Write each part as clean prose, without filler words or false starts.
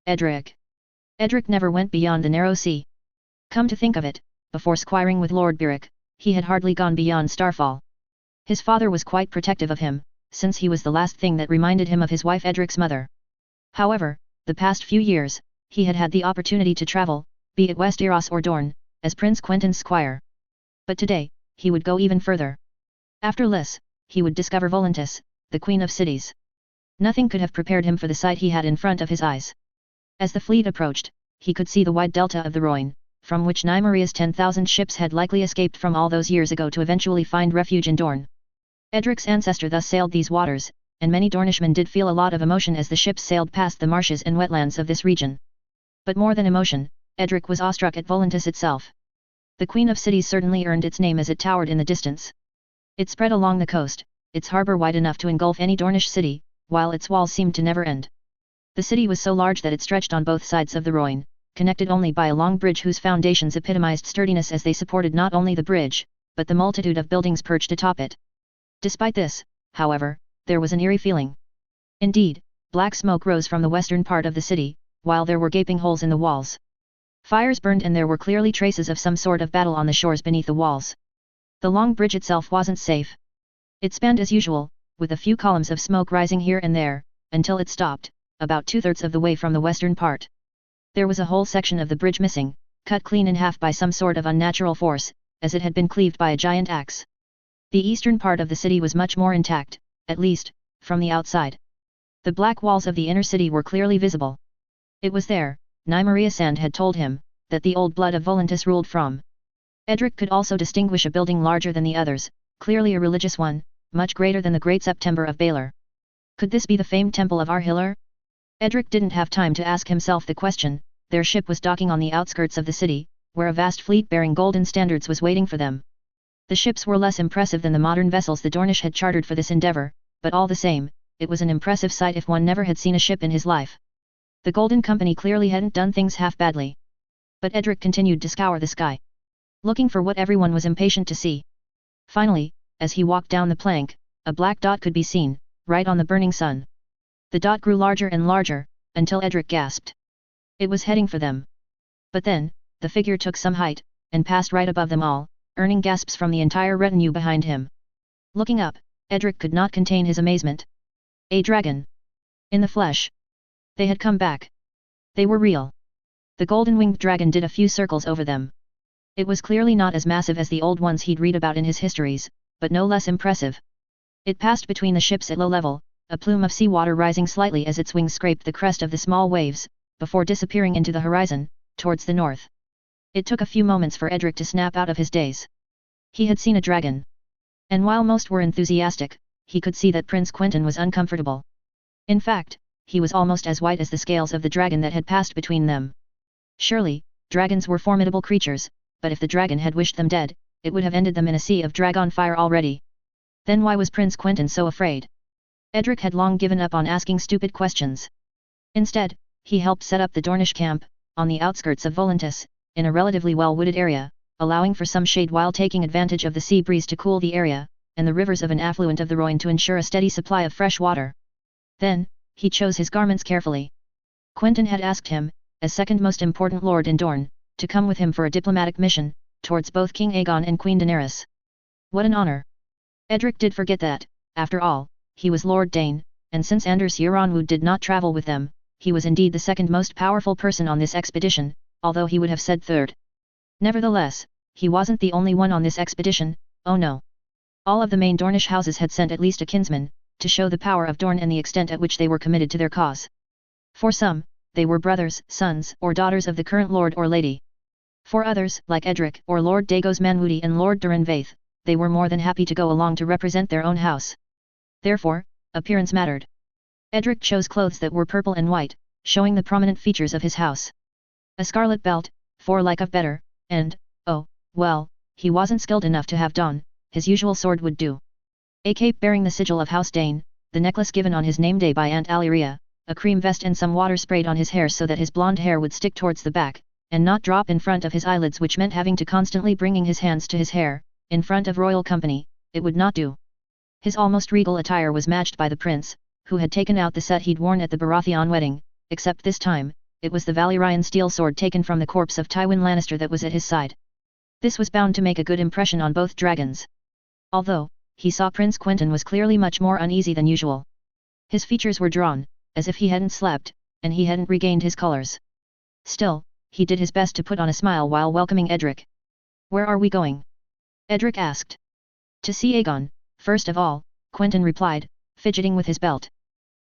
Edric. Edric never went beyond the narrow sea. Come to think of it, before squiring with Lord Beric, he had hardly gone beyond Starfall. His father was quite protective of him, since he was the last thing that reminded him of his wife Edric's mother. However, the past few years, he had had the opportunity to travel, be it Westeros or Dorne, as Prince Quentyn's squire. But today, he would go even further. After Lys, he would discover Volantis, the Queen of Cities. Nothing could have prepared him for the sight he had in front of his eyes. As the fleet approached, he could see the wide delta of the Rhoyne, from which Nymeria's 10,000 ships had likely escaped from all those years ago to eventually find refuge in Dorne. Edric's ancestor thus sailed these waters, and many Dornishmen did feel a lot of emotion as the ships sailed past the marshes and wetlands of this region. But more than emotion, Edric was awestruck at Volantis itself. The Queen of Cities certainly earned its name as it towered in the distance. It spread along the coast, its harbour wide enough to engulf any Dornish city, while its walls seemed to never end. The city was so large that it stretched on both sides of the Rhoyne, connected only by a long bridge whose foundations epitomized sturdiness as they supported not only the bridge, but the multitude of buildings perched atop it. Despite this, however, there was an eerie feeling. Indeed, black smoke rose from the western part of the city, while there were gaping holes in the walls. Fires burned and there were clearly traces of some sort of battle on the shores beneath the walls. The long bridge itself wasn't safe. It spanned as usual, with a few columns of smoke rising here and there, until it stopped, about 2/3 of the way from the western part. There was a whole section of the bridge missing, cut clean in half by some sort of unnatural force, as it had been cleaved by a giant axe. The eastern part of the city was much more intact, at least, from the outside. The black walls of the inner city were clearly visible. It was there, Nymeria Sand had told him, that the old blood of Volantis ruled from. Edric could also distinguish a building larger than the others, clearly a religious one, much greater than the Great September of Baelor. Could this be the famed temple of Ar-Hillar? Edric didn't have time to ask himself the question. Their ship was docking on the outskirts of the city, where a vast fleet bearing golden standards was waiting for them. The ships were less impressive than the modern vessels the Dornish had chartered for this endeavor, but all the same, it was an impressive sight if one never had seen a ship in his life. The Golden Company clearly hadn't done things half badly. But Edric continued to scour the sky, looking for what everyone was impatient to see. Finally, as he walked down the plank, a black dot could be seen, right on the burning sun. The dot grew larger and larger, until Edric gasped. It was heading for them. But then, the figure took some height, and passed right above them all, earning gasps from the entire retinue behind him. Looking up, Edric could not contain his amazement. A dragon! In the flesh! They had come back. They were real. The golden-winged dragon did a few circles over them. It was clearly not as massive as the old ones he'd read about in his histories, but no less impressive. It passed between the ships at low level, a plume of seawater rising slightly as its wings scraped the crest of the small waves, before disappearing into the horizon, towards the north. It took a few moments for Edric to snap out of his daze. He had seen a dragon. And while most were enthusiastic, he could see that Prince Quentyn was uncomfortable. In fact, he was almost as white as the scales of the dragon that had passed between them. Surely, dragons were formidable creatures, but if the dragon had wished them dead, it would have ended them in a sea of dragon fire already. Then why was Prince Quentyn so afraid? Edric had long given up on asking stupid questions. Instead, he helped set up the Dornish camp, on the outskirts of Volantis, in a relatively well-wooded area, allowing for some shade while taking advantage of the sea breeze to cool the area, and the rivers of an affluent of the Rhoyne to ensure a steady supply of fresh water. Then, he chose his garments carefully. Quentyn had asked him, as second most important lord in Dorne, to come with him for a diplomatic mission, towards both King Aegon and Queen Daenerys. What an honor! Edric did forget that, after all, he was Lord Dane, and since Anders Euronwood did not travel with them, he was indeed the second most powerful person on this expedition, although he would have said third. Nevertheless, he wasn't the only one on this expedition, oh no. All of the main Dornish houses had sent at least a kinsman, to show the power of Dorne and the extent at which they were committed to their cause. For some, they were brothers, sons, or daughters of the current lord or lady. For others, like Edric or Lord Daegos Manwudi and Lord Durin Vaith, they were more than happy to go along to represent their own house. Therefore, appearance mattered. Edric chose clothes that were purple and white, showing the prominent features of his house. A scarlet belt, for lack of better, and, oh, well, he wasn't skilled enough to have done, his usual sword would do. A cape bearing the sigil of House Dane, the necklace given on his name day by Aunt Alyria, a cream vest and some water sprayed on his hair so that his blonde hair would stick towards the back, and not drop in front of his eyelids, which meant having to constantly bringing his hands to his hair, in front of royal company, it would not do. His almost regal attire was matched by the prince, who had taken out the set he'd worn at the Baratheon wedding, except this time, it was the Valyrian steel sword taken from the corpse of Tywin Lannister that was at his side. This was bound to make a good impression on both dragons. Although, he saw Prince Quentyn was clearly much more uneasy than usual. His features were drawn, as if he hadn't slept, and he hadn't regained his colors. Still, he did his best to put on a smile while welcoming Edric. "Where are we going?" Edric asked. "To see Aegon, first of all," Quentyn replied, fidgeting with his belt.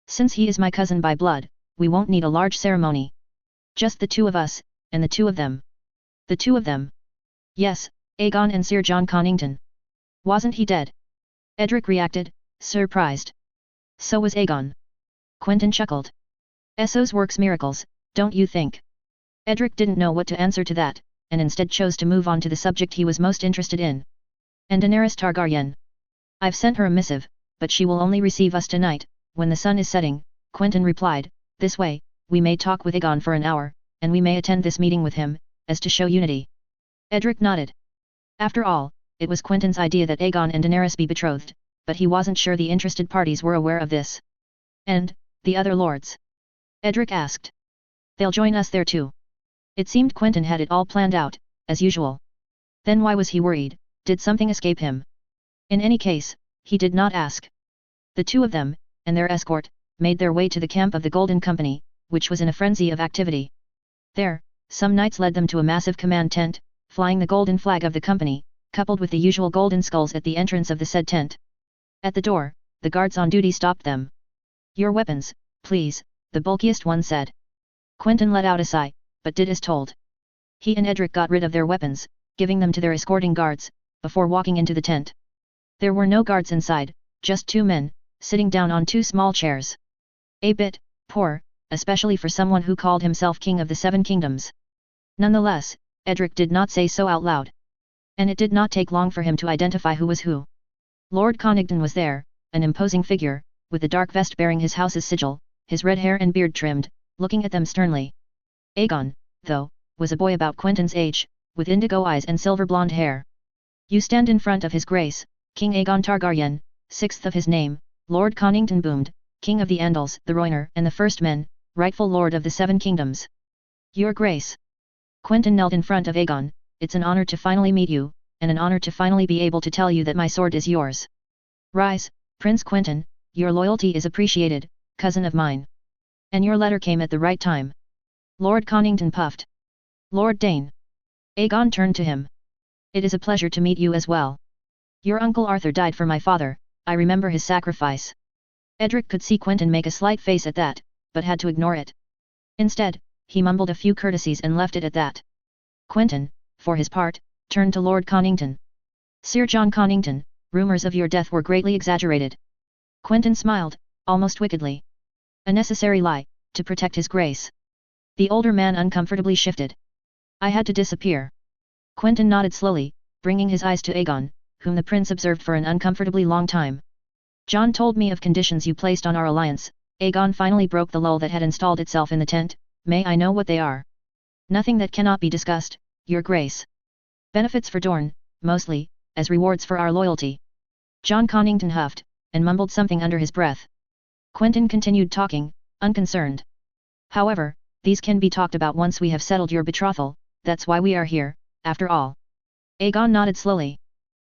"Since he is my cousin by blood, we won't need a large ceremony. Just the two of us, and the two of them." "The two of them?" "Yes, Aegon and Sir Jon Connington." "Wasn't he dead?" Edric reacted, surprised. "So was Aegon." Quentyn chuckled. "Essos works miracles, don't you think?" Edric didn't know what to answer to that, and instead chose to move on to the subject he was most interested in. "And Daenerys Targaryen? I've sent her a missive, but she will only receive us tonight, when the sun is setting," Quentyn replied. "This way, we may talk with Aegon for an hour, and we may attend this meeting with him, as to show unity." Edric nodded. After all, it was Quentyn's idea that Aegon and Daenerys be betrothed, but he wasn't sure the interested parties were aware of this. "And, the other lords?" Edric asked. "They'll join us there too." It seemed Quentyn had it all planned out, as usual. Then why was he worried? Did something escape him? In any case, he did not ask. The two of them, and their escort, made their way to the camp of the Golden Company, which was in a frenzy of activity. There, some knights led them to a massive command tent, flying the golden flag of the company, coupled with the usual golden skulls at the entrance of the said tent. At the door, the guards on duty stopped them. "Your weapons, please," the bulkiest one said. Quentyn let out a sigh, but did as told. He and Edric got rid of their weapons, giving them to their escorting guards, before walking into the tent. There were no guards inside, just two men, sitting down on two small chairs. A bit poor, especially for someone who called himself King of the Seven Kingdoms. Nonetheless, Edric did not say so out loud. And it did not take long for him to identify who was who. Lord Connington was there, an imposing figure, with the dark vest bearing his house's sigil, his red hair and beard trimmed, looking at them sternly. Aegon, though, was a boy about Quentyn's age, with indigo eyes and silver blonde hair. "You stand in front of his grace, King Aegon Targaryen, sixth of his name," Lord Connington boomed, "King of the Andals, the Rhoynar and the First Men, rightful Lord of the Seven Kingdoms." "Your Grace." Quentyn knelt in front of Aegon. "It's an honor to finally meet you, and an honor to finally be able to tell you that my sword is yours. Rise, Prince Quentyn, your loyalty is appreciated, cousin of mine. And your letter came at the right time." Lord Connington puffed. "Lord Dane." Aegon turned to him. "It is a pleasure to meet you as well. Your uncle Arthur died for my father, I remember his sacrifice." Edric could see Quentyn make a slight face at that, but had to ignore it. Instead, he mumbled a few courtesies and left it at that. Quentyn, for his part, turned to Lord Connington. "Sir Jon Connington, rumors of your death were greatly exaggerated." Quentyn smiled, almost wickedly. "A necessary lie, to protect his grace." The older man uncomfortably shifted. "I had to disappear." Quentyn nodded slowly, bringing his eyes to Aegon, whom the prince observed for an uncomfortably long time. "Jon told me of conditions you placed on our alliance." Aegon finally broke the lull that had installed itself in the tent. "May I know what they are?" "Nothing that cannot be discussed, your grace. Benefits for Dorne, mostly, as rewards for our loyalty." Jon Connington huffed, and mumbled something under his breath. Quentyn continued talking, unconcerned. "However, these can be talked about once we have settled your betrothal, that's why we are here, after all." Aegon nodded slowly.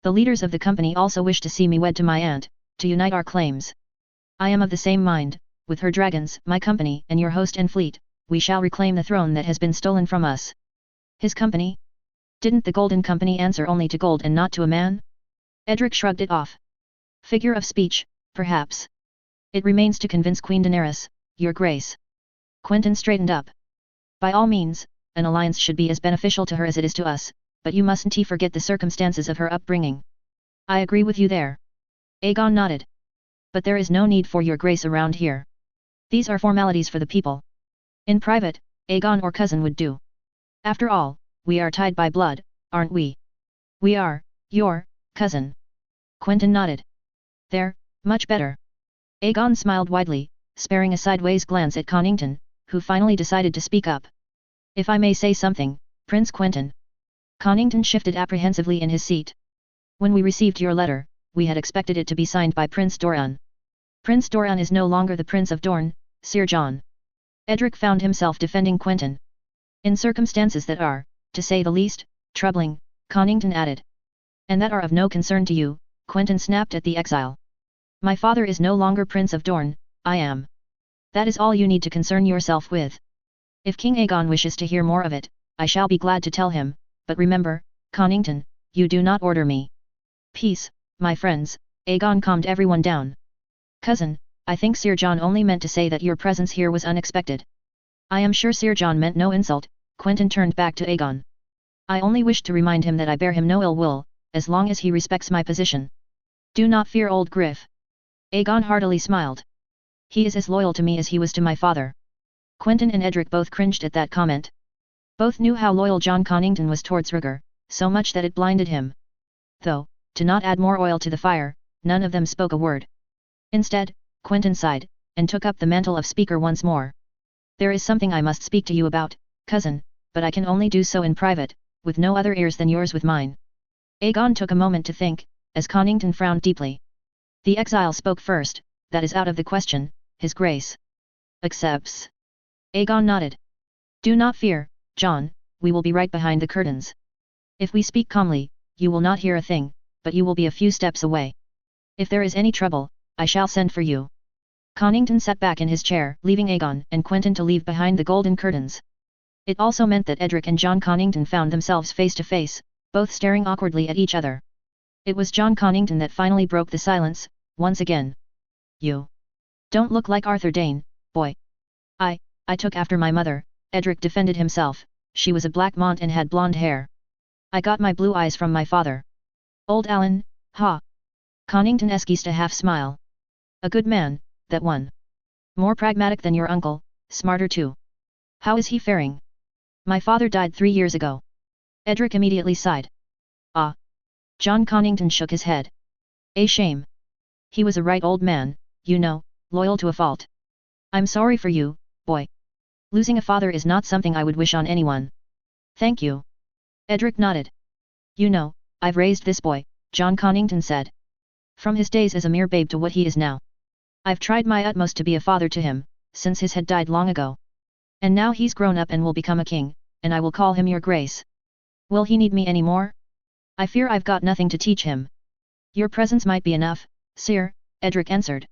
"The leaders of the company also wish to see me wed to my aunt, to unite our claims. I am of the same mind, with her dragons, my company and your host and fleet, we shall reclaim the throne that has been stolen from us." "His company? Didn't the Golden Company answer only to gold and not to a man?" Edric shrugged it off. "Figure of speech, perhaps. It remains to convince Queen Daenerys, your grace." Quentyn straightened up. "By all means, an alliance should be as beneficial to her as it is to us, but you mustn't forget the circumstances of her upbringing." "I agree with you there." Aegon nodded. "But there is no need for your grace around here. These are formalities for the people. In private, Aegon or cousin would do. After all, we are tied by blood, aren't we?" "We are, your cousin." Quentyn nodded. "There, much better." Aegon smiled widely, sparing a sideways glance at Connington, who finally decided to speak up. "If I may say something, Prince Quentyn." Connington shifted apprehensively in his seat. "When we received your letter, we had expected it to be signed by Prince Doran. Prince Doran is no longer the Prince of Dorne, Sir Jon." Edric found himself defending Quentyn. In circumstances that are, to say the least, troubling, Connington added. And that are of no concern to you, Quentyn snapped at the exile. My father is no longer Prince of Dorne, I am. That is all you need to concern yourself with. If King Aegon wishes to hear more of it, I shall be glad to tell him, but remember, Connington, you do not order me. Peace, my friends, Aegon calmed everyone down. Cousin, I think Sir John only meant to say that your presence here was unexpected. I am sure Sir John meant no insult, Quentyn turned back to Aegon. I only wished to remind him that I bear him no ill will, as long as he respects my position. Do not fear old Griff. Aegon heartily smiled. He is as loyal to me as he was to my father. Quentyn and Edric both cringed at that comment. Both knew how loyal Jon Connington was towards Rhaegar, so much that it blinded him. Though, to not add more oil to the fire, none of them spoke a word. Instead, Quentyn sighed, and took up the mantle of speaker once more. There is something I must speak to you about, cousin, but I can only do so in private, with no other ears than yours with mine. Aegon took a moment to think, as Connington frowned deeply. The exile spoke first, that is out of the question, His Grace. Accepts. Aegon nodded. Do not fear, John, we will be right behind the curtains. If we speak calmly, you will not hear a thing, but you will be a few steps away. If there is any trouble, I shall send for you. Connington sat back in his chair, leaving Aegon and Quentyn to leave behind the golden curtains. It also meant that Edric and Jon Connington found themselves face to face, both staring awkwardly at each other. It was Jon Connington that finally broke the silence, once again. You don't look like Arthur Dayne, boy. I took after my mother, Edric defended himself, she was a black mont and had blonde hair. I got my blue eyes from my father. Old Alan, ha! Connington esquised a half smile. A good man, that one. More pragmatic than your uncle, smarter too. How is he faring? My father died 3 years ago. Edric immediately sighed. Ah! Jon Connington shook his head. A shame. He was a right old man, you know, loyal to a fault. I'm sorry for you, boy. Losing a father is not something I would wish on anyone. Thank you. Edric nodded. You know, I've raised this boy, Jon Connington said. From his days as a mere babe to what he is now. I've tried my utmost to be a father to him, since his had died long ago. And now he's grown up and will become a king, and I will call him your grace. Will he need me any more? I fear I've got nothing to teach him. Your presence might be enough, sire, Edric answered.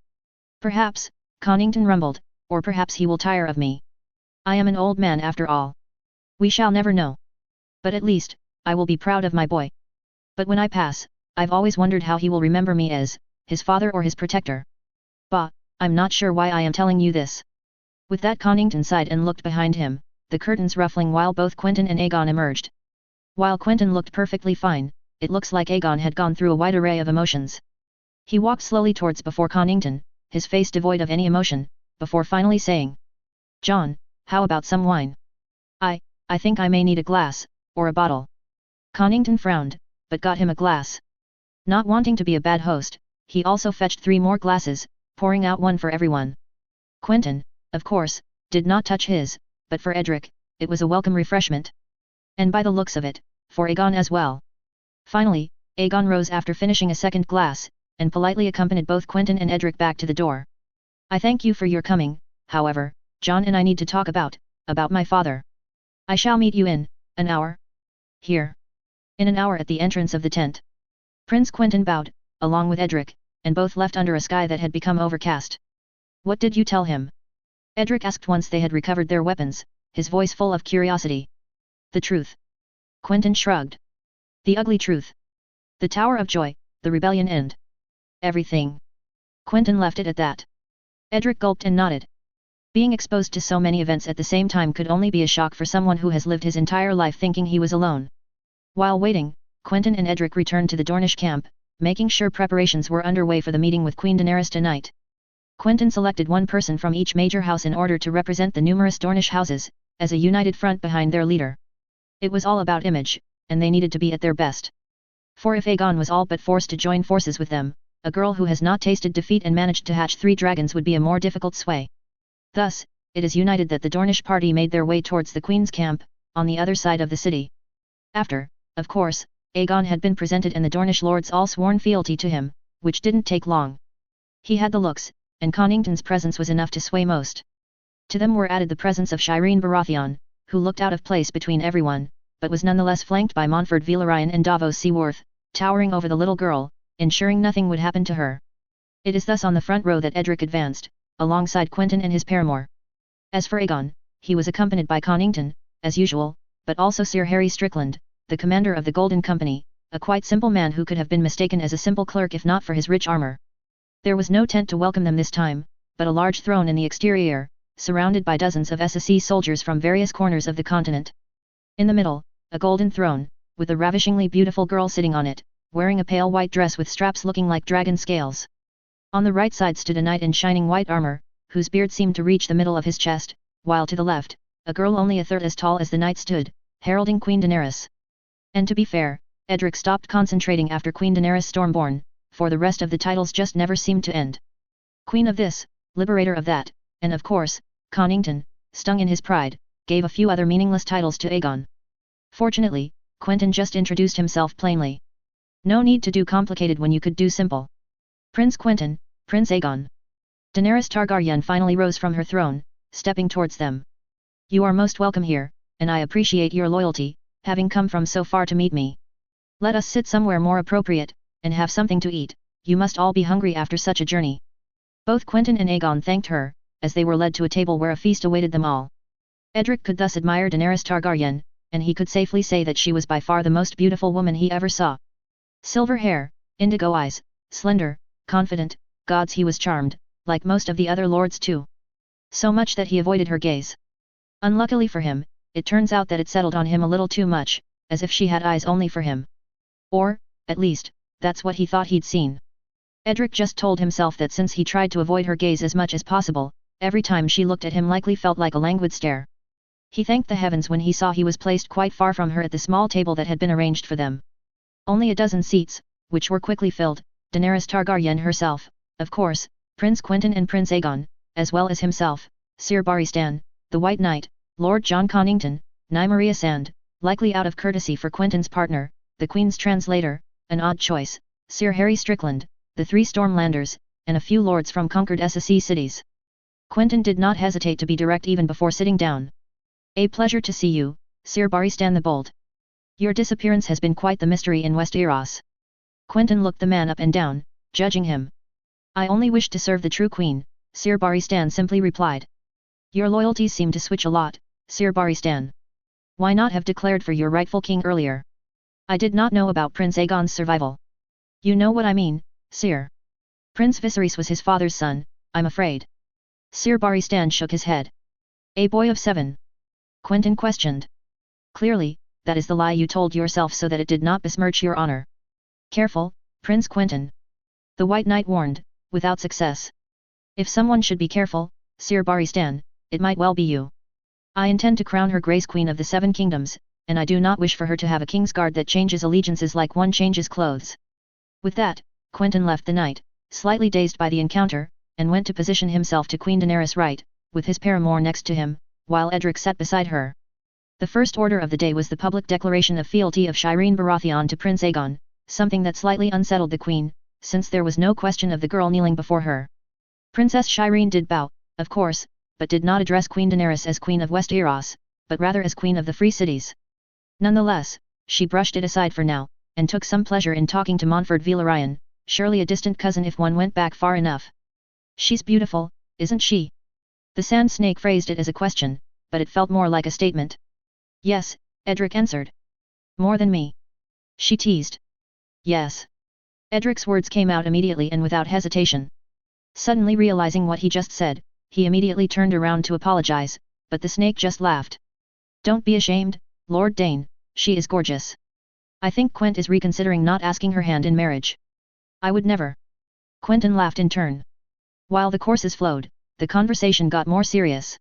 Perhaps, Connington rumbled, or perhaps he will tire of me. I am an old man after all. We shall never know. But at least, I will be proud of my boy. But when I pass, I've always wondered how he will remember me as, his father or his protector. Bah, I'm not sure why I am telling you this. With that Connington sighed and looked behind him, the curtains ruffling while both Quentyn and Aegon emerged. While Quentyn looked perfectly fine, it looks like Aegon had gone through a wide array of emotions. He walked slowly towards before Connington, his face devoid of any emotion, before finally saying, John, how about some wine? I think I may need a glass, or a bottle. Connington frowned, but got him a glass. Not wanting to be a bad host, he also fetched 3 more glasses, pouring out one for everyone. Quentyn, of course, did not touch his, but for Edric, it was a welcome refreshment. And by the looks of it, for Aegon as well. Finally, Aegon rose after finishing a second glass, and politely accompanied both Quentyn and Edric back to the door. I thank you for your coming, however, John and I need to talk about my father. I shall meet you in an hour. Here. In an hour at the entrance of the tent. Prince Quentyn bowed, along with Edric, and both left under a sky that had become overcast. What did you tell him? Edric asked once they had recovered their weapons, his voice full of curiosity. The truth. Quentyn shrugged. The ugly truth. The Tower of Joy, the rebellion and everything. Quentyn left it at that. Edric gulped and nodded. Being exposed to so many events at the same time could only be a shock for someone who has lived his entire life thinking he was alone. While waiting, Quentyn and Edric returned to the Dornish camp, making sure preparations were underway for the meeting with Queen Daenerys tonight. Quentyn selected one person from each major house in order to represent the numerous Dornish houses, as a united front behind their leader. It was all about image, and they needed to be at their best. For if Aegon was all but forced to join forces with them, a girl who has not tasted defeat and managed to hatch 3 dragons would be a more difficult sway. Thus, it is united that the Dornish party made their way towards the Queen's camp, on the other side of the city. After, of course, Aegon had been presented and the Dornish lords all sworn fealty to him, which didn't take long. He had the looks, and Connington's presence was enough to sway most. To them were added the presence of Shireen Baratheon, who looked out of place between everyone, but was nonetheless flanked by Montford Velaryon and Davos Seaworth, towering over the little girl, ensuring nothing would happen to her. It is thus on the front row that Edric advanced, alongside Quentyn and his paramour. As for Aegon, he was accompanied by Connington, as usual, but also Sir Harry Strickland, the commander of the Golden Company, a quite simple man who could have been mistaken as a simple clerk if not for his rich armour. There was no tent to welcome them this time, but a large throne in the exterior, surrounded by dozens of SSE soldiers from various corners of the continent. In the middle, a golden throne, with a ravishingly beautiful girl sitting on it, wearing a pale white dress with straps looking like dragon scales. On the right side stood a knight in shining white armour, whose beard seemed to reach the middle of his chest, while to the left, a girl only a third as tall as the knight stood, heralding Queen Daenerys. And to be fair, Edric stopped concentrating after Queen Daenerys Stormborn, for the rest of the titles just never seemed to end. Queen of this, Liberator of that, and of course, Connington, stung in his pride, gave a few other meaningless titles to Aegon. Fortunately, Quentyn just introduced himself plainly. No need to do complicated when you could do simple. Prince Quentyn, Prince Aegon. Daenerys Targaryen finally rose from her throne, stepping towards them. You are most welcome here, and I appreciate your loyalty, having come from so far to meet me. Let us sit somewhere more appropriate, and have something to eat, you must all be hungry after such a journey. Both Quentyn and Aegon thanked her, as they were led to a table where a feast awaited them all. Edric could thus admire Daenerys Targaryen, and he could safely say that she was by far the most beautiful woman he ever saw. Silver hair, indigo eyes, slender, confident, gods he was charmed, like most of the other lords too. So much that he avoided her gaze. Unluckily for him, it turns out that it settled on him a little too much, as if she had eyes only for him. Or, at least, that's what he thought he'd seen. Edric just told himself that since he tried to avoid her gaze as much as possible, every time she looked at him likely felt like a languid stare. He thanked the heavens when he saw he was placed quite far from her at the small table that had been arranged for them. Only a dozen seats, which were quickly filled, Daenerys Targaryen herself, of course, Prince Quentyn and Prince Aegon, as well as himself, Sir Barristan, the White Knight, Lord John Connington, Nymeria Sand, likely out of courtesy for Quentyn's partner, the Queen's translator, an odd choice, Sir Harry Strickland, the 3 Stormlanders, and a few lords from conquered SSE cities. Quentyn did not hesitate to be direct even before sitting down. A pleasure to see you, Sir Barristan the Bold. Your disappearance has been quite the mystery in Westeros. Quentyn looked the man up and down, judging him. I only wish to serve the true queen, Sir Barristan simply replied. Your loyalties seem to switch a lot, Sir Barristan. Why not have declared for your rightful king earlier? I did not know about Prince Aegon's survival. You know what I mean, Sir. Prince Viserys was his father's son, I'm afraid. Sir Barristan shook his head. A boy of 7? Quentyn questioned. Clearly, that is the lie you told yourself so that it did not besmirch your honor. Careful, Prince Quentyn. The White Knight warned, without success. If someone should be careful, Sir Barristan, it might well be you. I intend to crown her Grace Queen of the 7 Kingdoms, and I do not wish for her to have a Kingsguard that changes allegiances like one changes clothes. With that, Quentyn left the knight, slightly dazed by the encounter, and went to position himself to Queen Daenerys' right, with his paramour next to him, while Edric sat beside her. The first order of the day was the public declaration of fealty of Shireen Baratheon to Prince Aegon, something that slightly unsettled the queen, since there was no question of the girl kneeling before her. Princess Shireen did bow, of course, but did not address Queen Daenerys as Queen of Westeros, but rather as Queen of the Free Cities. Nonetheless, she brushed it aside for now, and took some pleasure in talking to Montford Velaryon, surely a distant cousin if one went back far enough. She's beautiful, isn't she? The Sand Snake phrased it as a question, but it felt more like a statement. Yes, Edric answered. More than me. She teased. Yes. Edric's words came out immediately and without hesitation. Suddenly realizing what he just said, he immediately turned around to apologize, but the snake just laughed. Don't be ashamed, Lord Dane, she is gorgeous. I think Quent is reconsidering not asking her hand in marriage. I would never. Quentyn laughed in turn. While the courses flowed, the conversation got more serious.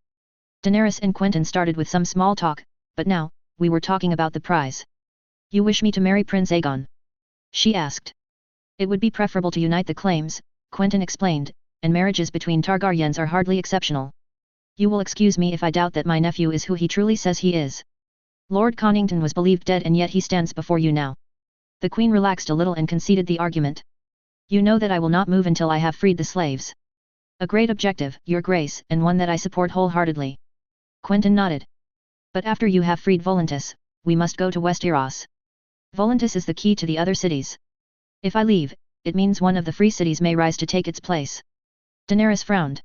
Daenerys and Quentyn started with some small talk, but now, we were talking about the prize. You wish me to marry Prince Aegon? She asked. It would be preferable to unite the claims, Quentyn explained, and marriages between Targaryens are hardly exceptional. You will excuse me if I doubt that my nephew is who he truly says he is. Lord Connington was believed dead and yet he stands before you now. The Queen relaxed a little and conceded the argument. You know that I will not move until I have freed the slaves. A great objective, your grace, and one that I support wholeheartedly. Quentyn nodded. But after you have freed Volantis, we must go to Westeros. Volantis is the key to the other cities. If I leave, it means one of the free cities may rise to take its place. Daenerys frowned.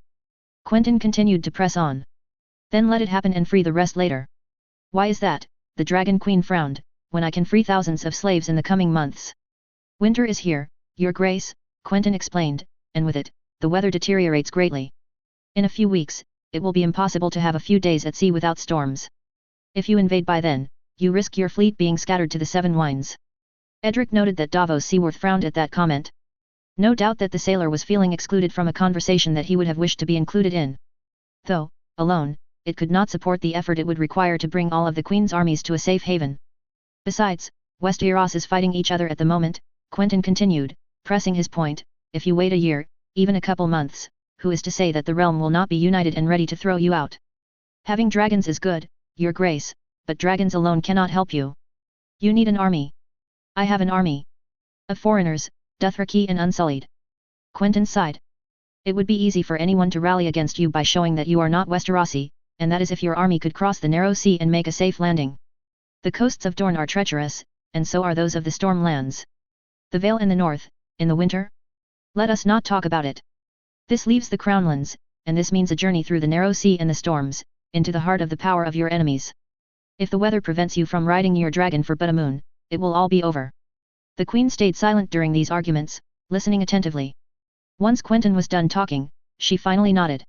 Quentyn continued to press on. Then let it happen and free the rest later. Why is that? The Dragon Queen frowned, when I can free thousands of slaves in the coming months. Winter is here, your grace, Quentyn explained, and with it, the weather deteriorates greatly. In a few weeks, it will be impossible to have a few days at sea without storms. If you invade by then, you risk your fleet being scattered to the Seven Winds. Edric noted that Davos Seaworth frowned at that comment. No doubt that the sailor was feeling excluded from a conversation that he would have wished to be included in. Though, alone, it could not support the effort it would require to bring all of the Queen's armies to a safe haven. Besides, Westeros is fighting each other at the moment, Quentyn continued, pressing his point. If you wait a year, even a couple months, who is to say that the realm will not be united and ready to throw you out? Having dragons is good, your grace, but dragons alone cannot help you. You need an army. I have an army. Of foreigners, Dothraki and Unsullied. Quentyn sighed. It would be easy for anyone to rally against you by showing that you are not Westerosi, and that is if your army could cross the narrow sea and make a safe landing. The coasts of Dorne are treacherous, and so are those of the Storm Lands. The Vale in the north, in the winter? Let us not talk about it. This leaves the Crownlands, and this means a journey through the narrow sea and the storms, into the heart of the power of your enemies. If the weather prevents you from riding your dragon for but a moon, it will all be over. The Queen stayed silent during these arguments, listening attentively. Once Quentyn was done talking, she finally nodded.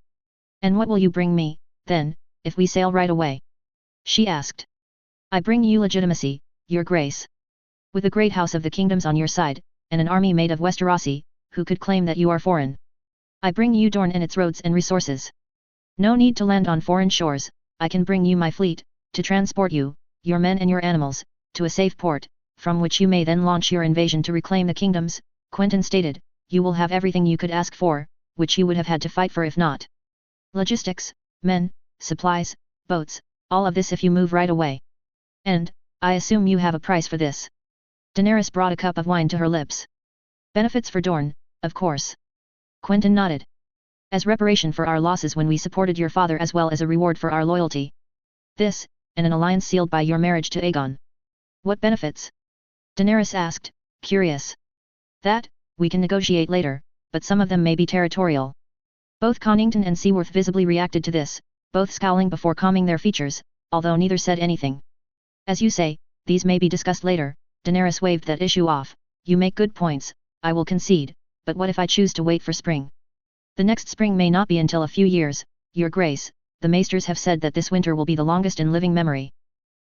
And what will you bring me, then, if we sail right away? She asked. I bring you legitimacy, your grace. With the great house of the kingdoms on your side, and an army made of Westerosi, who could claim that you are foreign? I bring you Dorne and its roads and resources. No need to land on foreign shores, I can bring you my fleet, to transport you, your men and your animals, to a safe port, from which you may then launch your invasion to reclaim the kingdoms, Quentyn stated. You will have everything you could ask for, which you would have had to fight for if not. Logistics, men, supplies, boats, all of this if you move right away. And, I assume you have a price for this. Daenerys brought a cup of wine to her lips. Benefits for Dorne, of course. Quentyn nodded. As reparation for our losses when we supported your father as well as a reward for our loyalty. This, and an alliance sealed by your marriage to Aegon. What benefits? Daenerys asked, curious. That, we can negotiate later, but some of them may be territorial. Both Connington and Seaworth visibly reacted to this, both scowling before calming their features, although neither said anything. As you say, these may be discussed later, Daenerys waved that issue off. You make good points, I will concede, but what if I choose to wait for spring? The next spring may not be until a few years, your grace, the maesters have said that this winter will be the longest in living memory.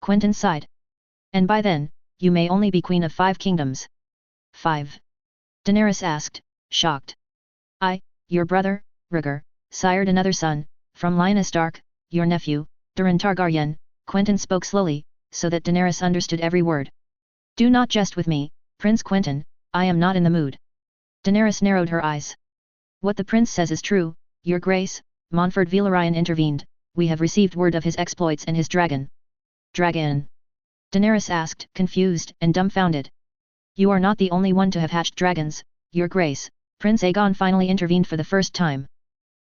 Quentyn sighed. And by then, you may only be queen of 5 kingdoms. 5. Daenerys asked, shocked. Your brother, Rhaegar, sired another son, from Lyanna Stark, your nephew, Doran Targaryen, Quentyn spoke slowly, so that Daenerys understood every word. Do not jest with me, Prince Quentyn, I am not in the mood. Daenerys narrowed her eyes. What the prince says is true, your grace, Montfort Velaryon intervened, we have received word of his exploits and his dragon. Dragon? Daenerys asked, confused and dumbfounded. You are not the only one to have hatched dragons, your grace, Prince Aegon finally intervened for the first time.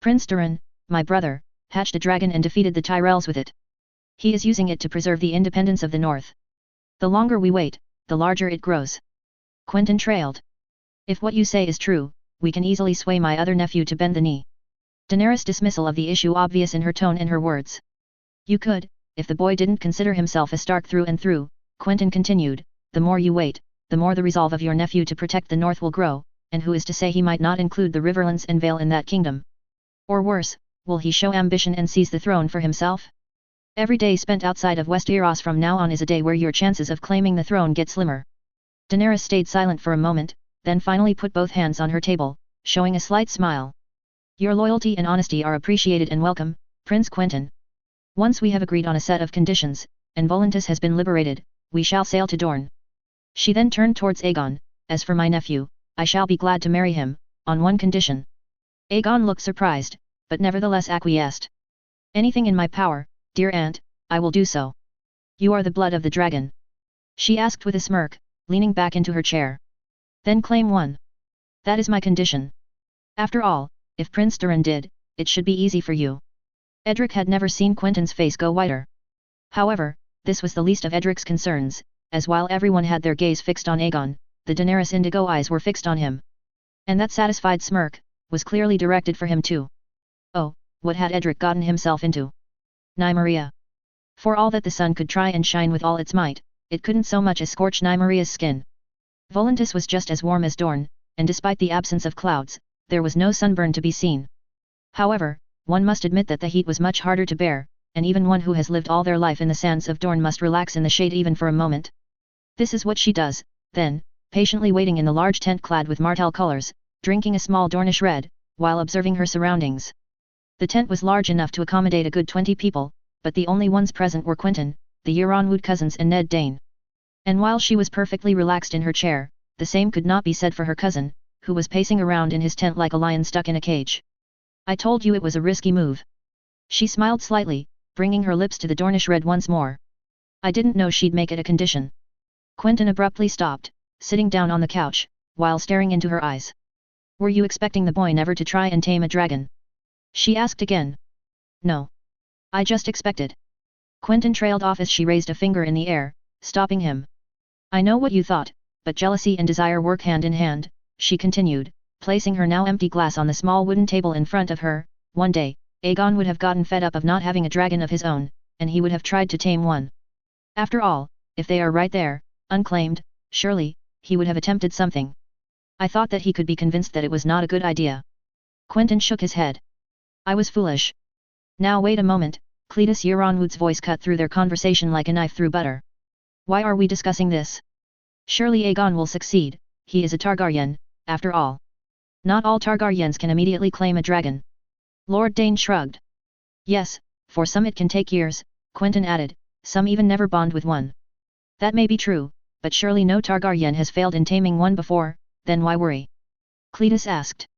Prince Doran, my brother, hatched a dragon and defeated the Tyrells with it. He is using it to preserve the independence of the North. The longer we wait, the larger it grows. Quentyn trailed. If what you say is true, we can easily sway my other nephew to bend the knee. Daenerys' dismissal of the issue obvious in her tone and her words. You could, if the boy didn't consider himself a Stark through and through, Quentyn continued, the more you wait, the more the resolve of your nephew to protect the North will grow, and who is to say he might not include the Riverlands and Vale in that kingdom? Or worse, will he show ambition and seize the throne for himself? Every day spent outside of Westeros from now on is a day where your chances of claiming the throne get slimmer. Daenerys stayed silent for a moment, then finally put both hands on her table, showing a slight smile. Your loyalty and honesty are appreciated and welcome, Prince Quentyn. Once we have agreed on a set of conditions, and Volantis has been liberated, we shall sail to Dorne. She then turned towards Aegon. As for my nephew, I shall be glad to marry him, on one condition. Aegon looked surprised, but nevertheless acquiesced. Anything in my power, dear aunt, I will do so. You are the blood of the dragon? She asked with a smirk, leaning back into her chair. Then claim one. That is my condition. After all, if Prince Duran did, it should be easy for you. Edric had never seen Quentyn's face go whiter. However, this was the least of Edric's concerns, as while everyone had their gaze fixed on Aegon, the Daenerys indigo eyes were fixed on him. And that satisfied smirk, was clearly directed for him too. Oh, what had Edric gotten himself into? Nymeria. For all that the sun could try and shine with all its might, it couldn't so much as scorch Nymeria's skin. Volantis was just as warm as Dorne, and despite the absence of clouds, there was no sunburn to be seen. However, one must admit that the heat was much harder to bear, and even one who has lived all their life in the sands of Dorne must relax in the shade even for a moment. This is what she does, then, patiently waiting in the large tent clad with Martell colors, drinking a small Dornish red, while observing her surroundings. The tent was large enough to accommodate a good 20 people, but the only ones present were Quentyn, the Euronwood cousins and Ned Dane. And while she was perfectly relaxed in her chair, the same could not be said for her cousin, who was pacing around in his tent like a lion stuck in a cage. I told you it was a risky move. She smiled slightly, bringing her lips to the Dornish red once more. I didn't know she'd make it a condition. Quentyn abruptly stopped, sitting down on the couch, while staring into her eyes. Were you expecting the boy never to try and tame a dragon? She asked again. No. I just expected. Quentyn trailed off as she raised a finger in the air, stopping him. I know what you thought, but jealousy and desire work hand in hand, she continued, placing her now empty glass on the small wooden table in front of her. One day, Aegon would have gotten fed up of not having a dragon of his own, and he would have tried to tame one. After all, if they are right there, unclaimed, surely, he would have attempted something. I thought that he could be convinced that it was not a good idea. Quentyn shook his head. I was foolish. Now wait a moment, Cletus Euronwood's voice cut through their conversation like a knife through butter. Why are we discussing this? Surely Aegon will succeed, he is a Targaryen, after all. Not all Targaryens can immediately claim a dragon. Lord Dane shrugged. Yes, for some it can take years, Quentyn added, some even never bond with one. That may be true, but surely no Targaryen has failed in taming one before, then why worry? Cletus asked.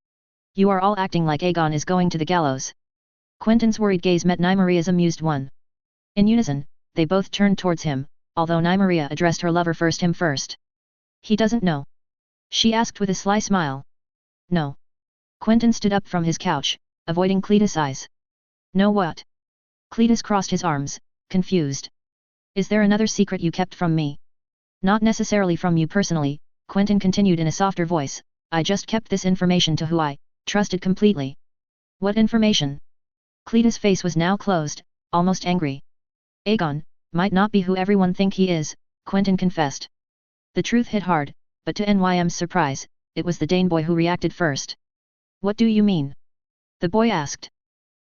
You are all acting like Aegon is going to the gallows. Quentyn's worried gaze met Nymeria's amused one. In unison, they both turned towards him, although Nymeria addressed her lover him first. He doesn't know? She asked with a sly smile. No. Quentyn stood up from his couch, avoiding Cletus' eyes. No what? Cletus crossed his arms, confused. Is there another secret you kept from me? Not necessarily from you personally, Quentyn continued in a softer voice, I just kept this information to who I trusted completely. What information? Cletus' face was now closed, almost angry. Aegon might not be who everyone think he is, Quentyn confessed. The truth hit hard, but to Nym's surprise, it was the Dane boy who reacted first. What do you mean? The boy asked.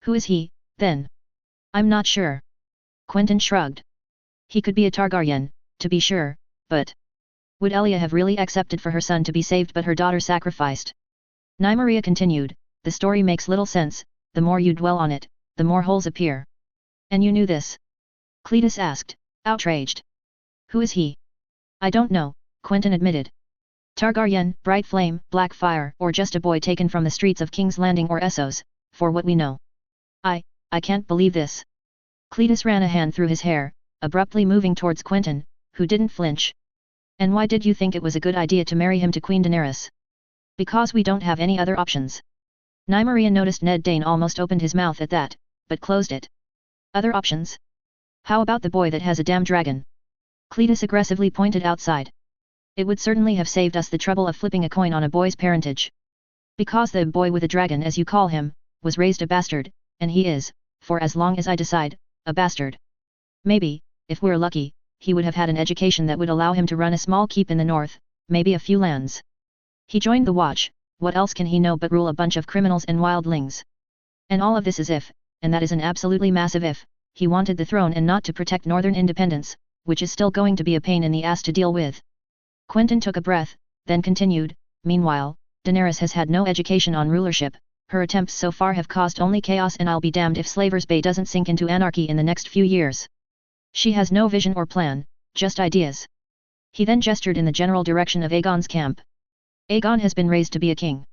Who is he, then? I'm not sure. Quentyn shrugged. He could be a Targaryen, to be sure, but would Elia have really accepted for her son to be saved but her daughter sacrificed? Nymeria continued, the story makes little sense, the more you dwell on it, the more holes appear. And you knew this? Cletus asked, outraged. Who is he? I don't know, Quentyn admitted. Targaryen, bright flame, black fire, or just a boy taken from the streets of King's Landing or Essos, for what we know. I can't believe this. Cletus ran a hand through his hair, abruptly moving towards Quentyn, who didn't flinch. And why did you think it was a good idea to marry him to Queen Daenerys? Because we don't have any other options. Nymeria noticed Ned Dane almost opened his mouth at that, but closed it. Other options? How about the boy that has a damn dragon? Cletus aggressively pointed outside. It would certainly have saved us the trouble of flipping a coin on a boy's parentage. Because the boy with a dragon as you call him, was raised a bastard, and he is, for as long as I decide, a bastard. Maybe, if we're lucky, he would have had an education that would allow him to run a small keep in the north, maybe a few lands. He joined the watch, what else can he know but rule a bunch of criminals and wildlings? And all of this is if, and that is an absolutely massive if, he wanted the throne and not to protect northern independence, which is still going to be a pain in the ass to deal with. Quentyn took a breath, then continued, meanwhile, Daenerys has had no education on rulership, her attempts so far have caused only chaos and I'll be damned if Slavers Bay doesn't sink into anarchy in the next few years. She has no vision or plan, just ideas. He then gestured in the general direction of Aegon's camp. Aegon has been raised to be a king.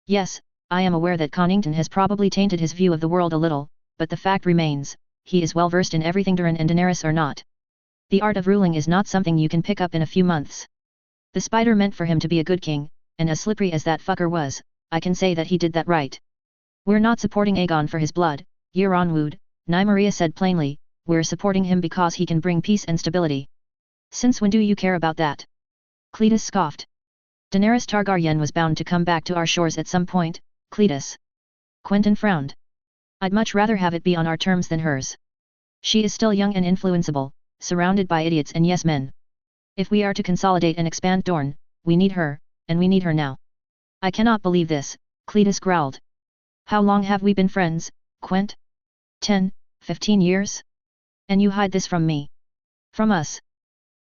Yes, I am aware that Connington has probably tainted his view of the world a little, but the fact remains, he is well versed in everything Duran and Daenerys are not. The art of ruling is not something you can pick up in a few months. The spider meant for him to be a good king, and as slippery as that fucker was, I can say that he did that right. We're not supporting Aegon for his blood, Euronwood, Nymeria said plainly, we're supporting him because he can bring peace and stability. Since when do you care about that? Cletus scoffed. Daenerys Targaryen was bound to come back to our shores at some point, Cletus. Quentyn frowned. I'd much rather have it be on our terms than hers. She is still young and influenceable, surrounded by idiots and yes-men. If we are to consolidate and expand Dorne, we need her, and we need her now. I cannot believe this, Cletus growled. How long have we been friends, Quent? 10, 15 years? And you hide this from me? From us?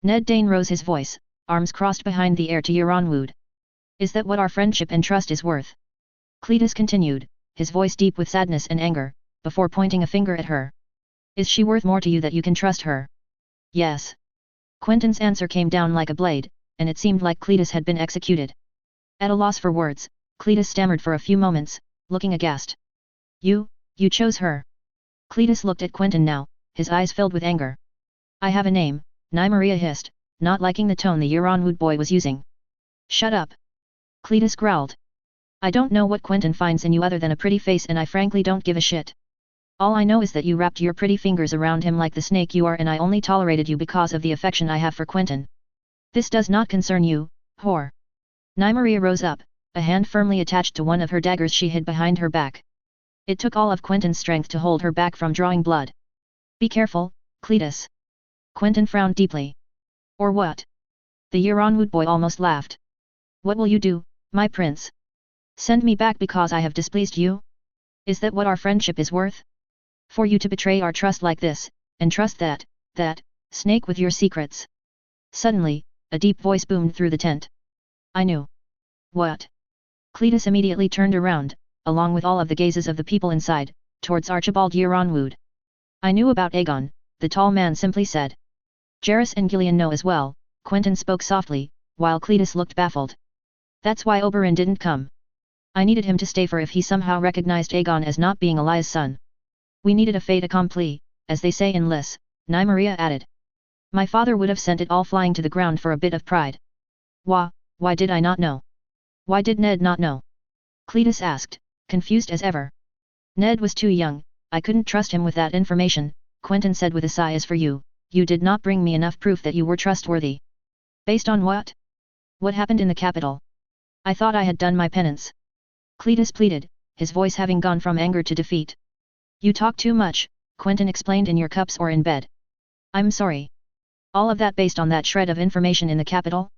Ned Dane rose his voice, arms crossed behind the heir to Euronwood. Is that what our friendship and trust is worth? Cletus continued, his voice deep with sadness and anger, before pointing a finger at her. Is she worth more to you that you can trust her? Yes. Quentyn's answer came down like a blade, and it seemed like Cletus had been executed. At a loss for words, Cletus stammered for a few moments, looking aghast. You chose her. Cletus looked at Quentyn now, his eyes filled with anger. I have a name, Nymeria hissed, not liking the tone the Euronwood boy was using. Shut up. Cletus growled. I don't know what Quentyn finds in you other than a pretty face, and I frankly don't give a shit. All I know is that you wrapped your pretty fingers around him like the snake you are, and I only tolerated you because of the affection I have for Quentyn. This does not concern you, whore. Nymeria rose up, a hand firmly attached to one of her daggers she hid behind her back. It took all of Quentyn's strength to hold her back from drawing blood. Be careful, Cletus. Quentyn frowned deeply. Or what? The Euronwood boy almost laughed. What will you do, my prince? Send me back because I have displeased you? Is that what our friendship is worth? For you to betray our trust like this, and trust that snake with your secrets? Suddenly, a deep voice boomed through the tent. I knew. What? Cletus immediately turned around, along with all of the gazes of the people inside, towards Archibald Euronwood. I knew about Aegon, the tall man simply said. Jaehaerys and Gillian know as well, Quentyn spoke softly, while Cletus looked baffled. That's why Oberyn didn't come. I needed him to stay for if he somehow recognized Aegon as not being Elias's son. We needed a fait accompli, as they say in Lys, Nymeria added. My father would have sent it all flying to the ground for a bit of pride. Why did I not know? Why did Ned not know? Cletus asked, confused as ever. Ned was too young, I couldn't trust him with that information, Quentyn said with a sigh. As for you, you did not bring me enough proof that you were trustworthy. Based on what? What happened in the capital? I thought I had done my penance. Cletus pleaded, his voice having gone from anger to defeat. You talk too much, Quentyn explained, in your cups or in bed. I'm sorry. All of that based on that shred of information in the capital?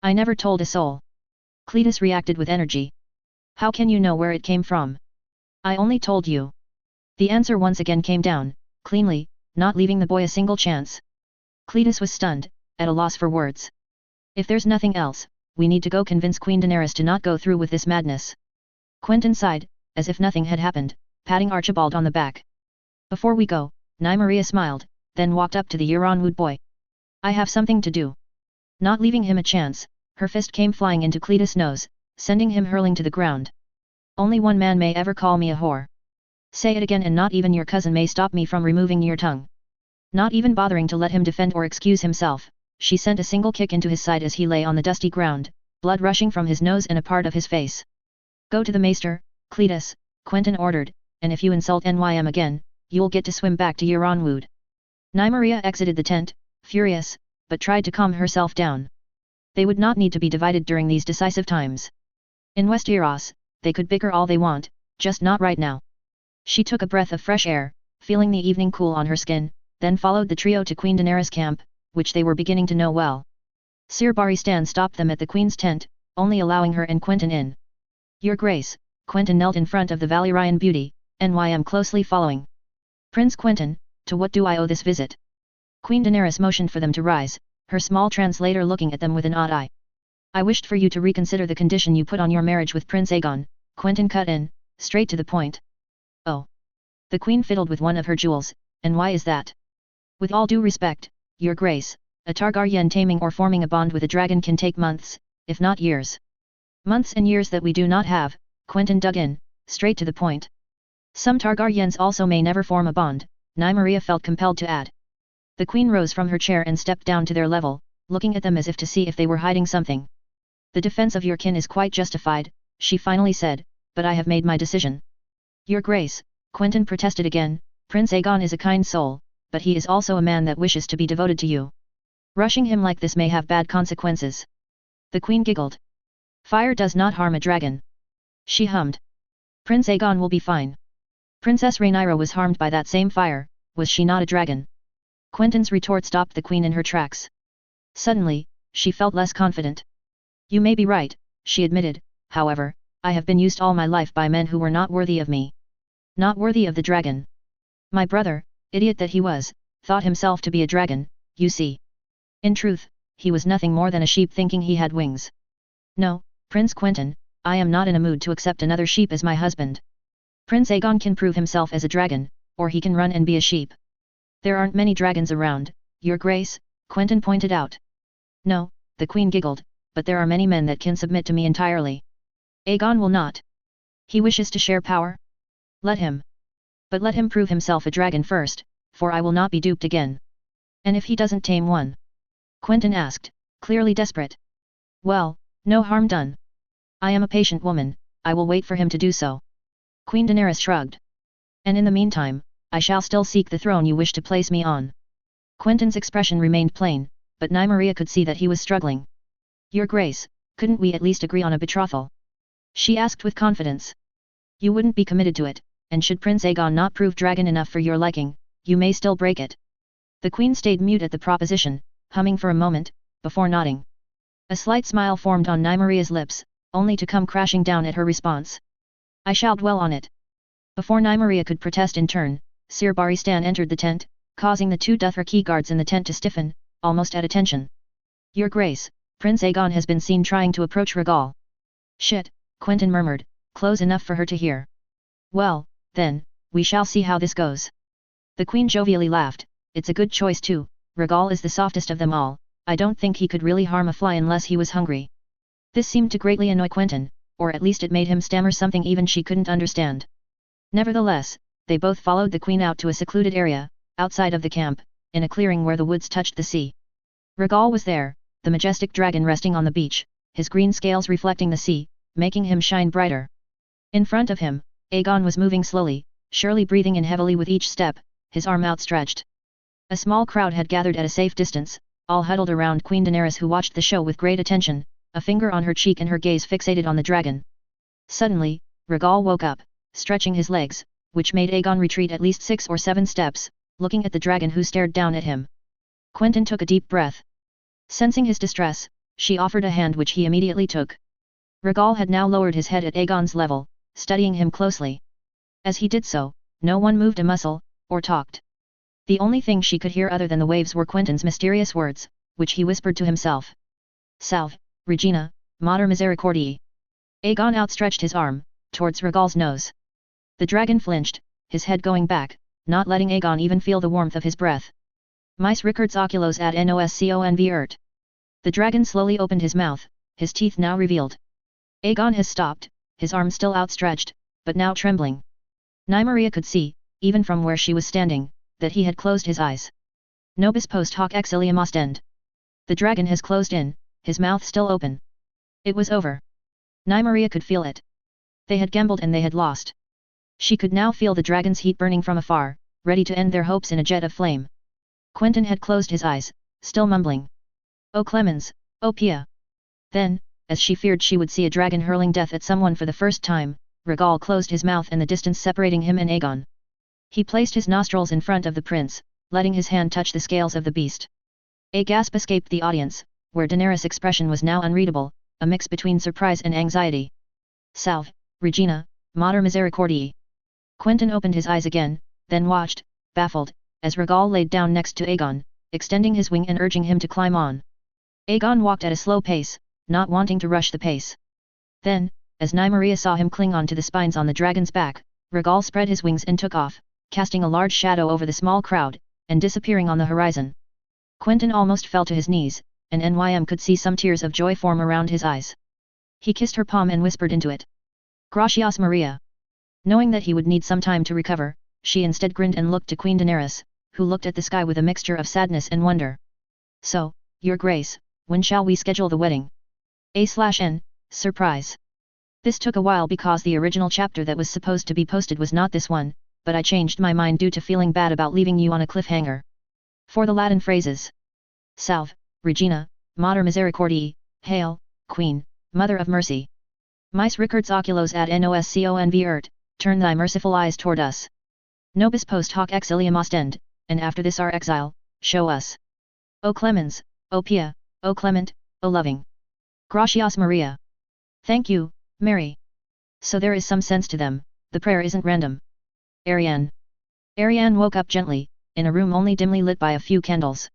I never told a soul. Cletus reacted with energy. How can you know where it came from? I only told you. The answer once again came down, cleanly, not leaving the boy a single chance. Cletus was stunned, at a loss for words. If there's nothing else, we need to go convince Queen Daenerys to not go through with this madness. Quentyn sighed, as if nothing had happened, patting Archibald on the back. Before we go, Nymeria smiled, then walked up to the Euronwood boy. I have something to do. Not leaving him a chance, her fist came flying into Cletus' nose, sending him hurling to the ground. Only one man may ever call me a whore. Say it again and not even your cousin may stop me from removing your tongue. Not even bothering to let him defend or excuse himself, she sent a single kick into his side as he lay on the dusty ground, blood rushing from his nose and a part of his face. Go to the maester, Cletus, Quentyn ordered, and if you insult NYM again, you'll get to swim back to Euronwood. Nymeria exited the tent, furious, but tried to calm herself down. They would not need to be divided during these decisive times. In Westeros, they could bicker all they want, just not right now. She took a breath of fresh air, feeling the evening cool on her skin, then followed the trio to Queen Daenerys' camp, which they were beginning to know well. Sir Barristan stopped them at the Queen's tent, only allowing her and Quentyn in. Your Grace, Quentyn knelt in front of the Valyrian beauty, NYM closely following. Prince Quentyn, to what do I owe this visit? Queen Daenerys motioned for them to rise, her small translator looking at them with an odd eye. I wished for you to reconsider the condition you put on your marriage with Prince Aegon, Quentyn cut in, straight to the point. Oh. The Queen fiddled with one of her jewels, and why is that? With all due respect, Your Grace, a Targaryen taming or forming a bond with a dragon can take months, if not years. Months and years that we do not have, Quentyn dug in, straight to the point. Some Targaryens also may never form a bond, Nymeria felt compelled to add. The Queen rose from her chair and stepped down to their level, looking at them as if to see if they were hiding something. The defense of your kin is quite justified, she finally said, but I have made my decision. Your Grace, Quentyn protested again, Prince Aegon is a kind soul, but he is also a man that wishes to be devoted to you. Rushing him like this may have bad consequences. The Queen giggled. Fire does not harm a dragon. She hummed. Prince Aegon will be fine. Princess Rhaenyra was harmed by that same fire, was she not a dragon? Quentyn's retort stopped the Queen in her tracks. Suddenly, she felt less confident. You may be right, she admitted, however, I have been used all my life by men who were not worthy of me. Not worthy of the dragon. My brother, idiot that he was, thought himself to be a dragon, you see. In truth, he was nothing more than a sheep thinking he had wings. No, Prince Quentyn, I am not in a mood to accept another sheep as my husband. Prince Aegon can prove himself as a dragon, or he can run and be a sheep. There aren't many dragons around, Your Grace, Quentyn pointed out. No, the Queen giggled, but there are many men that can submit to me entirely. Aegon will not. He wishes to share power? Let him. But let him prove himself a dragon first, for I will not be duped again. And if he doesn't tame one? Quentyn asked, clearly desperate. Well, no harm done. I am a patient woman, I will wait for him to do so. Queen Daenerys shrugged. And in the meantime, I shall still seek the throne you wish to place me on. Quentyn's expression remained plain, but Nymeria could see that he was struggling. Your Grace, couldn't we at least agree on a betrothal? She asked with confidence. You wouldn't be committed to it, and should Prince Aegon not prove dragon enough for your liking, you may still break it. The Queen stayed mute at the proposition, humming for a moment, before nodding. A slight smile formed on Nymeria's lips, only to come crashing down at her response. I shall dwell on it. Before Nymeria could protest in turn, Sir Barristan entered the tent, causing the two Dothraki guards in the tent to stiffen, almost at attention. Your Grace, Prince Aegon has been seen trying to approach Rhaegal. Shit, Quentyn murmured, close enough for her to hear. Well, then, we shall see how this goes. The Queen jovially laughed, it's a good choice too, Rhaegal is the softest of them all, I don't think he could really harm a fly unless he was hungry. This seemed to greatly annoy Quentyn, or at least it made him stammer something even she couldn't understand. Nevertheless, they both followed the Queen out to a secluded area, outside of the camp, in a clearing where the woods touched the sea. Rhaegal was there, the majestic dragon resting on the beach, his green scales reflecting the sea, making him shine brighter. In front of him, Aegon was moving slowly, surely breathing in heavily with each step, his arm outstretched. A small crowd had gathered at a safe distance, all huddled around Queen Daenerys who watched the show with great attention, a finger on her cheek and her gaze fixated on the dragon. Suddenly, Rhaegal woke up, stretching his legs, which made Aegon retreat at least 6 or 7 steps, looking at the dragon who stared down at him. Quentyn took a deep breath. Sensing his distress, she offered a hand which he immediately took. Rhaegal had now lowered his head at Aegon's level, studying him closely. As he did so, no one moved a muscle, or talked. The only thing she could hear other than the waves were Quentyn's mysterious words, which he whispered to himself. Salve, Regina, Mater Misericordiae. Aegon outstretched his arm, towards Rhaegal's nose. The dragon flinched, his head going back, not letting Aegon even feel the warmth of his breath. Mis Ricards oculos ad nosconvert. The dragon slowly opened his mouth, his teeth now revealed. Aegon has stopped, his arm still outstretched, but now trembling. Nymeria could see, even from where she was standing, that he had closed his eyes. Nobis post hoc exilium ostend. The dragon has closed in, his mouth still open. It was over. Nymeria could feel it. They had gambled and they had lost. She could now feel the dragon's heat burning from afar, ready to end their hopes in a jet of flame. Quentyn had closed his eyes, still mumbling. O Clemens, O Pia. Then, as she feared she would see a dragon hurling death at someone for the first time, Rhaegal closed his mouth and the distance separating him and Aegon. He placed his nostrils in front of the prince, letting his hand touch the scales of the beast. A gasp escaped the audience, where Daenerys' expression was now unreadable, a mix between surprise and anxiety. Salve, Regina, Mater Misericordiae. Quentyn opened his eyes again, then watched, baffled, as Rhaegal laid down next to Aegon, extending his wing and urging him to climb on. Aegon walked at a slow pace, not wanting to rush the pace. Then, as Nymeria saw him cling on to the spines on the dragon's back, Rhaegal spread his wings and took off, casting a large shadow over the small crowd, and disappearing on the horizon. Quentyn almost fell to his knees, and Nym could see some tears of joy form around his eyes. He kissed her palm and whispered into it. Gracias Maria. Knowing that he would need some time to recover, she instead grinned and looked to Queen Daenerys, who looked at the sky with a mixture of sadness and wonder. So, Your Grace, when shall we schedule the wedding? A/N, surprise. This took a while because the original chapter that was supposed to be posted was not this one, but I changed my mind due to feeling bad about leaving you on a cliffhanger. For the Latin phrases. Salve, Regina, Mater Misericordiae, Hail, Queen, Mother of Mercy. Mis ricords oculos ad nos convert, turn thy merciful eyes toward us. Nobis post hoc exilium ostend, and after this our exile, show us. O clemens, O pia, O clement, O loving. Gratias Maria. Thank you, Mary. So there is some sense to them, the prayer isn't random. Ariane. Ariane woke up gently, in a room only dimly lit by a few candles.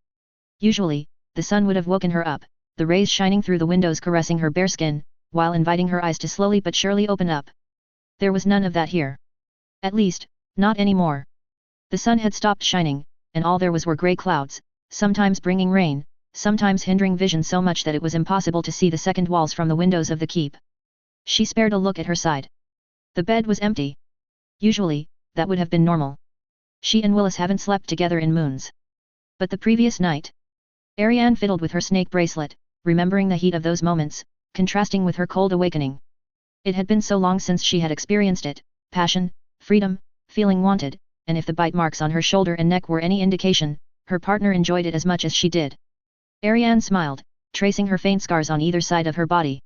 Usually, the sun would have woken her up, the rays shining through the windows caressing her bare skin, while inviting her eyes to slowly but surely open up. There was none of that here. At least, not anymore. The sun had stopped shining, and all there was were grey clouds, sometimes bringing rain, sometimes hindering vision so much that it was impossible to see the second walls from the windows of the keep. She spared a look at her side. The bed was empty. Usually, that would have been normal. She and Willis haven't slept together in moons. But the previous night? Ariane fiddled with her snake bracelet, remembering the heat of those moments, contrasting with her cold awakening. It had been so long since she had experienced it, passion, freedom, feeling wanted, and if the bite marks on her shoulder and neck were any indication, her partner enjoyed it as much as she did. Ariane smiled, tracing her faint scars on either side of her body.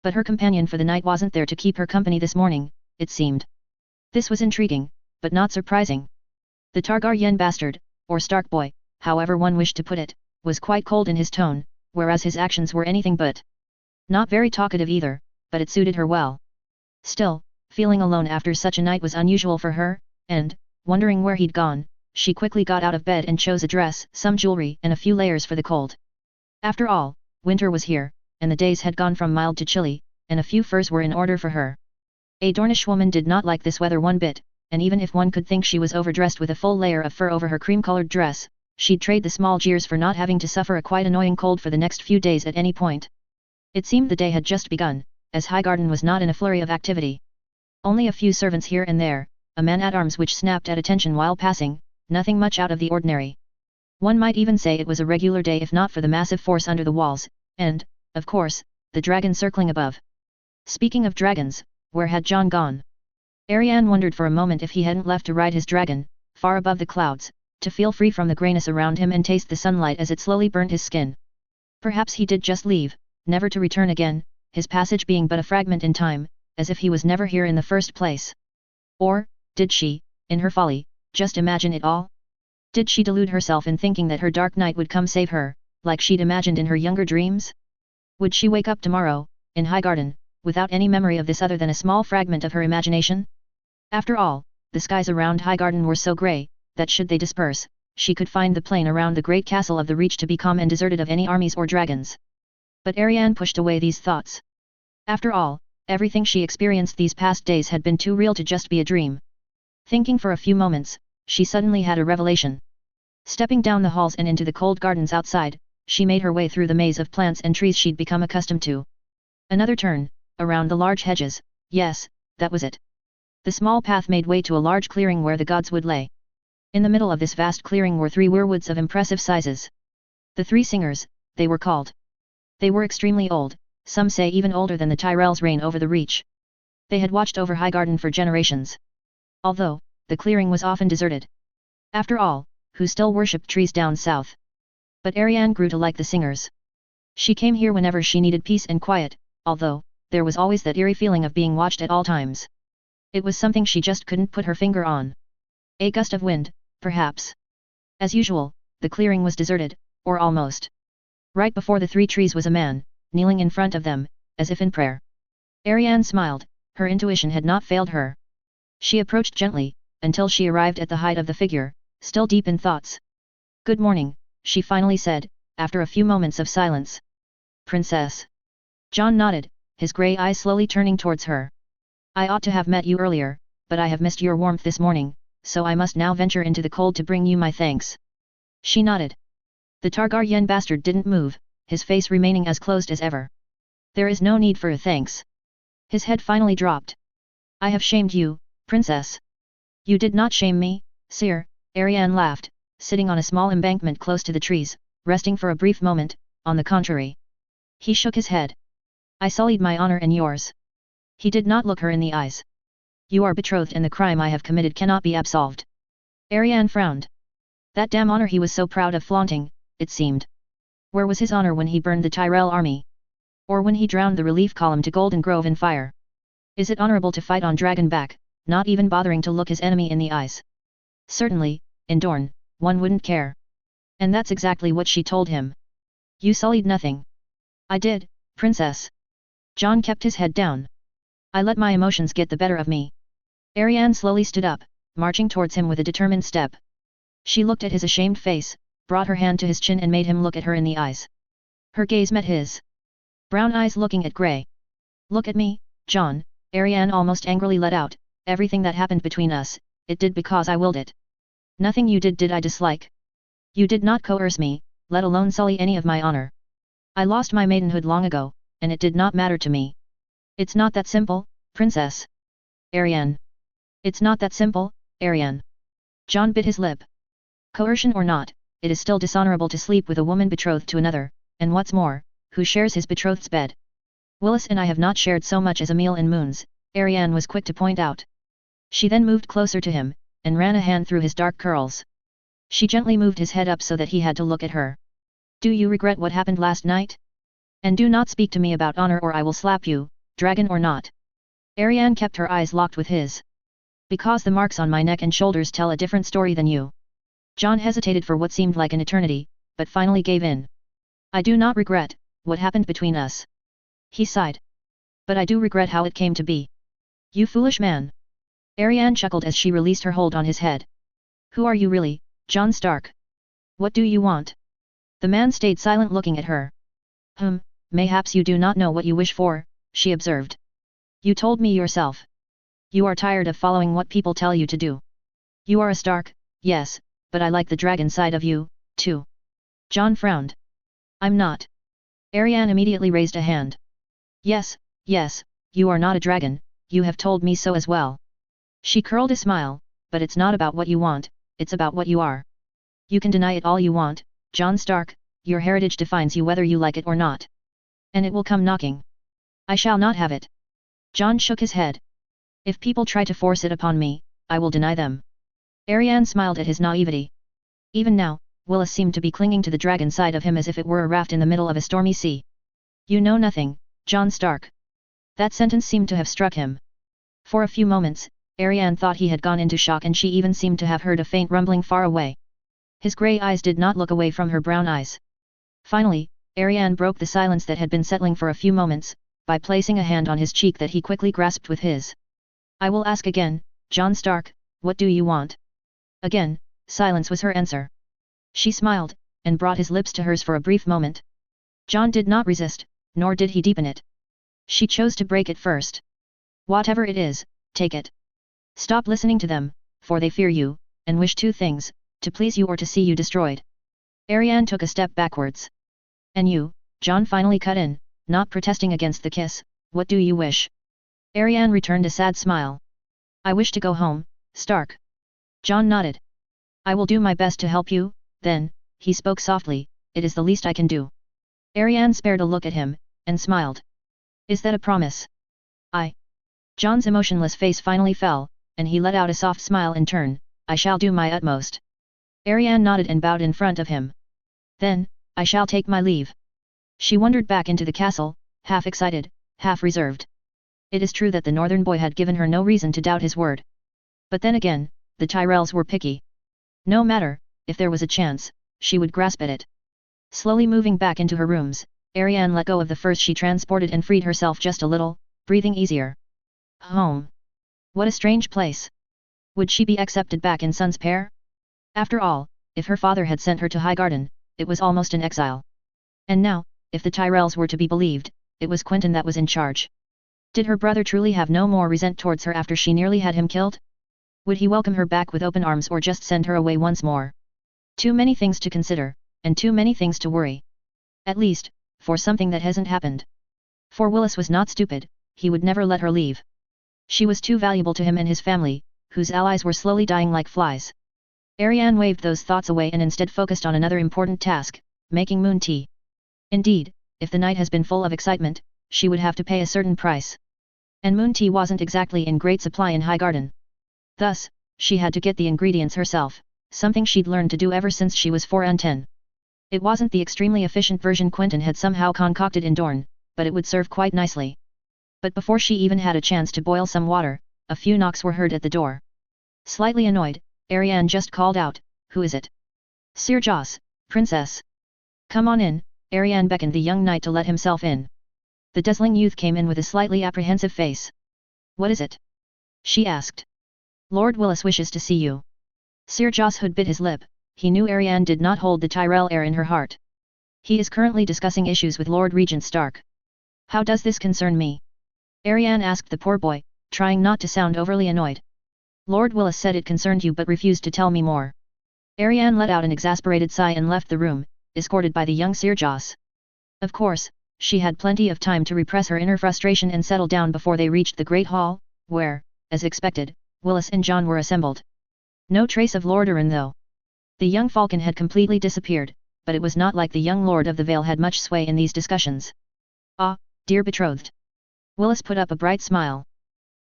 But her companion for the night wasn't there to keep her company this morning, it seemed. This was intriguing, but not surprising. The Targaryen bastard, or Stark boy, however one wished to put it, was quite cold in his tone, whereas his actions were anything but. Not very talkative either, but it suited her well. Still, feeling alone after such a night was unusual for her, and, wondering where he'd gone, she quickly got out of bed and chose a dress, some jewelry and a few layers for the cold. After all, winter was here, and the days had gone from mild to chilly, and a few furs were in order for her. A Dornish woman did not like this weather one bit, and even if one could think she was overdressed with a full layer of fur over her cream-colored dress, she'd trade the small jeers for not having to suffer a quite annoying cold for the next few days at any point. It seemed the day had just begun, as Highgarden was not in a flurry of activity. Only a few servants here and there, a man-at-arms which snapped at attention while passing, nothing much out of the ordinary. One might even say it was a regular day if not for the massive force under the walls, and, of course, the dragon circling above. Speaking of dragons, where had John gone? Ariane wondered for a moment if he hadn't left to ride his dragon, far above the clouds, to feel free from the greyness around him and taste the sunlight as it slowly burnt his skin. Perhaps he did just leave, never to return again, his passage being but a fragment in time, as if he was never here in the first place. Or, did she, in her folly, just imagine it all? Did she delude herself in thinking that her dark night would come save her, like she'd imagined in her younger dreams? Would she wake up tomorrow, in Highgarden, without any memory of this other than a small fragment of her imagination? After all, the skies around Highgarden were so grey, that should they disperse, she could find the plain around the great castle of the Reach to be calm and deserted of any armies or dragons. But Ariane pushed away these thoughts. After all, everything she experienced these past days had been too real to just be a dream. Thinking for a few moments, she suddenly had a revelation. Stepping down the halls and into the cold gardens outside, she made her way through the maze of plants and trees she'd become accustomed to. Another turn, around the large hedges, yes, that was it. The small path made way to a large clearing where the gods would lay. In the middle of this vast clearing were 3 weirwoods of impressive sizes. The 3 singers, they were called. They were extremely old, some say even older than the Tyrell's reign over the Reach. They had watched over Highgarden for generations. Although, the clearing was often deserted. After all, who still worshipped trees down south? But Ariane grew to like the singers. She came here whenever she needed peace and quiet, although, there was always that eerie feeling of being watched at all times. It was something she just couldn't put her finger on. A gust of wind, perhaps. As usual, the clearing was deserted, or almost. Right before the 3 trees was a man, kneeling in front of them, as if in prayer. Ariane smiled, her intuition had not failed her. She approached gently, until she arrived at the height of the figure, still deep in thoughts. "Good morning," she finally said, after a few moments of silence. "Princess." John nodded, his grey eyes slowly turning towards her. "I ought to have met you earlier, but I have missed your warmth this morning, so I must now venture into the cold to bring you my thanks." She nodded. The Targaryen bastard didn't move, his face remaining as closed as ever. "There is no need for a thanks." His head finally dropped. "I have shamed you, princess." "You did not shame me, sire," Ariane laughed, sitting on a small embankment close to the trees, resting for a brief moment, on the contrary. He shook his head. "I sullied my honor and yours." He did not look her in the eyes. You are betrothed and the crime I have committed cannot be absolved. Ariane frowned. That damn honor he was so proud of flaunting, it seemed. Where was his honor when he burned the Tyrell army? Or when he drowned the relief column to Golden Grove in fire? Is it honorable to fight on Dragonback, not even bothering to look his enemy in the eyes? Certainly, in Dorne, one wouldn't care. And that's exactly what she told him. You sullied nothing. I did, princess. Jon kept his head down. I let my emotions get the better of me. Ariane slowly stood up, marching towards him with a determined step. She looked at his ashamed face, brought her hand to his chin and made him look at her in the eyes. Her gaze met his. Brown eyes looking at grey. Look at me, Jon, Ariane almost angrily let out, everything that happened between us, it did because I willed it. Nothing you did I dislike. You did not coerce me, let alone sully any of my honor. I lost my maidenhood long ago, and it did not matter to me. It's not that simple, princess. Ariane. It's not that simple, Ariane. Jon bit his lip. Coercion or not, it is still dishonorable to sleep with a woman betrothed to another, and what's more, who shares his betrothed's bed. Willis and I have not shared so much as a meal in moons, Ariane was quick to point out. She then moved closer to him, and ran a hand through his dark curls. She gently moved his head up so that he had to look at her. Do you regret what happened last night? And do not speak to me about honor or I will slap you, dragon or not. Ariane kept her eyes locked with his. Because the marks on my neck and shoulders tell a different story than you. Jon hesitated for what seemed like an eternity, but finally gave in. I do not regret what happened between us. He sighed. But I do regret how it came to be. You foolish man. Ariane chuckled as she released her hold on his head. Who are you really, Jon Stark? What do you want? The man stayed silent looking at her. Mayhaps you do not know what you wish for, she observed. You told me yourself. You are tired of following what people tell you to do. You are a Stark, yes, but I like the dragon side of you, too. Jon frowned. I'm not. Ariane immediately raised a hand. Yes, you are not a dragon, you have told me so as well. She curled a smile, but it's not about what you want, it's about what you are. You can deny it all you want, Jon Stark, your heritage defines you whether you like it or not. And it will come knocking. I shall not have it. Jon shook his head. If people try to force it upon me, I will deny them. Ariane smiled at his naivety. Even now, Willis seemed to be clinging to the dragon side of him as if it were a raft in the middle of a stormy sea. You know nothing, Jon Stark. That sentence seemed to have struck him. For a few moments, Ariane thought he had gone into shock and she even seemed to have heard a faint rumbling far away. His grey eyes did not look away from her brown eyes. Finally, Ariane broke the silence that had been settling for a few moments, by placing a hand on his cheek that he quickly grasped with his. I will ask again, Jon Stark, what do you want? Again, silence was her answer. She smiled, and brought his lips to hers for a brief moment. Jon did not resist, nor did he deepen it. She chose to break it first. Whatever it is, take it. Stop listening to them, for they fear you, and wish two things, to please you or to see you destroyed. Ariane took a step backwards. And you, Jon finally cut in, not protesting against the kiss, what do you wish? Ariane returned a sad smile. I wish to go home, Stark. Jon nodded. I will do my best to help you, then, he spoke softly, it is the least I can do. Ariane spared a look at him, and smiled. Is that a promise? Jon's emotionless face finally fell, and he let out a soft smile in turn, I shall do my utmost. Ariane nodded and bowed in front of him. Then, I shall take my leave. She wandered back into the castle, half excited, half reserved. It is true that the northern boy had given her no reason to doubt his word. But then again, the Tyrells were picky. No matter, if there was a chance, she would grasp at it. Slowly moving back into her rooms, Ariane let go of the furs she transported and freed herself just a little, breathing easier. Home. What a strange place. Would she be accepted back in Sun's Pair? After all, if her father had sent her to Highgarden, it was almost an exile. And now, if the Tyrells were to be believed, it was Quentyn that was in charge. Did her brother truly have no more resent towards her after she nearly had him killed? Would he welcome her back with open arms or just send her away once more? Too many things to consider, and too many things to worry. At least, for something that hasn't happened. For Willis was not stupid, he would never let her leave. She was too valuable to him and his family, whose allies were slowly dying like flies. Ariane waved those thoughts away and instead focused on another important task, making moon tea. Indeed, if the night has been full of excitement, she would have to pay a certain price. and moon tea wasn't exactly in great supply in Highgarden. Thus, she had to get the ingredients herself, something she'd learned to do ever since she was 4 and 10. It wasn't the extremely efficient version Quentyn had somehow concocted in Dorne, but it would serve quite nicely. But before she even had a chance to boil some water, a few knocks were heard at the door. Slightly annoyed, Ariane just called out, "Who is it?" "Sir Joss, Princess." "Come on in." Ariane beckoned the young knight to let himself in. The dazzling youth came in with a slightly apprehensive face. "What is it?" she asked. "Lord Willis wishes to see you." Sir Joss Hood bit his lip. He knew Ariane did not hold the Tyrell heir in her heart. "He is currently discussing issues with Lord Regent Stark." "How does this concern me?" Ariane asked the poor boy, trying not to sound overly annoyed. "Lord Willis said it concerned you but refused to tell me more." Ariane let out an exasperated sigh and left the room, escorted by the young Sir Joss. Of course, she had plenty of time to repress her inner frustration and settle down before they reached the Great Hall, where, as expected, Willis and John were assembled. No trace of Lord Arryn though. The young falcon had completely disappeared, but it was not like the young Lord of the Vale had much sway in these discussions. "Ah, dear betrothed." Willis put up a bright smile.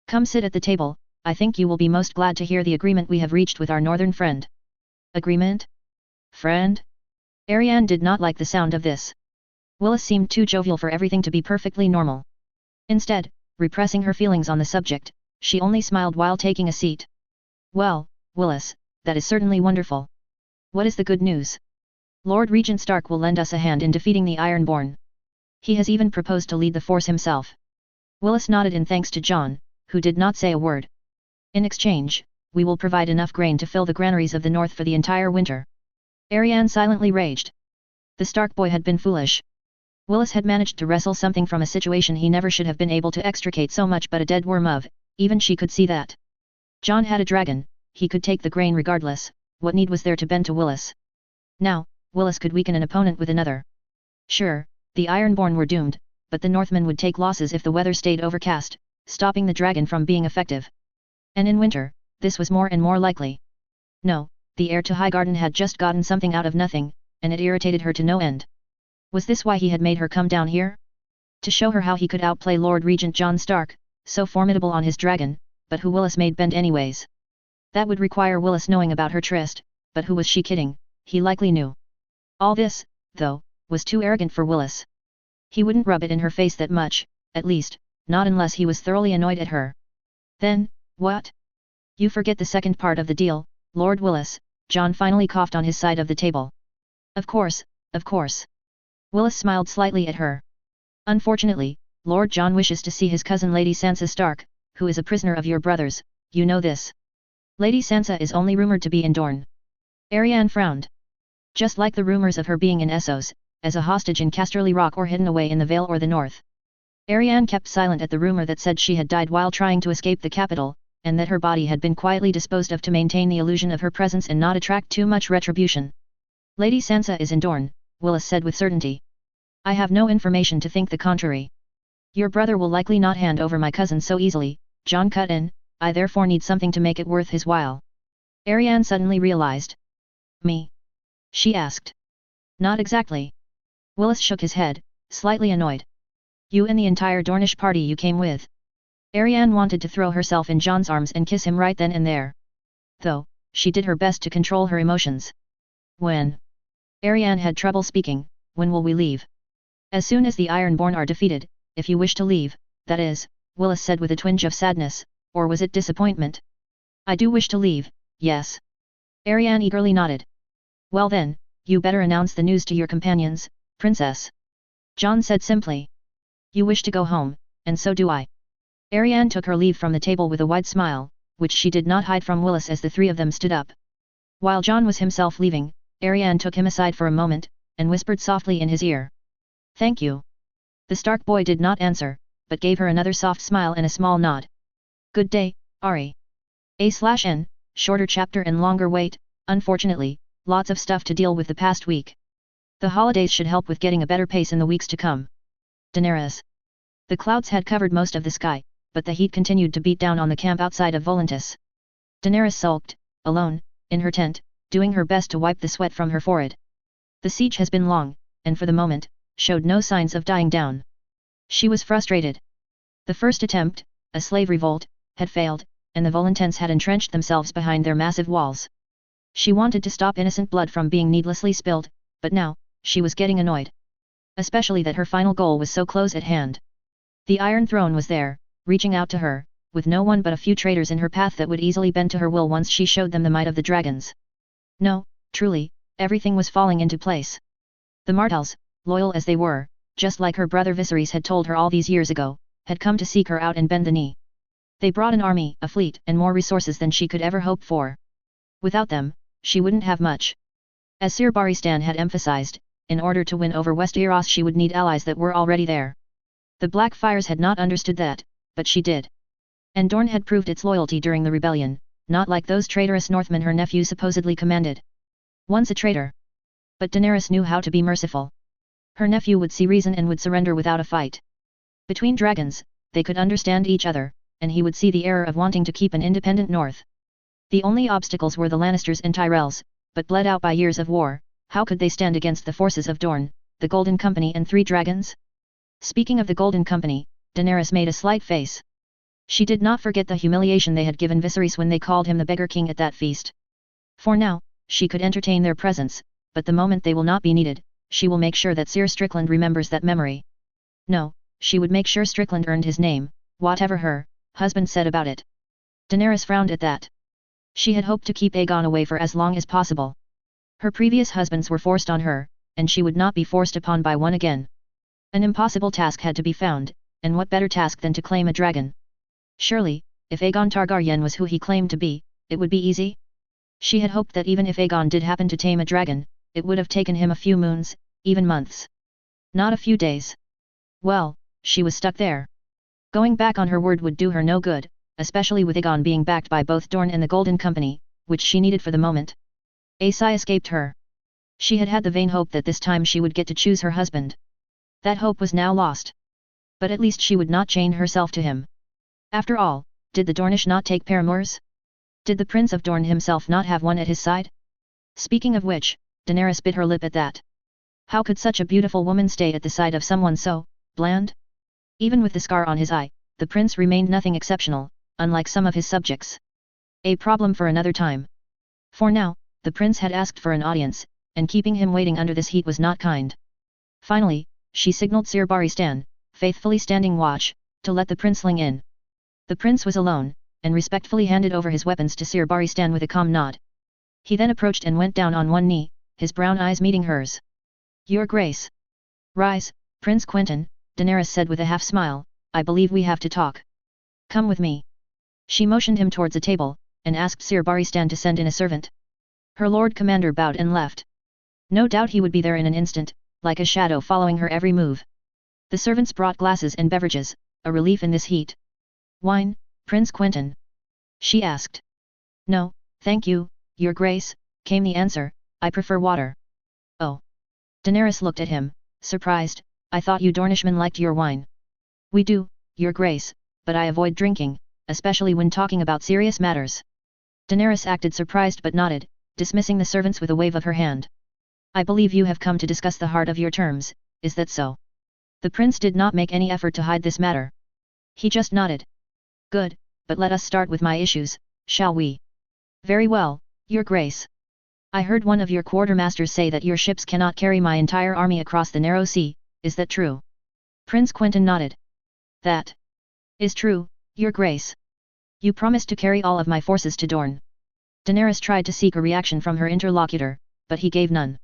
"Come sit at the table, I think you will be most glad to hear the agreement we have reached with our northern friend." "Agreement? Friend?" Ariane did not like the sound of this. Willis seemed too jovial for everything to be perfectly normal. Instead, repressing her feelings on the subject, she only smiled while taking a seat. "Well, Willis, that is certainly wonderful. What is the good news?" "Lord Regent Stark will lend us a hand in defeating the Ironborn. He has even proposed to lead the force himself." Willis nodded in thanks to John, who did not say a word. "In exchange, we will provide enough grain to fill the granaries of the north for the entire winter." Ariane silently raged. The Stark boy had been foolish. Willis had managed to wrestle something from a situation he never should have been able to extricate so much but a dead worm of, even she could see that. John had a dragon, he could take the grain regardless, what need was there to bend to Willis? Now, Willis could weaken an opponent with another. Sure, the Ironborn were doomed, but the Northmen would take losses if the weather stayed overcast, stopping the dragon from being effective. And in winter, this was more and more likely. No, the heir to Highgarden had just gotten something out of nothing, and it irritated her to no end. Was this why he had made her come down here? To show her how he could outplay Lord Regent John Stark, so formidable on his dragon, but who Willis made bend anyways. That would require Willis knowing about her tryst, but who was she kidding? He likely knew. All this, though, was too arrogant for Willis. He wouldn't rub it in her face that much, at least, not unless he was thoroughly annoyed at her. "Then, what?" "You forget the second part of the deal, Lord Willis." John finally coughed on his side of the table. Of course, of course." Willis smiled slightly at her. "Unfortunately, Lord John wishes to see his cousin Lady Sansa Stark, who is a prisoner of your brothers, you know this." "Lady Sansa is only rumoured to be in Dorne." Ariane frowned. Just like the rumours of her being in Essos, as a hostage in Casterly Rock or hidden away in the Vale or the North. Ariane kept silent at the rumour that said she had died while trying to escape the capital, and that her body had been quietly disposed of to maintain the illusion of her presence and not attract too much retribution. "Lady Sansa is in Dorne," Willis said with certainty. "I have no information to think the contrary." "Your brother will likely not hand over my cousin so easily," John cut in, "I therefore need something to make it worth his while." Ariane suddenly realized. "Me?" she asked. "Not exactly." Willis shook his head, slightly annoyed. "You and the entire Dornish party you came with." Ariane wanted to throw herself in John's arms and kiss him right then and there. Though, she did her best to control her emotions. "When?" Ariane had trouble speaking. "When will we leave?" "As soon as the Ironborn are defeated, if you wish to leave, that is," Willis said with a twinge of sadness, or was it disappointment? "I do wish to leave, yes." Ariane eagerly nodded. "Well then, you better announce the news to your companions, Princess." John said simply. "You wish to go home, and so do I." Ariane took her leave from the table with a wide smile, which she did not hide from Willis as the three of them stood up. While John was himself leaving, Ariane took him aside for a moment, and whispered softly in his ear. "Thank you." The Stark boy did not answer, but gave her another soft smile and a small nod. "Good day, Ari." A/N, shorter chapter and longer wait, unfortunately, lots of stuff to deal with the past week. The holidays should help with getting a better pace in the weeks to come. Daenerys. The clouds had covered most of the sky, but the heat continued to beat down on the camp outside of Volantis. Daenerys sulked, alone, in her tent, doing her best to wipe the sweat from her forehead. The siege has been long, and for the moment, showed no signs of dying down. She was frustrated. The first attempt, a slave revolt, had failed, and the Volantens had entrenched themselves behind their massive walls. She wanted to stop innocent blood from being needlessly spilled, but now, she was getting annoyed. Especially that her final goal was so close at hand. The Iron Throne was there, reaching out to her, with no one but a few traitors in her path that would easily bend to her will once she showed them the might of the dragons. No, truly, everything was falling into place. The Martells, loyal as they were, just like her brother Viserys had told her all these years ago, had come to seek her out and bend the knee. They brought an army, a fleet, and more resources than she could ever hope for. Without them, she wouldn't have much. As Sir Barristan had emphasized, in order to win over Westeros she would need allies that were already there. The Blackfires had not understood that, but she did. And Dorne had proved its loyalty during the rebellion, not like those traitorous Northmen her nephew supposedly commanded. Once a traitor. But Daenerys knew how to be merciful. Her nephew would see reason and would surrender without a fight. Between dragons, they could understand each other, and he would see the error of wanting to keep an independent North. The only obstacles were the Lannisters and Tyrells, but bled out by years of war, how could they stand against the forces of Dorne, the Golden Company and 3 dragons? Speaking of the Golden Company, Daenerys made a slight face. She did not forget the humiliation they had given Viserys when they called him the Beggar King at that feast. For now, she could entertain their presence, but the moment they will not be needed, she will make sure that Sir Strickland remembers that memory. No, she would make sure Strickland earned his name, whatever her husband said about it. Daenerys frowned at that. She had hoped to keep Aegon away for as long as possible. Her previous husbands were forced on her, and she would not be forced upon by one again. An impossible task had to be found, and what better task than to claim a dragon? Surely, if Aegon Targaryen was who he claimed to be, it would be easy? She had hoped that even if Aegon did happen to tame a dragon, it would have taken him a few moons, even months. Not a few days. Well, she was stuck there. Going back on her word would do her no good, especially with Aegon being backed by both Dorne and the Golden Company, which she needed for the moment. A sigh escaped her. She had had the vain hope that this time she would get to choose her husband. That hope was now lost. But at least she would not chain herself to him. After all, did the Dornish not take paramours? Did the Prince of Dorne himself not have one at his side? Speaking of which, Daenerys bit her lip at that. How could such a beautiful woman stay at the side of someone so bland? Even with the scar on his eye, the prince remained nothing exceptional, unlike some of his subjects. A problem for another time. For now, the prince had asked for an audience, and keeping him waiting under this heat was not kind. Finally, she signaled Sir Barristan, faithfully standing watch, to let the princeling in. The prince was alone, and respectfully handed over his weapons to Sir Barristan with a calm nod. He then approached and went down on one knee, his brown eyes meeting hers. "Your Grace." "Rise, Prince Quentyn," Daenerys said with a half-smile, "I believe we have to talk. Come with me." She motioned him towards a table, and asked Sir Barristan to send in a servant. Her Lord Commander bowed and left. No doubt he would be there in an instant, like a shadow following her every move. The servants brought glasses and beverages, a relief in this heat. "Wine, Prince Quentyn?" she asked. "No, thank you, Your Grace," came the answer, "I prefer water." "Oh." Daenerys looked at him, surprised, "I thought you Dornishmen liked your wine." "We do, Your Grace, but I avoid drinking, especially when talking about serious matters." Daenerys acted surprised but nodded, dismissing the servants with a wave of her hand. "I believe you have come to discuss the heart of your terms, is that so?" The prince did not make any effort to hide this matter. He just nodded. "Good, but let us start with my issues, shall we?" "Very well, Your Grace. I heard one of your quartermasters say that your ships cannot carry my entire army across the narrow sea, is that true?" Prince Quentyn nodded. "That is true, Your Grace. You promised to carry all of my forces to Dorne." Daenerys tried to seek a reaction from her interlocutor, but he gave none.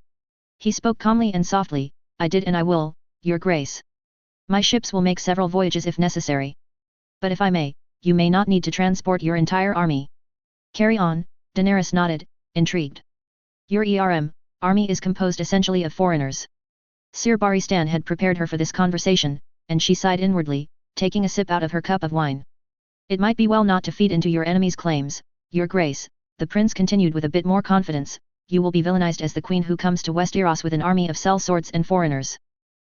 He spoke calmly and softly, "I did and I will, Your Grace. My ships will make several voyages if necessary. But if I may, you may not need to transport your entire army." "Carry on," Daenerys nodded, intrigued. "Your army is composed essentially of foreigners." Sir Barristan had prepared her for this conversation, and she sighed inwardly, taking a sip out of her cup of wine. "It might be well not to feed into your enemy's claims, Your Grace," the prince continued with a bit more confidence, "you will be villainized as the queen who comes to Westeros with an army of sellswords and foreigners.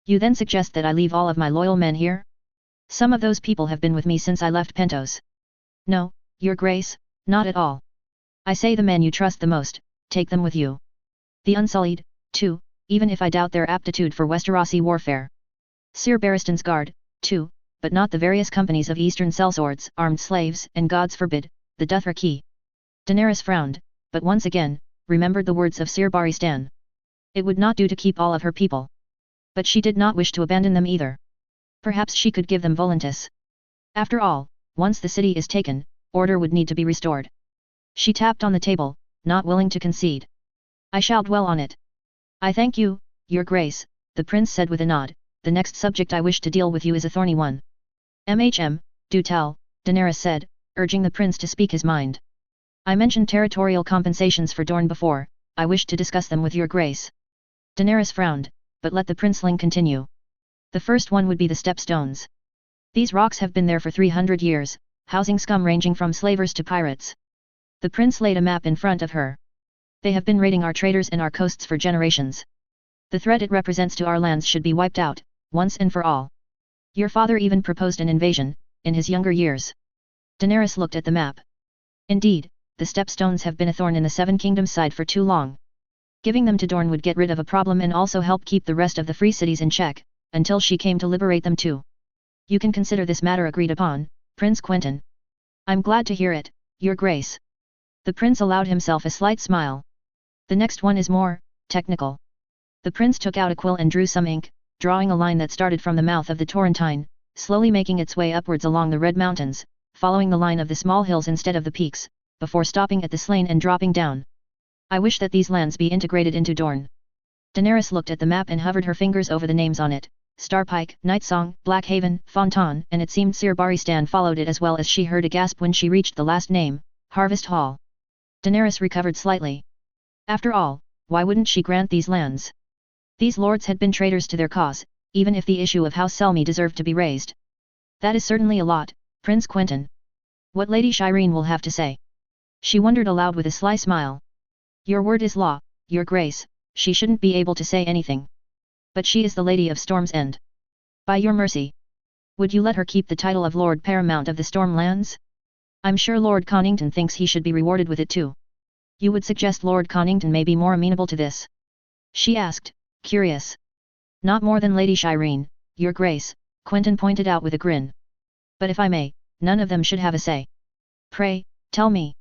You then suggest that I leave all of my loyal men here? Some of those people have been with me since I left Pentos." "No, Your Grace, not at all. I say the men you trust the most, take them with you. The Unsullied, too, even if I doubt their aptitude for Westerosi warfare. Sir Barristan's guard, too, but not the various companies of eastern sellswords, armed slaves, and gods forbid, the Dothraki. Daenerys frowned, but once again, remembered the words of Sir Barristan. It would not do to keep all of her people. But she did not wish to abandon them either. Perhaps she could give them Volantis. After all, once the city is taken, order would need to be restored. She tapped on the table, not willing to concede. I shall dwell on it. I thank you, your grace, the prince said with a nod. The next subject I wish to deal with you is a thorny one. Do tell, Daenerys said, urging the prince to speak his mind. I mentioned territorial compensations for Dorne before, I wish to discuss them with your grace. Daenerys frowned, but let the princeling continue. The first one would be the stepstones. These rocks have been there for 300 years, housing scum ranging from slavers to pirates. The prince laid a map in front of her. They have been raiding our traders and our coasts for generations. The threat it represents to our lands should be wiped out, once and for all. Your father even proposed an invasion, in his younger years. Daenerys looked at the map. Indeed, the stepstones have been a thorn in the Seven Kingdoms side for too long. Giving them to Dorne would get rid of a problem and also help keep the rest of the free cities in check, until she came to liberate them too. You can consider this matter agreed upon, Prince Quentyn. I'm glad to hear it, your grace. The prince allowed himself a slight smile. The next one is more technical. The prince took out a quill and drew some ink, drawing a line that started from the mouth of the Torrentine, slowly making its way upwards along the Red Mountains, following the line of the small hills instead of the peaks, before stopping at the Slain and dropping down. I wish that these lands be integrated into Dorne. Daenerys looked at the map and hovered her fingers over the names on it. Starpike, Nightsong, Blackhaven, Fontaine, and it seemed Sir Barristan followed it as well as she heard a gasp when she reached the last name, Harvest Hall. Daenerys recovered slightly. After all, why wouldn't she grant these lands? These lords had been traitors to their cause, even if the issue of House Selmy deserved to be raised. That is certainly a lot, Prince Quentyn. What Lady Shireen will have to say? She wondered aloud with a sly smile. Your word is law, your grace, she shouldn't be able to say anything. But she is the Lady of Storm's End. By your mercy. Would you let her keep the title of Lord Paramount of the Stormlands? I'm sure Lord Connington thinks he should be rewarded with it too. You would suggest Lord Connington may be more amenable to this? She asked, curious. Not more than Lady Shireen, your grace, Quentyn pointed out with a grin. But if I may, none of them should have a say. Pray, tell me.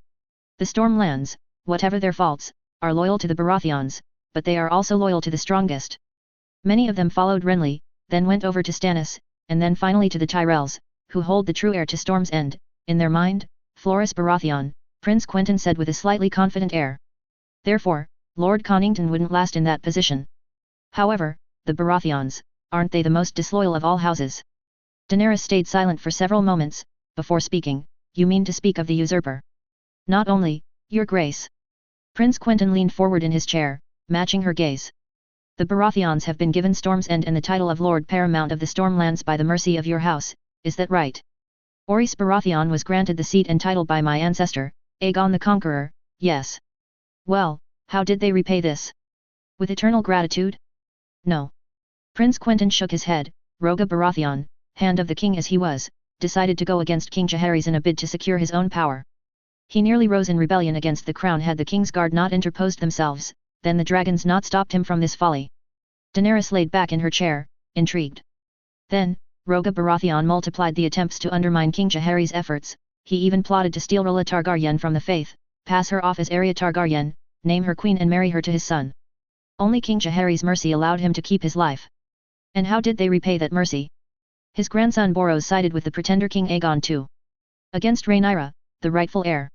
The Stormlands, whatever their faults, are loyal to the Baratheons, but they are also loyal to the strongest. Many of them followed Renly, then went over to Stannis, and then finally to the Tyrells, who hold the true heir to Storm's End, in their mind, Floris Baratheon, Prince Quentyn said with a slightly confident air. Therefore, Lord Connington wouldn't last in that position. However, the Baratheons, aren't they the most disloyal of all houses? Daenerys stayed silent for several moments, before speaking. You mean to speak of the usurper? Not only, your grace. Prince Quentyn leaned forward in his chair, matching her gaze. The Baratheons have been given Storm's End and the title of Lord Paramount of the Stormlands by the mercy of your house, is that right? Orys Baratheon was granted the seat and title by my ancestor, Aegon the Conqueror, yes. Well, how did they repay this? With eternal gratitude? No. Prince Quentyn shook his head. Roga Baratheon, hand of the king as he was, decided to go against King Jaehaerys in a bid to secure his own power. He nearly rose in rebellion against the crown had the King's Guard not interposed themselves, then the dragons not stopped him from this folly. Daenerys laid back in her chair, intrigued. Then, Roga Baratheon multiplied the attempts to undermine King Jaehaerys' efforts. He even plotted to steal Rhaella Targaryen from the faith, pass her off as Arya Targaryen, name her queen and marry her to his son. Only King Jaehaerys' mercy allowed him to keep his life. And how did they repay that mercy? His grandson Boros sided with the pretender King Aegon too. Against Rhaenyra, the rightful heir.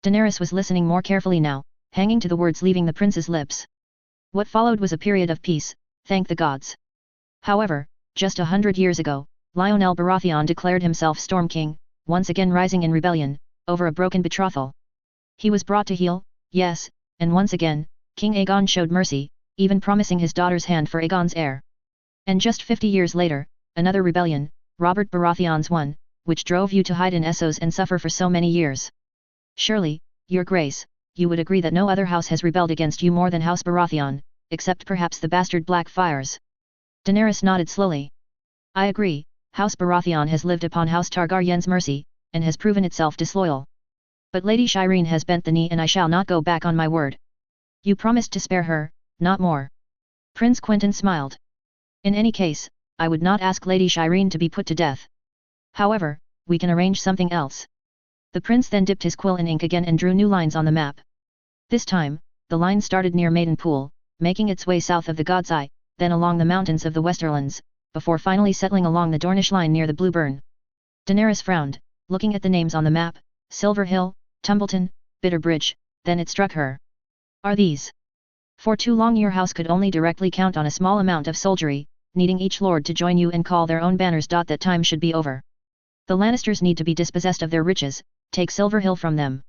Daenerys was listening more carefully now, hanging to the words leaving the prince's lips. What followed was a period of peace, thank the gods. However, just 100 years ago, Lionel Baratheon declared himself Storm King, once again rising in rebellion, over a broken betrothal. He was brought to heel, yes, and once again, King Aegon showed mercy, even promising his daughter's hand for Aegon's heir. And just 50 years later, another rebellion, Robert Baratheon's one, which drove you to hide in Essos and suffer for so many years. Surely, your grace, you would agree that no other house has rebelled against you more than House Baratheon, except perhaps the bastard Blackfyres. Daenerys nodded slowly. I agree, House Baratheon has lived upon House Targaryen's mercy, and has proven itself disloyal. But Lady Shireen has bent the knee and I shall not go back on my word. You promised to spare her, not more. Prince Quentyn smiled. In any case, I would not ask Lady Shireen to be put to death. However, we can arrange something else. The prince then dipped his quill in ink again and drew new lines on the map. This time, the line started near Maiden Pool, making its way south of the God's Eye, then along the mountains of the Westerlands, before finally settling along the Dornish line near the Blue Burn. Daenerys frowned, looking at the names on the map: Silver Hill, Tumbleton, Bitter Bridge. Then it struck her. Are these? For too long your house could only directly count on a small amount of soldiery, needing each lord to join you and call their own banners. That time should be over. The Lannisters need to be dispossessed of their riches, take Silver Hill from them.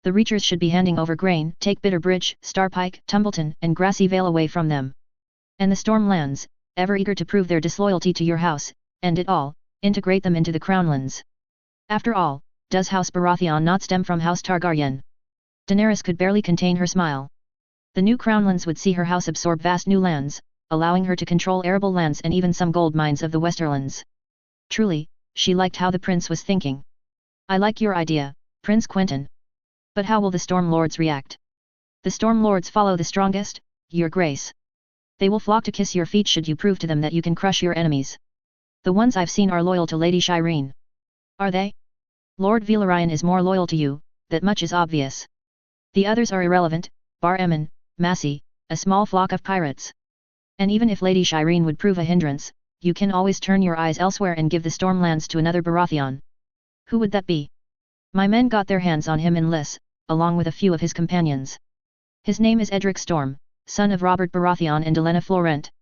The Reachers should be handing over grain, take Bitter Bridge, Starpike, Tumbleton, and Grassy Vale away from them. And the Stormlands, ever eager to prove their disloyalty to your house, end it all, integrate them into the Crownlands. After all, does House Baratheon not stem from House Targaryen? Daenerys could barely contain her smile. The new Crownlands would see her house absorb vast new lands, allowing her to control arable lands and even some gold mines of the Westerlands. Truly, she liked how the prince was thinking. I like your idea, Prince Quentyn. But how will the Storm Lords react? The Storm Lords follow the strongest, your grace. They will flock to kiss your feet should you prove to them that you can crush your enemies. The ones I've seen are loyal to Lady Shireen. Are they? Lord Velaryon is more loyal to you, that much is obvious. The others are irrelevant, bar Emmon, Massey, a small flock of pirates. And even if Lady Shireen would prove a hindrance, you can always turn your eyes elsewhere and give the Stormlands to another Baratheon. Who would that be? My men got their hands on him in Lys, along with a few of his companions. His name is Edric Storm, son of Robert Baratheon and Olenna Florent.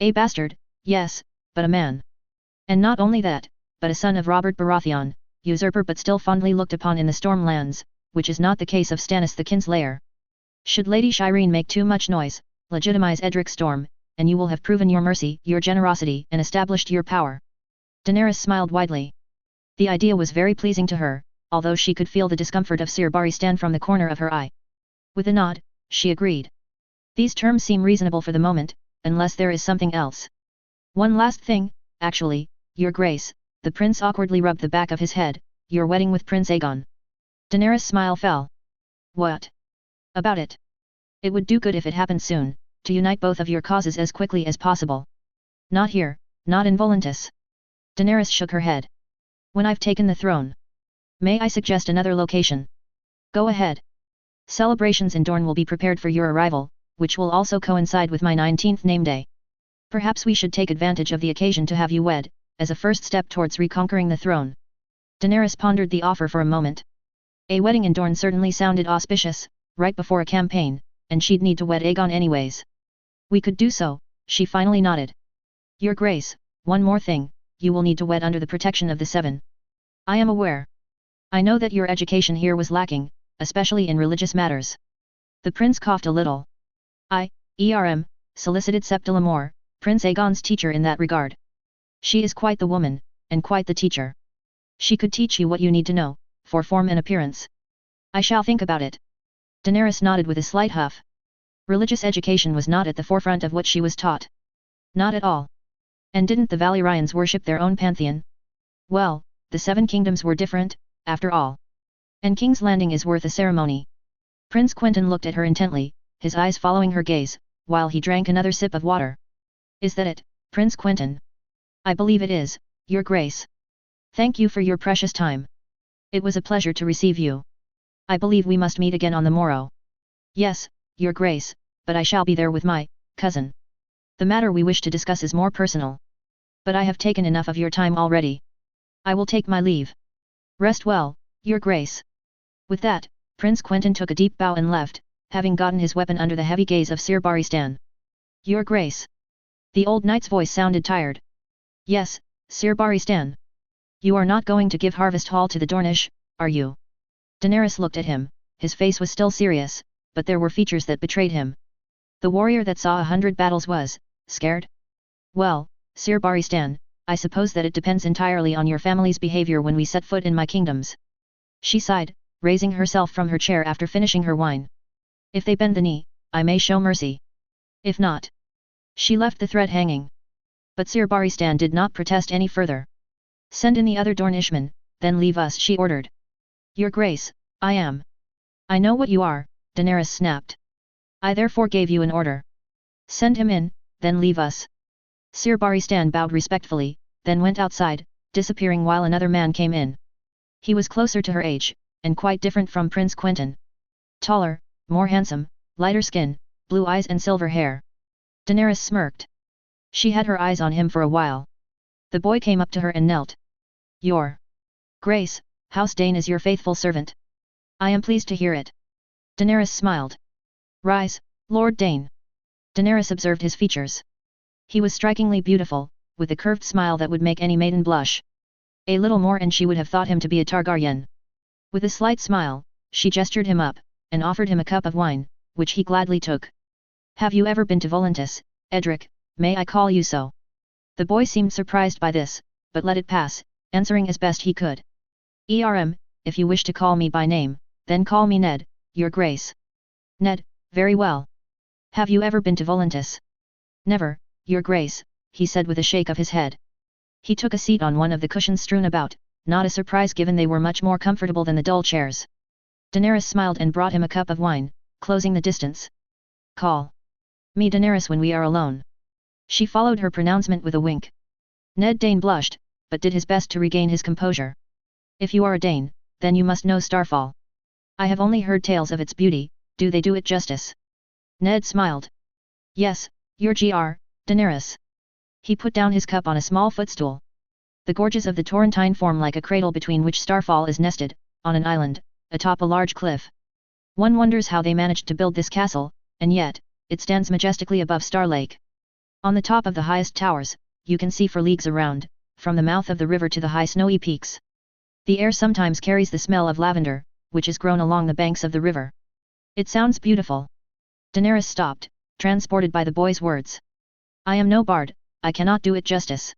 A bastard, yes, but a man. And not only that, but a son of Robert Baratheon, usurper but still fondly looked upon in the Stormlands, which is not the case of Stannis the Kinslayer. Should Lady Shireen make too much noise, legitimize Edric Storm, and you will have proven your mercy, your generosity, and established your power. Daenerys smiled widely. The idea was very pleasing to her, although she could feel the discomfort of Sir Barristan from the corner of her eye. With a nod, she agreed. These terms seem reasonable for the moment, unless there is something else. One last thing, actually, your grace, the prince awkwardly rubbed the back of his head, your wedding with Prince Aegon. Daenerys' smile fell. What? About it? It would do good if it happened soon, to unite both of your causes as quickly as possible. Not here, not in Volantis. Daenerys shook her head. When I've taken the throne. May I suggest another location? Go ahead. Celebrations in Dorne will be prepared for your arrival, which will also coincide with my 19th name day. Perhaps we should take advantage of the occasion to have you wed, as a first step towards reconquering the throne. Daenerys pondered the offer for a moment. A wedding in Dorne certainly sounded auspicious, right before a campaign, and she'd need to wed Aegon anyways. We could do so, she finally nodded. Your grace, one more thing, you will need to wed under the protection of the Seven. I am aware. I know that your education here was lacking, especially in religious matters. The prince coughed a little. Solicited Septa Lamore, Prince Aegon's teacher in that regard. She is quite the woman, and quite the teacher. She could teach you what you need to know, for form and appearance. I shall think about it. Daenerys nodded with a slight huff. Religious education was not at the forefront of what she was taught. Not at all. And didn't the Valyrians worship their own pantheon? Well, the Seven Kingdoms were different, after all. And King's Landing is worth a ceremony. Prince Quentyn looked at her intently, his eyes following her gaze, while he drank another sip of water. Is that it, Prince Quentyn? I believe it is, your grace. Thank you for your precious time. It was a pleasure to receive you. I believe we must meet again on the morrow. Yes, your grace, but I shall be there with my cousin. The matter we wish to discuss is more personal. But I have taken enough of your time already. I will take my leave. Rest well, your grace. With that, Prince Quentyn took a deep bow and left, having gotten his weapon under the heavy gaze of Sir Barristan. Your grace. The old knight's voice sounded tired. Yes, Sir Barristan. You are not going to give Harvest Hall to the Dornish, are you? Daenerys looked at him, his face was still serious, but there were features that betrayed him. The warrior that saw 100 battles was, scared? Well, Sir Barristan, I suppose that it depends entirely on your family's behavior when we set foot in my kingdoms. She sighed, raising herself from her chair after finishing her wine. If they bend the knee, I may show mercy. If not. She left the thread hanging. But Sir Barristan did not protest any further. Send in the other Dornishmen, then leave us, she ordered. Your grace, I am. I know what you are, Daenerys snapped. I therefore gave you an order. Send him in, then leave us. Sir Barristan bowed respectfully, then went outside, disappearing while another man came in. He was closer to her age, and quite different from Prince Quentyn. Taller, more handsome, lighter skin, blue eyes and silver hair. Daenerys smirked. She had her eyes on him for a while. The boy came up to her and knelt. Your Grace, House Dane is your faithful servant. I am pleased to hear it. Daenerys smiled. Rise, Lord Dane. Daenerys observed his features. He was strikingly beautiful, with a curved smile that would make any maiden blush. A little more and she would have thought him to be a Targaryen. With a slight smile, she gestured him up, and offered him a cup of wine, which he gladly took. Have you ever been to Volantis, Edric, may I call you so? The boy seemed surprised by this, but let it pass, answering as best he could. If you wish to call me by name, then call me Ned, your grace. Ned, very well. Have you ever been to Volantis? Never, your grace, he said with a shake of his head. He took a seat on one of the cushions strewn about, not a surprise given they were much more comfortable than the dull chairs. Daenerys smiled and brought him a cup of wine, closing the distance. Call me Daenerys when we are alone. She followed her pronouncement with a wink. Ned Dane blushed, but did his best to regain his composure. If you are a Dane, then you must know Starfall. I have only heard tales of its beauty, do they do it justice? Ned smiled. Yes, your Gr, Daenerys. He put down his cup on a small footstool. The gorges of the Torrentine form like a cradle between which Starfall is nested, on an island, atop a large cliff. One wonders how they managed to build this castle, and yet, it stands majestically above Star Lake. On the top of the highest towers, you can see for leagues around, from the mouth of the river to the high snowy peaks. The air sometimes carries the smell of lavender, which is grown along the banks of the river. It sounds beautiful. Daenerys stopped, transported by the boy's words. I am no bard, I cannot do it justice.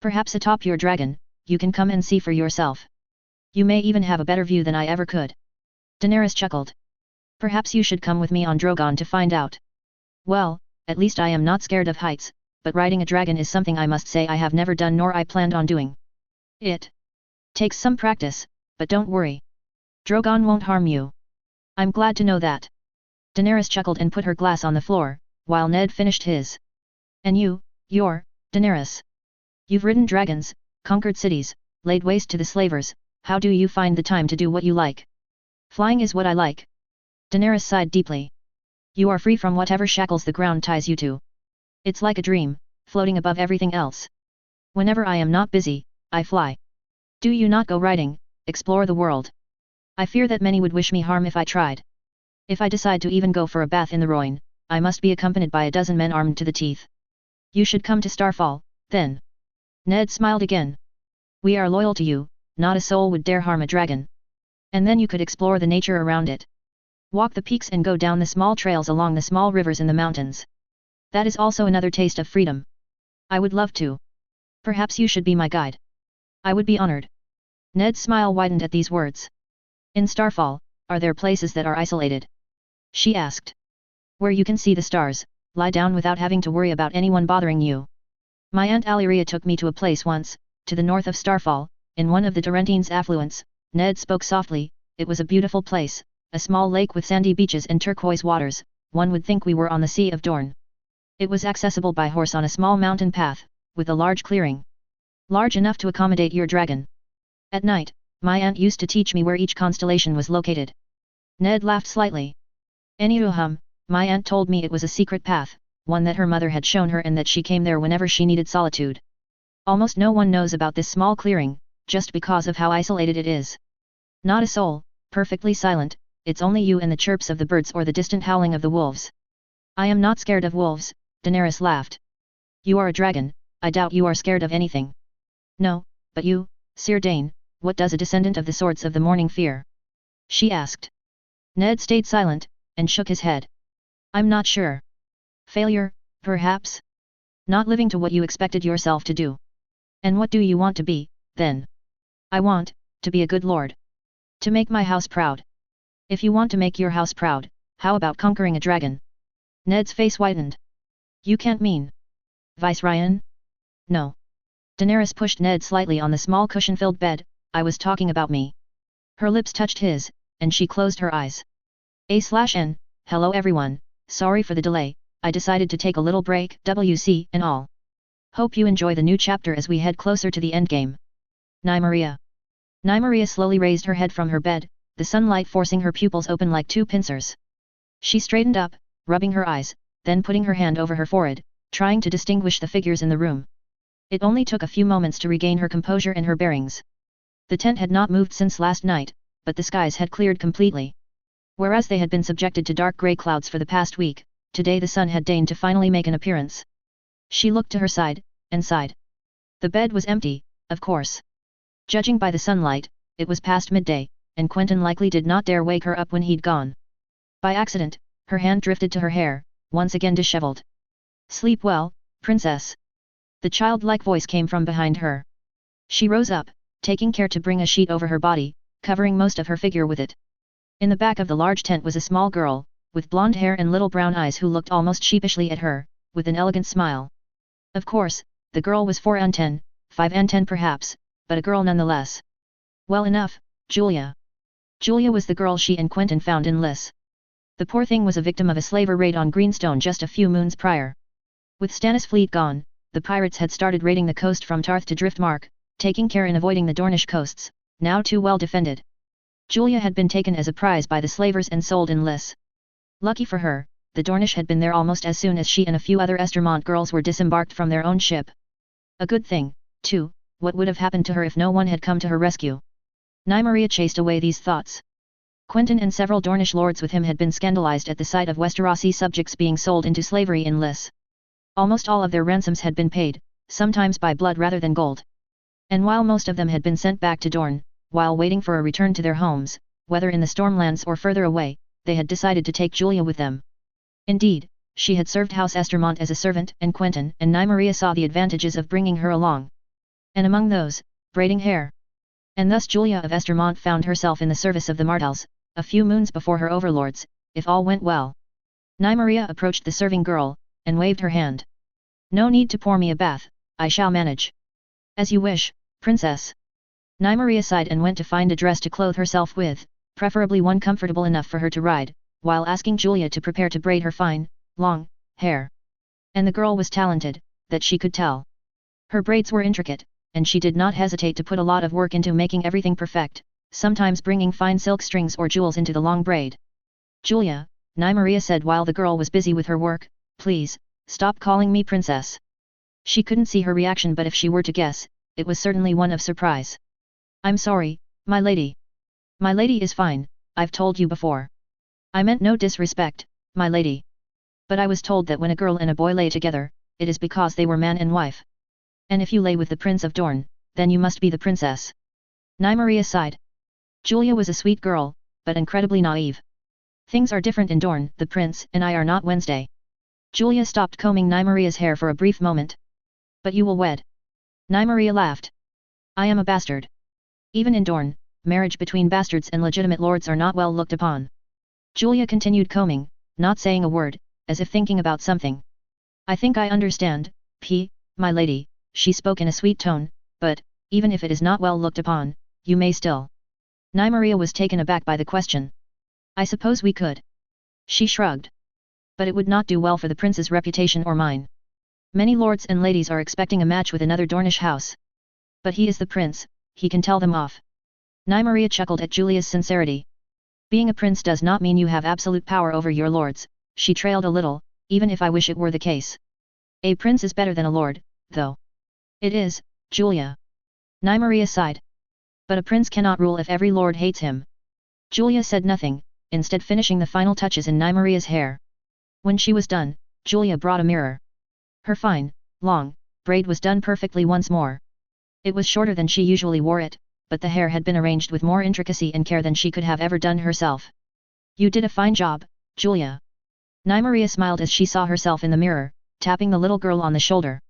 Perhaps atop your dragon, you can come and see for yourself. You may even have a better view than I ever could. Daenerys chuckled. Perhaps you should come with me on Drogon to find out. Well, at least I am not scared of heights, but riding a dragon is something I must say I have never done nor I planned on doing. It takes some practice, but don't worry. Drogon won't harm you. I'm glad to know that. Daenerys chuckled and put her glass on the floor, while Ned finished his. And you're Daenerys. You've ridden dragons, conquered cities, laid waste to the slavers, how do you find the time to do what you like? Flying is what I like. Daenerys sighed deeply. You are free from whatever shackles the ground ties you to. It's like a dream, floating above everything else. Whenever I am not busy, I fly. Do you not go riding, explore the world? I fear that many would wish me harm if I tried. If I decide to even go for a bath in the Rhoyne, I must be accompanied by a dozen men armed to the teeth. You should come to Starfall, then. Ned smiled again. We are loyal to you, not a soul would dare harm a dragon. And then you could explore the nature around it. Walk the peaks and go down the small trails along the small rivers in the mountains. That is also another taste of freedom. I would love to. Perhaps you should be my guide. I would be honored. Ned's smile widened at these words. In Starfall, are there places that are isolated? She asked. Where you can see the stars, lie down without having to worry about anyone bothering you. My Aunt Alyria took me to a place once, to the north of Starfall, in one of the Torrentine's affluents. Ned spoke softly. It was a beautiful place, a small lake with sandy beaches and turquoise waters. One would think we were on the Sea of Dorne. It was accessible by horse on a small mountain path, with a large clearing. Large enough to accommodate your dragon. At night, my aunt used to teach me where each constellation was located. Ned laughed slightly. Anyhow, my aunt told me it was a secret path, one that her mother had shown her and that she came there whenever she needed solitude. Almost no one knows about this small clearing, just because of how isolated it is. Not a soul, perfectly silent, it's only you and the chirps of the birds or the distant howling of the wolves. I am not scared of wolves, Daenerys laughed. You are a dragon, I doubt you are scared of anything. No, but you, Sir Dane, what does a descendant of the Swords of the Morning fear? She asked. Ned stayed silent, and shook his head. I'm not sure. Failure, perhaps? Not living to what you expected yourself to do. And what do you want to be, then? I want, to be a good lord. To make my house proud. If you want to make your house proud, how about conquering a dragon? Ned's face whitened. You can't mean Viceroy? No. Daenerys pushed Ned slightly on the small cushion-filled bed. I was talking about me. Her lips touched his, and she closed her eyes. A/N, hello everyone, sorry for the delay, I decided to take a little break, WC and all. Hope you enjoy the new chapter as we head closer to the endgame. Nymeria. Nymeria slowly raised her head from her bed, the sunlight forcing her pupils open like two pincers. She straightened up, rubbing her eyes, then putting her hand over her forehead, trying to distinguish the figures in the room. It only took a few moments to regain her composure and her bearings. The tent had not moved since last night, but the skies had cleared completely. Whereas they had been subjected to dark grey clouds for the past week, today the sun had deigned to finally make an appearance. She looked to her side, and sighed. The bed was empty, of course. Judging by the sunlight, it was past midday, and Quentyn likely did not dare wake her up when he'd gone. By accident, her hand drifted to her hair, once again disheveled. "Sleep well, princess." The childlike voice came from behind her. She rose up, taking care to bring a sheet over her body, covering most of her figure with it. In the back of the large tent was a small girl, with blonde hair and little brown eyes who looked almost sheepishly at her, with an elegant smile. Of course, the girl was 4 and 10, 5 and 10 perhaps, but a girl nonetheless. Well enough, Julia. Julia was the girl she and Quentyn found in Lys. The poor thing was a victim of a slaver raid on Greenstone just a few moons prior. With Stannis' fleet gone, the pirates had started raiding the coast from Tarth to Driftmark, taking care in avoiding the Dornish coasts, now too well defended. Julia had been taken as a prize by the slavers and sold in Lys. Lucky for her, the Dornish had been there almost as soon as she and a few other Estermont girls were disembarked from their own ship. A good thing, too. What would have happened to her if no one had come to her rescue? Nymeria chased away these thoughts. Quentyn and several Dornish lords with him had been scandalized at the sight of Westerosi subjects being sold into slavery in Lys. Almost all of their ransoms had been paid, sometimes by blood rather than gold. And while most of them had been sent back to Dorne, while waiting for a return to their homes, whether in the Stormlands or further away, they had decided to take Julia with them. Indeed, she had served House Estermont as a servant, and Quentyn and Nymeria saw the advantages of bringing her along. And among those, braiding hair. And thus Julia of Estermont found herself in the service of the Martells, a few moons before her overlords, if all went well. Nymeria approached the serving girl, and waved her hand. "No need to pour me a bath, I shall manage." "As you wish, princess." Nymeria sighed and went to find a dress to clothe herself with, preferably one comfortable enough for her to ride, while asking Julia to prepare to braid her fine, long, hair. And the girl was talented, that she could tell. Her braids were intricate, and she did not hesitate to put a lot of work into making everything perfect, sometimes bringing fine silk strings or jewels into the long braid. "Julia," Nymeria said while the girl was busy with her work, "please, stop calling me princess." She couldn't see her reaction, but if she were to guess, it was certainly one of surprise. "I'm sorry, my lady." "My lady is fine, I've told you before. I meant no disrespect, my lady. But I was told that when a girl and a boy lay together, it is because they were man and wife. And if you lay with the Prince of Dorne, then you must be the princess." Nymeria sighed. Julia was a sweet girl, but incredibly naive. "Things are different in Dorne, the prince and I are not Wednesday." Julia stopped combing Nymeria's hair for a brief moment. "But you will wed." Nymeria laughed. "I am a bastard. Even in Dorne, marriage between bastards and legitimate lords are not well looked upon." Julia continued combing, not saying a word, as if thinking about something. "I think I understand, my lady," she spoke in a sweet tone, "but, even if it is not well looked upon, you may still." Nymeria was taken aback by the question. "I suppose we could." She shrugged. "But it would not do well for the prince's reputation or mine. Many lords and ladies are expecting a match with another Dornish house. But he is the prince, he can tell them off." Nymeria chuckled at Julia's sincerity. "Being a prince does not mean you have absolute power over your lords," she trailed a little, "even if I wish it were the case. A prince is better than a lord, though." "It is, Julia." Nymeria sighed. "But a prince cannot rule if every lord hates him." Julia said nothing, instead finishing the final touches in Nymeria's hair. When she was done, Julia brought a mirror. Her fine, long, braid was done perfectly once more. It was shorter than she usually wore it, but the hair had been arranged with more intricacy and care than she could have ever done herself. "You did a fine job, Julia." Nymeria smiled as she saw herself in the mirror, tapping the little girl on the shoulder.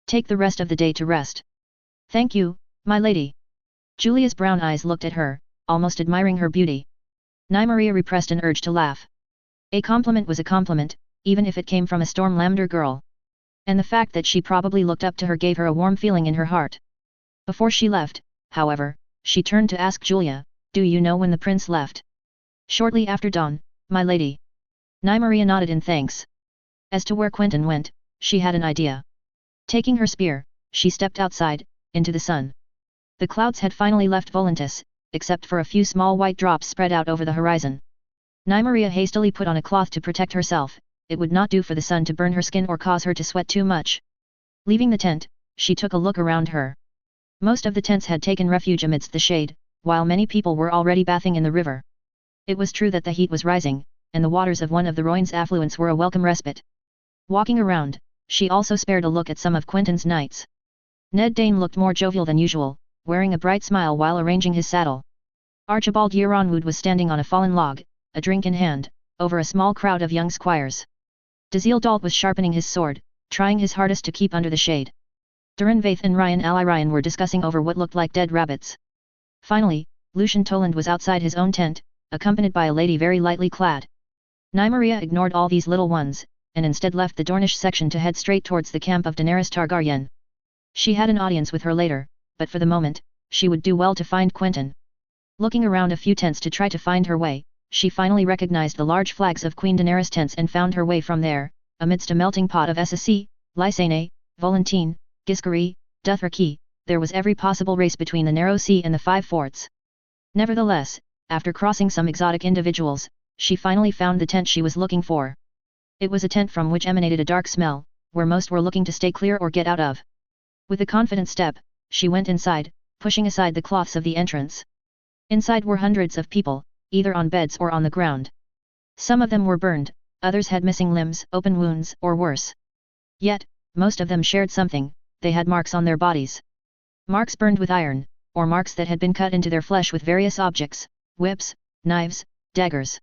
"Take the rest of the day to rest." "Thank you, my lady." Julia's brown eyes looked at her, almost admiring her beauty. Nymeria repressed an urge to laugh. A compliment was a compliment, even if it came from a Stormlander girl. And the fact that she probably looked up to her gave her a warm feeling in her heart. Before she left, however, she turned to ask Julia, "Do you know when the prince left?" "Shortly after dawn, my lady." Nymeria nodded in thanks. As to where Quentyn went, she had an idea. Taking her spear, she stepped outside, into the sun. The clouds had finally left Volantis, except for a few small white drops spread out over the horizon. Nymeria hastily put on a cloth to protect herself. It would not do for the sun to burn her skin or cause her to sweat too much. Leaving the tent, she took a look around her. Most of the tents had taken refuge amidst the shade, while many people were already bathing in the river. It was true that the heat was rising, and the waters of one of the Rhoyne's affluents were a welcome respite. Walking around, she also spared a look at some of Quentyn's knights. Ned Dane looked more jovial than usual, wearing a bright smile while arranging his saddle. Archibald Yeronwood was standing on a fallen log, a drink in hand, over a small crowd of young squires. Dazil Dalt was sharpening his sword, trying his hardest to keep under the shade. Durin Vaith and Ryan Ryan were discussing over what looked like dead rabbits. Finally, Lucian Toland was outside his own tent, accompanied by a lady very lightly clad. Nymeria ignored all these little ones, and instead left the Dornish section to head straight towards the camp of Daenerys Targaryen. She had an audience with her later, but for the moment, she would do well to find Quentyn. Looking around a few tents to try to find her way, she finally recognized the large flags of Queen Daenerys' tents and found her way from there, amidst a melting pot of Ssc, Lysane, Volantene, Giscari, Dothraki. There was every possible race between the narrow sea and the five forts. Nevertheless, after crossing some exotic individuals, she finally found the tent she was looking for. It was a tent from which emanated a dark smell, where most were looking to stay clear or get out of. With a confident step, she went inside, pushing aside the cloths of the entrance. Inside were hundreds of people, either on beds or on the ground. Some of them were burned, others had missing limbs, open wounds, or worse. Yet, most of them shared something: they had marks on their bodies. Marks burned with iron, or marks that had been cut into their flesh with various objects, whips, knives, daggers.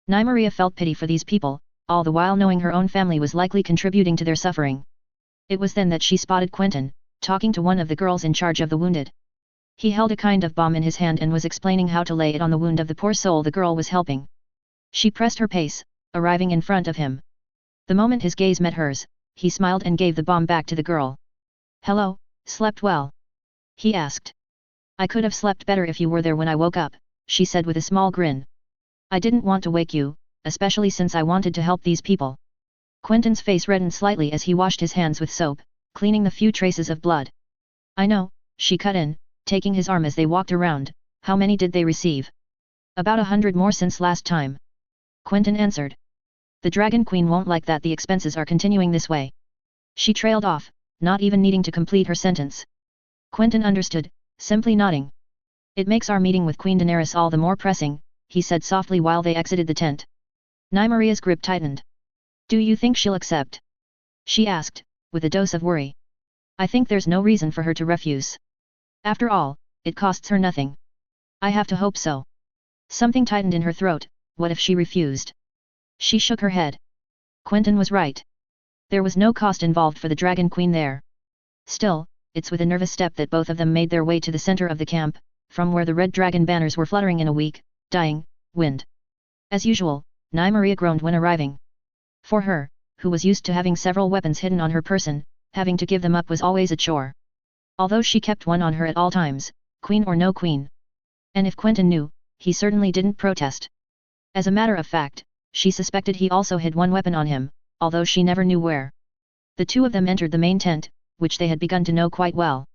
Nymeria felt pity for these people, all the while knowing her own family was likely contributing to their suffering. It was then that she spotted Quentyn, talking to one of the girls in charge of the wounded. He held a kind of balm in his hand and was explaining how to lay it on the wound of the poor soul the girl was helping. She pressed her pace, arriving in front of him. The moment his gaze met hers, he smiled and gave the balm back to the girl. "Hello, slept well?" he asked. "I could have slept better if you were there when I woke up," she said with a small grin. "I didn't want to wake you, especially since I wanted to help these people." Quentyn's face reddened slightly as he washed his hands with soap, cleaning the few traces of blood. "I know," she cut in, taking his arm as they walked around. "How many did they receive?" "About 100 more since last time," Quentyn answered. "The Dragon Queen won't like that the expenses are continuing this way." She trailed off, not even needing to complete her sentence. Quentyn understood, simply nodding. "It makes our meeting with Queen Daenerys all the more pressing," he said softly while they exited the tent. Nymeria's grip tightened. "Do you think she'll accept?" she asked, with a dose of worry. "I think there's no reason for her to refuse. After all, it costs her nothing." "I have to hope so." Something tightened in her throat. What if she refused? She shook her head. Quentyn was right. There was no cost involved for the Dragon Queen there. Still, it's with a nervous step that both of them made their way to the center of the camp, from where the red dragon banners were fluttering in a weak, dying wind. As usual, Nymeria groaned when arriving. For her, who was used to having several weapons hidden on her person, having to give them up was always a chore. Although she kept one on her at all times, queen or no queen. And if Quentyn knew, he certainly didn't protest. As a matter of fact, she suspected he also hid one weapon on him, although she never knew where. The two of them entered the main tent, which they had begun to know quite well.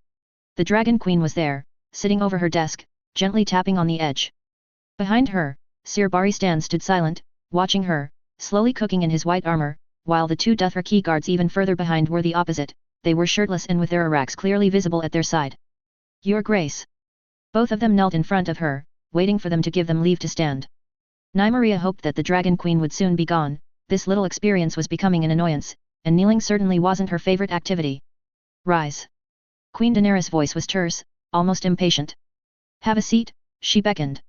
The Dragon Queen was there, sitting over her desk, gently tapping on the edge. Behind her, Sir Barristan stood silent, watching her, slowly cooking in his white armor, while the two Dothraki guards even further behind were the opposite. They were shirtless and with their araks clearly visible at their side. "Your Grace." Both of them knelt in front of her, waiting for them to give them leave to stand. Nymeria hoped that the Dragon Queen would soon be gone. This little experience was becoming an annoyance, and kneeling certainly wasn't her favorite activity. "Rise." Queen Daenerys' voice was terse, almost impatient. "Have a seat," she beckoned.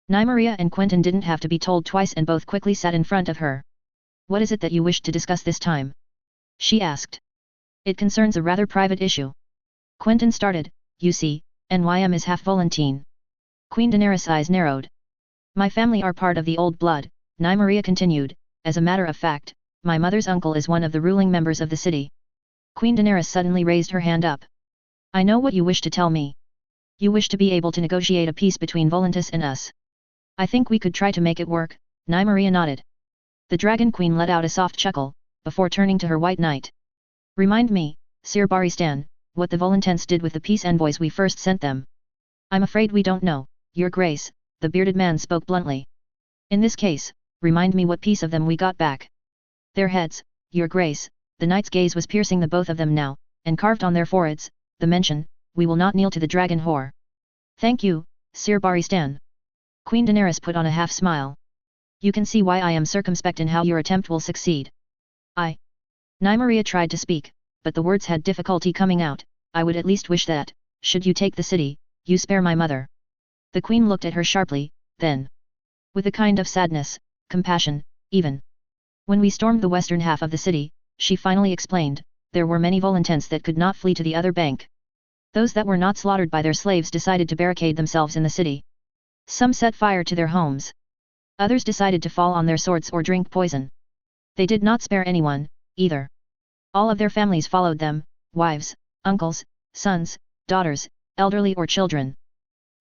Nymeria and Quentyn didn't have to be told twice and both quickly sat in front of her. "What is it that you wish to discuss this time?" she asked. "It concerns a rather private issue." Quentyn started. "You see, NYM is half Volantene." Queen Daenerys' eyes narrowed. "My family are part of the old blood," Nymeria continued. "As a matter of fact, my mother's uncle is one of the ruling members of the city." Queen Daenerys suddenly raised her hand up. "I know what you wish to tell me. You wish to be able to negotiate a peace between Volantis and us. I think we could try to make it work." Nymeria nodded. The Dragon Queen let out a soft chuckle, before turning to her White Knight. "Remind me, Sir Barristan, what the Volantens did with the peace envoys we first sent them." I'm afraid we don't know, Your Grace, the bearded man spoke bluntly. In this case, remind me what piece of them we got back. Their heads, Your Grace, the knight's gaze was piercing the both of them now, and carved on their foreheads, the mention, we will not kneel to the dragon whore. Thank you, Sir Baristan. Queen Daenerys put on a half smile. You can see why I am circumspect in how your attempt will succeed. Nymeria tried to speak, but the words had difficulty coming out. I would at least wish that, should you take the city, you spare my mother. The queen looked at her sharply, then, with a kind of sadness, compassion, even. When we stormed the western half of the city, she finally explained, there were many Volantents that could not flee to the other bank. Those that were not slaughtered by their slaves decided to barricade themselves in the city. Some set fire to their homes. Others decided to fall on their swords or drink poison. They did not spare anyone, either. All of their families followed them, wives, uncles, sons, daughters, elderly or children.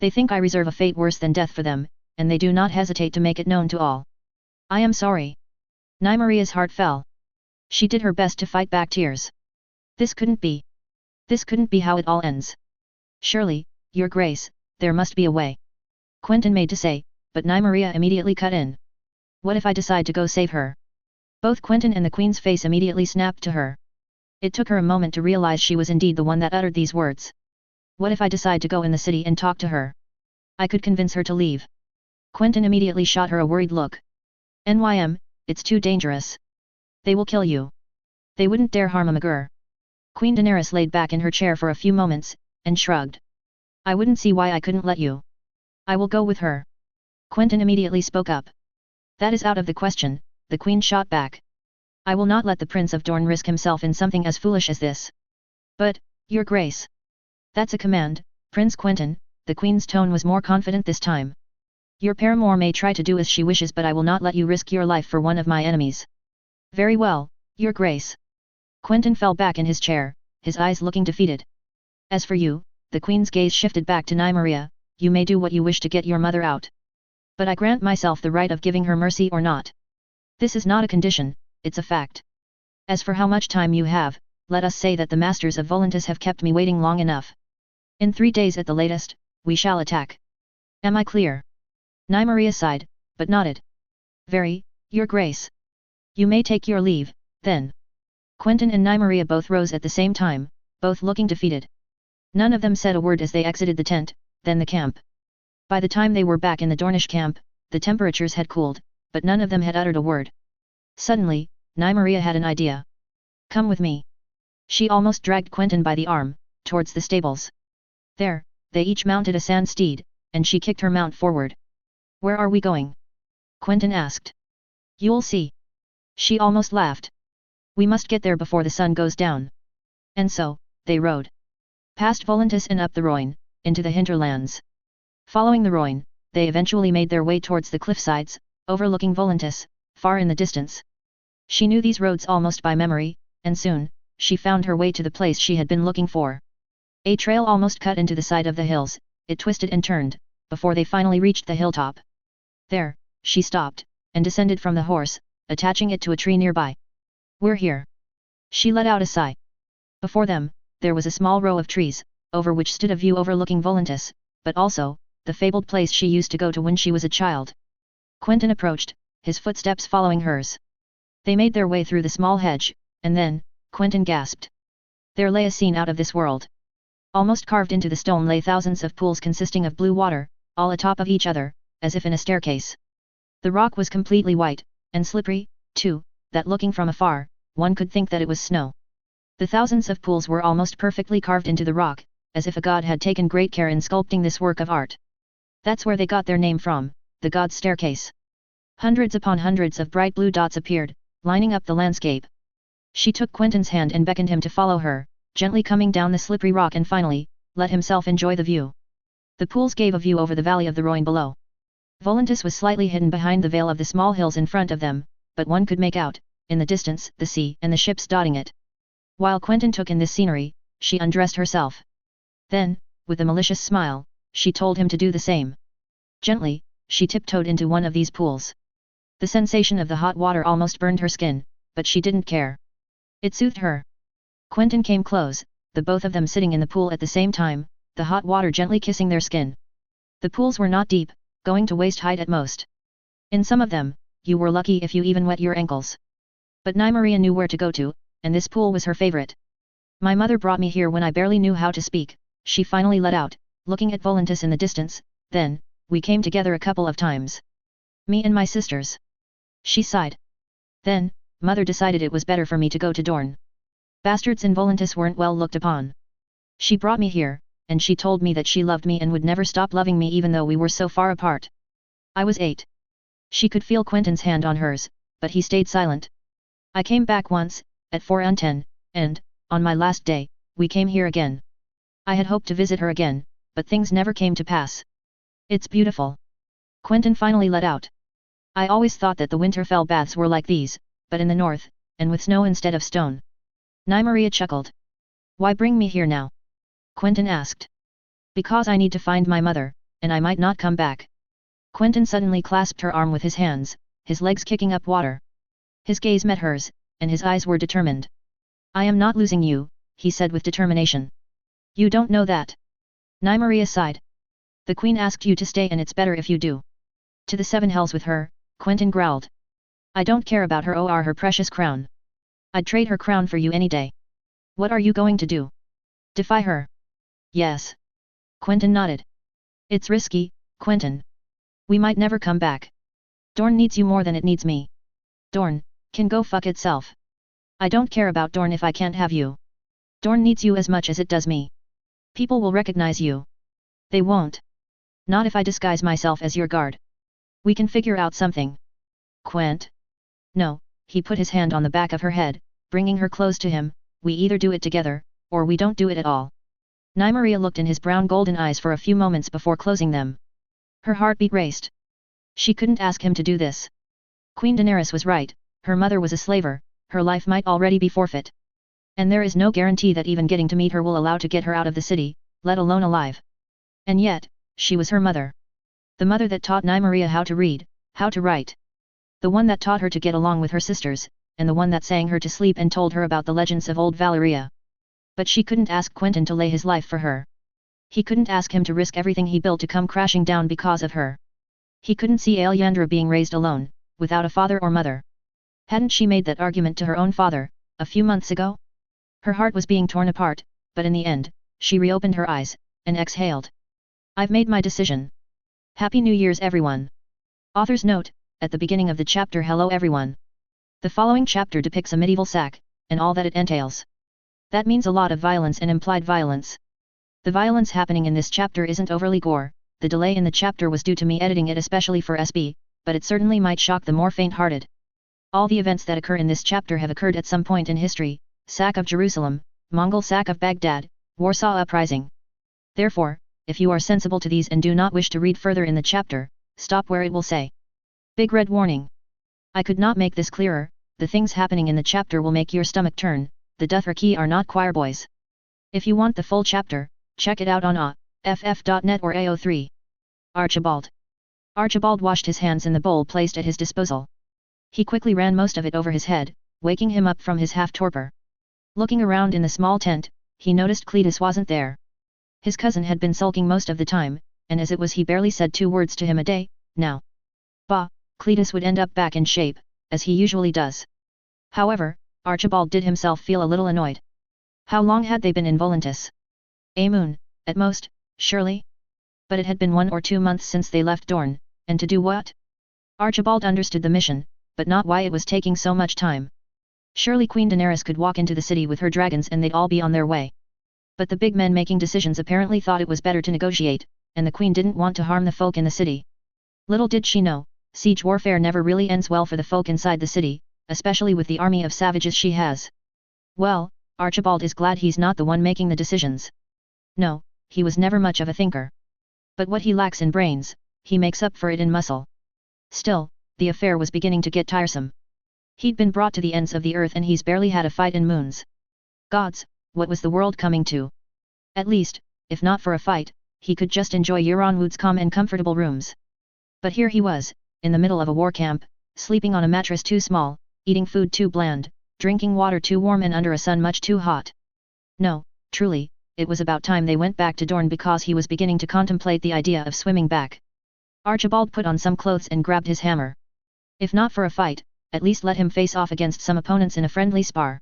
They think I reserve a fate worse than death for them, and they do not hesitate to make it known to all. I am sorry. Nymeria's heart fell. She did her best to fight back tears. This couldn't be. This couldn't be how it all ends. Surely, Your Grace, there must be a way. Quentyn made to say, but Nymeria immediately cut in. What if I decide to go save her? Both Quentyn and the Queen's face immediately snapped to her. It took her a moment to realize she was indeed the one that uttered these words. What if I decide to go in the city and talk to her? I could convince her to leave. Quentyn immediately shot her a worried look. NYM, it's too dangerous. They will kill you. They wouldn't dare harm a McGurr. Queen Daenerys laid back in her chair for a few moments, and shrugged. I wouldn't see why I couldn't let you. I will go with her. Quentyn immediately spoke up. That is out of the question, the Queen shot back. I will not let the Prince of Dorne risk himself in something as foolish as this. But, Your Grace. That's a command, Prince Quentyn, the Queen's tone was more confident this time. Your paramour may try to do as she wishes, but I will not let you risk your life for one of my enemies. Very well, Your Grace. Quentyn fell back in his chair, his eyes looking defeated. As for you, the Queen's gaze shifted back to Nymeria, you may do what you wish to get your mother out. But I grant myself the right of giving her mercy or not. This is not a condition, it's a fact. As for how much time you have, let us say that the masters of Volantis have kept me waiting long enough. In 3 days at the latest, we shall attack. Am I clear? Nymeria sighed, but nodded. Very, Your Grace. You may take your leave, then. Quentyn and Nymeria both rose at the same time, both looking defeated. None of them said a word as they exited the tent, then the camp. By the time they were back in the Dornish camp, the temperatures had cooled, but none of them had uttered a word. Suddenly, Nymeria had an idea. Come with me. She almost dragged Quentyn by the arm, towards the stables. There, they each mounted a sand steed, and she kicked her mount forward. Where are we going? Quentyn asked. You'll see. She almost laughed. We must get there before the sun goes down. And so, they rode. Past Volantis and up the Rhoyne, into the hinterlands. Following the Rhoyne, they eventually made their way towards the cliffsides, overlooking Volantis, far in the distance. She knew these roads almost by memory, and soon, she found her way to the place she had been looking for. A trail almost cut into the side of the hills, it twisted and turned, before they finally reached the hilltop. There, she stopped, and descended from the horse, attaching it to a tree nearby. We're here. She let out a sigh. Before them, there was a small row of trees, over which stood a view overlooking Volantis, but also, the fabled place she used to go to when she was a child. Quentyn approached, his footsteps following hers. They made their way through the small hedge, and then, Quentyn gasped. There lay a scene out of this world. Almost carved into the stone lay thousands of pools consisting of blue water, all atop of each other, as if in a staircase. The rock was completely white, and slippery, too, that looking from afar, one could think that it was snow. The thousands of pools were almost perfectly carved into the rock, as if a god had taken great care in sculpting this work of art. That's where they got their name from, the god's staircase. Hundreds upon hundreds of bright blue dots appeared, lining up the landscape. She took Quentyn's hand and beckoned him to follow her, gently coming down the slippery rock, and finally, let himself enjoy the view. The pools gave a view over the valley of the Rhoyne below. Volantis was slightly hidden behind the veil of the small hills in front of them, but one could make out, in the distance, the sea and the ships dotting it. While Quentyn took in this scenery, she undressed herself. Then, with a malicious smile, she told him to do the same. Gently, she tiptoed into one of these pools. The sensation of the hot water almost burned her skin, but she didn't care. It soothed her. Quentyn came close, the both of them sitting in the pool at the same time, the hot water gently kissing their skin. The pools were not deep, going to waist height at most. In some of them, you were lucky if you even wet your ankles. But Nymeria knew where to go to, and this pool was her favorite. My mother brought me here when I barely knew how to speak, she finally let out, looking at Volantis in the distance. Then, we came together a couple of times. Me and my sisters. She sighed. Then, mother decided it was better for me to go to Dorne. Bastards in Volantis weren't well looked upon. She brought me here, and she told me that she loved me and would never stop loving me even though we were so far apart. I was 8. She could feel Quentyn's hand on hers, but he stayed silent. I came back once, at 4 and 10, and, on my last day, we came here again. I had hoped to visit her again, but things never came to pass. It's beautiful. Quentyn finally let out. I always thought that the Winterfell baths were like these, but in the north, and with snow instead of stone. Nymeria chuckled. Why bring me here now? Quentyn asked. Because I need to find my mother, and I might not come back. Quentyn suddenly clasped her arm with his hands, his legs kicking up water. His gaze met hers, and his eyes were determined. I am not losing you, he said with determination. You don't know that. Nymeria sighed. The queen asked you to stay and it's better if you do. To the 7 hells with her, Quentyn growled. I don't care about her or her precious crown. I'd trade her crown for you any day. What are you going to do? Defy her? Yes. Quentyn nodded. It's risky, Quentyn. We might never come back. Dorne needs you more than it needs me. Dorne can go fuck itself. I don't care about Dorne if I can't have you. Dorne needs you as much as it does me. People will recognize you. They won't. Not if I disguise myself as your guard. We can figure out something. Quent? No, he put his hand on the back of her head, bringing her close to him. We either do it together, or we don't do it at all. Nymeria looked in his brown golden eyes for a few moments before closing them. Her heartbeat raced. She couldn't ask him to do this. Queen Daenerys was right, her mother was a slaver, her life might already be forfeit. And there is no guarantee that even getting to meet her will allow to get her out of the city, let alone alive. And yet, she was her mother. The mother that taught Nymeria how to read, how to write. The one that taught her to get along with her sisters, and the one that sang her to sleep and told her about the legends of old Valyria. But she couldn't ask Quentyn to lay his life for her. He couldn't ask him to risk everything he built to come crashing down because of her. He couldn't see Alyandra being raised alone, without a father or mother. Hadn't she made that argument to her own father, a few months ago? Her heart was being torn apart, but in the end, she reopened her eyes, and exhaled. I've made my decision. Happy New Year's everyone. Author's note, at the beginning of the chapter hello everyone. The following chapter depicts a medieval sack, and all that it entails. That means a lot of violence and implied violence. The violence happening in this chapter isn't overly gore, the delay in the chapter was due to me editing it especially for SB, but it certainly might shock the more faint-hearted. All the events that occur in this chapter have occurred at some point in history: sack of Jerusalem, Mongol sack of Baghdad, Warsaw Uprising. Therefore, if you are sensible to these and do not wish to read further in the chapter, stop where it will say. Big red warning. I could not make this clearer, the things happening in the chapter will make your stomach turn, the Dothraki are not choir boys. If you want the full chapter, check it out on ASOIAF.net or AO3. Archibald. Archibald washed his hands in the bowl placed at his disposal. He quickly ran most of it over his head, waking him up from his half-torpor. Looking around in the small tent, he noticed Cletus wasn't there. His cousin had been sulking most of the time, and as it was he barely said 2 words to him a day, now. Bah, Cletus would end up back in shape, as he usually does. However, Archibald did himself feel a little annoyed. How long had they been in Volantis? A moon, at most, surely? But it had been 1 or 2 months since they left Dorne, and to do what? Archibald understood the mission, but not why it was taking so much time. Surely Queen Daenerys could walk into the city with her dragons and they'd all be on their way. But the big men making decisions apparently thought it was better to negotiate, and the queen didn't want to harm the folk in the city. Little did she know, siege warfare never really ends well for the folk inside the city, especially with the army of savages she has. Well, Archibald is glad he's not the one making the decisions. No, he was never much of a thinker. But what he lacks in brains, he makes up for it in muscle. Still, the affair was beginning to get tiresome. He'd been brought to the ends of the earth and he's barely had a fight in moons. Gods, what was the world coming to? At least, if not for a fight, he could just enjoy Euronwood's calm and comfortable rooms. But here he was, in the middle of a war camp, sleeping on a mattress too small, eating food too bland, drinking water too warm and under a sun much too hot. No, truly, it was about time they went back to Dorne because he was beginning to contemplate the idea of swimming back. Archibald put on some clothes and grabbed his hammer. If not for a fight, at least let him face off against some opponents in a friendly spar.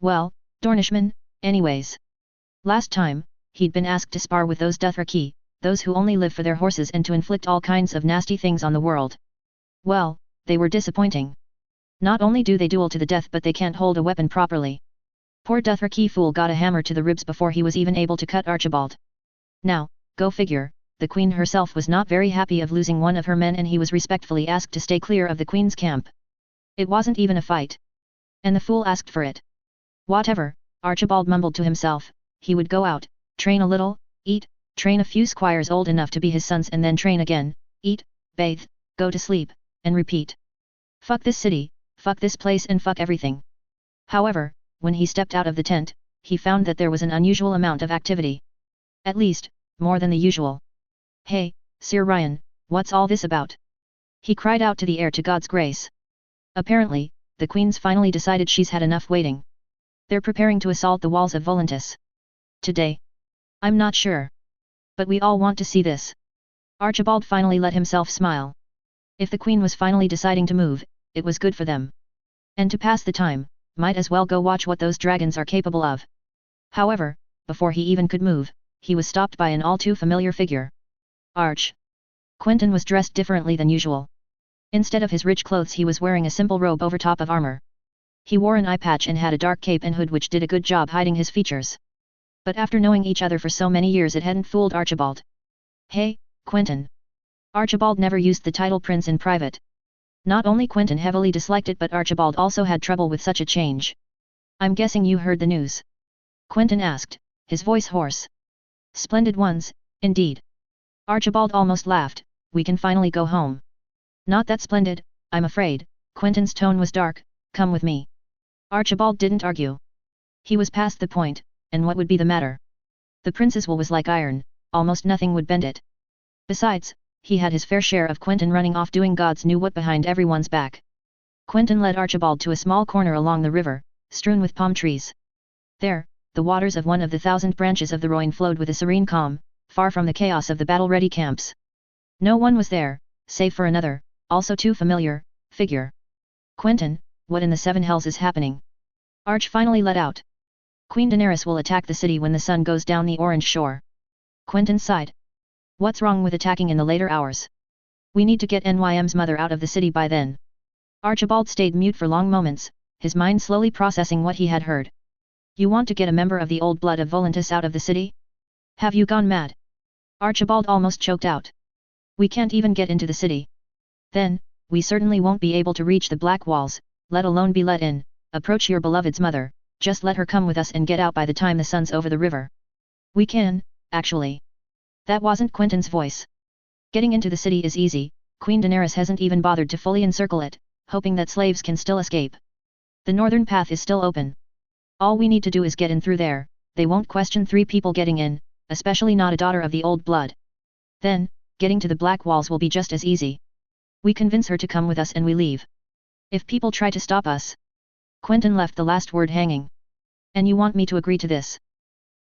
Well, Dornishman, anyways. Last time, he'd been asked to spar with those Dothraki, those who only live for their horses and to inflict all kinds of nasty things on the world. Well, they were disappointing. Not only do they duel to the death but they can't hold a weapon properly. Poor Dothraki fool got a hammer to the ribs before he was even able to cut Archibald. Now, go figure, the Queen herself was not very happy of losing one of her men and he was respectfully asked to stay clear of the Queen's camp. It wasn't even a fight. And the fool asked for it. Whatever, Archibald mumbled to himself, he would go out, train a little, eat, train a few squires old enough to be his sons and then train again, eat, bathe, go to sleep, and repeat. Fuck this city, fuck this place and fuck everything. However, when he stepped out of the tent, he found that there was an unusual amount of activity. At least, more than the usual. Hey, Sir Ryan, what's all this about? He cried out to the air to God's grace. Apparently, the Queen's finally decided she's had enough waiting. They're preparing to assault the walls of Volantis. Today? I'm not sure. But we all want to see this. Archibald finally let himself smile. If the Queen was finally deciding to move, it was good for them. And to pass the time, might as well go watch what those dragons are capable of. However, before he even could move, he was stopped by an all too familiar figure. Arch. Quentyn was dressed differently than usual. Instead of his rich clothes he was wearing a simple robe over top of armor. He wore an eye patch and had a dark cape and hood which did a good job hiding his features. But after knowing each other for so many years it hadn't fooled Archibald. Hey, Quentyn. Archibald never used the title prince in private. Not only Quentyn heavily disliked it but Archibald also had trouble with such a change. I'm guessing you heard the news. Quentyn asked, his voice hoarse. Splendid ones, indeed. Archibald almost laughed, we can finally go home. Not that splendid, I'm afraid, Quentyn's tone was dark, come with me. Archibald didn't argue. He was past the point, and what would be the matter? The prince's will was like iron, almost nothing would bend it. Besides, he had his fair share of Quentyn running off doing gods knew what behind everyone's back. Quentyn led Archibald to a small corner along the river, strewn with palm trees. There, the waters of one of the 1,000 branches of the Rhoyne flowed with a serene calm, far from the chaos of the battle-ready camps. No one was there, save for another, also too familiar, figure. Quentyn, what in the seven hells is happening? Arch finally let out. Queen Daenerys will attack the city when the sun goes down the Orange Shore. Quentyn sighed. What's wrong with attacking in the later hours? We need to get NYM's mother out of the city by then. Archibald stayed mute for long moments, his mind slowly processing what he had heard. You want to get a member of the old blood of Volantis out of the city? Have you gone mad? Archibald almost choked out. We can't even get into the city. Then, we certainly won't be able to reach the Black Walls, let alone be let in. Approach your beloved's mother, just let her come with us and get out by the time the sun's over the river. We can, actually. That wasn't Quentyn's voice. Getting into the city is easy, Queen Daenerys hasn't even bothered to fully encircle it, hoping that slaves can still escape. The northern path is still open. All we need to do is get in through there, they won't question 3 people getting in, especially not a daughter of the old blood. Then, getting to the Black Walls will be just as easy. We convince her to come with us and we leave. If people try to stop us. Quentyn left the last word hanging. And you want me to agree to this?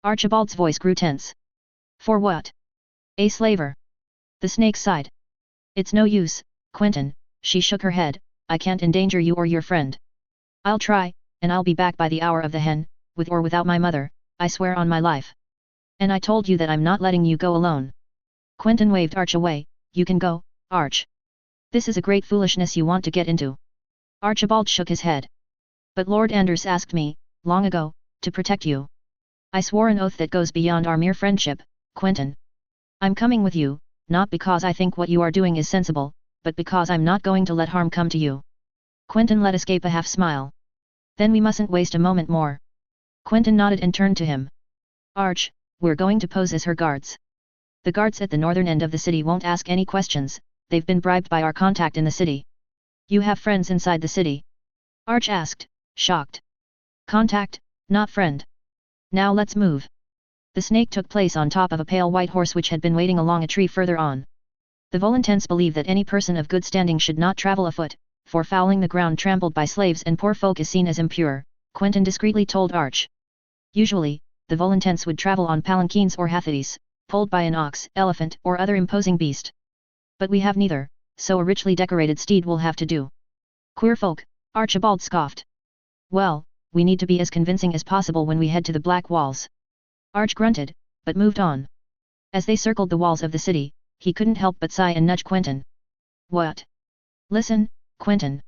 Archibald's voice grew tense. For what? A slaver. The snake sighed. It's no use, Quentyn, she shook her head, I can't endanger you or your friend. I'll try, and I'll be back by the hour of the hen, with or without my mother, I swear on my life. And I told you that I'm not letting you go alone. Quentyn waved Arch away, you can go, Arch. This is a great foolishness you want to get into. Archibald shook his head. But Lord Anders asked me, long ago, to protect you. I swore an oath that goes beyond our mere friendship, Quentyn. I'm coming with you, not because I think what you are doing is sensible, but because I'm not going to let harm come to you. Quentyn let escape a half smile. Then we mustn't waste a moment more. Quentyn nodded and turned to him. Arch, we're going to pose as her guards. The guards at the northern end of the city won't ask any questions, they've been bribed by our contact in the city. You have friends inside the city? Arch asked, shocked. Contact, not friend. Now let's move. The snake took place on top of a pale white horse which had been waiting along a tree further on. The Volantens believe that any person of good standing should not travel afoot, for fouling the ground trampled by slaves and poor folk is seen as impure, Quentyn discreetly told Arch. Usually, the Volantents would travel on palanquins or hathies, pulled by an ox, elephant or other imposing beast. But we have neither, so a richly decorated steed will have to do. Queer folk, Archibald scoffed. Well, we need to be as convincing as possible when we head to the Black Walls. Arch grunted, but moved on. As they circled the walls of the city, he couldn't help but sigh and nudge Quentyn. What? Listen, Quentyn.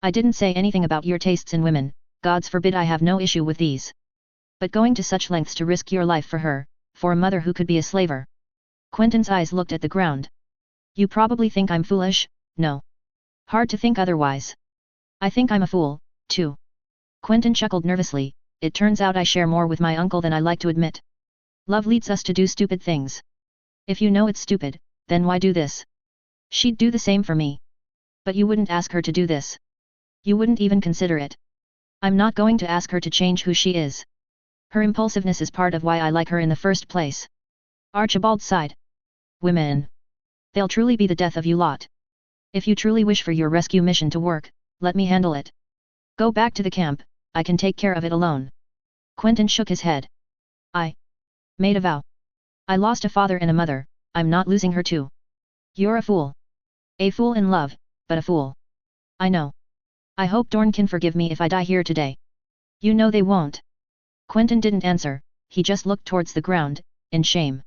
I didn't say anything about your tastes in women, gods forbid. I have no issue with these. But going to such lengths to risk your life for her, for a mother who could be a slaver. Quentyn's eyes looked at the ground. You probably think I'm foolish, no. Hard to think otherwise. I think I'm a fool, too. Quentyn chuckled nervously. It turns out I share more with my uncle than I like to admit. Love leads us to do stupid things. If you know it's stupid, then why do this? She'd do the same for me. But you wouldn't ask her to do this. You wouldn't even consider it. I'm not going to ask her to change who she is. Her impulsiveness is part of why I like her in the first place. Archibald sighed. Women. They'll truly be the death of you lot. If you truly wish for your rescue mission to work, let me handle it. Go back to the camp, I can take care of it alone. Quentyn shook his head. I made a vow. I lost a father and a mother, I'm not losing her too. You're a fool. A fool in love, but a fool. I know. I hope Dorne can forgive me if I die here today. You know they won't. Quentyn didn't answer, he just looked towards the ground, in shame.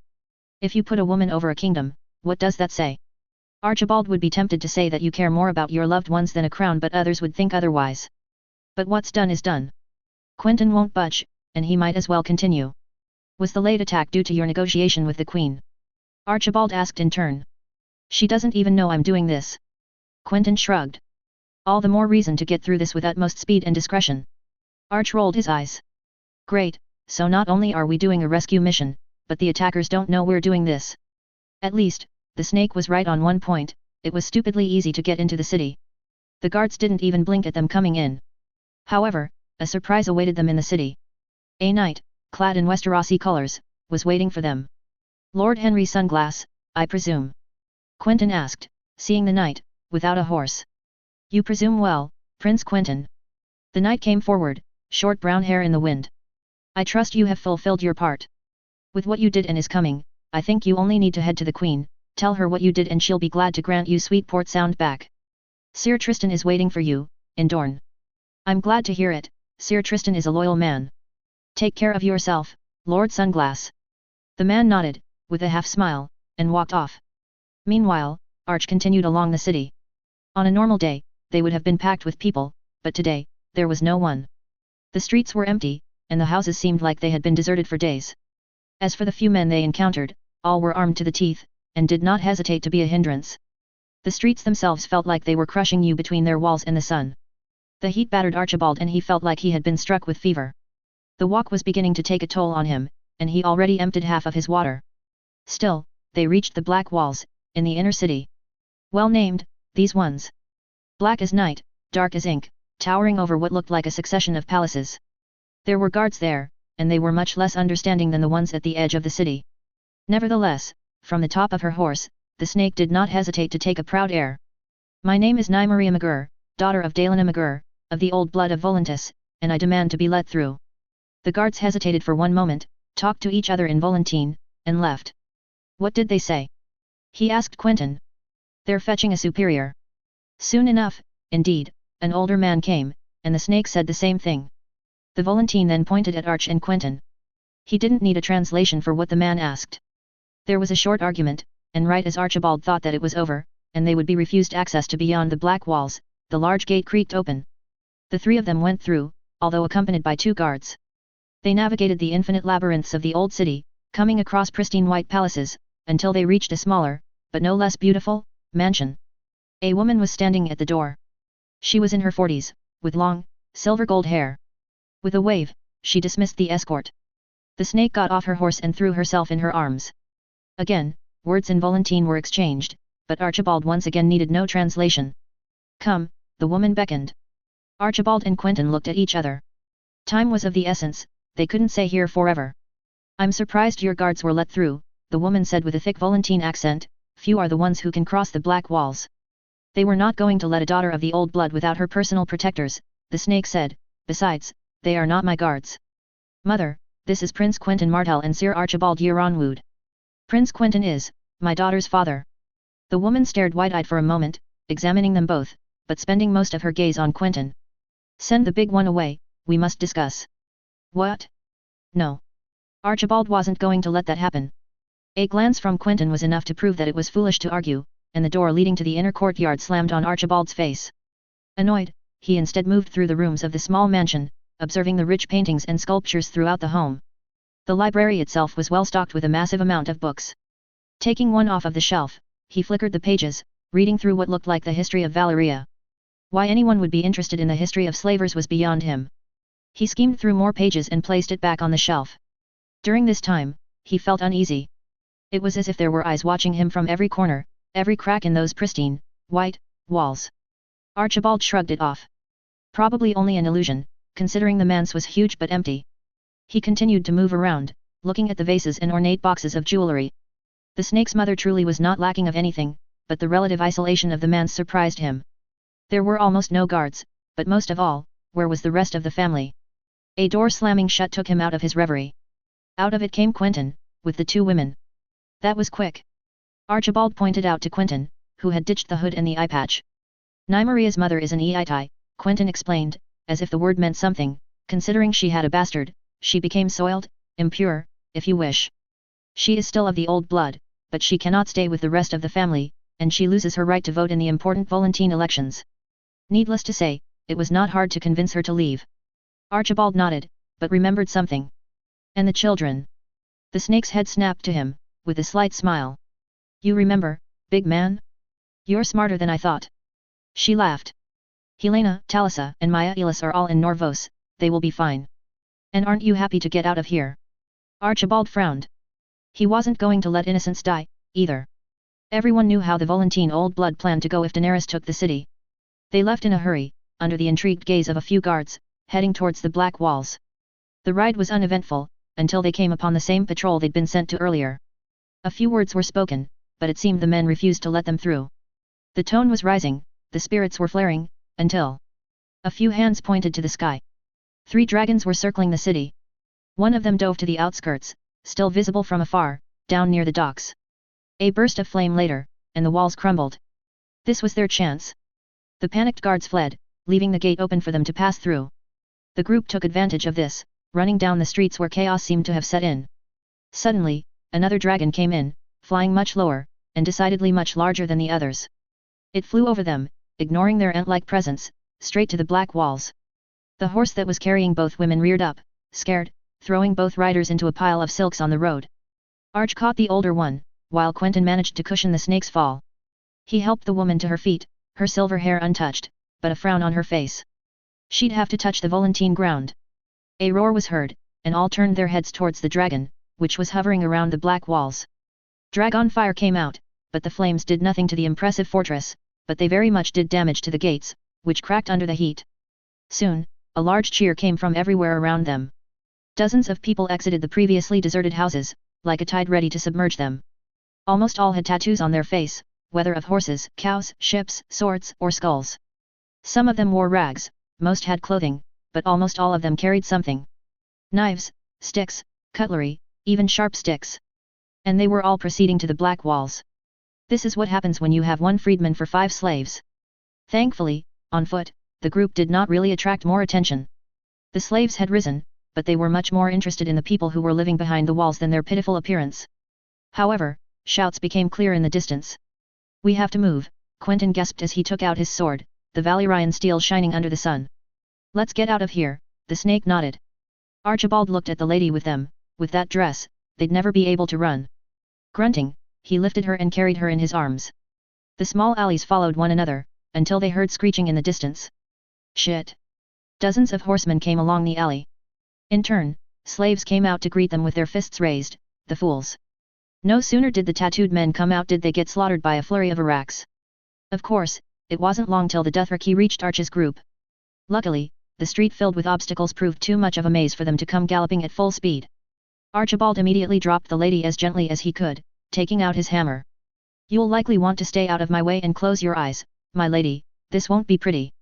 If you put a woman over a kingdom, what does that say? Archibald would be tempted to say that you care more about your loved ones than a crown, but others would think otherwise. But what's done is done. Quentyn won't budge, and he might as well continue. Was the late attack due to your negotiation with the Queen? Archibald asked in turn. She doesn't even know I'm doing this. Quentyn shrugged. All the more reason to get through this with utmost speed and discretion. Arch rolled his eyes. Great, so not only are we doing a rescue mission, but the attackers don't know we're doing this. At least, the snake was right on one point, it was stupidly easy to get into the city. The guards didn't even blink at them coming in. However, a surprise awaited them in the city. A knight, clad in Westerosi colors, was waiting for them. Lord Henry Sunglass, I presume? Quentyn asked, seeing the knight, without a horse. You presume well, Prince Quentyn. The knight came forward, short brown hair in the wind. I trust you have fulfilled your part. With what you did and is coming, I think you only need to head to the Queen, tell her what you did and she'll be glad to grant you sweet port sound back. Sir Tristan is waiting for you, in Dorne. I'm glad to hear it, Sir Tristan is a loyal man. Take care of yourself, Lord Sunglass. The man nodded, with a half-smile, and walked off. Meanwhile, Arch continued along the city. On a normal day, they would have been packed with people, but today, there was no one. The streets were empty, and the houses seemed like they had been deserted for days. As for the few men they encountered, all were armed to the teeth, and did not hesitate to be a hindrance. The streets themselves felt like they were crushing you between their walls and the sun. The heat battered Archibald and he felt like he had been struck with fever. The walk was beginning to take a toll on him, and he already emptied half of his water. Still, they reached the Black Walls, in the inner city. Well named, these ones. Black as night, dark as ink, towering over what looked like a succession of palaces. There were guards there, and they were much less understanding than the ones at the edge of the city. Nevertheless, from the top of her horse, the snake did not hesitate to take a proud air. My name is Nymeria McGurr, daughter of Dalena McGurr, of the old blood of Volantis, and I demand to be let through. The guards hesitated for one moment, talked to each other in Volantine, and left. What did they say? He asked Quentyn. They're fetching a superior. Soon enough, indeed, an older man came, and the snake said the same thing. The Volantine then pointed at Arch and Quentyn. He didn't need a translation for what the man asked. There was a short argument, and right as Archibald thought that it was over, and they would be refused access to beyond the Black Walls, the large gate creaked open. The three of them went through, although accompanied by two guards. They navigated the infinite labyrinths of the old city, coming across pristine white palaces, until they reached a smaller, but no less beautiful, mansion. A woman was standing at the door. She was in her 40s, with long, silver gold hair. With a wave, she dismissed the escort. The snake got off her horse and threw herself in her arms. Again, words in Volantine were exchanged, but Archibald once again needed no translation. Come, the woman beckoned. Archibald and Quentyn looked at each other. Time was of the essence, they couldn't stay here forever. I'm surprised your guards were let through, the woman said with a thick Volantine accent, few are the ones who can cross the Black Walls. They were not going to let a daughter of the old blood without her personal protectors, the snake said, besides, they are not my guards. Mother, this is Prince Quentyn Martell and Sir Archibald Yeronwood. Prince Quentyn is, my daughter's father. The woman stared wide-eyed for a moment, examining them both, but spending most of her gaze on Quentyn. Send the big one away, we must discuss. What? No. Archibald wasn't going to let that happen. A glance from Quentyn was enough to prove that it was foolish to argue, and the door leading to the inner courtyard slammed on Archibald's face. Annoyed, he instead moved through the rooms of the small mansion, observing the rich paintings and sculptures throughout the home. The library itself was well stocked with a massive amount of books. Taking one off of the shelf, he flickered the pages, reading through what looked like the history of Valeria. Why anyone would be interested in the history of slavers was beyond him. He skimmed through more pages and placed it back on the shelf. During this time, he felt uneasy. It was as if there were eyes watching him from every corner, every crack in those pristine, white, walls. Archibald shrugged it off. Probably only an illusion, considering the manse was huge but empty. He continued to move around, looking at the vases and ornate boxes of jewelry. The snake's mother truly was not lacking of anything, but the relative isolation of the manse surprised him. There were almost no guards, but most of all, where was the rest of the family? A door slamming shut took him out of his reverie. Out of it came Quentyn, with the two women. That was quick. Archibald pointed out to Quentyn, who had ditched the hood and the eye patch. Nymaria's mother is an Eitai, Quentyn explained, as if the word meant something, considering she had a bastard, she became soiled, impure, if you wish. She is still of the old blood, but she cannot stay with the rest of the family, and she loses her right to vote in the important Volantine elections. Needless to say, it was not hard to convince her to leave. Archibald nodded, but remembered something. And the children? The snake's head snapped to him, with a slight smile. You remember, big man? You're smarter than I thought. She laughed. Helena, Talisa, and Maya Elis are all in Norvos, they will be fine. And aren't you happy to get out of here? Archibald frowned. He wasn't going to let innocents die, either. Everyone knew how the Volantine old blood planned to go if Daenerys took the city. They left in a hurry, under the intrigued gaze of a few guards, heading towards the Black Walls. The ride was uneventful, until they came upon the same patrol they'd been sent to earlier. A few words were spoken, but it seemed the men refused to let them through. The tone was rising, the spirits were flaring, until a few hands pointed to the sky. 3 dragons were circling the city. One of them dove to the outskirts, still visible from afar, down near the docks. A burst of flame later, and the walls crumbled. This was their chance. The panicked guards fled, leaving the gate open for them to pass through. The group took advantage of this, running down the streets where chaos seemed to have set in. Suddenly, another dragon came in, flying much lower, and decidedly much larger than the others. It flew over them, ignoring their ant-like presence, straight to the Black Walls. The horse that was carrying both women reared up, scared, throwing both riders into a pile of silks on the road. Arch caught the older one, while Quentyn managed to cushion the snake's fall. He helped the woman to her feet, her silver hair untouched, but a frown on her face. She'd have to touch the Volantine ground. A roar was heard, and all turned their heads towards the dragon, which was hovering around the Black Walls. Dragon fire came out, but the flames did nothing to the impressive fortress, but they very much did damage to the gates, which cracked under the heat. Soon, a large cheer came from everywhere around them. Dozens of people exited the previously deserted houses, like a tide ready to submerge them. Almost all had tattoos on their face, whether of horses, cows, ships, swords, or skulls. Some of them wore rags, most had clothing, but almost all of them carried something. Knives, sticks, cutlery, even sharp sticks. And they were all proceeding to the Black Walls. This is what happens when you have one freedman for 5 slaves. Thankfully, on foot, the group did not really attract more attention. The slaves had risen, but they were much more interested in the people who were living behind the walls than their pitiful appearance. However, shouts became clear in the distance. We have to move, Quentyn gasped as he took out his sword, the Valyrian steel shining under the sun. Let's get out of here, the snake nodded. Archibald looked at the lady with them, with that dress, they'd never be able to run. Grunting, he lifted her and carried her in his arms. The small alleys followed one another, until they heard screeching in the distance. Shit! Dozens of horsemen came along the alley. In turn, slaves came out to greet them with their fists raised, the fools. No sooner did the tattooed men come out did they get slaughtered by a flurry of Iraqs. Of course, it wasn't long till the Dothraki reached Arch's group. Luckily, the street filled with obstacles proved too much of a maze for them to come galloping at full speed. Archibald immediately dropped the lady as gently as he could, taking out his hammer. You'll likely want to stay out of my way and close your eyes, my lady, this won't be pretty.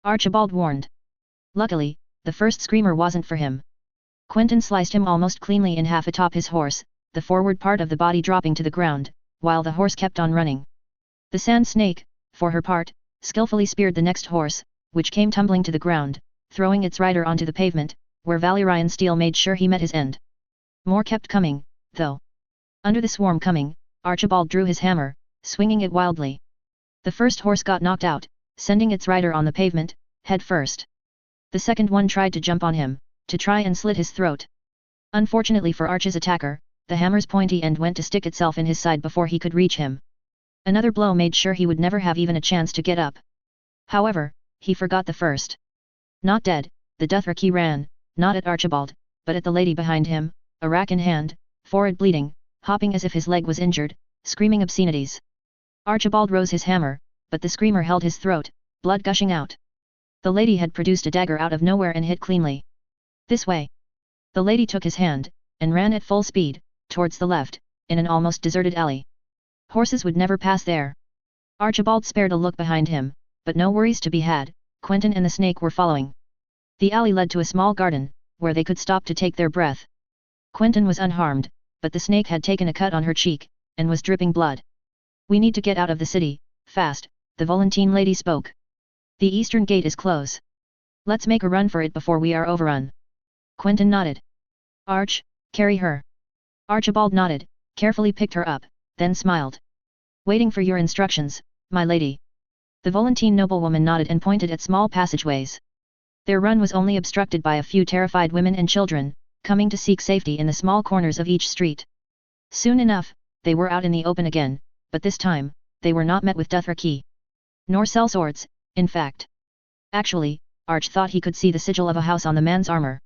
Archibald warned. Luckily, the first screamer wasn't for him. Quentyn sliced him almost cleanly in half atop his horse, the forward part of the body dropping to the ground, while the horse kept on running. The sand snake, for her part, skillfully speared the next horse, which came tumbling to the ground, throwing its rider onto the pavement, where Valyrian steel made sure he met his end. More kept coming, though. Under the swarm coming, Archibald drew his hammer, swinging it wildly. The first horse got knocked out, sending its rider on the pavement, head first. The second one tried to jump on him, to try and slit his throat. Unfortunately for Arch's attacker, the hammer's pointy end went to stick itself in his side before he could reach him. Another blow made sure he would never have even a chance to get up. However, he forgot the first. Not dead, the Dothraki ran, not at Archibald, but at the lady behind him, a rack in hand, forehead bleeding, hopping as if his leg was injured, screaming obscenities. Archibald rose his hammer, but the screamer held his throat, blood gushing out. The lady had produced a dagger out of nowhere and hit cleanly. This way. The lady took his hand, and ran at full speed, towards the left, in an almost deserted alley. Horses would never pass there. Archibald spared a look behind him, but no worries to be had. Quentyn and the snake were following. The alley led to a small garden, where they could stop to take their breath. Quentyn was unharmed, but the snake had taken a cut on her cheek, and was dripping blood. "We need to get out of the city, fast," the Volantene lady spoke. "The eastern gate is closed. Let's make a run for it before we are overrun." Quentyn nodded. "Arch, carry her." Archibald nodded, carefully picked her up, then smiled. "Waiting for your instructions, my lady." The Volantene noblewoman nodded and pointed at small passageways. Their run was only obstructed by a few terrified women and children, coming to seek safety in the small corners of each street. Soon enough, they were out in the open again, but this time, they were not met with Dothraki. Nor sellswords, in fact. Actually, Arch thought he could see the sigil of a house on the man's armor.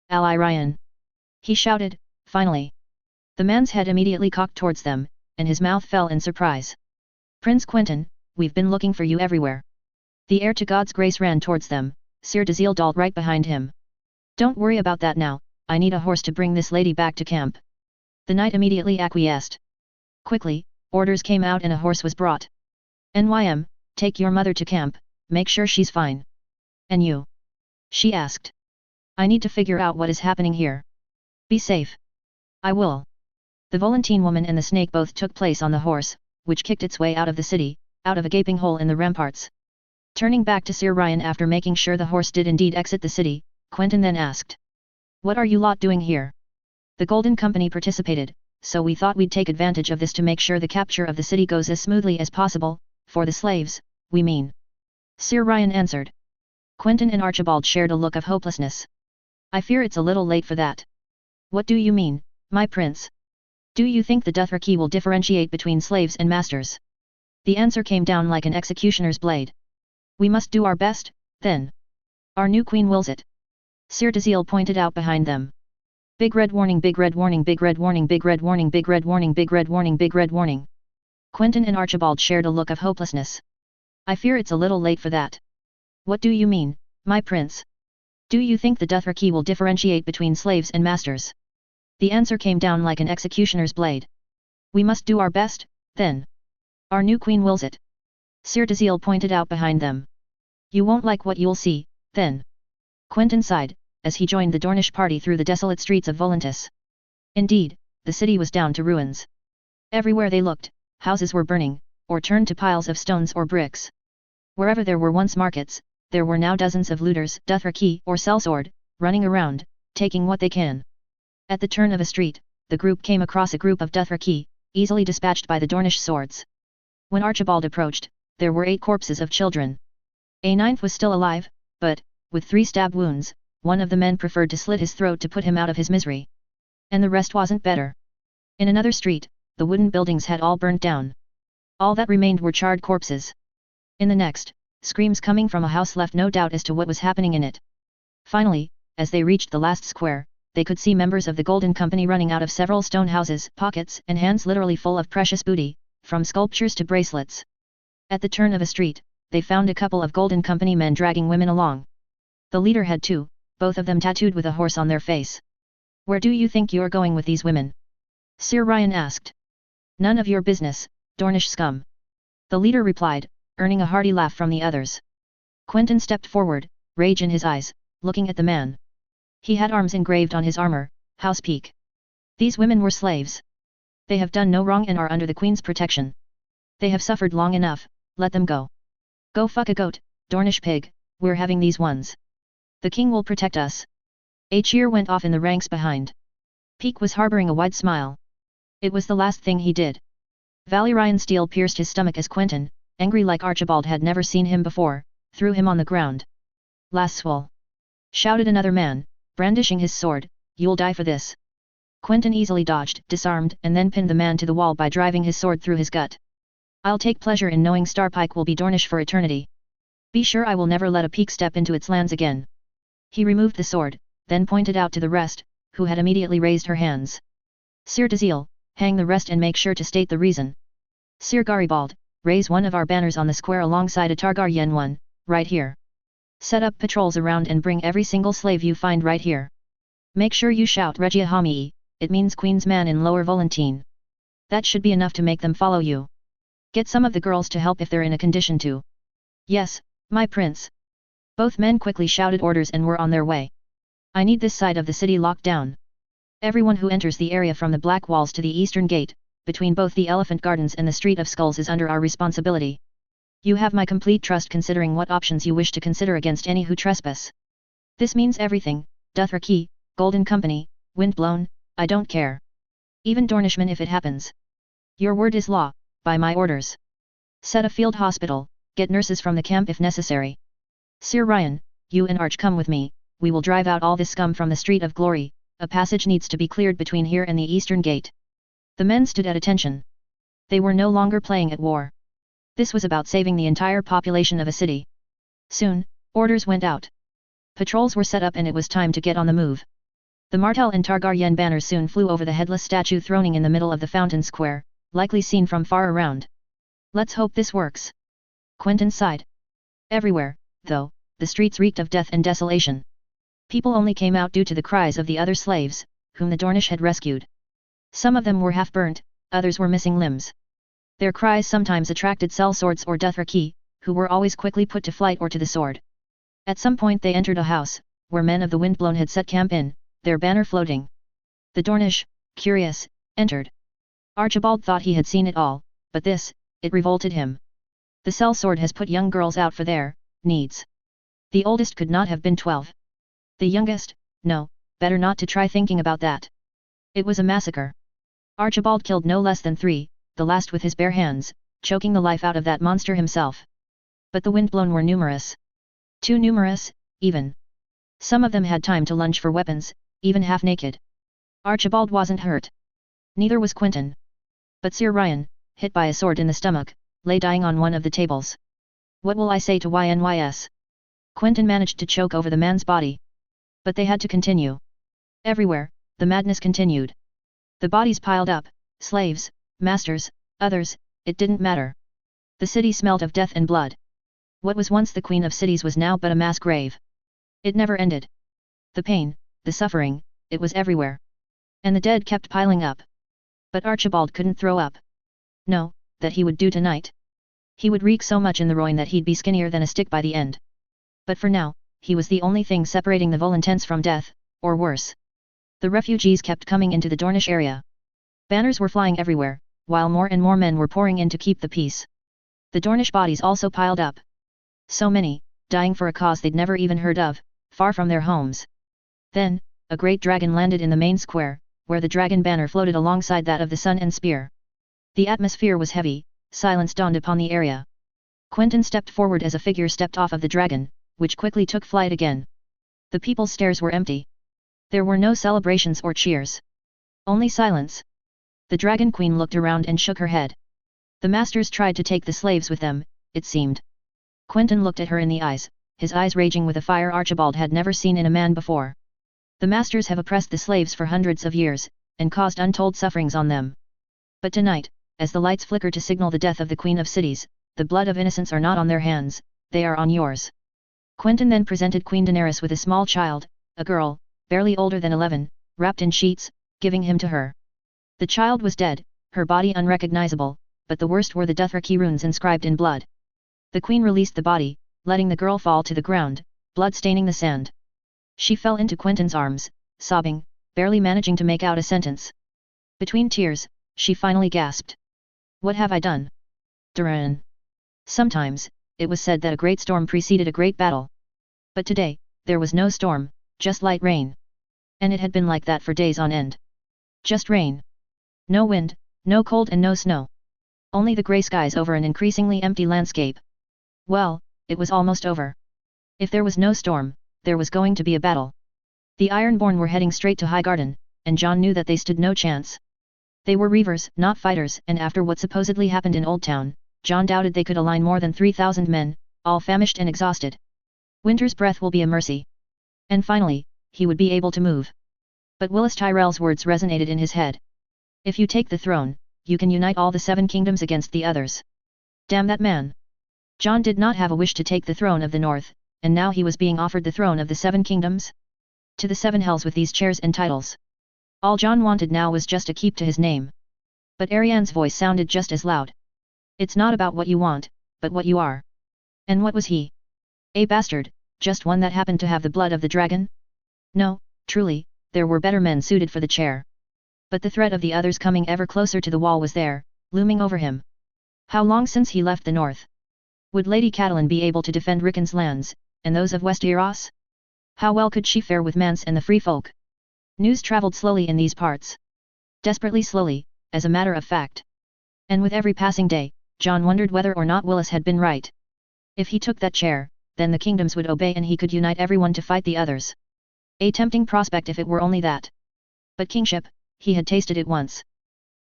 "Ally Ryan!" he shouted, finally. The man's head immediately cocked towards them, and his mouth fell in surprise. "Prince Quentyn, we've been looking for you everywhere." The heir to God's grace ran towards them, Sir Dazil Dalt right behind him. "Don't worry about that now, I need a horse to bring this lady back to camp." The knight immediately acquiesced. Quickly, orders came out and a horse was brought. "Nym, take your mother to camp, make sure she's fine." "And you?" she asked. "I need to figure out what is happening here." "Be safe." "I will." The Volantene woman and the snake both took place on the horse, which kicked its way out of the city, out of a gaping hole in the ramparts. Turning back to Sir Ryan after making sure the horse did indeed exit the city, Quentyn then asked. "What are you lot doing here?" "The Golden Company participated, so we thought we'd take advantage of this to make sure the capture of the city goes as smoothly as possible, for the slaves, we mean." Sir Ryan answered. Quentyn and Archibald shared a look of hopelessness. "I fear it's a little late for that." "What do you mean, my prince? Do you think the Dothraki will differentiate between slaves and masters?" The answer came down like an executioner's blade. "We must do our best, then. Our new queen wills it." Sir Dazil pointed out behind them. "Big red warning, big red warning, big red warning, big red warning, big red warning, big red warning, big red warning." Quentyn and Archibald shared a look of hopelessness. "I fear it's a little late for that." "What do you mean, my prince? Do you think the Dothraki will differentiate between slaves and masters?" The answer came down like an executioner's blade. "We must do our best, then. Our new queen wills it." Sir Dazil pointed out behind them. "You won't like what you'll see, then." Quentyn sighed, as he joined the Dornish party through the desolate streets of Volantis. Indeed, the city was down to ruins. Everywhere they looked, houses were burning, or turned to piles of stones or bricks. Wherever there were once markets, there were now dozens of looters, Dothraki or sellsword, running around, taking what they can. At the turn of a street, the group came across a group of Dothraki, easily dispatched by the Dornish swords. When Archibald approached, there were 8 corpses of children. A 9th was still alive, but, with 3 stab wounds, one of the men preferred to slit his throat to put him out of his misery. And the rest wasn't better. In another street, the wooden buildings had all burnt down. All that remained were charred corpses. In the next, screams coming from a house left no doubt as to what was happening in it. Finally, as they reached the last square, they could see members of the Golden Company running out of several stone houses, pockets and hands literally full of precious booty, from sculptures to bracelets. At the turn of a street, they found a couple of Golden Company men dragging women along. The leader had 2, both of them tattooed with a horse on their face. "Where do you think you're going with these women?" Sir Ryan asked. "None of your business, Dornish scum." The leader replied, earning a hearty laugh from the others. Quentyn stepped forward, rage in his eyes, looking at the man. He had arms engraved on his armor, House Peak. These women were slaves. They have done no wrong and are under the Queen's protection. They have suffered long enough, let them go. Go fuck a goat, Dornish pig, we're having these ones. The king will protect us. A cheer went off in the ranks behind. Peak was harboring a wide smile. It was the last thing he did. Valyrian steel pierced his stomach as Quentyn, angry like Archibald had never seen him before, threw him on the ground. Laswell! Shouted another man, brandishing his sword, you'll die for this. Quentyn easily dodged, disarmed, and then pinned the man to the wall by driving his sword through his gut. I'll take pleasure in knowing Starpike will be Dornish for eternity. Be sure I will never let a Peak step into its lands again. He removed the sword, then pointed out to the rest, who had immediately raised her hands. Sir Dazil, hang the rest and make sure to state the reason. Sir Garibald, raise one of our banners on the square alongside a Targaryen one, right here. Set up patrols around and bring every single slave you find right here. Make sure you shout Regia Homii, it means Queen's man in Lower Volantine. That should be enough to make them follow you. Get some of the girls to help if they're in a condition to. Yes, my prince. Both men quickly shouted orders and were on their way. I need this side of the city locked down. Everyone who enters the area from the Black Walls to the Eastern Gate, between both the Elephant Gardens and the Street of Skulls is under our responsibility. You have my complete trust considering what options you wish to consider against any who trespass. This means everything, Dothraki, Golden Company, Windblown, I don't care. Even Dornishmen if it happens. Your word is law, by my orders. Set a field hospital, get nurses from the camp if necessary. Sir Ryan, you and Arch come with me, we will drive out all this scum from the Street of Glory, a passage needs to be cleared between here and the Eastern Gate. The men stood at attention. They were no longer playing at war. This was about saving the entire population of a city. Soon, orders went out. Patrols were set up and it was time to get on the move. The Martell and Targaryen banners soon flew over the headless statue throning in the middle of the fountain square, likely seen from far around. Let's hope this works. Quentyn sighed. Everywhere, though, the streets reeked of death and desolation. People only came out due to the cries of the other slaves, whom the Dornish had rescued. Some of them were half-burnt, others were missing limbs. Their cries sometimes attracted sellswords or Dothraki, who were always quickly put to flight or to the sword. At some point they entered a house, where men of the Windblown had set camp in, their banner floating. The Dornish, curious, entered. Archibald thought he had seen it all, but this, it revolted him. The sellsword has put young girls out for their needs. The oldest could not have been 12. The youngest, no, better not to try thinking about that. It was a massacre. Archibald killed no less than 3, the last with his bare hands, choking the life out of that monster himself. But the Windblown were numerous. Too numerous, even. Some of them had time to lunge for weapons, even half-naked. Archibald wasn't hurt. Neither was Quentyn. But Sir Ryan, hit by a sword in the stomach, lay dying on one of the tables. What will I say to YNYS? Quentyn managed to choke over the man's body. But they had to continue. Everywhere, the madness continued. The bodies piled up, slaves, masters, others, it didn't matter. The city smelled of death and blood. What was once the queen of cities was now but a mass grave. It never ended. The pain, the suffering, it was everywhere. And the dead kept piling up. But Archibald couldn't throw up. No, that he would do tonight. He would reek so much in the Royne that he'd be skinnier than a stick by the end. But for now, he was the only thing separating the Volantens from death, or worse. The refugees kept coming into the Dornish area. Banners were flying everywhere, while more and more men were pouring in to keep the peace. The Dornish bodies also piled up. So many, dying for a cause they'd never even heard of, far from their homes. Then, a great dragon landed in the main square, where the dragon banner floated alongside that of the sun and spear. The atmosphere was heavy, silence dawned upon the area. Quentyn stepped forward as a figure stepped off of the dragon, which quickly took flight again. The people's stares were empty. There were no celebrations or cheers. Only silence. The Dragon Queen looked around and shook her head. The masters tried to take the slaves with them, it seemed. Quentyn looked at her in the eyes, his eyes raging with a fire Archibald had never seen in a man before. The masters have oppressed the slaves for hundreds of years, and caused untold sufferings on them. But tonight, as the lights flicker to signal the death of the Queen of Cities, the blood of innocents are not on their hands, they are on yours. Quentyn then presented Queen Daenerys with a small child, a girl, barely older than 11, wrapped in sheets, giving him to her. The child was dead, her body unrecognizable, but the worst were the Dothraki runes inscribed in blood. The queen released the body, letting the girl fall to the ground, blood staining the sand. She fell into Quentyn's arms, sobbing, barely managing to make out a sentence. Between tears, she finally gasped. What have I done? Duran. Sometimes, it was said that a great storm preceded a great battle. But today, there was no storm, just light rain. And it had been like that for days on end. Just rain. No wind, no cold and no snow. Only the grey skies over an increasingly empty landscape. Well, it was almost over. If there was no storm, there was going to be a battle. The Ironborn were heading straight to Highgarden, and Jon knew that they stood no chance. They were reavers, not fighters, and after what supposedly happened in Old Town, Jon doubted they could align more than 3,000 men, all famished and exhausted. Winter's breath will be a mercy. And finally, he would be able to move. But Willis Tyrell's words resonated in his head. If you take the throne, you can unite all the 7 kingdoms against the others. Damn that man. Jon did not have a wish to take the throne of the North, and now he was being offered the throne of the 7 kingdoms? To the 7 hells with these chairs and titles. All Jon wanted now was just a keep to his name. But Ariane's voice sounded just as loud. It's not about what you want, but what you are. And what was he? A bastard, just one that happened to have the blood of the dragon? No, truly, there were better men suited for the chair. But the threat of the others coming ever closer to the wall was there, looming over him. How long since he left the north? Would Lady Catelyn be able to defend Rickon's lands, and those of Westeros? How well could she fare with Mance and the free folk? News travelled slowly in these parts. Desperately slowly, as a matter of fact. And with every passing day, Jon wondered whether or not Willis had been right. If he took that chair, then the kingdoms would obey and he could unite everyone to fight the others. A tempting prospect if it were only that. But kingship, he had tasted it once.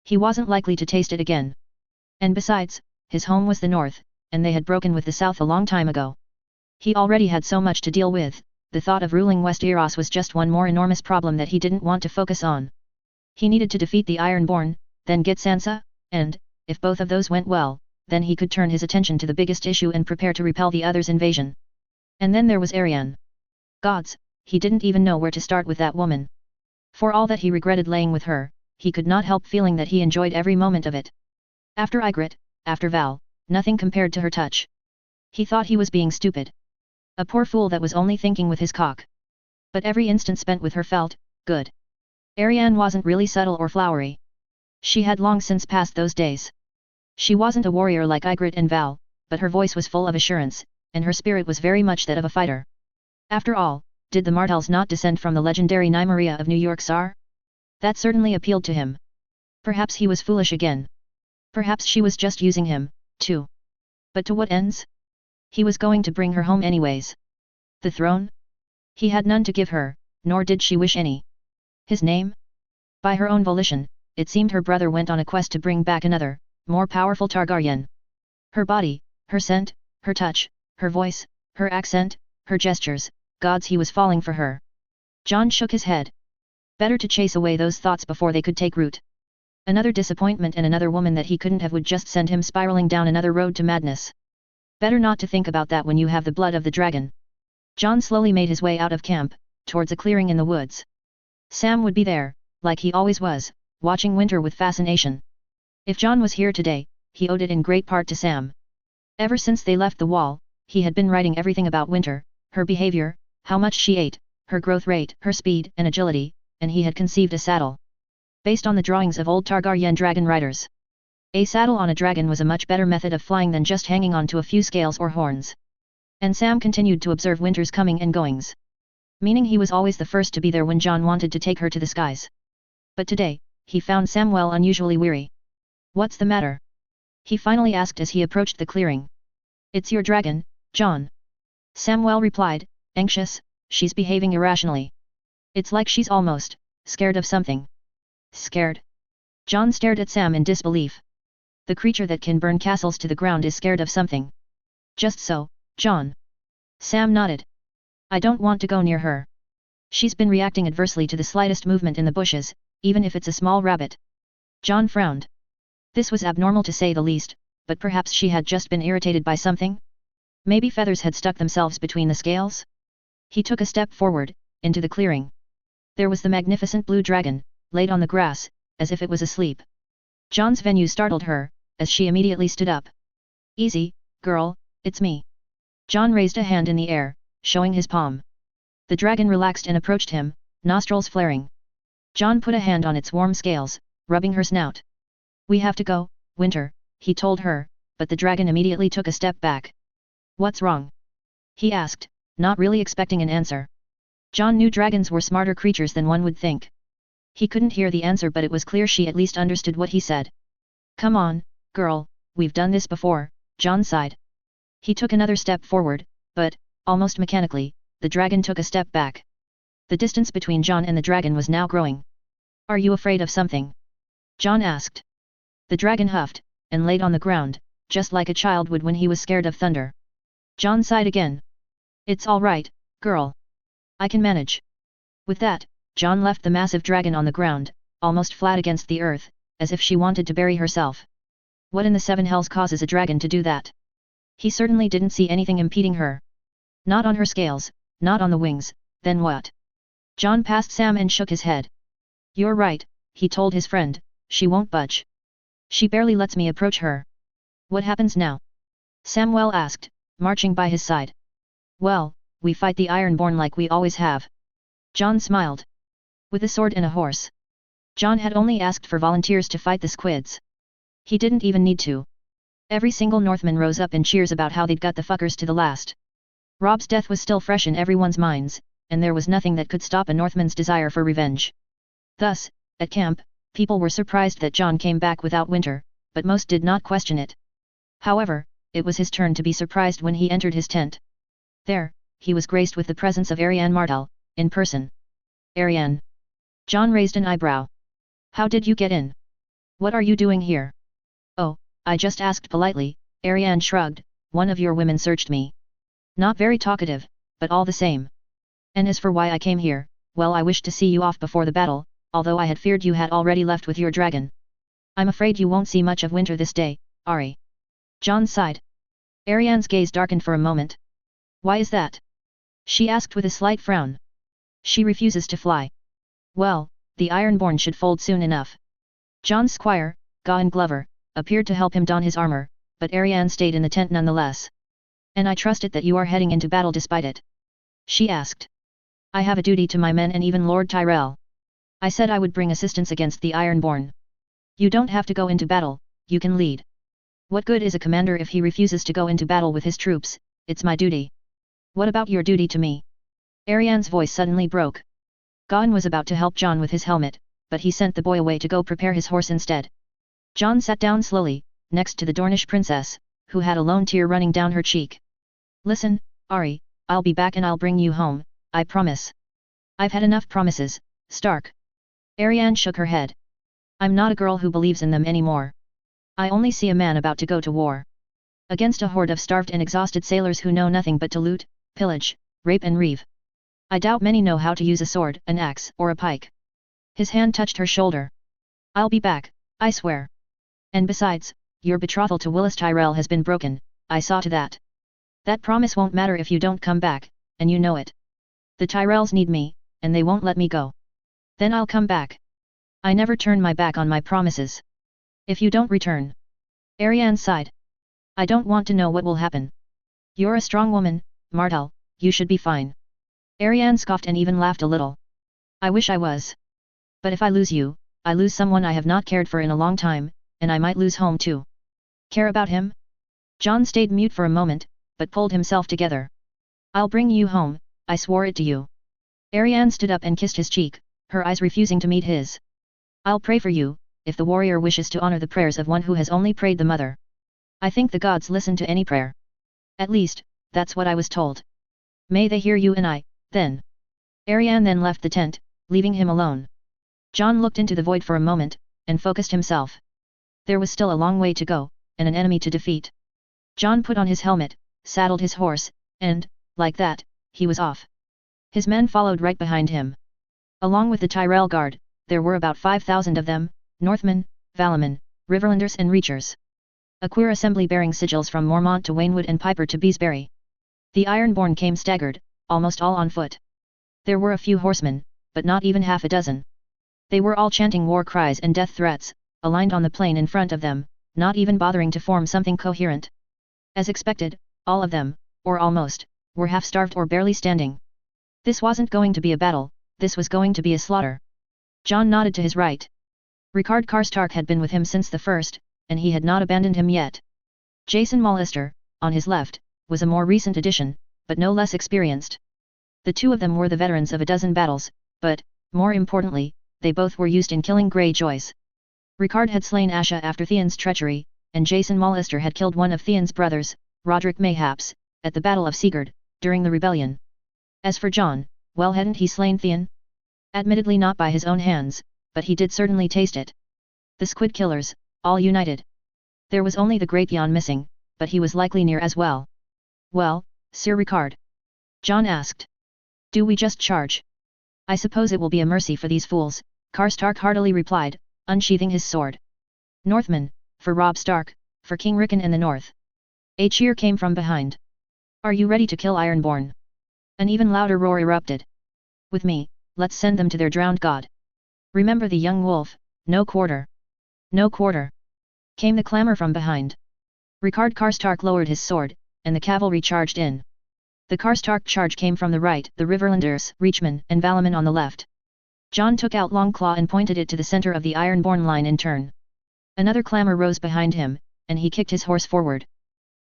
He wasn't likely to taste it again. And besides, his home was the north, and they had broken with the south a long time ago. He already had so much to deal with, the thought of ruling Westeros was just one more enormous problem that he didn't want to focus on. He needed to defeat the Ironborn, then get Sansa, and, if both of those went well, then he could turn his attention to the biggest issue and prepare to repel the others' invasion. And then there was Ariane. Gods, he didn't even know where to start with that woman. For all that he regretted laying with her, he could not help feeling that he enjoyed every moment of it. After Ygritte, after Val, nothing compared to her touch. He thought he was being stupid. A poor fool that was only thinking with his cock. But every instant spent with her felt good. Ariane wasn't really subtle or flowery. She had long since passed those days. She wasn't a warrior like Ygritte and Val, but her voice was full of assurance, and her spirit was very much that of a fighter. After all, did the Martells not descend from the legendary Nymeria of New York Tsar? That certainly appealed to him. Perhaps he was foolish again. Perhaps she was just using him, too. But to what ends? He was going to bring her home anyways. The throne? He had none to give her, nor did she wish any. His name? By her own volition, it seemed her brother went on a quest to bring back another, more powerful Targaryen. Her body, her scent, her touch, her voice, her accent, her gestures, gods, he was falling for her. Jon shook his head. Better to chase away those thoughts before they could take root. Another disappointment and another woman that he couldn't have would just send him spiraling down another road to madness. Better not to think about that when you have the blood of the dragon. Jon slowly made his way out of camp, towards a clearing in the woods. Sam would be there, like he always was, watching Winter with fascination. If Jon was here today, he owed it in great part to Sam. Ever since they left the wall, he had been writing everything about Winter, her behavior, how much she ate, her growth rate, her speed and agility, and he had conceived a saddle. Based on the drawings of old Targaryen dragon riders. A saddle on a dragon was a much better method of flying than just hanging on to a few scales or horns. And Sam continued to observe Winter's coming and goings. Meaning he was always the first to be there when Jon wanted to take her to the skies. But today, he found Sam unusually weary. What's the matter? He finally asked as he approached the clearing. It's your dragon, Jon. Samwell replied, anxious, she's behaving irrationally. It's like she's almost scared of something. Scared? Jon stared at Sam in disbelief. The creature that can burn castles to the ground is scared of something. Just so, Jon. Sam nodded. I don't want to go near her. She's been reacting adversely to the slightest movement in the bushes, even if it's a small rabbit. Jon frowned. This was abnormal to say the least, but perhaps she had just been irritated by something? Maybe feathers had stuck themselves between the scales? He took a step forward, into the clearing. There was the magnificent blue dragon, laid on the grass, as if it was asleep. Jon's venue startled her, as she immediately stood up. Easy, girl, it's me. Jon raised a hand in the air, showing his palm. The dragon relaxed and approached him, nostrils flaring. John put a hand on its warm scales, rubbing her snout. We have to go, Winter, he told her, but the dragon immediately took a step back. What's wrong? He asked, not really expecting an answer. John knew dragons were smarter creatures than one would think. He couldn't hear the answer, but it was clear she at least understood what he said. Come on, girl, we've done this before, John sighed. He took another step forward, but, almost mechanically, the dragon took a step back. The distance between John and the dragon was now growing. Are you afraid of something? John asked. The dragon huffed, and laid on the ground, just like a child would when he was scared of thunder. John sighed again. It's all right, girl. I can manage. With that, John left the massive dragon on the ground, almost flat against the earth, as if she wanted to bury herself. What in the seven hells causes a dragon to do that? He certainly didn't see anything impeding her. Not on her scales, not on the wings, then what? John passed Sam and shook his head. You're right, he told his friend, she won't budge. She barely lets me approach her. What happens now? Samuel asked, marching by his side. Well, we fight the Ironborn like we always have. John smiled. With a sword and a horse. John had only asked for volunteers to fight the squids. He didn't even need to. Every single Northman rose up in cheers about how they'd got the fuckers to the last. Rob's death was still fresh in everyone's minds, and there was nothing that could stop a Northman's desire for revenge. Thus, at camp, people were surprised that John came back without Winter, but most did not question it. However, it was his turn to be surprised when he entered his tent. There, he was graced with the presence of Ariane Martell, in person. Ariane. John raised an eyebrow. How did you get in? What are you doing here? Oh, I just asked politely, Ariane shrugged, one of your women searched me. Not very talkative, but all the same. And as for why I came here, well, I wished to see you off before the battle, although I had feared you had already left with your dragon. I'm afraid you won't see much of Winter this day, Ari. John sighed. Ariane's gaze darkened for a moment. Why is that? She asked with a slight frown. She refuses to fly. Well, the Ironborn should fold soon enough. John's squire, Gawain Glover, appeared to help him don his armor, but Ariane stayed in the tent nonetheless. And I trust it that you are heading into battle despite it? She asked. I have a duty to my men and even Lord Tyrell. I said I would bring assistance against the Ironborn. You don't have to go into battle, you can lead. What good is a commander if he refuses to go into battle with his troops? It's my duty. What about your duty to me? Ariane's voice suddenly broke. Gawain was about to help John with his helmet, but he sent the boy away to go prepare his horse instead. John sat down slowly, next to the Dornish princess, who had a lone tear running down her cheek. Listen, Ari, I'll be back and I'll bring you home, I promise. I've had enough promises, Stark. Ariane shook her head. I'm not a girl who believes in them anymore. I only see a man about to go to war. Against a horde of starved and exhausted sailors who know nothing but to loot, pillage, rape and reave. I doubt many know how to use a sword, an axe, or a pike. His hand touched her shoulder. I'll be back, I swear. And besides, your betrothal to Willis Tyrell has been broken, I saw to that. That promise won't matter if you don't come back, and you know it. The Tyrells need me, and they won't let me go. Then I'll come back. I never turn my back on my promises. If you don't return. Ariane sighed. I don't want to know what will happen. You're a strong woman, Martell, you should be fine. Ariane scoffed and even laughed a little. I wish I was. But if I lose you, I lose someone I have not cared for in a long time, and I might lose home too. Care about him? John stayed mute for a moment, but pulled himself together. I'll bring you home, I swore it to you. Ariane stood up and kissed his cheek, her eyes refusing to meet his. I'll pray for you, if the warrior wishes to honor the prayers of one who has only prayed the mother. I think the gods listen to any prayer. At least, that's what I was told. May they hear you and I, then. Ariane then left the tent, leaving him alone. John looked into the void for a moment, and focused himself. There was still a long way to go, and an enemy to defeat. John put on his helmet, saddled his horse, and, like that, he was off. His men followed right behind him. Along with the Tyrell Guard, there were about 5,000 of them, Northmen, Valaman, Riverlanders and Reachers. A queer assembly bearing sigils from Mormont to Waynwood and Piper to Beesbury. The Ironborn came staggered, almost all on foot. There were a few horsemen, but not even half a dozen. They were all chanting war cries and death threats, aligned on the plain in front of them, not even bothering to form something coherent. As expected, all of them, or almost, were half-starved or barely standing. This wasn't going to be a battle, this was going to be a slaughter. John nodded to his right. Ricard Karstark had been with him since the first, and he had not abandoned him yet. Jason Mallister, on his left, was a more recent addition, but no less experienced. The two of them were the veterans of a dozen battles, but, more importantly, they both were used in killing Greyjoys. Ricard had slain Asha after Theon's treachery, and Jason Mallister had killed one of Theon's brothers, Roderick Mayhaps, at the Battle of Sigurd, during the rebellion. As for John, well, hadn't he slain Theon? Admittedly not by his own hands, but he did certainly taste it. The Squid Killers, all united. There was only the Great Jan missing, but he was likely near as well. Well, Sir Ricard? John asked. Do we just charge? I suppose it will be a mercy for these fools, Karstark heartily replied, unsheathing his sword. Northmen, for Robb Stark, for King Rickon and the North. A cheer came from behind. Are you ready to kill Ironborn? An even louder roar erupted. With me, let's send them to their drowned god. Remember the young wolf, no quarter. No quarter. Came the clamour from behind. Ricard Karstark lowered his sword, and the cavalry charged in. The Karstark charge came from the right, the Riverlanders, Reachman, and Valaman on the left. John took out Longclaw and pointed it to the centre of the Ironborn line in turn. Another clamour rose behind him, and he kicked his horse forward.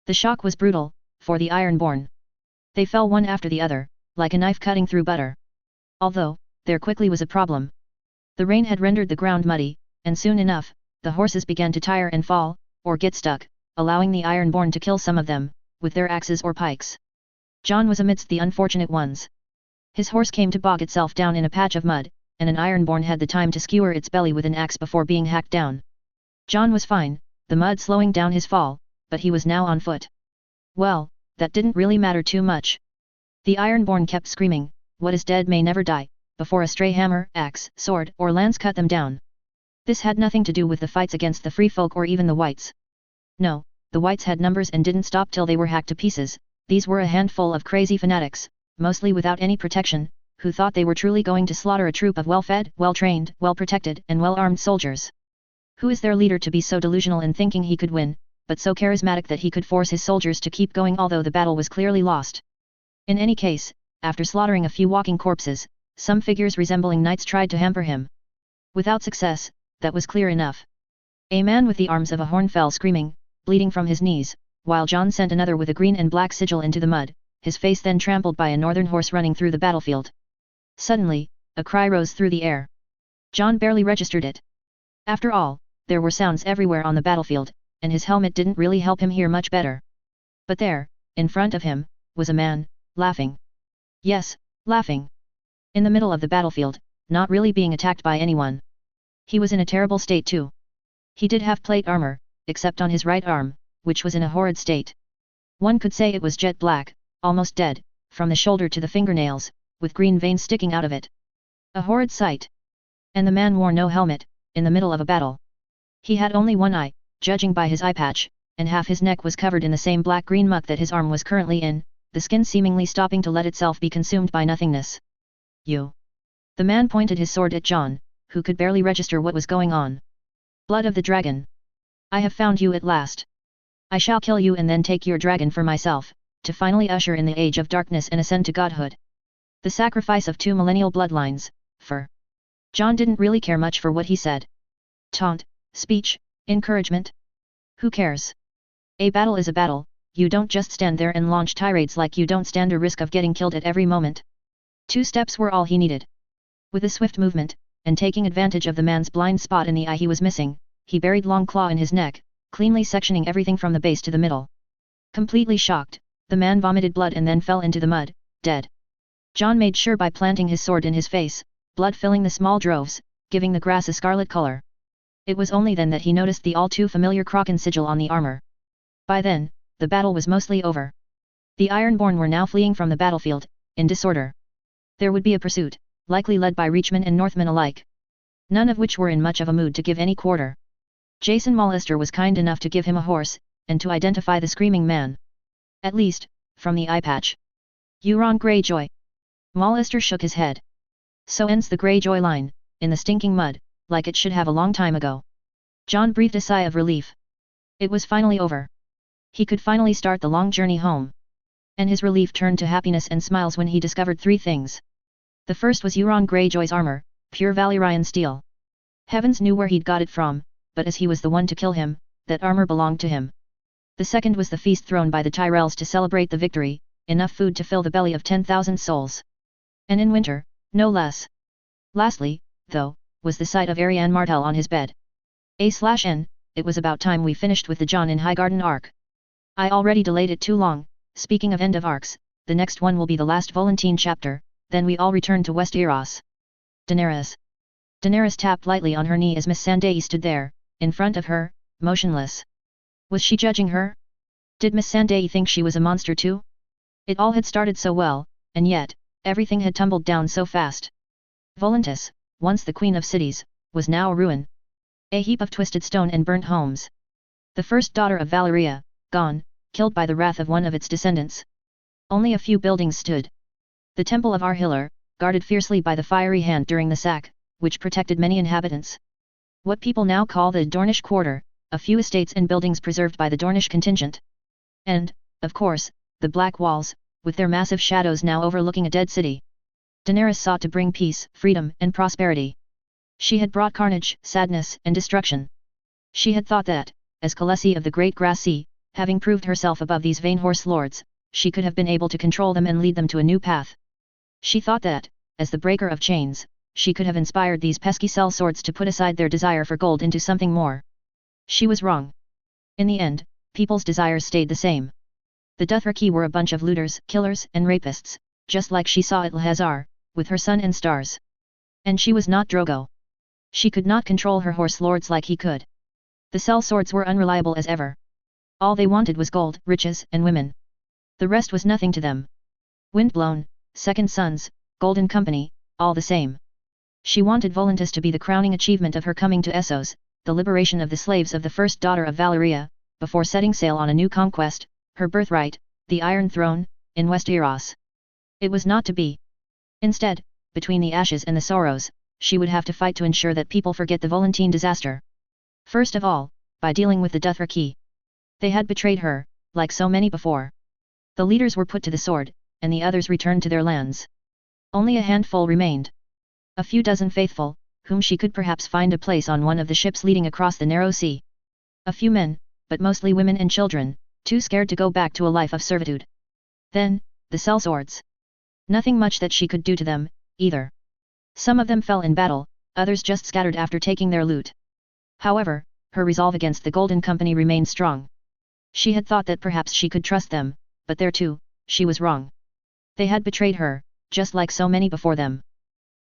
The shock was brutal, for the Ironborn. They fell one after the other, like a knife cutting through butter. Although, there quickly was a problem. The rain had rendered the ground muddy, and soon enough, the horses began to tire and fall, or get stuck, allowing the Ironborn to kill some of them, with their axes or pikes. John was amidst the unfortunate ones. His horse came to bog itself down in a patch of mud, and an Ironborn had the time to skewer its belly with an axe before being hacked down. John was fine, the mud slowing down his fall, but he was now on foot. Well, that didn't really matter too much. The Ironborn kept screaming, "What is dead may never die," before a stray hammer, axe, sword, or lance cut them down. This had nothing to do with the fights against the free folk or even the whites. No, the whites had numbers and didn't stop till they were hacked to pieces. These were a handful of crazy fanatics, mostly without any protection, who thought they were truly going to slaughter a troop of well-fed, well-trained, well-protected, and well-armed soldiers. Who is their leader to be so delusional in thinking he could win, but so charismatic that he could force his soldiers to keep going although the battle was clearly lost? In any case, after slaughtering a few walking corpses, some figures resembling knights tried to hamper him. Without success, that was clear enough. A man with the arms of a horn fell screaming, bleeding from his knees, while John sent another with a green and black sigil into the mud, his face then trampled by a northern horse running through the battlefield. Suddenly, a cry rose through the air. John barely registered it. After all, there were sounds everywhere on the battlefield, and his helmet didn't really help him hear much better. But there, in front of him, was a man, laughing. Yes, laughing. In the middle of the battlefield, not really being attacked by anyone. He was in a terrible state too. He did have plate armor, except on his right arm, which was in a horrid state. One could say it was jet black, almost dead, from the shoulder to the fingernails, with green veins sticking out of it. A horrid sight. And the man wore no helmet, in the middle of a battle. He had only one eye, judging by his eye patch, and half his neck was covered in the same black-green muck that his arm was currently in, the skin seemingly stopping to let itself be consumed by nothingness. You. The man pointed his sword at John, who could barely register what was going on. Blood of the dragon. I have found you at last. I shall kill you and then take your dragon for myself, to finally usher in the age of darkness and ascend to godhood. The sacrifice of 2 millennial bloodlines, for... John didn't really care much for what he said. Taunt, speech, encouragement? Who cares? A battle is a battle, you don't just stand there and launch tirades like you don't stand a risk of getting killed at every moment. 2 steps were all he needed. With a swift movement, and taking advantage of the man's blind spot in the eye he was missing, he buried Longclaw in his neck, cleanly sectioning everything from the base to the middle. Completely shocked, the man vomited blood and then fell into the mud, dead. John made sure by planting his sword in his face, blood filling the small droves, giving the grass a scarlet color. It was only then that he noticed the all-too-familiar Kraken sigil on the armor. By then, the battle was mostly over. The Ironborn were now fleeing from the battlefield, in disorder. There would be a pursuit, likely led by Reachmen and Northmen alike. None of which were in much of a mood to give any quarter. Jason Mallister was kind enough to give him a horse, and to identify the screaming man. At least, from the eye patch. Euron Greyjoy. Mallister shook his head. So ends the Greyjoy line, in the stinking mud, like it should have a long time ago. John breathed a sigh of relief. It was finally over. He could finally start the long journey home. And his relief turned to happiness and smiles when he discovered 3 things. The first was Euron Greyjoy's armor, pure Valyrian steel. Heavens knew where he'd got it from, but as he was the one to kill him, that armor belonged to him. The second was the feast thrown by the Tyrells to celebrate the victory, enough food to fill the belly of 10,000 souls. And in winter, no less. Lastly, though, was the sight of Arianne Martell on his bed. A/N, it was about time we finished with the Jon in Highgarden arc. I already delayed it too long. Speaking of end of arcs, the next one will be the last Volantene chapter, then we all return to Westeros. Daenerys. Daenerys tapped lightly on her knee as Miss Sandai stood there, in front of her, motionless. Was she judging her? Did Miss Sandai think she was a monster too? It all had started so well, and yet, everything had tumbled down so fast. Volantis, once the queen of cities, was now a ruin. A heap of twisted stone and burnt homes. The first daughter of Valyria, gone, killed by the wrath of one of its descendants. Only a few buildings stood. The temple of Arhillar, guarded fiercely by the fiery hand during the sack, which protected many inhabitants. What people now call the Dornish Quarter, a few estates and buildings preserved by the Dornish contingent. And, of course, the Black Walls, with their massive shadows now overlooking a dead city. Daenerys sought to bring peace, freedom, and prosperity. She had brought carnage, sadness, and destruction. She had thought that, as Khaleesi of the Great Grass Sea, having proved herself above these vain horse lords, she could have been able to control them and lead them to a new path. She thought that, as the breaker of chains, she could have inspired these pesky sellswords to put aside their desire for gold into something more. She was wrong. In the end, people's desires stayed the same. The Dothraki were a bunch of looters, killers, and rapists, just like she saw at Lhazar, with her sun and stars. And she was not Drogo. She could not control her horse lords like he could. The sellswords were unreliable as ever. All they wanted was gold, riches, and women. The rest was nothing to them. Windblown, second sons, golden company, all the same. She wanted Volantis to be the crowning achievement of her coming to Essos, the liberation of the slaves of the first daughter of Valyria, before setting sail on a new conquest, her birthright, the Iron Throne, in Westeros. It was not to be. Instead, between the ashes and the sorrows, she would have to fight to ensure that people forget the Volantene disaster. First of all, by dealing with the Dothraki. They had betrayed her, like so many before. The leaders were put to the sword, and the others returned to their lands. Only a handful remained. A few dozen faithful, whom she could perhaps find a place on one of the ships leading across the narrow sea. A few men, but mostly women and children, too scared to go back to a life of servitude. Then, the sellswords. Nothing much that she could do to them, either. Some of them fell in battle, others just scattered after taking their loot. However, her resolve against the Golden Company remained strong. She had thought that perhaps she could trust them, but there too, she was wrong. They had betrayed her, just like so many before them.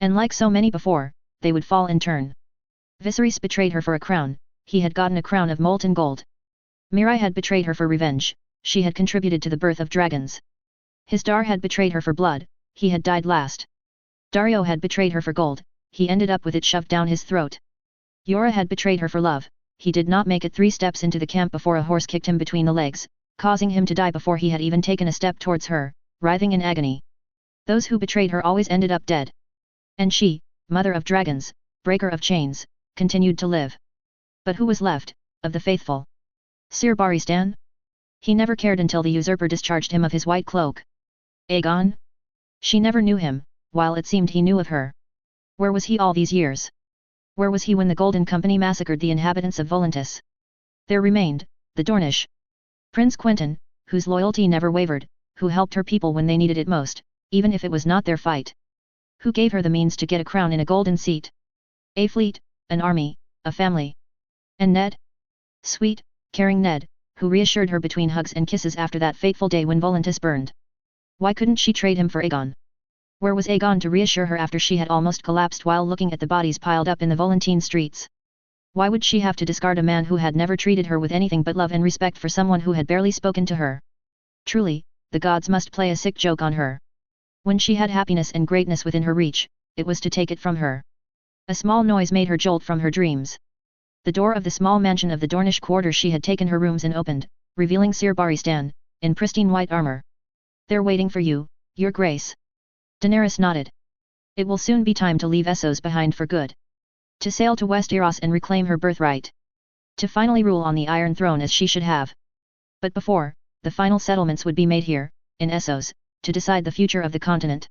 And like so many before, they would fall in turn. Viserys betrayed her for a crown, he had gotten a crown of molten gold. Mirai had betrayed her for revenge, she had contributed to the birth of dragons. Hisdar had betrayed her for blood, he had died last. Dario had betrayed her for gold, he ended up with it shoved down his throat. Yora had betrayed her for love, he did not make it 3 steps into the camp before a horse kicked him between the legs, causing him to die before he had even taken a step towards her, writhing in agony. Those who betrayed her always ended up dead. And she, mother of dragons, breaker of chains, continued to live. But who was left, of the faithful? Ser Barristan? He never cared until the usurper discharged him of his white cloak. Aegon? She never knew him, while it seemed he knew of her. Where was he all these years? Where was he when the Golden Company massacred the inhabitants of Volantis? There remained, the Dornish. Prince Quentyn, whose loyalty never wavered, who helped her people when they needed it most, even if it was not their fight. Who gave her the means to get a crown in a golden seat. A fleet, an army, a family. And Ned? Sweet, caring Ned, who reassured her between hugs and kisses after that fateful day when Volantis burned. Why couldn't she trade him for Aegon? Where was Aegon to reassure her after she had almost collapsed while looking at the bodies piled up in the Volantene streets? Why would she have to discard a man who had never treated her with anything but love and respect for someone who had barely spoken to her? Truly, the gods must play a sick joke on her. When she had happiness and greatness within her reach, it was to take it from her. A small noise made her jolt from her dreams. The door of the small mansion of the Dornish quarter she had taken her rooms and opened, revealing Ser Barristan, in pristine white armor. "They're waiting for you, your grace." Daenerys nodded. It will soon be time to leave Essos behind for good. To sail to Westeros and reclaim her birthright. To finally rule on the Iron Throne as she should have. But before, the final settlements would be made here, in Essos, to decide the future of the continent.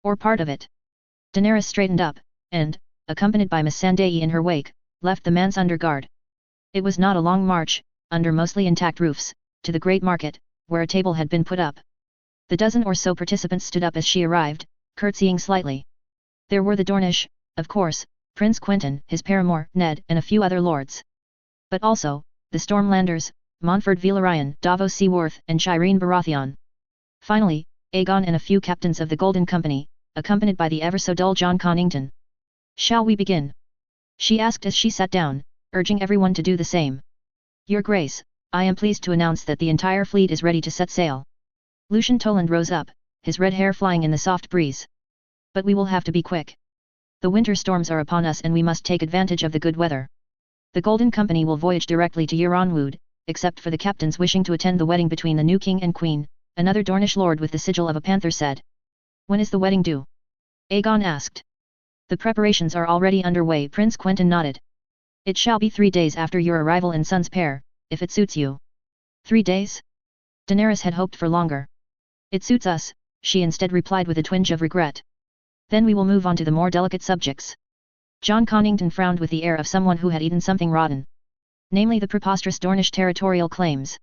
Or part of it. Daenerys straightened up, and, accompanied by Miss Sandai in her wake, left the manse under guard. It was not a long march, under mostly intact roofs, to the great market, where a table had been put up. The dozen or so participants stood up as she arrived, curtsying slightly. There were the Dornish, of course, Prince Quentyn, his paramour, Ned, and a few other lords. But also, the Stormlanders, Montford Velaryon, Davos Seaworth, and Shireen Baratheon. Finally, Aegon and a few captains of the Golden Company, accompanied by the ever-so-dull Jon Connington. "Shall we begin?" she asked as she sat down, urging everyone to do the same. "Your Grace, I am pleased to announce that the entire fleet is ready to set sail." Lucian Toland rose up, his red hair flying in the soft breeze. "But we will have to be quick. The winter storms are upon us and we must take advantage of the good weather. The Golden Company will voyage directly to Euronwood, except for the captains wishing to attend the wedding between the new king and queen," another Dornish lord with the sigil of a panther said. "When is the wedding due?" Aegon asked. "The preparations are already underway." Prince Quentyn nodded. "It shall be 3 days after your arrival in Sun's Pair, if it suits you." 3 days? Daenerys had hoped for longer. "It suits us," she instead replied with a twinge of regret. "Then we will move on to the more delicate subjects." Jon Connington frowned with the air of someone who had eaten something rotten. "Namely the preposterous Dornish territorial claims."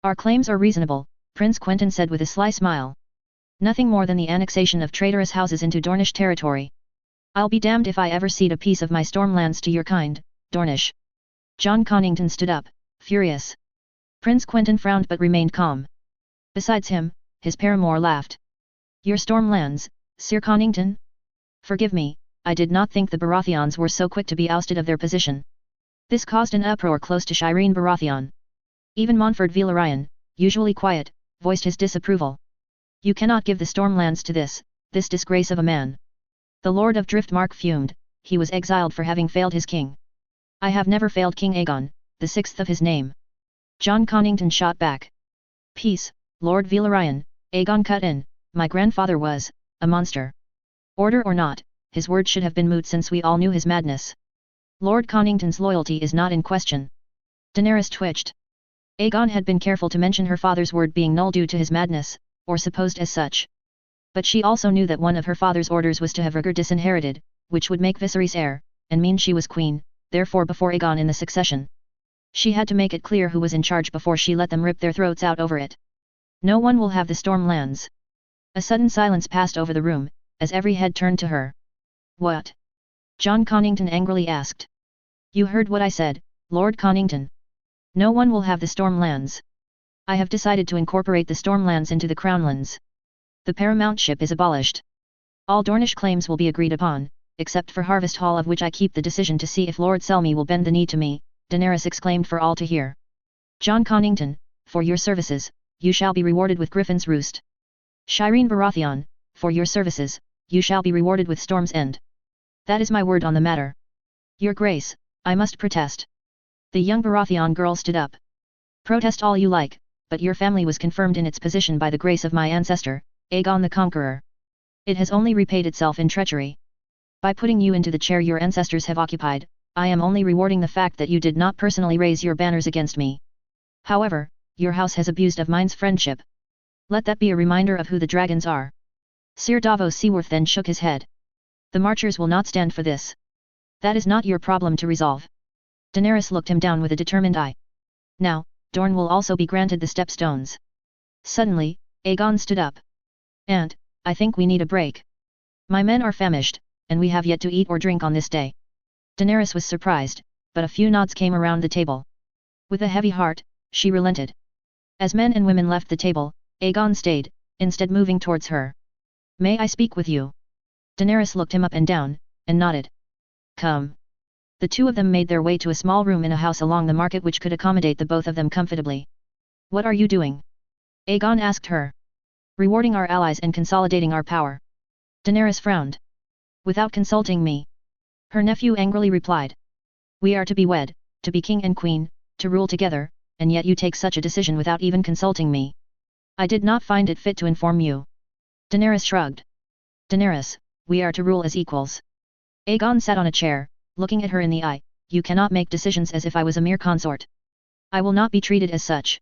"Our claims are reasonable," Prince Quentyn said with a sly smile. "Nothing more than the annexation of traitorous houses into Dornish territory. I'll be damned if I ever cede a piece of my Stormlands to your kind, Dornish." Jon Connington stood up, furious. Prince Quentyn frowned but remained calm. Besides him, his paramour laughed. "Your Stormlands, Sir Connington? Forgive me, I did not think the Baratheons were so quick to be ousted of their position." This caused an uproar close to Shireen Baratheon. Even Montford Velaryon, usually quiet, voiced his disapproval. "You cannot give the Stormlands to this disgrace of a man." The Lord of Driftmark fumed. He was exiled for having failed his king. "I have never failed King Aegon, the 6th of his name." Jon Connington shot back. "Peace, Lord Velaryon," Aegon cut in, "my grandfather was a monster. Order or not, his word should have been moot since we all knew his madness. Lord Connington's loyalty is not in question." Daenerys twitched. Aegon had been careful to mention her father's word being null due to his madness, or supposed as such. But she also knew that one of her father's orders was to have Rhaegar disinherited, which would make Viserys heir, and mean she was queen, therefore before Aegon in the succession. She had to make it clear who was in charge before she let them rip their throats out over it. "No one will have the Stormlands." A sudden silence passed over the room, as every head turned to her. "What?" Jon Connington angrily asked. "You heard what I said, Lord Connington. No one will have the Stormlands. I have decided to incorporate the Stormlands into the Crownlands. The paramountship is abolished. All Dornish claims will be agreed upon, except for Harvest Hall, of which I keep the decision to see if Lord Selmy will bend the knee to me," Daenerys exclaimed for all to hear. "Jon Connington, for your services, you shall be rewarded with Griffin's Roost. Shireen Baratheon, for your services, you shall be rewarded with Storm's End. That is my word on the matter." "Your Grace, I must protest." The young Baratheon girl stood up. "Protest all you like, but your family was confirmed in its position by the grace of my ancestor, Aegon the Conqueror. It has only repaid itself in treachery. By putting you into the chair your ancestors have occupied, I am only rewarding the fact that you did not personally raise your banners against me. However, your house has abused of mine's friendship. Let that be a reminder of who the dragons are." Sir Davos Seaworth then shook his head. "The Marchers will not stand for this. That is not your problem to resolve." Daenerys looked him down with a determined eye. "Now, Dorne will also be granted the stepstones." Suddenly, Aegon stood up. "And, I think we need a break. My men are famished, and we have yet to eat or drink on this day." Daenerys was surprised, but a few nods came around the table. With a heavy heart, she relented. As men and women left the table, Aegon stayed, instead moving towards her. "May I speak with you?" Daenerys looked him up and down, and nodded. "Come." The two of them made their way to a small room in a house along the market which could accommodate the both of them comfortably. "What are you doing?" Aegon asked her. "Rewarding our allies and consolidating our power." Daenerys frowned. "Without consulting me?" Her nephew angrily replied. "We are to be wed, to be king and queen, to rule together, and yet you take such a decision without even consulting me. I did not find it fit to inform you." Daenerys shrugged. "Daenerys, we are to rule as equals." Aegon sat on a chair, looking at her in the eye. "You cannot make decisions as if I was a mere consort. I will not be treated as such.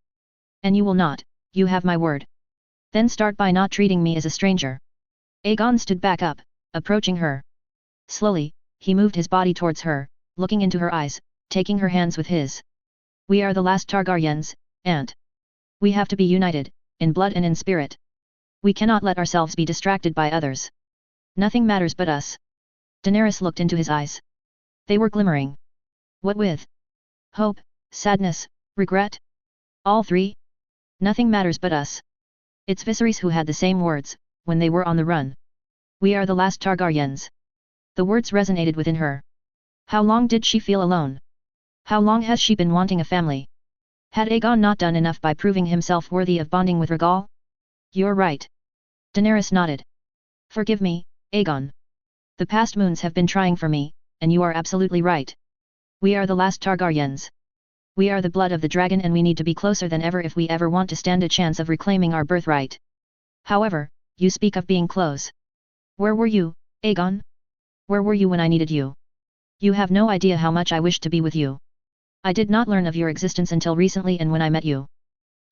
And you will not, you have my word. Then start by not treating me as a stranger." Aegon stood back up, approaching her. Slowly, he moved his body towards her, looking into her eyes, taking her hands with his. We are the last Targaryens, and we have to be united, in blood and in spirit. We cannot let ourselves be distracted by others. Nothing matters but us. Daenerys looked into his eyes. They were glimmering. What with? Hope, sadness, regret? All three? Nothing matters but us. It's Viserys who had the same words, when they were on the run. We are the last Targaryens. The words resonated within her. How long did she feel alone? How long has she been wanting a family? Had Aegon not done enough by proving himself worthy of bonding with Rhaegal? You're right. Daenerys nodded. Forgive me, Aegon. The past moons have been trying for me, and you are absolutely right. We are the last Targaryens. We are the blood of the dragon and we need to be closer than ever if we ever want to stand a chance of reclaiming our birthright. However, you speak of being close. Where were you, Aegon? Where were you when I needed you? You have no idea how much I wished to be with you. I did not learn of your existence until recently and when I met you.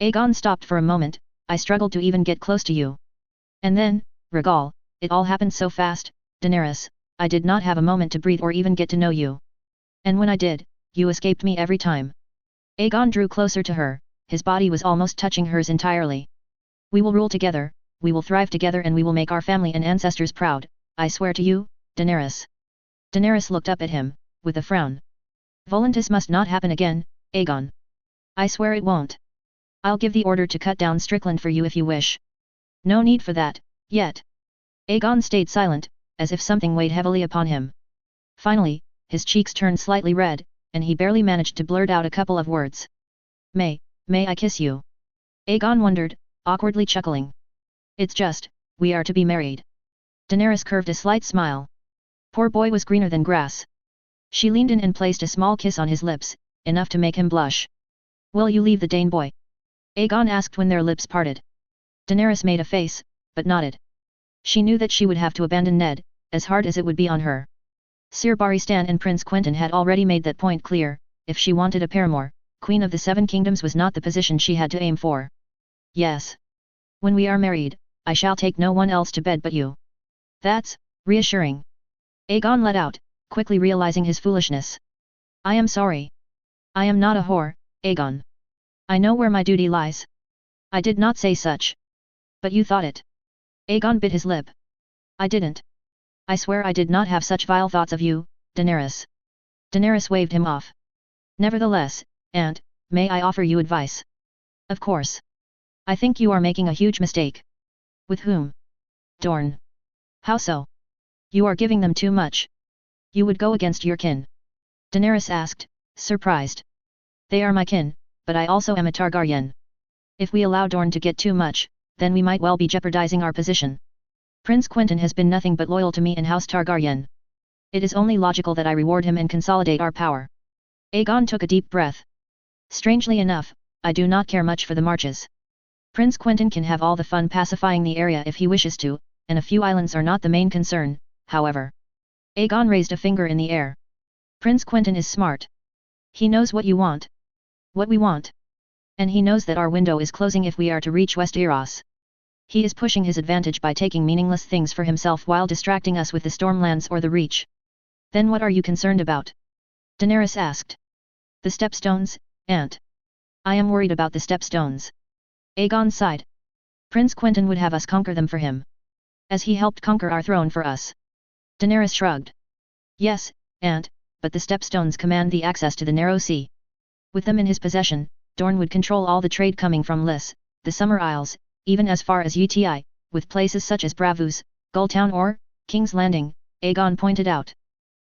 Aegon stopped for a moment. I struggled to even get close to you. And then, Rhaegal, it all happened so fast, Daenerys, I did not have a moment to breathe or even get to know you. And when I did, you escaped me every time. Aegon drew closer to her, his body was almost touching hers entirely. We will rule together, we will thrive together and we will make our family and ancestors proud, I swear to you, Daenerys. Daenerys looked up at him, with a frown. Volantis must not happen again, Aegon. I swear it won't. I'll give the order to cut down Strickland for you if you wish. No need for that, yet. Aegon stayed silent, as if something weighed heavily upon him. Finally, his cheeks turned slightly red, and he barely managed to blurt out a couple of words. May I kiss you? Aegon wondered, awkwardly chuckling. It's just, we are to be married. Daenerys curved a slight smile. Poor boy was greener than grass. She leaned in and placed a small kiss on his lips, enough to make him blush. Will you leave the Dane boy? Aegon asked when their lips parted. Daenerys made a face, but nodded. She knew that she would have to abandon Ned, as hard as it would be on her. Sir Barristan and Prince Quentyn had already made that point clear. If she wanted a paramour, Queen of the Seven Kingdoms was not the position she had to aim for. Yes. When we are married, I shall take no one else to bed but you. That's reassuring. Aegon let out, quickly realizing his foolishness. I am sorry. I am not a whore, Aegon. I know where my duty lies. I did not say such. But you thought it. Aegon bit his lip. I didn't. I swear I did not have such vile thoughts of you, Daenerys. Daenerys waved him off. Nevertheless, Aunt, may I offer you advice? Of course. I think you are making a huge mistake. With whom? Dorne. How so? You are giving them too much. You would go against your kin. Daenerys asked, surprised. They are my kin, but I also am a Targaryen. If we allow Dorne to get too much, then we might well be jeopardizing our position. Prince Quentyn has been nothing but loyal to me and House Targaryen. It is only logical that I reward him and consolidate our power. Aegon took a deep breath. Strangely enough, I do not care much for the marches. Prince Quentyn can have all the fun pacifying the area if he wishes to, and a few islands are not the main concern, however. Aegon raised a finger in the air. Prince Quentyn is smart. He knows what you want. What we want. And he knows that our window is closing if we are to reach Westeros. He is pushing his advantage by taking meaningless things for himself while distracting us with the Stormlands or the Reach. Then what are you concerned about? Daenerys asked. The Stepstones, Aunt. I am worried about the Stepstones. Aegon sighed. Prince Quentyn would have us conquer them for him. As he helped conquer our throne for us. Daenerys shrugged. Yes, Aunt, but the Stepstones command the access to the Narrow Sea. With them in his possession, Dorne would control all the trade coming from Lys, the Summer Isles, even as far as Uti, with places such as Braavos, Gulltown or King's Landing, Aegon pointed out.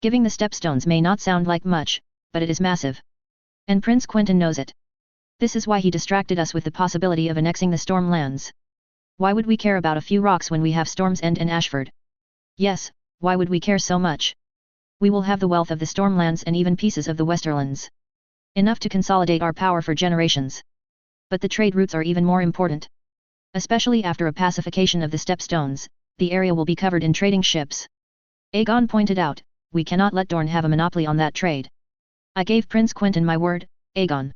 Giving the Stepstones may not sound like much, but it is massive. And Prince Quentyn knows it. This is why he distracted us with the possibility of annexing the Stormlands. Why would we care about a few rocks when we have Storm's End and Ashford? Yes, why would we care so much? We will have the wealth of the Stormlands and even pieces of the Westerlands. Enough to consolidate our power for generations. But the trade routes are even more important. Especially after a pacification of the Stepstones, the area will be covered in trading ships. Aegon pointed out, we cannot let Dorne have a monopoly on that trade. I gave Prince Quentyn my word, Aegon.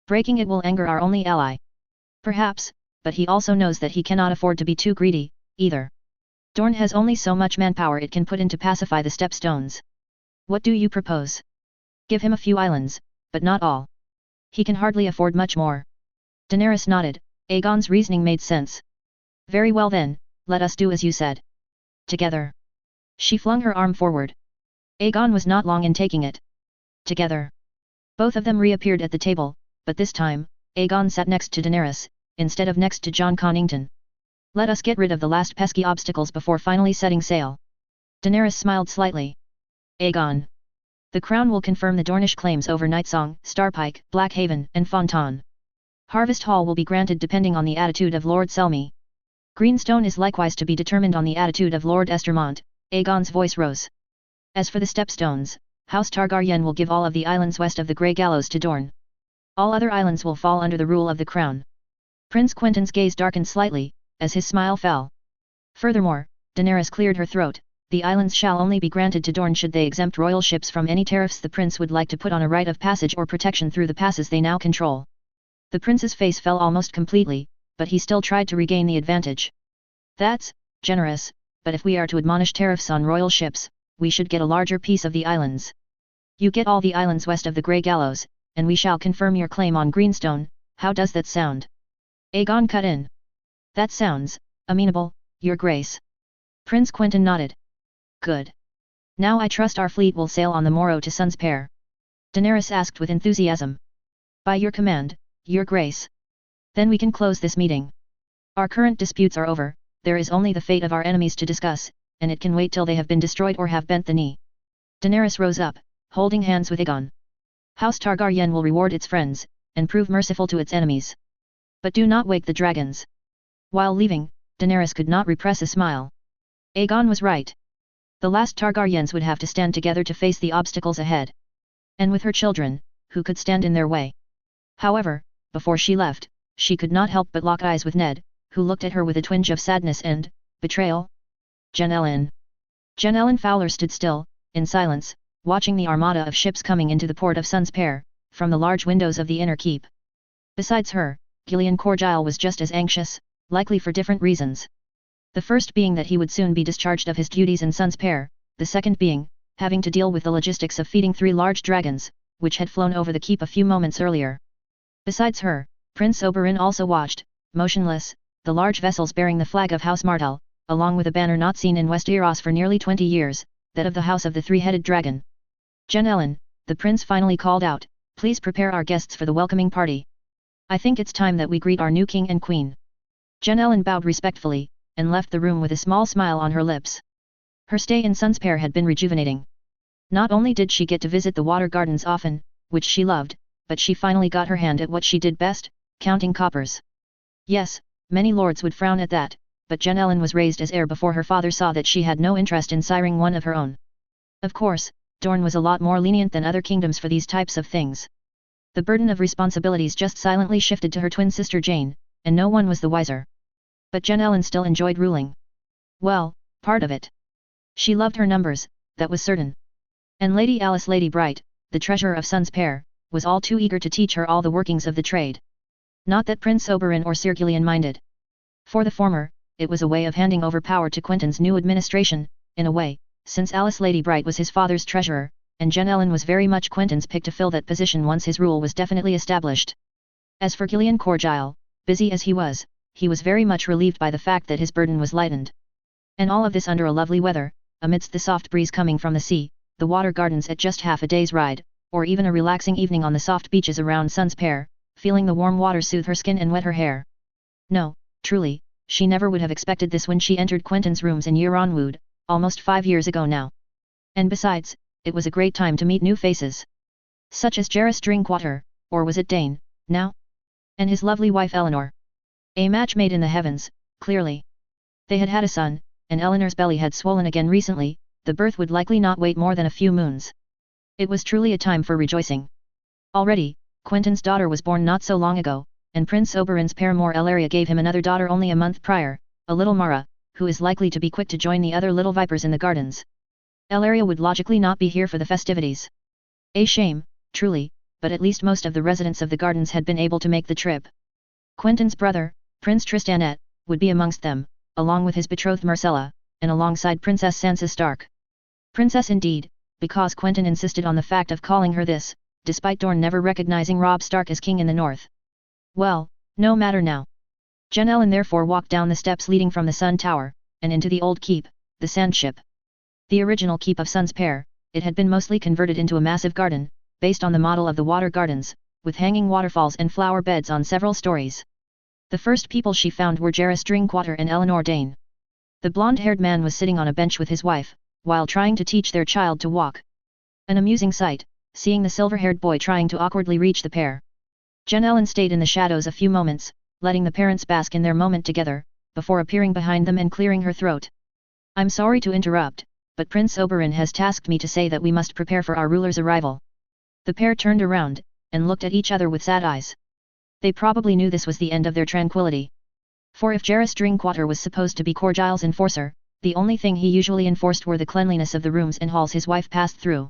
Breaking it will anger our only ally. Perhaps, but he also knows that he cannot afford to be too greedy, either. Dorne has only so much manpower it can put in to pacify the steppe stones. What do you propose? Give him a few islands, but not all. He can hardly afford much more. Daenerys nodded. Aegon's reasoning made sense. Very well then, let us do as you said. Together. She flung her arm forward. Aegon was not long in taking it. Together. Both of them reappeared at the table, but this time, Aegon sat next to Daenerys, instead of next to Jon Connington. Let us get rid of the last pesky obstacles before finally setting sail. Daenerys smiled slightly. Aegon. The crown will confirm the Dornish claims over Nightsong, Starpike, Blackhaven, and Fontaine. Harvest Hall will be granted depending on the attitude of Lord Selmy. Greenstone is likewise to be determined on the attitude of Lord Estermont. Aegon's voice rose. As for the stepstones, House Targaryen will give all of the islands west of the Grey Gallows to Dorne. All other islands will fall under the rule of the crown. Prince Quentyn's gaze darkened slightly, as his smile fell. Furthermore, Daenerys cleared her throat. The islands shall only be granted to Dorne should they exempt royal ships from any tariffs the prince would like to put on a right of passage or protection through the passes they now control. The prince's face fell almost completely, but he still tried to regain the advantage. That's generous, but if we are to admonish tariffs on royal ships, we should get a larger piece of the islands. You get all the islands west of the Grey Gallows, and we shall confirm your claim on Greenstone. How does that sound? Aegon cut in. That sounds amenable, Your Grace. Prince Quentyn nodded. Good. Now I trust our fleet will sail on the morrow to Sun's Pair. Daenerys asked with enthusiasm. By your command, Your Grace. Then we can close this meeting. Our current disputes are over, there is only the fate of our enemies to discuss, and it can wait till they have been destroyed or have bent the knee. Daenerys rose up, holding hands with Aegon. House Targaryen will reward its friends, and prove merciful to its enemies. But do not wake the dragons. While leaving, Daenerys could not repress a smile. Aegon was right. The last Targaryens would have to stand together to face the obstacles ahead. And with her children, who could stand in their way? However, before she left, she could not help but lock eyes with Ned, who looked at her with a twinge of sadness and betrayal. Jen Ellen Fowler stood still, in silence, watching the armada of ships coming into the port of Sun's Pair, from the large windows of the inner keep. Besides her, Gillian Corgyle was just as anxious, likely for different reasons. The first being that he would soon be discharged of his duties in Sun's Pair, the second being, having to deal with the logistics of feeding 3 large dragons, which had flown over the keep a few moments earlier. Besides her, Prince Oberyn also watched, motionless, the large vessels bearing the flag of House Martell, along with a banner not seen in Westeros for nearly 20 years, that of the House of the Three-Headed Dragon. Jen Ellen, the prince finally called out, please prepare our guests for the welcoming party. I think it's time that we greet our new king and queen. Jen Ellen bowed respectfully, and left the room with a small smile on her lips. Her stay in Sun's Pair had been rejuvenating. Not only did she get to visit the water gardens often, which she loved, but she finally got her hand at what she did best, counting coppers. Yes, many lords would frown at that, but Jen Ellen was raised as heir before her father saw that she had no interest in siring one of her own. Of course, Dorne was a lot more lenient than other kingdoms for these types of things. The burden of responsibilities just silently shifted to her twin sister Jane, and no one was the wiser. But Jen Ellen still enjoyed ruling. Well, part of it. She loved her numbers, that was certain. And Lady Alice Lady Bright, the treasurer of Sun's Pair, was all too eager to teach her all the workings of the trade. Not that Prince Oberyn or Sir Gillian minded. For the former, it was a way of handing over power to Quentyn's new administration, in a way, since Alice Lady Bright was his father's treasurer, and Jen Ellen was very much Quentyn's pick to fill that position once his rule was definitely established. As for Gillian Corgyle, busy as he was very much relieved by the fact that his burden was lightened. And all of this under a lovely weather, amidst the soft breeze coming from the sea, the water gardens at just half a day's ride, or even a relaxing evening on the soft beaches around Sun's Pair, feeling the warm water soothe her skin and wet her hair. No, truly, she never would have expected this when she entered Quentyn's rooms in Euronwood, almost 5 years ago now. And besides, it was a great time to meet new faces. Such as Jairus Drinkwater, or was it Dane, now? And his lovely wife Eleanor. A match made in the heavens, clearly. They had had a son, and Eleanor's belly had swollen again recently, the birth would likely not wait more than a few moons. It was truly a time for rejoicing. Already, Quentyn's daughter was born not so long ago, and Prince Oberyn's paramour Ellaria gave him another daughter only a month prior, a little Mara, who is likely to be quick to join the other little vipers in the gardens. Ellaria would logically not be here for the festivities. A shame, truly, but at least most of the residents of the gardens had been able to make the trip. Quentyn's brother, Prince Tristanet, would be amongst them, along with his betrothed Myrcella, and alongside Princess Sansa Stark. Princess indeed, because Quentyn insisted on the fact of calling her this, despite Dorne never recognizing Robb Stark as king in the north. Well, no matter now. Jen Ellen therefore walked down the steps leading from the Sun Tower, and into the old keep, the Sand Ship. The original keep of Sun's Pair, it had been mostly converted into a massive garden, based on the model of the Water Gardens, with hanging waterfalls and flower beds on several stories. The first people she found were Jairus Drinkwater and Eleanor Dane. The blonde-haired man was sitting on a bench with his wife, while trying to teach their child to walk. An amusing sight, seeing the silver-haired boy trying to awkwardly reach the pair. Jen Ellen stayed in the shadows a few moments, letting the parents bask in their moment together, before appearing behind them and clearing her throat. I'm sorry to interrupt, but Prince Oberyn has tasked me to say that we must prepare for our ruler's arrival. The pair turned around, and looked at each other with sad eyes. They probably knew this was the end of their tranquility. For if Jairus Drinkwater was supposed to be Corgile's enforcer, the only thing he usually enforced were the cleanliness of the rooms and halls his wife passed through.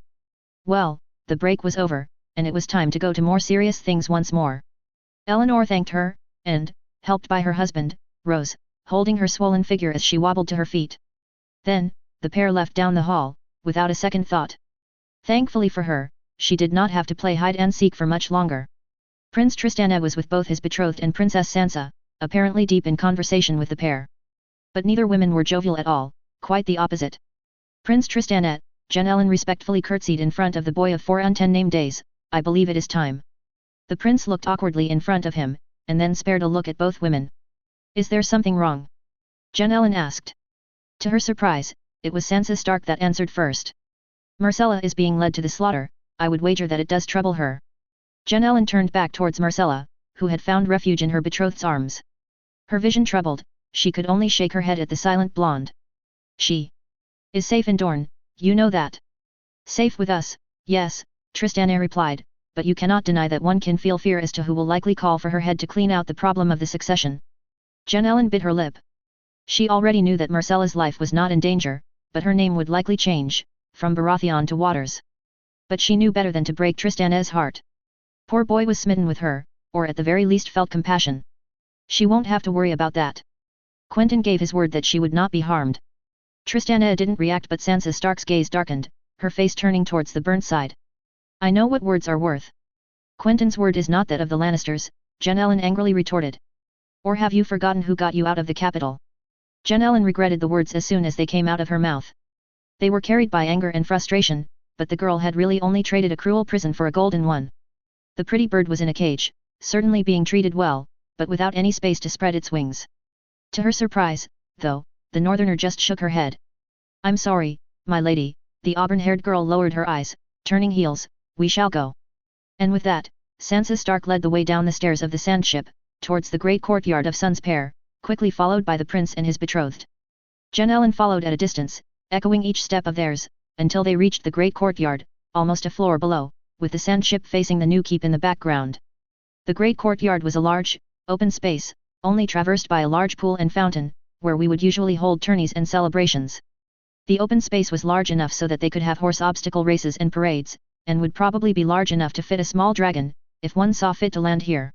Well, the break was over, and it was time to go to more serious things once more. Eleanor thanked her, and, helped by her husband, rose, holding her swollen figure as she wobbled to her feet. Then, the pair left down the hall, without a second thought. Thankfully for her, she did not have to play hide-and-seek for much longer. Prince Tristana was with both his betrothed and Princess Sansa, apparently deep in conversation with the pair. But neither women were jovial at all, quite the opposite. Prince Tristana, Jen Ellen respectfully curtsied in front of the boy of 4 and 10 name days, I believe it is time. The prince looked awkwardly in front of him, and then spared a look at both women. Is there something wrong? Jen Ellen asked. To her surprise, it was Sansa Stark that answered first. Marcella is being led to the slaughter, I would wager that it does trouble her. Jen Ellen turned back towards Marcella, who had found refuge in her betrothed's arms. Her vision troubled, she could only shake her head at the silent blonde. She is safe in Dorne, you know that. Safe with us, yes, Tristana replied, but you cannot deny that one can feel fear as to who will likely call for her head to clean out the problem of the succession. Jen Ellen bit her lip. She already knew that Marcella's life was not in danger, but her name would likely change, from Baratheon to Waters. But she knew better than to break Tristana's heart. Poor boy was smitten with her, or at the very least felt compassion. She won't have to worry about that. Quentyn gave his word that she would not be harmed. Tristana didn't react, but Sansa Stark's gaze darkened, her face turning towards the burnt side. I know what words are worth. Quentyn's word is not that of the Lannisters, Jen Ellen angrily retorted. Or have you forgotten who got you out of the capital? Jen Ellen regretted the words as soon as they came out of her mouth. They were carried by anger and frustration, but the girl had really only traded a cruel prison for a golden one. The pretty bird was in a cage, certainly being treated well, but without any space to spread its wings. To her surprise, though, the northerner just shook her head. I'm sorry, my lady, the auburn-haired girl lowered her eyes, turning heels, we shall go. And with that, Sansa Stark led the way down the stairs of the sand ship, towards the great courtyard of Sun's Pair, quickly followed by the prince and his betrothed. Jen Ellen followed at a distance, echoing each step of theirs, until they reached the great courtyard, almost a floor below, with the sand ship facing the new keep in the background. The great courtyard was a large, open space, only traversed by a large pool and fountain, where we would usually hold tourneys and celebrations. The open space was large enough so that they could have horse obstacle races and parades, and would probably be large enough to fit a small dragon, if one saw fit to land here.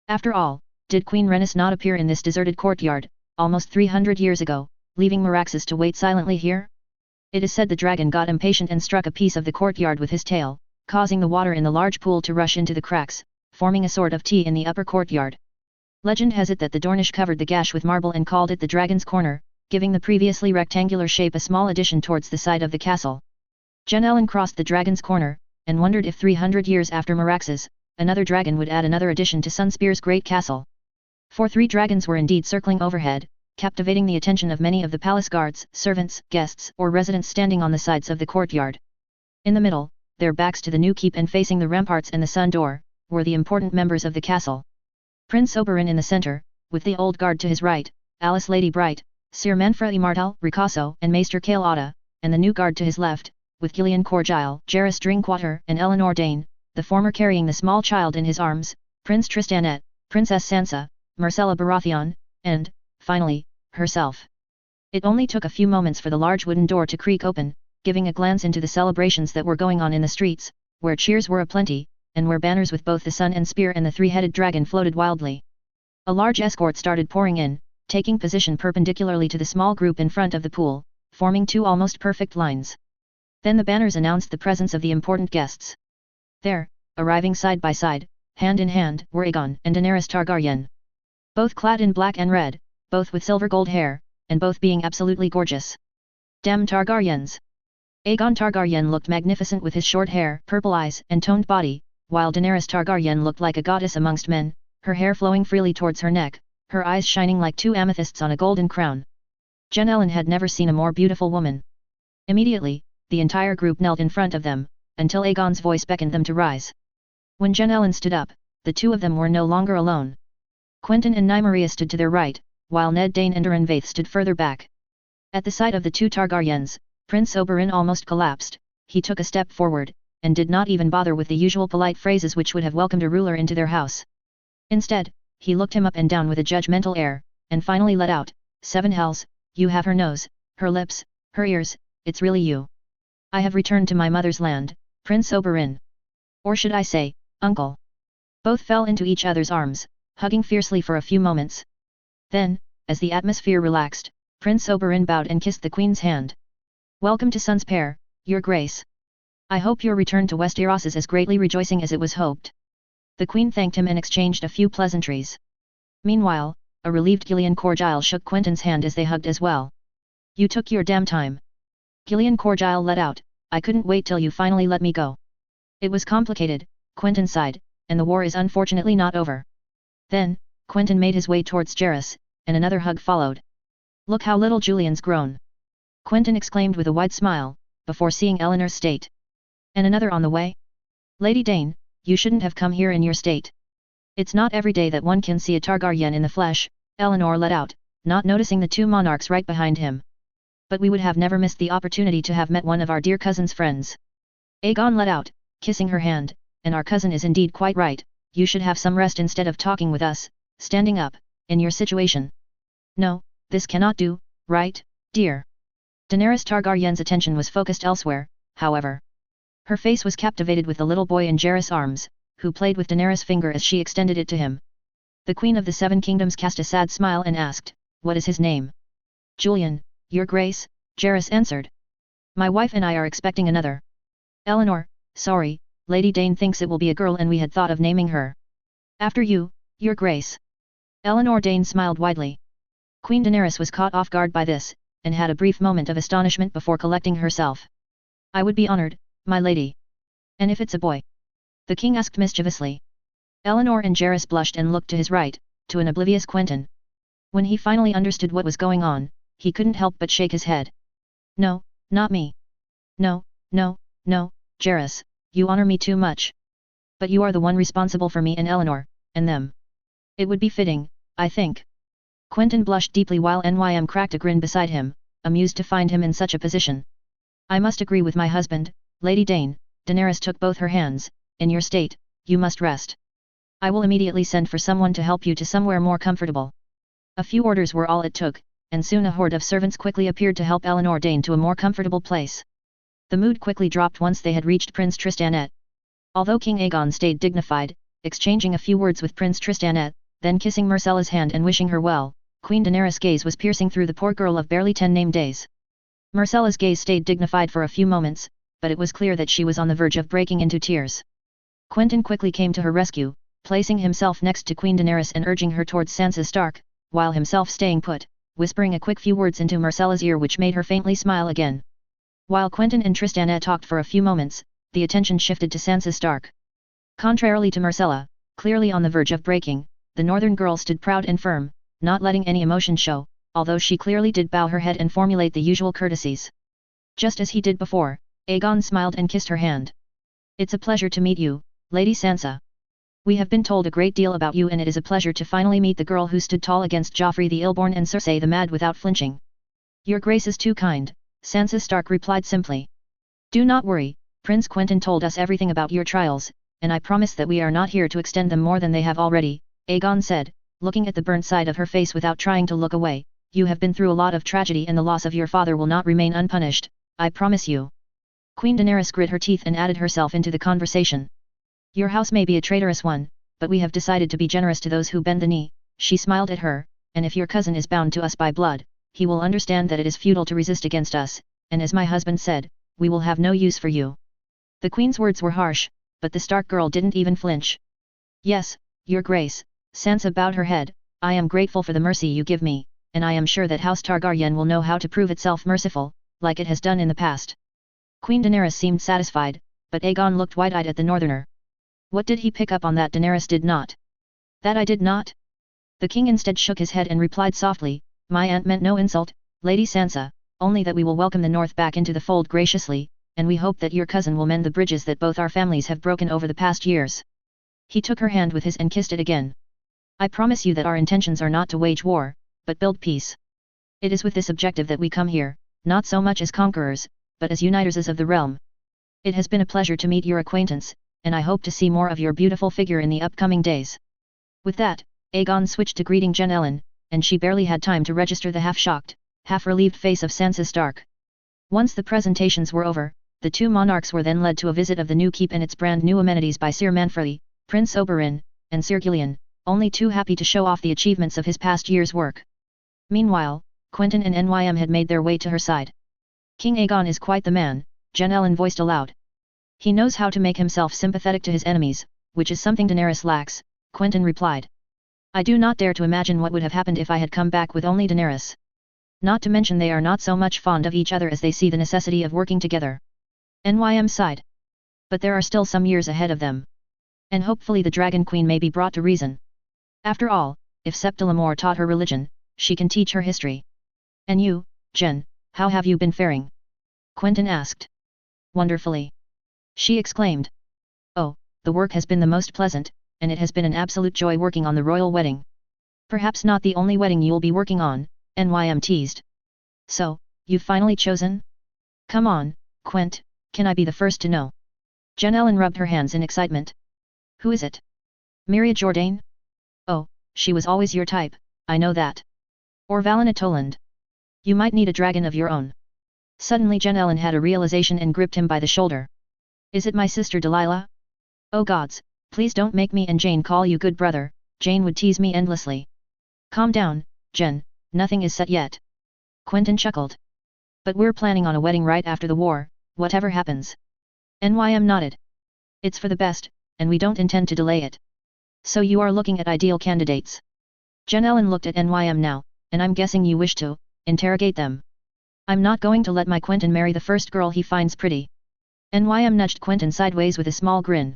After all, did Queen Rhaenys not appear in this deserted courtyard, almost 300 years ago, leaving Meraxes to wait silently here? It is said the dragon got impatient and struck a piece of the courtyard with his tail, causing the water in the large pool to rush into the cracks, forming a sort of T in the upper courtyard. Legend has it that the Dornish covered the gash with marble and called it the Dragon's Corner, giving the previously rectangular shape a small addition towards the side of the castle. Jen Ellen crossed the Dragon's Corner, and wondered if 300 years after Meraxes, another dragon would add another addition to Sunspear's great castle. For 3 dragons were indeed circling overhead, captivating the attention of many of the palace guards, servants, guests, or residents standing on the sides of the courtyard. In the middle, their backs to the new keep and facing the ramparts and the sun door, were the important members of the castle. Prince Oberyn in the center, with the old guard to his right, Alice Lady Bright, Sir Manfred Martell, Ricasso, and Maester Cale Otta, and the new guard to his left, with Gillian Corgile, Jairus Drinkwater, and Eleanor Dane, the former carrying the small child in his arms, Prince Tristana, Princess Sansa, Marcella Baratheon, and, finally, herself. It only took a few moments for the large wooden door to creak open, giving a glance into the celebrations that were going on in the streets, where cheers were aplenty, and where banners with both the sun and spear and the 3-headed dragon floated wildly. A large escort started pouring in, taking position perpendicularly to the small group in front of the pool, forming two almost perfect lines. Then the banners announced the presence of the important guests. There, arriving side by side, hand in hand, were Aegon and Daenerys Targaryen. Both clad in black and red, both with silver gold hair, and both being absolutely gorgeous. Damn Targaryens! Aegon Targaryen looked magnificent with his short hair, purple eyes, and toned body, while Daenerys Targaryen looked like a goddess amongst men, her hair flowing freely towards her neck, her eyes shining like two amethysts on a golden crown. Jen Ellen had never seen a more beautiful woman. Immediately, the entire group knelt in front of them, until Aegon's voice beckoned them to rise. When Jen Ellen stood up, the two of them were no longer alone. Quentyn and Nymeria stood to their right, while Ned Dane and Doran Vaith stood further back. At the sight of the two Targaryens, Prince Oberyn almost collapsed. He took a step forward, and did not even bother with the usual polite phrases which would have welcomed a ruler into their house. Instead, he looked him up and down with a judgmental air, and finally let out, "Seven hells, you have her nose, her lips, her ears, it's really you. I have returned to my mother's land, Prince Oberyn. Or should I say, uncle." Both fell into each other's arms, hugging fiercely for a few moments. Then, as the atmosphere relaxed, Prince Oberyn bowed and kissed the Queen's hand. "Welcome to Sun's Pair, Your Grace. I hope your return to Westeros is as greatly rejoicing as it was hoped." The Queen thanked him and exchanged a few pleasantries. Meanwhile, a relieved Gillian Corgyle shook Quentyn's hand as they hugged as well. "You took your damn time." Gillian Corgyle let out, "I couldn't wait till you finally let me go." "It was complicated," Quentyn sighed, "and the war is unfortunately not over." Then, Quentyn made his way towards Jaehaerys, and another hug followed. "Look how little Julian's grown," Quentyn exclaimed with a wide smile, before seeing Eleanor's state. "And another on the way? Lady Dane, you shouldn't have come here in your state." "It's not every day that one can see a Targaryen in the flesh," Eleanor let out, not noticing the two monarchs right behind him. "But we would have never missed the opportunity to have met one of our dear cousin's friends." Aegon let out, kissing her hand, "And our cousin is indeed quite right, you should have some rest instead of talking with us, standing up, in your situation." "No, this cannot do, right, dear?" Daenerys Targaryen's attention was focused elsewhere, however. Her face was captivated with the little boy in Jaehaerys' arms, who played with Daenerys' finger as she extended it to him. The Queen of the Seven Kingdoms cast a sad smile and asked, "What is his name?" "Julian, Your Grace," Jaehaerys answered. "My wife and I are expecting another." "Eleanor, sorry, Lady Dane thinks it will be a girl and we had thought of naming her." "After you, Your Grace." Eleanor Dane smiled widely. Queen Daenerys was caught off guard by this, and had a brief moment of astonishment before collecting herself. "I would be honored, my lady." "And if it's a boy?" the king asked mischievously. Eleanor and Jaehaerys blushed and looked to his right, to an oblivious Quentyn. When he finally understood what was going on, he couldn't help but shake his head. "No, not me. No, no, no, Jaehaerys, you honor me too much. But you are the one responsible for me and Eleanor, and them. It would be fitting, I think." Quentyn blushed deeply while Nym cracked a grin beside him, amused to find him in such a position. "I must agree with my husband, Lady Dane." Daenerys took both her hands. "In your state, you must rest. I will immediately send for someone to help you to somewhere more comfortable." A few orders were all it took, and soon a horde of servants quickly appeared to help Eleanor Dane to a more comfortable place. The mood quickly dropped once they had reached Prince Tristanet. Although King Aegon stayed dignified, exchanging a few words with Prince Tristanet, then kissing Myrcella's hand and wishing her well, Queen Daenerys' gaze was piercing through the poor girl of barely 10 named days. Myrcella's gaze stayed dignified for a few moments, but it was clear that she was on the verge of breaking into tears. Quentyn quickly came to her rescue, placing himself next to Queen Daenerys and urging her towards Sansa Stark, while himself staying put, whispering a quick few words into Myrcella's ear which made her faintly smile again. While Quentyn and Tristanet talked for a few moments, the attention shifted to Sansa Stark. Contrarily to Myrcella, clearly on the verge of breaking, the northern girl stood proud and firm, not letting any emotion show, although she clearly did bow her head and formulate the usual courtesies. Just as he did before, Aegon smiled and kissed her hand. "It's a pleasure to meet you, Lady Sansa. We have been told a great deal about you and it is a pleasure to finally meet the girl who stood tall against Joffrey the Ill-born and Cersei the Mad without flinching." "Your Grace is too kind," Sansa Stark replied simply. "Do not worry, Prince Quentyn told us everything about your trials, and I promise that we are not here to extend them more than they have already," Aegon said, looking at the burnt side of her face without trying to look away. "You have been through a lot of tragedy and the loss of your father will not remain unpunished, I promise you." Queen Daenerys grit her teeth and added herself into the conversation. "Your house may be a traitorous one, but we have decided to be generous to those who bend the knee," she smiled at her, "and if your cousin is bound to us by blood, he will understand that it is futile to resist against us, and as my husband said, we will have no use for you." The queen's words were harsh, but the Stark girl didn't even flinch. "Yes, your grace," Sansa bowed her head, "I am grateful for the mercy you give me, and I am sure that House Targaryen will know how to prove itself merciful, like it has done in the past." Queen Daenerys seemed satisfied, but Aegon looked wide-eyed at the northerner. What did he pick up on that Daenerys did not? "That I did not?" The king instead shook his head and replied softly, "My aunt meant no insult, Lady Sansa, only that we will welcome the North back into the fold graciously, and we hope that your cousin will mend the bridges that both our families have broken over the past years." He took her hand with his and kissed it again. "I promise you that our intentions are not to wage war, but build peace. It is with this objective that we come here, not so much as conquerors, but as uniters of the realm. It has been a pleasure to meet your acquaintance, and I hope to see more of your beautiful figure in the upcoming days." With that, Aegon switched to greeting Jen Ellen, and she barely had time to register the half-shocked, half-relieved face of Sansa Stark. Once the presentations were over, the two monarchs were then led to a visit of the new keep and its brand new amenities by Sir Manfredi, Prince Oberyn, and Sir Gillian, only too happy to show off the achievements of his past year's work. Meanwhile, Quentyn and Nym had made their way to her side. "King Aegon is quite the man," Jen Ellen voiced aloud. "He knows how to make himself sympathetic to his enemies, which is something Daenerys lacks," Quentyn replied. "I do not dare to imagine what would have happened if I had come back with only Daenerys. Not to mention they are not so much fond of each other as they see the necessity of working together." Nym sighed. "But there are still some years ahead of them. And hopefully the Dragon Queen may be brought to reason. After all, if Septa Lemore taught her religion, she can teach her history." "And you, Jen, how have you been faring?" Quentyn asked. "Wonderfully!" she exclaimed. "Oh, the work has been the most pleasant, and it has been an absolute joy working on the royal wedding." "Perhaps not the only wedding you'll be working on," Nym teased. "So, you've finally chosen? Come on, Quent, can I be the first to know?" Jen Ellen rubbed her hands in excitement. "Who is it? Miria Jordain? Oh, she was always your type, I know that. Or Valenna Toland? You might need a dragon of your own." Suddenly Jen Ellen had a realization and gripped him by the shoulder. "Is it my sister Delilah? Oh gods, please don't make me and Jane call you good brother, Jane would tease me endlessly." "Calm down, Jen, nothing is set yet." Quentyn chuckled. "But we're planning on a wedding right after the war, whatever happens." Nym nodded. "It's for the best, and we don't intend to delay it. So you are looking at ideal candidates." Jen Ellen looked at Nym now, "And I'm guessing you wish to interrogate them." "I'm not going to let my Quentyn marry the first girl he finds pretty." Nym nudged Quentyn sideways with a small grin.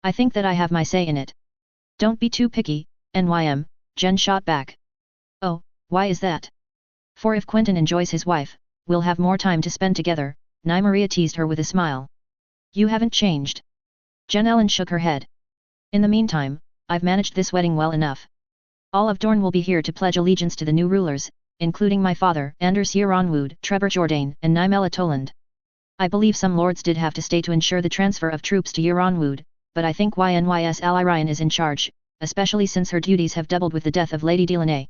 "I think that I have my say in it." "Don't be too picky, Nym," Jen shot back. "Oh, why is that?" "For if Quentyn enjoys his wife, we'll have more time to spend together," Nymeria teased her with a smile. "You haven't changed." Jen Ellen shook her head. "In the meantime, I've managed this wedding well enough. All of Dorne will be here to pledge allegiance to the new rulers, including my father, Anders Yeronwood, Trebor Jordain, and Nymella Toland. I believe some lords did have to stay to ensure the transfer of troops to Yeronwood, but I think Ynys ally Ryan is in charge, especially since her duties have doubled with the death of Lady Delaney."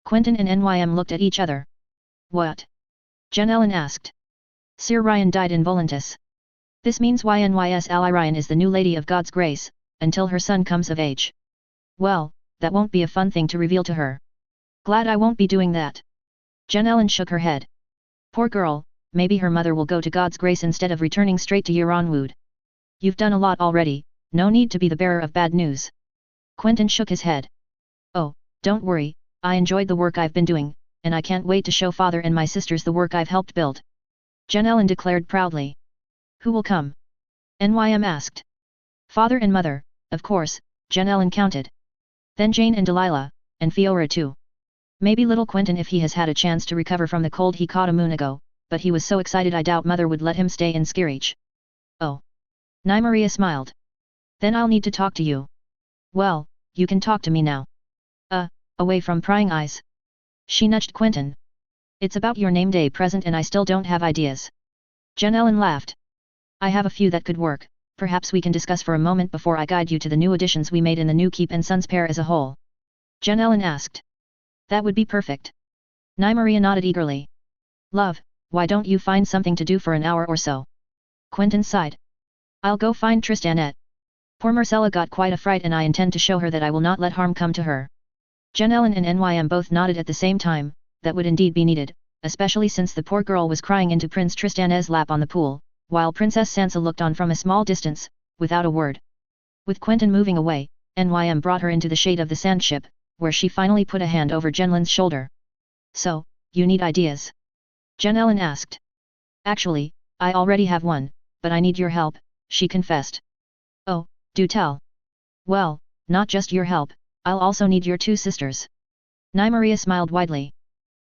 Quentyn and Nym looked at each other. "What?" Jen Ellen asked. "Sir Ryan died in Volantis. This means Ynys ally Ryan is the new Lady of God's Grace, until her son comes of age." "Well, that won't be a fun thing to reveal to her." "Glad I won't be doing that." Jen Ellen shook her head. "Poor girl, maybe her mother will go to God's Grace instead of returning straight to Yeronwood." "You've done a lot already, no need to be the bearer of bad news." Quentyn shook his head. "Oh, don't worry, I enjoyed the work I've been doing, and I can't wait to show father and my sisters the work I've helped build," Jen Ellen declared proudly. "Who will come?" Nym asked. "Father and mother, of course," Jen Ellen counted. "Then Jane and Delilah, and Fiora too. Maybe little Quentyn if he has had a chance to recover from the cold he caught a moon ago, but he was so excited I doubt mother would let him stay in Skerich." "Oh." Nymeria smiled. "Then I'll need to talk to you." "Well, you can talk to me now." Away from prying eyes." She nudged Quentyn. "It's about your name day present and I still don't have ideas." Jen Ellen laughed. "I have a few that could work, perhaps we can discuss for a moment before I guide you to the new additions we made in the new Keep and Sons pair as a whole." Jen Ellen asked. "That would be perfect." Nymeria nodded eagerly. "Love, why don't you find something to do for an hour or so?" Quentyn sighed. "I'll go find Tristanette. Poor Marcella got quite a fright and I intend to show her that I will not let harm come to her." Jen Ellen and Nym both nodded at the same time, that would indeed be needed, especially since the poor girl was crying into Prince Tristan's lap on the pool, while Princess Sansa looked on from a small distance, without a word. With Quentyn moving away, Nym brought her into the shade of the sand ship, where she finally put a hand over Jenlin's shoulder. So, you need ideas? Jenelyn asked. Actually, I already have one, but I need your help, she confessed. Oh, do tell. Well, not just your help, I'll also need your two sisters. Nymeria smiled widely.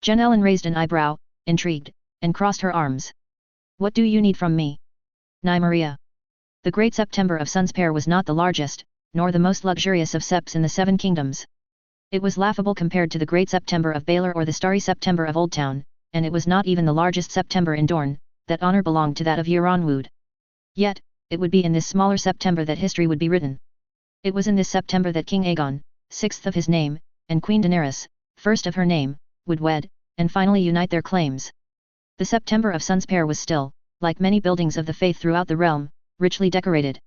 Jenelyn raised an eyebrow, intrigued, and crossed her arms. What do you need from me? Nymeria. The Great September of Sunspear was not the largest, nor the most luxurious of seps in the Seven Kingdoms. It was laughable compared to the Great September of Baelor or the Starry September of Old Town, and it was not even the largest September in Dorne. That honor belonged to that of Euronwood. Yet, it would be in this smaller September that history would be written. It was in this September that King Aegon, sixth of his name, and Queen Daenerys, first of her name, would wed, and finally unite their claims. The September of Sunspear was still, like many buildings of the faith throughout the realm, richly decorated.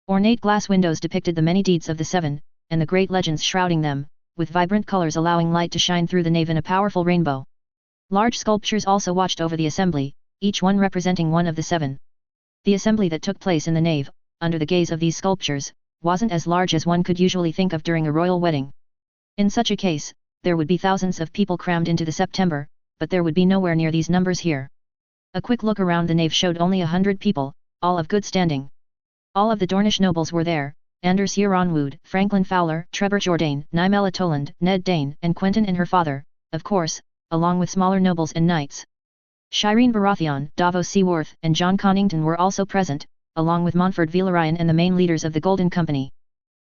Ornate glass windows depicted the many deeds of the Seven, and the great legends shrouding them, with vibrant colors allowing light to shine through the nave in a powerful rainbow. Large sculptures also watched over the assembly, each one representing one of the Seven. The assembly that took place in the nave, under the gaze of these sculptures, wasn't as large as one could usually think of during a royal wedding. In such a case, there would be thousands of people crammed into the September, but there would be nowhere near these numbers here. A quick look around the nave showed only 100 people, all of good standing. All of the Dornish nobles were there, Anders Euronwood, Franklin Fowler, Trebor Jordain, Nymella Toland, Ned Dane, and Quentyn and her father, of course, along with smaller nobles and knights. Shireen Baratheon, Davos Seaworth, and Jon Connington were also present, along with Montford Velaryon and the main leaders of the Golden Company.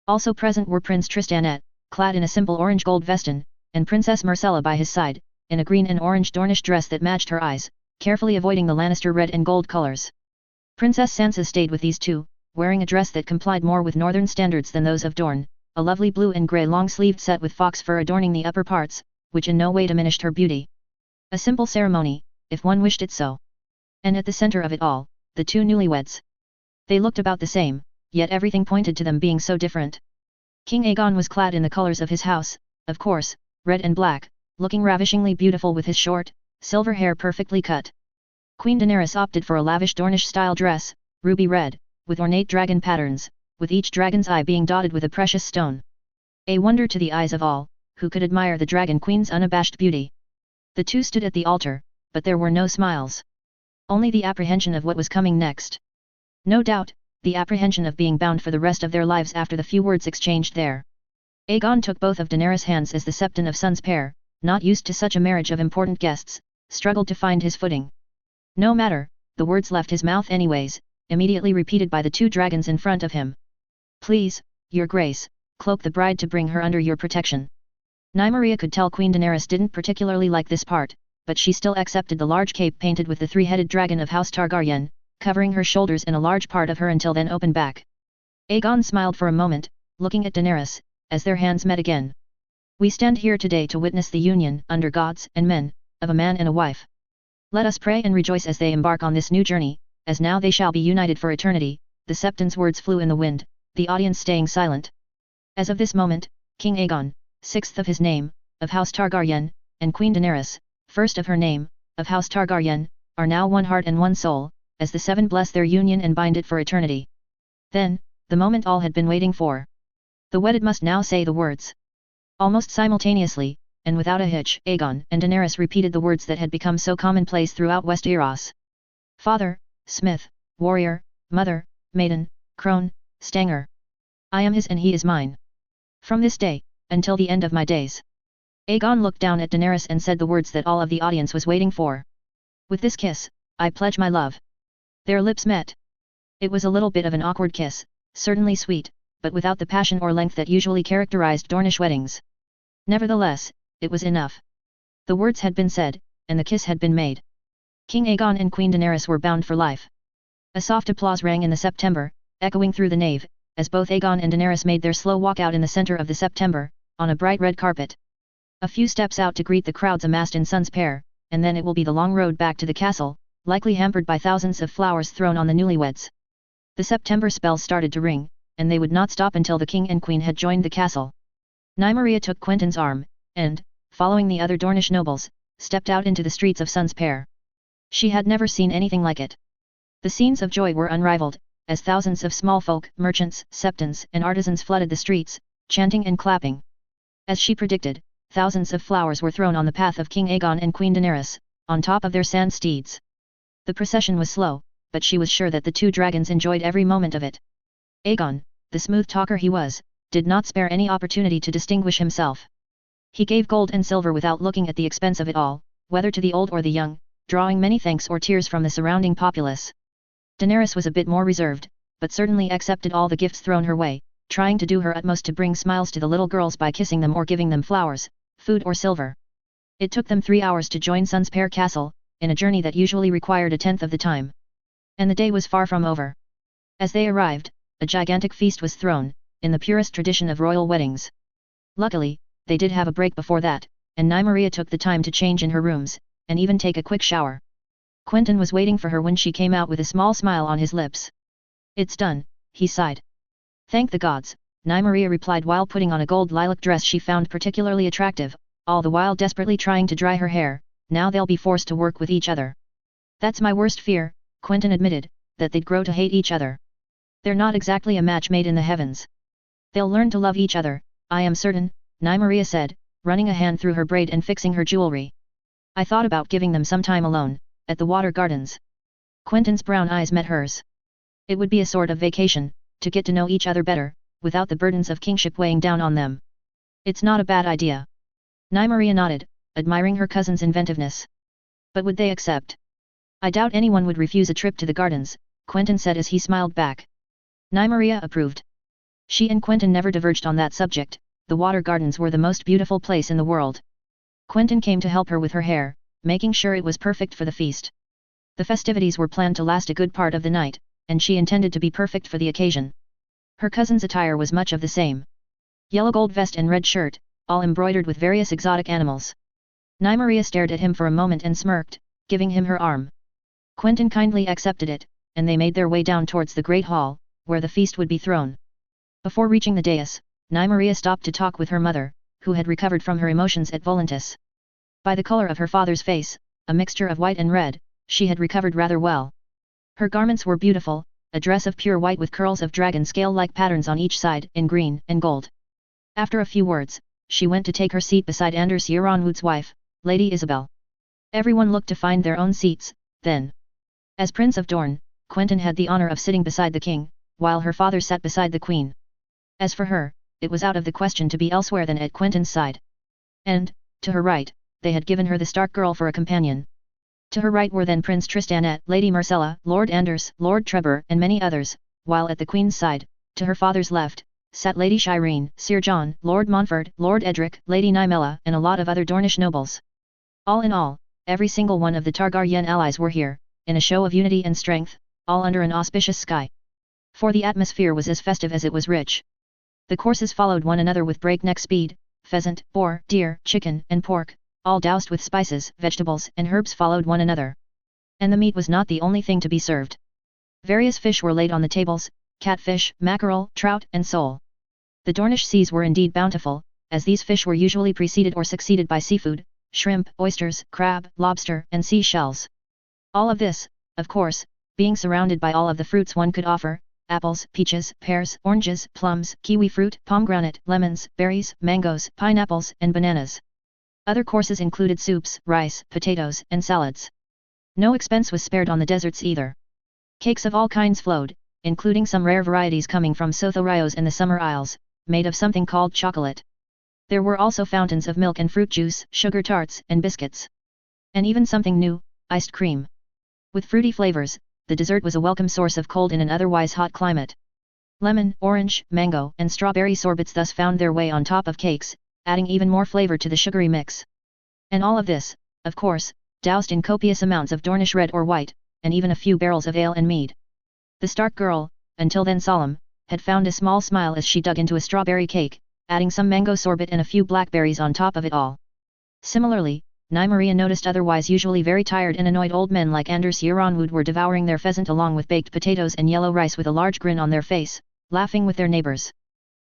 Also present were Prince Tristan, clad in a simple orange gold veston, and Princess Myrcella by his side, in a green and orange Dornish dress that matched her eyes, carefully avoiding the Lannister red and gold colors. Princess Sansa stayed with these two, wearing a dress that complied more with northern standards than those of Dorne, a lovely blue and grey long-sleeved set with fox fur adorning the upper parts, which in no way diminished her beauty. A simple ceremony, if one wished it so. And at the center of it all, the two newlyweds. They looked about the same, yet everything pointed to them being so different. King Aegon was clad in the colors of his house, of course, red and black, looking ravishingly beautiful with his short, silver hair perfectly cut. Queen Daenerys opted for a lavish Dornish-style dress, ruby red, with ornate dragon patterns, with each dragon's eye being dotted with a precious stone. A wonder to the eyes of all, who could admire the Dragon Queen's unabashed beauty. The two stood at the altar, but there were no smiles. Only the apprehension of what was coming next. No doubt, the apprehension of being bound for the rest of their lives after the few words exchanged there. Aegon took both of Daenerys' hands as the Septon of Sunspear, not used to such a marriage of important guests, struggled to find his footing. No matter, the words left his mouth anyways, immediately repeated by the two dragons in front of him. Please, your grace, cloak the bride to bring her under your protection. Nymeria could tell Queen Daenerys didn't particularly like this part, but she still accepted the large cape painted with the three-headed dragon of House Targaryen, covering her shoulders and a large part of her until then open back. Aegon smiled for a moment, looking at Daenerys, as their hands met again. We stand here today to witness the union, under gods and men, of a man and a wife. Let us pray and rejoice as they embark on this new journey, as now they shall be united for eternity. The Septon's words flew in the wind, the audience staying silent. As of this moment, King Aegon, sixth of his name, of House Targaryen, and Queen Daenerys, first of her name, of House Targaryen, are now one heart and one soul, as the Seven bless their union and bind it for eternity. Then, the moment all had been waiting for. The wedded must now say the words. Almost simultaneously, and without a hitch, Aegon and Daenerys repeated the words that had become so commonplace throughout Westeros. Father, smith, warrior, mother, maiden, crone, stanger. I am his and he is mine. From this day, until the end of my days. Aegon looked down at Daenerys and said the words that all of the audience was waiting for. With this kiss, I pledge my love. Their lips met. It was a little bit of an awkward kiss, certainly sweet, but without the passion or length that usually characterized Dornish weddings. Nevertheless, it was enough. The words had been said, and the kiss had been made. King Aegon and Queen Daenerys were bound for life. A soft applause rang in the September, echoing through the nave, as both Aegon and Daenerys made their slow walk out in the center of the September, on a bright red carpet. A few steps out to greet the crowds amassed in Sunspear, and then it will be the long road back to the castle, likely hampered by thousands of flowers thrown on the newlyweds. The September spells started to ring, and they would not stop until the king and queen had joined the castle. Nymeria took Quentyn's arm, and, following the other Dornish nobles, stepped out into the streets of Sun's Pair. She had never seen anything like it. The scenes of joy were unrivaled, as thousands of small folk, merchants, septons and artisans flooded the streets, chanting and clapping. As she predicted, thousands of flowers were thrown on the path of King Aegon and Queen Daenerys, on top of their sand steeds. The procession was slow, but she was sure that the two dragons enjoyed every moment of it. Aegon, the smooth talker he was, did not spare any opportunity to distinguish himself. He gave gold and silver without looking at the expense of it all, whether to the old or the young, drawing many thanks or tears from the surrounding populace. Daenerys was a bit more reserved, but certainly accepted all the gifts thrown her way, trying to do her utmost to bring smiles to the little girls by kissing them or giving them flowers, food or silver. It took them 3 hours to join Sun's Pair Castle, in a journey that usually required a tenth of the time. And the day was far from over. As they arrived, a gigantic feast was thrown, in the purest tradition of royal weddings. Luckily, they did have a break before that, and Nymeria took the time to change in her rooms, and even take a quick shower. Quentyn was waiting for her when she came out with a small smile on his lips. "It's done," he sighed. "Thank the gods," Nymeria replied while putting on a gold lilac dress she found particularly attractive, all the while desperately trying to dry her hair. "Now they'll be forced to work with each other." "That's my worst fear," Quentyn admitted, "that they'd grow to hate each other. They're not exactly a match made in the heavens. They'll learn to love each other, I am certain," Nymeria said, running a hand through her braid and fixing her jewelry. "I thought about giving them some time alone, at the water gardens." Quentyn's brown eyes met hers. It would be a sort of vacation, to get to know each other better, without the burdens of kingship weighing down on them. "It's not a bad idea." Nymeria nodded, admiring her cousin's inventiveness. "But would they accept?" "I doubt anyone would refuse a trip to the gardens," Quentyn said as he smiled back. Nymeria approved. She and Quentyn never diverged on that subject. The water gardens were the most beautiful place in the world. Quentyn came to help her with her hair, making sure it was perfect for the feast. The festivities were planned to last a good part of the night, and she intended to be perfect for the occasion. Her cousin's attire was much of the same. Yellow gold vest and red shirt, all embroidered with various exotic animals. Nymeria stared at him for a moment and smirked, giving him her arm. Quentyn kindly accepted it, and they made their way down towards the great hall, where the feast would be thrown. Before reaching the dais, Nymeria stopped to talk with her mother, who had recovered from her emotions at Volantis. By the color of her father's face, a mixture of white and red, she had recovered rather well. Her garments were beautiful, a dress of pure white with curls of dragon scale-like patterns on each side, in green and gold. After a few words, she went to take her seat beside Anders Yeronwood's wife, Lady Isabel. Everyone looked to find their own seats, then. As Prince of Dorne, Quentyn had the honor of sitting beside the king, while her father sat beside the queen. As for her, it was out of the question to be elsewhere than at Quentyn's side. And, to her right, they had given her the Stark girl for a companion. To her right were then Prince Tristan, Lady Myrcella, Lord Anders, Lord Trebor and many others, while at the Queen's side, to her father's left, sat Lady Shireen, Sir John, Lord Montfort, Lord Edric, Lady Nymella and a lot of other Dornish nobles. All in all, every single one of the Targaryen allies were here, in a show of unity and strength, all under an auspicious sky. For the atmosphere was as festive as it was rich. The courses followed one another with breakneck speed. Pheasant, boar, deer, chicken and pork, all doused with spices, vegetables and herbs followed one another. And the meat was not the only thing to be served. Various fish were laid on the tables, catfish, mackerel, trout and sole. The Dornish seas were indeed bountiful, as these fish were usually preceded or succeeded by seafood, shrimp, oysters, crab, lobster and sea shells. All of this, of course, being surrounded by all of the fruits one could offer: apples, peaches, pears, oranges, plums, kiwi fruit, pomegranate, lemons, berries, mangoes, pineapples and bananas. Other courses included soups, rice, potatoes and salads. No expense was spared on the desserts either. Cakes of all kinds flowed, including some rare varieties coming from Sotho Rios and the Summer Isles, made of something called chocolate. There were also fountains of milk and fruit juice, sugar tarts and biscuits. And even something new, iced cream. With fruity flavors, the dessert was a welcome source of cold in an otherwise hot climate. Lemon, orange, mango and strawberry sorbets thus found their way on top of cakes, adding even more flavor to the sugary mix. And all of this, of course, doused in copious amounts of Dornish red or white, and even a few barrels of ale and mead. The Stark girl, until then solemn, had found a small smile as she dug into a strawberry cake, adding some mango sorbet and a few blackberries on top of it all. Similarly, Nymeria noticed otherwise usually very tired and annoyed old men like Anders Yeronwood were devouring their pheasant along with baked potatoes and yellow rice with a large grin on their face, laughing with their neighbors.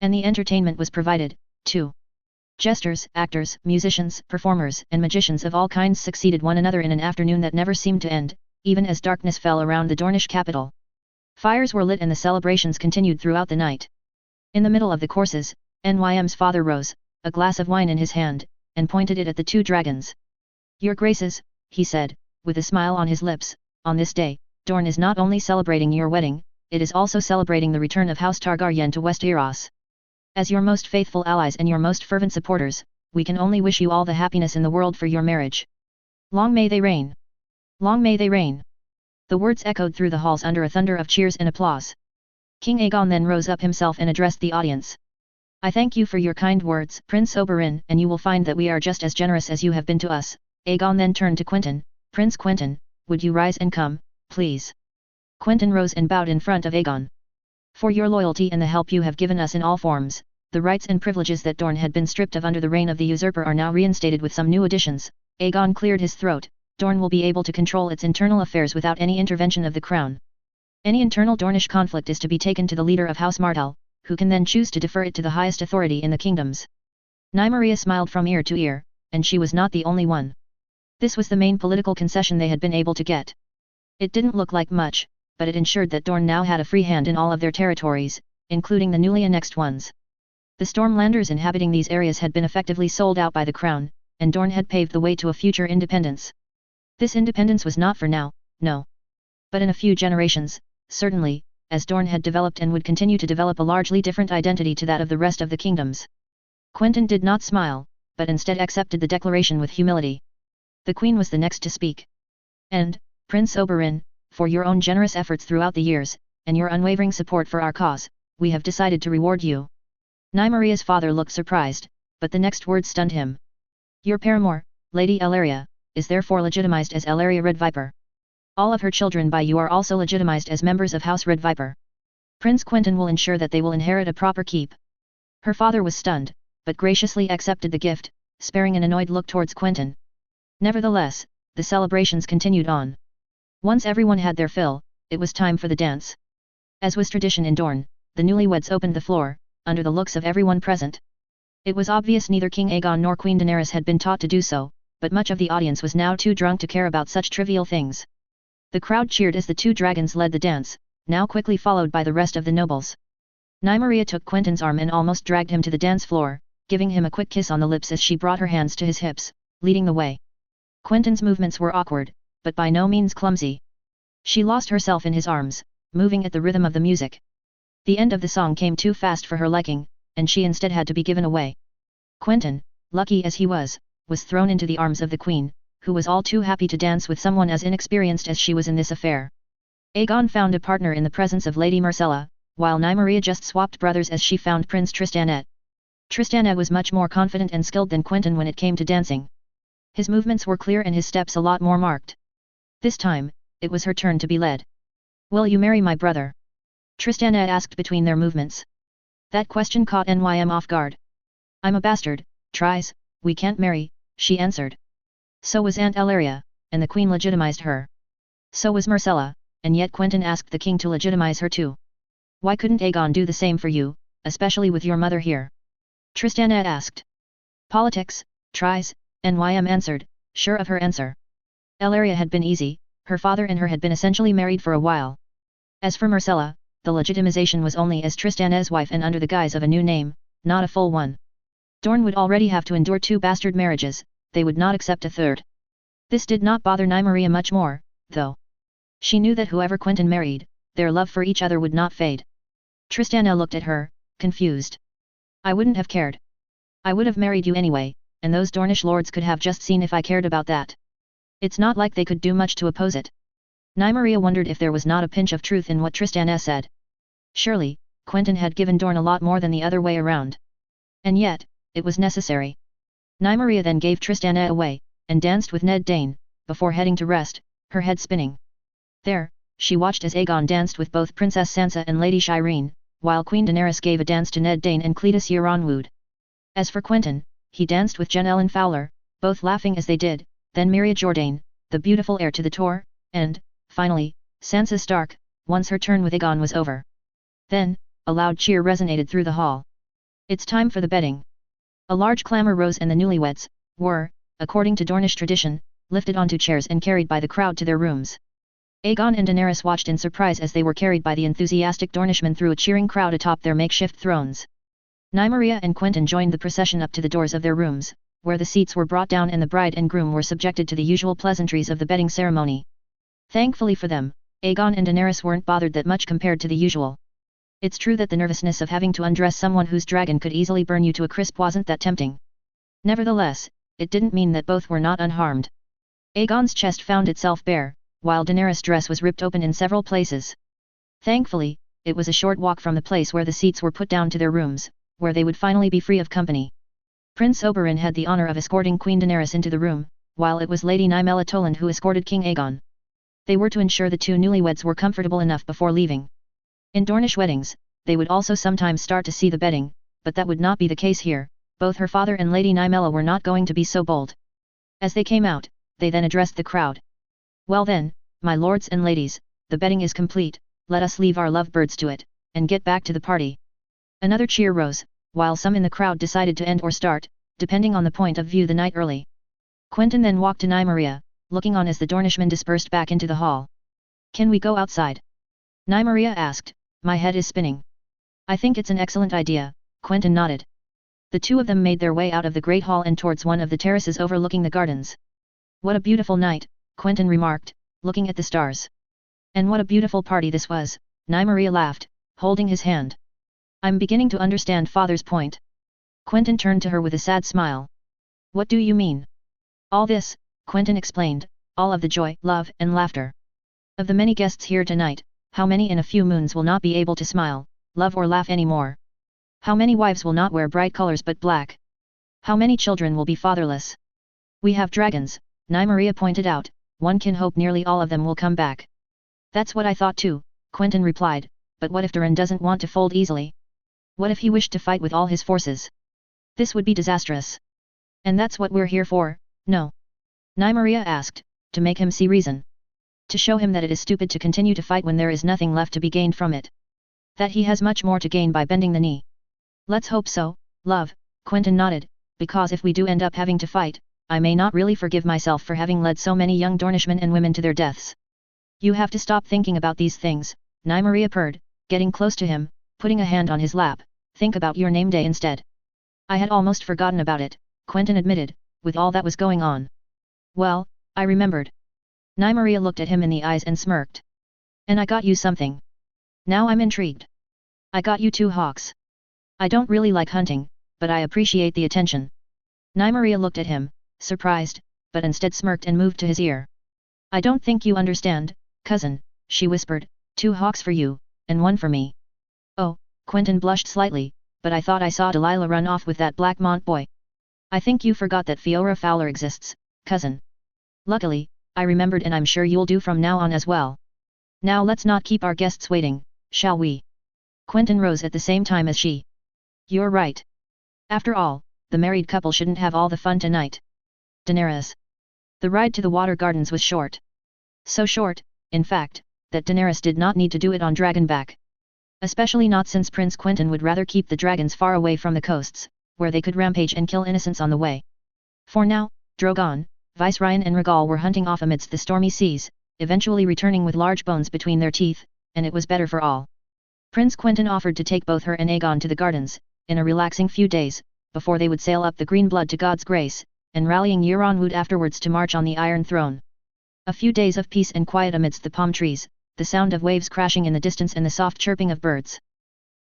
And the entertainment was provided, too. Jesters, actors, musicians, performers, and magicians of all kinds succeeded one another in an afternoon that never seemed to end, even as darkness fell around the Dornish capital. Fires were lit and the celebrations continued throughout the night. In the middle of the courses, Nym's father rose, a glass of wine in his hand, and pointed it at the two dragons. "Your Graces," he said, with a smile on his lips, "on this day, Dorne is not only celebrating your wedding, it is also celebrating the return of House Targaryen to Westeros. As your most faithful allies and your most fervent supporters, we can only wish you all the happiness in the world for your marriage. Long may they reign! Long may they reign!" The words echoed through the halls under a thunder of cheers and applause. King Aegon then rose up himself and addressed the audience. "I thank you for your kind words, Prince Oberyn, and you will find that we are just as generous as you have been to us." Aegon then turned to Quentyn. "Prince Quentyn, would you rise and come, please?" Quentyn rose and bowed in front of Aegon. "For your loyalty and the help you have given us in all forms, the rights and privileges that Dorne had been stripped of under the reign of the usurper are now reinstated with some new additions." Aegon cleared his throat. "Dorne will be able to control its internal affairs without any intervention of the crown. Any internal Dornish conflict is to be taken to the leader of House Martell, who can then choose to defer it to the highest authority in the kingdoms." Nymeria smiled from ear to ear, and she was not the only one. This was the main political concession they had been able to get. It didn't look like much, but it ensured that Dorne now had a free hand in all of their territories, including the newly annexed ones. The Stormlanders inhabiting these areas had been effectively sold out by the crown, and Dorne had paved the way to a future independence. This independence was not for now, no. But in a few generations, certainly, as Dorne had developed and would continue to develop a largely different identity to that of the rest of the kingdoms. Quentyn did not smile, but instead accepted the declaration with humility. The Queen was the next to speak. "And, Prince Oberyn, for your own generous efforts throughout the years, and your unwavering support for our cause, we have decided to reward you." Nymeria's father looked surprised, but the next word stunned him. "Your paramour, Lady Ellaria, is therefore legitimized as Ellaria Red Viper. All of her children by you are also legitimized as members of House Red Viper. Prince Quentyn will ensure that they will inherit a proper keep." Her father was stunned, but graciously accepted the gift, sparing an annoyed look towards Quentyn. Nevertheless, the celebrations continued on. Once everyone had their fill, it was time for the dance. As was tradition in Dorne, the newlyweds opened the floor, under the looks of everyone present. It was obvious neither King Aegon nor Queen Daenerys had been taught to do so, but much of the audience was now too drunk to care about such trivial things. The crowd cheered as the two dragons led the dance, now quickly followed by the rest of the nobles. Nymeria took Quentyn's arm and almost dragged him to the dance floor, giving him a quick kiss on the lips as she brought her hands to his hips, leading the way. Quentyn's movements were awkward, but by no means clumsy. She lost herself in his arms, moving at the rhythm of the music. The end of the song came too fast for her liking, and she instead had to be given away. Quentyn, lucky as he was thrown into the arms of the Queen, who was all too happy to dance with someone as inexperienced as she was in this affair. Aegon found a partner in the presence of Lady Myrcella, while Nymeria just swapped brothers as she found Prince Tristanet. Tristanet was much more confident and skilled than Quentyn when it came to dancing. His movements were clear and his steps a lot more marked. This time, it was her turn to be led. "Will you marry my brother?" Tristanet asked between their movements. That question caught Nym off guard. "I'm a bastard, Tris, we can't marry," she answered. So was Aunt Ellaria, and the Queen legitimized her. So was Myrcella, and yet Quentyn asked the king to legitimize her too. "Why couldn't Aegon do the same for you, especially with your mother here?" Tristanet asked. "Politics, Tris," Nym answered, sure of her answer. Ellaria had been easy, her father and her had been essentially married for a while. As for Myrcella, the legitimization was only as Tristanet's wife and under the guise of a new name, not a full one. Dorne would already have to endure 2 bastard marriages, they would not accept a third. This did not bother Nymeria much more, though. She knew that whoever Quentyn married, their love for each other would not fade. Tristanet looked at her, confused. "I wouldn't have cared. I would have married you anyway, and those Dornish lords could have just seen if I cared about that. It's not like they could do much to oppose it." Nymeria wondered if there was not a pinch of truth in what Tristanet said. Surely, Quentyn had given Dorne a lot more than the other way around. And yet, it was necessary. Nymeria then gave Tristanet away, and danced with Ned Dane, before heading to rest, her head spinning. There, she watched as Aegon danced with both Princess Sansa and Lady Shireen, while Queen Daenerys gave a dance to Ned Dane and Cletus Yaronwood. As for Quentyn, he danced with Jen Ellen Fowler, both laughing as they did, then Miriam Jordan, the beautiful heir to the Tor, and, finally, Sansa Stark, once her turn with Aegon was over. Then, a loud cheer resonated through the hall. "It's time for the bedding." A large clamor rose and the newlyweds were, according to Dornish tradition, lifted onto chairs and carried by the crowd to their rooms. Aegon and Daenerys watched in surprise as they were carried by the enthusiastic Dornishmen through a cheering crowd atop their makeshift thrones. Nymeria and Quentyn joined the procession up to the doors of their rooms, where the seats were brought down and the bride and groom were subjected to the usual pleasantries of the bedding ceremony. Thankfully for them, Aegon and Daenerys weren't bothered that much compared to the usual. It's true that the nervousness of having to undress someone whose dragon could easily burn you to a crisp wasn't that tempting. Nevertheless, it didn't mean that both were not unharmed. Aegon's chest found itself bare, while Daenerys' dress was ripped open in several places. Thankfully, it was a short walk from the place where the seats were put down to their rooms, where they would finally be free of company. Prince Oberyn had the honor of escorting Queen Daenerys into the room, while it was Lady Nymeria Toland who escorted King Aegon. They were to ensure the two newlyweds were comfortable enough before leaving. In Dornish weddings, they would also sometimes start to see the bedding, but that would not be the case here. Both her father and Lady Nymeria were not going to be so bold. As they came out, they then addressed the crowd. Well then, my lords and ladies, the bedding is complete, let us leave our lovebirds to it, and get back to the party. Another cheer rose, while some in the crowd decided to end or start, depending on the point of view the night early. Quentyn then walked to Nymeria, looking on as the Dornishmen dispersed back into the hall. Can we go outside? Nymeria asked, my head is spinning. I think it's an excellent idea, Quentyn nodded. The two of them made their way out of the great hall and towards one of the terraces overlooking the gardens. What a beautiful night, Quentyn remarked, looking at the stars. And what a beautiful party this was, Nymeria laughed, holding his hand. I'm beginning to understand father's point. Quentyn turned to her with a sad smile. What do you mean? All this, Quentyn explained, all of the joy, love, and laughter. Of the many guests here tonight, how many in a few moons will not be able to smile, love or laugh anymore? How many wives will not wear bright colors but black? How many children will be fatherless? We have dragons, Nymeria pointed out, one can hope nearly all of them will come back. That's what I thought too, Quentyn replied, but what if Durin doesn't want to fold easily? What if he wished to fight with all his forces? This would be disastrous. And that's what we're here for, no? Nymeria asked, to make him see reason. To show him that it is stupid to continue to fight when there is nothing left to be gained from it. That he has much more to gain by bending the knee. Let's hope so, love, Quentyn nodded, because if we do end up having to fight, I may not really forgive myself for having led so many young Dornishmen and women to their deaths. You have to stop thinking about these things, Nymeria purred, getting close to him, putting a hand on his lap. Think about your name day instead. I had almost forgotten about it, Quentyn admitted, with all that was going on. Well, I remembered. Nymeria looked at him in the eyes and smirked. And I got you something. Now I'm intrigued. I got you 2 hawks. I don't really like hunting, but I appreciate the attention. Nymeria looked at him, surprised, but instead smirked and moved to his ear. I don't think you understand, cousin, she whispered, 2 hawks for you, and 1 for me. Oh, Quentyn blushed slightly, but I thought I saw Delilah run off with that Blackmont boy. I think you forgot that Fiora Fowler exists, cousin. Luckily, I remembered and I'm sure you'll do from now on as well. Now let's not keep our guests waiting, shall we? Quentyn rose at the same time as she. You're right. After all, the married couple shouldn't have all the fun tonight. Daenerys. The ride to the water gardens was short. So short, in fact, that Daenerys did not need to do it on dragonback. Especially not since Prince Quentyn would rather keep the dragons far away from the coasts, where they could rampage and kill innocents on the way. For now, Drogon, Viceroy and Rhaegal were hunting off amidst the stormy seas, eventually returning with large bones between their teeth, and it was better for all. Prince Quentyn offered to take both her and Aegon to the gardens, in a relaxing few days, before they would sail up the green blood to God's grace, and rallying Euron Wood afterwards to march on the Iron Throne. A few days of peace and quiet amidst the palm trees, the sound of waves crashing in the distance and the soft chirping of birds.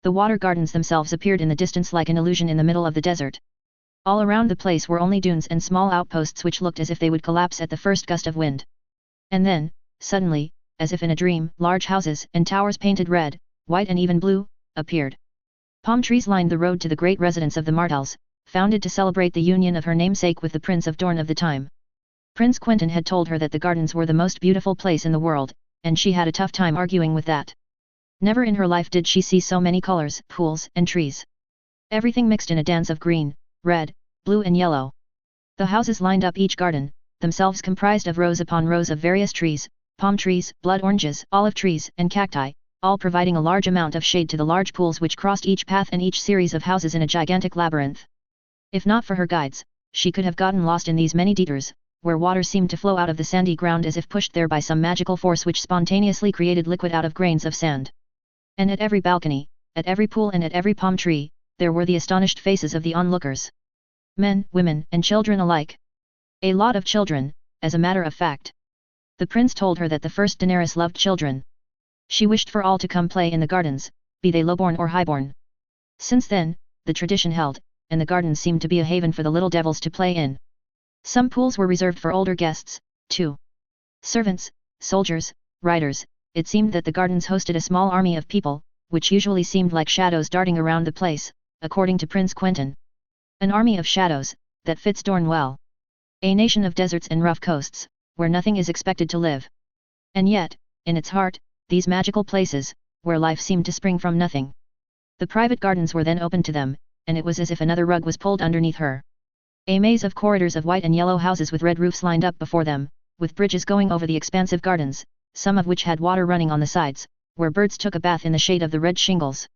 The water gardens themselves appeared in the distance like an illusion in the middle of the desert. All around the place were only dunes and small outposts which looked as if they would collapse at the first gust of wind. And then, suddenly, as if in a dream, large houses and towers painted red, white and even blue, appeared. Palm trees lined the road to the great residence of the Martells, founded to celebrate the union of her namesake with the Prince of Dorne of the time. Prince Quentyn had told her that the gardens were the most beautiful place in the world, and she had a tough time arguing with that. Never in her life did she see so many colors, pools, and trees. Everything mixed in a dance of green, red, blue and yellow. The houses lined up each garden, themselves comprised of rows upon rows of various trees, palm trees, blood oranges, olive trees, and cacti, all providing a large amount of shade to the large pools which crossed each path and each series of houses in a gigantic labyrinth. If not for her guides, she could have gotten lost in these many detours, where water seemed to flow out of the sandy ground as if pushed there by some magical force which spontaneously created liquid out of grains of sand. And at every balcony, at every pool and at every palm tree, there were the astonished faces of the onlookers. Men, women, and children alike. A lot of children, as a matter of fact. The prince told her that the first Daenerys loved children. She wished for all to come play in the gardens, be they lowborn or highborn. Since then, the tradition held, and the gardens seemed to be a haven for the little devils to play in. Some pools were reserved for older guests, too. Servants, soldiers, riders, it seemed that the gardens hosted a small army of people, which usually seemed like shadows darting around the place, according to Prince Quentyn. An army of shadows, that fits Dorne well. A nation of deserts and rough coasts, where nothing is expected to live. And yet, in its heart, these magical places, where life seemed to spring from nothing. The private gardens were then opened to them, and it was as if another rug was pulled underneath her. A maze of corridors of white and yellow houses with red roofs lined up before them, with bridges going over the expansive gardens, some of which had water running on the sides, where birds took a bath in the shade of the red shingles.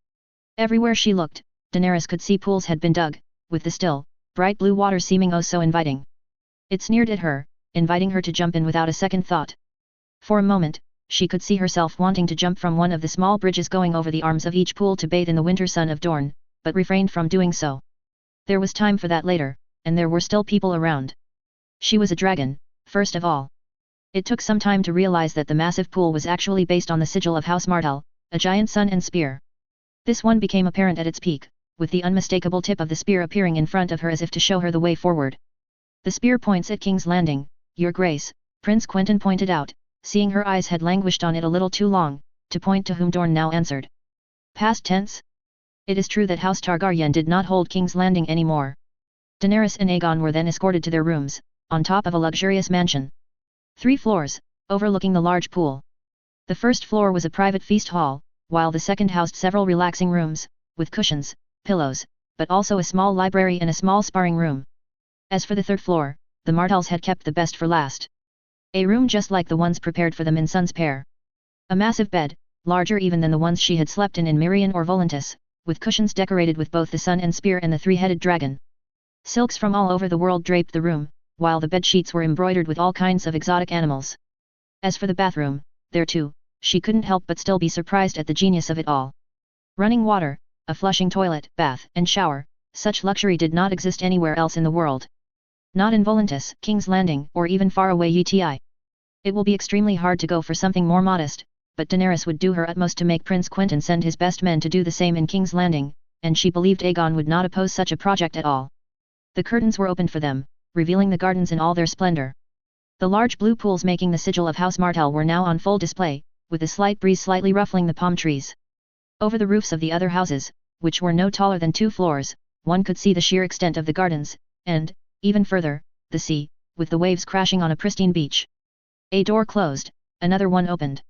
Everywhere she looked, Daenerys could see pools had been dug, with the still, bright blue water seeming oh so inviting. It sneered at her, inviting her to jump in without a second thought. For a moment, she could see herself wanting to jump from one of the small bridges going over the arms of each pool to bathe in the winter sun of Dorne, but refrained from doing so. There was time for that later, and there were still people around. She was a dragon, first of all. It took some time to realize that the massive pool was actually based on the sigil of House Martell, a giant sun and spear. This one became apparent at its peak, with the unmistakable tip of the spear appearing in front of her as if to show her the way forward. The spear points at King's Landing, Your Grace, Prince Quentyn pointed out, seeing her eyes had languished on it a little too long, to point to whom Dorne now answered. Past tense? It is true that House Targaryen did not hold King's Landing anymore. Daenerys and Aegon were then escorted to their rooms, on top of a luxurious mansion. 3 floors, overlooking the large pool. The first floor was a private feast hall, while the second housed several relaxing rooms, with cushions, pillows, but also a small library and a small sparring room. As for the third floor, the Martells had kept the best for last. A room just like the ones prepared for them in Sun's pair. A massive bed, larger even than the ones she had slept in Mirian or Volantis, with cushions decorated with both the sun and spear and the 3-headed dragon. Silks from all over the world draped the room, while the bed sheets were embroidered with all kinds of exotic animals. As for the bathroom, there too, she couldn't help but still be surprised at the genius of it all. Running water, a flushing toilet, bath, and shower, such luxury did not exist anywhere else in the world. Not in Volantis, King's Landing, or even far away Uti. It will be extremely hard to go for something more modest, but Daenerys would do her utmost to make Prince Quentyn send his best men to do the same in King's Landing, and she believed Aegon would not oppose such a project at all. The curtains were opened for them, revealing the gardens in all their splendor. The large blue pools making the sigil of House Martell were now on full display, with a slight breeze slightly ruffling the palm trees. Over the roofs of the other houses, which were no taller than 2 floors, one could see the sheer extent of the gardens, and, even further, the sea, with the waves crashing on a pristine beach. A door closed, another one opened.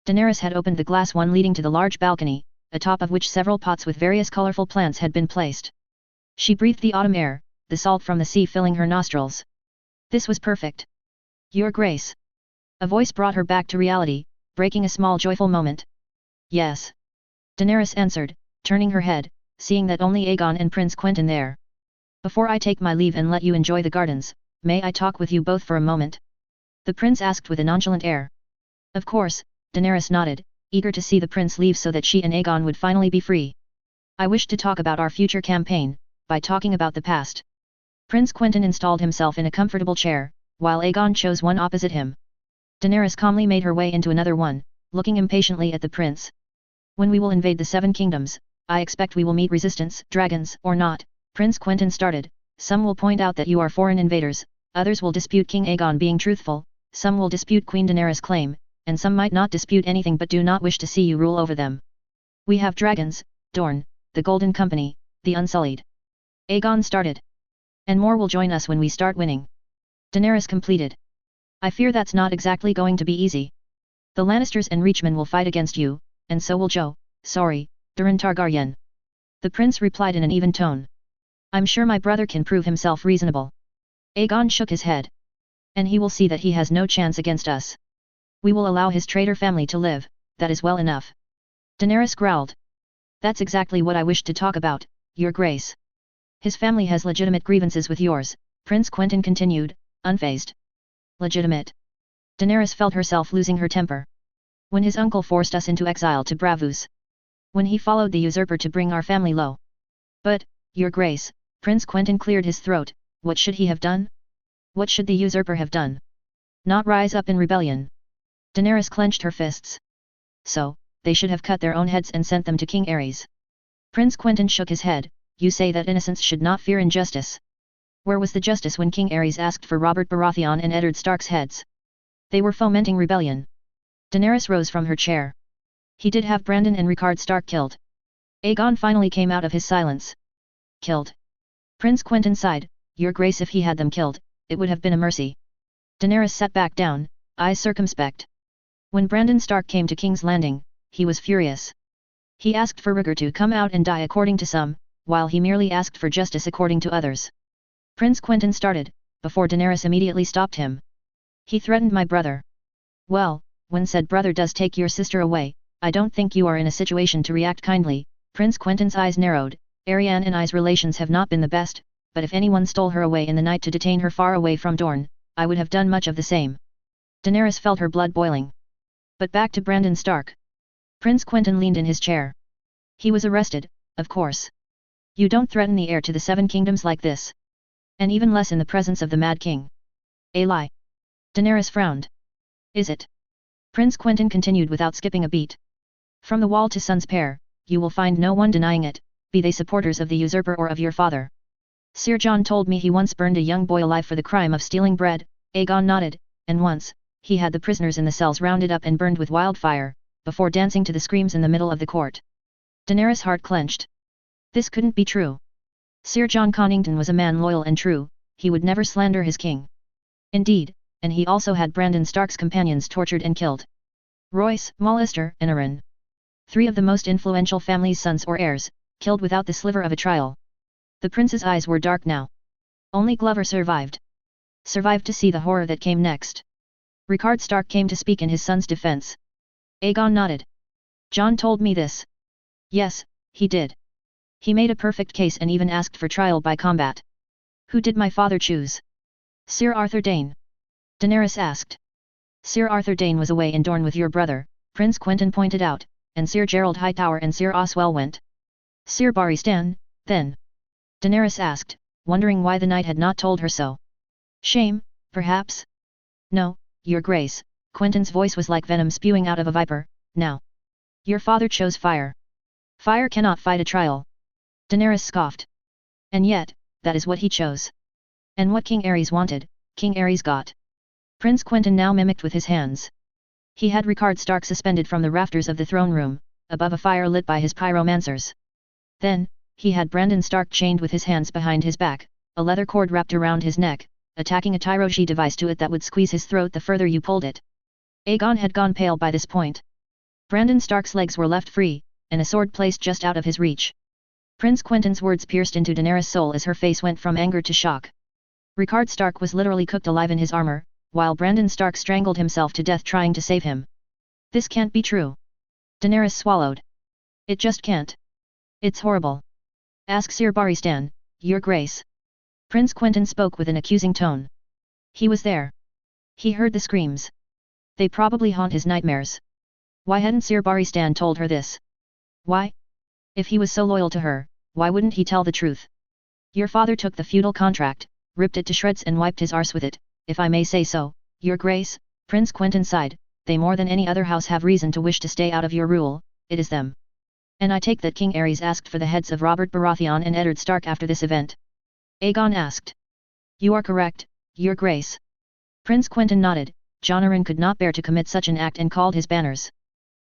Daenerys had opened the glass one leading to the large balcony, atop of which several pots with various colorful plants had been placed. She breathed the autumn air, the salt from the sea filling her nostrils. This was perfect. Your Grace. A voice brought her back to reality, breaking a small joyful moment. Yes. Daenerys answered, turning her head, seeing that only Aegon and Prince Quentyn there. Before I take my leave and let you enjoy the gardens, may I talk with you both for a moment? The prince asked with a nonchalant air. Of course, Daenerys nodded, eager to see the prince leave so that she and Aegon would finally be free. I wish to talk about our future campaign, by talking about the past. Prince Quentyn installed himself in a comfortable chair, while Aegon chose one opposite him. Daenerys calmly made her way into another one, looking impatiently at the prince. When we will invade the 7 kingdoms, I expect we will meet resistance, dragons or not, Prince Quentyn started. Some will point out that you are foreign invaders, others will dispute King Aegon being truthful, some will dispute Queen Daenerys' claim, and some might not dispute anything but do not wish to see you rule over them. We have dragons, Dorne, the Golden Company, the Unsullied. Aegon started. And more will join us when we start winning. Daenerys completed. I fear that's not exactly going to be easy. The Lannisters and Reachmen will fight against you, and so will Durin Targaryen. The prince replied in an even tone. I'm sure my brother can prove himself reasonable. Aegon shook his head. And he will see that he has no chance against us. We will allow his traitor family to live, that is well enough. Daenerys growled. That's exactly what I wished to talk about, Your Grace. His family has legitimate grievances with yours, Prince Quentyn continued, unfazed. Legitimate? Daenerys felt herself losing her temper. When his uncle forced us into exile to Bravos. When he followed the usurper to bring our family low. But, your grace, Prince Quentyn cleared his throat, what should he have done? What should the usurper have done? Not rise up in rebellion. Daenerys clenched her fists. So, they should have cut their own heads and sent them to King Aerys. Prince Quentyn shook his head, you say that innocents should not fear injustice. Where was the justice when King Aerys asked for Robert Baratheon and Eddard Stark's heads? They were fomenting rebellion. Daenerys rose from her chair. He did have Brandon and Rickard Stark killed. Aegon finally came out of his silence. Killed. Prince Quentyn sighed, your grace, if he had them killed, it would have been a mercy. Daenerys sat back down, eyes circumspect. When Brandon Stark came to King's Landing, he was furious. He asked for rigor to come out and die according to some, while he merely asked for justice according to others. Prince Quentyn started, before Daenerys immediately stopped him. He threatened my brother. Well, when said brother does take your sister away, I don't think you are in a situation to react kindly. Prince Quentyn's eyes narrowed. Arianne and I's relations have not been the best, but if anyone stole her away in the night to detain her far away from Dorne, I would have done much of the same. Daenerys felt her blood boiling. But back to Brandon Stark. Prince Quentyn leaned in his chair. He was arrested, of course. You don't threaten the heir to the Seven Kingdoms like this. And even less in the presence of the Mad King. A lie. Daenerys frowned. Is it? Prince Quentyn continued without skipping a beat. From the Wall to Sun's Pair, you will find no one denying it, be they supporters of the usurper or of your father. Sir John told me he once burned a young boy alive for the crime of stealing bread. Aegon nodded, and once, he had the prisoners in the cells rounded up and burned with wildfire, before dancing to the screams in the middle of the court. Daenerys' heart clenched. This couldn't be true. Sir John Connington was a man loyal and true, he would never slander his king. Indeed, and he also had Brandon Stark's companions tortured and killed. Royce, Mullister, and Arryn. 3 of the most influential family's sons or heirs, killed without the sliver of a trial. The prince's eyes were dark now. Only Glover survived. Survived to see the horror that came next. Rickard Stark came to speak in his son's defense. Aegon nodded. John told me this. Yes, he did. He made a perfect case and even asked for trial by combat. Who did my father choose? Sir Arthur Dayne. Daenerys asked. Sir Arthur Dayne was away in Dorne with your brother, Prince Quentyn pointed out, and Sir Gerald Hightower and Sir Oswell went. Sir Barristan, then? Daenerys asked, wondering why the knight had not told her so. Shame, perhaps? No, your grace, Quentyn's voice was like venom spewing out of a viper, now. Your father chose fire. Fire cannot fight a trial. Daenerys scoffed. And yet, that is what he chose. And what King Aerys wanted, King Aerys got. Prince Quentyn now mimicked with his hands. He had Rickard Stark suspended from the rafters of the throne room, above a fire lit by his pyromancers. Then, he had Brandon Stark chained with his hands behind his back, a leather cord wrapped around his neck, attaching a tyroshi device to it that would squeeze his throat the further you pulled it. Aegon had gone pale by this point. Brandon Stark's legs were left free, and a sword placed just out of his reach. Prince Quentyn's words pierced into Daenerys' soul as her face went from anger to shock. Rickard Stark was literally cooked alive in his armor, while Brandon Stark strangled himself to death trying to save him. This can't be true. Daenerys swallowed. It just can't. It's horrible. Ask Sir Barristan, your grace. Prince Quentyn spoke with an accusing tone. He was there. He heard the screams. They probably haunt his nightmares. Why hadn't Sir Barristan told her this? Why? If he was so loyal to her, why wouldn't he tell the truth? Your father took the feudal contract, ripped it to shreds and wiped his arse with it, if I may say so, your grace, Prince Quentyn sighed, they more than any other house have reason to wish to stay out of your rule, it is them. And I take that King Aerys asked for the heads of Robert Baratheon and Eddard Stark after this event. Aegon asked. You are correct, your grace. Prince Quentyn nodded, Jon Arryn could not bear to commit such an act and called his banners.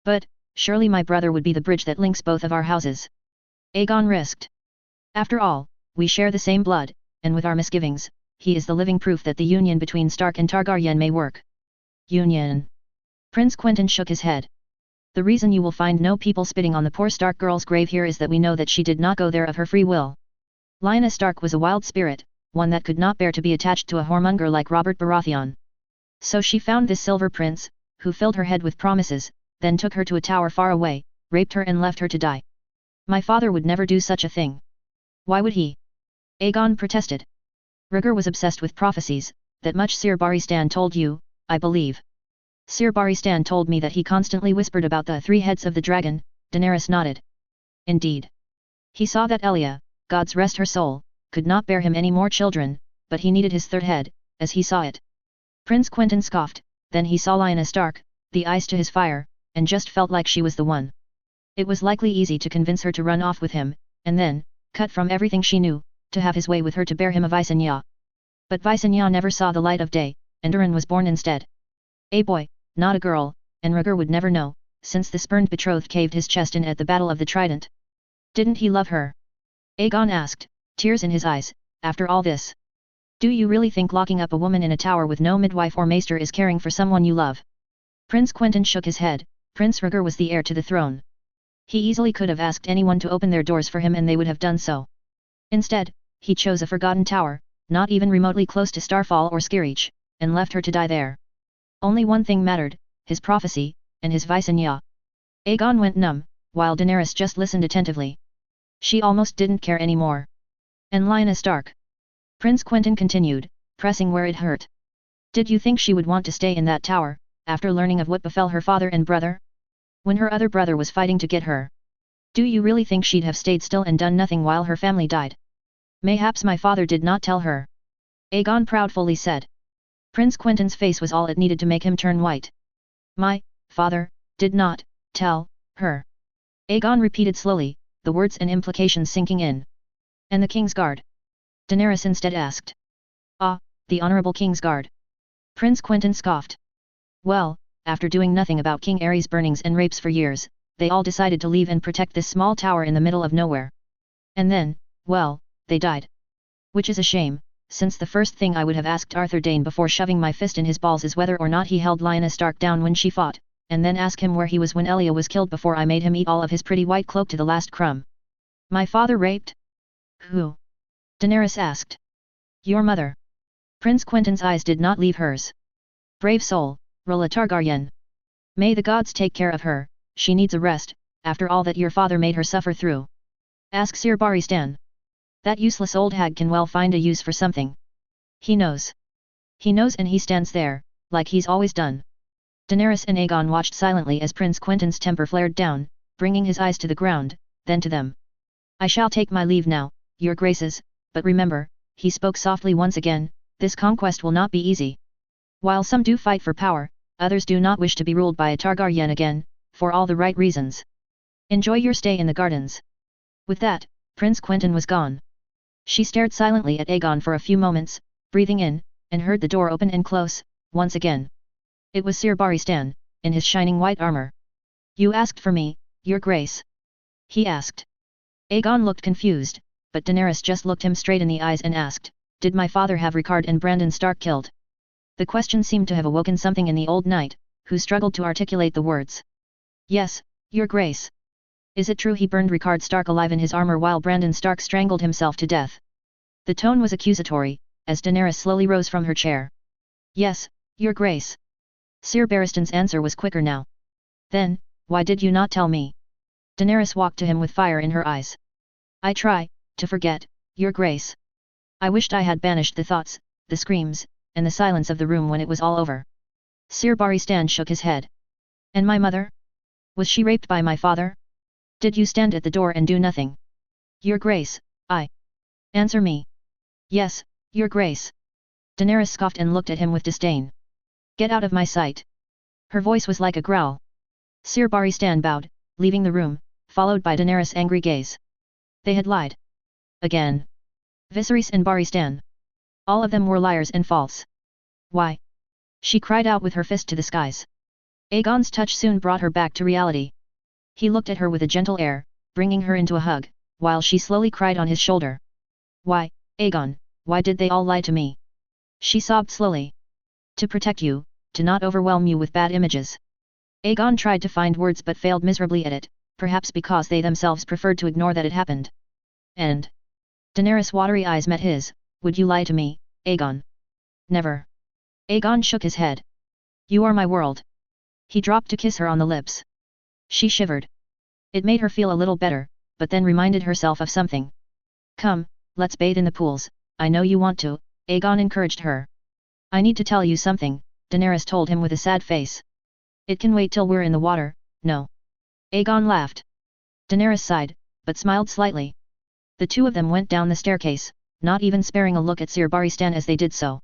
But, surely my brother would be the bridge that links both of our houses. Aegon risked. After all, we share the same blood, and with our misgivings, he is the living proof that the union between Stark and Targaryen may work. Union. Prince Quentyn shook his head. The reason you will find no people spitting on the poor Stark girl's grave here is that we know that she did not go there of her free will. Lyanna Stark was a wild spirit, one that could not bear to be attached to a whoremonger like Robert Baratheon. So she found this silver prince, who filled her head with promises, then took her to a tower far away, raped her and left her to die. My father would never do such a thing. Why would he? Aegon protested. Rhaegar was obsessed with prophecies, that much Sir Barristan told you, I believe. Sir Barristan told me that he constantly whispered about the 3 heads of the dragon. Daenerys nodded. Indeed. He saw that Elia, God's rest her soul, could not bear him any more children, but he needed his 3rd head, as he saw it. Prince Quentyn scoffed, then he saw Lyanna Stark, the eyes to his fire, and just felt like she was the one. It was likely easy to convince her to run off with him, and then, cut from everything she knew, to have his way with her to bear him a Visenya. But Visenya never saw the light of day, and Durin was born instead. A boy, not a girl, and Rhaegar would never know, since the spurned betrothed caved his chest in at the Battle of the Trident. Didn't he love her? Aegon asked, tears in his eyes, after all this. Do you really think locking up a woman in a tower with no midwife or maester is caring for someone you love? Prince Quentyn shook his head. Prince Rhaegar was the heir to the throne. He easily could have asked anyone to open their doors for him and they would have done so. Instead, he chose a forgotten tower, not even remotely close to Starfall or Skyreach, and left her to die there. Only one thing mattered, his prophecy, and his Visenya. Aegon went numb, while Daenerys just listened attentively. She almost didn't care anymore. And Lyanna Stark? Prince Quentyn continued, pressing where it hurt. Did you think she would want to stay in that tower, after learning of what befell her father and brother? When her other brother was fighting to get her? Do you really think she'd have stayed still and done nothing while her family died? Mayhaps my father did not tell her. Aegon proudly said. Prince Quentyn's face was all it needed to make him turn white. My father did not tell her. Aegon repeated slowly, the words and implications sinking in. And the King's Guard? Daenerys instead asked. Ah, the Honorable King's Guard. Prince Quentyn scoffed. Well, after doing nothing about King Aerys' burnings and rapes for years, they all decided to leave and protect this small tower in the middle of nowhere. And then, well, they died. Which is a shame, since the first thing I would have asked Arthur Dayne before shoving my fist in his balls is whether or not he held Lyanna Stark down when she fought, and then ask him where he was when Elia was killed before I made him eat all of his pretty white cloak to the last crumb. My father raped? Who? Daenerys asked. Your mother. Prince Quentyn's eyes did not leave hers. Brave soul, Rhaella Targaryen. May the gods take care of her, she needs a rest, after all that your father made her suffer through. Ask Sir Barristan. That useless old hag can well find a use for something. He knows. He knows and he stands there, like he's always done. Daenerys and Aegon watched silently as Prince Quentyn's temper flared down, bringing his eyes to the ground, then to them. I shall take my leave now, your graces, but remember, he spoke softly once again, this conquest will not be easy. While some do fight for power, others do not wish to be ruled by a Targaryen again, for all the right reasons. Enjoy your stay in the gardens. With that, Prince Quentyn was gone. She stared silently at Aegon for a few moments, breathing in, and heard the door open and close, once again. It was Sir Barristan, in his shining white armor. You asked for me, your grace? He asked. Aegon looked confused, but Daenerys just looked him straight in the eyes and asked, did my father have Rickard and Brandon Stark killed? The question seemed to have awoken something in the old knight, who struggled to articulate the words. Yes, your grace. Is it true he burned Rickard Stark alive in his armor while Brandon Stark strangled himself to death? The tone was accusatory, as Daenerys slowly rose from her chair. Yes, your grace. Sir Barristan's answer was quicker now. Then, why did you not tell me? Daenerys walked to him with fire in her eyes. I try to forget, your grace. I wished I had banished the thoughts, the screams, and the silence of the room when it was all over. Sir Barristan shook his head. And my mother? Was she raped by my father? Did you stand at the door and do nothing? Your grace, I. Answer me. Yes, your grace. Daenerys scoffed and looked at him with disdain. Get out of my sight. Her voice was like a growl. Sir Barristan bowed, leaving the room, followed by Daenerys' angry gaze. They had lied. Again. Viserys and Barristan. All of them were liars and false. Why? She cried out with her fist to the skies. Aegon's touch soon brought her back to reality. He looked at her with a gentle air, bringing her into a hug, while she slowly cried on his shoulder. Why, Aegon, why did they all lie to me? She sobbed slowly. To protect you, to not overwhelm you with bad images. Aegon tried to find words but failed miserably at it, perhaps because they themselves preferred to ignore that it happened. And Daenerys' watery eyes met his. Would you lie to me, Aegon? Never. Aegon shook his head. You are my world. He dropped to kiss her on the lips. She shivered. It made her feel a little better, but then reminded herself of something. Come, let's bathe in the pools, I know you want to, Aegon encouraged her. I need to tell you something, Daenerys told him with a sad face. It can wait till we're in the water, no. Aegon laughed. Daenerys sighed, but smiled slightly. The two of them went down the staircase, not even sparing a look at Sir Barristan as they did so.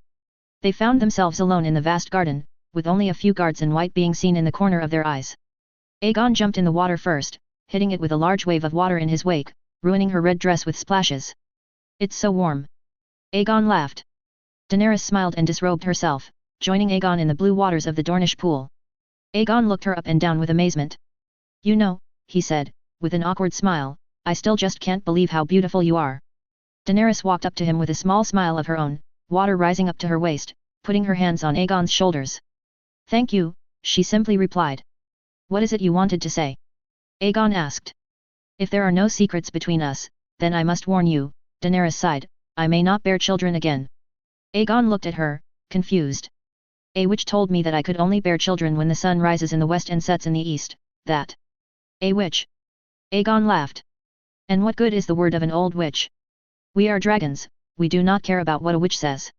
They found themselves alone in the vast garden, with only a few guards in white being seen in the corner of their eyes. Aegon jumped in the water first, hitting it with a large wave of water in his wake, ruining her red dress with splashes. It's so warm. Aegon laughed. Daenerys smiled and disrobed herself, joining Aegon in the blue waters of the Dornish pool. Aegon looked her up and down with amazement. You know, he said, with an awkward smile, I still just can't believe how beautiful you are. Daenerys walked up to him with a small smile of her own, water rising up to her waist, putting her hands on Aegon's shoulders. Thank you, she simply replied. What is it you wanted to say? Aegon asked. If there are no secrets between us, then I must warn you, Daenerys sighed, I may not bear children again. Aegon looked at her, confused. A witch told me that I could only bear children when the sun rises in the west and sets in the east, that. A witch? Aegon laughed. And what good is the word of an old witch? We are dragons, we do not care about what a witch says.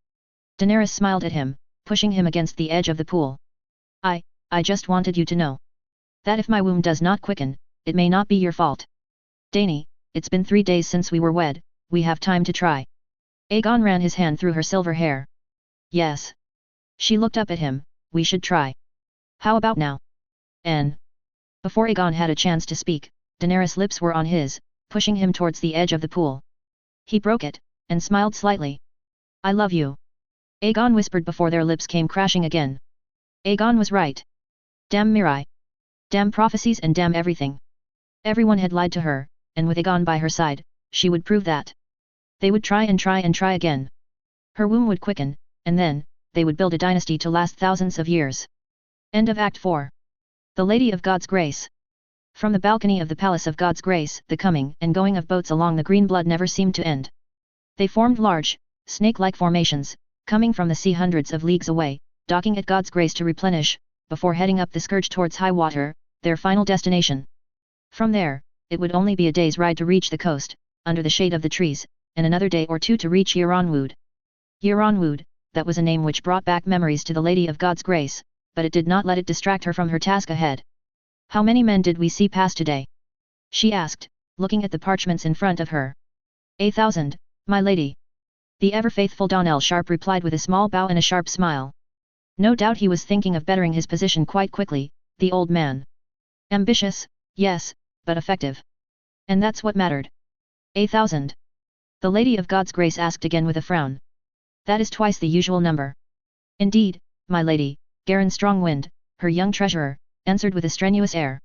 Daenerys smiled at him, pushing him against the edge of the pool. I just wanted you to know. That if my womb does not quicken, it may not be your fault. Dany, it's been 3 days since we were wed, we have time to try. Aegon ran his hand through her silver hair. Yes. She looked up at him, we should try. How about now? Before Aegon had a chance to speak, Daenerys' lips were on his, pushing him towards the edge of the pool. He broke it, and smiled slightly. I love you. Aegon whispered before their lips came crashing again. Aegon was right. Damn Mirai. Damn prophecies and damn everything. Everyone had lied to her, and with Aegon by her side, she would prove that. They would try and try and try again. Her womb would quicken, and then, they would build a dynasty to last thousands of years. End of Act 4. The Lady of God's Grace. From the balcony of the Palace of God's Grace, the coming and going of boats along the green blood never seemed to end. They formed large, snake-like formations, coming from the sea hundreds of leagues away, docking at God's Grace to replenish, before heading up the scourge towards high water, their final destination. From there, it would only be a day's ride to reach the coast, under the shade of the trees, and another day or two to reach Yronwood. Yronwood, that was a name which brought back memories to the Lady of God's Grace, but it did not let it distract her from her task ahead. How many men did we see pass today? She asked, looking at the parchments in front of her. 1,000, my lady. The ever-faithful Donnell Sharp replied with a small bow and a sharp smile. No doubt he was thinking of bettering his position quite quickly, the old man. Ambitious, yes, but effective. And that's what mattered. 1,000. The Lady of God's Grace asked again with a frown. That is twice the usual number. Indeed, my lady, Garin Strongwind, her young treasurer, answered with a strenuous air.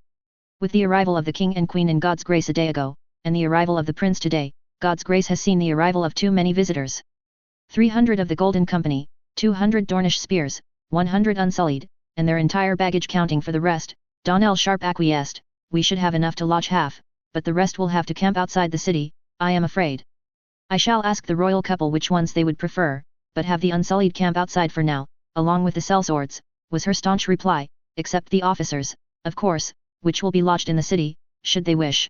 With the arrival of the king and queen in God's Grace a day ago, and the arrival of the prince today, God's Grace has seen the arrival of too many visitors. 300 of the Golden Company, 200 Dornish spears, 100 unsullied, and their entire baggage counting for the rest, Donnell Sharp acquiesced, we should have enough to lodge half, but the rest will have to camp outside the city, I am afraid. I shall ask the royal couple which ones they would prefer, but have the unsullied camp outside for now, along with the sellswords, was her staunch reply, except the officers, of course, which will be lodged in the city, should they wish.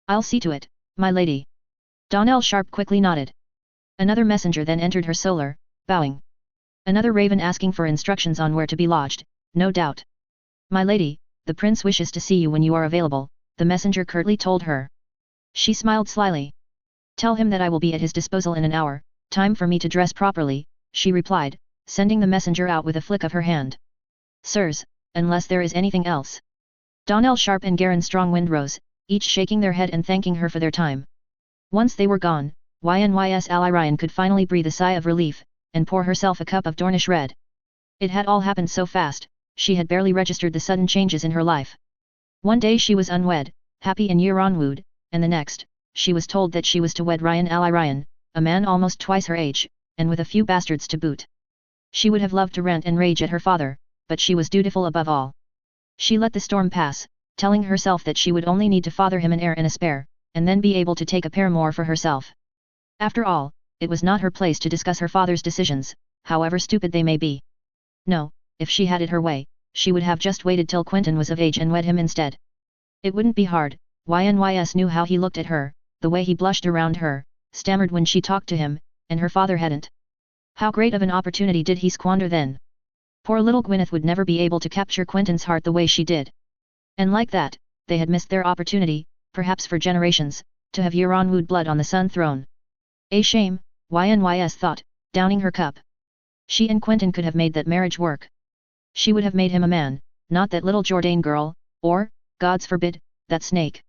I'll see to it, my lady. Donnell Sharp quickly nodded. Another messenger then entered her solar, bowing. Another raven asking for instructions on where to be lodged, no doubt. My lady, the prince wishes to see you when you are available, the messenger curtly told her. She smiled slyly. Tell him that I will be at his disposal in an hour, time for me to dress properly, she replied, sending the messenger out with a flick of her hand. Sirs, unless there is anything else. Donnell Sharp and Garin Strongwind rose, each shaking their head and thanking her for their time. Once they were gone, Ynys Allyrian could finally breathe a sigh of relief, and pour herself a cup of Dornish red. It had all happened so fast, she had barely registered the sudden changes in her life. One day she was unwed, happy in Yronwood, and the next, she was told that she was to wed Ryan Allyrian, a man almost twice her age, and with a few bastards to boot. She would have loved to rant and rage at her father, but she was dutiful above all. She let the storm pass, telling herself that she would only need to father him an heir and a spare, and then be able to take a pair more for herself. After all, it was not her place to discuss her father's decisions, however stupid they may be. No, if she had it her way, she would have just waited till Quentyn was of age and wed him instead. It wouldn't be hard, Ynys knew how he looked at her, the way he blushed around her, stammered when she talked to him, and her father hadn't. How great of an opportunity did he squander then? Poor little Gwyneth would never be able to capture Quentyn's heart the way she did. And like that, they had missed their opportunity, perhaps for generations, to have Euronwoude blood on the Sun Throne. A shame, Ynys thought, downing her cup. She and Quentyn could have made that marriage work. She would have made him a man, not that little Jourdain girl, or, gods forbid, that snake.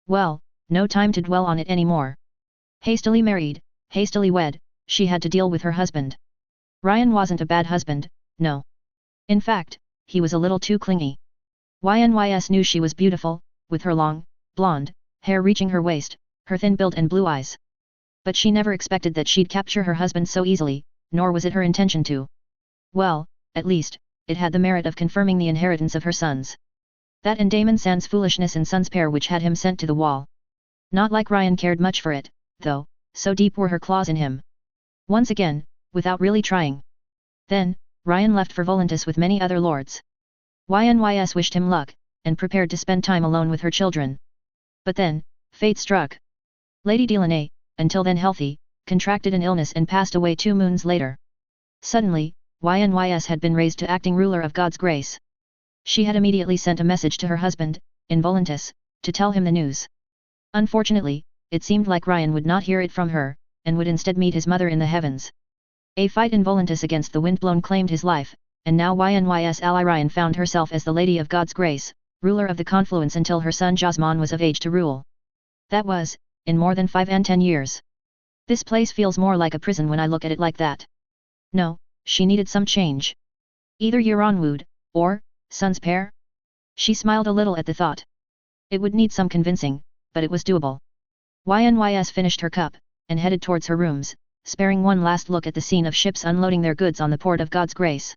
Well, no time to dwell on it anymore. Hastily married, hastily wed, she had to deal with her husband. Ryan wasn't a bad husband, no. In fact, he was a little too clingy. Ynys knew she was beautiful, with her long, blonde, hair reaching her waist, her thin build and blue eyes. But she never expected that she'd capture her husband so easily, nor was it her intention to. Well, at least, it had the merit of confirming the inheritance of her sons. That and Daemon Sand's foolishness in Son's pair which had him sent to the wall. Not like Ryan cared much for it, though, so deep were her claws in him. Once again, without really trying. Then, Ryan left for Volantis with many other lords. Ynys wished him luck, and prepared to spend time alone with her children. But then, fate struck. Lady Delaney, until then healthy, contracted an illness and passed away 2 moons later. Suddenly, Ynys had been raised to acting ruler of God's grace. She had immediately sent a message to her husband, in Volantis, to tell him the news. Unfortunately, it seemed like Ryan would not hear it from her, and would instead meet his mother in the heavens. A fight in Volantis against the Windblown claimed his life, and now Ynys ally Ryan found herself as the Lady of God's Grace, ruler of the Confluence until her son Jasmine was of age to rule. That was, in more than 5 and 10 years. This place feels more like a prison when I look at it like that. No, she needed some change. Either Euronwoude, or, Son's pair? She smiled a little at the thought. It would need some convincing, but it was doable. Ynys finished her cup, and headed towards her rooms, sparing one last look at the scene of ships unloading their goods on the port of God's Grace.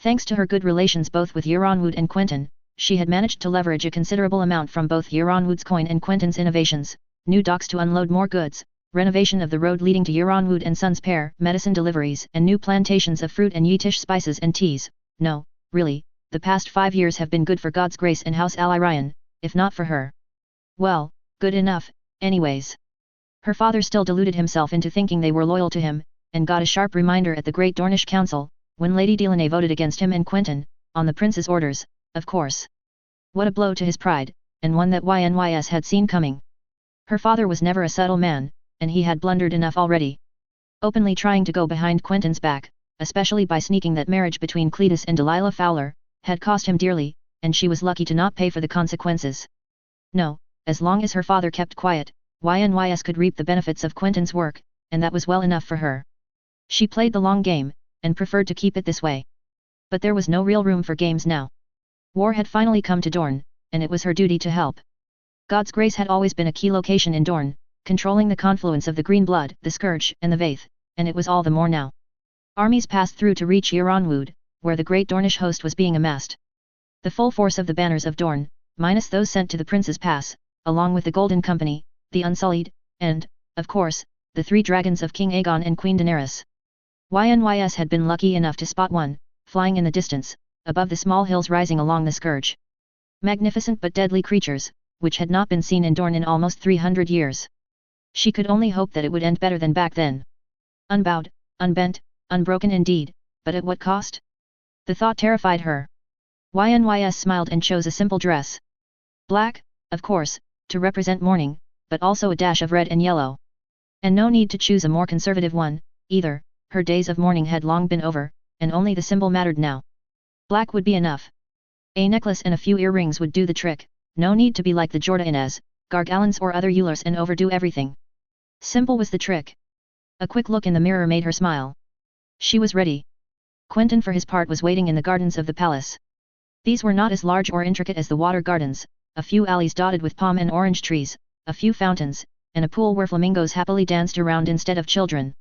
Thanks to her good relations both with Euronwoude and Quentyn, she had managed to leverage a considerable amount from both Euronwoude's coin and Quentyn's innovations, new docks to unload more goods, renovation of the road leading to Euronwoude and Son's pair, medicine deliveries and new plantations of fruit and Yetish spices and teas. No, really, the past 5 years have been good for God's Grace and House ally Ryan, if not for her. Well, good enough, anyways. Her father still deluded himself into thinking they were loyal to him, and got a sharp reminder at the Great Dornish Council, when Lady Delaney voted against him and Quentyn, on the prince's orders, of course. What a blow to his pride, and one that Ynys had seen coming. Her father was never a subtle man, and he had blundered enough already. Openly trying to go behind Quentyn's back, especially by sneaking that marriage between Cletus and Delilah Fowler, had cost him dearly, and she was lucky to not pay for the consequences. No, as long as her father kept quiet, Ynys could reap the benefits of Quentyn's work, and that was well enough for her. She played the long game, and preferred to keep it this way. But there was no real room for games now. War had finally come to Dorne, and it was her duty to help. God's Grace had always been a key location in Dorne, controlling the confluence of the Green Blood, the Scourge, and the Vaith, and it was all the more now. Armies passed through to reach Euronwoude, where the great Dornish host was being amassed. The full force of the banners of Dorne, minus those sent to the Prince's Pass, along with the Golden Company, the Unsullied, and, of course, the 3 dragons of King Aegon and Queen Daenerys. Ynys had been lucky enough to spot one, flying in the distance, above the small hills rising along the Scourge. Magnificent but deadly creatures, which had not been seen in Dorne in almost 300 years. She could only hope that it would end better than back then. Unbowed, unbent, unbroken indeed, but at what cost? The thought terrified her. Ynys smiled and chose a simple dress. Black, of course, to represent mourning, but also a dash of red and yellow. And no need to choose a more conservative one, either, her days of mourning had long been over, and only the symbol mattered now. Black would be enough. A necklace and a few earrings would do the trick, no need to be like the Jourdain's, Gargallons or other Eulers and overdo everything. Simple was the trick. A quick look in the mirror made her smile. She was ready. Quentyn for his part was waiting in the gardens of the palace. These were not as large or intricate as the water gardens, a few alleys dotted with palm and orange trees, a few fountains, and a pool where flamingos happily danced around instead of children.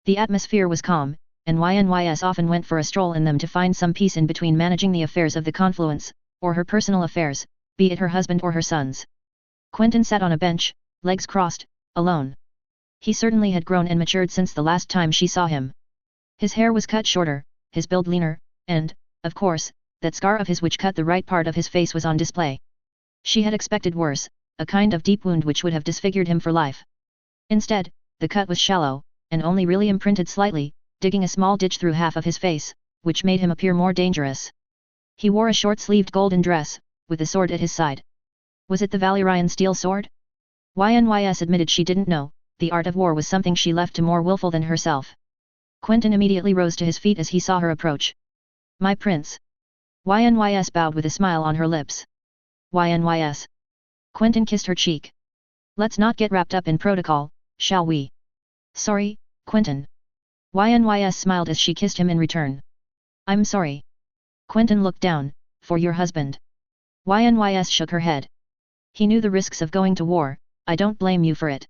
The atmosphere was calm, and Ynys often went for a stroll in them to find some peace in between managing the affairs of the confluence, or her personal affairs, be it her husband or her sons. Quentyn sat on a bench, legs crossed, alone. He certainly had grown and matured since the last time she saw him. His hair was cut shorter, his build leaner, and, of course, that scar of his which cut the right part of his face was on display. She had expected worse, a kind of deep wound which would have disfigured him for life. Instead, the cut was shallow, and only really imprinted slightly, digging a small ditch through half of his face, which made him appear more dangerous. He wore a short-sleeved golden dress, with a sword at his side. Was it the Valyrian steel sword? Ynys admitted she didn't know, the art of war was something she left to more willful than herself. Quentyn immediately rose to his feet as he saw her approach. My prince. Ynys bowed with a smile on her lips. Ynys. Quentyn kissed her cheek. Let's not get wrapped up in protocol, shall we? Sorry, Quentyn. Ynys smiled as she kissed him in return. I'm sorry. Quentyn looked down, for your husband. Ynys shook her head. He knew the risks of going to war, I don't blame you for it.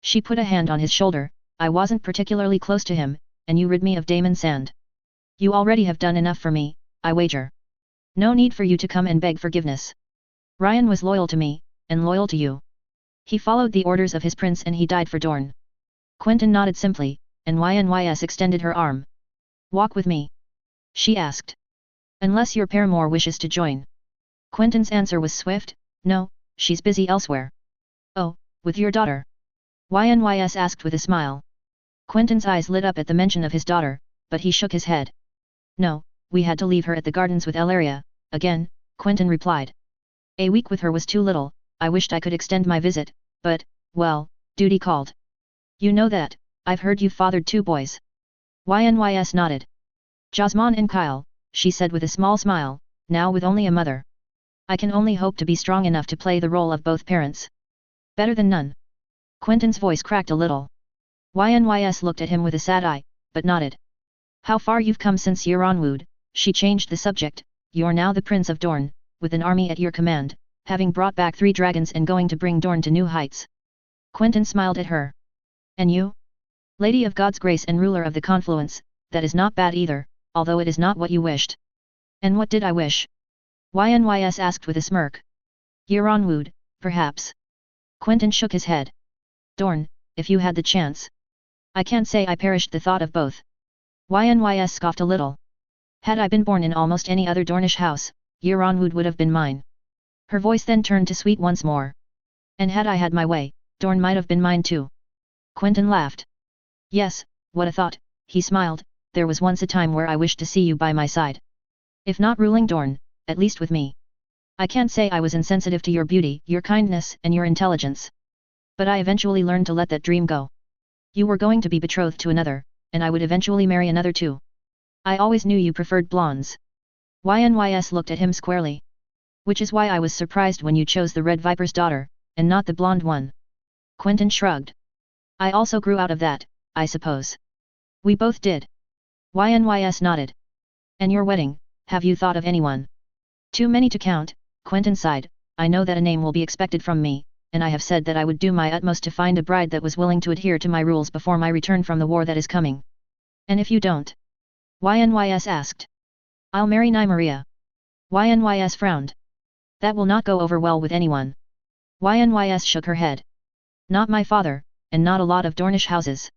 She put a hand on his shoulder, I wasn't particularly close to him, and you rid me of Damon Sand. You already have done enough for me, I wager. No need for you to come and beg forgiveness. Ryan was loyal to me, and loyal to you. He followed the orders of his prince and he died for Dorne. Quentyn nodded simply, and Ynys extended her arm. Walk with me? She asked. Unless your paramour wishes to join. Quentyn's answer was swift, no, she's busy elsewhere. Oh, with your daughter? Ynys asked with a smile. Quentyn's eyes lit up at the mention of his daughter, but he shook his head. No, we had to leave her at the gardens with Elaria, again, Quentyn replied. A week with her was too little, I wished I could extend my visit, but, well, duty called. You know that, I've heard you've fathered 2 boys. Ynys nodded. Jasmine and Kyle, she said with a small smile, now with only a mother. I can only hope to be strong enough to play the role of both parents. Better than none. Quentyn's voice cracked a little. Ynys looked at him with a sad eye, but nodded. How far you've come since Euronwood, she changed the subject, you're now the Prince of Dorne, with an army at your command, having brought back 3 dragons and going to bring Dorne to new heights. Quentyn smiled at her. And you? Lady of God's grace and ruler of the confluence, that is not bad either, although it is not what you wished. And what did I wish? Ynys asked with a smirk. Euronwood, perhaps. Quentyn shook his head. Dorne, if you had the chance. I can't say I perished the thought of both. Ynys scoffed a little. Had I been born in almost any other Dornish house, Euronwood would have been mine. Her voice then turned to sweet once more. And had I had my way, Dorne might have been mine too. Quentyn laughed. Yes, what a thought, he smiled, there was once a time where I wished to see you by my side. If not ruling Dorne, at least with me. I can't say I was insensitive to your beauty, your kindness, and your intelligence. But I eventually learned to let that dream go. You were going to be betrothed to another, and I would eventually marry another too. I always knew you preferred blondes. Ynys looked at him squarely. Which is why I was surprised when you chose the Red Viper's daughter, and not the blonde one. Quentyn shrugged. I also grew out of that, I suppose. We both did. Ynys nodded. And your wedding, have you thought of anyone? Too many to count, Quentyn sighed, I know that a name will be expected from me, and I have said that I would do my utmost to find a bride that was willing to adhere to my rules before my return from the war that is coming. And if you don't? Ynys asked. I'll marry Nymeria. Ynys frowned. That will not go over well with anyone. Ynys shook her head. Not my father, and not a lot of Dornish houses.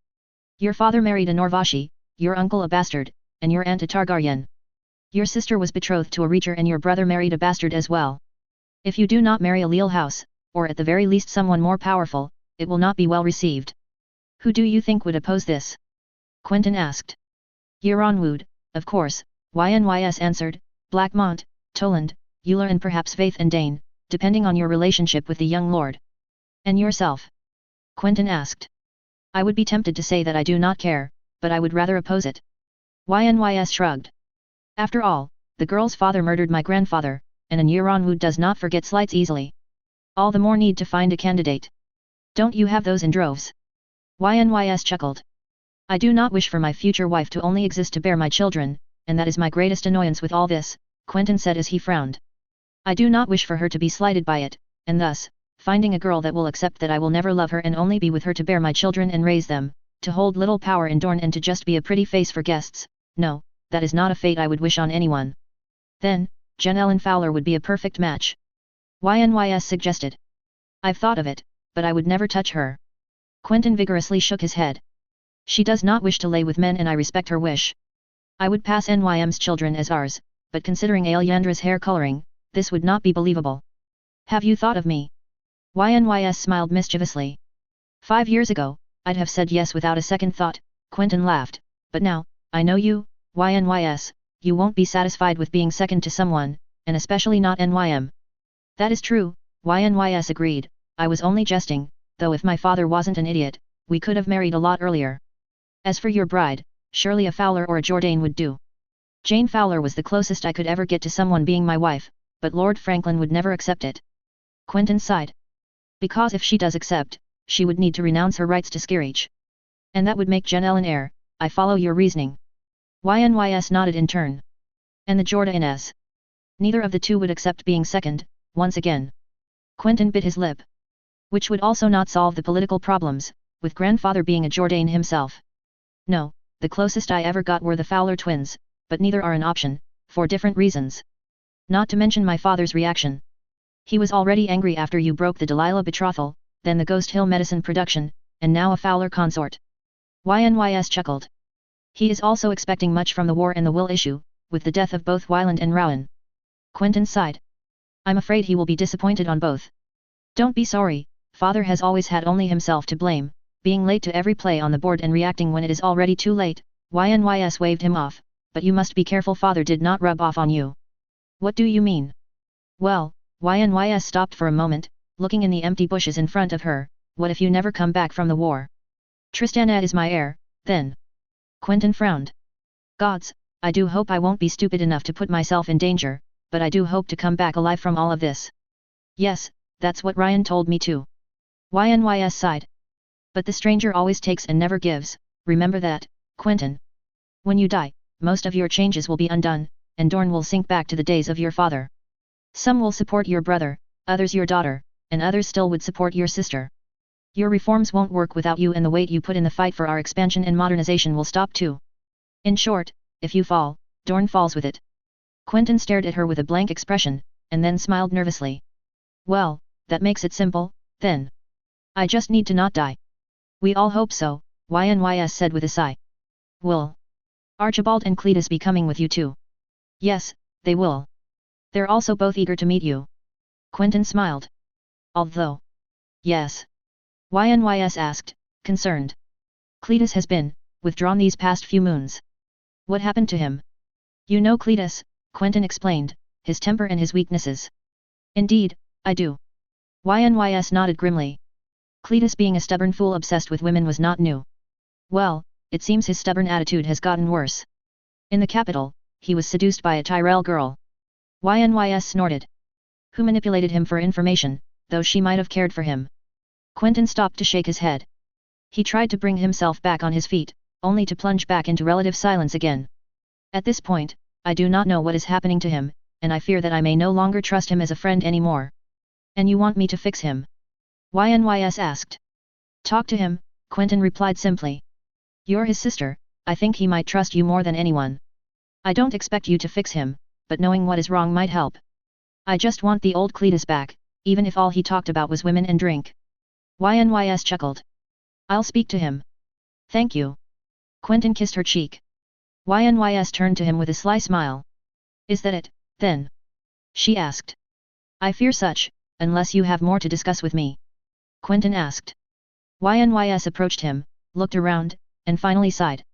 Your father married a Norvashi, your uncle a bastard, and your aunt a Targaryen. Your sister was betrothed to a Reacher and your brother married a bastard as well. If you do not marry a Leal house, or at the very least someone more powerful, it will not be well received. Who do you think would oppose this? Quentyn asked. Euronwood, of course, Ynys answered, Blackmont, Toland, Euler and perhaps Faith and Dane, depending on your relationship with the young lord. And yourself? Quentyn asked. I would be tempted to say that I do not care, but I would rather oppose it. Ynys shrugged. After all, the girl's father murdered my grandfather, and an Euronwood does not forget slights easily. All the more need to find a candidate. Don't you have those in droves? Ynys chuckled. I do not wish for my future wife to only exist to bear my children, and that is my greatest annoyance with all this, Quentyn said as he frowned. I do not wish for her to be slighted by it, and thus, finding a girl that will accept that I will never love her and only be with her to bear my children and raise them, to hold little power in Dorne and to just be a pretty face for guests, no, that is not a fate I would wish on anyone. Then, Janelle Fowler would be a perfect match. Ynys suggested. I've thought of it, but I would never touch her. Quentyn vigorously shook his head. She does not wish to lay with men and I respect her wish. I would pass Nym's children as ours, but considering Alyandra's hair coloring, this would not be believable. Have you thought of me? Ynys smiled mischievously. 5 years ago, I'd have said yes without a second thought, Quentyn laughed, but now, I know you, YNYS, you won't be satisfied with being second to someone, and especially not NYM. That is true, YNYS agreed, I was only jesting, though if my father wasn't an idiot, we could have married a lot earlier. As for your bride, surely a Fowler or a Jourdain would do. Jane Fowler was the closest I could ever get to someone being my wife, but Lord Franklin would never accept it. Quentyn sighed. Because if she does accept, she would need to renounce her rights to Skirich. And that would make Jen Ellen heir, I follow your reasoning. YNYS nodded in turn. And the Jourdains. Neither of the two would accept being second, once again. Quentyn bit his lip. Which would also not solve the political problems, with grandfather being a Jourdain himself. No, the closest I ever got were the Fowler twins, but neither are an option, for different reasons. Not to mention my father's reaction. He was already angry after you broke the Delilah betrothal, then the Ghost Hill medicine production, and now a Fowler consort. YNYS chuckled. He is also expecting much from the war and the will issue, with the death of both Wyland and Rowan. Quentyn sighed. I'm afraid he will be disappointed on both. Don't be sorry, father has always had only himself to blame, being late to every play on the board and reacting when it is already too late. YNYS waved him off, but you must be careful father did not rub off on you. What do you mean? Well, YNYS stopped for a moment, looking in the empty bushes in front of her, what if you never come back from the war? Tristana is my heir, then. Quentyn frowned. Gods, I do hope I won't be stupid enough to put myself in danger, but I do hope to come back alive from all of this. Yes, that's what Ryan told me too. YNYS sighed. But the stranger always takes and never gives, remember that, Quentyn. When you die, most of your changes will be undone, and Dorne will sink back to the days of your father. Some will support your brother, others your daughter, and others still would support your sister. Your reforms won't work without you, and the weight you put in the fight for our expansion and modernization will stop too. In short, if you fall, Dorne falls with it. Quentyn stared at her with a blank expression, and then smiled nervously. Well, that makes it simple, then. I just need to not die. We all hope so, YNYS said with a sigh. Will Archibald and Cletus be coming with you too? Yes, they will. They're also both eager to meet you. Quentyn smiled. Although. Yes. YNYS asked, concerned. Cletus has been withdrawn these past few moons. What happened to him? You know Cletus, Quentyn explained, his temper and his weaknesses. Indeed, I do. YNYS nodded grimly. Cletus being a stubborn fool obsessed with women was not new. Well, it seems his stubborn attitude has gotten worse. In the capital, he was seduced by a Tyrell girl. YNYS snorted. Who manipulated him for information, though she might have cared for him? Quentyn stopped to shake his head. He tried to bring himself back on his feet, only to plunge back into relative silence again. At this point, I do not know what is happening to him, and I fear that I may no longer trust him as a friend anymore. And you want me to fix him? YNYS asked. Talk to him, Quentyn replied simply. You're his sister, I think he might trust you more than anyone. I don't expect you to fix him, but knowing what is wrong might help. I just want the old Cletus back, even if all he talked about was women and drink. YNYS chuckled. I'll speak to him. Thank you. Quentyn kissed her cheek. YNYS turned to him with a sly smile. Is that it, then? She asked. I fear such, unless you have more to discuss with me. Quentyn asked. YNYS approached him, looked around, and finally sighed.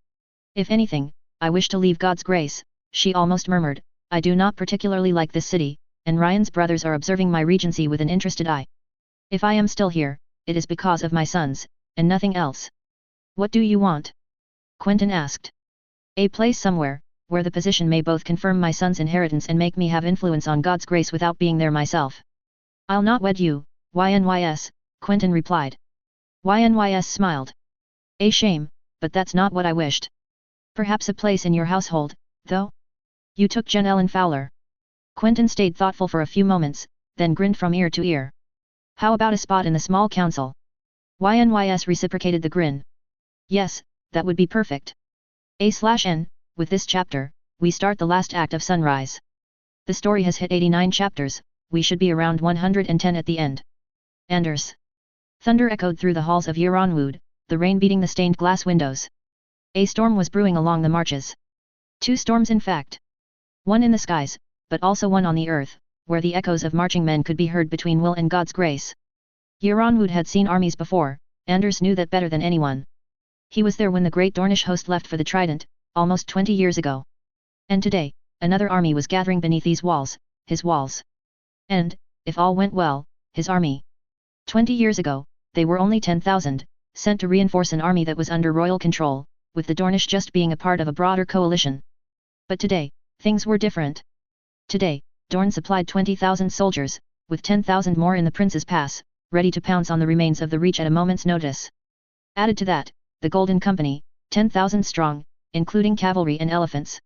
If anything, I wish to leave God's grace, she almost murmured. I do not particularly like this city, and Ryan's brothers are observing my regency with an interested eye. If I am still here, it is because of my sons, and nothing else. What do you want? Quentyn asked. A place somewhere, where the position may both confirm my son's inheritance and make me have influence on God's grace without being there myself. I'll not wed you, YNYS, Quentyn replied. YNYS smiled. A shame, but that's not what I wished. Perhaps a place in your household, though? You took Jen Ellen Fowler. Quentyn stayed thoughtful for a few moments, then grinned from ear to ear. How about a spot in the small council? YNYS reciprocated the grin. Yes, that would be perfect. A/N, with this chapter, we start the last act of Sunrise. The story has hit 89 chapters, we should be around 110 at the end. Anders. Thunder echoed through the halls of Euronwood, the rain beating the stained glass windows. A storm was brewing along the marches. Two storms in fact. One in the skies, but also one on the earth, where the echoes of marching men could be heard between will and God's grace. Euronwood had seen armies before, Anders knew that better than anyone. He was there when the great Dornish host left for the Trident, almost 20 years ago. And today, another army was gathering beneath these walls, his walls. And, if all went well, his army. 20 years ago, they were only 10,000, sent to reinforce an army that was under royal control, with the Dornish just being a part of a broader coalition. But today, things were different. Today, Dorne supplied 20,000 soldiers, with 10,000 more in the Prince's Pass, ready to pounce on the remains of the Reach at a moment's notice. Added to that, the Golden Company, 10,000 strong, including cavalry and elephants.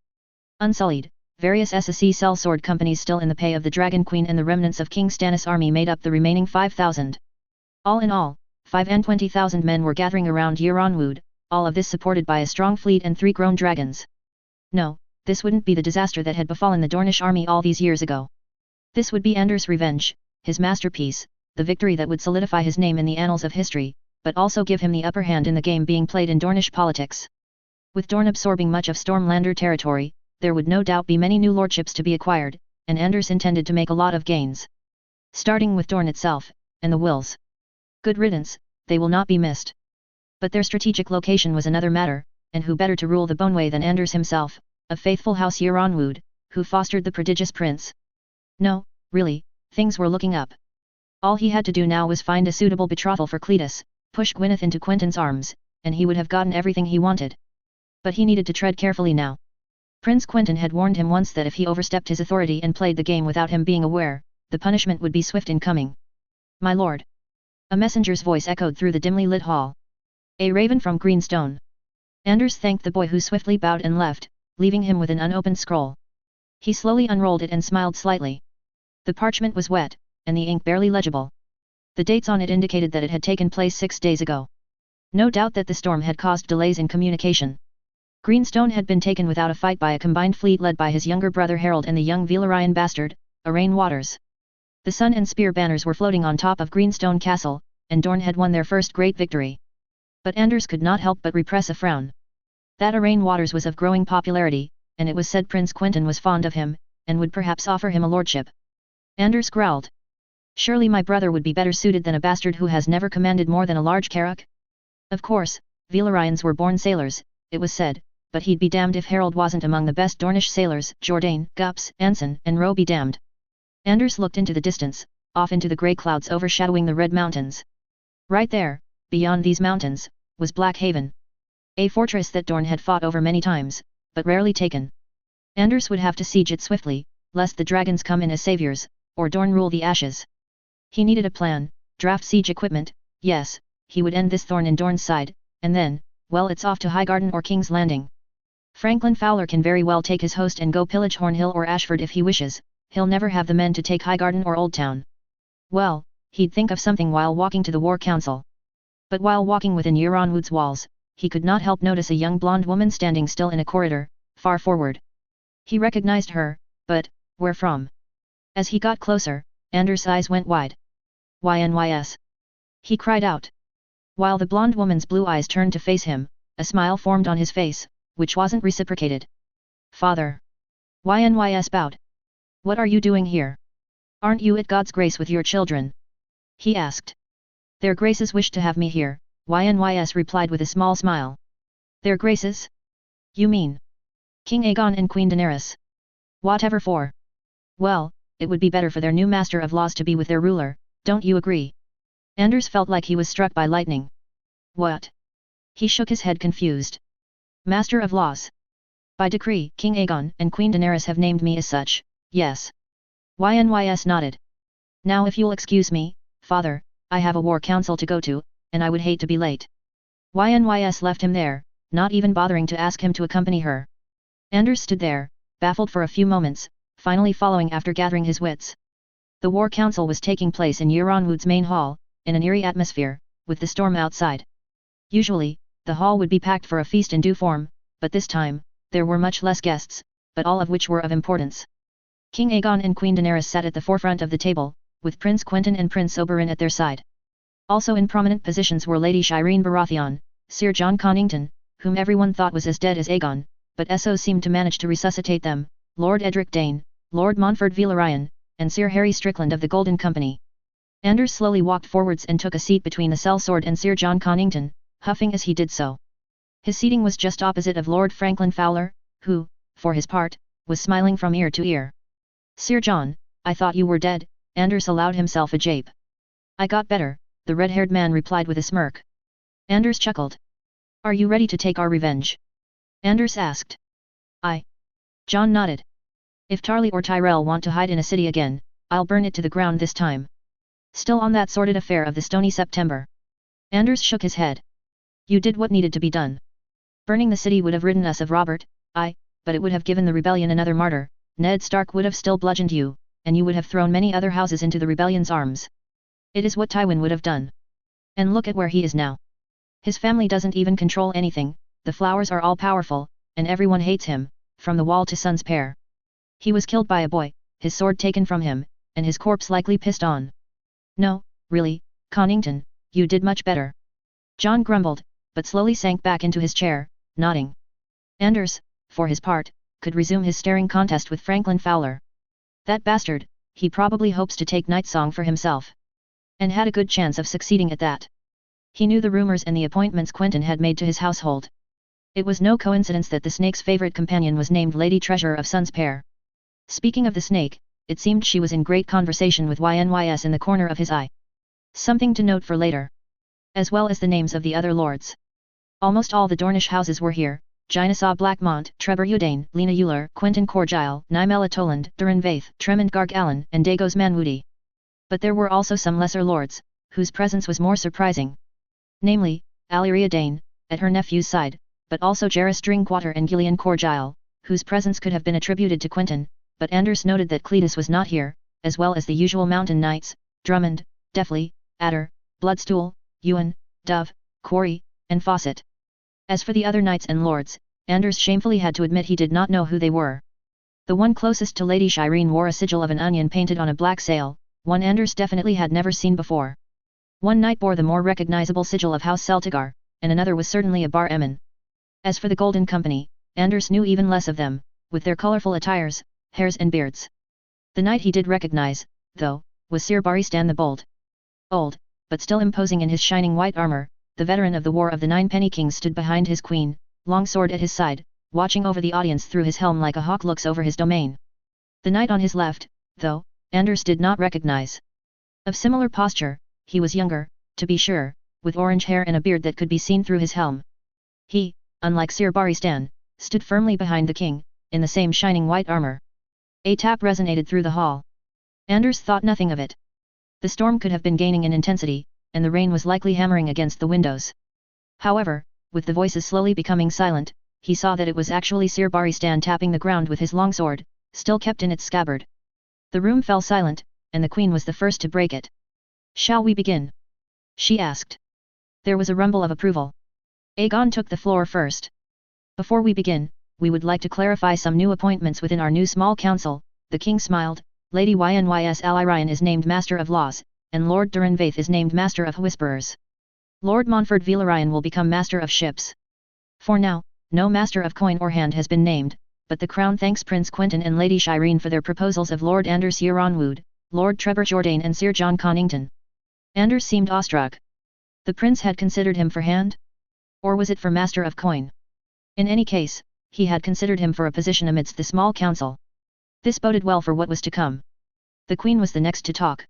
Unsullied, various SSE sellsword companies still in the pay of the Dragon Queen and the remnants of King Stannis' army made up the remaining 5,000. All in all, 20,000 men were gathering around Euronwood, all of this supported by a strong fleet and 3 grown dragons. No, this wouldn't be the disaster that had befallen the Dornish army all these years ago. This would be Anders' revenge, his masterpiece, the victory that would solidify his name in the annals of history, but also give him the upper hand in the game being played in Dornish politics. With Dorne absorbing much of Stormlander territory, there would no doubt be many new lordships to be acquired, and Anders intended to make a lot of gains. Starting with Dorne itself, and the Wills. Good riddance, they will not be missed. But their strategic location was another matter, and who better to rule the Boneway than Anders himself, of faithful House Euronwood, who fostered the prodigious prince. No, really, things were looking up. All he had to do now was find a suitable betrothal for Cletus, push Gwyneth into Quentyn's arms, and he would have gotten everything he wanted. But he needed to tread carefully now. Prince Quentyn had warned him once that if he overstepped his authority and played the game without him being aware, the punishment would be swift in coming. My lord. A messenger's voice echoed through the dimly lit hall. A raven from Greenstone. Anders thanked the boy who swiftly bowed and left, leaving him with an unopened scroll. He slowly unrolled it and smiled slightly. The parchment was wet, and the ink barely legible. The dates on it indicated that it had taken place 6 days ago. No doubt that the storm had caused delays in communication. Greenstone had been taken without a fight by a combined fleet led by his younger brother Harold and the young Valyrian bastard, Arain Waters. The sun and spear banners were floating on top of Greenstone Castle, and Dorne had won their first great victory. But Anders could not help but repress a frown. That Arain Waters was of growing popularity, and it was said Prince Quentyn was fond of him, and would perhaps offer him a lordship. Anders growled. Surely my brother would be better suited than a bastard who has never commanded more than a large carrack? Of course, Valyrians were born sailors, it was said, but he'd be damned if Harold wasn't among the best Dornish sailors. Jordain, Gups, Anson, and Roe be damned. Anders looked into the distance, off into the grey clouds overshadowing the Red Mountains. Right there, beyond these mountains, was Black Haven. A fortress that Dorne had fought over many times, but rarely taken. Anders would have to siege it swiftly, lest the dragons come in as saviors, or Dorne rule the ashes. He needed a plan, draft siege equipment, yes, he would end this thorn in Dorne's side, and then, well, it's off to Highgarden or King's Landing. Franklin Fowler can very well take his host and go pillage Hornhill or Ashford if he wishes, he'll never have the men to take Highgarden or Old Town. Well, he'd think of something while walking to the War Council. But while walking within Euronwood's walls, he could not help notice a young blonde woman standing still in a corridor, far forward. He recognized her, but, where from? As he got closer, Anders' eyes went wide. YNYS. He cried out. While the blonde woman's blue eyes turned to face him, a smile formed on his face, which wasn't reciprocated. Father. YNYS bowed. What are you doing here? Aren't you at God's grace with your children? He asked. Their graces wish to have me here, YNYS replied with a small smile. Their graces? You mean? King Aegon and Queen Daenerys. Whatever for? Well, it would be better for their new master of laws to be with their ruler, don't you agree? Anders felt like he was struck by lightning. What? He shook his head confused. Master of laws. By decree, King Aegon and Queen Daenerys have named me as such, yes. YNYS nodded. Now if you'll excuse me, father, I have a war council to go to, and I would hate to be late. YNYS left him there, not even bothering to ask him to accompany her. Anders stood there, baffled for a few moments, finally following after gathering his wits. The war council was taking place in Euronwood's main hall, in an eerie atmosphere, with the storm outside. Usually, the hall would be packed for a feast in due form, but this time, there were much less guests, but all of which were of importance. King Aegon and Queen Daenerys sat at the forefront of the table, with Prince Quentyn and Prince Oberyn at their side. Also in prominent positions were Lady Shireen Baratheon, Sir Jon Connington, whom everyone thought was as dead as Aegon, but Essos seemed to manage to resuscitate them, Lord Edric Dane, Lord Montfort Velaryon, and Sir Harry Strickland of the Golden Company. Anders slowly walked forwards and took a seat between the sellsword and Sir John Connington, huffing as he did so. His seating was just opposite of Lord Franklin Fowler, who, for his part, was smiling from ear to ear. Sir John, I thought you were dead, Anders allowed himself a jape. I got better, the red-haired man replied with a smirk. Anders chuckled. Are you ready to take our revenge? Anders asked. Aye. John nodded. If Tarley or Tyrell want to hide in a city again, I'll burn it to the ground this time. Still on that sordid affair of the stony September. Anders shook his head. You did what needed to be done. Burning the city would have ridden us of Robert, aye, but it would have given the rebellion another martyr. Ned Stark would have still bludgeoned you, and you would have thrown many other houses into the rebellion's arms. It is what Tywin would have done. And look at where he is now. His family doesn't even control anything, the Flowers are all powerful, and everyone hates him, from the Wall to Sons Pair. He was killed by a boy, his sword taken from him, and his corpse likely pissed on. No, really, Connington, you did much better. John grumbled, but slowly sank back into his chair, nodding. Anders, for his part, could resume his staring contest with Franklin Fowler. That bastard, he probably hopes to take Night Song for himself. And had a good chance of succeeding at that. He knew the rumors and the appointments Quentyn had made to his household. It was no coincidence that the snake's favorite companion was named Lady Treasurer of Sons Pair. Speaking of the snake, it seemed she was in great conversation with Ynys in the corner of his eye. Something to note for later. As well as the names of the other lords. Almost all the Dornish houses were here, Gynesaw Blackmont, Trebor Udane, Lena Euler, Quentyn Corgyle, Nymela Toland, Durin Vaith, Tremond Garg Allen, and Dagos Manwoody. But there were also some lesser lords, whose presence was more surprising. Namely, Alyria Dane, at her nephew's side, but also Jairus Drinkwater and Gillian Corgyle, whose presence could have been attributed to Quentyn, but Anders noted that Cletus was not here, as well as the usual mountain knights, Drummond, Deafly, Adder, Bloodstool, Ewan, Dove, Quarry, and Fawcett. As for the other knights and lords, Anders shamefully had to admit he did not know who they were. The one closest to Lady Shireen wore a sigil of an onion painted on a black sail, one Anders definitely had never seen before. One knight bore the more recognizable sigil of House Celtigar, and another was certainly a Bar Emin. As for the Golden Company, Anders knew even less of them, with their colorful attires, hairs and beards. The knight he did recognize, though, was Sir Barristan the Bold. Old, but still imposing in his shining white armor, the veteran of the War of the Nine Penny Kings stood behind his queen, long sword at his side, watching over the audience through his helm like a hawk looks over his domain. The knight on his left, though, Anders did not recognize. Of similar posture, he was younger, to be sure, with orange hair and a beard that could be seen through his helm. He, unlike Sir Barristan, stood firmly behind the king, in the same shining white armor. A tap resonated through the hall. Anders thought nothing of it. The storm could have been gaining in intensity, and the rain was likely hammering against the windows. However, with the voices slowly becoming silent, he saw that it was actually Sir Barristan tapping the ground with his longsword, still kept in its scabbard. The room fell silent, and the queen was the first to break it. "Shall we begin?" she asked. There was a rumble of approval. Aegon took the floor first. "Before we begin, we would like to clarify some new appointments within our new small council." The king smiled. "Lady Ynys Alyrian is named Master of Laws, and Lord Durin Vaith is named Master of Whisperers. Lord Montford Velaryon will become Master of Ships. For now, no Master of Coin or Hand has been named, but the Crown thanks Prince Quentyn and Lady Shireen for their proposals of Lord Anders Yeronwood, Lord Trebor Jourdain and Sir John Connington." Anders seemed awestruck. The prince had considered him for hand? Or was it for Master of Coin? In any case, he had considered him for a position amidst the small council. This boded well for what was to come. The Queen was the next to talk.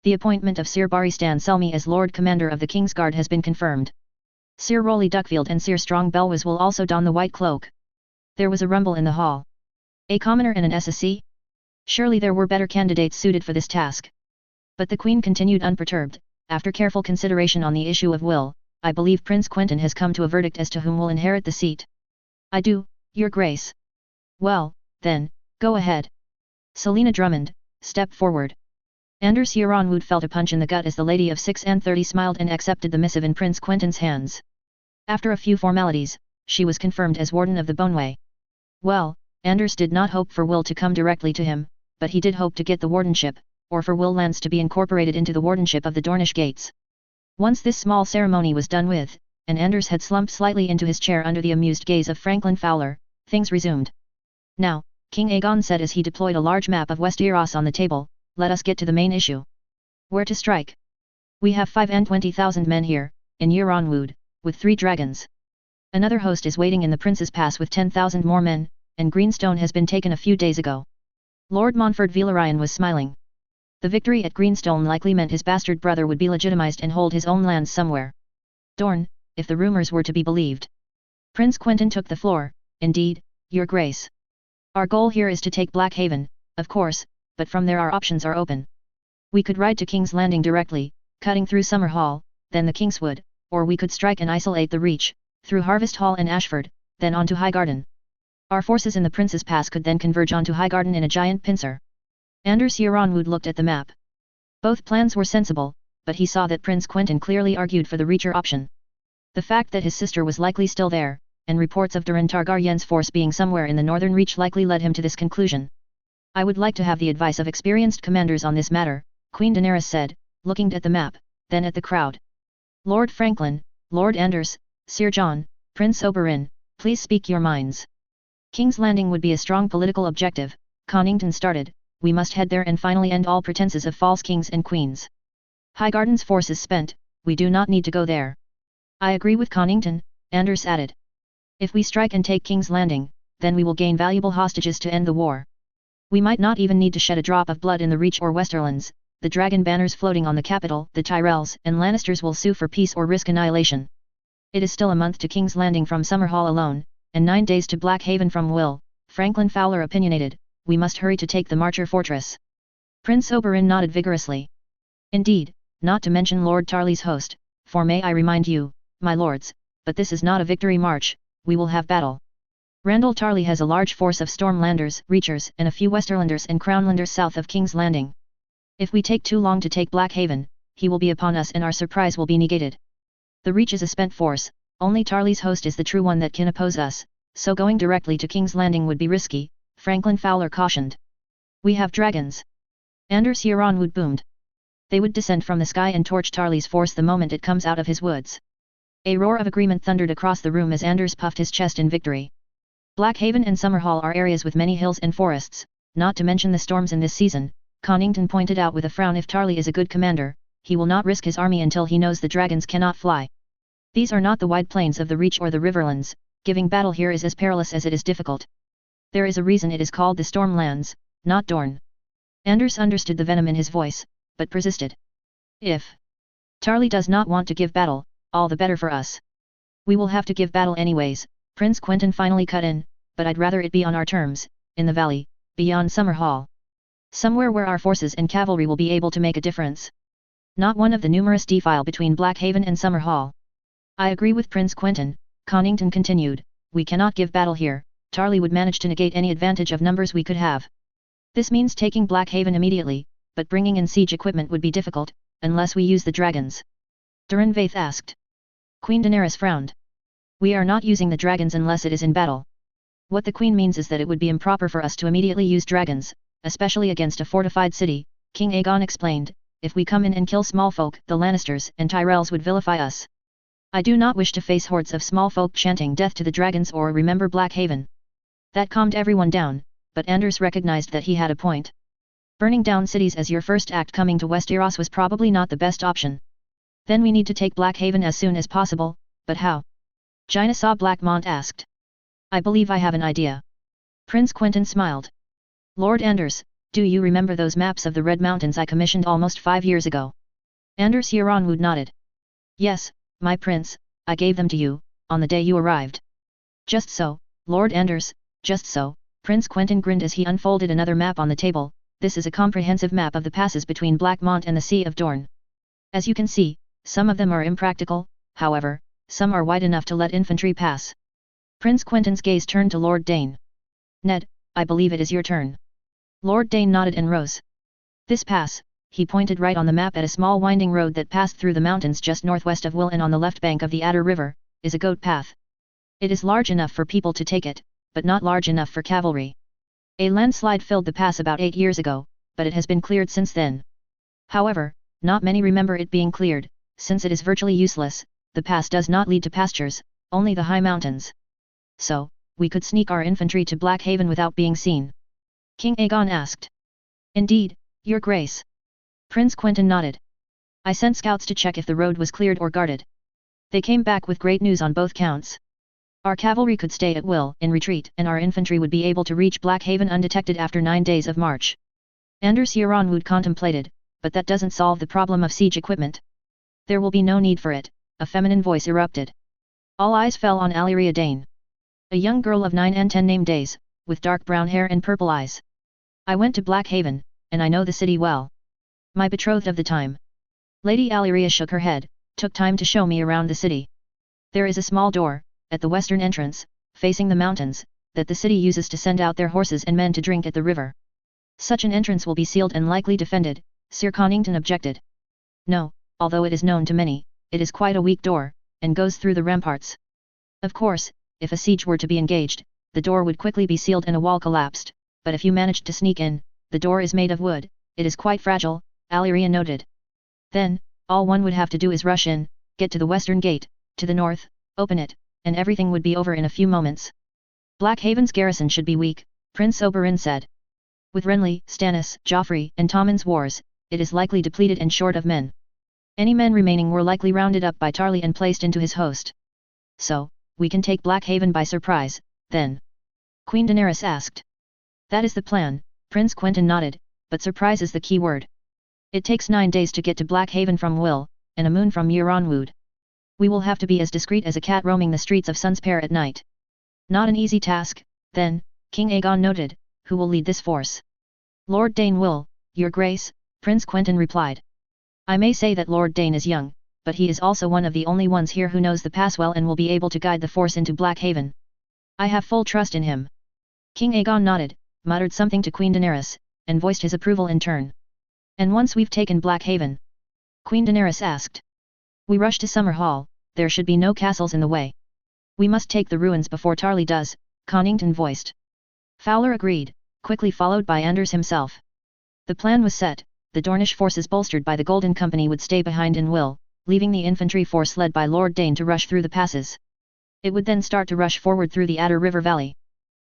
"The appointment of Sir Barristan Selmy as Lord Commander of the King's Guard has been confirmed. Sir Rolly Duckfield and Sir Strong Belwys will also don the white cloak." There was a rumble in the hall. A commoner and an SSC? Surely there were better candidates suited for this task. But the Queen continued unperturbed. "After careful consideration on the issue of will, I believe Prince Quentyn has come to a verdict as to whom will inherit the seat." "I do, Your Grace." "Well, then, go ahead." Selena Drummond, step forward. Anders Yeronwood felt a punch in the gut as the Lady of 36 smiled and accepted the missive in Prince Quentyn's hands. After a few formalities, she was confirmed as Warden of the Boneway. Well, Anders did not hope for will to come directly to him, but he did hope to get the wardenship, or for will lands to be incorporated into the wardenship of the Dornish Gates. Once this small ceremony was done with, and Anders had slumped slightly into his chair under the amused gaze of Franklin Fowler, things resumed. "Now," King Aegon said as he deployed a large map of Westeros on the table, "let us get to the main issue. Where to strike? We have 25,000 men here, in Yeronwood, with 3 dragons. Another host is waiting in the Prince's Pass with 10,000 more men, and Greenstone has been taken a few days ago. Lord Montfort Villaryan was smiling. The victory at Greenstone likely meant his bastard brother would be legitimized and hold his own lands somewhere. Dorne, if the rumors were to be believed. Prince Quentyn took the floor. Indeed, Your Grace. Our goal here is to take Blackhaven, of course, but from there our options are open. We could ride to King's Landing directly, cutting through Summerhall, then the Kingswood, or we could strike and isolate the Reach, through Harvest Hall and Ashford, then on to Highgarden. Our forces in the Prince's Pass could then converge onto Highgarden in a giant pincer. Anders Yeronwood looked at the map. Both plans were sensible, but he saw that Prince Quentyn clearly argued for the Reacher option. The fact that his sister was likely still there, and reports of Durin Targaryen's force being somewhere in the northern Reach likely led him to this conclusion. I would like to have the advice of experienced commanders on this matter, Queen Daenerys said, looking at the map, then at the crowd. Lord Franklin, Lord Anders, Sir John, Prince Oberyn, please speak your minds. King's Landing would be a strong political objective, Connington started, we must head there and finally end all pretenses of false kings and queens. Highgarden's force is spent, we do not need to go there. I agree with Connington, Anders added. If we strike and take King's Landing, then we will gain valuable hostages to end the war. We might not even need to shed a drop of blood in the Reach or Westerlands, the dragon banners floating on the capital, the Tyrells and Lannisters will sue for peace or risk annihilation. It is still a month to King's Landing from Summerhall alone, and 9 days to Blackhaven from Will, Franklin Fowler opinionated, we must hurry to take the Marcher Fortress. Prince Oberyn nodded vigorously. Indeed, not to mention Lord Tarley's host, for may I remind you, my lords, but this is not a victory march, we will have battle. Randall Tarley has a large force of Stormlanders, Reachers and a few Westerlanders and Crownlanders south of King's Landing. If we take too long to take Blackhaven, he will be upon us and our surprise will be negated. The Reach is a spent force, only Tarley's host is the true one that can oppose us, so going directly to King's Landing would be risky, Franklin Fowler cautioned. We have dragons. Anders Yeronwood boomed. They would descend from the sky and torch Tarley's force the moment it comes out of his woods. A roar of agreement thundered across the room as Anders puffed his chest in victory. Blackhaven and Summerhall are areas with many hills and forests, not to mention the storms in this season, Connington pointed out with a frown. If Tarley is a good commander, he will not risk his army until he knows the dragons cannot fly. These are not the wide plains of the Reach or the Riverlands, giving battle here is as perilous as it is difficult. There is a reason it is called the Stormlands, not Dorne. Anders understood the venom in his voice, but persisted. If Tarley does not want to give battle, all the better for us. We will have to give battle anyways, Prince Quentyn finally cut in, but I'd rather it be on our terms, in the valley, beyond Summerhall. Somewhere where our forces and cavalry will be able to make a difference. Not one of the numerous defile between Blackhaven and Summerhall. I agree with Prince Quentyn, Connington continued, we cannot give battle here, Tarley would manage to negate any advantage of numbers we could have. This means taking Blackhaven immediately, but bringing in siege equipment would be difficult, unless we use the dragons. Durin Vaith asked. Queen Daenerys frowned. We are not using the dragons unless it is in battle. What the Queen means is that it would be improper for us to immediately use dragons, especially against a fortified city, King Aegon explained, if we come in and kill small folk, the Lannisters and Tyrells would vilify us. I do not wish to face hordes of small folk chanting death to the dragons or remember Blackhaven. That calmed everyone down, but Anders recognized that he had a point. Burning down cities as your first act coming to Westeros was probably not the best option. Then we need to take Blackhaven as soon as possible, but how? Jaina Saw Blackmont asked. I believe I have an idea. Prince Quentyn smiled. Lord Anders, do you remember those maps of the Red Mountains I commissioned almost 5 years ago? Anders Yeronwood nodded. Yes, my prince, I gave them to you, on the day you arrived. Just so, Lord Anders, just so, Prince Quentyn grinned as he unfolded another map on the table. This is a comprehensive map of the passes between Blackmont and the Sea of Dorne. As you can see, some of them are impractical, however, some are wide enough to let infantry pass. Prince Quentyn's gaze turned to Lord Dane. Ned, I believe it is your turn. Lord Dane nodded and rose. This pass, he pointed right on the map at a small winding road that passed through the mountains just northwest of Will and on the left bank of the Adder River, is a goat path. It is large enough for people to take it, but not large enough for cavalry. A landslide filled the pass about 8 years ago, but it has been cleared since then. However, not many remember it being cleared, since it is virtually useless. The pass does not lead to pastures, only the high mountains. So, we could sneak our infantry to Blackhaven without being seen. King Aegon asked. Indeed, Your Grace. Prince Quentyn nodded. I sent scouts to check if the road was cleared or guarded. They came back with great news on both counts. Our cavalry could stay at will in retreat and our infantry would be able to reach Blackhaven undetected after 9 days of march. Anders Yaronwood contemplated, but that doesn't solve the problem of siege equipment. There will be no need for it, a feminine voice erupted. All eyes fell on Alyria Dane. A young girl of 9 and 10 named Days, with dark brown hair and purple eyes. I went to Blackhaven, and I know the city well. My betrothed of the time. Lady Alyria shook her head, took time to show me around the city. There is a small door, at the western entrance, facing the mountains, that the city uses to send out their horses and men to drink at the river. Such an entrance will be sealed and likely defended, Sir Connington objected. No, although it is known to many, it is quite a weak door, and goes through the ramparts. Of course, if a siege were to be engaged, the door would quickly be sealed and a wall collapsed, but if you managed to sneak in, the door is made of wood, it is quite fragile, Alyria noted. Then, all one would have to do is rush in, get to the western gate, to the north, open it, and everything would be over in a few moments. Blackhaven's garrison should be weak, Prince Oberyn said. With Renly, Stannis, Joffrey, and Tommen's wars, it is likely depleted and short of men. Any men remaining were likely rounded up by Tarly and placed into his host. So, we can take Blackhaven by surprise, then? Queen Daenerys asked. That is the plan, Prince Quentyn nodded, but surprise is the key word. It takes 9 days to get to Blackhaven from Will, and a moon from Yaronwood. We will have to be as discreet as a cat roaming the streets of Sunspear at night. Not an easy task, then, King Aegon noted, who will lead this force? Lord Dane will, Your Grace, Prince Quentyn replied. I may say that Lord Dane is young, but he is also one of the only ones here who knows the pass well and will be able to guide the force into Blackhaven. I have full trust in him. King Aegon nodded, muttered something to Queen Daenerys, and voiced his approval in turn. And once we've taken Blackhaven? Queen Daenerys asked. We rush to Summerhall, there should be no castles in the way. We must take the ruins before Tarly does, Connington voiced. Fowler agreed, quickly followed by Anders himself. The plan was set, the Dornish forces bolstered by the Golden Company would stay behind in Will, leaving the infantry force led by Lord Dane to rush through the passes. It would then start to rush forward through the Adder River Valley.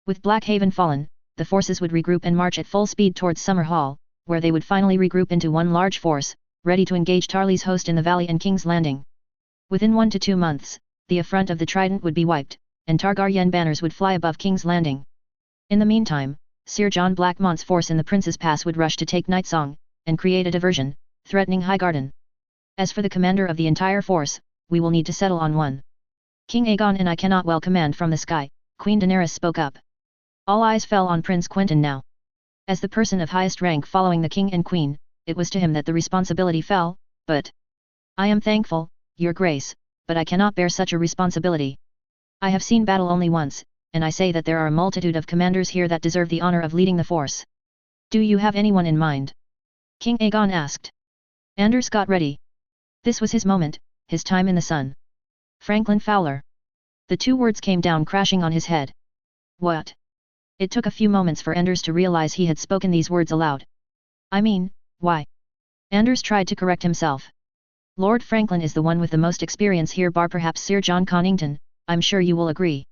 With Blackhaven fallen, the forces would regroup and march at full speed towards Summerhall, where they would finally regroup into one large force, ready to engage Tarly's host in the valley and King's Landing. Within 1 to 2 months, the affront of the Trident would be wiped, and Targaryen banners would fly above King's Landing. In the meantime, Sir John Blackmont's force in the Prince's Pass would rush to take Nightsong, and create a diversion, threatening Highgarden. As for the commander of the entire force, we will need to settle on one. King Aegon and I cannot well command from the sky, Queen Daenerys spoke up. All eyes fell on Prince Quentyn now. As the person of highest rank following the king and queen, it was to him that the responsibility fell, but... I am thankful, Your Grace, but I cannot bear such a responsibility. I have seen battle only once, and I say that there are a multitude of commanders here that deserve the honor of leading the force. Do you have anyone in mind? King Aegon asked. Anders got ready. This was his moment, his time in the sun. Franklin Fowler. The 2 words came down crashing on his head. What? It took a few moments for Anders to realize he had spoken these words aloud. I mean, why? Anders tried to correct himself. Lord Franklin is the one with the most experience here bar perhaps Sir John Connington, I'm sure you will agree.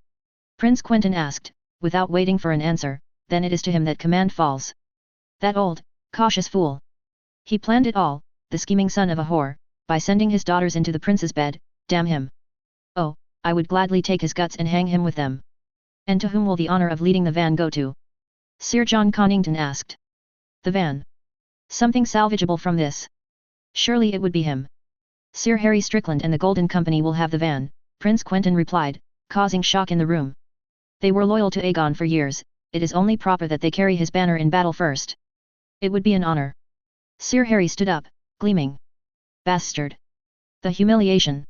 Prince Quentyn asked, without waiting for an answer, then it is to him that command falls. That old, cautious fool. He planned it all, the scheming son of a whore, by sending his daughters into the prince's bed, damn him. Oh, I would gladly take his guts and hang him with them. And to whom will the honor of leading the van go to? Sir John Connington asked. The van. Something salvageable from this. Surely it would be him. Sir Harry Strickland and the Golden Company will have the van, Prince Quentyn replied, causing shock in the room. They were loyal to Aegon for years, it is only proper that they carry his banner in battle first. It would be an honor. Sir Harry stood up, gleaming. Bastard. The humiliation.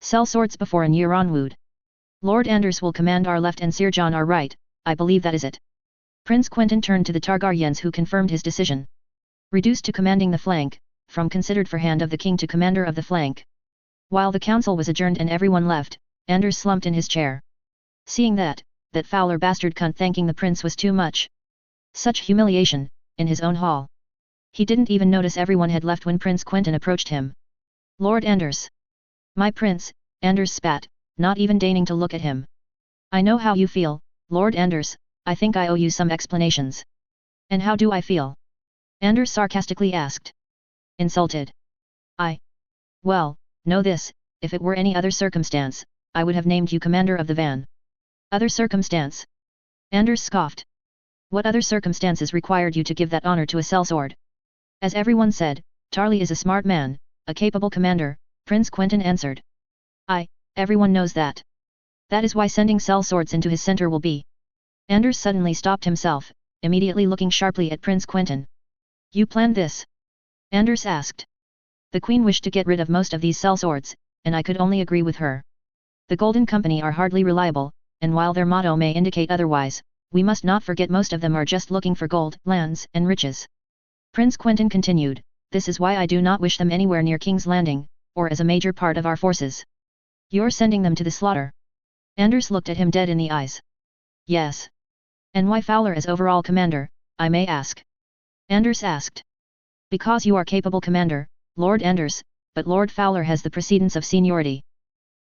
Sell swords before an Yaronwood. Lord Anders will command our left and Sir John our right, I believe that is it. Prince Quentyn turned to the Targaryens who confirmed his decision. Reduced to commanding the flank, from considered for hand of the king to commander of the flank. While the council was adjourned and everyone left, Anders slumped in his chair. Seeing that Fowler bastard cunt thanking the prince was too much. Such humiliation, in his own hall. He didn't even notice everyone had left when Prince Quentyn approached him. Lord Anders. My prince, Anders spat, not even deigning to look at him. I know how you feel, Lord Anders, I think I owe you some explanations. And how do I feel? Anders sarcastically asked. Insulted. I Well, know this, if it were any other circumstance, I would have named you commander of the van. Other circumstance? Anders scoffed. What other circumstances required you to give that honor to a sellsword? As everyone said, Tarly is a smart man, a capable commander, Prince Quentyn answered. Everyone knows that. That is why sending sellswords into his center will be. Anders suddenly stopped himself, immediately looking sharply at Prince Quentyn. You planned this? Anders asked. The Queen wished to get rid of most of these sellswords, and I could only agree with her. The Golden Company are hardly reliable, and while their motto may indicate otherwise, we must not forget most of them are just looking for gold, lands, and riches. Prince Quentyn continued, this is why I do not wish them anywhere near King's Landing, or as a major part of our forces. You're sending them to the slaughter. Anders looked at him dead in the eyes. Yes. And why Fowler as overall commander, I may ask? Anders asked. Because you are capable commander, Lord Anders, but Lord Fowler has the precedence of seniority.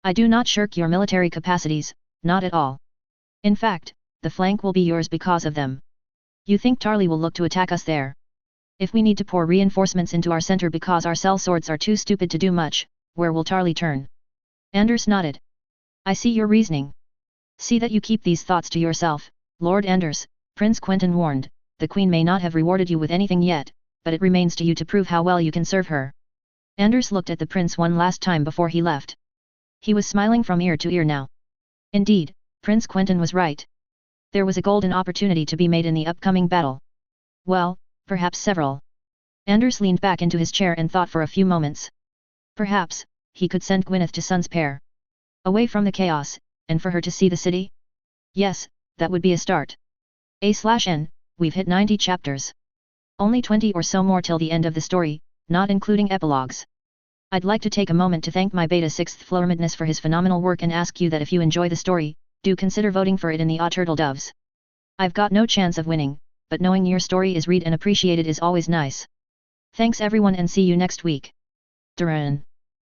I do not shirk your military capacities, not at all. In fact, the flank will be yours because of them. You think Tarly will look to attack us there? If we need to pour reinforcements into our center because our sellswords are too stupid to do much, where will Tarly turn? Anders nodded. I see your reasoning. See that you keep these thoughts to yourself, Lord Anders, Prince Quentyn warned, the Queen may not have rewarded you with anything yet, but it remains to you to prove how well you can serve her. Anders looked at the prince one last time before he left. He was smiling from ear to ear now. Indeed, Prince Quentyn was right. There was a golden opportunity to be made in the upcoming battle. Well, perhaps several. Anders leaned back into his chair and thought for a few moments. Perhaps, he could send Gwyneth to Sun's pair. Away from the chaos, and for her to see the city? Yes, that would be a start. A/N, we've hit 90 chapters. Only 20 or so more till the end of the story, not including epilogues. I'd like to take a moment to thank my beta 6th floor Madness for his phenomenal work and ask you that if you enjoy the story, do consider voting for it in the Turtle Doves. I've got no chance of winning, but knowing your story is read and appreciated is always nice. Thanks everyone and see you next week. Duran.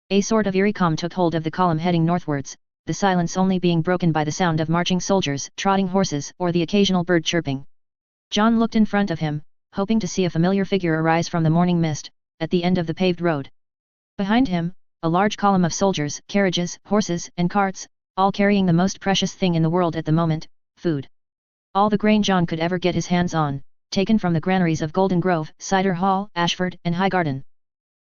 A sort of eerie calm took hold of the column heading northwards, the silence only being broken by the sound of marching soldiers, trotting horses, or the occasional bird chirping. John looked in front of him, hoping to see a familiar figure arise from the morning mist, at the end of the paved road. Behind him, a large column of soldiers, carriages, horses, and carts, all carrying the most precious thing in the world at the moment, food. All the grain John could ever get his hands on, taken from the granaries of Golden Grove, Cider Hall, Ashford, and Highgarden.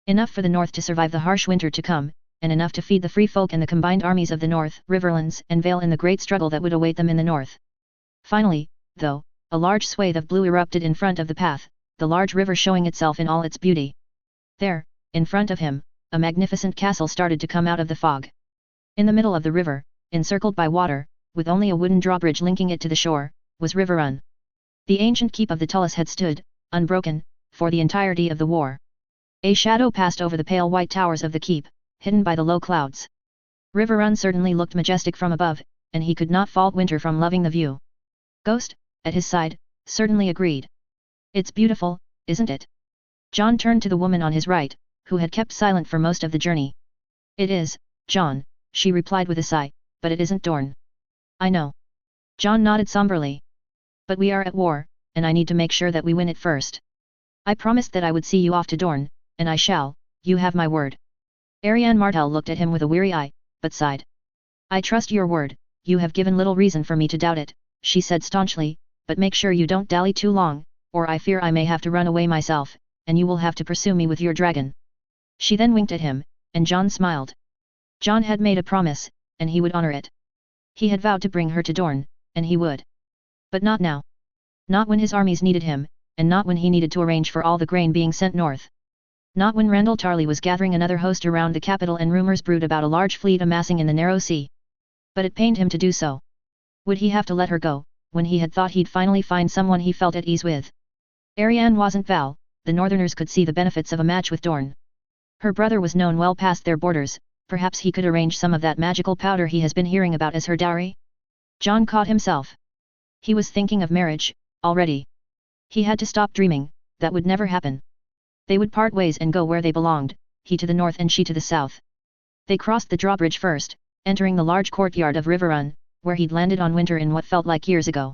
Enough for the North to survive the harsh winter to come, and enough to feed the free folk and the combined armies of the North, Riverlands, and Vale in the great struggle that would await them in the North. Finally, though, a large swathe of blue erupted in front of the path, the large river showing itself in all its beauty. There, in front of him, a magnificent castle started to come out of the fog. In the middle of the river, encircled by water, with only a wooden drawbridge linking it to the shore, was Riverrun. The ancient keep of the Tullis had stood, unbroken, for the entirety of the war. A shadow passed over the pale white towers of the keep, hidden by the low clouds. Riverrun certainly looked majestic from above, and he could not fault Winter from loving the view. Ghost, at his side, certainly agreed. It's beautiful, isn't it? John turned to the woman on his right, who had kept silent for most of the journey. It is, John, she replied with a sigh, but it isn't Dorne. I know. John nodded somberly. But we are at war, and I need to make sure that we win it first. I promised that I would see you off to Dorne, and I shall, you have my word. Ariane Martell looked at him with a weary eye, but sighed. I trust your word, you have given little reason for me to doubt it, she said staunchly, but make sure you don't dally too long, or I fear I may have to run away myself, and you will have to pursue me with your dragon. She then winked at him, and John smiled. John had made a promise, and he would honor it. He had vowed to bring her to Dorne, and he would. But not now. Not when his armies needed him, and not when he needed to arrange for all the grain being sent north. Not when Randall Tarly was gathering another host around the capital and rumors brewed about a large fleet amassing in the narrow sea. But it pained him to do so. Would he have to let her go, when he had thought he'd finally find someone he felt at ease with? Ariane wasn't Val, the Northerners could see the benefits of a match with Dorne. Her brother was known well past their borders, perhaps he could arrange some of that magical powder he has been hearing about as her dowry? John caught himself. He was thinking of marriage, already. He had to stop dreaming, that would never happen. They would part ways and go where they belonged, he to the north and she to the south. They crossed the drawbridge first, entering the large courtyard of Riverrun, where he'd landed on Winter in what felt like years ago.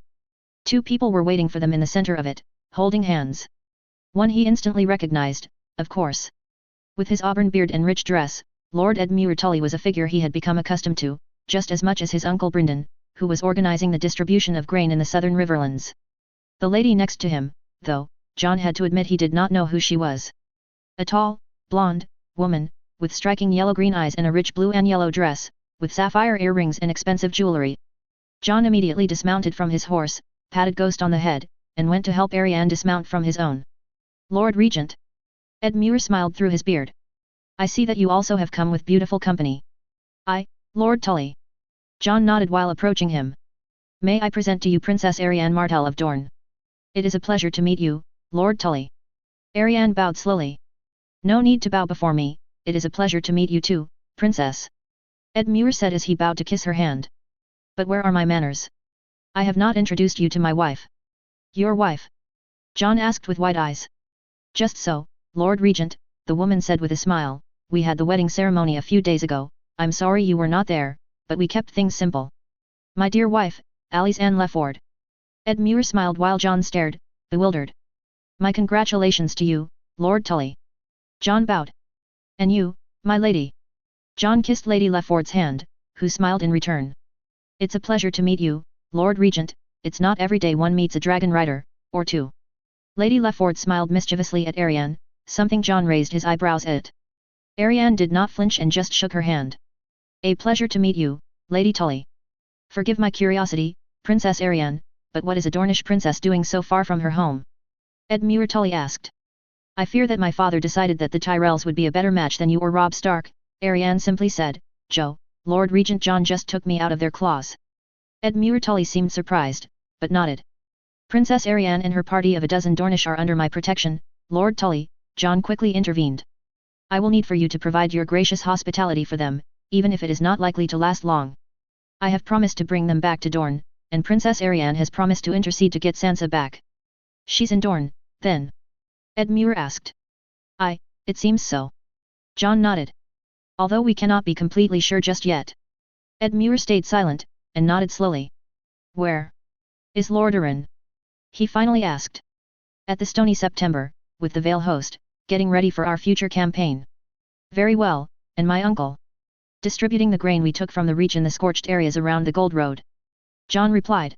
Two people were waiting for them in the center of it, holding hands. One he instantly recognized, of course. With his auburn beard and rich dress, Lord Edmure Tully was a figure he had become accustomed to, just as much as his uncle Bryndon, who was organizing the distribution of grain in the southern riverlands. The lady next to him, though, John had to admit he did not know who she was. A tall, blonde, woman, with striking yellow-green eyes and a rich blue and yellow dress, with sapphire earrings and expensive jewelry. John immediately dismounted from his horse, patted Ghost on the head, and went to help Ariane dismount from his own. Lord Regent. Edmure smiled through his beard. I see that you also have come with beautiful company. Lord Tully. John nodded while approaching him. May I present to you Princess Ariane Martell of Dorne. It is a pleasure to meet you, Lord Tully. Ariane bowed slowly. No need to bow before me, it is a pleasure to meet you too, Princess. Edmure said as he bowed to kiss her hand. But where are my manners? I have not introduced you to my wife. Your wife? John asked with wide eyes. Just so, Lord Regent, the woman said with a smile, we had the wedding ceremony a few days ago, I'm sorry you were not there, but we kept things simple. My dear wife, Alice Anne Lefford. Edmure smiled while John stared, bewildered. My congratulations to you, Lord Tully. John bowed. And you, my lady. John kissed Lady Lefford's hand, who smiled in return. It's a pleasure to meet you, Lord Regent, it's not every day one meets a dragon rider, or two. Lady Lefford smiled mischievously at Ariane, something John raised his eyebrows at. Ariane did not flinch and just shook her hand. A pleasure to meet you, Lady Tully. Forgive my curiosity, Princess Ariane, but what is a Dornish princess doing so far from her home? Edmure Tully asked. I fear that my father decided that the Tyrells would be a better match than you or Robb Stark, Ariane simply said. Joe, Lord Regent John just took me out of their claws. Edmure Tully seemed surprised, but nodded. Princess Ariane and her party of a dozen Dornish are under my protection, Lord Tully, John quickly intervened. I will need for you to provide your gracious hospitality for them, even if it is not likely to last long. I have promised to bring them back to Dorne, and Princess Ariane has promised to intercede to get Sansa back. She's in Dorne, then? Edmure asked. It seems so. John nodded. Although we cannot be completely sure just yet. Edmure stayed silent, and nodded slowly. Where is Lord Arryn? He finally asked. At the Stony September, with the Vale host, getting ready for our future campaign. Very well, and my uncle? Distributing the grain we took from the reach in the scorched areas around the Gold Road. John replied.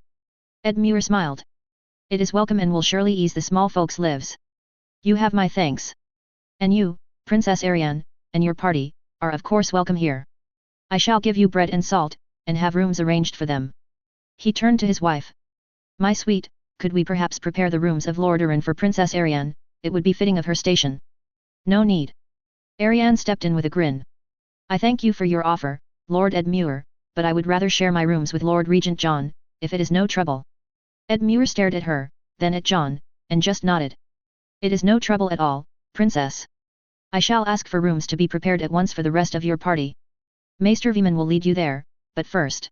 Edmure smiled. It is welcome and will surely ease the small folks' lives. You have my thanks. And you, Princess Ariane, and your party, are of course welcome here. I shall give you bread and salt, and have rooms arranged for them. He turned to his wife. My sweet, could we perhaps prepare the rooms of Lord Arryn for Princess Ariane, it would be fitting of her station. No need. Ariane stepped in with a grin. I thank you for your offer, Lord Edmure, but I would rather share my rooms with Lord Regent John, if it is no trouble. Edmure stared at her, then at John, and just nodded. It is no trouble at all, Princess. I shall ask for rooms to be prepared at once for the rest of your party. Maester Veman will lead you there, but first.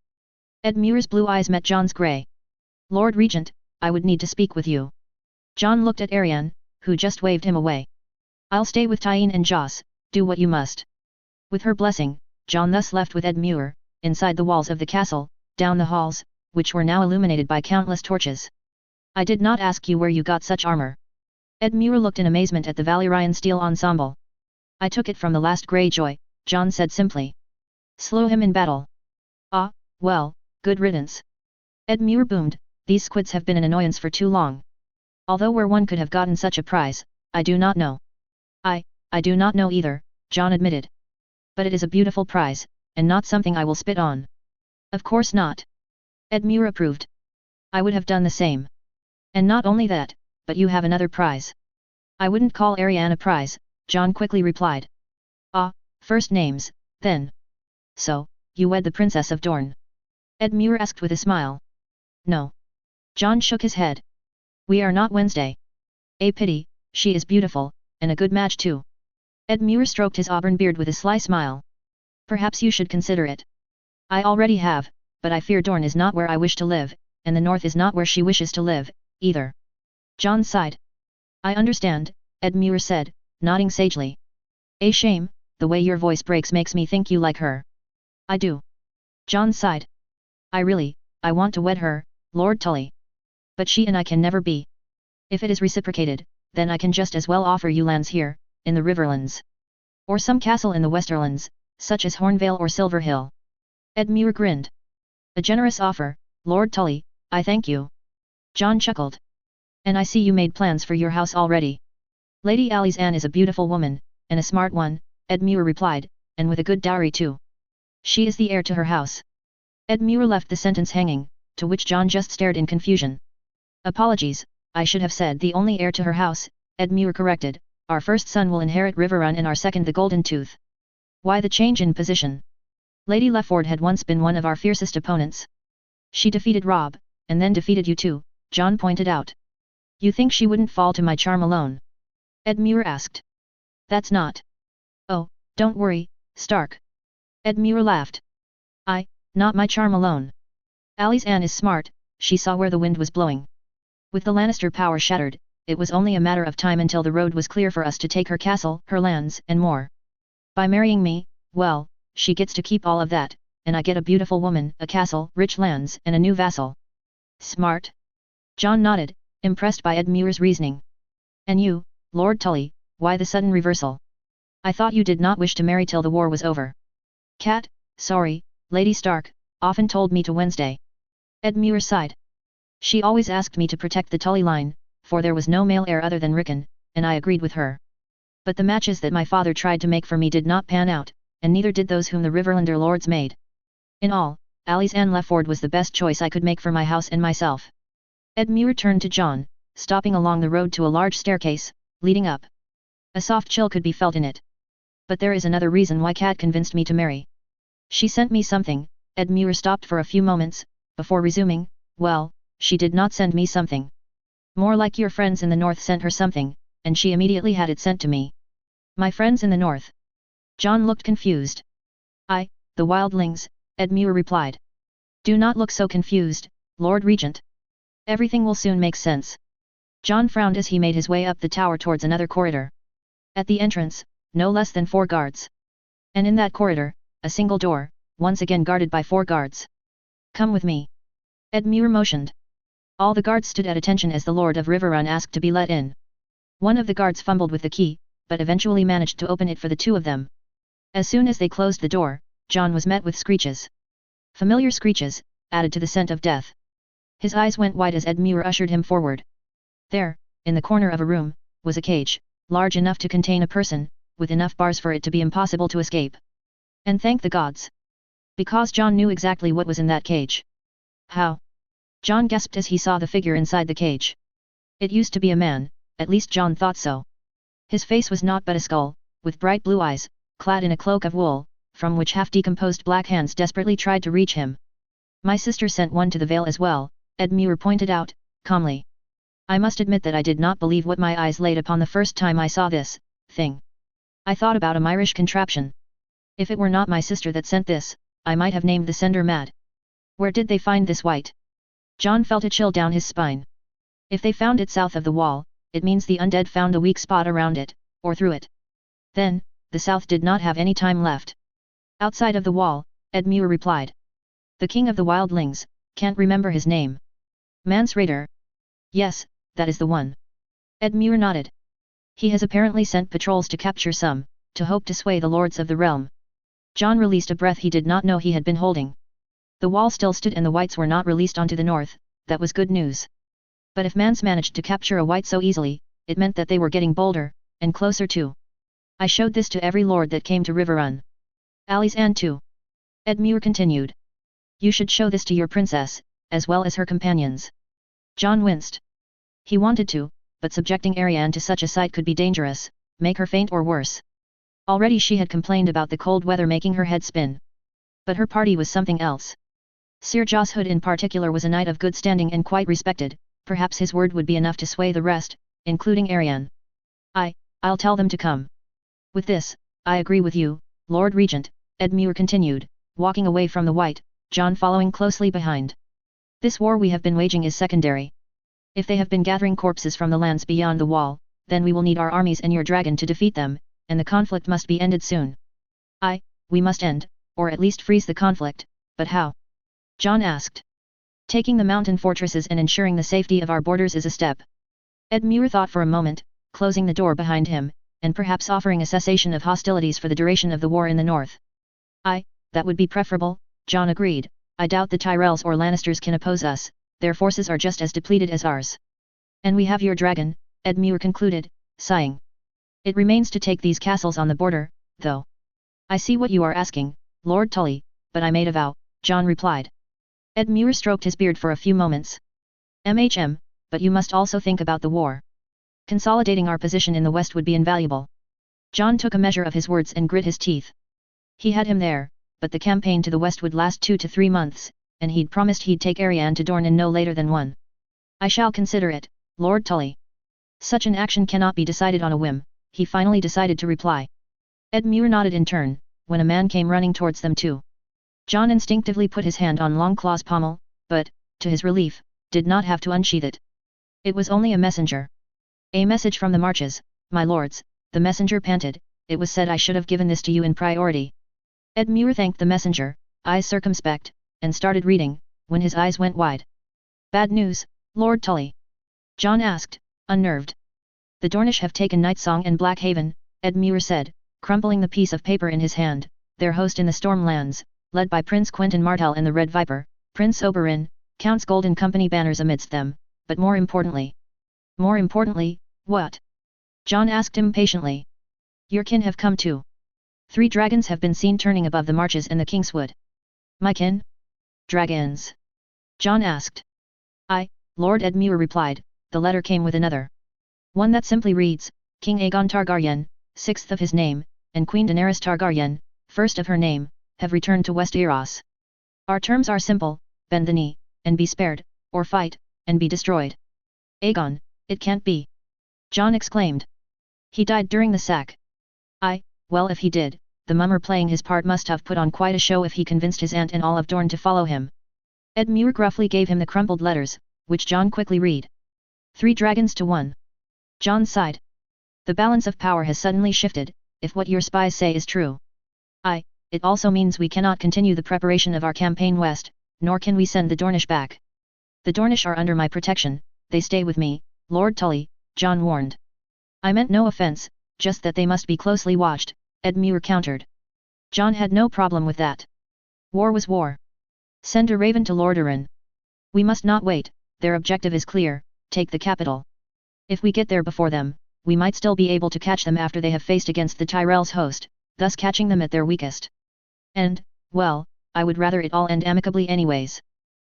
Edmure's blue eyes met John's grey. Lord Regent, I would need to speak with you. John looked at Ariane, who just waved him away. I'll stay with Tyene and Joss, do what you must. With her blessing, John thus left with Edmure, inside the walls of the castle, down the halls, which were now illuminated by countless torches. I did not ask you where you got such armor. Edmure looked in amazement at the Valyrian steel ensemble. I took it from the last Greyjoy, John said simply. Slow him in battle. Ah, well, good riddance. Edmure boomed, these squids have been an annoyance for too long. Although where one could have gotten such a prize, I do not know. I do not know either, John admitted. But it is a beautiful prize, and not something I will spit on. Of course not. Edmure approved. I would have done the same. And not only that, but you have another prize. I wouldn't call Ariane a prize, John quickly replied. Ah, first names, then. So, you wed the Princess of Dorne? Edmure asked with a smile. No. John shook his head. We are not Wednesday. A pity, she is beautiful, and a good match too. Edmure stroked his auburn beard with a sly smile. Perhaps you should consider it. I already have, but I fear Dorne is not where I wish to live, and the north is not where she wishes to live, either. John sighed. I understand, Edmure said, nodding sagely. A shame, the way your voice breaks makes me think you like her. I do. John sighed. I want to wed her, Lord Tully. But she and I can never be. If it is reciprocated, then I can just as well offer you lands here, in the Riverlands. Or some castle in the Westerlands, such as Hornvale or Silver Hill. Edmure grinned. A generous offer, Lord Tully, I thank you. John chuckled. And I see you made plans for your house already. Lady Alice Anne is a beautiful woman, and a smart one, Edmure replied, and with a good dowry too. She is the heir to her house. Edmure left the sentence hanging, to which John just stared in confusion. Apologies, I should have said the only heir to her house, Edmure corrected. Our first son will inherit Riverrun and our second the Golden Tooth. Why the change in position? Lady Lefford had once been one of our fiercest opponents. She defeated Rob, and then defeated you too, John pointed out. You think she wouldn't fall to my charm alone? Edmure asked. That's not. Oh, don't worry, Stark. Edmure laughed. Not my charm alone. Alice Anne is smart, she saw where the wind was blowing. With the Lannister power shattered, it was only a matter of time until the road was clear for us to take her castle, her lands, and more. By marrying me, well, she gets to keep all of that, and I get a beautiful woman, a castle, rich lands, and a new vassal. Smart? John nodded, impressed by Edmure's reasoning. And you, Lord Tully, why the sudden reversal? I thought you did not wish to marry till the war was over. Cat, sorry, Lady Stark, often told me to Wednesday. Edmure sighed. She always asked me to protect the Tully line, for there was no male heir other than Rickon, and I agreed with her. But the matches that my father tried to make for me did not pan out, and neither did those whom the Riverlander lords made. In all, Alice Anne Lefford was the best choice I could make for my house and myself. Edmure turned to John, stopping along the road to a large staircase, leading up. A soft chill could be felt in it. But there is another reason why Cat convinced me to marry. She sent me something. Edmure stopped for a few moments, before resuming, well, she did not send me something. More like your friends in the north sent her something, and she immediately had it sent to me. My friends in the north? John looked confused. The wildlings, Edmure replied. Do not look so confused, Lord Regent. Everything will soon make sense. John frowned as he made his way up the tower towards another corridor. At the entrance, no less than 4 guards. And in that corridor, a single door, once again guarded by 4 guards. Come with me. Edmure motioned. All the guards stood at attention as the Lord of Riverrun asked to be let in. One of the guards fumbled with the key, but eventually managed to open it for the 2 of them. As soon as they closed the door, John was met with screeches. Familiar screeches, added to the scent of death. His eyes went wide as Edmure ushered him forward. There, in the corner of a room, was a cage, large enough to contain a person, with enough bars for it to be impossible to escape. And thank the gods. Because John knew exactly what was in that cage. How? John gasped as he saw the figure inside the cage. It used to be a man, at least John thought so. His face was naught but a skull, with bright blue eyes, clad in a cloak of wool, from which half-decomposed black hands desperately tried to reach him. My sister sent one to the Vale as well, Edmure pointed out, calmly. I must admit that I did not believe what my eyes laid upon the first time I saw this thing. I thought about a Myrish contraption. If it were not my sister that sent this, I might have named the sender mad. Where did they find this white? John felt a chill down his spine. If they found it south of the wall, it means the undead found a weak spot around it, or through it. Then, the south did not have any time left. Outside of the wall, Edmure replied. The king of the wildlings, can't remember his name. Mance Rayder. Yes, that is the one. Edmure nodded. He has apparently sent patrols to capture some, to hope to sway the lords of the realm. John released a breath he did not know he had been holding. The wall still stood and the whites were not released onto the north, that was good news. But if Mance managed to capture a white so easily, it meant that they were getting bolder, and closer too. I showed this to every lord that came to Riverrun. Alice Anne too. Edmure continued. You should show this to your princess, as well as her companions. John winced. He wanted to, but subjecting Arianne to such a sight could be dangerous, make her faint or worse. Already she had complained about the cold weather making her head spin. But her party was something else. Sir Joss Hood in particular was a knight of good standing and quite respected, perhaps his word would be enough to sway the rest, including Arianne. I'll tell them to come. With this, I agree with you, Lord Regent, Edmure continued, walking away from the white, John following closely behind. This war we have been waging is secondary. If they have been gathering corpses from the lands beyond the wall, then we will need our armies and your dragon to defeat them, and the conflict must be ended soon. We must end, or at least freeze the conflict, but how? John asked. Taking the mountain fortresses and ensuring the safety of our borders is a step. Edmure thought for a moment, closing the door behind him, and perhaps offering a cessation of hostilities for the duration of the war in the north. That would be preferable, Jon agreed. I doubt the Tyrells or Lannisters can oppose us, their forces are just as depleted as ours. And we have your dragon, Edmure concluded, sighing. It remains to take these castles on the border, though. I see what you are asking, Lord Tully, but I made a vow, Jon replied. Edmure stroked his beard for a few moments. But you must also think about the war. Consolidating our position in the west would be invaluable. Jon took a measure of his words and grit his teeth. He had him there, but the campaign to the west would last 2 to 3 months, and he'd promised he'd take Arianne to Dorne in no later than 1. I shall consider it, Lord Tully. Such an action cannot be decided on a whim, he finally decided to reply. Edmure nodded in turn, when a man came running towards them too. Jon instinctively put his hand on Longclaw's pommel, but, to his relief, did not have to unsheath it. It was only a messenger. A message from the Marches, my lords, the messenger panted, it was said I should have given this to you in priority. Edmure thanked the messenger, eyes circumspect, and started reading, when his eyes went wide. Bad news, Lord Tully? Jon asked, unnerved. The Dornish have taken Nightsong and Blackhaven, Edmure said, crumpling the piece of paper in his hand, their host in the Stormlands, led by Prince Quentyn Martell and the Red Viper, Prince Oberyn, Count's Golden Company banners amidst them, but more importantly. More importantly, what? Jon asked impatiently. Your kin have come too. 3 dragons have been seen turning above the marches in the Kingswood. My kin? Dragons? Jon asked. Lord Edmure replied, the letter came with another. One that simply reads, King Aegon Targaryen, 6th of his name, and Queen Daenerys Targaryen, 1st of her name, have returned to Westeros. Our terms are simple, bend the knee, and be spared, or fight, and be destroyed. Aegon, it can't be. Jon exclaimed. He died during the sack. Well if he did, the mummer playing his part must have put on quite a show if he convinced his aunt and all of Dorne to follow him. Edmure gruffly gave him the crumpled letters, which Jon quickly read. 3 dragons to 1. Jon sighed. The balance of power has suddenly shifted, if what your spies say is true. It also means we cannot continue the preparation of our campaign west, nor can we send the Dornish back. The Dornish are under my protection, they stay with me, Lord Tully, Jon warned. I meant no offense, just that they must be closely watched, Edmure countered. Jon had no problem with that. War was war. Send a raven to Lord Arryn. We must not wait, their objective is clear, take the capital. If we get there before them, we might still be able to catch them after they have faced against the Tyrells' host, thus catching them at their weakest. And, well, I would rather it all end amicably anyways.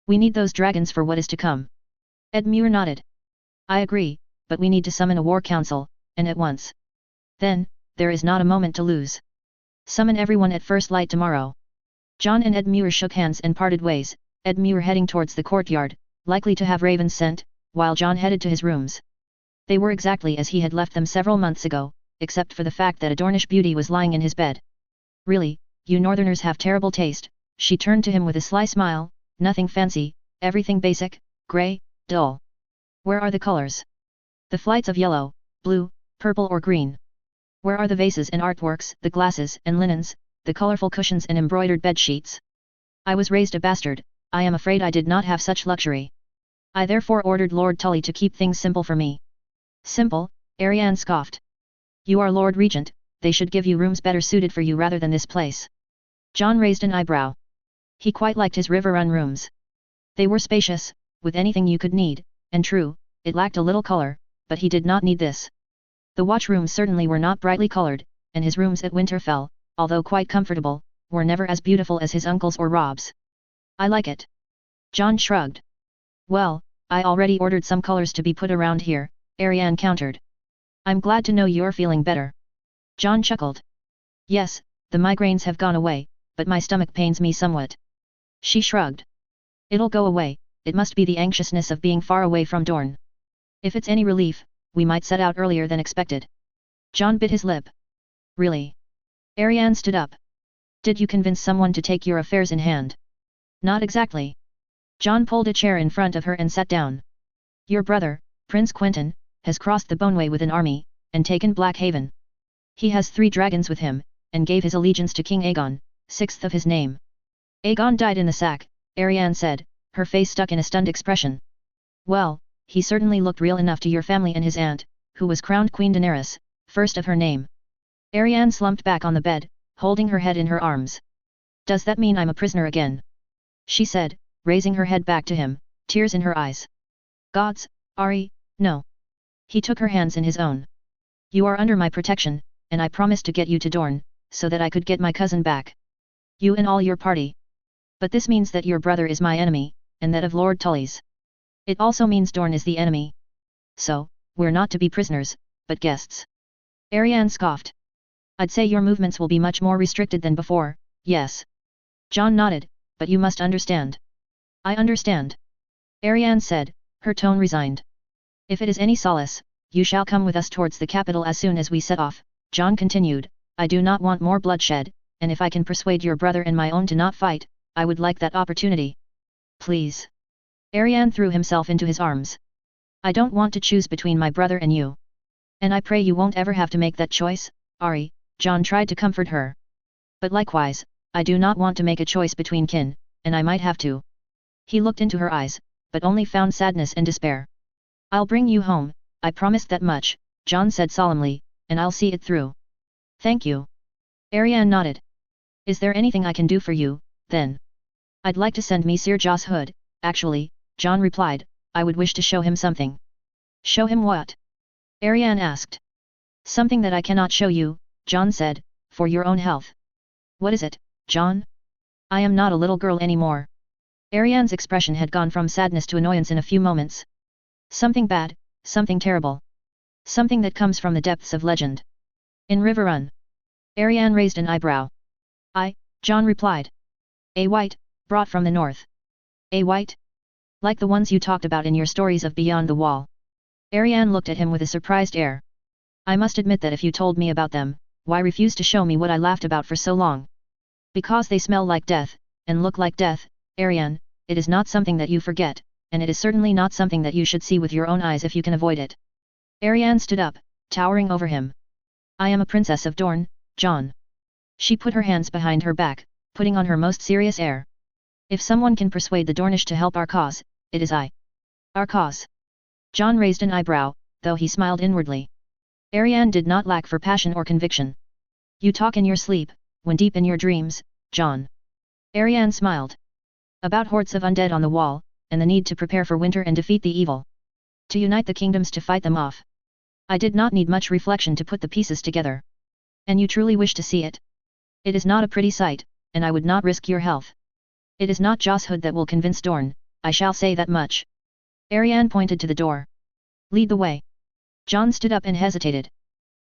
We need those dragons for what is to come. Edmure nodded. I agree, but we need to summon a war council, and at once. Then, there is not a moment to lose. Summon everyone at first light tomorrow. Jon and Edmure shook hands and parted ways, Edmure heading towards the courtyard, likely to have ravens sent, while Jon headed to his rooms. They were exactly as he had left them several months ago, except for the fact that a Dornish beauty was lying in his bed. Really, you Northerners have terrible taste, she turned to him with a sly smile, nothing fancy, everything basic, grey, dull. Where are the colors? The flights of yellow, blue, purple or green? Where are the vases and artworks, the glasses and linens, the colorful cushions and embroidered bed sheets? I was raised a bastard, I am afraid I did not have such luxury. I therefore ordered Lord Tully to keep things simple for me. Simple, Arianne scoffed. You are Lord Regent, they should give you rooms better suited for you rather than this place. Jon raised an eyebrow. He quite liked his Riverrun rooms. They were spacious, with anything you could need, and true, it lacked a little color, but he did not need this. The watch rooms certainly were not brightly colored, and his rooms at Winterfell, although quite comfortable, were never as beautiful as his uncle's or Rob's. I like it. Jon shrugged. Well, I already ordered some colors to be put around here, Arianne countered. I'm glad to know you're feeling better. Jon chuckled. Yes, the migraines have gone away, but my stomach pains me somewhat. She shrugged. It'll go away, it must be the anxiousness of being far away from Dorne. If it's any relief, we might set out earlier than expected. Jon bit his lip. Really? Arianne stood up. Did you convince someone to take your affairs in hand? Not exactly. Jon pulled a chair in front of her and sat down. Your brother, Prince Quentyn, has crossed the Boneway with an army, and taken Blackhaven. He has 3 dragons with him, and gave his allegiance to King Aegon, 6th of his name. Aegon died in the sack, Arianne said, her face stuck in a stunned expression. Well, he certainly looked real enough to your family and his aunt, who was crowned Queen Daenerys, 1st of her name. Arianne slumped back on the bed, holding her head in her arms. Does that mean I'm a prisoner again? She said, raising her head back to him, tears in her eyes. Gods, Ari, no. He took her hands in his own. You are under my protection, and I promised to get you to Dorne, so that I could get my cousin back. You and all your party. But this means that your brother is my enemy, and that of Lord Tully's. It also means Dorne is the enemy. So, we're not to be prisoners, but guests. Arianne scoffed. I'd say your movements will be much more restricted than before, yes. Jon nodded, but you must understand. I understand. Arianne said, her tone resigned. If it is any solace, you shall come with us towards the capital as soon as we set off, Jon continued. I do not want more bloodshed, and if I can persuade your brother and my own to not fight, I would like that opportunity. Please. Arianne threw himself into his arms. I don't want to choose between my brother and you. And I pray you won't ever have to make that choice, Ari, Jon tried to comfort her. But likewise, I do not want to make a choice between kin, and I might have to. He looked into her eyes, but only found sadness and despair. I'll bring you home, I promised that much, Jon said solemnly, and I'll see it through. Thank you. Arianne nodded. Is there anything I can do for you, then? I'd like to send Sir Joss Hood, actually, Jon replied, I would wish to show him something. Show him what? Arianne asked. Something that I cannot show you, Jon said, for your own health. What is it, Jon? I am not a little girl anymore. Arianne's expression had gone from sadness to annoyance in a few moments. Something bad, something terrible. Something that comes from the depths of legend. In Riverrun. Arianne raised an eyebrow. Jon replied. A white, brought from the north. A white? Like the ones you talked about in your stories of Beyond the Wall. Arianne looked at him with a surprised air. I must admit that if you told me about them, why refuse to show me what I laughed about for so long? Because they smell like death, and look like death, Arianne, it is not something that you forget, and it is certainly not something that you should see with your own eyes if you can avoid it. Arianne stood up, towering over him. I am a princess of Dorne, Jon. She put her hands behind her back, putting on her most serious air. If someone can persuade the Dornish to help our cause, it is I. Our cause. Jon raised an eyebrow, though he smiled inwardly. Arianne did not lack for passion or conviction. You talk in your sleep, when deep in your dreams, Jon. Arianne smiled. About hordes of undead on the wall, and the need to prepare for winter and defeat the evil. To unite the kingdoms to fight them off. I did not need much reflection to put the pieces together. And you truly wish to see it? It is not a pretty sight, and I would not risk your health. It is not Joss Hood that will convince Dorne, I shall say that much. Arianne pointed to the door. Lead the way. Jon stood up and hesitated.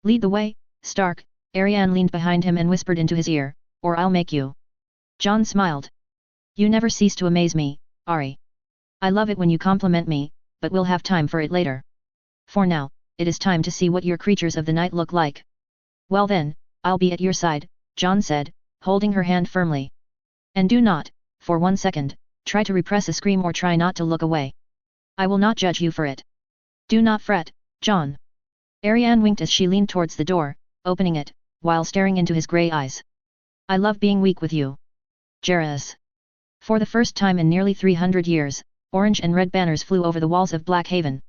Lead the way, Stark, Arianne leaned behind him and whispered into his ear, or I'll make you. Jon smiled. You never cease to amaze me, Ari. I love it when you compliment me, but we'll have time for it later. For now, it is time to see what your creatures of the night look like. Well then, I'll be at your side, Jon said, holding her hand firmly. And do not, for 1 second, try to repress a scream or try not to look away. I will not judge you for it. Do not fret, Jon. Arianne winked as she leaned towards the door, opening it, while staring into his grey eyes. I love being weak with you. Jairus. For the first time in nearly 300 years, orange and red banners flew over the walls of Blackhaven.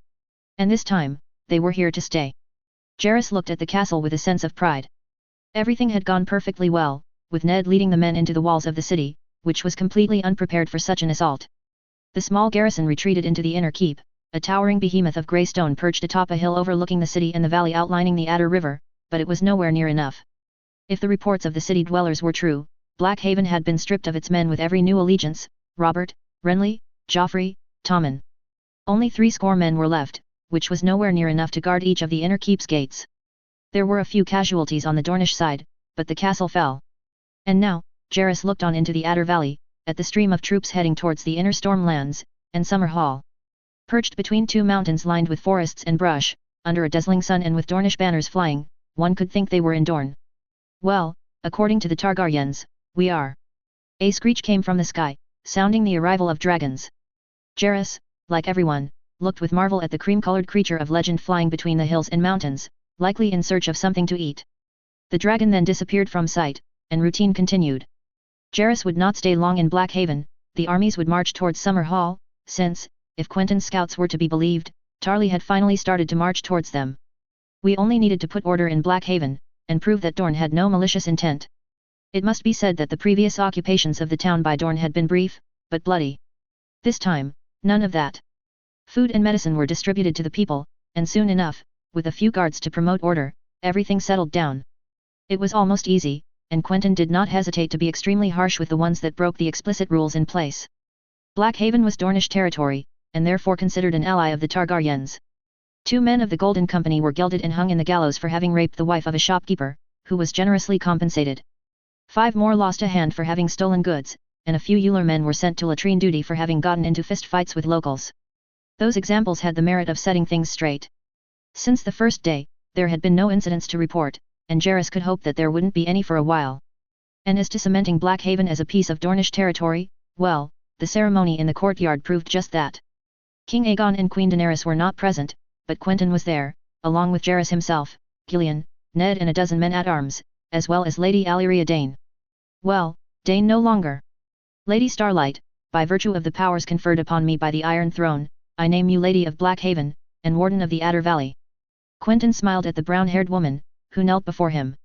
And this time, they were here to stay. Jairus looked at the castle with a sense of pride. Everything had gone perfectly well, with Ned leading the men into the walls of the city, which was completely unprepared for such an assault. The small garrison retreated into the inner keep, a towering behemoth of grey stone perched atop a hill overlooking the city and the valley outlining the Adder River, but it was nowhere near enough. If the reports of the city dwellers were true, Blackhaven had been stripped of its men with every new allegiance, Robert, Renly, Joffrey, Tommen. Only 70 men were left, which was nowhere near enough to guard each of the inner keep's gates. There were a few casualties on the Dornish side, but the castle fell. And now, Jairus looked on into the Adder Valley, at the stream of troops heading towards the inner Stormlands, and Summer Hall. Perched between two mountains lined with forests and brush, under a dazzling sun and with Dornish banners flying, one could think they were in Dorne. Well, according to the Targaryens, we are. A screech came from the sky, sounding the arrival of dragons. Jairus, like everyone, looked with marvel at the cream-colored creature of legend flying between the hills and mountains, likely in search of something to eat. The dragon then disappeared from sight, and routine continued. Jairus would not stay long in Blackhaven, the armies would march towards Summer Hall, since, if Quentyn's scouts were to be believed, Tarly had finally started to march towards them. We only needed to put order in Blackhaven, and prove that Dorne had no malicious intent. It must be said that the previous occupations of the town by Dorn had been brief, but bloody. This time, none of that. Food and medicine were distributed to the people, and soon enough, with a few guards to promote order, everything settled down. It was almost easy, and Quentyn did not hesitate to be extremely harsh with the ones that broke the explicit rules in place. Blackhaven was Dornish territory, and therefore considered an ally of the Targaryens. 2 men of the Golden Company were gelded and hung in the gallows for having raped the wife of a shopkeeper, who was generously compensated. 5 more lost a hand for having stolen goods, and a few Euler men were sent to latrine duty for having gotten into fist fights with locals. Those examples had the merit of setting things straight. Since the first day, there had been no incidents to report, and Jairus could hope that there wouldn't be any for a while. And as to cementing Blackhaven as a piece of Dornish territory, well, the ceremony in the courtyard proved just that. King Aegon and Queen Daenerys were not present, but Quentyn was there, along with Jairus himself, Gillian, Ned and a dozen men-at-arms, as well as Lady Alyria Dane. Well, Dane no longer. Lady Starlight, by virtue of the powers conferred upon me by the Iron Throne, I name you Lady of Blackhaven, and Warden of the Adder Valley. Quentyn smiled at the brown-haired woman, who knelt before him.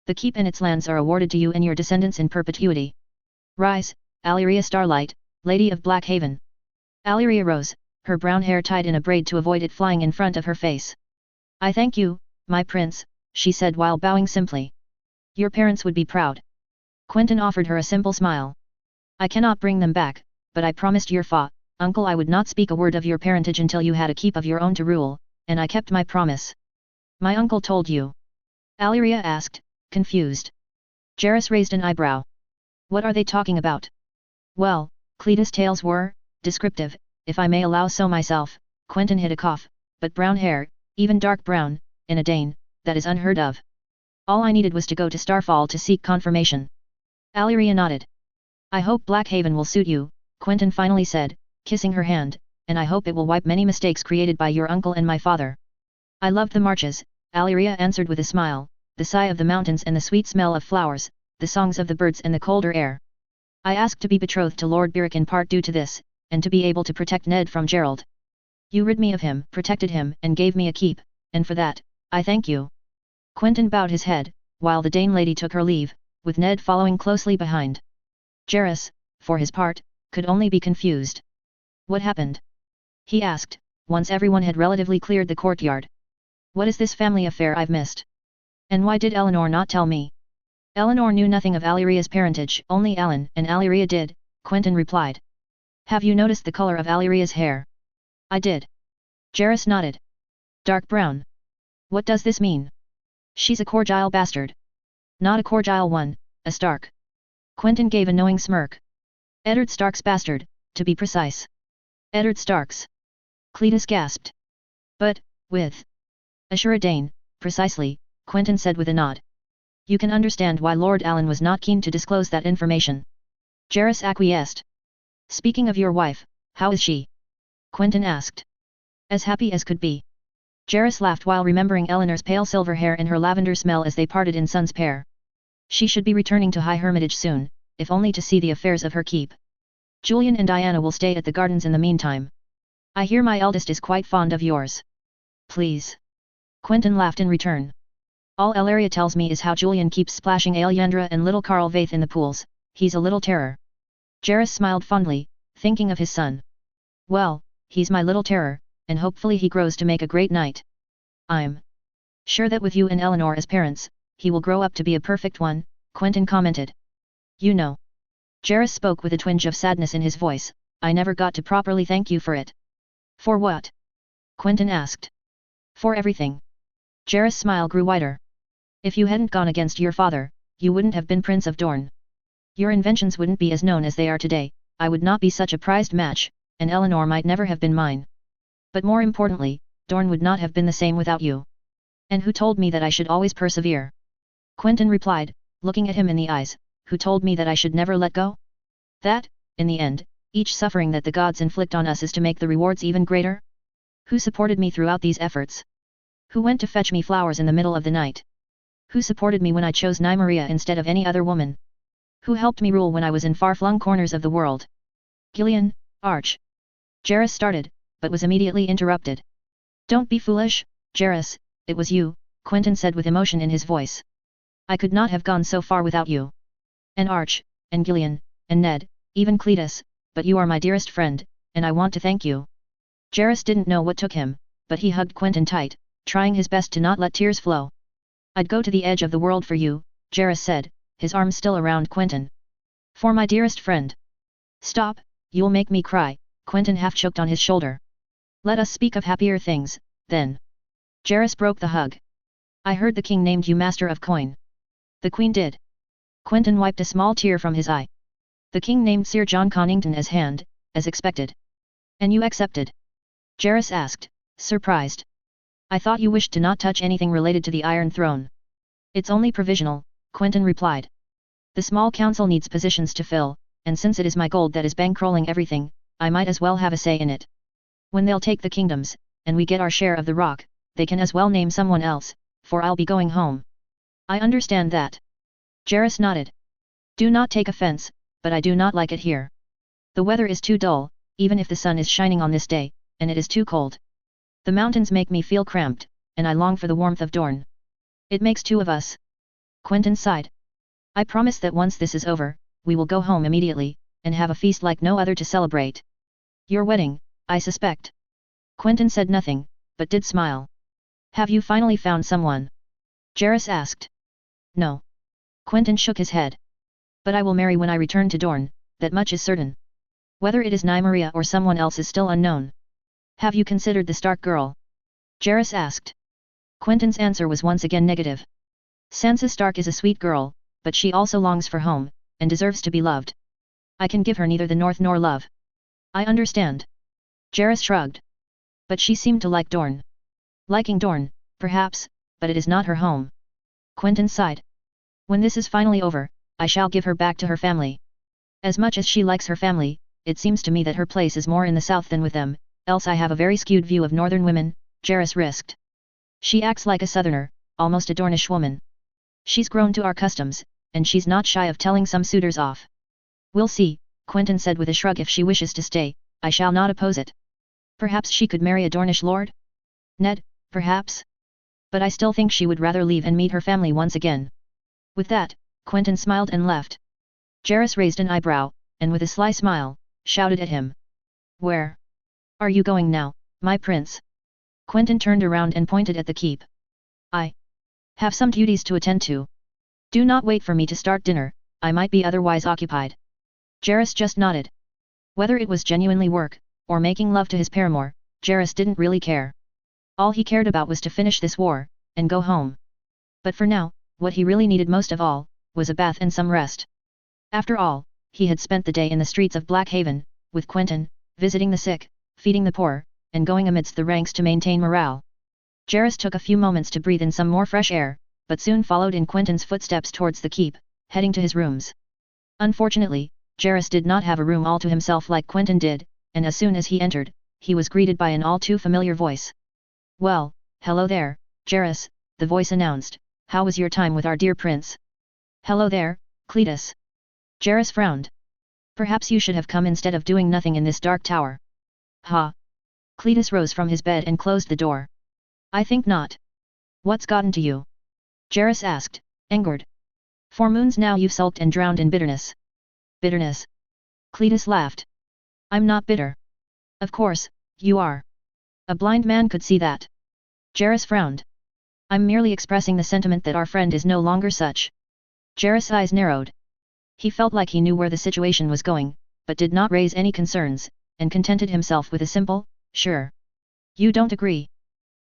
The keep and its lands are awarded to you and your descendants in perpetuity. Rise, Alyria Starlight, Lady of Blackhaven. Alyria rose, her brown hair tied in a braid to avoid it flying in front of her face. I thank you, my prince, she said while bowing simply. Your parents would be proud. Quentyn offered her a simple smile. I cannot bring them back, but I promised your uncle I would not speak a word of your parentage until you had a keep of your own to rule, and I kept my promise. My uncle told you? Alyria asked, confused. Jairus raised an eyebrow. What are they talking about? Well, Cletus' tales were descriptive, if I may allow so myself. Quentyn hid a cough, but brown hair, even dark brown, in a Dane, that is unheard of. All I needed was to go to Starfall to seek confirmation. Alyria nodded. I hope Blackhaven will suit you, Quentyn finally said, kissing her hand, and I hope it will wipe many mistakes created by your uncle and my father. I loved the marches, Alyria answered with a smile, the sigh of the mountains and the sweet smell of flowers, the songs of the birds and the colder air. I asked to be betrothed to Lord Beric in part due to this, and to be able to protect Ned from Gerald. You rid me of him, protected him, and gave me a keep, and for that, I thank you. Quentyn bowed his head, while the Dane lady took her leave, with Ned following closely behind. Jairus, for his part, could only be confused. What happened? He asked, once everyone had relatively cleared the courtyard. What is this family affair I've missed? And why did Eleanor not tell me? Eleanor knew nothing of Alyria's parentage, only Alan and Alyria did, Quentyn replied. Have you noticed the color of Alyria's hair? I did. Jairus nodded. Dark brown. What does this mean? She's a Corgile bastard. Not a Corgile one, a Stark. Quentyn gave a knowing smirk. Eddard Stark's bastard, to be precise. Eddard Stark's. Cletus gasped. But, with Ashura Dane, precisely, Quentyn said with a nod. You can understand why Lord Alan was not keen to disclose that information. Jairus acquiesced. Speaking of your wife, how is she? Quentyn asked. As happy as could be. Jairus laughed while remembering Eleanor's pale silver hair and her lavender smell as they parted in Sun's pair. She should be returning to High Hermitage soon, if only to see the affairs of her keep. Julian and Diana will stay at the gardens in the meantime. I hear my eldest is quite fond of yours. Please. Quentyn laughed in return. All Alyria tells me is how Julian keeps splashing Aelyandra and little Carl Vaith in the pools. He's a little terror. Jairus smiled fondly, thinking of his son. Well, he's my little terror, and hopefully he grows to make a great knight. I'm sure that with you and Eleanor as parents, he will grow up to be a perfect one, Quentyn commented. You know. Jairus spoke with a twinge of sadness in his voice, I never got to properly thank you for it. For what? Quentyn asked. For everything. Jairus' smile grew wider. If you hadn't gone against your father, you wouldn't have been Prince of Dorne. Your inventions wouldn't be as known as they are today, I would not be such a prized match, and Eleanor might never have been mine. But more importantly, Dorne would not have been the same without you. And who told me that I should always persevere? Quentyn replied, looking at him in the eyes, who told me that I should never let go? That, in the end, each suffering that the gods inflict on us is to make the rewards even greater? Who supported me throughout these efforts? Who went to fetch me flowers in the middle of the night? Who supported me when I chose Nymeria instead of any other woman? Who helped me rule when I was in far-flung corners of the world? Gillian, Arch. Jairus started, but was immediately interrupted. Don't be foolish, Jairus, it was you, Quentyn said with emotion in his voice. I could not have gone so far without you. And Arch, and Gillian, and Ned, even Cletus, but you are my dearest friend, and I want to thank you. Jairus didn't know what took him, but he hugged Quentyn tight, trying his best to not let tears flow. I'd go to the edge of the world for you, Jairus said, his arms still around Quentyn. For my dearest friend. Stop, you'll make me cry, Quentyn half choked on his shoulder. Let us speak of happier things, then. Jairus broke the hug. I heard the king named you master of coin. The queen did. Quentyn wiped a small tear from his eye. The king named Sir John Connington as hand, as expected. And you accepted? Jairus asked, surprised. I thought you wished to not touch anything related to the Iron Throne. It's only provisional, Quentyn replied. The small council needs positions to fill, and since it is my gold that is bankrolling everything, I might as well have a say in it. When they'll take the kingdoms, and we get our share of the rock, they can as well name someone else, for I'll be going home. I understand that. Jairus nodded. Do not take offense, but I do not like it here. The weather is too dull, even if the sun is shining on this day, and it is too cold. The mountains make me feel cramped, and I long for the warmth of Dorne. It makes two of us. Quentyn sighed. I promise that once this is over, we will go home immediately, and have a feast like no other to celebrate. Your wedding, I suspect. Quentyn said nothing, but did smile. Have you finally found someone? Jairus asked. No. Quentyn shook his head. But I will marry when I return to Dorne, that much is certain. Whether it is Nymeria or someone else is still unknown. Have you considered the Stark girl? Jairus asked. Quentyn's answer was once again negative. Sansa Stark is a sweet girl, but she also longs for home, and deserves to be loved. I can give her neither the north nor love. I understand. Jairus shrugged. But she seemed to like Dorne. Liking Dorne, perhaps, but it is not her home. Quentyn sighed. When this is finally over, I shall give her back to her family. As much as she likes her family, it seems to me that her place is more in the south than with them, else I have a very skewed view of northern women, Jairus risked. She acts like a southerner, almost a Dornish woman. She's grown to our customs, and she's not shy of telling some suitors off. We'll see, Quentyn said with a shrug. If she wishes to stay, I shall not oppose it. Perhaps she could marry a Dornish lord? Ned, perhaps? But I still think she would rather leave and meet her family once again. With that, Quentyn smiled and left. Jairus raised an eyebrow, and with a sly smile, shouted at him. Where are you going now, my prince? Quentyn turned around and pointed at the keep. I have some duties to attend to. Do not wait for me to start dinner, I might be otherwise occupied. Jairus just nodded. Whether it was genuinely work, or making love to his paramour, Jairus didn't really care. All he cared about was to finish this war, and go home. But for now, what he really needed most of all, was a bath and some rest. After all, he had spent the day in the streets of Blackhaven, with Quentyn, visiting the sick, feeding the poor, and going amidst the ranks to maintain morale. Jairus took a few moments to breathe in some more fresh air, but soon followed in Quentyn's footsteps towards the keep, heading to his rooms. Unfortunately, Jairus did not have a room all to himself like Quentyn did, and as soon as he entered, he was greeted by an all too familiar voice. Well, hello there, Jairus, the voice announced. How was your time with our dear prince? Hello there, Cletus. Jairus frowned. Perhaps you should have come instead of doing nothing in this dark tower. Ha! Cletus rose from his bed and closed the door. I think not. What's gotten to you? Jairus asked, angered. 4 moons now you've sulked and drowned in bitterness. Bitterness? Cletus laughed. I'm not bitter. Of course, you are. A blind man could see that. Jairus frowned. I'm merely expressing the sentiment that our friend is no longer such. Jairus' eyes narrowed. He felt like he knew where the situation was going, but did not raise any concerns, and contented himself with a simple, sure. You don't agree?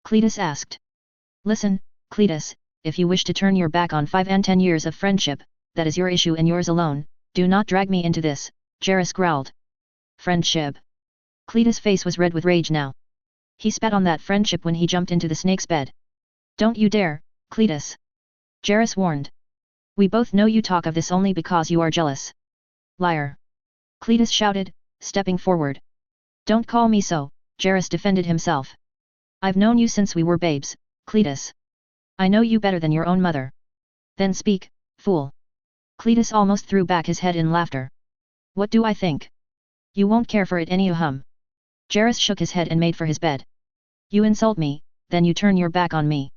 Cletus asked. Listen, Cletus, if you wish to turn your back on 5 and 10 years of friendship, that is your issue and yours alone, do not drag me into this, Jairus growled. Friendship? Cletus' face was red with rage now. He spat on that friendship when he jumped into the snake's bed. Don't you dare, Cletus. Jairus warned. We both know you talk of this only because you are jealous. Liar. Cletus shouted, stepping forward. Don't call me so, Jairus defended himself. I've known you since we were babes, Cletus. I know you better than your own mother. Then speak, fool. Cletus almost threw back his head in laughter. What do I think? You won't care for it anyhow. Jairus shook his head and made for his bed. You insult me, then you turn your back on me.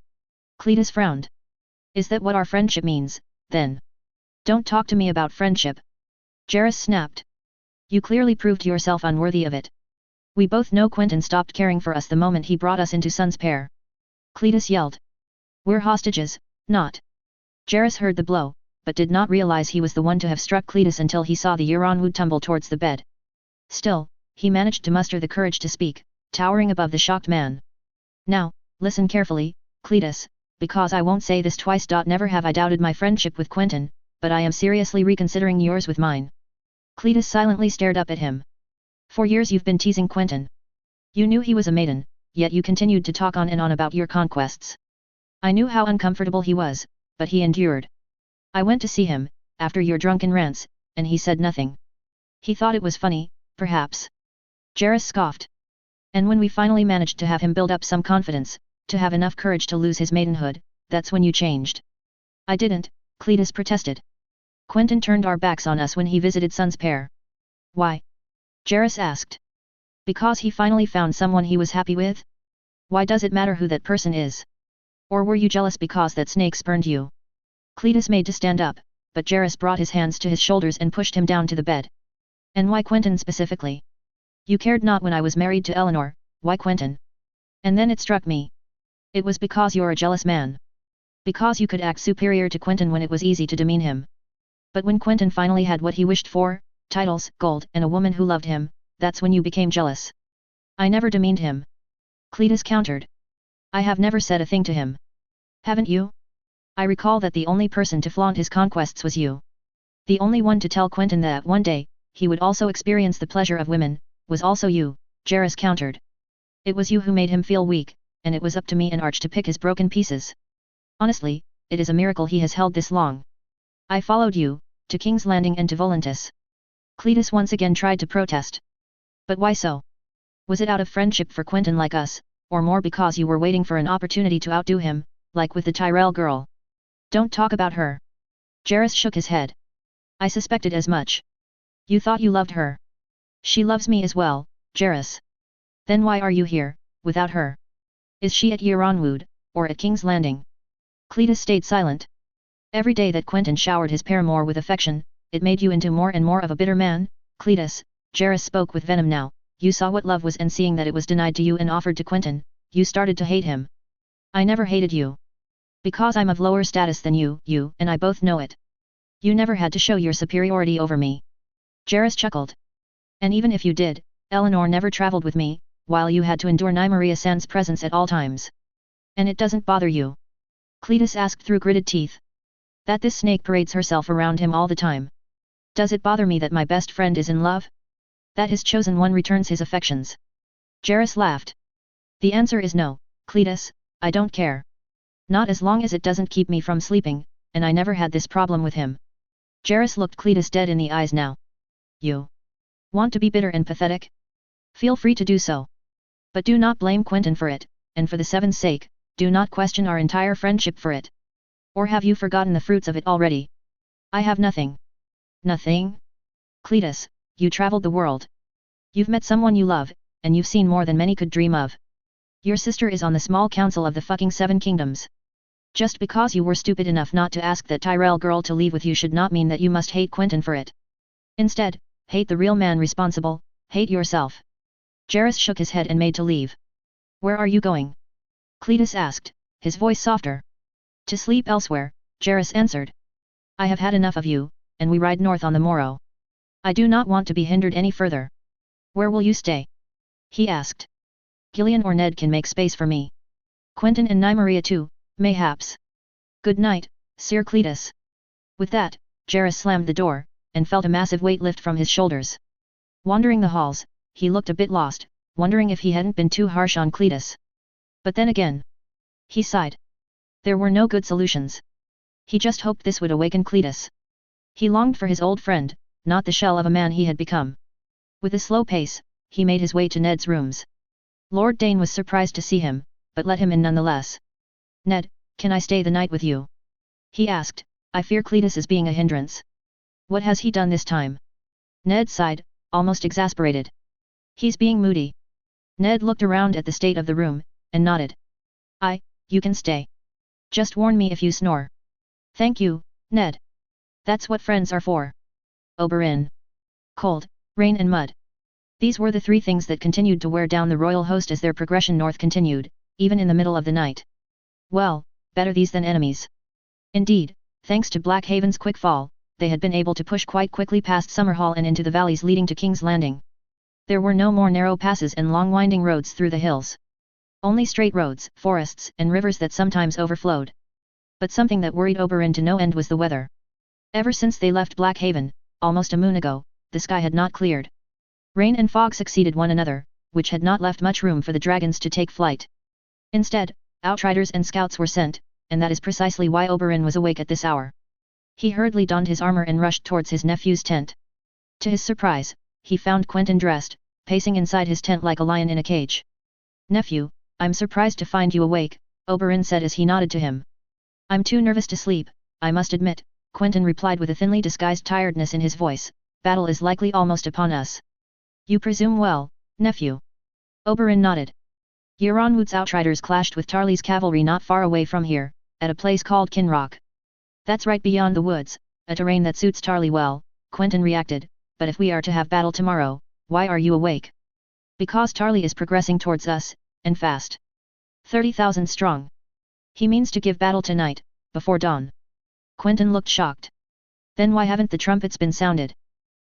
Cletus frowned. Is that what our friendship means, then? Don't talk to me about friendship. Jairus snapped. You clearly proved yourself unworthy of it. We both know Quentyn stopped caring for us the moment he brought us into Sun's pair. Cletus yelled. We're hostages, not. Jairus heard the blow, but did not realize he was the one to have struck Cletus until he saw the Euronwood tumble towards the bed. Still, he managed to muster the courage to speak, towering above the shocked man. Now, listen carefully, Cletus, because I won't say this twice. Never have I doubted my friendship with Quentyn, but I am seriously reconsidering yours with mine. Cletus silently stared up at him. For years you've been teasing Quentyn. You knew he was a maiden, yet you continued to talk on and on about your conquests. I knew how uncomfortable he was, but he endured. I went to see him, after your drunken rants, and he said nothing. He thought it was funny, perhaps. Jairus scoffed. And when we finally managed to have him build up some confidence, to have enough courage to lose his maidenhood, that's when you changed. I didn't, Cletus protested. Quentyn turned our backs on us when he visited Sun's pair. Why? Jairus asked. Because he finally found someone he was happy with? Why does it matter who that person is? Or were you jealous because that snake spurned you? Cletus made to stand up, but Jairus brought his hands to his shoulders and pushed him down to the bed. And why Quentyn specifically? You cared not when I was married to Eleanor, why Quentyn? And then it struck me. It was because you're a jealous man. Because you could act superior to Quentyn when it was easy to demean him. But when Quentyn finally had what he wished for, titles, gold, and a woman who loved him, that's when you became jealous. I never demeaned him. Cletus countered. I have never said a thing to him. Haven't you? I recall that the only person to flaunt his conquests was you. The only one to tell Quentyn that one day, he would also experience the pleasure of women, was also you, Jairus countered. It was you who made him feel weak, and it was up to me and Arch to pick his broken pieces. Honestly, it is a miracle he has held this long. I followed you, to King's Landing and to Volantis. Cletus once again tried to protest. But why so? Was it out of friendship for Quentyn like us, or more because you were waiting for an opportunity to outdo him, like with the Tyrell girl? Don't talk about her. Jairus shook his head. I suspected as much. You thought you loved her. She loves me as well, Jairus. Then why are you here, without her? Is she at Euronwood, or at King's Landing? Cletus stayed silent. Every day that Quentyn showered his paramour with affection, it made you into more and more of a bitter man, Cletus. Jairus spoke with venom now. You saw what love was, and seeing that it was denied to you and offered to Quentyn, you started to hate him. I never hated you. Because I'm of lower status than you and I both know it. You never had to show your superiority over me. Jairus chuckled. And even if you did, Eleanor never traveled with me, while you had to endure Nymeria Sand's presence at all times. And it doesn't bother you? Cletus asked through gritted teeth. That this snake parades herself around him all the time. Does it bother me that my best friend is in love? That his chosen one returns his affections? Jairus laughed. The answer is no, Cletus, I don't care. Not as long as it doesn't keep me from sleeping, and I never had this problem with him. Jairus looked Cletus dead in the eyes now. You want to be bitter and pathetic? Feel free to do so. But do not blame Quentyn for it, and for the Seven's sake, do not question our entire friendship for it. Or have you forgotten the fruits of it already? I have nothing. Nothing? Cletus, you traveled the world. You've met someone you love, and you've seen more than many could dream of. Your sister is on the small council of the fucking Seven Kingdoms. Just because you were stupid enough not to ask that Tyrell girl to leave with you should not mean that you must hate Quentyn for it. Instead, hate the real man responsible, hate yourself. Jairus shook his head and made to leave. Where are you going? Cletus asked, his voice softer. To sleep elsewhere, Jairus answered. I have had enough of you, and we ride north on the morrow. I do not want to be hindered any further. Where will you stay? He asked. Gillian or Ned can make space for me. Quentyn and Nymeria too, mayhaps. Good night, Sir Cletus. With that, Jairus slammed the door, and felt a massive weight lift from his shoulders. Wandering the halls, he looked a bit lost, wondering if he hadn't been too harsh on Cletus. But then again, he sighed. There were no good solutions. He just hoped this would awaken Cletus. He longed for his old friend, not the shell of a man he had become. With a slow pace, he made his way to Ned's rooms. Lord Dane was surprised to see him, but let him in nonetheless. Ned, can I stay the night with you? He asked. I fear Cletus is being a hindrance. What has he done this time? Ned sighed, almost exasperated. He's being moody. Ned looked around at the state of the room, and nodded. You can stay. Just warn me if you snore. Thank you, Ned. That's what friends are for. Oberyn. Cold, rain and mud. These were the three things that continued to wear down the royal host as their progression north continued, even in the middle of the night. Well, better these than enemies. Indeed, thanks to Blackhaven's quick fall, they had been able to push quite quickly past Summerhall and into the valleys leading to King's Landing. There were no more narrow passes and long winding roads through the hills. Only straight roads, forests, and rivers that sometimes overflowed. But something that worried Oberyn to no end was the weather. Ever since they left Blackhaven, almost a moon ago, the sky had not cleared. Rain and fog succeeded one another, which had not left much room for the dragons to take flight. Instead, outriders and scouts were sent, and that is precisely why Oberyn was awake at this hour. He hurriedly donned his armor and rushed towards his nephew's tent. To his surprise, he found Quentyn dressed, pacing inside his tent like a lion in a cage. "Nephew, I'm surprised to find you awake," Oberyn said as he nodded to him. "I'm too nervous to sleep, I must admit," Quentyn replied with a thinly disguised tiredness in his voice. "Battle is likely almost upon us." "You presume well, nephew." Oberyn nodded. Euronwood's outriders clashed with Tarly's cavalry not far away from here, at a place called Kinrock. "That's right beyond the woods, a terrain that suits Tarly well," Quentyn reacted, "but if we are to have battle tomorrow, why are you awake?" "Because Tarly is progressing towards us, and fast. 30,000 strong. He means to give battle tonight, before dawn." Quentyn looked shocked. "Then why haven't the trumpets been sounded?"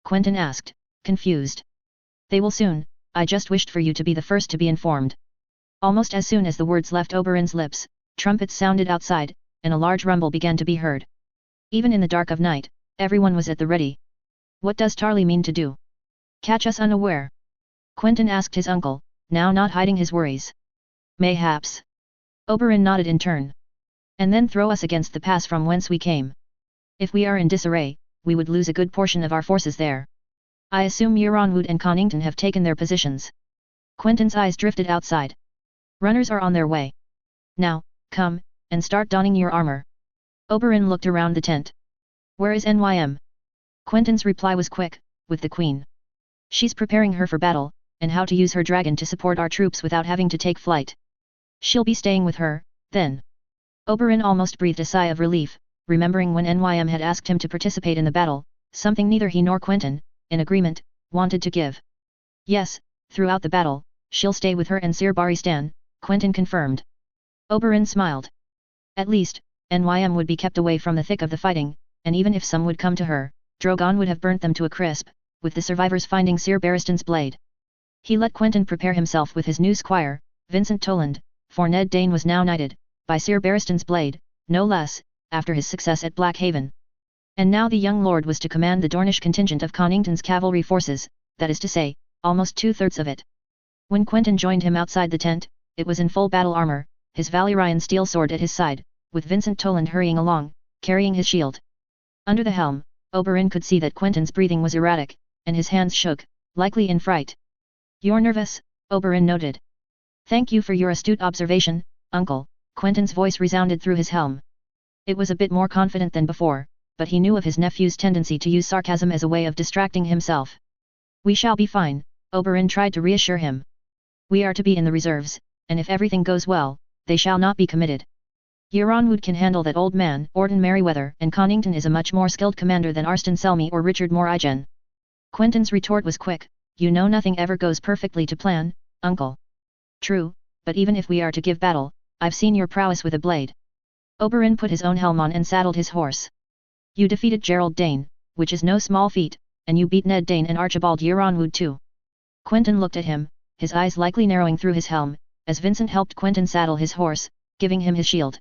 Quentyn asked, confused. "They will soon, I just wished for you to be the first to be informed." Almost as soon as the words left Oberyn's lips, trumpets sounded outside, and a large rumble began to be heard. Even in the dark of night, everyone was at the ready. "What does Tarly mean to do? Catch us unaware?" Quentyn asked his uncle, now not hiding his worries. "Mayhaps." Oberyn nodded in turn. "And then throw us against the pass from whence we came. If we are in disarray, we would lose a good portion of our forces there. I assume Euronwood and Connington have taken their positions." Quentyn's eyes drifted outside. "Runners are on their way. Now, come, and start donning your armor." Oberyn looked around the tent. "Where is Nym?" Quentyn's reply was quick, "With the Queen. She's preparing her for battle, and how to use her dragon to support our troops without having to take flight. She'll be staying with her, then." Oberyn almost breathed a sigh of relief, remembering when Nym had asked him to participate in the battle, something neither he nor Quentyn, in agreement, wanted to give. "Yes, throughout the battle, she'll stay with her and Sir Barristan," Quentyn confirmed. Oberyn smiled. At least, Nym would be kept away from the thick of the fighting, and even if some would come to her, Drogon would have burnt them to a crisp, with the survivors finding Sir Barristan's blade. He let Quentyn prepare himself with his new squire, Vincent Toland, for Ned Dane was now knighted, by Sir Barristan's blade, no less, after his success at Blackhaven. And now the young lord was to command the Dornish contingent of Connington's cavalry forces, that is to say, almost 2/3 of it. When Quentyn joined him outside the tent, it was in full battle armor, his Valyrian steel sword at his side, with Vincent Toland hurrying along, carrying his shield. Under the helm, Oberyn could see that Quentyn's breathing was erratic, and his hands shook, likely in fright. "You're nervous," Oberyn noted. "Thank you for your astute observation, uncle," Quentyn's voice resounded through his helm. It was a bit more confident than before, but he knew of his nephew's tendency to use sarcasm as a way of distracting himself. "We shall be fine," Oberyn tried to reassure him. "We are to be in the reserves, and if everything goes well, they shall not be committed. Euronwood can handle that old man, Orton Merryweather, and Connington is a much more skilled commander than Arstan Selmy or Richard Morrigan." Quentyn's retort was quick, "You know nothing ever goes perfectly to plan, uncle." "True, but even if we are to give battle, I've seen your prowess with a blade." Oberyn put his own helm on and saddled his horse. "You defeated Gerald Dane, which is no small feat, and you beat Ned Dane and Archibald Euronwood too." Quentyn looked at him, his eyes likely narrowing through his helm, as Vincent helped Quentyn saddle his horse, giving him his shield.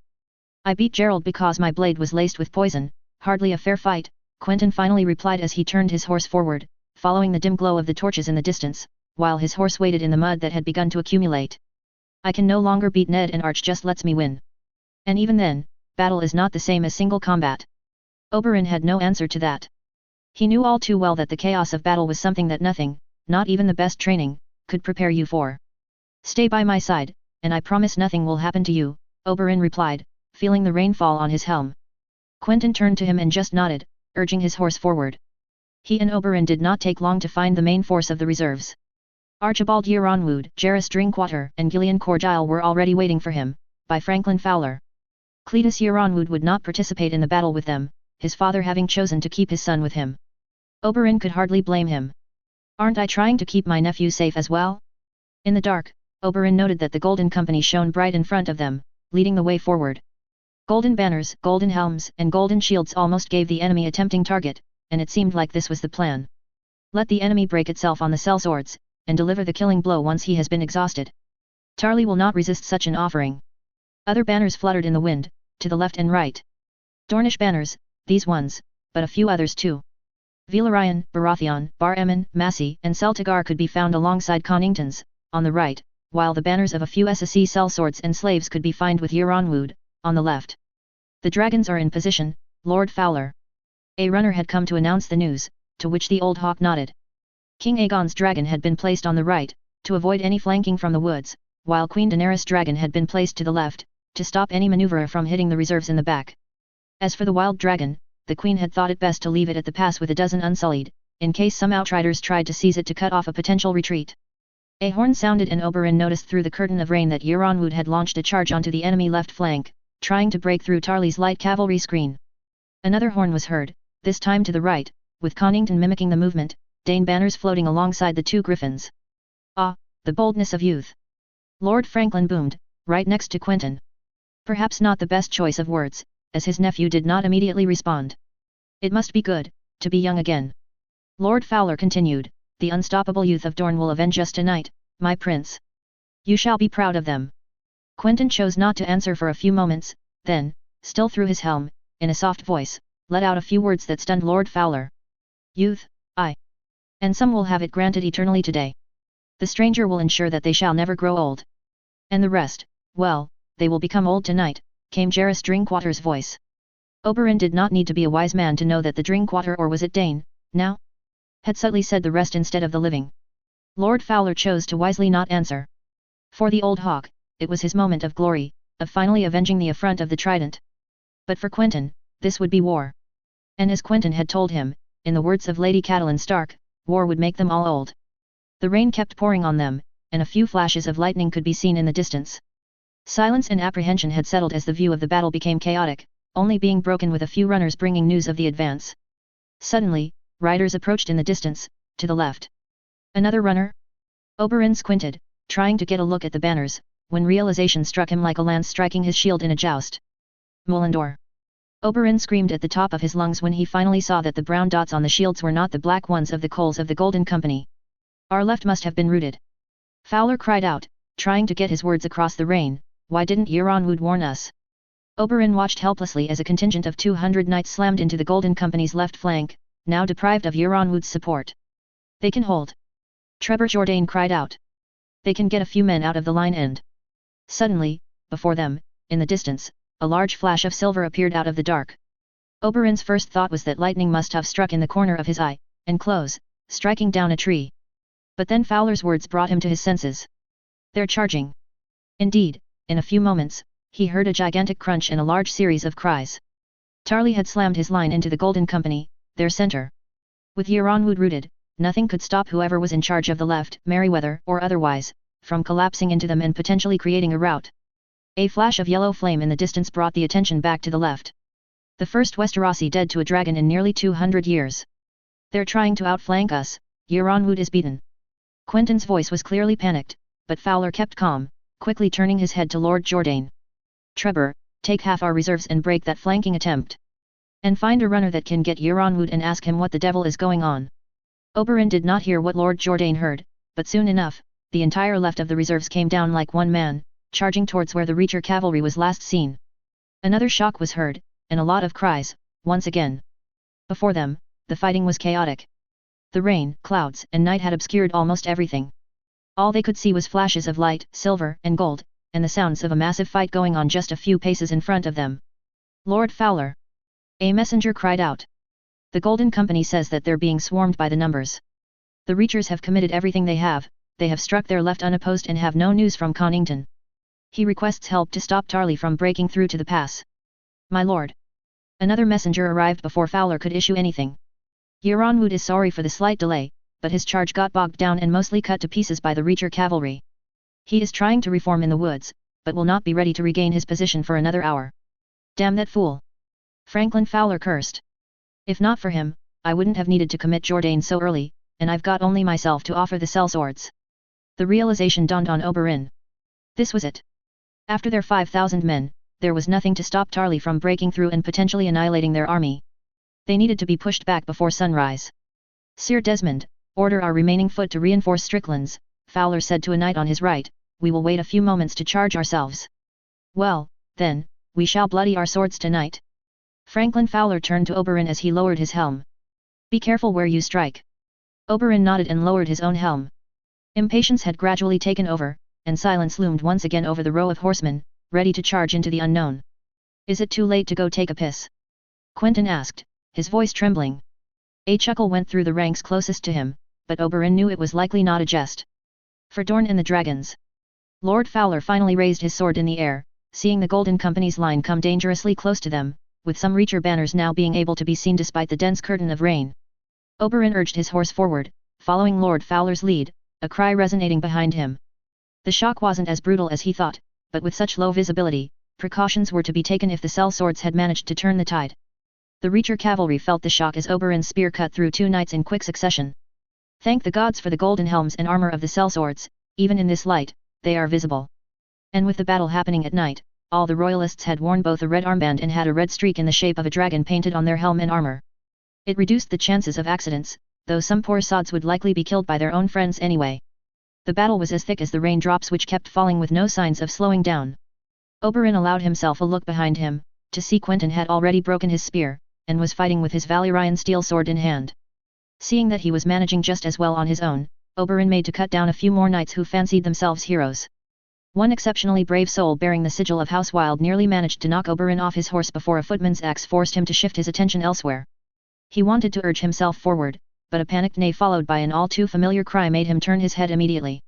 "I beat Gerald because my blade was laced with poison, hardly a fair fight," Quentyn finally replied as he turned his horse forward, following the dim glow of the torches in the distance, while his horse waded in the mud that had begun to accumulate. "I can no longer beat Ned, and Arch just lets me win. And even then, battle is not the same as single combat." Oberyn had no answer to that. He knew all too well that the chaos of battle was something that nothing, not even the best training, could prepare you for. "Stay by my side, and I promise nothing will happen to you," Oberyn replied, feeling the rain fall on his helm. Quentyn turned to him and just nodded, urging his horse forward. He and Oberyn did not take long to find the main force of the reserves. Archibald Euronwood, Jairus Drinkwater, and Gillian Corgyle were already waiting for him, by Franklin Fowler. Cletus Euronwood would not participate in the battle with them, his father having chosen to keep his son with him. Oberyn could hardly blame him. Aren't I trying to keep my nephew safe as well? In the dark, Oberyn noted that the Golden Company shone bright in front of them, leading the way forward. Golden banners, golden helms, and golden shields almost gave the enemy a tempting target, and it seemed like this was the plan. Let the enemy break itself on the sellswords, and deliver the killing blow once he has been exhausted. Tarly will not resist such an offering. Other banners fluttered in the wind, to the left and right. Dornish banners, these ones, but a few others too. Velaryon, Baratheon, Bar Emmon, Massey, and Celtigar could be found alongside Connington's, on the right, while the banners of a few SSE sellswords and slaves could be found with Euronwood, on the left. The dragons are in position, Lord Fowler. A runner had come to announce the news, to which the old hawk nodded. King Aegon's dragon had been placed on the right, to avoid any flanking from the woods, while Queen Daenerys' dragon had been placed to the left, to stop any maneuver from hitting the reserves in the back. As for the wild dragon, the queen had thought it best to leave it at the pass with a dozen unsullied, in case some outriders tried to seize it to cut off a potential retreat. A horn sounded and Oberyn noticed through the curtain of rain that Euronwood had launched a charge onto the enemy left flank, trying to break through Tarly's light cavalry screen. Another horn was heard, this time to the right, with Connington mimicking the movement, Dane banners floating alongside the two griffins. Ah, the boldness of youth! Lord Franklin boomed, right next to Quentyn. Perhaps not the best choice of words, as his nephew did not immediately respond. It must be good, to be young again. Lord Fowler continued, the unstoppable youth of Dorne will avenge us tonight, my prince. You shall be proud of them. Quentyn chose not to answer for a few moments, then, still through his helm, in a soft voice, let out a few words that stunned Lord Fowler. Youth, aye. And some will have it granted eternally today. The stranger will ensure that they shall never grow old. And the rest, well, they will become old tonight, came Jairus Drinkwater's voice. Oberyn did not need to be a wise man to know that the Drinkwater, or was it Dane, now? Had subtly said the rest instead of the living. Lord Fowler chose to wisely not answer. For the old hawk, it was his moment of glory, of finally avenging the affront of the trident. But for Quentyn, this would be war. And as Quentyn had told him, in the words of Lady Catelyn Stark, war would make them all old. The rain kept pouring on them, and a few flashes of lightning could be seen in the distance. Silence and apprehension had settled as the view of the battle became chaotic, only being broken with a few runners bringing news of the advance. Suddenly, riders approached in the distance, to the left. Another runner? Oberyn squinted, trying to get a look at the banners, when realization struck him like a lance striking his shield in a joust. Mullendor. Oberyn screamed at the top of his lungs when he finally saw that the brown dots on the shields were not the black ones of the coals of the Golden Company. Our left must have been routed. Fowler cried out, trying to get his words across the rain, why didn't Euronwood warn us? Oberyn watched helplessly as a contingent of 200 knights slammed into the Golden Company's left flank, now deprived of Euronwood's support. They can hold. Trebor Jordain cried out. They can get a few men out of the line and... Suddenly, before them, in the distance, a large flash of silver appeared out of the dark. Oberyn's first thought was that lightning must have struck in the corner of his eye, and close, striking down a tree. But then Fowler's words brought him to his senses. They're charging. Indeed, in a few moments, he heard a gigantic crunch and a large series of cries. Tarly had slammed his line into the Golden Company, their center. With Euronwood rooted, nothing could stop whoever was in charge of the left, Merryweather or otherwise, from collapsing into them and potentially creating a rout. A flash of yellow flame in the distance brought the attention back to the left. The first Westerosi dead to a dragon in nearly 200 years. They're trying to outflank us, Euronwood is beaten. Quentyn's voice was clearly panicked, but Fowler kept calm, quickly turning his head to Lord Jordain. Trebor, take half our reserves and break that flanking attempt. And find a runner that can get Euronwood and ask him what the devil is going on. Oberyn did not hear what Lord Jordain heard, but soon enough, the entire left of the reserves came down like one man, charging towards where the Reacher cavalry was last seen. Another shock was heard, and a lot of cries, once again. Before them, the fighting was chaotic. The rain, clouds, and night had obscured almost everything. All they could see was flashes of light, silver, and gold, and the sounds of a massive fight going on just a few paces in front of them. Lord Fowler! A messenger cried out. The Golden Company says that they're being swarmed by the numbers. The Reachers have committed everything they have struck their left unopposed and have no news from Connington. He requests help to stop Tarly from breaking through to the pass. My lord. Another messenger arrived before Fowler could issue anything. Euronwood is sorry for the slight delay, but his charge got bogged down and mostly cut to pieces by the Reacher cavalry. He is trying to reform in the woods, but will not be ready to regain his position for another hour. Damn that fool! Franklin Fowler cursed. If not for him, I wouldn't have needed to commit Jourdain so early, and I've got only myself to offer the sellswords. The realization dawned on Oberyn. This was it. After their 5,000 men, there was nothing to stop Tarly from breaking through and potentially annihilating their army. They needed to be pushed back before sunrise. Sir Desmond, order our remaining foot to reinforce Strickland's, Fowler said to a knight on his right. We will wait a few moments to charge ourselves. Well, then, we shall bloody our swords tonight. Franklin Fowler turned to Oberyn as he lowered his helm. Be careful where you strike. Oberyn nodded and lowered his own helm. Impatience had gradually taken over, and silence loomed once again over the row of horsemen, ready to charge into the unknown. Is it too late to go take a piss? Quentyn asked, his voice trembling. A chuckle went through the ranks closest to him, but Oberyn knew it was likely not a jest. For Dorne and the dragons. Lord Fowler finally raised his sword in the air, seeing the Golden Company's line come dangerously close to them, with some Reacher banners now being able to be seen despite the dense curtain of rain. Oberyn urged his horse forward, following Lord Fowler's lead, a cry resonating behind him. The shock wasn't as brutal as he thought, but with such low visibility, precautions were to be taken if the sellswords had managed to turn the tide. The Reacher cavalry felt the shock as Oberyn's spear cut through two knights in quick succession. Thank the gods for the golden helms and armor of the sellswords, even in this light, they are visible. And with the battle happening at night, all the royalists had worn both a red armband and had a red streak in the shape of a dragon painted on their helm and armor. It reduced the chances of accidents, though some poor sods would likely be killed by their own friends anyway. The battle was as thick as the raindrops which kept falling with no signs of slowing down. Oberyn allowed himself a look behind him, to see Quentyn had already broken his spear, and was fighting with his Valyrian steel sword in hand. Seeing that he was managing just as well on his own, Oberyn made to cut down a few more knights who fancied themselves heroes. One exceptionally brave soul bearing the sigil of House Wild nearly managed to knock Oberyn off his horse before a footman's axe forced him to shift his attention elsewhere. He wanted to urge himself forward, but a panicked neigh followed by an all too familiar cry made him turn his head immediately.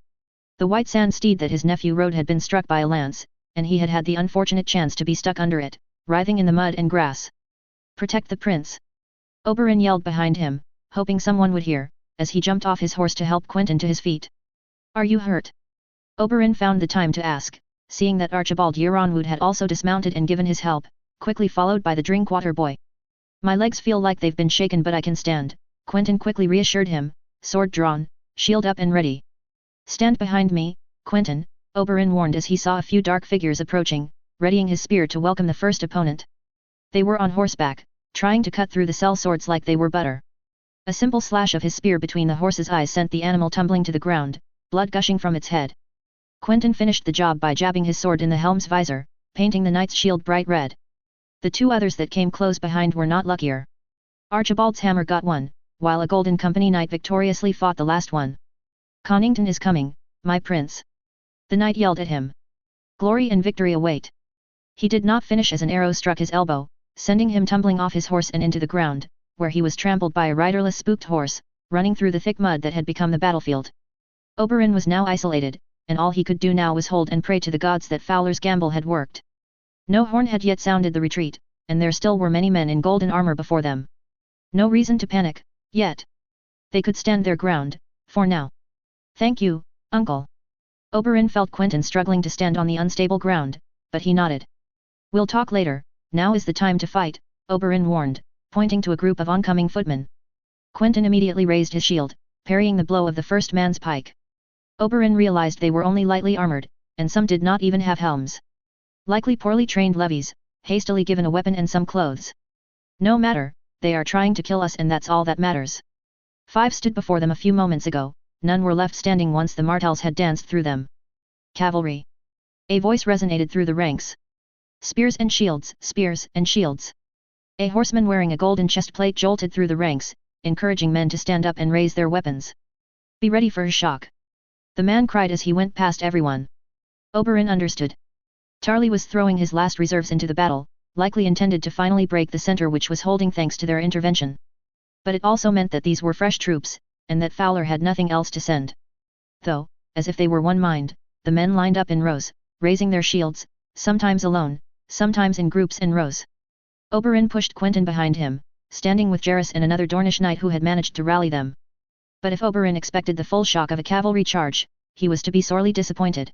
The white sand steed that his nephew rode had been struck by a lance, and he had had the unfortunate chance to be stuck under it, writhing in the mud and grass. Protect the prince! Oberyn yelled behind him, hoping someone would hear, as he jumped off his horse to help Quentyn to his feet. Are you hurt? Oberyn found the time to ask, seeing that Archibald Yeronwood had also dismounted and given his help, quickly followed by the Drinkwater boy. My legs feel like they've been shaken but I can stand, Quentyn quickly reassured him, sword drawn, shield up and ready. Stand behind me, Quentyn, Oberyn warned as he saw a few dark figures approaching, readying his spear to welcome the first opponent. They were on horseback, trying to cut through the sellswords like they were butter. A simple slash of his spear between the horse's eyes sent the animal tumbling to the ground, blood gushing from its head. Quentyn finished the job by jabbing his sword in the helm's visor, painting the knight's shield bright red. The two others that came close behind were not luckier. Archibald's hammer got one, while a Golden Company knight victoriously fought the last one. Connington is coming, my prince. The knight yelled at him. Glory and victory await. He did not finish as an arrow struck his elbow, sending him tumbling off his horse and into the ground, where he was trampled by a riderless spooked horse, running through the thick mud that had become the battlefield. Oberyn was now isolated, and all he could do now was hold and pray to the gods that Fowler's gamble had worked. No horn had yet sounded the retreat, and there still were many men in golden armor before them. No reason to panic, yet. They could stand their ground, for now. Thank you, uncle. Oberyn felt Quentyn struggling to stand on the unstable ground, but he nodded. We'll talk later, now is the time to fight, Oberyn warned, pointing to a group of oncoming footmen. Quentyn immediately raised his shield, parrying the blow of the first man's pike. Oberyn realized they were only lightly armored, and some did not even have helms. Likely poorly trained levies, hastily given a weapon and some clothes. No matter, they are trying to kill us and that's all that matters. 5 stood before them a few moments ago, none were left standing once the Martells had danced through them. Cavalry. A voice resonated through the ranks. Spears and shields, spears and shields. A horseman wearing a golden chestplate jolted through the ranks, encouraging men to stand up and raise their weapons. Be ready for a shock. The man cried as he went past everyone. Oberyn understood. Tarly was throwing his last reserves into the battle, likely intended to finally break the center which was holding thanks to their intervention. But it also meant that these were fresh troops, and that Fowler had nothing else to send. Though, as if they were one mind, the men lined up in rows, raising their shields, sometimes alone, sometimes in groups and rows. Oberyn pushed Quentyn behind him, standing with Jairus and another Dornish knight who had managed to rally them. But if Oberyn expected the full shock of a cavalry charge, he was to be sorely disappointed.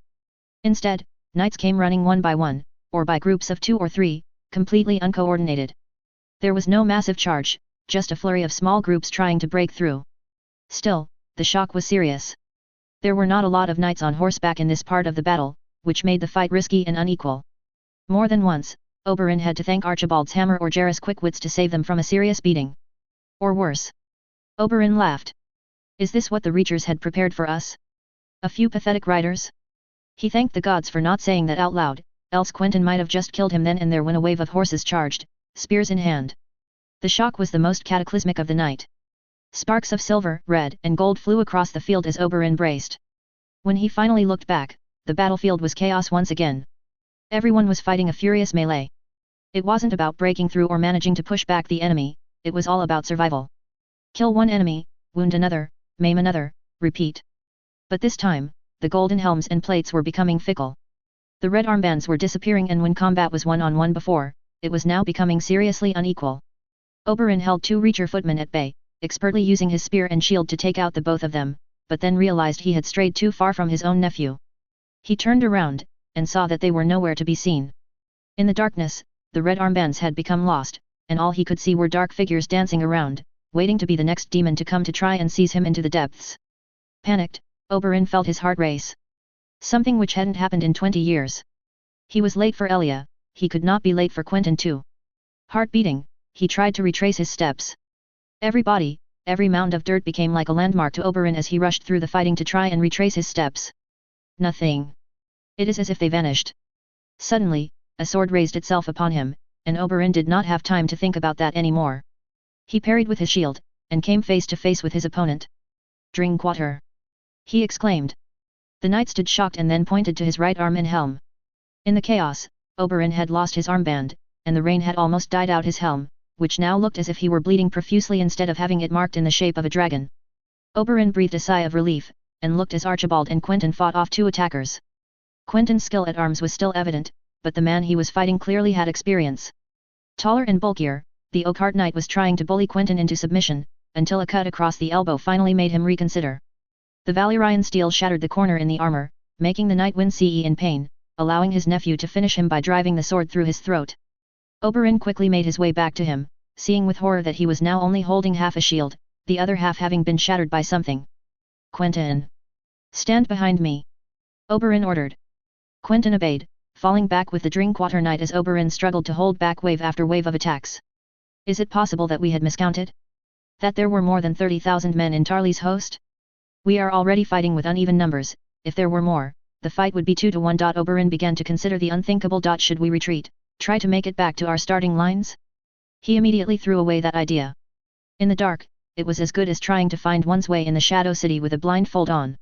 Instead, knights came running one by one, or by groups of 2 or 3, completely uncoordinated. There was no massive charge, just a flurry of small groups trying to break through. Still, the shock was serious. There were not a lot of knights on horseback in this part of the battle, which made the fight risky and unequal. More than once, Oberyn had to thank Archibald's hammer or Jairus' quick wits to save them from a serious beating. Or worse. Oberyn laughed. Is this what the Reachers had prepared for us? A few pathetic riders? He thanked the gods for not saying that out loud, else Quentyn might have just killed him then and there when a wave of horses charged, spears in hand. The shock was the most cataclysmic of the night. Sparks of silver, red, and gold flew across the field as Oberyn braced. When he finally looked back, the battlefield was chaos once again. Everyone was fighting a furious melee. It wasn't about breaking through or managing to push back the enemy, it was all about survival. Kill one enemy, wound another, maim another, repeat. But this time, the golden helms and plates were becoming fickle. The red armbands were disappearing, and when combat was one-on-one before, it was now becoming seriously unequal. Oberyn held 2 Reacher footmen at bay, expertly using his spear and shield to take out the both of them, but then realized he had strayed too far from his own nephew. He turned around, and saw that they were nowhere to be seen. In the darkness, the red armbands had become lost, and all he could see were dark figures dancing around, waiting to be the next demon to come to try and seize him into the depths. Panicked, Oberyn felt his heart race. Something which hadn't happened in 20 years. He was late for Elia, he could not be late for Quentyn too. Heart beating, he tried to retrace his steps. Every body, every mound of dirt became like a landmark to Oberyn as he rushed through the fighting to try and retrace his steps. Nothing. It is as if they vanished. Suddenly, a sword raised itself upon him, and Oberyn did not have time to think about that anymore. He parried with his shield, and came face to face with his opponent. Drinkwater! He exclaimed. The knight stood shocked and then pointed to his right arm and helm. In the chaos, Oberyn had lost his armband, and the rain had almost dyed out his helm, which now looked as if he were bleeding profusely instead of having it marked in the shape of a dragon. Oberyn breathed a sigh of relief, and looked as Archibald and Quentyn fought off 2 attackers. Quentyn's skill at arms was still evident, but the man he was fighting clearly had experience. Taller and bulkier, the Oakheart knight was trying to bully Quentyn into submission, until a cut across the elbow finally made him reconsider. The Valyrian steel shattered the corner in the armor, making the knight wince in pain, allowing his nephew to finish him by driving the sword through his throat. Oberyn quickly made his way back to him, seeing with horror that he was now only holding half a shield, the other half having been shattered by something. Quentyn! Stand behind me! Oberyn ordered. Quentyn obeyed, falling back with the Drinkwater knight as Oberyn struggled to hold back wave after wave of attacks. Is it possible that we had miscounted? That there were more than 30,000 men in Tarly's host? We are already fighting with uneven numbers, if there were more, the fight would be 2 to 1. Oberyn began to consider the unthinkable. Should we retreat, try to make it back to our starting lines? He immediately threw away that idea. In the dark, it was as good as trying to find one's way in the Shadow City with a blindfold on.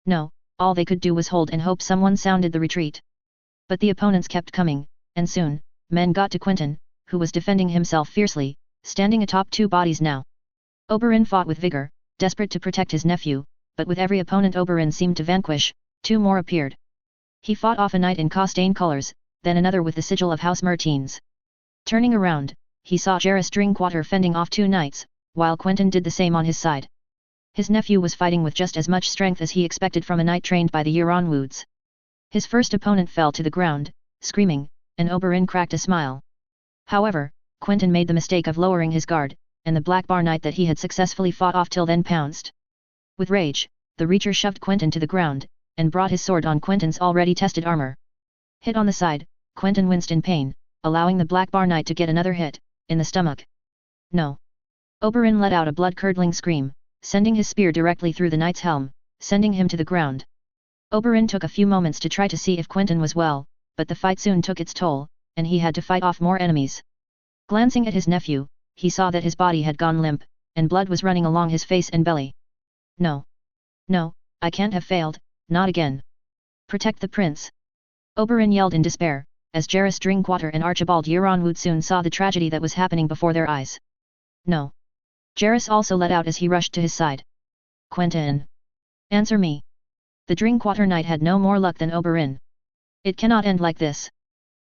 No, all they could do was hold and hope someone sounded the retreat. But the opponents kept coming, and soon, men got to Quentyn, who was defending himself fiercely, standing atop 2 bodies now. Oberyn fought with vigor, desperate to protect his nephew, but with every opponent Oberyn seemed to vanquish, 2 more appeared. He fought off a knight in Costain colors, then another with the sigil of House Mertens. Turning around, he saw Jairus Drinkwater fending off 2 knights, while Quentyn did the same on his side. His nephew was fighting with just as much strength as he expected from a knight trained by the Euronwoods. His first opponent fell to the ground, screaming, and Oberyn cracked a smile. However, Quentyn made the mistake of lowering his guard, and the Black Bar knight that he had successfully fought off till then pounced. With rage, the Reacher shoved Quentyn to the ground, and brought his sword on Quentyn's already tested armor. Hit on the side, Quentyn winced in pain, allowing the Black Bar knight to get another hit, in the stomach. No. Oberyn let out a blood-curdling scream, sending his spear directly through the knight's helm, sending him to the ground. Oberyn took a few moments to try to see if Quentyn was well, but the fight soon took its toll, and he had to fight off more enemies. Glancing at his nephew, he saw that his body had gone limp, and blood was running along his face and belly. No. No, I can't have failed, not again. Protect the prince. Oberyn yelled in despair, as Jairus Drinkwater and Archibald Euronwood soon saw the tragedy that was happening before their eyes. No. Jairus also let out as he rushed to his side. Quentyn. Answer me. The Drinkwater knight had no more luck than Oberyn. It cannot end like this.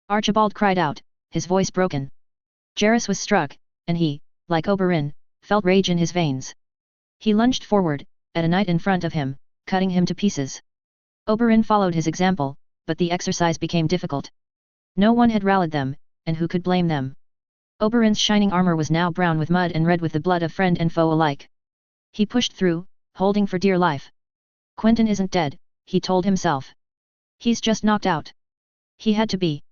Archibald cried out, his voice broken. Jairus was struck, and he, like Oberyn, felt rage in his veins. He lunged forward, at a knight in front of him, cutting him to pieces. Oberyn followed his example, but the exercise became difficult. No one had rallied them, and who could blame them? Oberyn's shining armor was now brown with mud and red with the blood of friend and foe alike. He pushed through, holding for dear life. Quentyn isn't dead, he told himself. He's just knocked out. He had to be.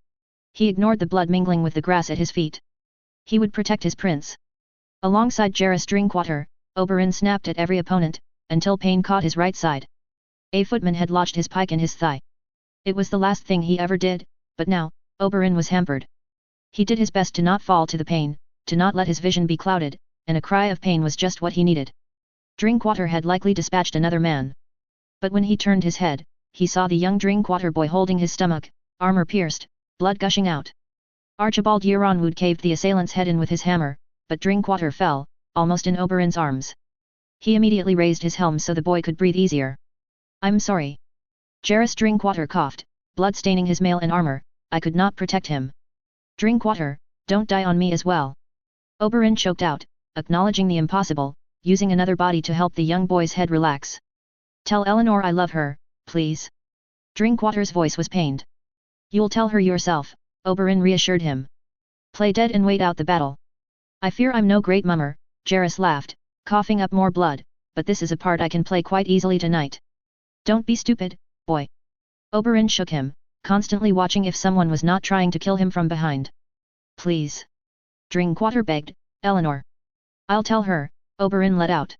He ignored the blood mingling with the grass at his feet. He would protect his prince. Alongside Jairus Drinkwater, Oberyn snapped at every opponent, until pain caught his right side. A footman had lodged his pike in his thigh. It was the last thing he ever did, but now, Oberyn was hampered. He did his best to not fall to the pain, to not let his vision be clouded, and a cry of pain was just what he needed. Drinkwater had likely dispatched another man. But when he turned his head, he saw the young Drinkwater boy holding his stomach, armor pierced, blood gushing out. Archibald Yeronwood caved the assailant's head in with his hammer, but Drinkwater fell, almost in Oberyn's arms. He immediately raised his helm so the boy could breathe easier. "I'm sorry." Jairus Drinkwater coughed, blood staining his mail and armor. "I could not protect him." "Drinkwater, don't die on me as well." Oberyn choked out, acknowledging the impossible, using another body to help the young boy's head relax. "Tell Eleanor I love her, please." Drinkwater's voice was pained. "You'll tell her yourself," Oberyn reassured him. "Play dead and wait out the battle." "I fear I'm no great mummer," Jairus laughed, coughing up more blood, "but this is a part I can play quite easily tonight." "Don't be stupid, boy." Oberyn shook him, constantly watching if someone was not trying to kill him from behind. "Please." Drinkwater begged, "Eleanor." "I'll tell her," Oberyn let out.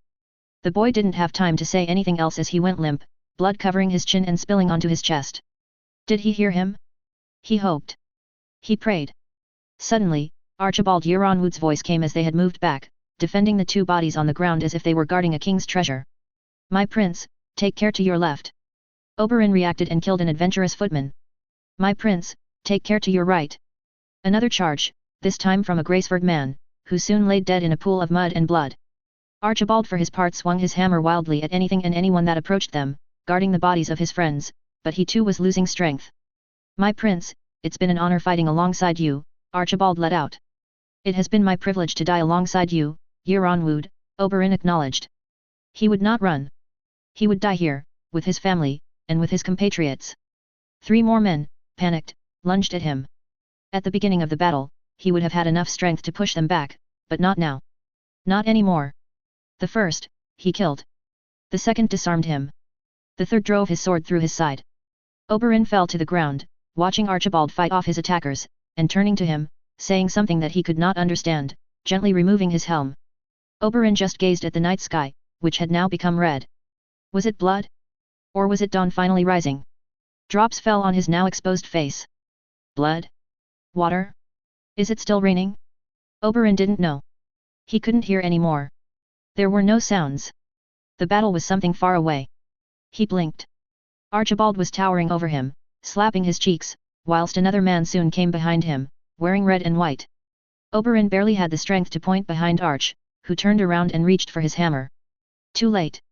The boy didn't have time to say anything else as he went limp, blood covering his chin and spilling onto his chest. Did he hear him? He hoped. He prayed. Suddenly, Archibald Yeronwood's voice came as they had moved back, defending the two bodies on the ground as if they were guarding a king's treasure. "My prince, take care to your left." Oberyn reacted and killed an adventurous footman. "My prince, take care to your right." Another charge, this time from a Graceford man, who soon laid dead in a pool of mud and blood. Archibald for his part swung his hammer wildly at anything and anyone that approached them, guarding the bodies of his friends, but he too was losing strength. "My prince, it's been an honor fighting alongside you," Archibald let out. "It has been my privilege to die alongside you, Yeronwood," Oberyn acknowledged. He would not run. He would die here, with his family, and with his compatriots. 3 more men, panicked, lunged at him. At the beginning of the battle, he would have had enough strength to push them back, but not now. Not anymore. The first, he killed. The second disarmed him. The third drove his sword through his side. Oberyn fell to the ground, watching Archibald fight off his attackers, and turning to him, saying something that he could not understand, gently removing his helm. Oberyn just gazed at the night sky, which had now become red. Was it blood? Or was it dawn finally rising? Drops fell on his now exposed face. Blood? Water? Is it still raining? Oberyn didn't know. He couldn't hear any more. There were no sounds. The battle was something far away. He blinked. Archibald was towering over him, slapping his cheeks, whilst another man soon came behind him, wearing red and white. Oberyn barely had the strength to point behind Arch, who turned around and reached for his hammer. Too late.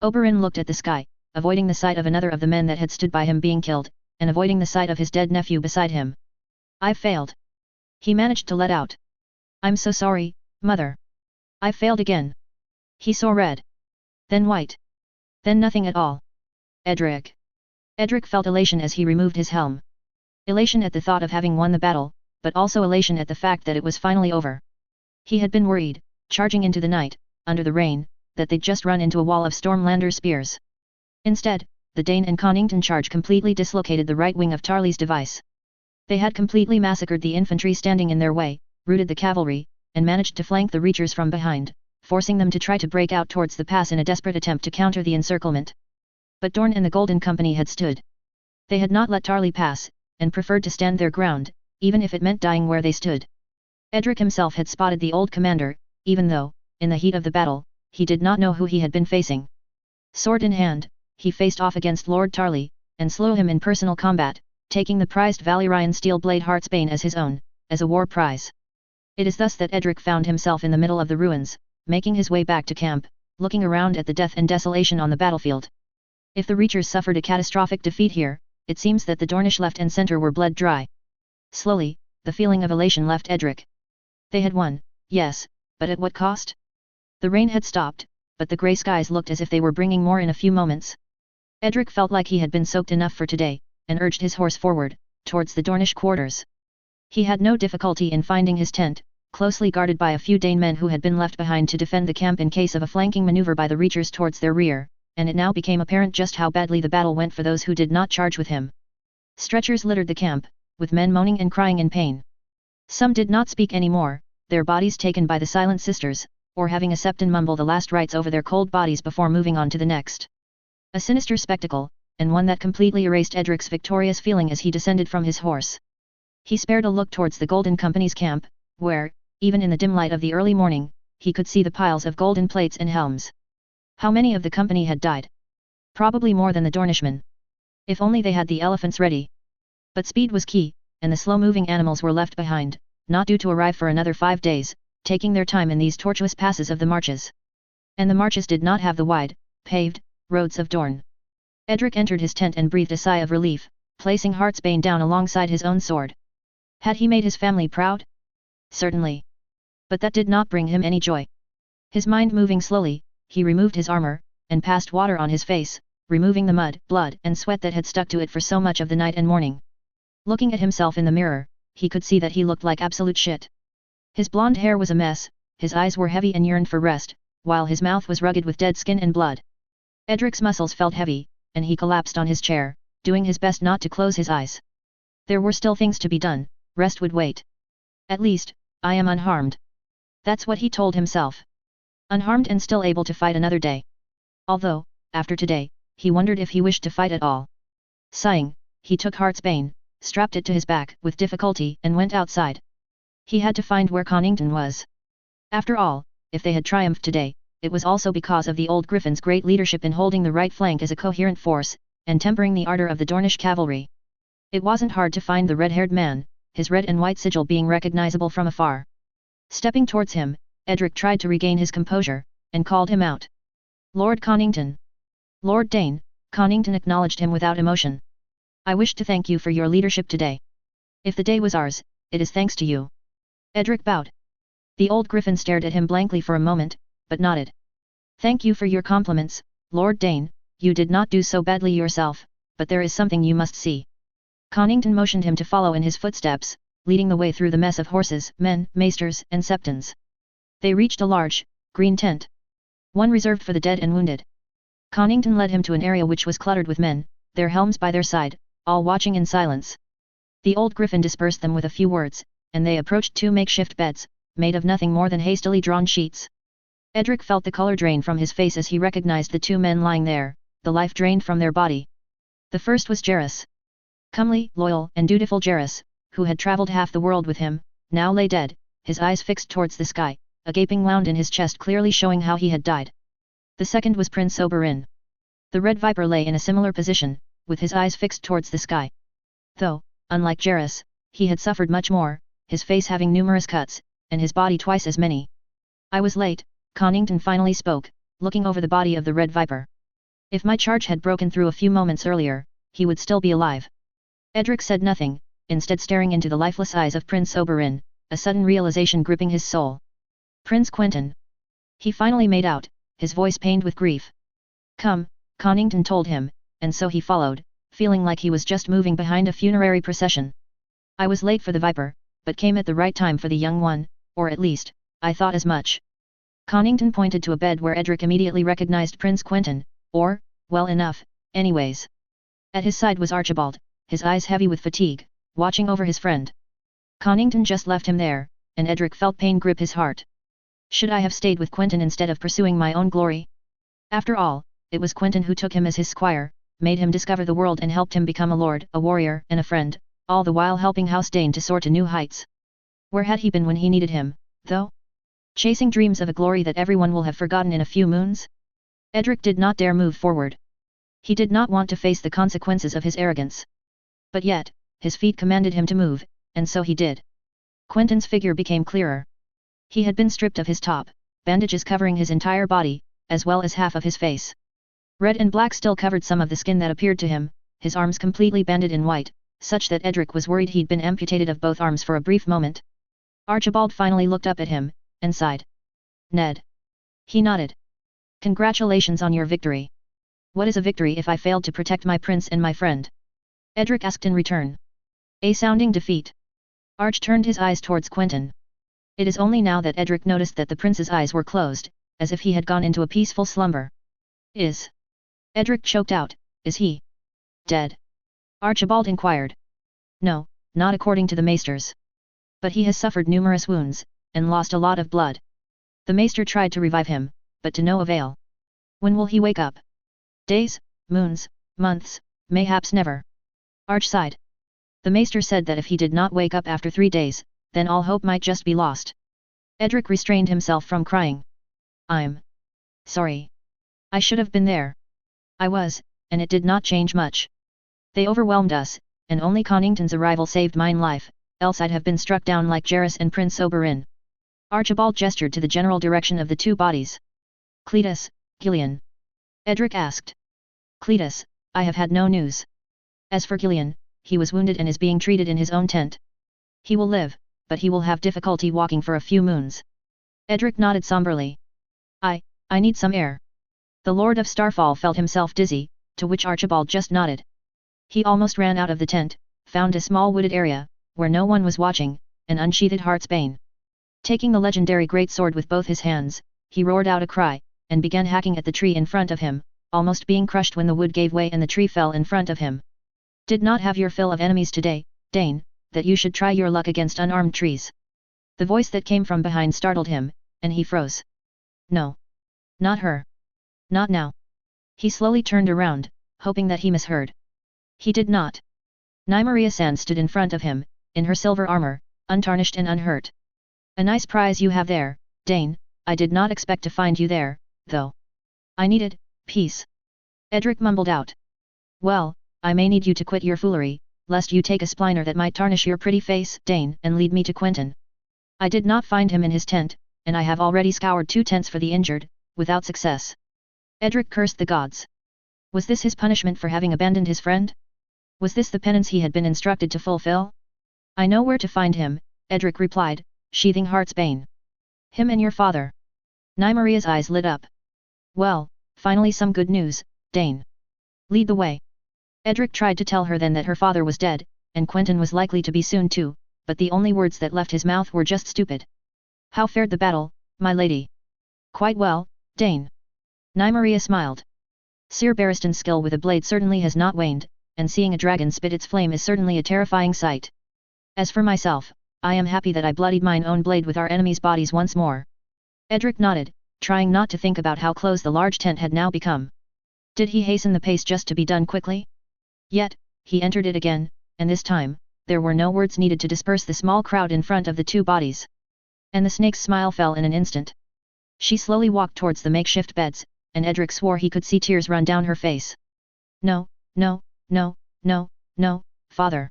Oberyn looked at the sky, avoiding the sight of another of the men that had stood by him being killed, and avoiding the sight of his dead nephew beside him. "I failed." He managed to let out. "I'm so sorry, mother. I failed again." He saw red. Then white. Then nothing at all. Edric. Edric felt elation as he removed his helm. Elation at the thought of having won the battle, but also elation at the fact that it was finally over. He had been worried, charging into the night, under the rain, that they'd just run into a wall of Stormlander spears. Instead, the Dane and Connington charge completely dislocated the right wing of Tarly's device. They had completely massacred the infantry standing in their way, routed the cavalry, and managed to flank the Reachers from behind, forcing them to try to break out towards the pass in a desperate attempt to counter the encirclement. But Dorne and the Golden Company had stood. They had not let Tarly pass, and preferred to stand their ground, even if it meant dying where they stood. Edric himself had spotted the old commander, even though, in the heat of the battle, he did not know who he had been facing. Sword in hand, he faced off against Lord Tarly, and slew him in personal combat, taking the prized Valyrian steel blade Heartsbane as his own, as a war prize. It is thus that Edric found himself in the middle of the ruins, making his way back to camp, looking around at the death and desolation on the battlefield. If the Reachers suffered a catastrophic defeat here, it seems that the Dornish left and center were bled dry. Slowly, the feeling of elation left Edric. They had won, yes, but at what cost? The rain had stopped, but the grey skies looked as if they were bringing more in a few moments. Edric felt like he had been soaked enough for today, and urged his horse forward, towards the Dornish quarters. He had no difficulty in finding his tent, closely guarded by a few Dane men who had been left behind to defend the camp in case of a flanking maneuver by the Reachers towards their rear, and it now became apparent just how badly the battle went for those who did not charge with him. Stretchers littered the camp, with men moaning and crying in pain. Some did not speak any more, their bodies taken by the silent sisters, or having a septon mumble the last rites over their cold bodies before moving on to the next. A sinister spectacle, and one that completely erased Edric's victorious feeling as he descended from his horse. He spared a look towards the Golden Company's camp, where, even in the dim light of the early morning, he could see the piles of golden plates and helms. How many of the company had died? Probably more than the Dornishmen. If only they had the elephants ready. But speed was key, and the slow-moving animals were left behind, not due to arrive for another 5 days, taking their time in these tortuous passes of the marches. And the marches did not have the wide, paved, roads of Dorne. Edric entered his tent and breathed a sigh of relief, placing Heartsbane down alongside his own sword. Had he made his family proud? Certainly. But that did not bring him any joy. His mind moving slowly, he removed his armor, and passed water on his face, removing the mud, blood and sweat that had stuck to it for so much of the night and morning. Looking at himself in the mirror, he could see that he looked like absolute shit. His blonde hair was a mess, his eyes were heavy and yearned for rest, while his mouth was rugged with dead skin and blood. Edric's muscles felt heavy, and he collapsed on his chair, doing his best not to close his eyes. There were still things to be done, rest would wait. At least, I am unharmed. That's what he told himself. Unharmed and still able to fight another day. Although, after today, he wondered if he wished to fight at all. Sighing, he took Heartsbane, strapped it to his back with difficulty and went outside. He had to find where Quentyn was. After all, if they had triumphed today, it was also because of the old Griffin's great leadership in holding the right flank as a coherent force, and tempering the ardor of the Dornish cavalry. It wasn't hard to find the red-haired man, his red and white sigil being recognizable from afar. Stepping towards him, Edric tried to regain his composure, and called him out. Lord Quentyn. Lord Dane, Quentyn acknowledged him without emotion. I wish to thank you for your leadership today. If the day was ours, it is thanks to you. Edric bowed. The old Griffin stared at him blankly for a moment, but nodded. Thank you for your compliments, Lord Dane, you did not do so badly yourself, but there is something you must see. Quentyn motioned him to follow in his footsteps, leading the way through the mess of horses, men, maesters, and septons. They reached a large, green tent. One reserved for the dead and wounded. Quentyn led him to an area which was cluttered with men, their helms by their side, all watching in silence. The old Griffin dispersed them with a few words, and they approached 2 makeshift beds, made of nothing more than hastily drawn sheets. Edric felt the color drain from his face as he recognized the 2 men lying there, the life drained from their body. The first was Jairus. Comely, loyal, and dutiful Jairus, who had traveled half the world with him, now lay dead, his eyes fixed towards the sky, a gaping wound in his chest clearly showing how he had died. The second was Prince Oberyn. The Red Viper lay in a similar position, with his eyes fixed towards the sky. Though, unlike Jairus, he had suffered much more, his face having numerous cuts, and his body twice as many. I was late, Quentyn finally spoke, looking over the body of the Red Viper. If my charge had broken through a few moments earlier, he would still be alive. Edric said nothing, instead staring into the lifeless eyes of Prince Oberyn, a sudden realization gripping his soul. Prince Quentyn. He finally made out, his voice pained with grief. Come, Quentyn told him, and so he followed, feeling like he was just moving behind a funerary procession. I was late for the Viper, but came at the right time for the young one, or at least, I thought as much. Quentyn pointed to a bed where Edric immediately recognized Prince Quentyn, or, well enough, anyways. At his side was Archibald, his eyes heavy with fatigue, watching over his friend. Quentyn just left him there, and Edric felt pain grip his heart. Should I have stayed with Quentyn instead of pursuing my own glory? After all, it was Quentyn who took him as his squire, made him discover the world and helped him become a lord, a warrior, and a friend, all the while helping House Dane to soar to new heights. Where had he been when he needed him, though? Chasing dreams of a glory that everyone will have forgotten in a few moons? Edric did not dare move forward. He did not want to face the consequences of his arrogance. But yet, his feet commanded him to move, and so he did. Quentyn's figure became clearer. He had been stripped of his top, bandages covering his entire body, as well as half of his face. Red and black still covered some of the skin that appeared to him, his arms completely banded in white, such that Edric was worried he'd been amputated of both arms for a brief moment. Archibald finally looked up at him, and sighed. Ned. He nodded. Congratulations on your victory. What is a victory if I failed to protect my prince and my friend? Edric asked in return. A sounding defeat. Arch turned his eyes towards Quentyn. It is only now that Edric noticed that the prince's eyes were closed, as if he had gone into a peaceful slumber. Edric choked out, is he dead? Archibald inquired. No, not according to the maesters. But he has suffered numerous wounds, and lost a lot of blood. The maester tried to revive him, but to no avail. When will he wake up? Days, moons, months, mayhaps never. Arch sighed. The maester said that if he did not wake up after 3 days, then all hope might just be lost. Edric restrained himself from crying. I'm sorry. I should have been there. I was, and it did not change much. They overwhelmed us, and only Connington's arrival saved mine life, else I'd have been struck down like Jairus and Prince Oberyn. Archibald gestured to the general direction of the 2 bodies. Cletus, Gillian? Edric asked. Cletus, I have had no news. As for Gillian, he was wounded and is being treated in his own tent. He will live, but he will have difficulty walking for a few moons. Edric nodded somberly. I need some air. The Lord of Starfall felt himself dizzy, to which Archibald just nodded. He almost ran out of the tent, found a small wooded area, where no one was watching, and unsheathed Heartsbane. Taking the legendary greatsword with both his hands, he roared out a cry, and began hacking at the tree in front of him, almost being crushed when the wood gave way and the tree fell in front of him. Did not have your fill of enemies today, Dane, that you should try your luck against unarmed trees. The voice that came from behind startled him, and he froze. No. Not her. Not now. He slowly turned around, hoping that he misheard. He did not. Nymeria Sand stood in front of him, in her silver armor, untarnished and unhurt. A nice prize you have there, Dane. I did not expect to find you there, though. I needed peace. Edric mumbled out. Well, I may need you to quit your foolery, lest you take a spliner that might tarnish your pretty face, Dane, and lead me to Quentyn. I did not find him in his tent, and I have already scoured 2 tents for the injured, without success. Edric cursed the gods. Was this his punishment for having abandoned his friend? Was this the penance he had been instructed to fulfill? I know where to find him, Edric replied, sheathing Heartsbane. Him and your father. Nymeria's eyes lit up. Well, finally some good news, Dane. Lead the way. Edric tried to tell her then that her father was dead, and Quentyn was likely to be soon too, but the only words that left his mouth were just stupid. How fared the battle, my lady? Quite well, Dane. Nymeria smiled. Sir Barristan's skill with a blade certainly has not waned, and seeing a dragon spit its flame is certainly a terrifying sight. As for myself, I am happy that I bloodied mine own blade with our enemies' bodies once more. Edric nodded, trying not to think about how close the large tent had now become. Did he hasten the pace just to be done quickly? Yet, he entered it again, and this time, there were no words needed to disperse the small crowd in front of the 2 bodies. And the snake's smile fell in an instant. She slowly walked towards the makeshift beds, and Edric swore he could see tears run down her face. No, no, no, no, no, father.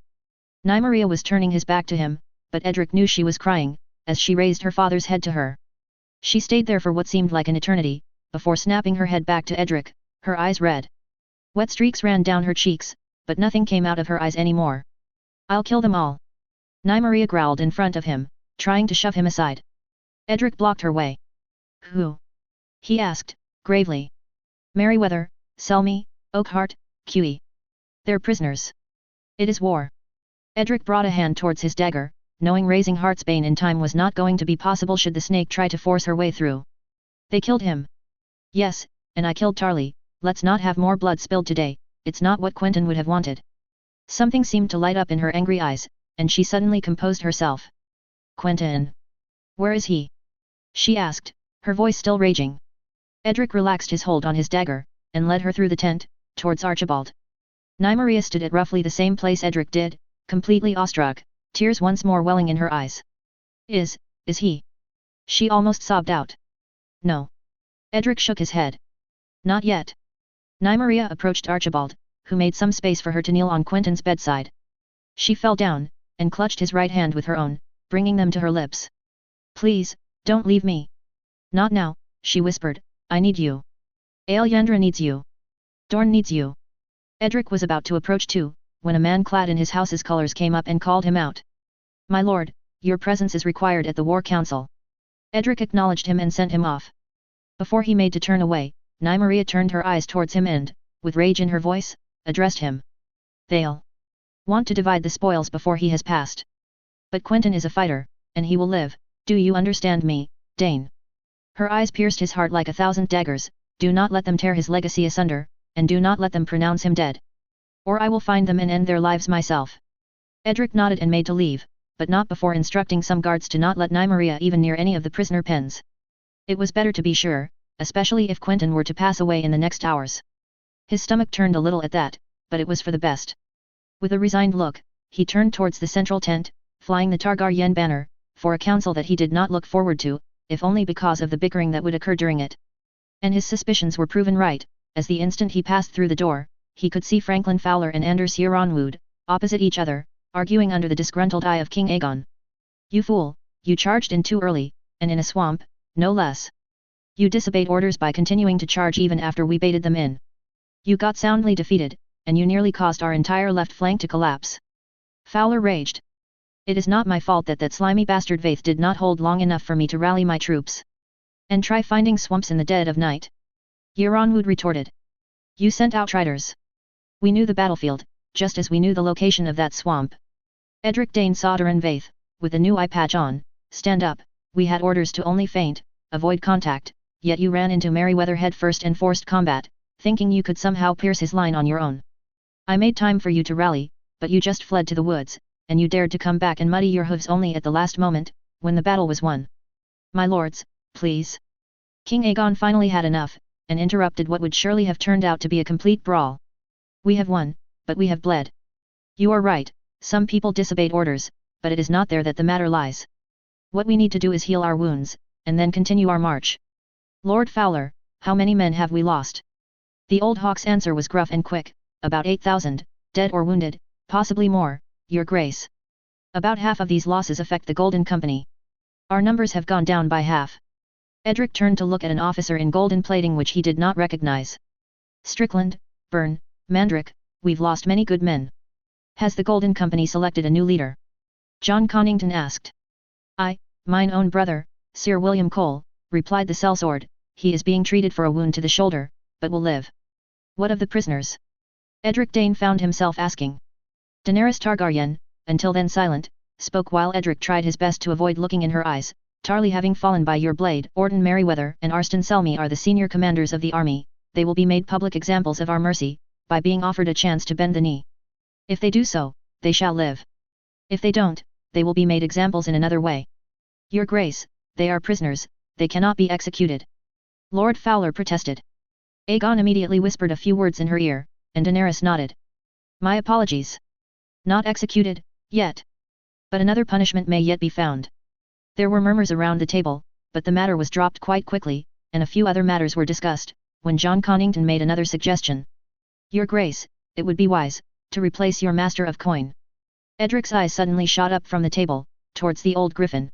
Nymeria was turning his back to him, but Edric knew she was crying, as she raised her father's head to her. She stayed there for what seemed like an eternity, before snapping her head back to Edric, her eyes red. Wet streaks ran down her cheeks, but nothing came out of her eyes anymore. I'll kill them all. Nymeria growled in front of him, trying to shove him aside. Edric blocked her way. Who? He asked, gravely. Merryweather, Selmy, Oakheart, Q.E. They're prisoners. It is war. Edric brought a hand towards his dagger, knowing raising Heartsbane in time was not going to be possible should the snake try to force her way through. They killed him. Yes, and I killed Tarly. Let's not have more blood spilled today, it's not what Quentyn would have wanted. Something seemed to light up in her angry eyes, and she suddenly composed herself. Quentyn. Where is he? She asked, her voice still raging. Edric relaxed his hold on his dagger, and led her through the tent, towards Archibald. Nymeria stood at roughly the same place Edric did, completely awestruck, tears once more welling in her eyes. Is he? She almost sobbed out. No. Edric shook his head. Not yet. Nymeria approached Archibald, who made some space for her to kneel on Quentyn's bedside. She fell down, and clutched his right hand with her own, bringing them to her lips. Please, don't leave me. Not now, she whispered, I need you. Aelyandra needs you. Dorn needs you. Edric was about to approach too, when a man clad in his house's colors came up and called him out. My lord, your presence is required at the war council. Edric acknowledged him and sent him off. Before he made to turn away, Nymeria turned her eyes towards him and, with rage in her voice, addressed him. They'll want to divide the spoils before he has passed. But Quentyn is a fighter, and he will live, Do you understand me, Dane? Her eyes pierced his heart like 1,000 daggers. Do not let them tear his legacy asunder, and do not let them pronounce him dead. Or I will find them and end their lives myself. Edric nodded and made to leave, but not before instructing some guards to not let Nymeria even near any of the prisoner pens. It was better to be sure, especially if Quentyn were to pass away in the next hours. His stomach turned a little at that, but it was for the best. With a resigned look, he turned towards the central tent, flying the Targaryen banner, for a council that he did not look forward to, if only because of the bickering that would occur during it. And his suspicions were proven right, as the instant he passed through the door, he could see Franklin Fowler and Anders Yeronwood, opposite each other, arguing under the disgruntled eye of King Aegon. You fool, you charged in too early, and in a swamp, no less. You disobeyed orders by continuing to charge even after we baited them in. You got soundly defeated, and you nearly caused our entire left flank to collapse. Fowler raged. It is not my fault that slimy bastard Vaith did not hold long enough for me to rally my troops. And try finding swamps in the dead of night. Yeronwood retorted. You sent outriders. We knew the battlefield, just as we knew the location of that swamp. Edric Dane saw Doran Vaith, with a new eye patch on, stand up. We had orders to only feint, avoid contact, yet you ran into Merryweather head first and forced combat, thinking you could somehow pierce his line on your own. I made time for you to rally, but you just fled to the woods, and you dared to come back and muddy your hooves only at the last moment, when the battle was won. My lords, please. King Aegon finally had enough, and interrupted what would surely have turned out to be a complete brawl. We have won, but we have bled. You are right, some people disobeyed orders, but it is not there that the matter lies. What we need to do is heal our wounds, and then continue our march. Lord Fowler, how many men have we lost? The old hawk's answer was gruff and quick, about 8,000, dead or wounded, possibly more, your grace. About half of these losses affect the Golden Company. Our numbers have gone down by half. Edric turned to look at an officer in golden plating which he did not recognize. Strickland, Byrne, Mandrick, we've lost many good men. Has the Golden Company selected a new leader? John Connington asked. Mine own brother, Sir William Cole, replied the sellsword. He is being treated for a wound to the shoulder, but will live. What of the prisoners? Edric Dane found himself asking. Daenerys Targaryen, until then silent, spoke while Edric tried his best to avoid looking in her eyes. Tarly having fallen by your blade, Orton Merryweather and Arstan Selmy are the senior commanders of the army. They will be made public examples of our mercy, by being offered a chance to bend the knee. If they do so, they shall live. If they don't, they will be made examples in another way. Your Grace, they are prisoners, they cannot be executed. Lord Fowler protested. Aegon immediately whispered a few words in her ear, and Daenerys nodded. My apologies. Not executed, yet. But another punishment may yet be found. There were murmurs around the table, but the matter was dropped quite quickly, and a few other matters were discussed, when John Connington made another suggestion. Your Grace, it would be wise, to replace your Master of Coin. Edric's eyes suddenly shot up from the table, towards the old griffin.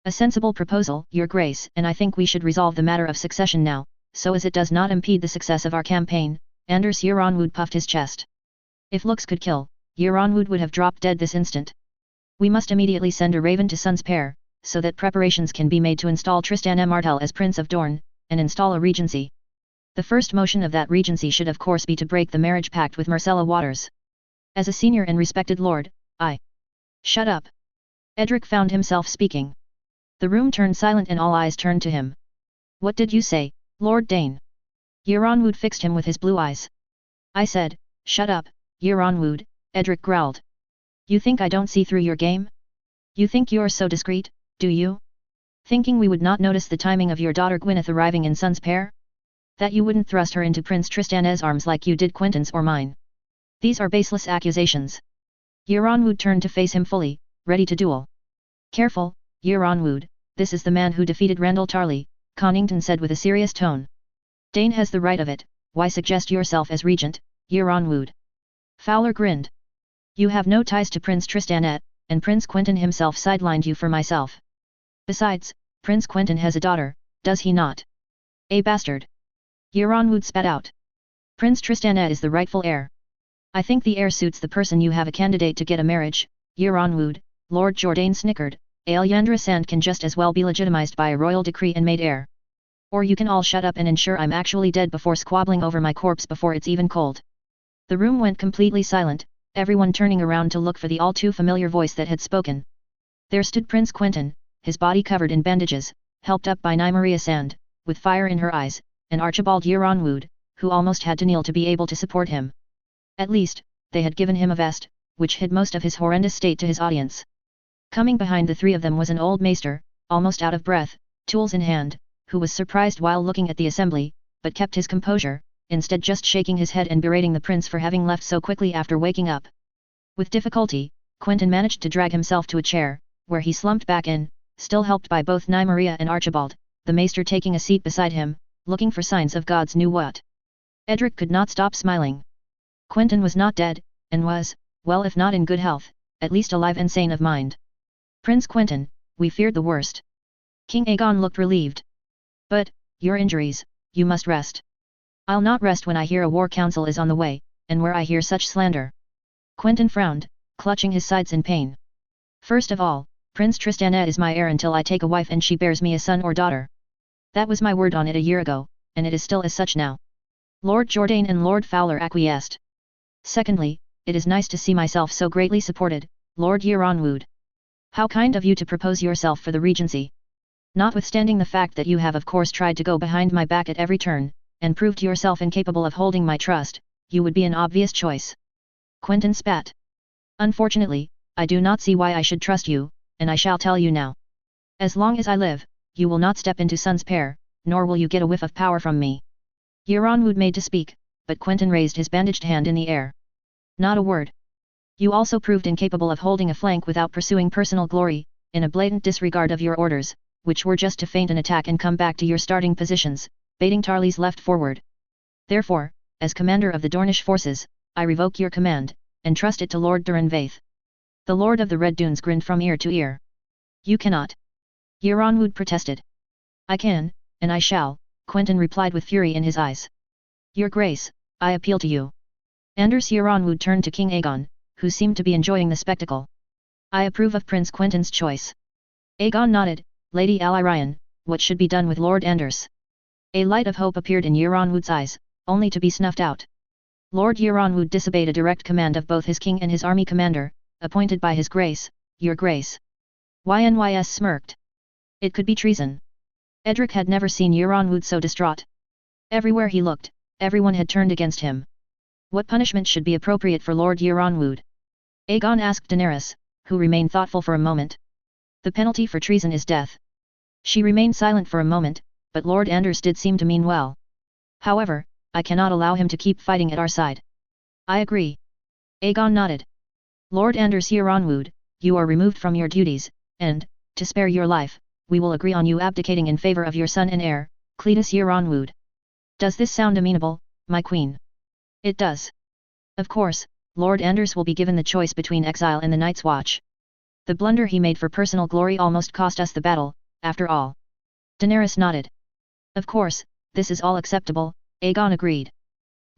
A sensible proposal, Your Grace, and I think we should resolve the matter of succession now, so as it does not impede the success of our campaign. Anders Yeronwood puffed his chest. If looks could kill, Yeronwood would have dropped dead this instant. We must immediately send a raven to Sun's Pair, so that preparations can be made to install Tristan M. Martell as Prince of Dorne, and install a regency. The first motion of that regency should of course be to break the marriage pact with Myrcella Waters. As a senior and respected lord, I... Shut up. Edric found himself speaking. The room turned silent and all eyes turned to him. What did you say, Lord Dane? Yeronwood fixed him with his blue eyes. I said, shut up, Yeronwood, Edric growled. You think I don't see through your game? You think you're so discreet, do you? Thinking we would not notice the timing of your daughter Gwyneth arriving in Sun's Pair? That you wouldn't thrust her into Prince Tristan's arms like you did Quentyn's or mine? These are baseless accusations. Yeronwood turned to face him fully, ready to duel. Careful, Yeronwood, this is the man who defeated Randall Tarly, Connington said with a serious tone. Dane has the right of it, why suggest yourself as regent, Yeronwood? Fowler grinned. You have no ties to Prince Tristan, and Prince Quentyn himself sidelined you for myself. Besides, Prince Quentyn has a daughter, does he not? A bastard. Yeronwood spat out. Prince Tristan is the rightful heir. I think the heir suits the person you have a candidate to get a marriage, Yeronwood, Lord Jourdain snickered. Aelyandra Sand can just as well be legitimized by a royal decree and made heir. Or you can all shut up and ensure I'm actually dead before squabbling over my corpse before it's even cold. The room went completely silent, everyone turning around to look for the all too familiar voice that had spoken. There stood Prince Quentyn, his body covered in bandages, helped up by Nymeria Sand, with fire in her eyes, and Archibald Yeronwood, who almost had to kneel to be able to support him. At least, they had given him a vest, which hid most of his horrendous state to his audience. Coming behind the three of them was an old maester, almost out of breath, tools in hand, who was surprised while looking at the assembly, but kept his composure, instead just shaking his head and berating the prince for having left so quickly after waking up. With difficulty, Quentyn managed to drag himself to a chair, where he slumped back in, still helped by both Nymeria and Archibald, the maester taking a seat beside him, looking for signs of God's knew what. Edric could not stop smiling. Quentyn was not dead, and was, well if not in good health, at least alive and sane of mind. Prince Quentyn, we feared the worst. King Aegon looked relieved. But, your injuries, you must rest. I'll not rest when I hear a war council is on the way, and where I hear such slander. Quentyn frowned, clutching his sides in pain. First of all, Prince Tristana is my heir until I take a wife and she bears me a son or daughter. That was my word on it a year ago, and it is still as such now. Lord Jourdain and Lord Fowler acquiesced. Secondly, it is nice to see myself so greatly supported, Lord Yeronwood. How kind of you to propose yourself for the regency. Notwithstanding the fact that you have of course tried to go behind my back at every turn, and proved yourself incapable of holding my trust, you would be an obvious choice. Quentyn spat. Unfortunately, I do not see why I should trust you, and I shall tell you now. As long as I live, you will not step into Sun's pair, nor will you get a whiff of power from me. Yeronwood made to speak, but Quentyn raised his bandaged hand in the air. Not a word. You also proved incapable of holding a flank without pursuing personal glory, in a blatant disregard of your orders, which were just to feint an attack and come back to your starting positions, baiting Tarly's left forward. Therefore, as commander of the Dornish forces, I revoke your command, and trust it to Lord Durin Vaith. The Lord of the Red Dunes grinned from ear to ear. You cannot. Yeronwood protested. I can, and I shall, Quentyn replied with fury in his eyes. Your Grace, I appeal to you. Anders Yeronwood turned to King Aegon, who seemed to be enjoying the spectacle. I approve of Prince Quentyn's choice. Aegon nodded. Lady Alyrian, what should be done with Lord Anders? A light of hope appeared in Yeronwood's eyes, only to be snuffed out. Lord Yeronwood disobeyed a direct command of both his king and his army commander, appointed by his grace, your grace. Ynys smirked. It could be treason. Edric had never seen Yeronwood so distraught. Everywhere he looked, everyone had turned against him. What punishment should be appropriate for Lord Yeronwood? Aegon asked Daenerys, who remained thoughtful for a moment. The penalty for treason is death. She remained silent for a moment, but Lord Anders did seem to mean well. However, I cannot allow him to keep fighting at our side. I agree. Aegon nodded. Lord Anders Yeronwood, you are removed from your duties, and, to spare your life, we will agree on you abdicating in favor of your son and heir, Cletus Yeronwood. Does this sound amenable, my queen? It does. Of course, Lord Anders will be given the choice between exile and the Night's Watch. The blunder he made for personal glory almost cost us the battle, after all. Daenerys nodded. Of course, this is all acceptable, Aegon agreed.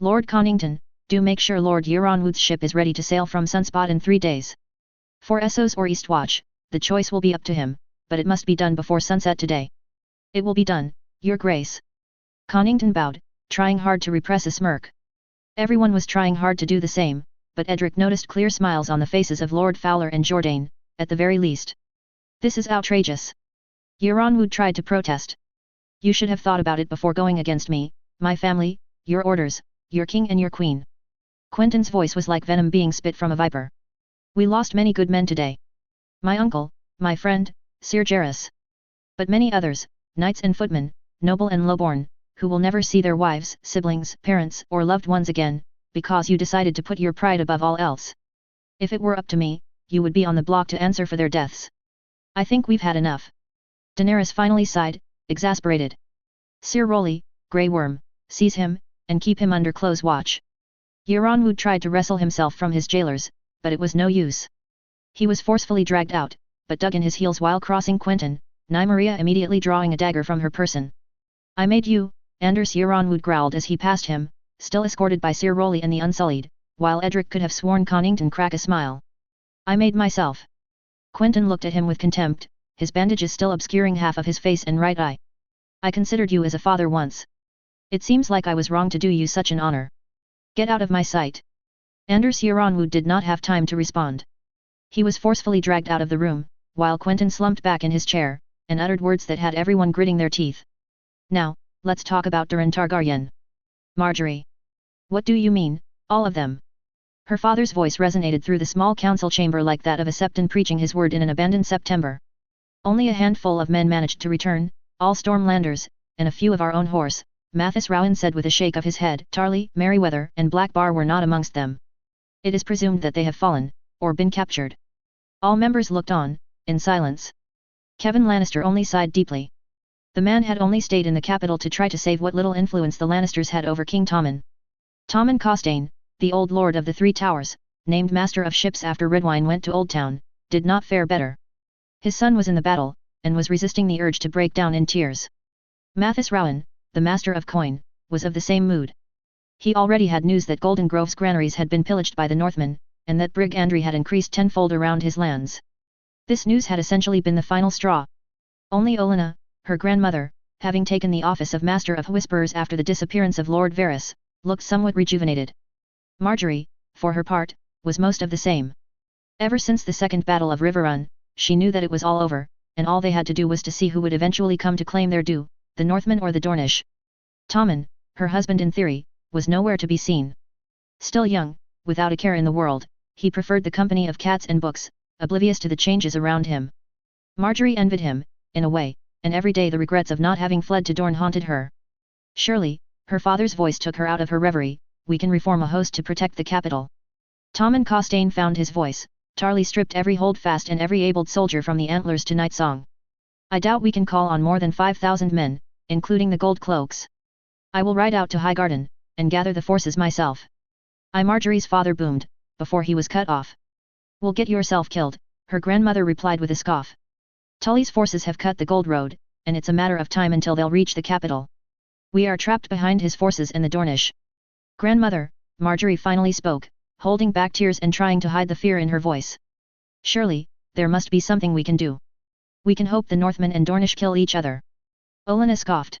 Lord Connington, do make sure Lord Yeronwood's ship is ready to sail from Sunspot in 3 days. For Essos or Eastwatch, the choice will be up to him, but it must be done before sunset today. It will be done, your grace. Connington bowed, trying hard to repress a smirk. Everyone was trying hard to do the same, but Edric noticed clear smiles on the faces of Lord Fowler and Jourdain, at the very least. This is outrageous. Yeronwood tried to protest. You should have thought about it before going against me, my family, your orders, your king and your queen. Quentyn's voice was like venom being spit from a viper. We lost many good men today. My uncle, my friend, Sir Jaehaerys. But many others, knights and footmen, noble and lowborn, who will never see their wives, siblings, parents, or loved ones again, because you decided to put your pride above all else. If it were up to me, you would be on the block to answer for their deaths. I think we've had enough. Daenerys finally sighed, exasperated. Sir Rolly, Grey Worm, seize him, and keep him under close watch. Yeronwood tried to wrestle himself from his jailers, but it was no use. He was forcefully dragged out, but dug in his heels while crossing Quentyn, Nymeria immediately drawing a dagger from her person. I made you, Anders Yeronwood growled as he passed him, still escorted by Sir Rolly and the Unsullied, while Edric could have sworn Connington cracked a smile. I made myself. Quentyn looked at him with contempt, his bandages still obscuring half of his face and right eye. I considered you as a father once. It seems like I was wrong to do you such an honor. Get out of my sight. Anders Yeronwood did not have time to respond. He was forcefully dragged out of the room, while Quentyn slumped back in his chair, and uttered words that had everyone gritting their teeth. Now, let's talk about Durin Targaryen. Marjorie. What do you mean, all of them? Her father's voice resonated through the small council chamber like that of a septon preaching his word in an abandoned September. Only a handful of men managed to return, all Stormlanders, and a few of our own horse, Mathis Rowan said with a shake of his head. Tarly, Merryweather, and Blackbar were not amongst them. It is presumed that they have fallen, or been captured. All members looked on, in silence. Kevan Lannister only sighed deeply. The man had only stayed in the capital to try to save what little influence the Lannisters had over King Tommen. Tommen Costain, the old lord of the Three Towers, named Master of Ships after Redwine went to Old Town, did not fare better. His son was in the battle, and was resisting the urge to break down in tears. Mathis Rowan, the Master of Coin, was of the same mood. He already had news that Golden Grove's granaries had been pillaged by the Northmen, and that Brig Andry had increased tenfold around his lands. This news had essentially been the final straw. Only Olenna, her grandmother, having taken the office of Master of Whisperers after the disappearance of Lord Varys, looked somewhat rejuvenated. Marjorie, for her part, was most of the same. Ever since the Second Battle of Riverrun, she knew that it was all over, and all they had to do was to see who would eventually come to claim their due, the Northmen or the Dornish. Tommen, her husband in theory, was nowhere to be seen. Still young, without a care in the world, he preferred the company of cats and books, oblivious to the changes around him. Marjorie envied him, in a way, and every day the regrets of not having fled to Dorne haunted her. Surely, her father's voice took her out of her reverie, we can reform a host to protect the capital. Tommen Costain found his voice. Tarly stripped every holdfast and every abled soldier from the antlers to night song. I doubt we can call on more than 5,000 men, including the gold cloaks. I will ride out to Highgarden, and gather the forces myself. Marjorie's father boomed, before he was cut off. Will get yourself killed, her grandmother replied with a scoff. Tully's forces have cut the gold road, and it's a matter of time until they'll reach the capital. We are trapped behind his forces and the Dornish. Grandmother, Marjorie finally spoke, holding back tears and trying to hide the fear in her voice. Surely, there must be something we can do. We can hope the Northmen and Dornish kill each other. Olenna scoffed.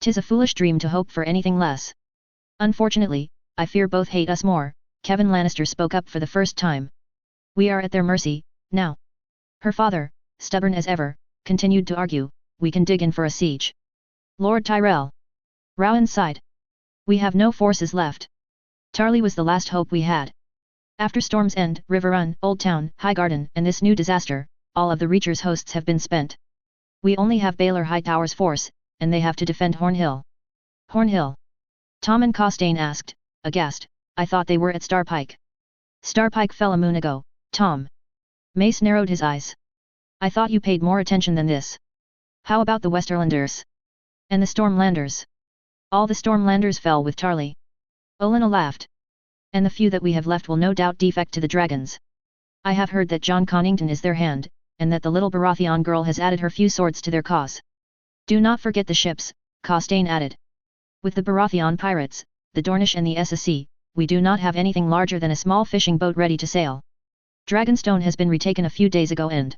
'Tis a foolish dream to hope for anything less. Unfortunately, I fear both hate us more. Kevan Lannister spoke up for the first time. We are at their mercy, now. Her father, stubborn as ever, continued to argue, we can dig in for a siege. Lord Tyrell. Rowan sighed. We have no forces left. Tarly was the last hope we had. After Storm's End, Riverrun, Old Town, Highgarden, and this new disaster, all of the Reacher's hosts have been spent. We only have Baelor Hightower's force, and they have to defend Hornhill. Hornhill? Tommen Costain asked, aghast. I thought they were at Starpike. Starpike fell a moon ago, Tom. Mace narrowed his eyes. I thought you paid more attention than this. How about the Westerlanders? And the Stormlanders? All the Stormlanders fell with Tarly. Olenna laughed. And the few that we have left will no doubt defect to the dragons. I have heard that Jon Connington is their hand, and that the little Baratheon girl has added her few swords to their cause. Do not forget the ships, Costain added. With the Baratheon pirates, the Dornish and the SSC, we do not have anything larger than a small fishing boat ready to sail. Dragonstone has been retaken a few days ago and...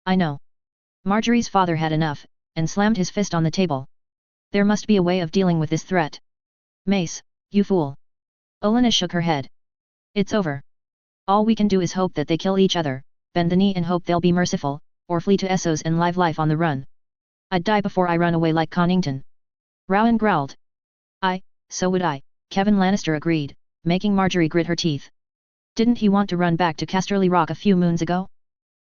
I know. Marjorie's father had enough, and slammed his fist on the table. There must be a way of dealing with this threat. Mace, you fool. Olenna shook her head. It's over. All we can do is hope that they kill each other, bend the knee and hope they'll be merciful, or flee to Essos and live life on the run. I'd die before I run away like Connington. Rowan growled. So would I, Kevan Lannister agreed, making Marjorie grit her teeth. Didn't he want to run back to Casterly Rock a few moons ago?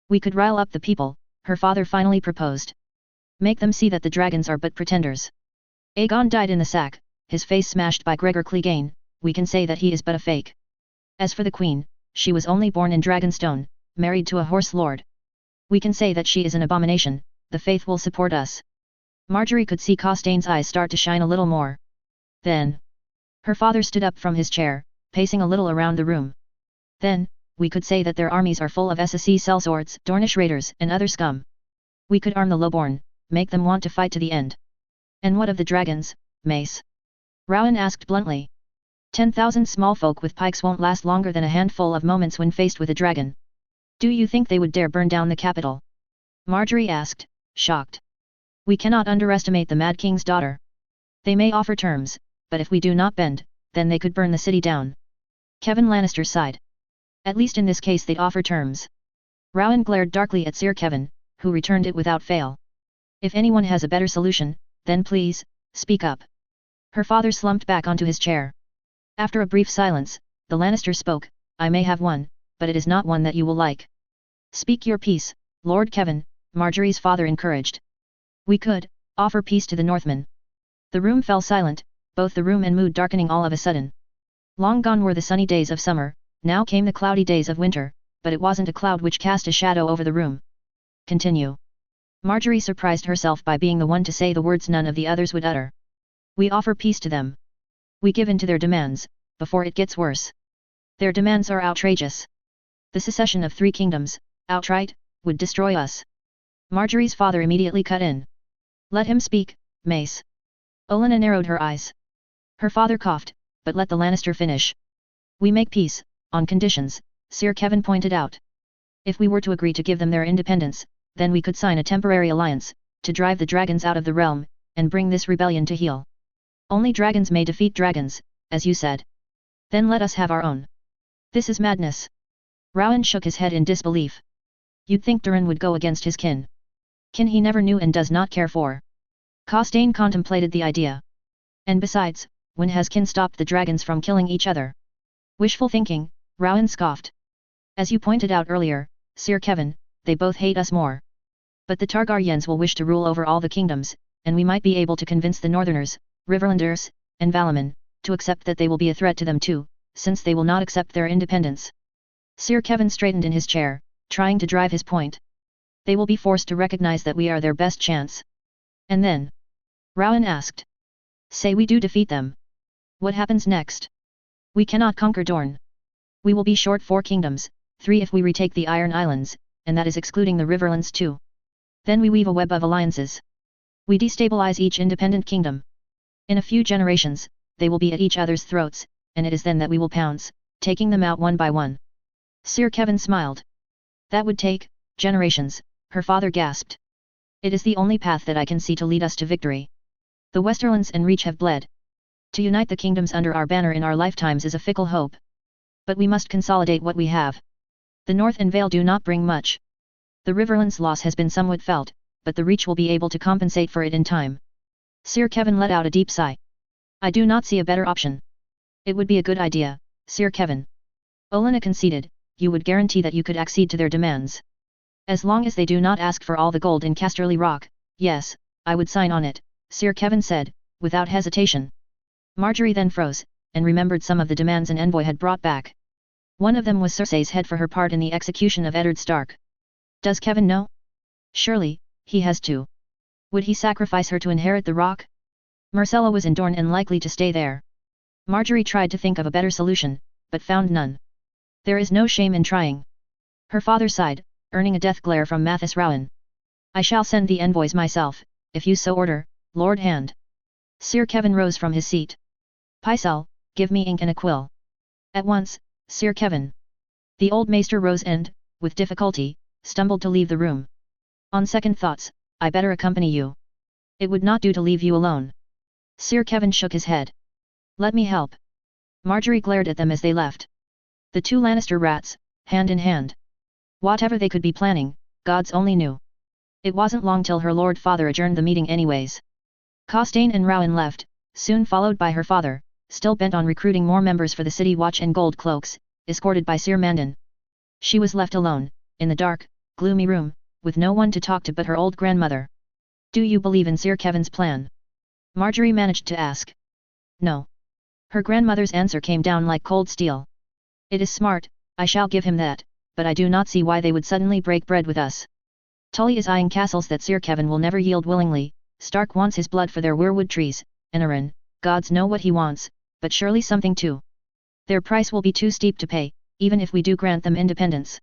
We could rile up the people, her father finally proposed. Make them see that the dragons are but pretenders. Aegon died in the sack, his face smashed by Gregor Clegane, we can say that he is but a fake. As for the queen, she was only born in Dragonstone, married to a horse lord. We can say that she is an abomination, the faith will support us. Marjorie could see Costain's eyes start to shine a little more. Then, her father stood up from his chair, pacing a little around the room. Then, we could say that their armies are full of SSC sellswords, Dornish raiders, and other scum. We could arm the lowborn, make them want to fight to the end. And what of the dragons, Mace? Rowan asked bluntly. 10,000 small folk with pikes won't last longer than a handful of moments when faced with a dragon. Do you think they would dare burn down the capital? Marjorie asked, shocked. We cannot underestimate the Mad King's daughter. They may offer terms, but if we do not bend, then they could burn the city down. Kevan Lannister sighed. At least in this case they'd offer terms. Rowan glared darkly at Sir Quentyn, who returned it without fail. If anyone has a better solution, then please, speak up. Her father slumped back onto his chair. After a brief silence, the Lannister spoke, I may have one, but it is not one that you will like. Speak your piece, Lord Quentyn, Marjorie's father encouraged. We could offer peace to the Northmen. The room fell silent, both the room and mood darkening all of a sudden. Long gone were the sunny days of summer, now came the cloudy days of winter, but it wasn't a cloud which cast a shadow over the room. Continue. Marjorie surprised herself by being the one to say the words none of the others would utter. We offer peace to them. We give in to their demands, before it gets worse. Their demands are outrageous. The secession of 3 kingdoms, outright, would destroy us. Marjorie's father immediately cut in. Let him speak, Mace. Olenna narrowed her eyes. Her father coughed, but let the Lannister finish. We make peace, on conditions, Sir Quentyn pointed out. If we were to agree to give them their independence, then we could sign a temporary alliance, to drive the dragons out of the realm, and bring this rebellion to heel. Only dragons may defeat dragons, as you said. Then let us have our own. This is madness. Rowan shook his head in disbelief. You'd think Durin would go against his kin. Kin he never knew and does not care for. Costain contemplated the idea. And besides, when has kin stopped the dragons from killing each other? Wishful thinking, Rowan scoffed. As you pointed out earlier, Sir Quentyn, they both hate us more. But the Targaryens will wish to rule over all the kingdoms, and we might be able to convince the Northerners, Riverlanders, and Valaman, to accept that they will be a threat to them too, since they will not accept their independence. Sir Quentyn straightened in his chair, trying to drive his point. They will be forced to recognize that we are their best chance. And then? Rowan asked. Say we do defeat them. What happens next? We cannot conquer Dorne. We will be short 4 kingdoms, 3 if we retake the Iron Islands, and that is excluding the Riverlands too. Then we weave a web of alliances. We destabilize each independent kingdom. In a few generations, they will be at each other's throats, and it is then that we will pounce, taking them out one by one. Sir Quentyn smiled. That would take generations, her father gasped. It is the only path that I can see to lead us to victory. The Westerlands and Reach have bled. To unite the kingdoms under our banner in our lifetimes is a fickle hope. But we must consolidate what we have. The North and Vale do not bring much. The Riverlands' loss has been somewhat felt, but the Reach will be able to compensate for it in time. Sir Quentyn let out a deep sigh. I do not see a better option. It would be a good idea, Sir Quentyn. Olenna conceded, you would guarantee that you could accede to their demands. As long as they do not ask for all the gold in Casterly Rock, yes, I would sign on it, Sir Quentyn said, without hesitation. Marjorie then froze, and remembered some of the demands an envoy had brought back. One of them was Cersei's head for her part in the execution of Eddard Stark. Does Quentyn know? Surely, he has to. Would he sacrifice her to inherit the rock? Myrcella was in Dorne and likely to stay there. Marjorie tried to think of a better solution, but found none. There is no shame in trying. Her father sighed, earning a death glare from Mathis Rowan. I shall send the envoys myself, if you so order, Lord Hand. Sir Quentyn rose from his seat. Pycelle, give me ink and a quill. At once, Sir Quentyn. The old maester rose and, with difficulty, stumbled to leave the room. On second thoughts, I better accompany you. It would not do to leave you alone. Sir Quentyn shook his head. Let me help. Marjorie glared at them as they left. The 2 Lannister rats, hand in hand. Whatever they could be planning, gods only knew. It wasn't long till her lord father adjourned the meeting anyways. Costain and Rowan left, soon followed by her father, still bent on recruiting more members for the City Watch and Gold Cloaks, escorted by Sir Mandon. She was left alone, in the dark, gloomy room, with no one to talk to but her old grandmother. Do you believe in Sir Kevin's plan? Marjorie managed to ask. No. Her grandmother's answer came down like cold steel. It is smart, I shall give him that, but I do not see why they would suddenly break bread with us. Tully is eyeing castles that Sir Quentyn will never yield willingly, Stark wants his blood for their weirwood trees, and Arryn, gods know what he wants, but surely something too. Their price will be too steep to pay, even if we do grant them independence.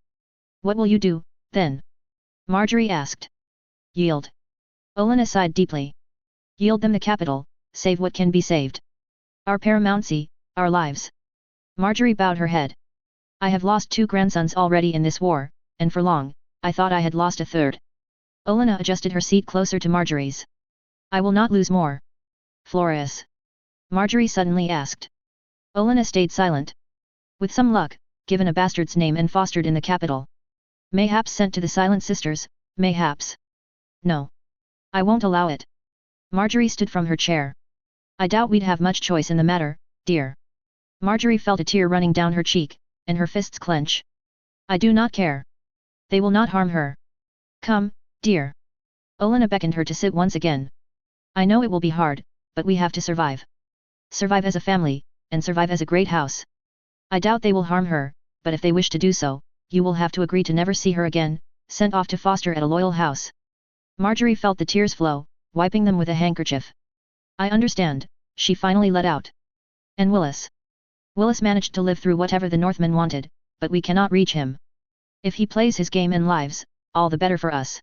What will you do, then? Marjorie asked. Yield. Olenna sighed deeply. Yield them the capital, save what can be saved. Our paramountcy, our lives. Marjorie bowed her head. I have lost 2 grandsons already in this war, and for long, I thought I had lost a third. Olenna adjusted her seat closer to Marjorie's. I will not lose more. Florius. Marjorie suddenly asked. Olenna stayed silent. With some luck, given a bastard's name and fostered in the capital. Mayhaps sent to the Silent Sisters, mayhaps. No. I won't allow it. Marjorie stood from her chair. I doubt we'd have much choice in the matter, dear. Marjorie felt a tear running down her cheek, and her fists clench. I do not care. They will not harm her. Come, dear. Olenna beckoned her to sit once again. I know it will be hard, but we have to survive. Survive as a family, and survive as a great house. I doubt they will harm her, but if they wish to do so, you will have to agree to never see her again, sent off to foster at a loyal house. Marjorie felt the tears flow, wiping them with a handkerchief. I understand, she finally let out. And Willis? Willis managed to live through whatever the Northmen wanted, but we cannot reach him. If he plays his game and lives, all the better for us.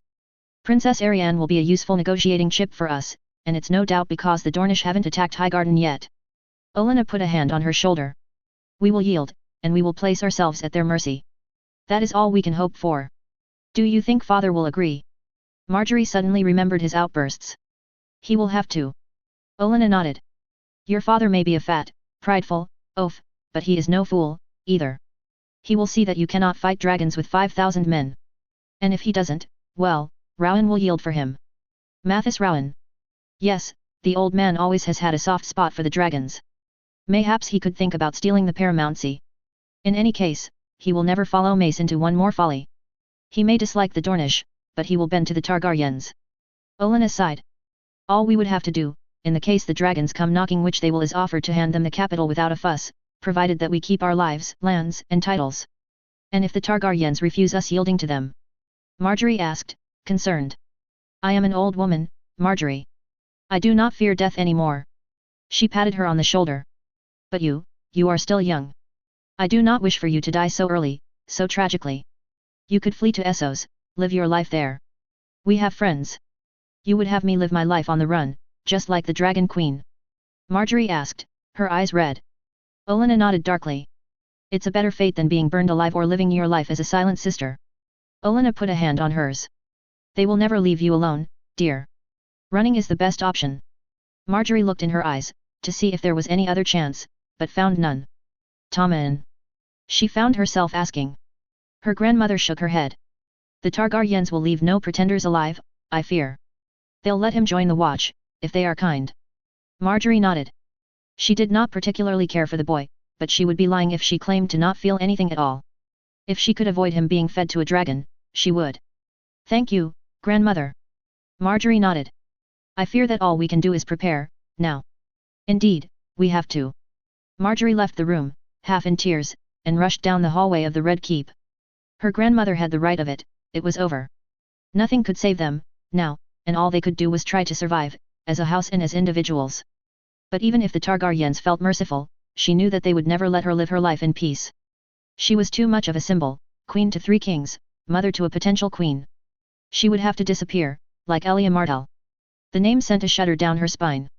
Princess Ariane will be a useful negotiating chip for us, and it's no doubt because the Dornish haven't attacked Highgarden yet. Olenna put a hand on her shoulder. We will yield, and we will place ourselves at their mercy. That is all we can hope for. Do you think father will agree? Marjorie suddenly remembered his outbursts. He will have to. Olenna nodded. Your father may be a fat, prideful, oaf, but he is no fool, either. He will see that you cannot fight dragons with 5,000 men. And if he doesn't, well, Rowan will yield for him. Mathis Rowan. Yes, the old man always has had a soft spot for the dragons. Mayhaps he could think about stealing the paramountcy. In any case, he will never follow Mace into one more folly. He may dislike the Dornish, but he will bend to the Targaryens. Olenna sighed. All we would have to do, in the case the dragons come knocking, which they will, is offer to hand them the capital without a fuss, provided that we keep our lives, lands, and titles. And if the Targaryens refuse us yielding to them? Marjorie asked, concerned. I am an old woman, Marjorie. I do not fear death anymore. She patted her on the shoulder. But you are still young. I do not wish for you to die so early, so tragically. You could flee to Essos, live your life there. We have friends. You would have me live my life on the run, just like the Dragon Queen? Marjorie asked, her eyes red. Olenna nodded darkly. It's a better fate than being burned alive or living your life as a silent sister. Olenna put a hand on hers. They will never leave you alone, dear. Running is the best option. Marjorie looked in her eyes, to see if there was any other chance, but found none. Tommen. She found herself asking. Her grandmother shook her head. The Targaryens will leave no pretenders alive, I fear. They'll let him join the watch, if they are kind. Marjorie nodded. She did not particularly care for the boy, but she would be lying if she claimed to not feel anything at all. If she could avoid him being fed to a dragon, she would. Thank you, grandmother. Marjorie nodded. I fear that all we can do is prepare, now. Indeed, we have to. Marjorie left the room, half in tears, and rushed down the hallway of the Red Keep. Her grandmother had the right of it, it was over. Nothing could save them, now, and all they could do was try to survive, as a house and as individuals. But even if the Targaryens felt merciful, she knew that they would never let her live her life in peace. She was too much of a symbol, queen to 3 kings, mother to a potential queen. She would have to disappear, like Elia Martell. The name sent a shudder down her spine.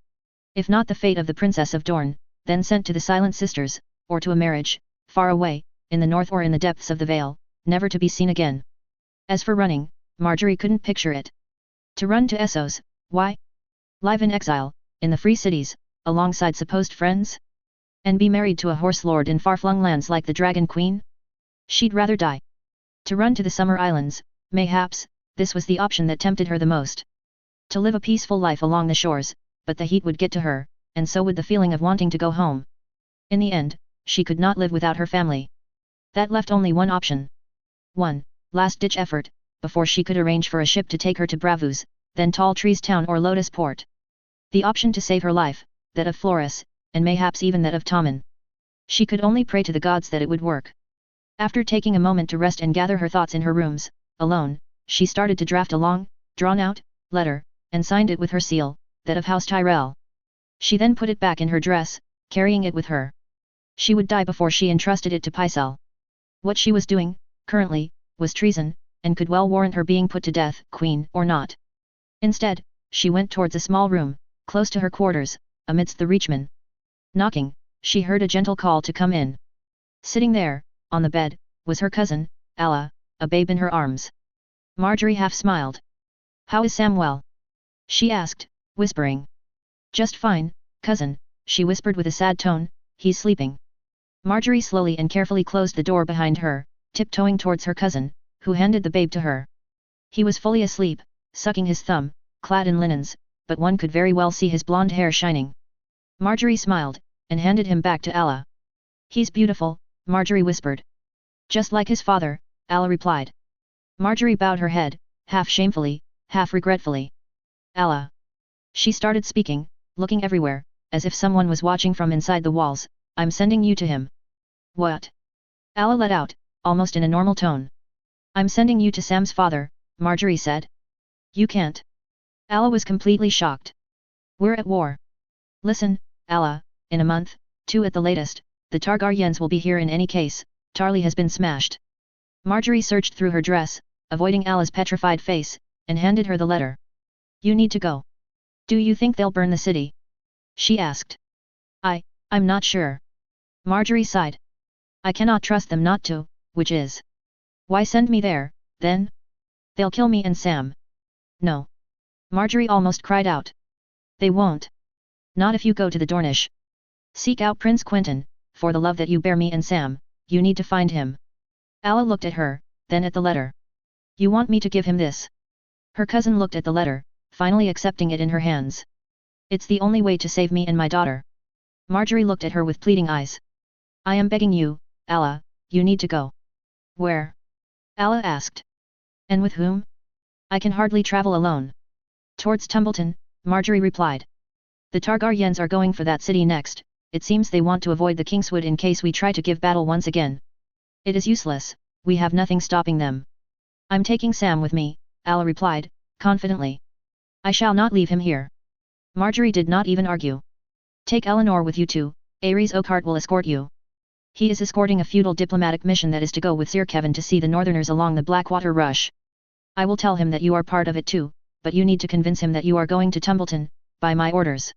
If not the fate of the Princess of Dorne, then sent to the Silent Sisters, or to a marriage, far away, in the north or in the depths of the Vale, never to be seen again. As for running, Marjorie couldn't picture it. To run to Essos, why? Live in exile, in the free cities, alongside supposed friends? And be married to a horse lord in far-flung lands like the Dragon Queen? She'd rather die. To run to the Summer Islands, mayhaps, this was the option that tempted her the most. To live a peaceful life along the shores, but the heat would get to her, and so would the feeling of wanting to go home. In the end, she could not live without her family. That left only one option. One last-ditch effort, before she could arrange for a ship to take her to Bravus, then Tall Trees Town or Lotus Port. The option to save her life, that of Floris, and mayhaps even that of Tommen. She could only pray to the gods that it would work. After taking a moment to rest and gather her thoughts in her rooms, alone, she started to draft a long, drawn-out letter, and signed it with her seal, that of House Tyrell. She then put it back in her dress, carrying it with her. She would die before she entrusted it to Pycelle. What she was doing, currently, was treason, and could well warrant her being put to death, queen or not. Instead, she went towards a small room, close to her quarters, amidst the Reachmen. Knocking, she heard a gentle call to come in. Sitting there, on the bed, was her cousin, Alla, a babe in her arms. Marjorie half smiled. How is Samwell? She asked, whispering. Just fine, cousin, she whispered with a sad tone, he's sleeping. Marjorie slowly and carefully closed the door behind her, tiptoeing towards her cousin, who handed the babe to her. He was fully asleep, sucking his thumb, clad in linens, but one could very well see his blonde hair shining. Marjorie smiled, and handed him back to Alla. He's beautiful, Marjorie whispered. Just like his father, Alla replied. Marjorie bowed her head, half shamefully, half regretfully. Alla. She started speaking, looking everywhere, as if someone was watching from inside the walls. I'm sending you to him. What? Alla let out, almost in a normal tone. I'm sending you to Sam's father, Marjorie said. You can't. Alla was completely shocked. We're at war. Listen, Alla, in a month, 2 at the latest, the Targaryens will be here in any case. Tarly has been smashed. Marjorie searched through her dress, avoiding Alla's petrified face, and handed her the letter. You need to go. Do you think they'll burn the city? She asked. I'm not sure. Marjorie sighed. I cannot trust them not to, which is. Why send me there, then? They'll kill me and Sam. No. Marjorie almost cried out. They won't. Not if you go to the Dornish. Seek out Prince Quentyn, for the love that you bear me and Sam, you need to find him. Alla looked at her, then at the letter. You want me to give him this? Her cousin looked at the letter, finally accepting it in her hands. It's the only way to save me and my daughter. Marjorie looked at her with pleading eyes. I am begging you, Alla, you need to go. Where? Alla asked. And with whom? I can hardly travel alone. Towards Tumbleton, Marjorie replied. The Targaryens are going for that city next. It seems they want to avoid the Kingswood in case we try to give battle once again. It is useless, we have nothing stopping them. I'm taking Sam with me, Alla replied, confidently. I shall not leave him here. Marjorie did not even argue. Take Eleanor with you too, Ares Oakheart will escort you. He is escorting a feudal diplomatic mission that is to go with Sir Kevin to see the Northerners along the Blackwater Rush. I will tell him that you are part of it too, but you need to convince him that you are going to Tumbleton, by my orders.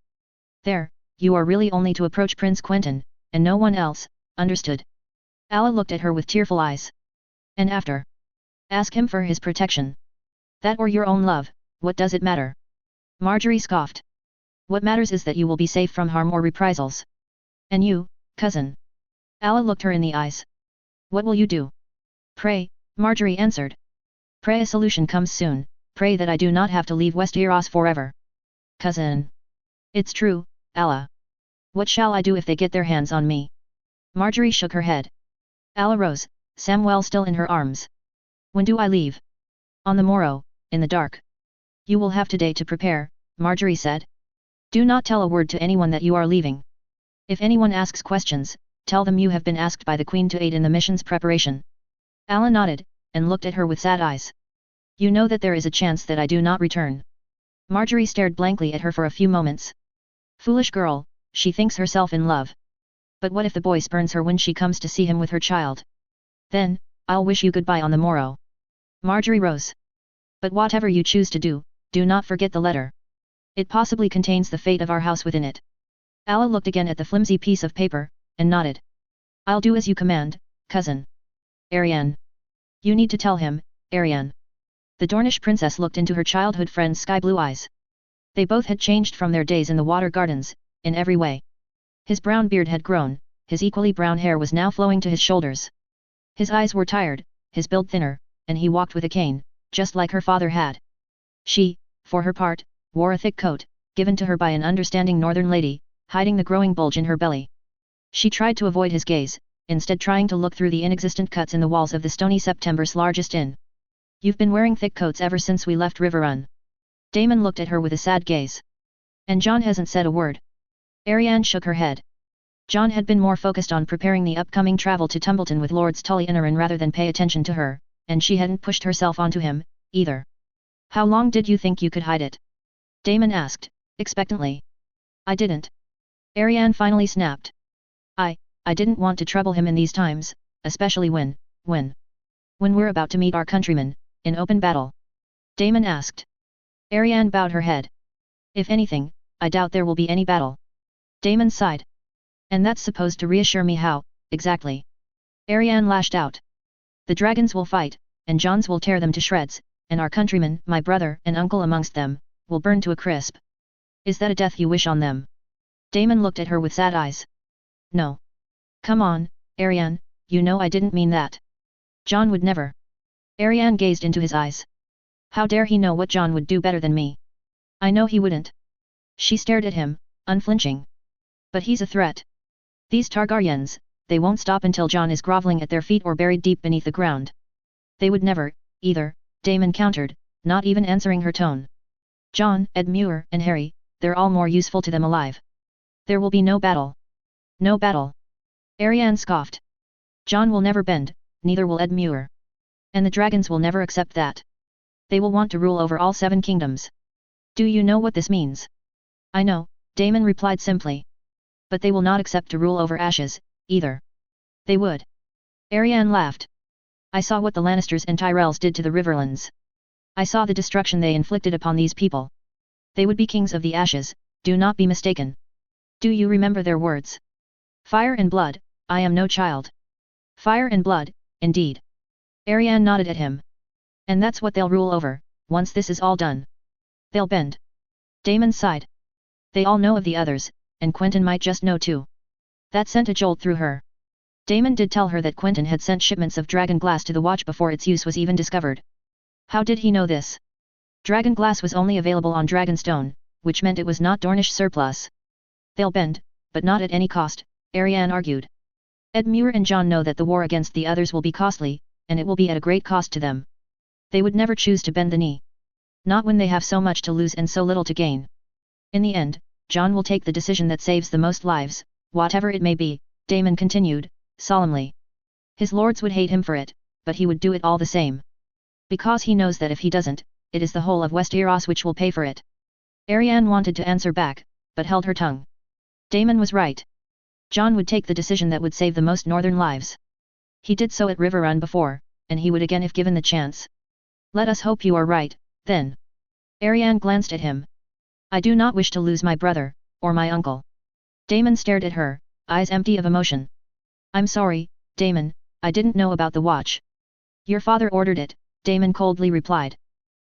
There, you are really only to approach Prince Quentyn, and no one else, understood? Alla looked at her with tearful eyes. And after? Ask him for his protection. That or your own love, what does it matter? Marjorie scoffed. What matters is that you will be safe from harm or reprisals. And you, cousin? Alla looked her in the eyes. What will you do? Pray, Marjorie answered. Pray a solution comes soon, pray that I do not have to leave Westeros forever. Cousin. It's true, Alla. What shall I do if they get their hands on me? Marjorie shook her head. Alla rose, Samwell still in her arms. When do I leave? On the morrow, in the dark. You will have today to prepare, Marjorie said. Do not tell a word to anyone that you are leaving. If anyone asks questions, tell them you have been asked by the Queen to aid in the mission's preparation. Alla nodded, and looked at her with sad eyes. You know that there is a chance that I do not return. Marjorie stared blankly at her for a few moments. Foolish girl, she thinks herself in love. But what if the boy spurns her when she comes to see him with her child? Then, I'll wish you goodbye on the morrow. Marjorie rose. But whatever you choose to do, do not forget the letter. It possibly contains the fate of our house within it. Alla looked again at the flimsy piece of paper, and nodded. I'll do as you command, cousin. Ariane. You need to tell him, Ariane. The Dornish princess looked into her childhood friend's sky-blue eyes. They both had changed from their days in the water gardens, in every way. His brown beard had grown, his equally brown hair was now flowing to his shoulders. His eyes were tired, his build thinner, and he walked with a cane, just like her father had. She, for her part, wore a thick coat, given to her by an understanding northern lady, hiding the growing bulge in her belly. She tried to avoid his gaze, instead trying to look through the inexistent cuts in the walls of the stony September's largest inn. You've been wearing thick coats ever since we left Riverrun. Damon looked at her with a sad gaze. And John hasn't said a word. Ariane shook her head. John had been more focused on preparing the upcoming travel to Tumbleton with Lords Tully and Arryn rather than pay attention to her, and she hadn't pushed herself onto him, either. How long did you think you could hide it? Damon asked, expectantly. I didn't. Ariane finally snapped. I didn't want to trouble him in these times, especially when we're about to meet our countrymen, in open battle. Damon asked. Ariane bowed her head. If anything, I doubt there will be any battle. Damon sighed. And that's supposed to reassure me how, exactly? Ariane lashed out. The dragons will fight, and Johns will tear them to shreds, and our countrymen, my brother and uncle amongst them, will burn to a crisp. Is that a death you wish on them? Damon looked at her with sad eyes. No. Come on, Ariane, you know I didn't mean that. John would never. Ariane gazed into his eyes. How dare he know what Jon would do better than me? I know he wouldn't. She stared at him, unflinching. But he's a threat. These Targaryens, they won't stop until Jon is groveling at their feet or buried deep beneath the ground. They would never, either, Daemon countered, not even answering her tone. Jon, Edmure, and Harry, they're all more useful to them alive. There will be no battle. No battle. Ariane scoffed. Jon will never bend, neither will Edmure. And the dragons will never accept that. They will want to rule over all 7 kingdoms. Do you know what this means? I know, Daemon replied simply. But they will not accept to rule over Ashes, either. They would. Ariane laughed. I saw what the Lannisters and Tyrells did to the Riverlands. I saw the destruction they inflicted upon these people. They would be kings of the Ashes, do not be mistaken. Do you remember their words? Fire and blood, I am no child. Fire and blood, indeed. Ariane nodded at him. And that's what they'll rule over, once this is all done. They'll bend. Daemon sighed. They all know of the others, and Quentyn might just know too. That sent a jolt through her. Daemon did tell her that Quentyn had sent shipments of dragon glass to the Watch before its use was even discovered. How did he know this? Dragon glass was only available on Dragonstone, which meant it was not Dornish surplus. They'll bend, but not at any cost, Ariane argued. Edmure and Jon know that the war against the others will be costly, and it will be at a great cost to them. They would never choose to bend the knee. Not when they have so much to lose and so little to gain. In the end, Jon will take the decision that saves the most lives, whatever it may be, Daemon continued, solemnly. His lords would hate him for it, but he would do it all the same. Because he knows that if he doesn't, it is the whole of Westeros which will pay for it. Ariane wanted to answer back, but held her tongue. Daemon was right. Jon would take the decision that would save the most northern lives. He did so at Riverrun before, and he would again if given the chance. Let us hope you are right, then. Ariane glanced at him. I do not wish to lose my brother, or my uncle. Daemon stared at her, eyes empty of emotion. I'm sorry, Daemon, I didn't know about the watch. Your father ordered it, Daemon coldly replied.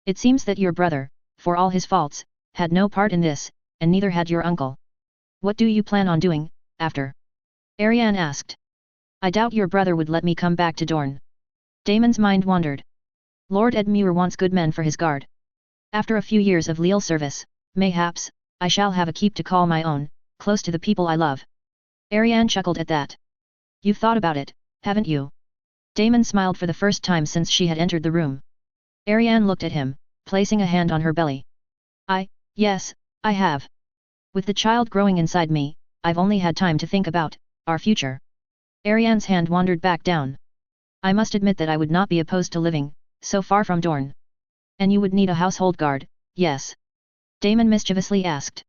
It seems that your brother, for all his faults, had no part in this, and neither had your uncle. What do you plan on doing, after? Ariane asked. I doubt your brother would let me come back to Dorne. Daemon's mind wandered. Lord Edmure wants good men for his guard. After a few years of leal service, mayhaps, I shall have a keep to call my own, close to the people I love. Ariane chuckled at that. You've thought about it, haven't you? Daemon smiled for the first time since she had entered the room. Ariane looked at him, placing a hand on her belly. Yes, I have. With the child growing inside me, I've only had time to think about our future. Ariane's hand wandered back down. I must admit that I would not be opposed to living so far from Dorne. And you would need a household guard, yes? Daemon mischievously asked.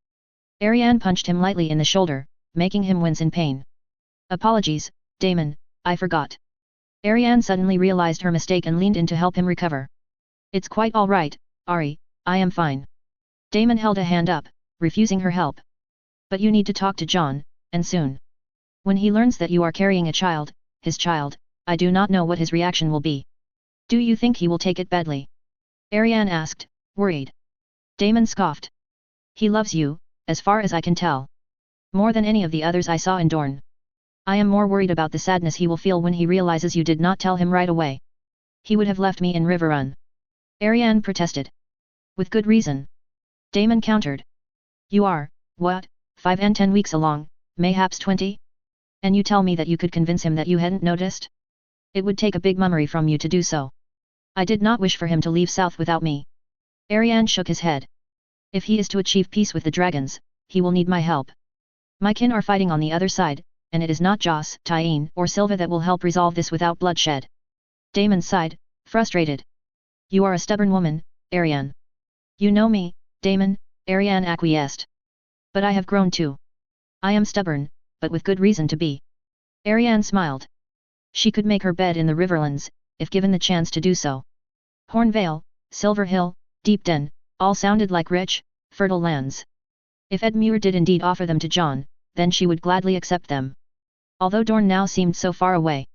Ariane punched him lightly in the shoulder, making him wince in pain. Apologies, Daemon, I forgot. Ariane suddenly realized her mistake and leaned in to help him recover. It's quite all right, Ari, I am fine. Daemon held a hand up, refusing her help. But you need to talk to Jon, and soon. When he learns that you are carrying a child, his child, I do not know what his reaction will be. Do you think he will take it badly? Ariane asked, worried. Daemon scoffed. He loves you, as far as I can tell. More than any of the others I saw in Dorne. I am more worried about the sadness he will feel when he realizes you did not tell him right away. He would have left me in Riverrun. Ariane protested. With good reason. Daemon countered. You are, what, 5 and 10 weeks along, mayhaps 20? And you tell me that you could convince him that you hadn't noticed? It would take a big mummery from you to do so. I did not wish for him to leave south without me. Ariane shook his head. If he is to achieve peace with the dragons, he will need my help. My kin are fighting on the other side, and it is not Joss, Tyene, or Silva that will help resolve this without bloodshed. Daemon sighed, frustrated. You are a stubborn woman, Ariane. You know me, Daemon, Ariane acquiesced. But I have grown too. I am stubborn, but with good reason to be. Ariane smiled. She could make her bed in the Riverlands, if given the chance to do so. Hornvale, Silver Hill, Deepden, all sounded like rich, fertile lands. If Edmure did indeed offer them to Jon, then she would gladly accept them. Although Dorne now seemed so far away.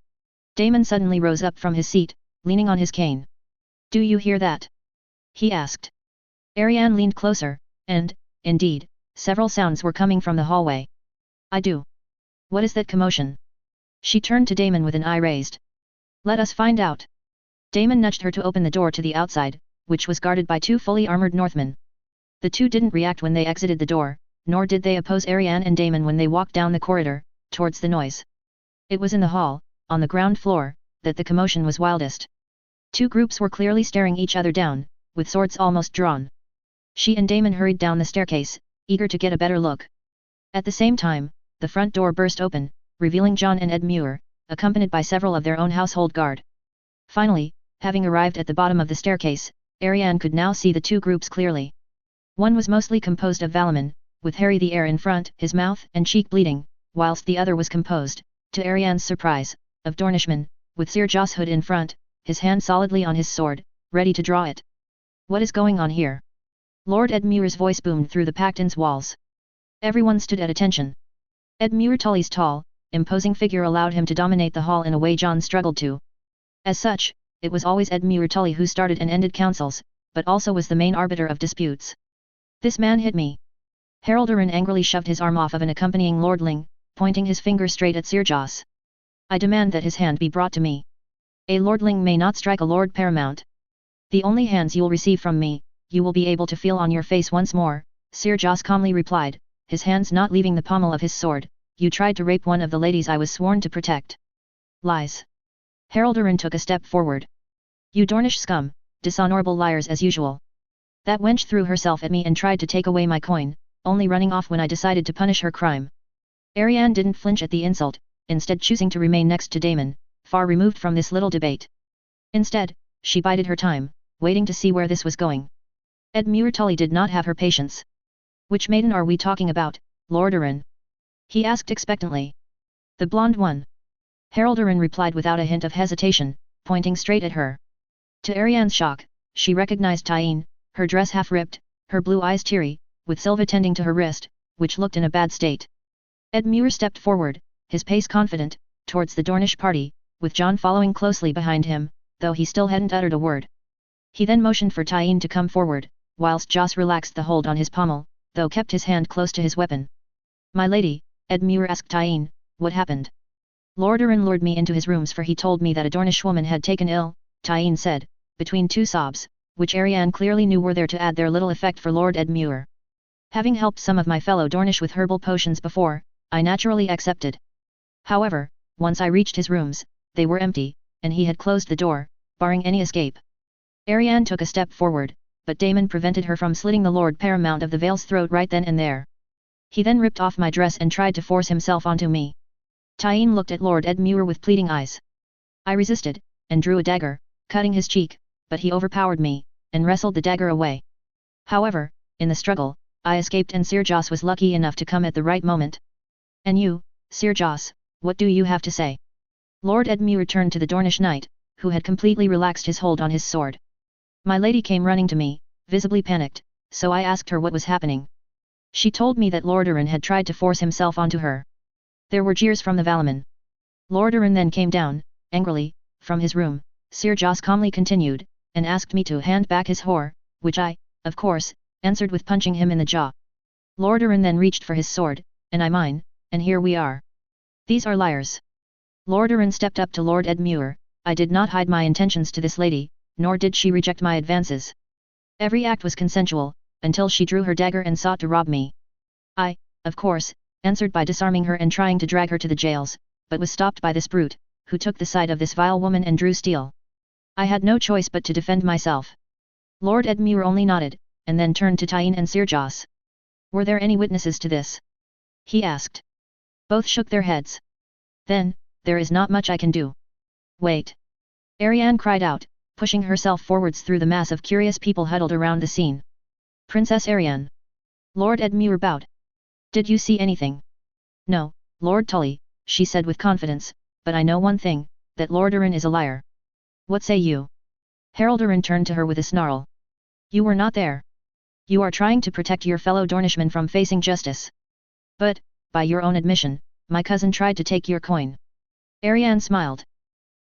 Daemon suddenly rose up from his seat, leaning on his cane. Do you hear that? He asked. Ariane leaned closer, and, indeed, several sounds were coming from the hallway. I do. What is that commotion? She turned to Daemon with an eye raised. Let us find out. Damon nudged her to open the door to the outside, which was guarded by 2 fully armored Northmen. The 2 didn't react when they exited the door, nor did they oppose Ariane and Damon when they walked down the corridor, towards the noise. It was in the hall, on the ground floor, that the commotion was wildest. 2 groups were clearly staring each other down, with swords almost drawn. She and Damon hurried down the staircase, eager to get a better look. At the same time, the front door burst open, revealing John and Ed Muir, accompanied by several of their own household guard. Finally, having arrived at the bottom of the staircase, Ariane could now see the 2 groups clearly. One was mostly composed of Valaman, with Harry the Heir in front, his mouth and cheek bleeding, whilst the other was composed, to Ariane's surprise, of Dornishmen, with Sir Jos Hood in front, his hand solidly on his sword, ready to draw it. What is going on here? Lord Ed Muir's voice boomed through the packed-in walls. Everyone stood at attention. Ed Muir Tully's tall, imposing figure allowed him to dominate the hall in a way John struggled to. As such, it was always Ed Muir Tully who started and ended councils, but also was the main arbiter of disputes. This man hit me. Haraldarin angrily shoved his arm off of an accompanying lordling, pointing his finger straight at Sir Jos. I demand that his hand be brought to me. A lordling may not strike a lord paramount. The only hands you will receive from me, you will be able to feel on your face once more, Sir Jos calmly replied, his hands not leaving the pommel of his sword. You tried to rape one of the ladies I was sworn to protect. Lies. Haraldarin took a step forward. You Dornish scum, dishonorable liars as usual. That wench threw herself at me and tried to take away my coin, only running off when I decided to punish her crime. Ariane didn't flinch at the insult, instead choosing to remain next to Damon, far removed from this little debate. Instead, she bided her time, waiting to see where this was going. Ed Muir Tully did not have her patience. Which maiden are we talking about, Lord Arin? He asked expectantly. The blonde one. Haraldarin replied without a hint of hesitation, pointing straight at her. To Ariane's shock, she recognized Tyene, her dress half-ripped, her blue eyes teary, with Silva tending to her wrist, which looked in a bad state. Ed Muir stepped forward, his pace confident, towards the Dornish party, with John following closely behind him, though he still hadn't uttered a word. He then motioned for Tyene to come forward, whilst Jos relaxed the hold on his pommel, though kept his hand close to his weapon. My lady, Ed Muir asked Tyene, what happened? Lord Arin lured me into his rooms for he told me that a Dornish woman had taken ill, Tyene said, between 2 sobs, which Ariane clearly knew were there to add their little effect for Lord Ed Muir. Having helped some of my fellow Dornish with herbal potions before, I naturally accepted. However, once I reached his rooms, they were empty, and he had closed the door, barring any escape. Ariane took a step forward, but Damon prevented her from slitting the Lord Paramount of the Vale's throat right then and there. He then ripped off my dress and tried to force himself onto me. Tyene looked at Lord Ed Muir with pleading eyes. I resisted, and drew a dagger, cutting his cheek, but he overpowered me, and wrestled the dagger away. However, in the struggle, I escaped and Sir Jos was lucky enough to come at the right moment. And you, Sir Jos, what do you have to say? Lord Ed Muir turned to the Dornish knight, who had completely relaxed his hold on his sword. My lady came running to me, visibly panicked, so I asked her what was happening. She told me that Lord Arin had tried to force himself onto her. There were jeers from the Valaman. Lord Arin then came down, angrily, from his room, Sir Jos calmly continued, and asked me to hand back his whore, which I, of course, answered with punching him in the jaw. Lord Arin then reached for his sword, and I mine, and here we are. These are liars. Lord Arin stepped up to Lord Ed Muir. I did not hide my intentions to this lady, nor did she reject my advances. Every act was consensual, until she drew her dagger and sought to rob me. I, of course, answered by disarming her and trying to drag her to the jails, but was stopped by this brute, who took the side of this vile woman and drew steel. I had no choice but to defend myself. Lord Ed Muir only nodded, and then turned to Tyene and Sir Jos. Were there any witnesses to this? He asked. Both shook their heads. Then, there is not much I can do. Wait. Ariane cried out, pushing herself forwards through the mass of curious people huddled around the scene. Princess Ariane. Lord Ed Muir bowed. Did you see anything? No, Lord Tully, she said with confidence, but I know one thing, that Lord Arin is a liar. What say you? Haraldarin turned to her with a snarl. You were not there. You are trying to protect your fellow Dornishmen from facing justice. But, by your own admission, my cousin tried to take your coin. Ariane smiled.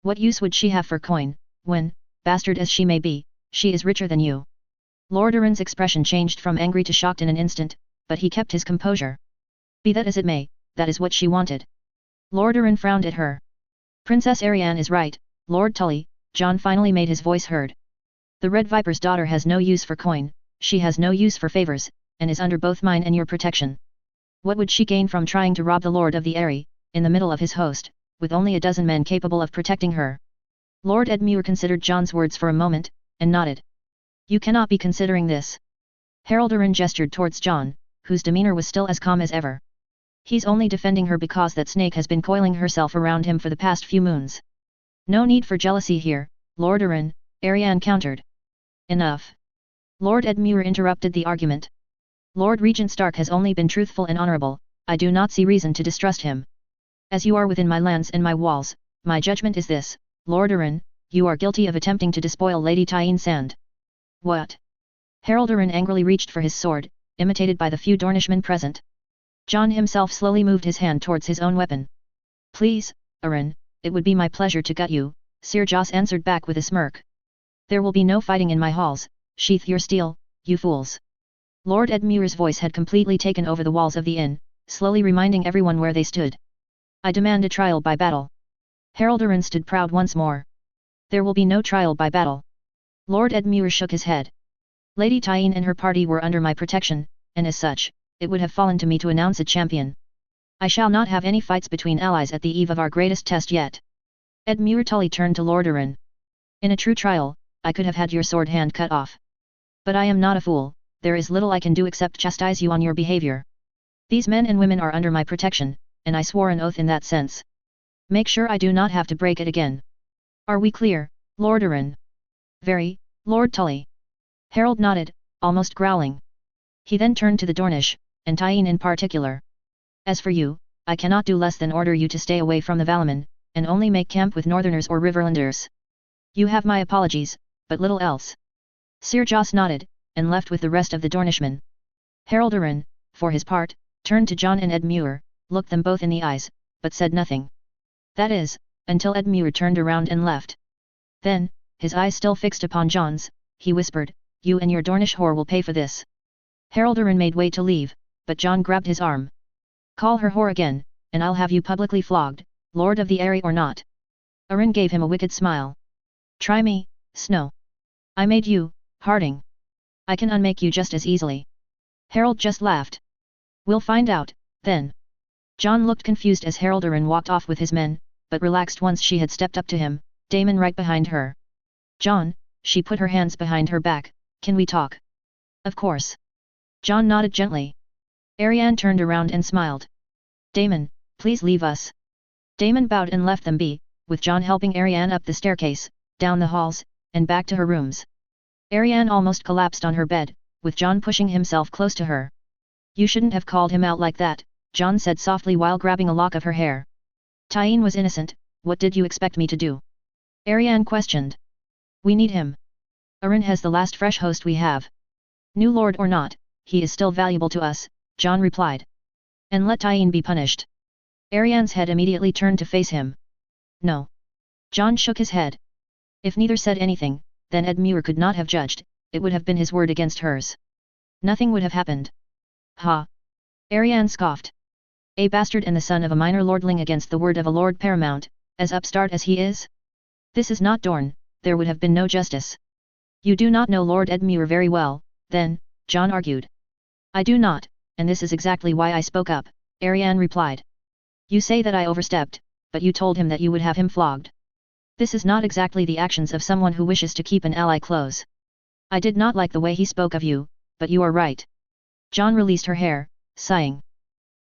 What use would she have for coin, when, bastard as she may be, she is richer than you? Lord Arin's expression changed from angry to shocked in an instant, but he kept his composure. Be that as it may, that is what she wanted. Lord Arin frowned at her. Princess Ariane is right, Lord Tully, John finally made his voice heard. The Red Viper's daughter has no use for coin, she has no use for favors, and is under both mine and your protection. What would she gain from trying to rob the Lord of the Eyrie, in the middle of his host, with only a dozen men capable of protecting her? Lord Edmure considered John's words for a moment, and nodded. You cannot be considering this. Harold Arryn gestured towards John, whose demeanor was still as calm as ever. He's only defending her because that snake has been coiling herself around him for the past few moons. No need for jealousy here, Lord Arryn, Arianne countered. Enough. Lord Edmure interrupted the argument. Lord Regent Stark has only been truthful and honorable, I do not see reason to distrust him. As you are within my lands and my walls, my judgment is this, Lord Arryn, you are guilty of attempting to despoil Lady Tyene Sand. What? Harold Arryn angrily reached for his sword, imitated by the few Dornishmen present. John himself slowly moved his hand towards his own weapon. Please, Arryn, it would be my pleasure to gut you, Sir Joss answered back with a smirk. There will be no fighting in my halls, sheath your steel, you fools. Lord Edmure's voice had completely taken over the walls of the inn, slowly reminding everyone where they stood. I demand a trial by battle. Harold Arryn stood proud once more. There will be no trial by battle. Lord Edmure shook his head. Lady Tyene and her party were under my protection, and as such, it would have fallen to me to announce a champion. I shall not have any fights between allies at the eve of our greatest test yet. Edmure Tully turned to Lord Arryn. In a true trial, I could have had your sword hand cut off. But I am not a fool, there is little I can do except chastise you on your behavior. These men and women are under my protection, and I swore an oath in that sense. Make sure I do not have to break it again. Are we clear, Lord Arryn? Very, Lord Tully. Harold nodded, almost growling. He then turned to the Dornish, and Tyene in particular. As for you, I cannot do less than order you to stay away from the Valaman, and only make camp with Northerners or Riverlanders. You have my apologies, but little else. Sir Joss nodded, and left with the rest of the Dornishmen. Harold Arryn, for his part, turned to John and Edmure, looked them both in the eyes, but said nothing. That is, until Edmure turned around and left. Then, his eyes still fixed upon John's, he whispered, you and your Dornish whore will pay for this. Harold Arryn made way to leave, but John grabbed his arm. Call her whore again, and I'll have you publicly flogged, Lord of the Eyrie or not. Arryn gave him a wicked smile. Try me, Snow. I made you, Harding. I can unmake you just as easily. Harold just laughed. We'll find out, then. John looked confused as Harold Arryn walked off with his men, but relaxed once she had stepped up to him, Daemon right behind her. John, she put her hands behind her back, can we talk? Of course. John nodded gently. Arianne turned around and smiled. Daemon, please leave us. Daemon bowed and left them be, with John helping Arianne up the staircase, down the halls, and back to her rooms. Arianne almost collapsed on her bed, with John pushing himself close to her. You shouldn't have called him out like that, John said softly while grabbing a lock of her hair. Tyene was innocent, what did you expect me to do? Arianne questioned. We need him. Arryn has the last fresh host we have. New lord or not, he is still valuable to us, John replied. And let Tyene be punished. Arianne's head immediately turned to face him. No. John shook his head. If neither said anything, then Edmure could not have judged, it would have been his word against hers. Nothing would have happened. Ha! Arianne scoffed. A bastard and the son of a minor lordling against the word of a lord paramount, as upstart as he is? This is not Dorne, there would have been no justice. You do not know Lord Edmure very well, then, John argued. I do not, and this is exactly why I spoke up, Arianne replied. You say that I overstepped, but you told him that you would have him flogged. This is not exactly the actions of someone who wishes to keep an ally close. I did not like the way he spoke of you, but you are right. John released her hair, sighing.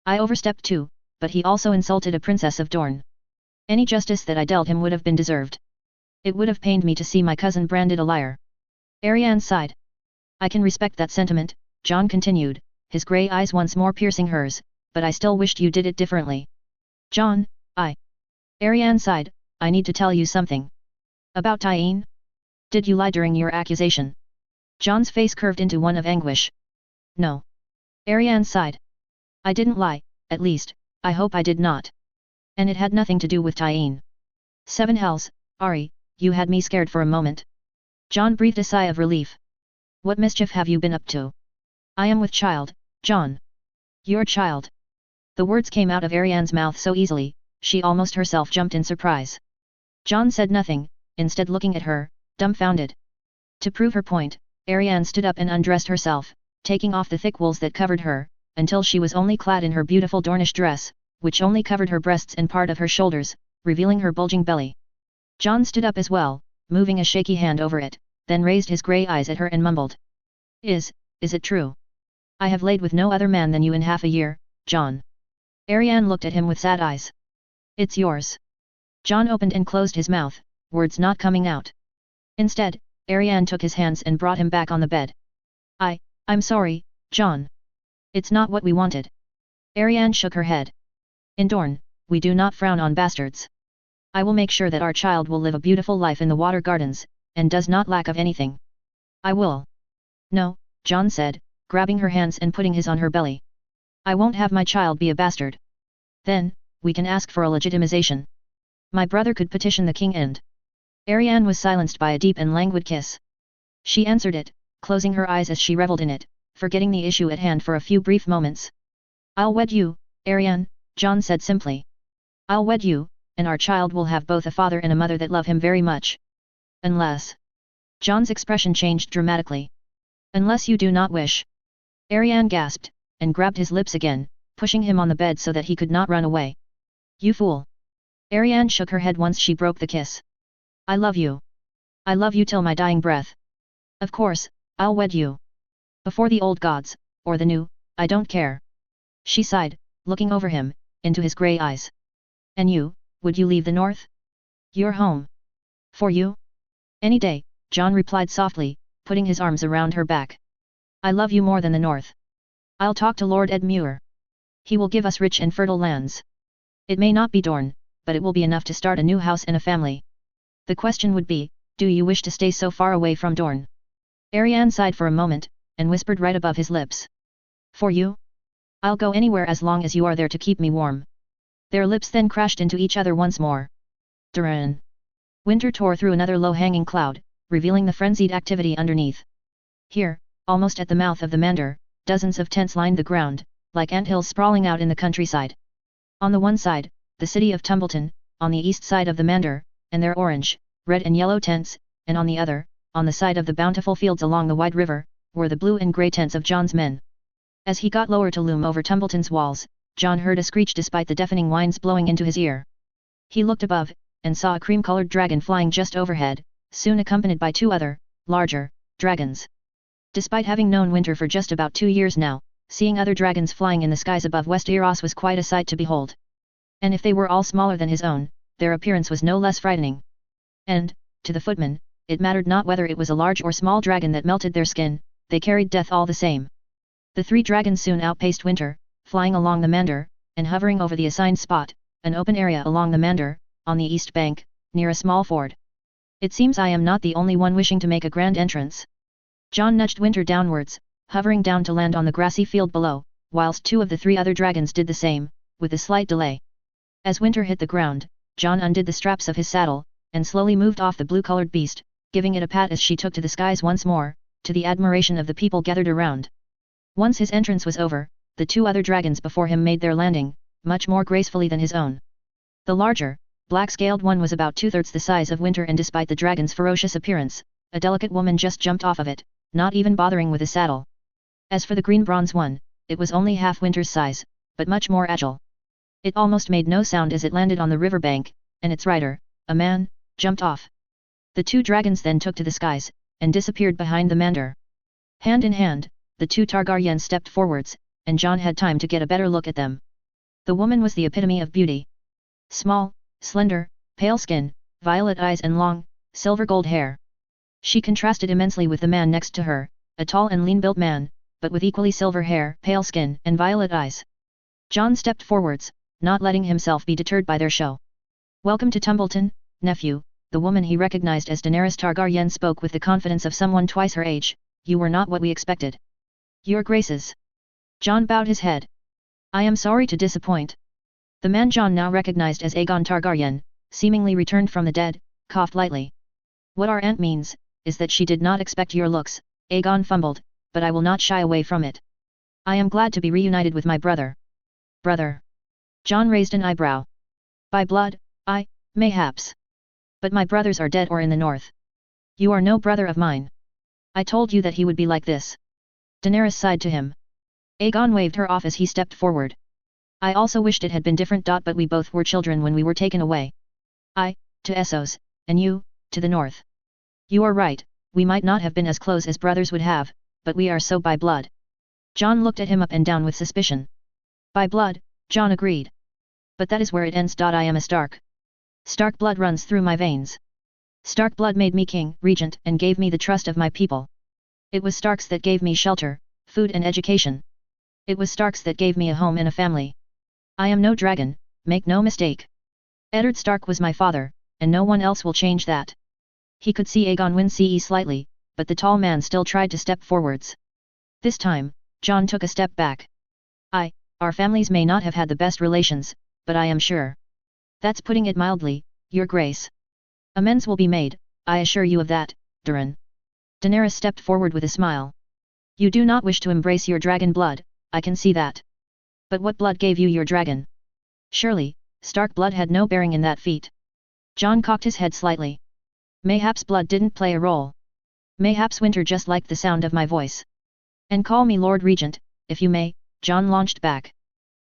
I overstepped too, but he also insulted a princess of Dorne. Any justice that I dealt him would have been deserved. It would have pained me to see my cousin branded a liar. Arianne sighed. I can respect that sentiment, John continued, his grey eyes once more piercing hers, but I still wished you did it differently. John, Arianne sighed, I need to tell you something. About Tyene? Did you lie during your accusation? John's face curved into one of anguish. No. Arianne sighed. I didn't lie, at least, I hope I did not. And it had nothing to do with Tyene. Seven hells, Ari, you had me scared for a moment. John breathed a sigh of relief. What mischief have you been up to? I am with child, John. Your child. The words came out of Arianne's mouth so easily, she almost herself jumped in surprise. John said nothing, instead looking at her, dumbfounded. To prove her point, Ariane stood up and undressed herself, taking off the thick wools that covered her, until she was only clad in her beautiful Dornish dress, which only covered her breasts and part of her shoulders, revealing her bulging belly. John stood up as well, moving a shaky hand over it, then raised his grey eyes at her and mumbled. Is it true? I have laid with no other man than you in half a year, John. Ariane looked at him with sad eyes. It's yours. John opened and closed his mouth, words not coming out. Instead, Ariane took his hands and brought him back on the bed. I'm sorry, John. It's not what we wanted. Ariane shook her head. In Dorne, we do not frown on bastards. I will make sure that our child will live a beautiful life in the water gardens, and does not lack of anything. I will. No, John said, grabbing her hands and putting his on her belly. I won't have my child be a bastard. Then, we can ask for a legitimization. My brother could petition the king and... Ariane was silenced by a deep and languid kiss. She answered it, closing her eyes as she reveled in it, forgetting the issue at hand for a few brief moments. I'll wed you, Ariane, John said simply. I'll wed you, and our child will have both a father and a mother that love him very much. Unless... John's expression changed dramatically. Unless you do not wish. Ariane gasped, and grabbed his lips again, pushing him on the bed so that he could not run away. You fool! Ariane shook her head once she broke the kiss. I love you. I love you till my dying breath. Of course, I'll wed you. Before the old gods, or the new, I don't care. She sighed, looking over him, into his grey eyes. And you, would you leave the north? Your home. For you? Any day, John replied softly, putting his arms around her back. I love you more than the north. I'll talk to Lord Edmure. He will give us rich and fertile lands. It may not be Dorne, but it will be enough to start a new house and a family. The question would be, do you wish to stay so far away from Dorne? Ariane sighed for a moment, and whispered right above his lips. For you? I'll go anywhere as long as you are there to keep me warm. Their lips then crashed into each other once more. Duran. Winter tore through another low-hanging cloud, revealing the frenzied activity underneath. Here, almost at the mouth of the Mander, dozens of tents lined the ground, like anthills sprawling out in the countryside. On the one side, the city of Tumbleton, on the east side of the Mander, and their orange, red and yellow tents, and on the other, on the side of the bountiful fields along the wide river, were the blue and grey tents of John's men. As he got lower to loom over Tumbleton's walls, John heard a screech despite the deafening whines blowing into his ear. He looked above, and saw a cream-colored dragon flying just overhead, soon accompanied by two other, larger, dragons. Despite having known Winter for just about 2 years now, seeing other dragons flying in the skies above Westeros was quite a sight to behold. And if they were all smaller than his own, their appearance was no less frightening. And, to the footmen, it mattered not whether it was a large or small dragon that melted their skin, they carried death all the same. The 3 dragons soon outpaced Winter, flying along the Mander, and hovering over the assigned spot, an open area along the Mander, on the east bank, near a small ford. It seems I am not the only one wishing to make a grand entrance. John nudged Winter downwards, hovering down to land on the grassy field below, whilst 2 of the 3 other dragons did the same, with a slight delay. As Winter hit the ground, John undid the straps of his saddle, and slowly moved off the blue-colored beast, giving it a pat as she took to the skies once more, to the admiration of the people gathered around. Once his entrance was over, the 2 other dragons before him made their landing, much more gracefully than his own. The larger, black-scaled one was about 2/3 the size of Winter, and despite the dragon's ferocious appearance, a delicate woman just jumped off of it, not even bothering with a saddle. As for the green bronze one, it was only half Winter's size, but much more agile. It almost made no sound as it landed on the riverbank, and its rider, a man, jumped off. The 2 dragons then took to the skies, and disappeared behind the Mander. Hand in hand, the 2 Targaryens stepped forwards, and John had time to get a better look at them. The woman was the epitome of beauty. Small, slender, pale skin, violet eyes and long, silver-gold hair. She contrasted immensely with the man next to her, a tall and lean-built man, but with equally silver hair, pale skin, and violet eyes. John stepped forwards, not letting himself be deterred by their show. Welcome to Tumbleton, nephew, the woman he recognized as Daenerys Targaryen spoke with the confidence of someone twice her age. You were not what we expected. Your graces. John bowed his head. I am sorry to disappoint. The man John now recognized as Aegon Targaryen, seemingly returned from the dead, coughed lightly. What our aunt means, is that she did not expect your looks, Aegon fumbled, but I will not shy away from it. I am glad to be reunited with my brother. Brother? John raised an eyebrow. By blood, mayhaps. But my brothers are dead or in the north. You are no brother of mine. I told you that he would be like this. Daenerys sighed to him. Aegon waved her off as he stepped forward. I also wished it had been different. But we both were children when we were taken away. I, to Essos, and you, to the north. You are right, we might not have been as close as brothers would have, but we are so by blood. Jon looked at him up and down with suspicion. By blood, Jon agreed. But that is where it ends. I am a Stark. Stark blood runs through my veins. Stark blood made me king, regent, and gave me the trust of my people. It was Starks that gave me shelter, food and education. It was Starks that gave me a home and a family. I am no dragon, make no mistake. Eddard Stark was my father, and no one else will change that. He could see Aegon wince slightly, but the tall man still tried to step forwards. This time, Jon took a step back. Our families may not have had the best relations, but I am sure. That's putting it mildly, your grace. Amends will be made, I assure you of that, Durin. Daenerys stepped forward with a smile. You do not wish to embrace your dragon blood, I can see that. But what blood gave you your dragon? Surely, Stark blood had no bearing in that feat. Jon cocked his head slightly. Mayhaps blood didn't play a role. Mayhaps Winter just liked the sound of my voice. And call me Lord Regent, if you may, Jon launched back.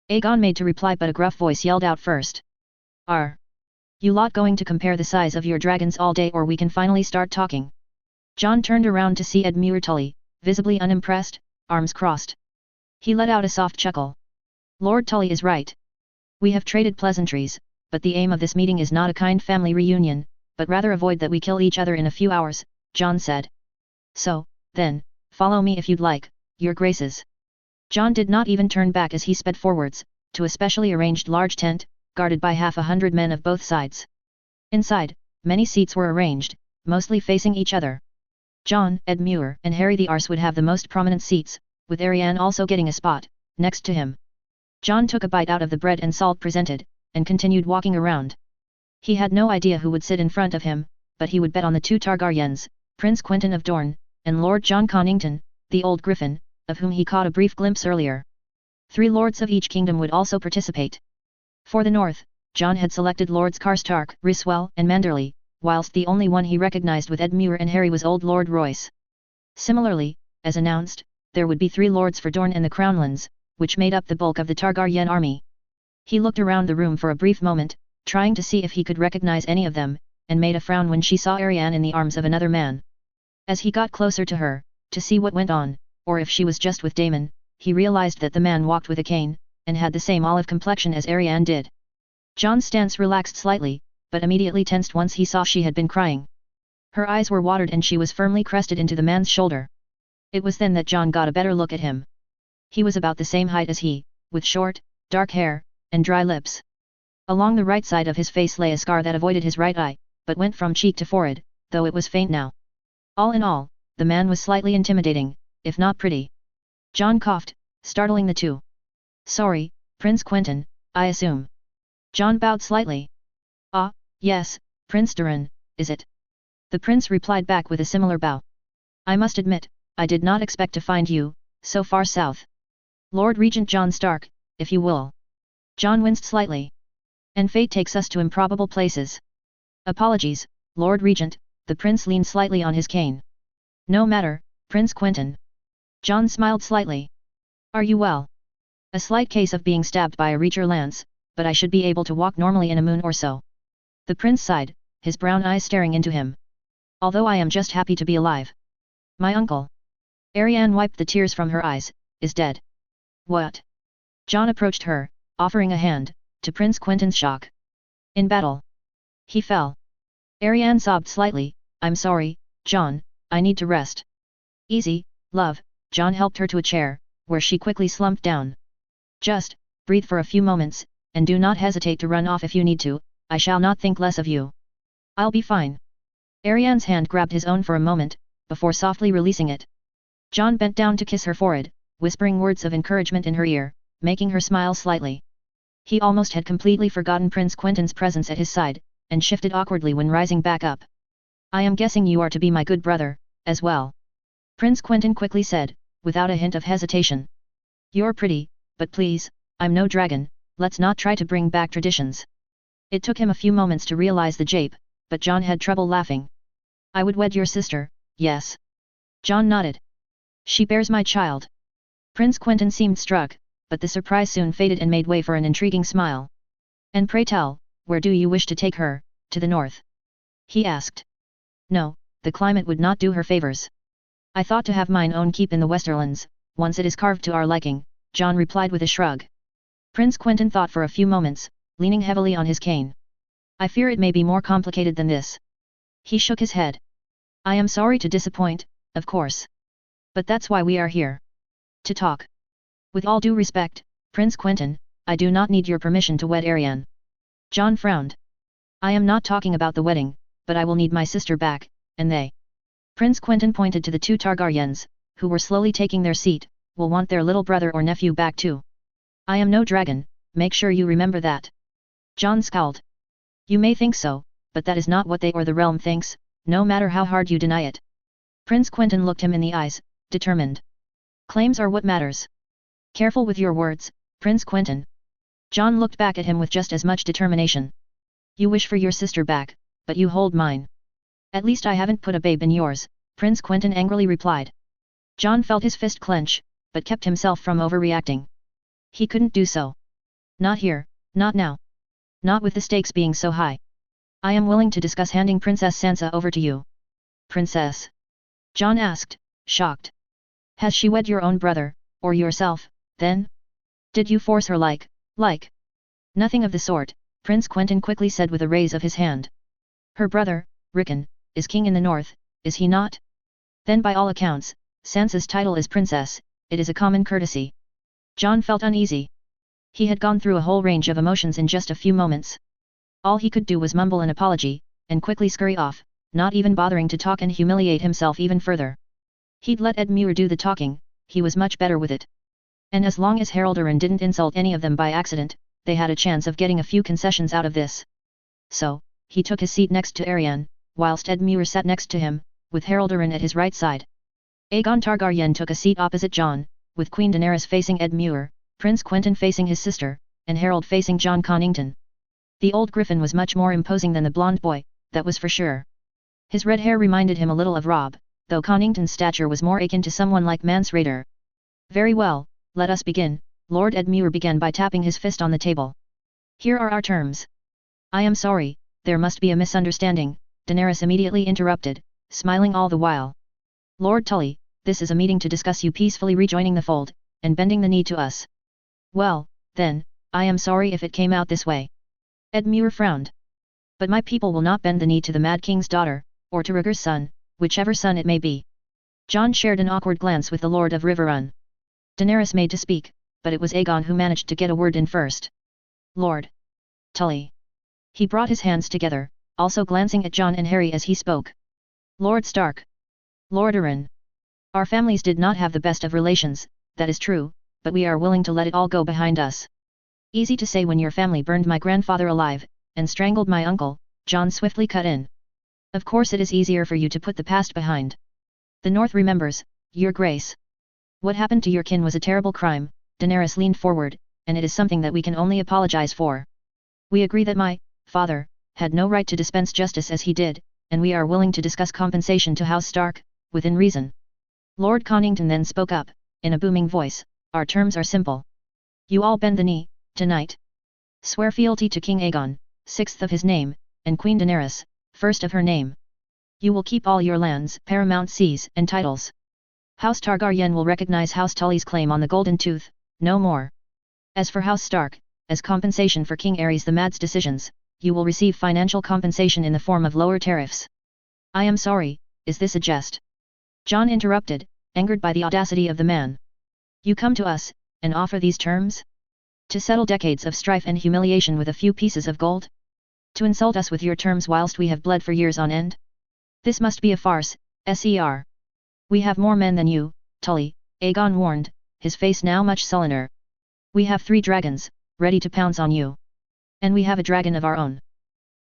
Aegon made to reply, but a gruff voice yelled out first. You lot going to compare the size of your dragons all day, or we can finally start talking? Jon turned around to see Edmure Tully, visibly unimpressed, arms crossed. He let out a soft chuckle. Lord Tully is right. We have traded pleasantries, but the aim of this meeting is not a kind family reunion, but rather avoid that we kill each other in a few hours, Jon said. So, then, follow me if you'd like, your graces. Jon did not even turn back as he sped forwards, to a specially arranged large tent, guarded by 100 men of both sides. Inside, many seats were arranged, mostly facing each other. Jon, Edmure, and Harry the Arse would have the most prominent seats, with Arianne also getting a spot, next to him. Jon took a bite out of the bread and salt presented, and continued walking around. He had no idea who would sit in front of him, but he would bet on the two Targaryens, Prince Quentyn of Dorne, and Lord Jon Connington, the old griffin, of whom he caught a brief glimpse earlier. 3 lords of each kingdom would also participate. For the north, Jon had selected Lords Karstark, Ryswell, and Manderley, whilst the only one he recognized with Edmure and Harry was old Lord Royce. Similarly, as announced, there would be 3 lords for Dorne and the Crownlands, which made up the bulk of the Targaryen army. He looked around the room for a brief moment, trying to see if he could recognize any of them, and made a frown when she saw Arianne in the arms of another man. As he got closer to her, to see what went on, or if she was just with Daemon, he realized that the man walked with a cane, and had the same olive complexion as Arianne did. Jon's stance relaxed slightly, but immediately tensed once he saw she had been crying. Her eyes were watered and she was firmly crested into the man's shoulder. It was then that Jon got a better look at him. He was about the same height as he, with short, dark hair, and dry lips. Along the right side of his face lay a scar that avoided his right eye, but went from cheek to forehead, though it was faint now. All in all, the man was slightly intimidating, if not pretty. Jon coughed, startling the two. Sorry, Prince Quentyn, I assume. Jon bowed slightly. Ah, yes, Prince Durin, is it? The prince replied back with a similar bow. I must admit, I did not expect to find you, so far south. Lord Regent Jon Stark, if you will. Jon winced slightly. And fate takes us to improbable places. Apologies, Lord Regent, the prince leaned slightly on his cane. No matter, Prince Quentyn. Jon smiled slightly. Are you well? A slight case of being stabbed by a reacher lance, but I should be able to walk normally in a moon or so. The prince sighed, his brown eyes staring into him. Although I am just happy to be alive. My uncle. Arianne wiped the tears from her eyes, is dead. What? Jon approached her, offering a hand, to Prince Quentyn's shock. In battle. He fell. Arianne sobbed slightly, I'm sorry, Jon, I need to rest. Easy, love, Jon helped her to a chair, where she quickly slumped down. Just, breathe for a few moments, and do not hesitate to run off if you need to, I shall not think less of you. I'll be fine. Arianne's hand grabbed his own for a moment, before softly releasing it. Jon bent down to kiss her forehead, whispering words of encouragement in her ear, making her smile slightly. He almost had completely forgotten Prince Quentyn's presence at his side, and shifted awkwardly when rising back up. I am guessing you are to be my good brother, as well. Prince Quentyn quickly said, without a hint of hesitation. You're pretty, but please, I'm no dragon, let's not try to bring back traditions. It took him a few moments to realize the jape, but John had trouble laughing. I would wed your sister, yes. John nodded. She bears my child. Prince Quentyn seemed struck, but the surprise soon faded and made way for an intriguing smile. And pray tell, where do you wish to take her, to the north? He asked. No, the climate would not do her favors. I thought to have mine own keep in the Westerlands, once it is carved to our liking, John replied with a shrug. Prince Quentyn thought for a few moments, leaning heavily on his cane. I fear it may be more complicated than this. He shook his head. I am sorry to disappoint, of course. But that's why we are here. To talk. With all due respect, Prince Quentyn, I do not need your permission to wed Ariane. John frowned. I am not talking about the wedding, but I will need my sister back, and they. Prince Quentyn pointed to the two Targaryens, who were slowly taking their seat, will want their little brother or nephew back too. I am no dragon, make sure you remember that. John scowled. You may think so, but that is not what they or the realm thinks, no matter how hard you deny it. Prince Quentyn looked him in the eyes, determined. Claims are what matters. Careful with your words, Prince Quentyn. John looked back at him with just as much determination. You wish for your sister back, but you hold mine. At least I haven't put a babe in yours, Prince Quentyn angrily replied. John felt his fist clench, but kept himself from overreacting. He couldn't do so. Not here, not now. Not with the stakes being so high. I am willing to discuss handing Princess Sansa over to you. Princess? John asked, shocked. Has she wed your own brother, or yourself, then? Did you force her like? Nothing of the sort, Prince Quentyn quickly said with a raise of his hand. Her brother, Rickon, is king in the north, is he not? Then by all accounts, Sansa's title is princess, it is a common courtesy. John felt uneasy. He had gone through a whole range of emotions in just a few moments. All he could do was mumble an apology, and quickly scurry off, not even bothering to talk and humiliate himself even further. He'd let Ed Muir do the talking, he was much better with it. And as long as Haroldarin didn't insult any of them by accident, they had a chance of getting a few concessions out of this. So, he took his seat next to Ariane, whilst Ed Muir sat next to him, with Haroldarin at his right side. Aegon Targaryen took a seat opposite John, with Queen Daenerys facing Ed Muir, Prince Quentyn facing his sister, and Harold facing Jon Connington. The old griffin was much more imposing than the blonde boy, that was for sure. His red hair reminded him a little of Robb, though Connington's stature was more akin to someone like Mance Rayder. Very well, let us begin, Lord Ed Muir began by tapping his fist on the table. Here are our terms. I am sorry, there must be a misunderstanding, Daenerys immediately interrupted, smiling all the while. Lord Tully, this is a meeting to discuss you peacefully rejoining the fold, and bending the knee to us. Well, then, I am sorry if it came out this way. Ed Muir frowned. But my people will not bend the knee to the Mad King's daughter, or to Rhaegar's son, whichever son it may be. John shared an awkward glance with the Lord of Riverrun. Daenerys made to speak, but it was Aegon who managed to get a word in first. Lord Tully. He brought his hands together, also glancing at Jon and Harry as he spoke. Lord Stark. Lord Arryn. Our families did not have the best of relations, that is true, but we are willing to let it all go behind us. Easy to say when your family burned my grandfather alive, and strangled my uncle, Jon swiftly cut in. Of course it is easier for you to put the past behind. The North remembers, your grace. What happened to your kin was a terrible crime, Daenerys leaned forward, and it is something that we can only apologize for. We agree that my father had no right to dispense justice as he did, and we are willing to discuss compensation to House Stark, within reason. Lord Connington then spoke up, in a booming voice, our terms are simple. You all bend the knee, tonight. Swear fealty to King Aegon, 6th of his name, and Queen Daenerys, 1st of her name. You will keep all your lands, paramount sees, and titles. House Targaryen will recognize House Tully's claim on the Golden Tooth, no more. As for House Stark, as compensation for King Aerys the Mad's decisions, you will receive financial compensation in the form of lower tariffs. I am sorry, is this a jest? Jon interrupted, angered by the audacity of the man. You come to us, and offer these terms? To settle decades of strife and humiliation with a few pieces of gold? To insult us with your terms whilst we have bled for years on end? This must be a farce, Ser. We have more men than you, Tully, Aegon warned, his face now much sullener. We have 3 dragons, ready to pounce on you. And we have a dragon of our own.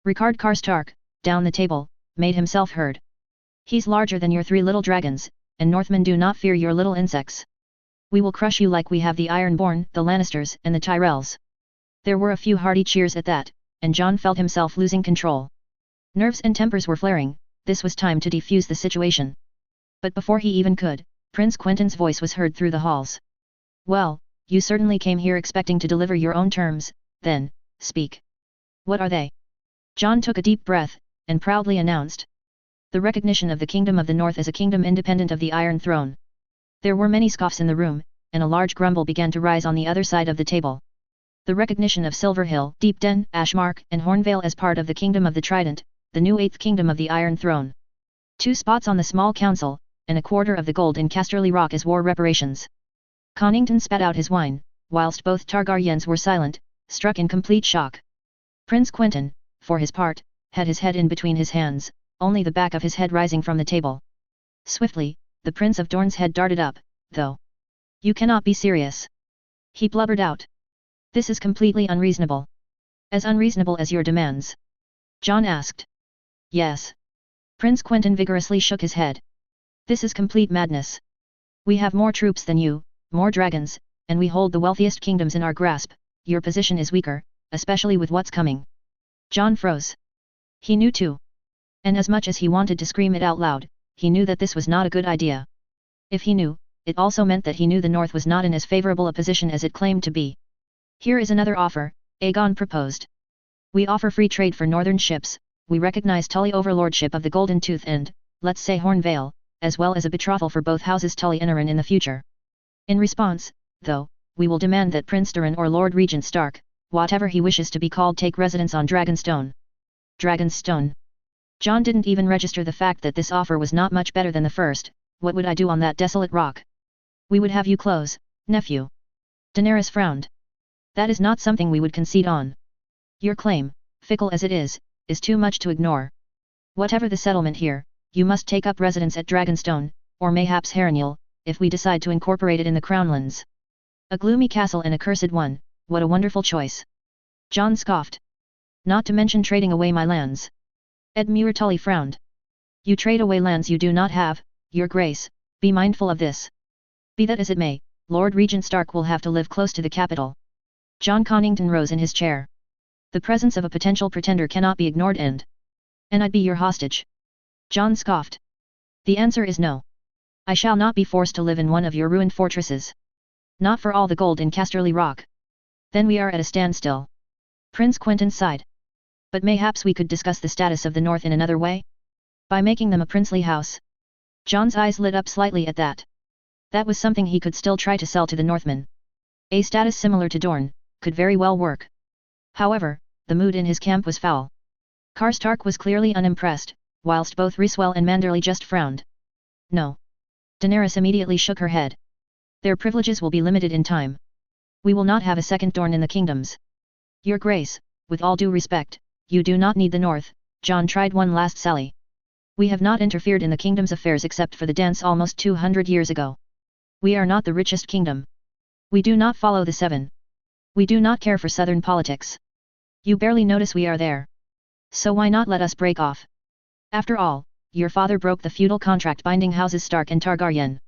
Ricard Karstark, down the table, made himself heard. He's larger than your 3 little dragons, and Northmen do not fear your little insects. We will crush you like we have the Ironborn, the Lannisters, and the Tyrells. There were a few hearty cheers at that, and Jon felt himself losing control. Nerves and tempers were flaring, this was time to defuse the situation. But before he even could, Prince Quentyn's voice was heard through the halls. Well, you certainly came here expecting to deliver your own terms, then, speak. What are they? John took a deep breath, and proudly announced. The recognition of the Kingdom of the North as a kingdom independent of the Iron Throne. There were many scoffs in the room, and a large grumble began to rise on the other side of the table. The recognition of Silverhill, Deepden, Ashmark, and Hornvale as part of the Kingdom of the Trident, the new 8th Kingdom of the Iron Throne. 2 spots on the small council, and a quarter of the gold in Casterly Rock as war reparations. Connington spat out his wine, whilst both Targaryens were silent, struck in complete shock. Prince Quentyn, for his part, had his head in between his hands, only the back of his head rising from the table. Swiftly, the Prince of Dorne's head darted up, though. You cannot be serious. He blubbered out. This is completely unreasonable. As unreasonable as your demands? John asked. Yes. Prince Quentyn vigorously shook his head. This is complete madness. We have more troops than you, more dragons, and we hold the wealthiest kingdoms in our grasp. Your position is weaker, especially with what's coming. John froze. He knew too. And as much as he wanted to scream it out loud, he knew that this was not a good idea. If he knew, it also meant that he knew the North was not in as favorable a position as it claimed to be. Here is another offer, Aegon proposed. We offer free trade for northern ships, we recognize Tully overlordship of the Golden Tooth and, let's say Hornvale, as well as a betrothal for both houses Tully and Arryn in the future. In response, though, we will demand that Prince Doran or Lord Regent Stark, whatever he wishes to be called, take residence on Dragonstone. Dragonstone. John didn't even register the fact that this offer was not much better than the first. What would I do on that desolate rock? We would have you close, nephew. Daenerys frowned. That is not something we would concede on. Your claim, fickle as it is too much to ignore. Whatever the settlement here, you must take up residence at Dragonstone, or mayhaps Harrenhal, if we decide to incorporate it in the Crownlands. A gloomy castle and a cursed one, what a wonderful choice. John scoffed. Not to mention trading away my lands. Edmure Tully frowned. You trade away lands you do not have, your grace, be mindful of this. Be that as it may, Lord Regent Stark will have to live close to the capital. John Connington rose in his chair. The presence of a potential pretender cannot be ignored and I'd be your hostage. John scoffed. The answer is no. I shall not be forced to live in one of your ruined fortresses. Not for all the gold in Casterly Rock. Then we are at a standstill. Prince Quentyn sighed. But mayhaps we could discuss the status of the North in another way? By making them a princely house. John's eyes lit up slightly at that. That was something he could still try to sell to the Northmen. A status similar to Dorne, could very well work. However, the mood in his camp was foul. Karstark was clearly unimpressed, whilst both Rhyswell and Manderley just frowned. No. Daenerys immediately shook her head. Their privileges will be limited in time. We will not have a second Dorne in the kingdoms. Your Grace, with all due respect, you do not need the North. John tried one last sally. We have not interfered in the kingdom's affairs except for the dance almost 200 years ago. We are not the richest kingdom. We do not follow the Seven. We do not care for southern politics. You barely notice we are there. So why not let us break off? After all, your father broke the feudal contract binding houses Stark and Targaryen.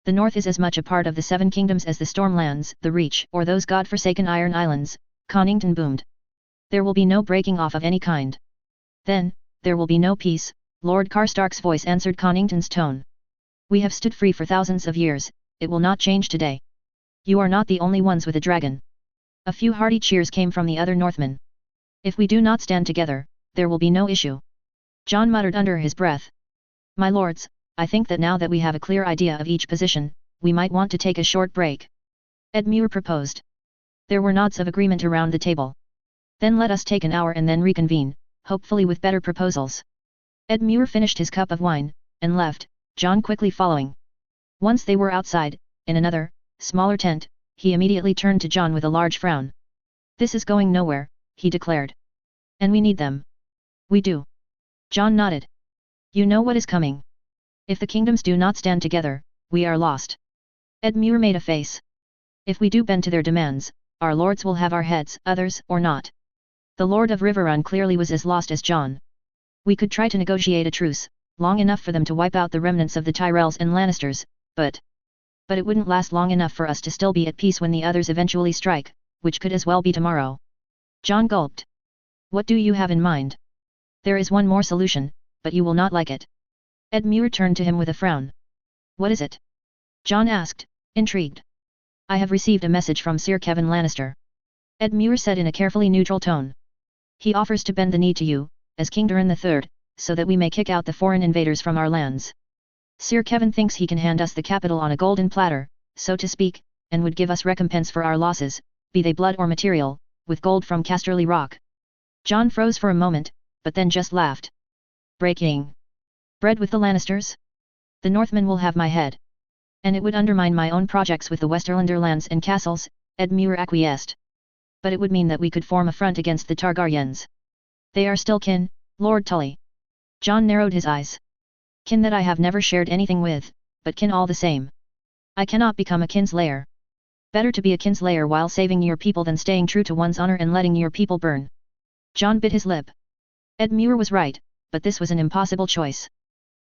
The North is as much a part of the Seven Kingdoms as the Stormlands, the Reach, or those god-forsaken Iron Islands. Connington boomed. There will be no breaking off of any kind. Then, there will be no peace, Lord Karstark's voice answered Connington's tone. We have stood free for thousands of years, it will not change today. You are not the only ones with a dragon. A few hearty cheers came from the other Northmen. If we do not stand together, there will be no issue. John muttered under his breath. My lords, I think that now that we have a clear idea of each position, we might want to take a short break. Edmure proposed. There were nods of agreement around the table. Then let us take an hour and then reconvene, hopefully with better proposals. Edmure finished his cup of wine, and left, John quickly following. Once they were outside, in another, smaller tent, he immediately turned to John with a large frown. This is going nowhere, he declared. And we need them. We do. John nodded. You know what is coming. If the kingdoms do not stand together, we are lost. Edmure made a face. If we do bend to their demands, our lords will have our heads, others, or not. The Lord of Riverrun clearly was as lost as John. We could try to negotiate a truce, long enough for them to wipe out the remnants of the Tyrells and Lannisters, but it wouldn't last long enough for us to still be at peace when the others eventually strike, which could as well be tomorrow. John gulped. What do you have in mind? There is one more solution, but you will not like it. Edmure turned to him with a frown. What is it? Jon asked, intrigued. I have received a message from Sir Kevin Lannister. Edmure said in a carefully neutral tone. He offers to bend the knee to you, as King Durin III, so that we may kick out the foreign invaders from our lands. Sir Kevin thinks he can hand us the capital on a golden platter, so to speak, and would give us recompense for our losses, be they blood or material, with gold from Casterly Rock. Jon froze for a moment, but then just laughed. Breaking bread with the Lannisters? The Northmen will have my head. And it would undermine my own projects with the Westerlander lands and castles, Edmure acquiesced. But it would mean that we could form a front against the Targaryens. They are still kin, Lord Tully. Jon narrowed his eyes. Kin that I have never shared anything with, but kin all the same. I cannot become a kinslayer. Better to be a kinslayer while saving your people than staying true to one's honor and letting your people burn. Jon bit his lip. Edmure was right, but this was an impossible choice.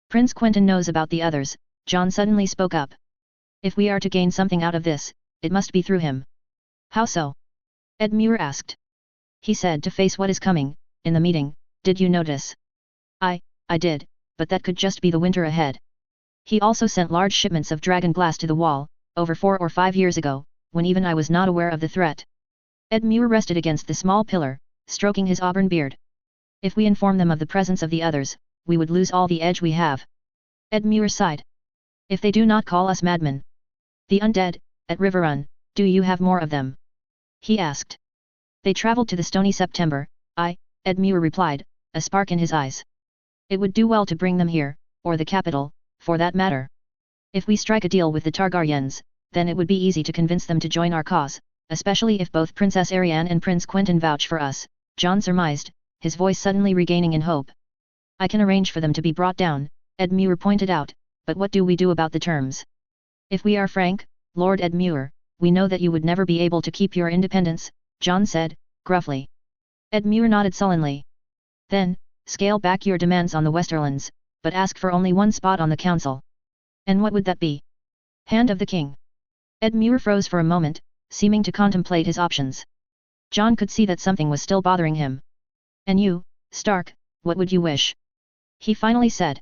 Prince Quentyn knows about the others, Jon suddenly spoke up. If we are to gain something out of this, it must be through him. How so? Edmure asked. He said to face what is coming, in the meeting, did you notice? I did, but that could just be the winter ahead. He also sent large shipments of dragon glass to the wall, over 4 or 5 years ago, when even I was not aware of the threat. Edmure rested against the small pillar, stroking his auburn beard. If we inform them of the presence of the others, we would lose all the edge we have. Edmure sighed. If they do not call us madmen. The undead, at Riverrun, do you have more of them? He asked. They traveled to the Stony September, Edmure replied, a spark in his eyes. It would do well to bring them here, or the capital, for that matter. If we strike a deal with the Targaryens, then it would be easy to convince them to join our cause, especially if both Princess Arianne and Prince Quentyn vouch for us, Jon surmised, his voice suddenly regaining in hope. I can arrange for them to be brought down, Edmure pointed out, but what do we do about the terms? If we are frank, Lord Edmure, we know that you would never be able to keep your independence, Jon said, gruffly. Edmure nodded sullenly. Then, scale back your demands on the Westerlands, but ask for only one spot on the council. And what would that be? Hand of the king. Edmure froze for a moment, seeming to contemplate his options. Jon could see that something was still bothering him. And you, Stark, what would you wish? He finally said.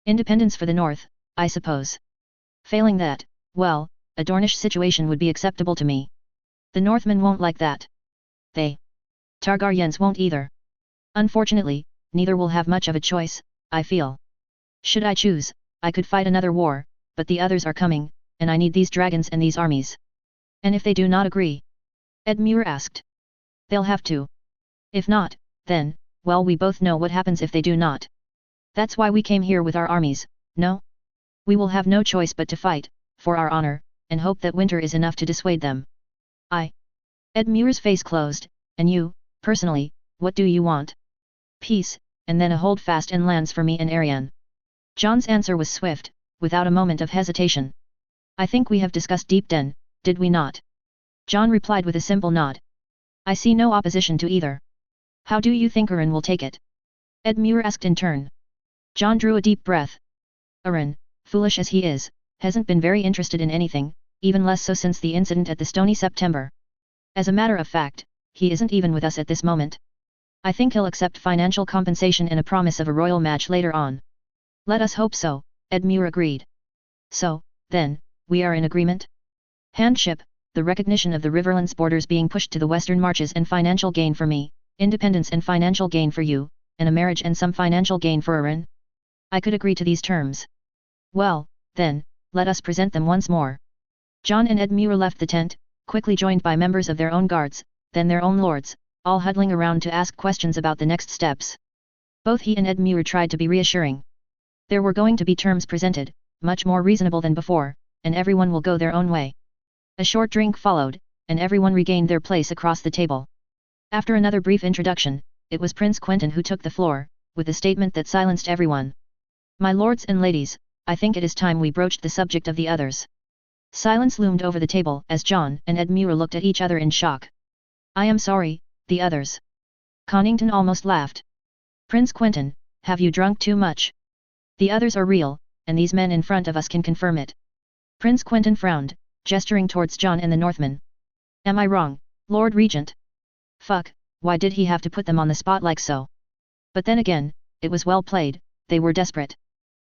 Independence for the North, I suppose. Failing that, well, a Dornish situation would be acceptable to me. The Northmen won't like that. They Targaryens won't either. Unfortunately, neither will have much of a choice, I feel. Should I choose, I could fight another war, but the others are coming, and I need these dragons and these armies. And if they do not agree? Edmure asked. They'll have to. If not, then, well, we both know what happens if they do not. That's why we came here with our armies, no? We will have no choice but to fight, for our honor, and hope that winter is enough to dissuade them. Edmure's face closed, and you, personally, what do you want? Peace, and then a holdfast and lands for me and Arianne. Jon's answer was swift, without a moment of hesitation. I think we have discussed Deepden, did we not? Jon replied with a simple nod. I see no opposition to either. How do you think Aron will take it? Edmure asked in turn. Jon drew a deep breath. Aron, foolish as he is, hasn't been very interested in anything, even less so since the incident at the Stony September. As a matter of fact, he isn't even with us at this moment. I think he'll accept financial compensation and a promise of a royal match later on. Let us hope so, Edmure agreed. So, then, we are in agreement? Handship, the recognition of the Riverlands borders being pushed to the western marches and financial gain for me, independence and financial gain for you, and a marriage and some financial gain for Aron? I could agree to these terms. Well, then, let us present them once more. Jon and Edmure left the tent, quickly joined by members of their own guards, then their own lords, all huddling around to ask questions about the next steps. Both he and Edmure tried to be reassuring. There were going to be terms presented, much more reasonable than before, and everyone will go their own way. A short drink followed, and everyone regained their place across the table. After another brief introduction, it was Prince Quentyn who took the floor, with a statement that silenced everyone. My lords and ladies, I think it is time we broached the subject of the others. Silence loomed over the table as Jon and Edmure looked at each other in shock. I am sorry, the others. Connington almost laughed. Prince Quentyn, have you drunk too much? The others are real, and these men in front of us can confirm it. Prince Quentyn frowned, gesturing towards Jon and the Northmen. Am I wrong, Lord Regent? Fuck, why did he have to put them on the spot like so? But then again, it was well played, they were desperate.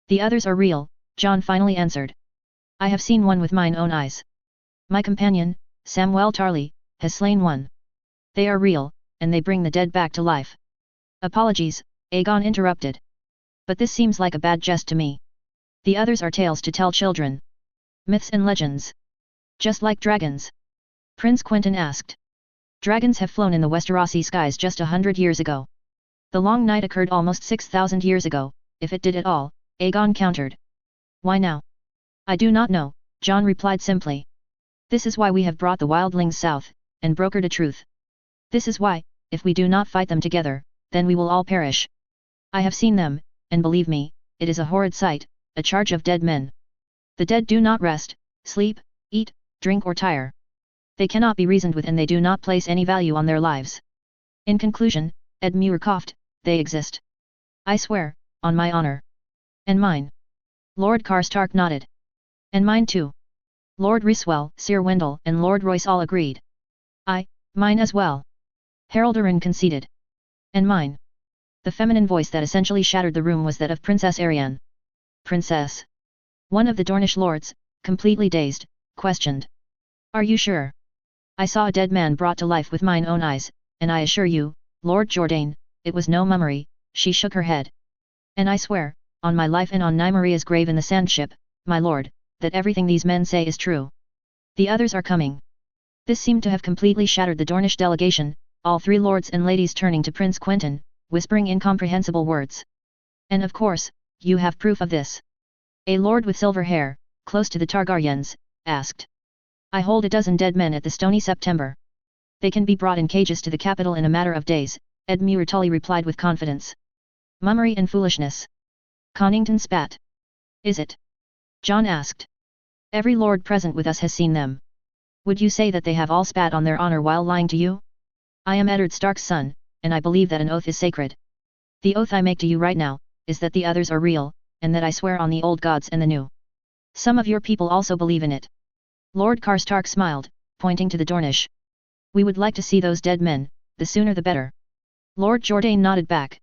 The others are real, John finally answered. I have seen one with mine own eyes. My companion, Samuel Tarley, has slain one. They are real, and they bring the dead back to life. Apologies, Aegon interrupted. But this seems like a bad jest to me. The others are tales to tell children. Myths and legends. Just like dragons? Prince Quentyn asked. Dragons have flown in the Westerosi skies just 100 years ago. The long night occurred almost 6,000 years ago, if it did at all, Aegon countered. Why now? I do not know, Jon replied simply. This is why we have brought the wildlings south, and brokered a truce. This is why, if we do not fight them together, then we will all perish. I have seen them, and believe me, it is a horrid sight, a charge of dead men. The dead do not rest, sleep, eat, drink or tire. They cannot be reasoned with and they do not place any value on their lives. In conclusion, Edmure coughed, they exist. I swear, on my honor. And mine. Lord Karstark nodded. And mine too. Lord Ryswell, Sir Wendell and Lord Royce all agreed. Mine as well. Haroldarin conceded. And mine. The feminine voice that essentially shattered the room was that of Princess Arianne. Princess. One of the Dornish lords, completely dazed, questioned. Are you sure? I saw a dead man brought to life with mine own eyes, and I assure you, Lord Jourdain, it was no mummery, she shook her head. And I swear, on my life and on Nymaria's grave in the sandship, my lord, that everything these men say is true. The others are coming. This seemed to have completely shattered the Dornish delegation, all three lords and ladies turning to Prince Quentyn, whispering incomprehensible words. And of course, you have proof of this. A lord with silver hair, close to the Targaryens, asked. I hold a dozen dead men at the Stony September. They can be brought in cages to the capital in a matter of days, Edmure Tully replied with confidence. Mummery and foolishness. Connington spat. Is it? Jon asked. Every lord present with us has seen them. Would you say that they have all spat on their honor while lying to you? I am Eddard Stark's son, and I believe that an oath is sacred. The oath I make to you right now, is that the others are real, and that I swear on the old gods and the new. Some of your people also believe in it. Lord Karstark smiled, pointing to the Dornish. We would like to see those dead men, the sooner the better. Lord Jourdain nodded back.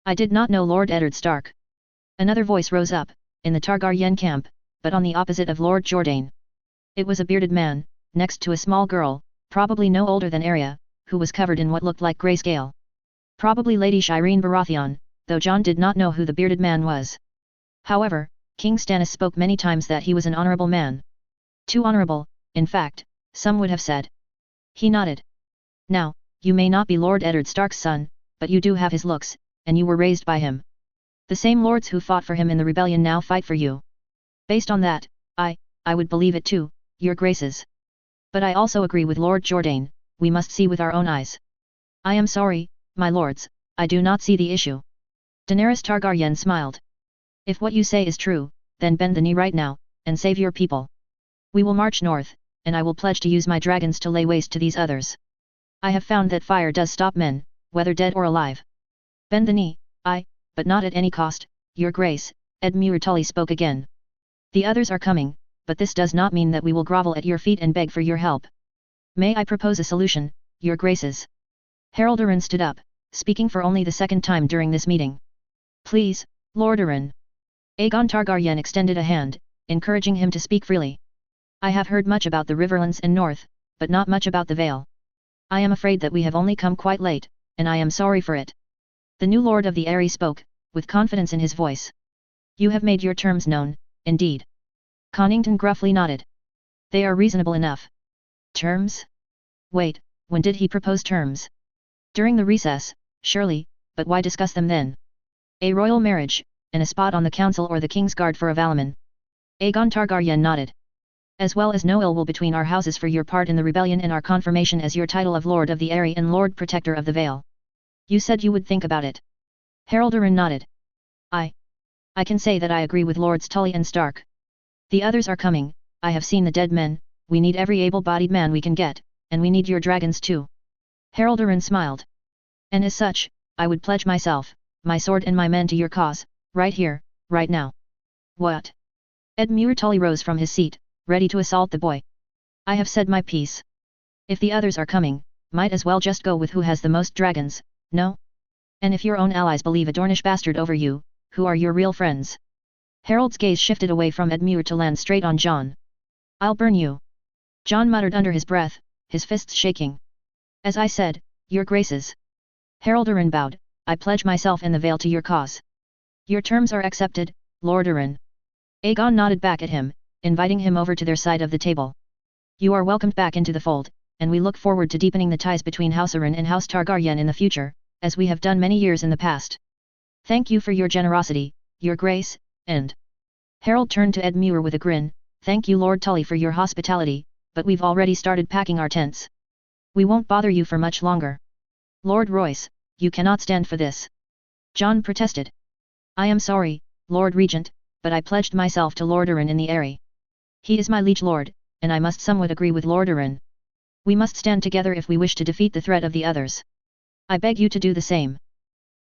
I did not know Lord Eddard Stark. Another voice rose up, in the Targaryen camp, but on the opposite of Lord Jourdain. It was a bearded man, next to a small girl, probably no older than Arya, who was covered in what looked like grayscale. Probably Lady Shireen Baratheon, though Jon did not know who the bearded man was. However, King Stannis spoke many times that he was an honorable man. Too honorable, in fact, some would have said. He nodded. Now, you may not be Lord Eddard Stark's son, but you do have his looks, and you were raised by him. The same lords who fought for him in the rebellion now fight for you. Based on that, I would believe it too, your graces. But I also agree with Lord Jourdain, we must see with our own eyes. I am sorry, my lords, I do not see the issue. Daenerys Targaryen smiled. If what you say is true, then bend the knee right now, and save your people. We will march north, and I will pledge to use my dragons to lay waste to these others. I have found that fire does stop men, whether dead or alive. Bend the knee, but not at any cost, your grace, Edmure Tully spoke again. The others are coming, but this does not mean that we will grovel at your feet and beg for your help. May I propose a solution, your graces? Haroldarin stood up, speaking for only the second time during this meeting. Please, Lordarin. Aegon Targaryen extended a hand, encouraging him to speak freely. I have heard much about the Riverlands and North, but not much about the Vale. I am afraid that we have only come quite late, and I am sorry for it. The new Lord of the Eyrie spoke, with confidence in his voice. You have made your terms known, indeed. Connington gruffly nodded. They are reasonable enough. Terms? Wait, when did he propose terms? During the recess, surely, but why discuss them then? A royal marriage, and a spot on the council or the King's Guard for a Valaman. Aegon Targaryen nodded. As well as no ill will between our houses for your part in the rebellion and our confirmation as your title of Lord of the Eyrie and Lord Protector of the Vale. You said you would think about it. Haroldarin nodded. I can say that I agree with Lords Tully and Stark. The others are coming, I have seen the dead men, we need every able-bodied man we can get, and we need your dragons too. Haroldarin smiled. And as such, I would pledge myself, my sword and my men to your cause, right here, right now. What? Edmure Tully rose from his seat, ready to assault the boy. I have said my piece. If the others are coming, might as well just go with who has the most dragons, no? And if your own allies believe a Dornish bastard over you, who are your real friends? Harold's gaze shifted away from Edmure to land straight on Jon. I'll burn you. Jon muttered under his breath, his fists shaking. As I said, your graces. Harold Arryn bowed, I pledge myself and the Vale to your cause. Your terms are accepted, Lord Arryn. Aegon nodded back at him, inviting him over to their side of the table. You are welcomed back into the fold, and we look forward to deepening the ties between House Arryn and House Targaryen in the future, as we have done many years in the past. Thank you for your generosity, your grace, and... Harold turned to Edmure with a grin, thank you Lord Tully for your hospitality, but we've already started packing our tents. We won't bother you for much longer. Lord Royce, you cannot stand for this. Jon protested. I am sorry, Lord Regent, but I pledged myself to Lord Arryn in the Eyrie. He is my liege lord, and I must somewhat agree with Lord Arryn. We must stand together if we wish to defeat the threat of the others. I beg you to do the same.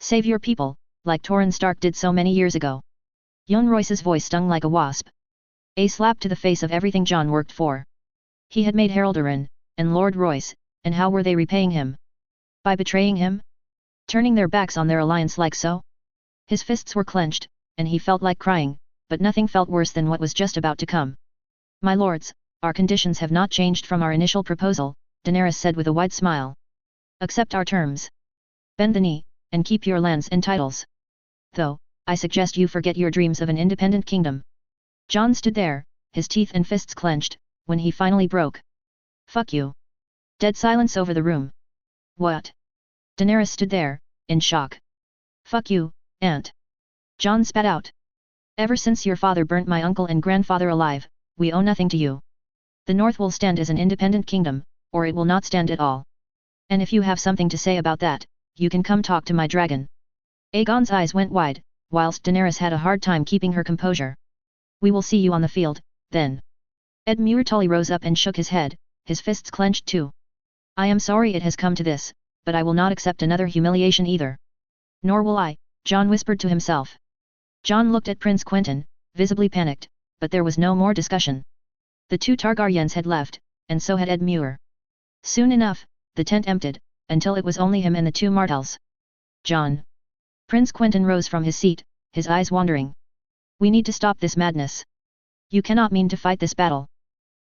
Save your people, like Torrhen Stark did so many years ago. Young Royce's voice stung like a wasp. A slap to the face of everything Jon worked for. He had made Harold Arryn, and Lord Royce, and how were they repaying him? By betraying him? Turning their backs on their alliance like so? His fists were clenched, and he felt like crying, but nothing felt worse than what was just about to come. My lords, our conditions have not changed from our initial proposal, Daenerys said with a wide smile. Accept our terms. Bend the knee, and keep your lands and titles. Though, I suggest you forget your dreams of an independent kingdom. Jon stood there, his teeth and fists clenched, when he finally broke. Fuck you. Dead silence over the room. What? Daenerys stood there, in shock. Fuck you, Aunt. Jon spat out. Ever since your father burnt my uncle and grandfather alive, we owe nothing to you. The North will stand as an independent kingdom, or it will not stand at all. And if you have something to say about that, you can come talk to my dragon. Aegon's eyes went wide, whilst Daenerys had a hard time keeping her composure. We will see you on the field, then. Edmure Tully rose up and shook his head, his fists clenched too. I am sorry it has come to this, but I will not accept another humiliation either. Nor will I, Jon whispered to himself. Jon looked at Prince Quentyn, visibly panicked, but there was no more discussion. The two Targaryens had left, and so had Edmure. Soon enough, the tent emptied, until it was only him and the two Martells. Jon. Prince Quentyn rose from his seat, his eyes wandering. We need to stop this madness. You cannot mean to fight this battle.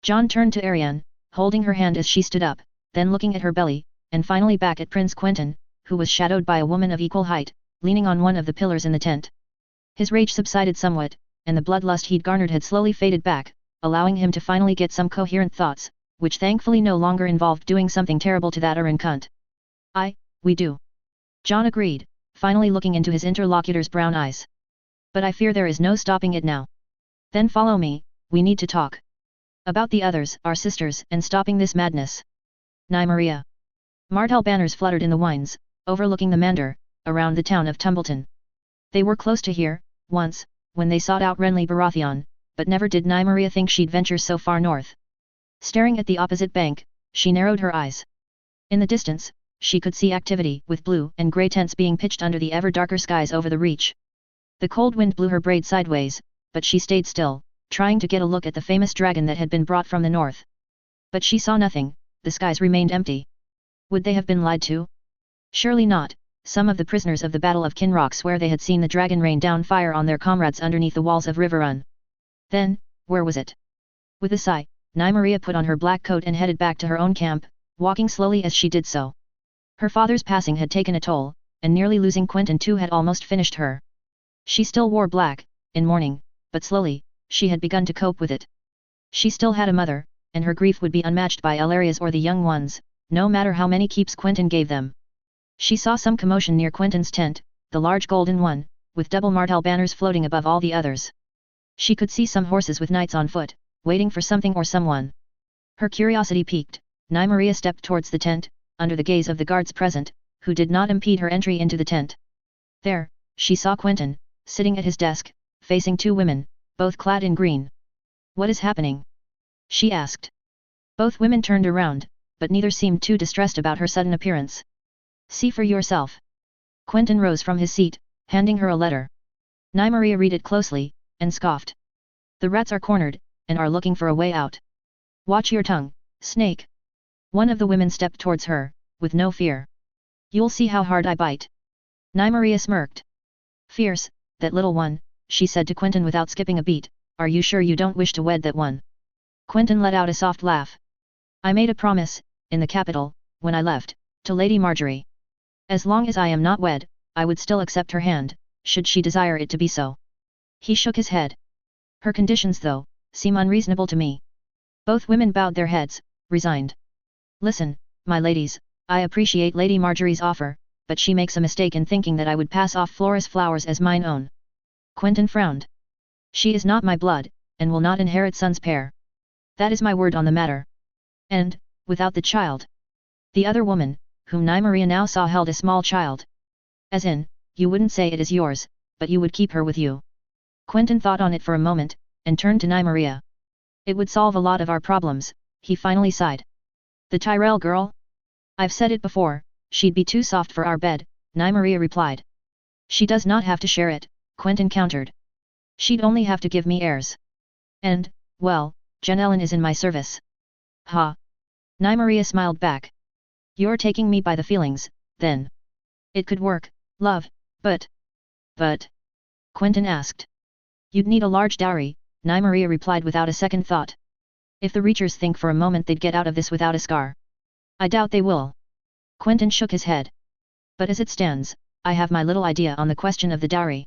Jon turned to Arianne, holding her hand as she stood up, then looking at her belly, and finally back at Prince Quentyn, who was shadowed by a woman of equal height, leaning on one of the pillars in the tent. His rage subsided somewhat, and the bloodlust he'd garnered had slowly faded back, allowing him to finally get some coherent thoughts, which thankfully no longer involved doing something terrible to that Arryn cunt. We do. Jon agreed, finally looking into his interlocutor's brown eyes. But I fear there is no stopping it now. Then follow me, we need to talk. About the others, our sisters, and stopping this madness. Nymeria. Martell banners fluttered in the wines, overlooking the Mander, around the town of Tumbleton. They were close to here, once, when they sought out Renly Baratheon, but never did Nymeria think she'd venture so far north. Staring at the opposite bank, she narrowed her eyes. In the distance, she could see activity with blue and grey tents being pitched under the ever darker skies over the reach. The cold wind blew her braid sideways, but she stayed still, trying to get a look at the famous dragon that had been brought from the north. But she saw nothing, the skies remained empty. Would they have been lied to? Surely not. Some of the prisoners of the Battle of Kinrock swear they had seen the dragon rain down fire on their comrades underneath the walls of Riverrun. Then, where was it? With a sigh, Nymeria put on her black coat and headed back to her own camp, walking slowly as she did so. Her father's passing had taken a toll, and nearly losing Quentyn too had almost finished her. She still wore black, in mourning, but slowly, she had begun to cope with it. She still had a mother, and her grief would be unmatched by Elaria's or the young ones, no matter how many keeps Quentyn gave them. She saw some commotion near Quentyn's tent, the large golden one, with double Martell banners floating above all the others. She could see some horses with knights on foot, waiting for something or someone. Her curiosity piqued, Nymeria stepped towards the tent, under the gaze of the guards present, who did not impede her entry into the tent. There, she saw Quentyn, sitting at his desk, facing two women, both clad in green. What is happening? She asked. Both women turned around, but neither seemed too distressed about her sudden appearance. See for yourself. Quentyn rose from his seat, handing her a letter. Nymeria read it closely, and scoffed. The rats are cornered, and are looking for a way out. Watch your tongue, snake. One of the women stepped towards her, with no fear. You'll see how hard I bite. Nymeria smirked. Fierce, that little one, she said to Quentyn without skipping a beat, are you sure you don't wish to wed that one? Quentyn let out a soft laugh. I made a promise, in the capital, when I left, to Lady Marjorie. As long as I am not wed, I would still accept her hand, should she desire it to be so. He shook his head. Her conditions though, seem unreasonable to me. Both women bowed their heads, resigned. Listen, my ladies, I appreciate Lady Marjorie's offer, but she makes a mistake in thinking that I would pass off Flora's flowers as mine own. Quentyn frowned. She is not my blood, and will not inherit son's pair. That is my word on the matter. And, without the child. The other woman, whom Nymeria now saw held a small child. As in, you wouldn't say it is yours, but you would keep her with you. Quentyn thought on it for a moment, and turned to Nymeria. It would solve a lot of our problems, he finally sighed. The Tyrell girl? I've said it before, she'd be too soft for our bed, Nymeria replied. She does not have to share it, Quentyn countered. She'd only have to give me heirs. And, well, Jen-Ellen is in my service. Ha! Nymeria smiled back. You're taking me by the feelings, then. It could work, love, but... Quentyn asked. You'd need a large dowry, Nymeria replied without a second thought. If the Reachers think for a moment they'd get out of this without a scar. I doubt they will. Quentyn shook his head. But as it stands, I have my little idea on the question of the dowry.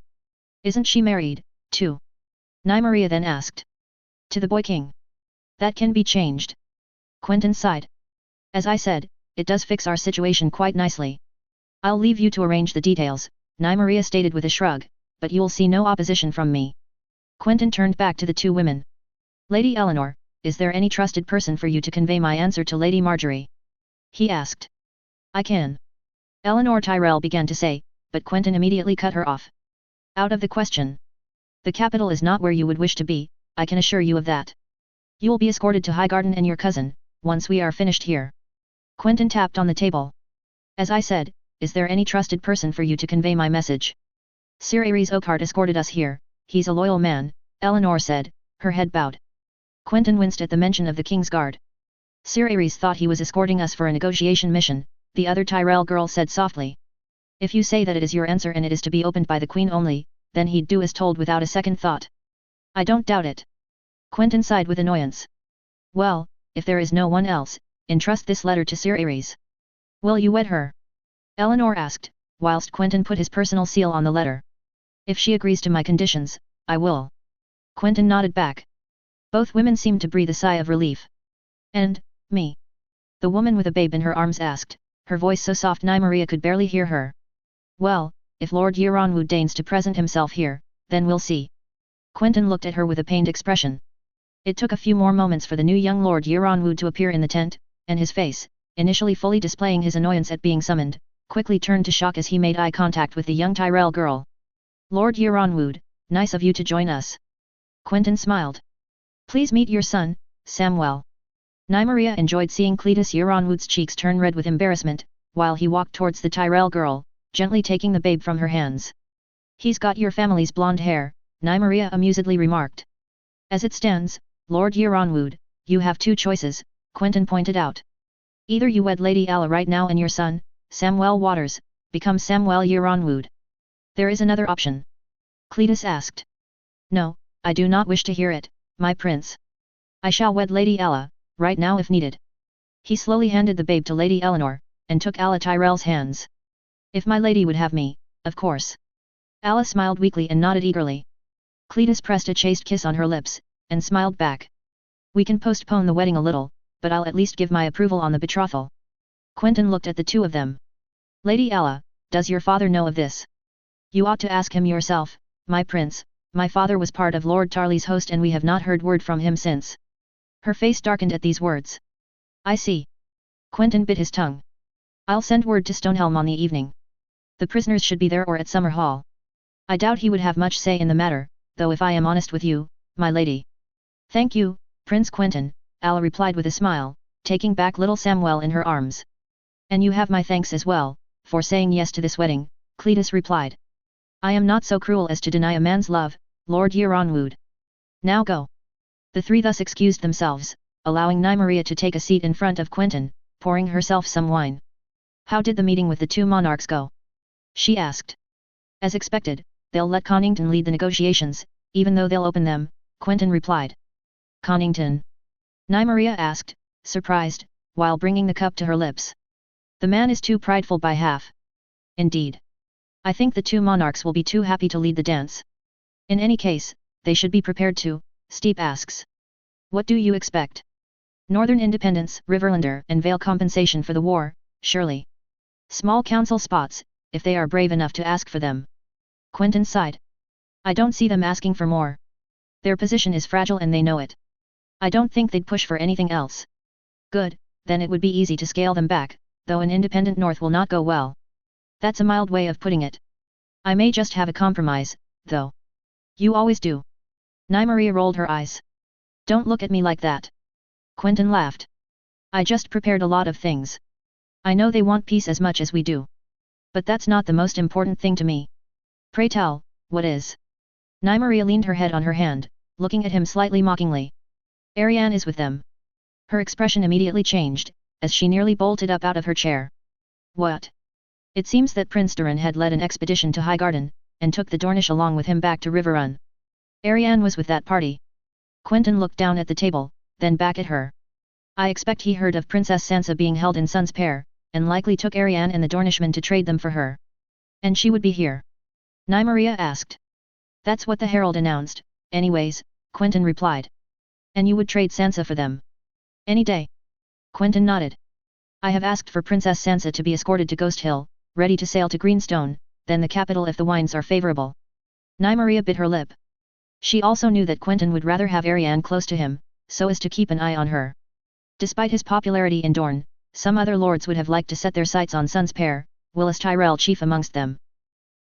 Isn't she married, too? Nymeria then asked. To the Boy King. That can be changed. Quentyn sighed. As I said, it does fix our situation quite nicely. I'll leave you to arrange the details, Nymeria stated with a shrug, but you'll see no opposition from me. Quentyn turned back to the two women. Lady Eleanor, is there any trusted person for you to convey my answer to Lady Marjorie? He asked. I can. Eleanor Tyrell began to say, but Quentyn immediately cut her off. Out of the question. The capital is not where you would wish to be, I can assure you of that. You will be escorted to Highgarden and your cousin, once we are finished here. Quentyn tapped on the table. As I said, is there any trusted person for you to convey my message? Sir Ares Oakheart escorted us here, he's a loyal man, Eleanor said, her head bowed. Quentyn winced at the mention of the King's Guard. Sir Ares thought he was escorting us for a negotiation mission, the other Tyrell girl said softly. If you say that it is your answer and it is to be opened by the Queen only, then he'd do as told without a second thought. I don't doubt it. Quentyn sighed with annoyance. Well, if there is no one else, entrust this letter to Sir Ares. Will you wed her? Eleanor asked, whilst Quentyn put his personal seal on the letter. If she agrees to my conditions, I will. Quentyn nodded back. Both women seemed to breathe a sigh of relief. And, me? The woman with a babe in her arms asked, her voice so soft Nymeria could barely hear her. Well, if Lord Euronwood deigns to present himself here, then we'll see. Quentyn looked at her with a pained expression. It took a few more moments for the new young Lord Euronwood to appear in the tent, and his face, initially fully displaying his annoyance at being summoned, quickly turned to shock as he made eye contact with the young Tyrell girl. Lord Euronwood, nice of you to join us. Quentyn smiled. Please meet your son, Samwell. Nymeria enjoyed seeing Cletus Euronwood's cheeks turn red with embarrassment, while he walked towards the Tyrell girl, gently taking the babe from her hands. He's got your family's blonde hair, Nymeria amusedly remarked. As it stands, Lord Euronwood, you have two choices, Quentyn pointed out. Either you wed Lady Alla right now and your son, Samwell Waters, becomes Samwell Euronwood. There is another option. Cletus asked. No, I do not wish to hear it, my prince. I shall wed Lady Alla, right now if needed. He slowly handed the babe to Lady Eleanor, and took Alla Tyrell's hands. If my lady would have me, of course. Alla smiled weakly and nodded eagerly. Cletus pressed a chaste kiss on her lips, and smiled back. We can postpone the wedding a little, but I'll at least give my approval on the betrothal. Quentyn looked at the two of them. Lady Alla, does your father know of this? You ought to ask him yourself, my prince. My father was part of Lord Tarley's host and we have not heard word from him since. Her face darkened at these words. I see. Quentyn bit his tongue. I'll send word to Stonehelm on the evening. The prisoners should be there or at Summer Hall. I doubt he would have much say in the matter, though if I am honest with you, my lady. Thank you, Prince Quentyn, Alla replied with a smile, taking back little Samwell in her arms. And you have my thanks as well, for saying yes to this wedding, Cletus replied. I am not so cruel as to deny a man's love, Lord Euronwood. Now go. The three thus excused themselves, allowing Nymeria to take a seat in front of Quentyn, pouring herself some wine. How did the meeting with the two monarchs go? she asked. As expected, they'll let Quentyn lead the negotiations, even though they'll open them, Quentyn replied. Quentyn? Nymeria asked, surprised, while bringing the cup to her lips. The man is too prideful by half. Indeed. I think the two monarchs will be too happy to lead the dance. In any case, they should be prepared to, Steep asks. What do you expect? Northern independence, Riverlander, and Vale compensation for the war, surely. Small council spots, if they are brave enough to ask for them. Quentyn sighed. I don't see them asking for more. Their position is fragile and they know it. I don't think they'd push for anything else. Good, then it would be easy to scale them back, though an independent North will not go well. That's a mild way of putting it. I may just have a compromise, though. You always do. Nymeria rolled her eyes. Don't look at me like that. Quentyn laughed. I just prepared a lot of things. I know they want peace as much as we do. But that's not the most important thing to me. Pray tell, what is? Nymeria leaned her head on her hand, looking at him slightly mockingly. Ariane is with them. Her expression immediately changed, as she nearly bolted up out of her chair. What? It seems that Prince Durin had led an expedition to Highgarden, and took the Dornish along with him back to Riverrun. Ariane was with that party. Quentyn looked down at the table, then back at her. I expect he heard of Princess Sansa being held in Sun's Pair, and likely took Ariane and the Dornishmen to trade them for her. And she would be here? Nymeria asked. That's what the herald announced, anyways, Quentyn replied. And you would trade Sansa for them? Any day. Quentyn nodded. I have asked for Princess Sansa to be escorted to Ghost Hill, ready to sail to Greenstone, then the capital if the winds are favorable. Nymeria bit her lip. She also knew that Quentyn would rather have Ariane close to him, so as to keep an eye on her. Despite his popularity in Dorne, some other lords would have liked to set their sights on Sun's Pair, Willis Tyrell chief amongst them.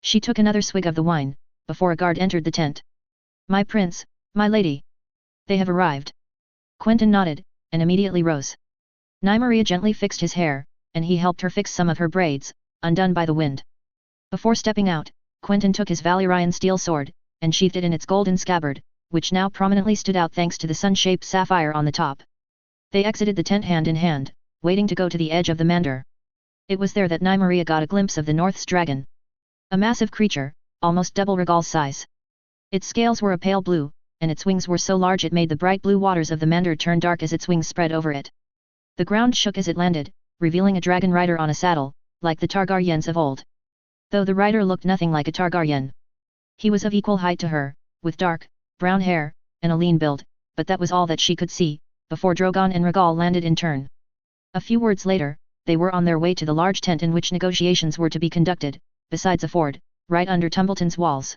She took another swig of the wine, before a guard entered the tent. My prince, my lady. They have arrived. Quentyn nodded, and immediately rose. Nymeria gently fixed his hair, and he helped her fix some of her braids, undone by the wind. Before stepping out, Quentyn took his Valyrian steel sword, and sheathed it in its golden scabbard, which now prominently stood out thanks to the sun-shaped sapphire on the top. They exited the tent hand in hand, waiting to go to the edge of the Mandar. It was there that Nymeria got a glimpse of the North's dragon. A massive creature, almost double Rhaegal's size. Its scales were a pale blue, and its wings were so large it made the bright blue waters of the Mandar turn dark as its wings spread over it. The ground shook as it landed, revealing a dragon rider on a saddle, like the Targaryens of old. Though the rider looked nothing like a Targaryen. He was of equal height to her, with dark, brown hair, and a lean build, but that was all that she could see, before Drogon and Rhaegal landed in turn. A few words later, they were on their way to the large tent in which negotiations were to be conducted, besides a ford, right under Tumbleton's walls.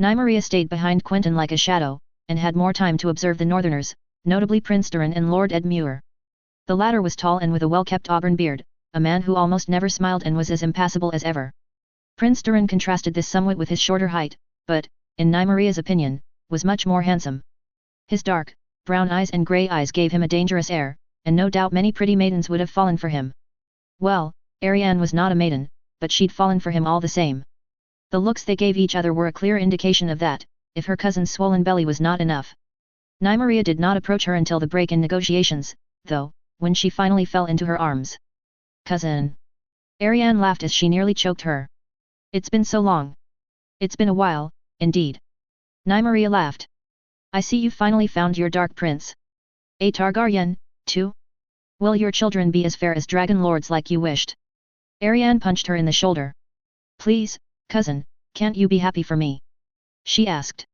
Nymeria stayed behind Quentyn like a shadow, and had more time to observe the Northerners, notably Prince Durin and Lord Edmure. The latter was tall and with a well-kept auburn beard, a man who almost never smiled and was as impassible as ever. Prince Durin contrasted this somewhat with his shorter height, but, in Nymeria's opinion, was much more handsome. His dark, brown eyes and grey eyes gave him a dangerous air, and no doubt many pretty maidens would have fallen for him. Well, Ariane was not a maiden, but she'd fallen for him all the same. The looks they gave each other were a clear indication of that, if her cousin's swollen belly was not enough. Nymeria did not approach her until the break in negotiations, though, when she finally fell into her arms. Cousin. Ariane laughed as she nearly choked her. It's been so long. It's been a while, indeed. Nymeria laughed. I see you finally found your dark prince. A Targaryen, too? Will your children be as fair as dragon lords like you wished? Ariane punched her in the shoulder. Please, cousin, can't you be happy for me? She asked.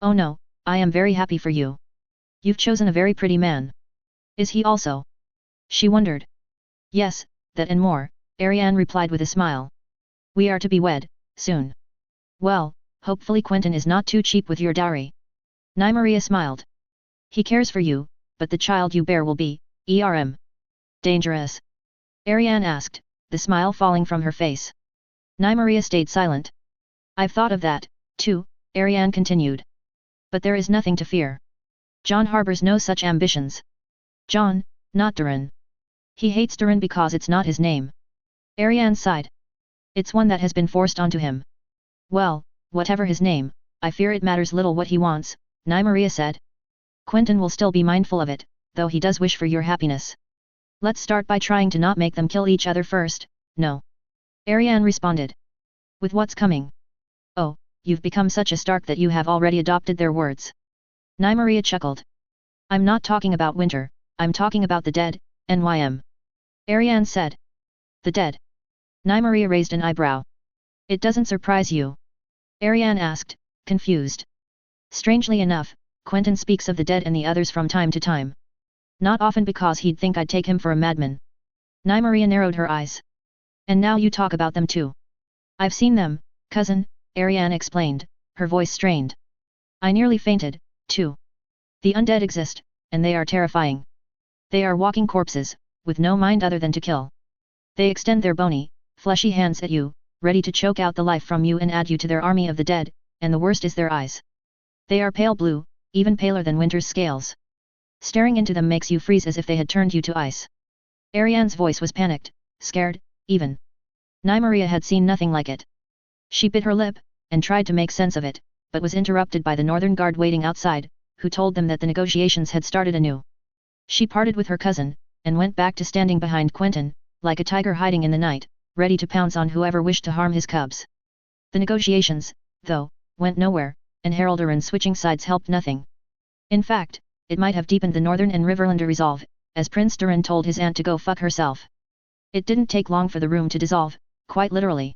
Oh no, I am very happy for you. You've chosen a very pretty man. Is he also? She wondered. Yes, that and more, Ariane replied with a smile. We are to be wed, soon. Well, hopefully Quentyn is not too cheap with your dowry. Nymeria smiled. He cares for you, but the child you bear will be, dangerous? Ariane asked, the smile falling from her face. Nymeria stayed silent. I've thought of that, too, Ariane continued. But there is nothing to fear. Jon harbors no such ambitions. Jon, not Durin. He hates Durin because it's not his name. Ariane sighed. It's one that has been forced onto him. Well, whatever his name, I fear it matters little what he wants, Nymeria said. Quentyn will still be mindful of it, though he does wish for your happiness. Let's start by trying to not make them kill each other first, no. Ariane responded. With what's coming? Oh, you've become such a Stark that you have already adopted their words. Nymeria chuckled. I'm not talking about winter, I'm talking about the dead, NYM. Ariane said. The dead. Nymeria raised an eyebrow. It doesn't surprise you? Ariane asked, confused. Strangely enough, Quentyn speaks of the dead and the others from time to time. Not often because he'd think I'd take him for a madman. Nymeria narrowed her eyes. And now you talk about them too. I've seen them, cousin, Ariane explained, her voice strained. I nearly fainted, too. The undead exist, and they are terrifying. They are walking corpses, with no mind other than to kill. They extend their bony, fleshy hands at you, ready to choke out the life from you and add you to their army of the dead, and the worst is their eyes. They are pale blue, even paler than winter's scales. Staring into them makes you freeze as if they had turned you to ice. Ariane's voice was panicked, scared, even. Nymeria had seen nothing like it. She bit her lip, and tried to make sense of it, but was interrupted by the Northern Guard waiting outside, who told them that the negotiations had started anew. She parted with her cousin, and went back to standing behind Quentyn, like a tiger hiding in the night, ready to pounce on whoever wished to harm his cubs. The negotiations, though, went nowhere, and Haraldaran switching sides helped nothing. In fact, it might have deepened the Northern and Riverlander resolve, as Prince Durin told his aunt to go fuck herself. It didn't take long for the room to dissolve, quite literally.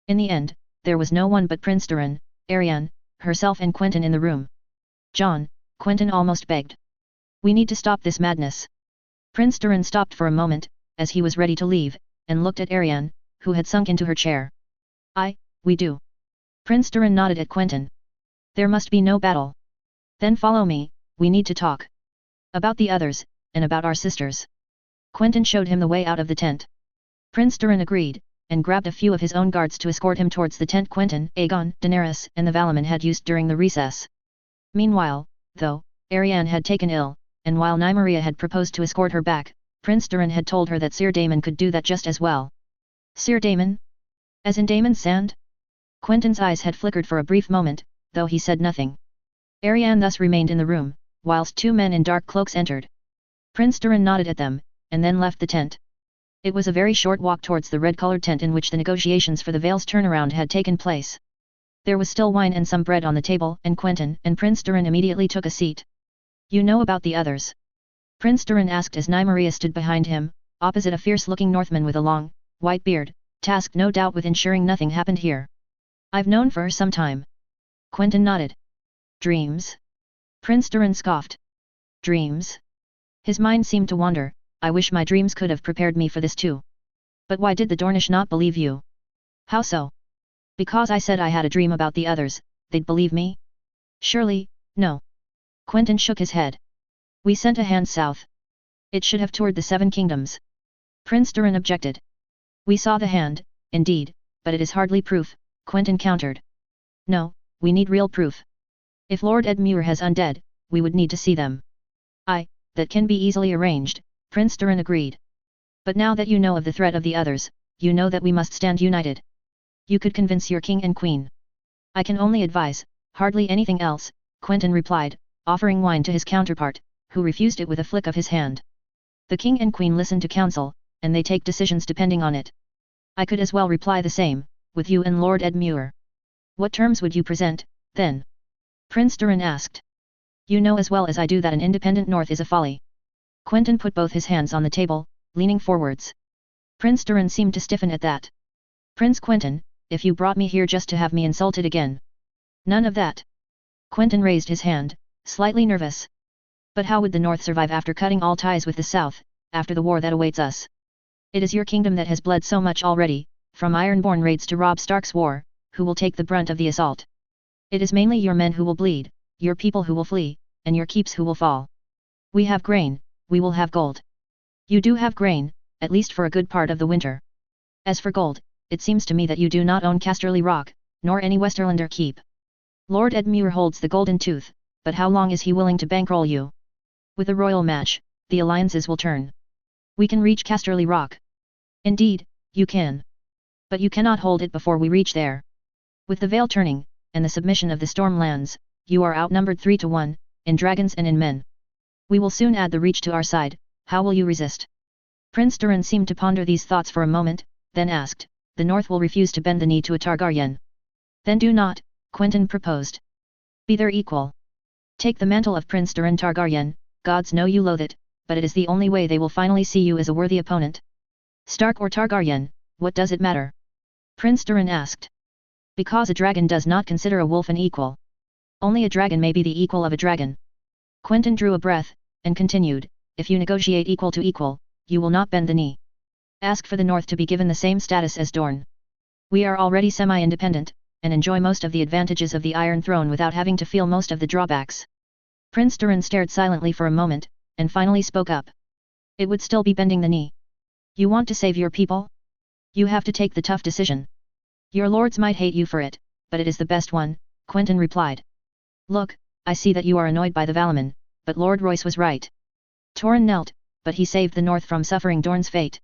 In the end, there was no one but Prince Durin, Ariane, herself and Quentyn in the room. John, Quentyn almost begged. We need to stop this madness. Prince Durin stopped for a moment, as he was ready to leave, and looked at Ariane, who had sunk into her chair. We do. Prince Durin nodded at Quentyn. There must be no battle. Then follow me, we need to talk. About the others, and about our sisters. Quentyn showed him the way out of the tent. Prince Durin agreed, and grabbed a few of his own guards to escort him towards the tent Quentyn, Aegon, Daenerys and the Valaman had used during the recess. Meanwhile, though, Ariane had taken ill, and while Nymeria had proposed to escort her back, Prince Durin had told her that Sir Daemon could do that just as well. Sir Daemon? As in Daemon's Sand? Quentyn's eyes had flickered for a brief moment, though he said nothing. Ariane thus remained in the room, whilst two men in dark cloaks entered. Prince Durin nodded at them, and then left the tent. It was a very short walk towards the red-colored tent in which the negotiations for the Vale's turnaround had taken place. There was still wine and some bread on the table, and Quentyn and Prince Durin immediately took a seat. You know about the others? Prince Durin asked as Nymeria stood behind him, opposite a fierce-looking Northman with a long, white beard, tasked no doubt with ensuring nothing happened here. I've known for some time. Quentyn nodded. Dreams? Prince Durin scoffed. Dreams? His mind seemed to wander. I wish my dreams could have prepared me for this too. But why did the Dornish not believe you? How so? Because I said I had a dream about the others, they'd believe me? Surely, no. Quentyn shook his head. We sent a hand south. It should have toured the Seven Kingdoms. Prince Durin objected. We saw the hand, indeed, but it is hardly proof, Quentyn countered. No, we need real proof. If Lord Edmure has undead, we would need to see them. That can be easily arranged, Prince Durin agreed. But now that you know of the threat of the others, you know that we must stand united. You could convince your king and queen. I can only advise, hardly anything else, Quentyn replied, offering wine to his counterpart, who refused it with a flick of his hand. The king and queen listen to counsel, and they take decisions depending on it. I could as well reply the same, with you and Lord Edmure. What terms would you present, then? Prince Durin asked. You know as well as I do that an independent north is a folly. Quentyn put both his hands on the table, leaning forwards. Prince Durin seemed to stiffen at that. Prince Quentyn, if you brought me here just to have me insulted again. None of that. Quentyn raised his hand, slightly nervous. But how would the North survive after cutting all ties with the South, after the war that awaits us? It is your kingdom that has bled so much already, from Ironborn raids to Robb Stark's war, who will take the brunt of the assault. It is mainly your men who will bleed, your people who will flee, and your keeps who will fall. We have grain, we will have gold. You do have grain, at least for a good part of the winter. As for gold, it seems to me that you do not own Casterly Rock, nor any Westerlander keep. Lord Edmure holds the golden tooth, but how long is he willing to bankroll you? With a royal match, the alliances will turn. We can reach Casterly Rock. Indeed, you can. But you cannot hold it before we reach there. With the Vale turning, and the submission of the Stormlands, you are outnumbered 3-1, in dragons and in men. We will soon add the Reach to our side, how will you resist? Prince Durin seemed to ponder these thoughts for a moment, then asked, the North will refuse to bend the knee to a Targaryen. Then do not, Quentyn proposed. Be their equal. Take the mantle of Prince Durin Targaryen, gods know you loathe it, but it is the only way they will finally see you as a worthy opponent. Stark or Targaryen, what does it matter? Prince Durin asked. Because a dragon does not consider a wolf an equal. Only a dragon may be the equal of a dragon. Quentyn drew a breath, and continued, if you negotiate equal to equal, you will not bend the knee. Ask for the North to be given the same status as Dorne. We are already semi-independent, and enjoy most of the advantages of the Iron Throne without having to feel most of the drawbacks. Prince Durin stared silently for a moment, and finally spoke up. It would still be bending the knee. You want to save your people? You have to take the tough decision. Your lords might hate you for it, but it is the best one, Quentyn replied. Look, I see that you are annoyed by the Valamon, but Lord Royce was right. Torrhen knelt, but he saved the North from suffering Dorne's fate.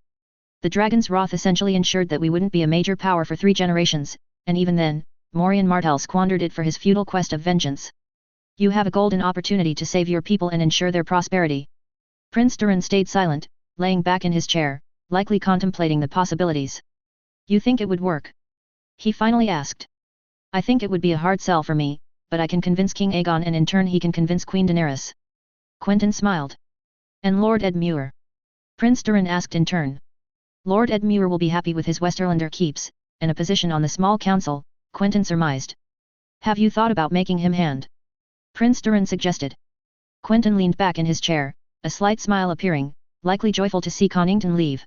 The dragon's wrath essentially ensured that we wouldn't be a major power for 3 generations, and even then, Morian Martell squandered it for his futile quest of vengeance. You have a golden opportunity to save your people and ensure their prosperity. Prince Durin stayed silent, laying back in his chair, likely contemplating the possibilities. You think it would work? He finally asked. I think it would be a hard sell for me, but I can convince King Aegon and in turn he can convince Queen Daenerys. Quentyn smiled. And Lord Edmure? Prince Durin asked in turn. Lord Edmure will be happy with his Westerlander keeps, and a position on the small council, Quentyn surmised. Have you thought about making him hand? Prince Durin suggested. Quentyn leaned back in his chair, a slight smile appearing, likely joyful to see Connington leave.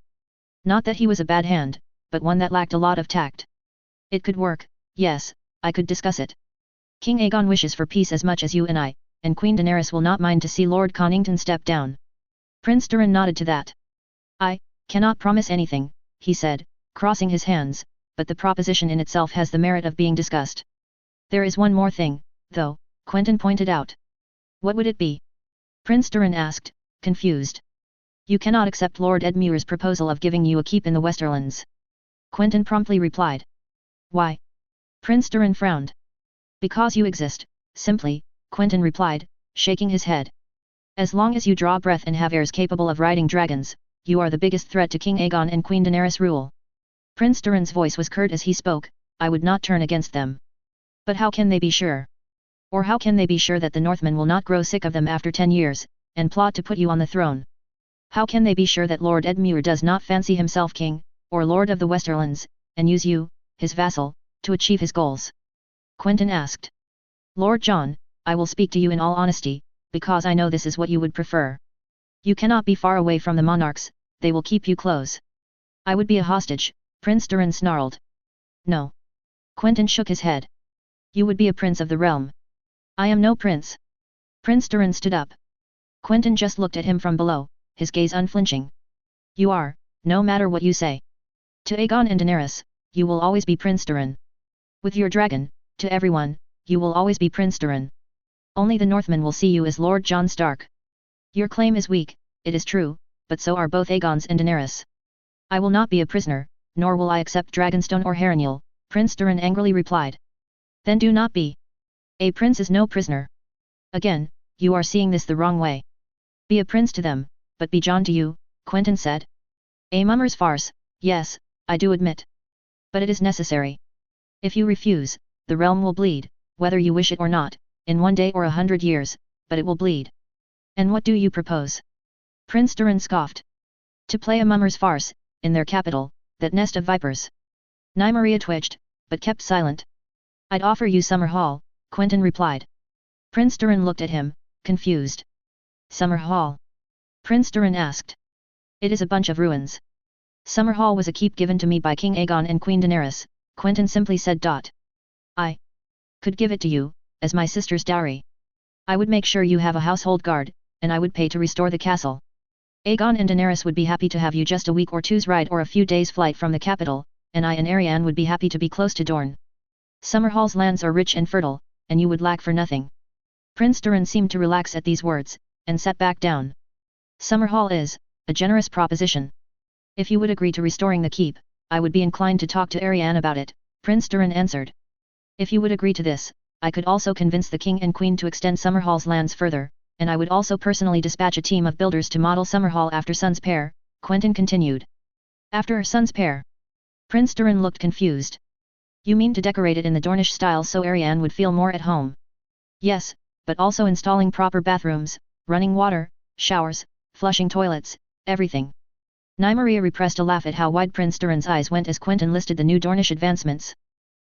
Not that he was a bad hand, but one that lacked a lot of tact. It could work, yes, I could discuss it. King Aegon wishes for peace as much as you and I, and Queen Daenerys will not mind to see Lord Connington step down. Prince Durin nodded to that. I cannot promise anything, he said, crossing his hands, but the proposition in itself has the merit of being discussed. There is one more thing, though, Quentyn pointed out. What would it be? Prince Durin asked, confused. You cannot accept Lord Edmure's proposal of giving you a keep in the Westerlands. Quentyn promptly replied. Why? Prince Durin frowned. Because you exist, simply, Quentyn replied, shaking his head. As long as you draw breath and have heirs capable of riding dragons, you are the biggest threat to King Aegon and Queen Daenerys' rule. Prince Durin's voice was curt as he spoke, I would not turn against them. But how can they be sure? Or how can they be sure that the Northmen will not grow sick of them after 10 years, and plot to put you on the throne? How can they be sure that Lord Edmure does not fancy himself king, or lord of the Westerlands, and use you, his vassal, to achieve his goals? Quentyn asked. Lord John, I will speak to you in all honesty, because I know this is what you would prefer. You cannot be far away from the monarchs, they will keep you close. I would be a hostage, Prince Durin snarled. No. Quentyn shook his head. You would be a prince of the realm. I am no prince. Prince Durin stood up. Quentyn just looked at him from below, his gaze unflinching. You are, no matter what you say. To Aegon and Daenerys, you will always be Prince Durin. With your dragon, to everyone, you will always be Prince Durin. Only the Northmen will see you as Lord Jon Stark. Your claim is weak, it is true, but so are both Aegon's and Daenerys. I will not be a prisoner, nor will I accept Dragonstone or Harrenhal, Prince Durin angrily replied. Then do not be. A prince is no prisoner. Again, you are seeing this the wrong way. Be a prince to them, but be Jon to you, Quentyn said. A mummer's farce, yes, I do admit. But it is necessary. If you refuse, the realm will bleed, whether you wish it or not, in 1 day or 100 years, but it will bleed. And what do you propose? Prince Durin scoffed. To play a mummer's farce, in their capital, that nest of vipers. Nymeria twitched, but kept silent. I'd offer you Summer Hall, Quentyn replied. Prince Durin looked at him, confused. Summer Hall? Prince Durin asked. It is a bunch of ruins. Summer Hall was a keep given to me by King Aegon and Queen Daenerys, Quentyn simply said. I could give it to you, as my sister's dowry. I would make sure you have a household guard, and I would pay to restore the castle. Aegon and Daenerys would be happy to have you just a week or two's ride or a few days' flight from the capital, and I and Arianne would be happy to be close to Dorne. Summerhall's lands are rich and fertile, and you would lack for nothing. Prince Durin seemed to relax at these words, and sat back down. Summerhall is a generous proposition. If you would agree to restoring the keep, I would be inclined to talk to Arianne about it, Prince Durin answered. If you would agree to this, I could also convince the king and queen to extend Summerhall's lands further, and I would also personally dispatch a team of builders to model Summerhall after Sun's Pair, Quentyn continued. After Sun's Pair? Prince Durin looked confused. You mean to decorate it in the Dornish style so Ariane would feel more at home? Yes, but also installing proper bathrooms, running water, showers, flushing toilets, everything. Nymeria repressed a laugh at how wide Prince Durin's eyes went as Quentyn listed the new Dornish advancements.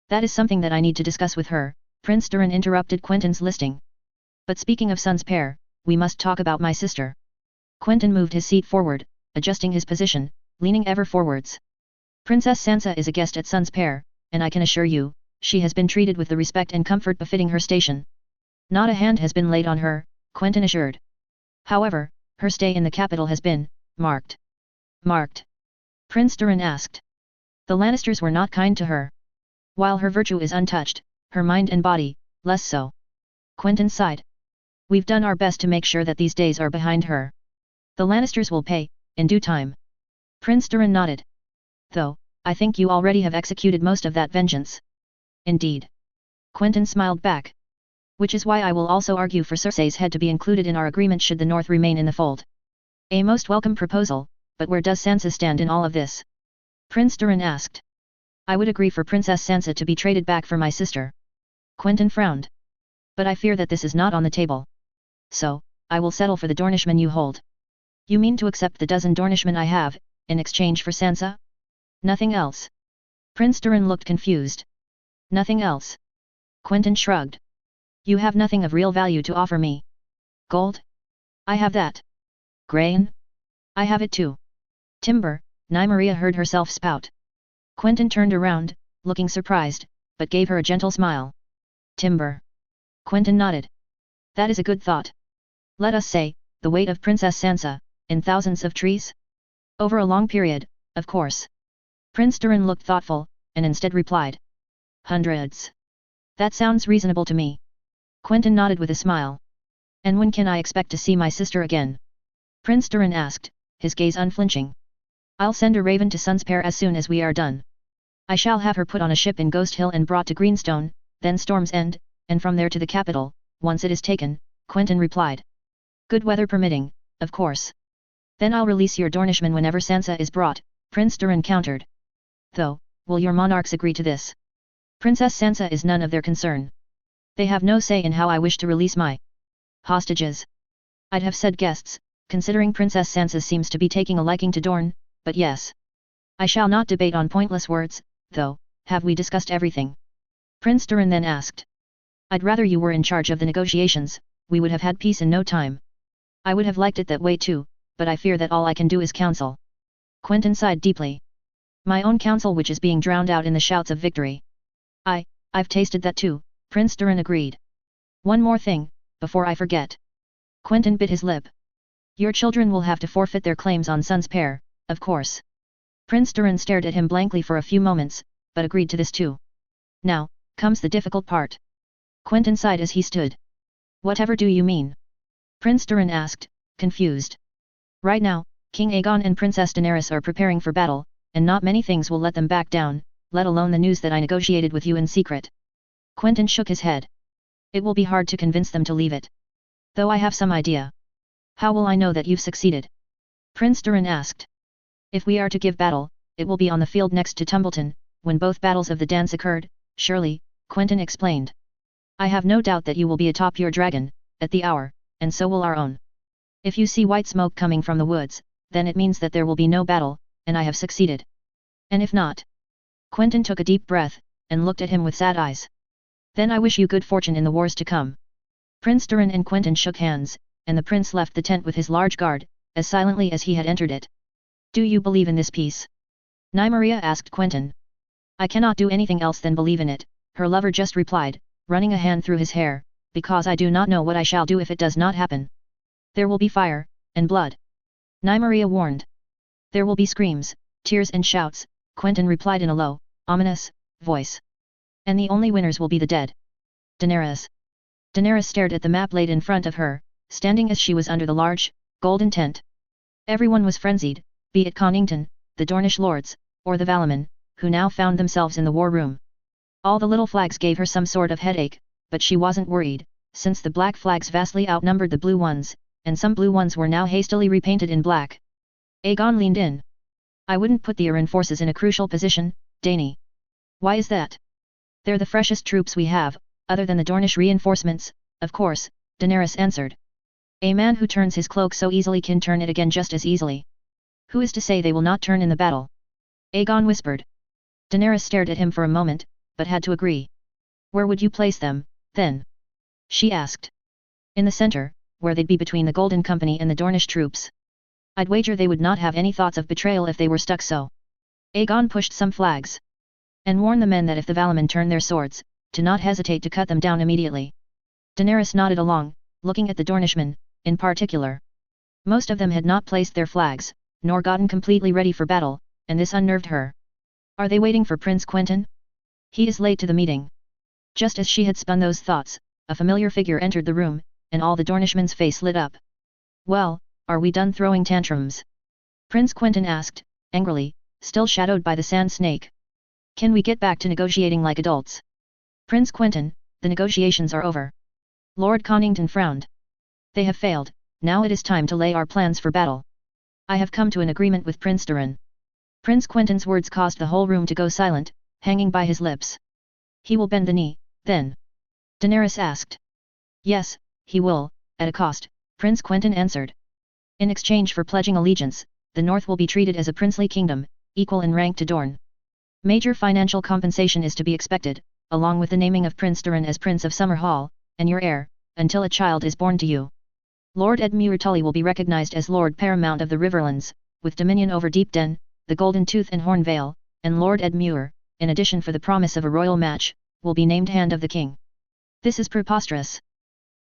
That is something that I need to discuss with her, Prince Durin interrupted Quentyn's listing. But speaking of Sun's pair, we must talk about my sister. Quentyn moved his seat forward, adjusting his position, leaning ever forwards. Princess Sansa is a guest at Sun's pair, and I can assure you, she has been treated with the respect and comfort befitting her station. Not a hand has been laid on her, Quentyn assured. However, her stay in the capital has been marked. Marked? Prince Durin asked. The Lannisters were not kind to her. While her virtue is untouched, her mind and body, less so. Quentyn sighed. We've done our best to make sure that these days are behind her. The Lannisters will pay, in due time. Prince Durin nodded. Though, I think you already have executed most of that vengeance. Indeed. Quentyn smiled back. Which is why I will also argue for Cersei's head to be included in our agreement should the North remain in the fold. A most welcome proposal, but where does Sansa stand in all of this? Prince Durin asked. I would agree for Princess Sansa to be traded back for my sister. Quentyn frowned. But I fear that this is not on the table. So, I will settle for the Dornishmen you hold. You mean to accept the dozen Dornishmen I have, in exchange for Sansa? Nothing else. Prince Durin looked confused. Nothing else. Quentyn shrugged. You have nothing of real value to offer me. Gold? I have that. Grain? I have it too. Timber, Nymeria heard herself spout. Quentyn turned around, looking surprised, but gave her a gentle smile. Timber. Quentyn nodded. That is a good thought. Let us say, the weight of Princess Sansa, in thousands of trees? Over a long period, of course. Prince Durin looked thoughtful, and instead replied. Hundreds. That sounds reasonable to me. Quentyn nodded with a smile. And when can I expect to see my sister again? Prince Durin asked, his gaze unflinching. I'll send a raven to Sun's pair as soon as we are done. I shall have her put on a ship in Ghost Hill and brought to Greenstone, then Storm's End, and from there to the capital, once it is taken, Quentyn replied. Good weather permitting, of course. Then I'll release your Dornishmen whenever Sansa is brought, Prince Durin countered. Though, will your monarchs agree to this? Princess Sansa is none of their concern. They have no say in how I wish to release my hostages. I'd have said guests, considering Princess Sansa seems to be taking a liking to Dorne, but yes. I shall not debate on pointless words, though, have we discussed everything? Prince Durin then asked. I'd rather you were in charge of the negotiations, we would have had peace in no time. I would have liked it that way too, but I fear that all I can do is counsel. Quentyn sighed deeply. My own counsel which is being drowned out in the shouts of victory. I've tasted that too, Prince Durin agreed. One more thing, before I forget. Quentyn bit his lip. Your children will have to forfeit their claims on Sun's pair, of course. Prince Durin stared at him blankly for a few moments, but agreed to this too. Now, comes the difficult part. Quentyn sighed as he stood. Whatever do you mean? Prince Durin asked, confused. Right now, King Aegon and Princess Daenerys are preparing for battle, and not many things will let them back down, let alone the news that I negotiated with you in secret. Quentyn shook his head. It will be hard to convince them to leave it. Though I have some idea. How will I know that you've succeeded? Prince Durin asked. If we are to give battle, it will be on the field next to Tumbleton, when both battles of the dance occurred, surely, Quentyn explained. I have no doubt that you will be atop your dragon, at the hour, and so will our own. If you see white smoke coming from the woods, then it means that there will be no battle, and I have succeeded. And if not? Quentyn took a deep breath, and looked at him with sad eyes. Then I wish you good fortune in the wars to come. Prince Durin and Quentyn shook hands, and the prince left the tent with his large guard, as silently as he had entered it. Do you believe in this peace? Nymeria asked Quentyn. I cannot do anything else than believe in it, her lover just replied, running a hand through his hair, because I do not know what I shall do if it does not happen. There will be fire, and blood. Nymeria warned. There will be screams, tears and shouts, Quentyn replied in a low, ominous voice. And the only winners will be the dead. Daenerys. Daenerys stared at the map laid in front of her, standing as she was under the large, golden tent. Everyone was frenzied, be it Connington, the Dornish lords, or the Valaman, who now found themselves in the war room. All the little flags gave her some sort of headache, but she wasn't worried, since the black flags vastly outnumbered the blue ones, and some blue ones were now hastily repainted in black. Aegon leaned in. I wouldn't put the Arryn forces in a crucial position, Dany. Why is that? They're the freshest troops we have, other than the Dornish reinforcements, of course, Daenerys answered. A man who turns his cloak so easily can turn it again just as easily. Who is to say they will not turn in the battle? Aegon whispered. Daenerys stared at him for a moment, but had to agree. Where would you place them, then? She asked. In the center, where they'd be between the Golden Company and the Dornish troops. I'd wager they would not have any thoughts of betrayal if they were stuck so. Aegon pushed some flags. And warned the men that if the Valaman turn their swords, to not hesitate to cut them down immediately. Daenerys nodded along, looking at the Dornishmen, in particular. Most of them had not placed their flags, nor gotten completely ready for battle, and this unnerved her. Are they waiting for Prince Quentyn? He is late to the meeting. Just as she had spun those thoughts, a familiar figure entered the room, and all the Dornishmen's face lit up. Well, are we done throwing tantrums? Prince Quentyn asked, angrily, still shadowed by the sand snake. Can we get back to negotiating like adults? Prince Quentyn, the negotiations are over. Lord Connington frowned. They have failed, now it is time to lay our plans for battle. I have come to an agreement with Prince Doran. Prince Quentyn's words caused the whole room to go silent, hanging by his lips. He will bend the knee, then? Daenerys asked. Yes, he will, at a cost, Prince Quentyn answered. In exchange for pledging allegiance, the North will be treated as a princely kingdom, equal in rank to Dorne. Major financial compensation is to be expected, along with the naming of Prince Doran as Prince of Summerhall, and your heir, until a child is born to you. Lord Edmure Tully will be recognized as Lord Paramount of the Riverlands, with dominion over Deepden, the Golden Tooth and Horn Vale, and Lord Edmure, in addition for the promise of a royal match, will be named Hand of the King. This is preposterous.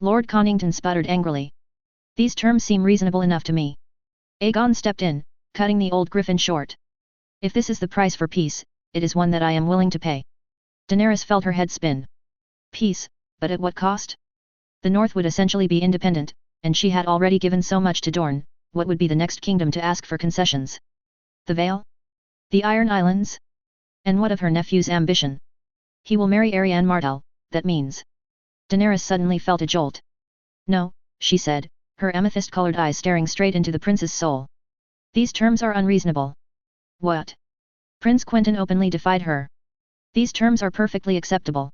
Lord Connington sputtered angrily. These terms seem reasonable enough to me. Aegon stepped in, cutting the old griffin short. If this is the price for peace, it is one that I am willing to pay. Daenerys felt her head spin. Peace, but at what cost? The North would essentially be independent, and she had already given so much to Dorne, what would be the next kingdom to ask for concessions? The Vale? The Iron Islands? And what of her nephew's ambition? He will marry Arianne Martell, that means. Daenerys suddenly felt a jolt. No, she said, her amethyst-colored eyes staring straight into the prince's soul. These terms are unreasonable. What? Prince Quentyn openly defied her. These terms are perfectly acceptable.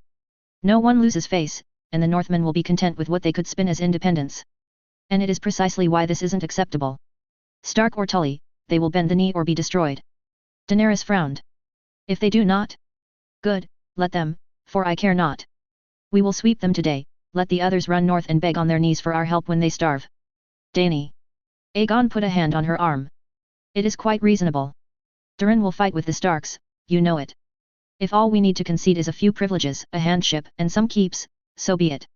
No one loses face, and the Northmen will be content with what they could spin as independence. And it is precisely why this isn't acceptable. Stark or Tully, they will bend the knee or be destroyed. Daenerys frowned. If they do not? Good, let them, for I care not. We will sweep them today, let the others run north and beg on their knees for our help when they starve. Dany. Aegon put a hand on her arm. It is quite reasonable. Doran will fight with the Starks, you know it. If all we need to concede is a few privileges, a handship, and some keeps, so be it.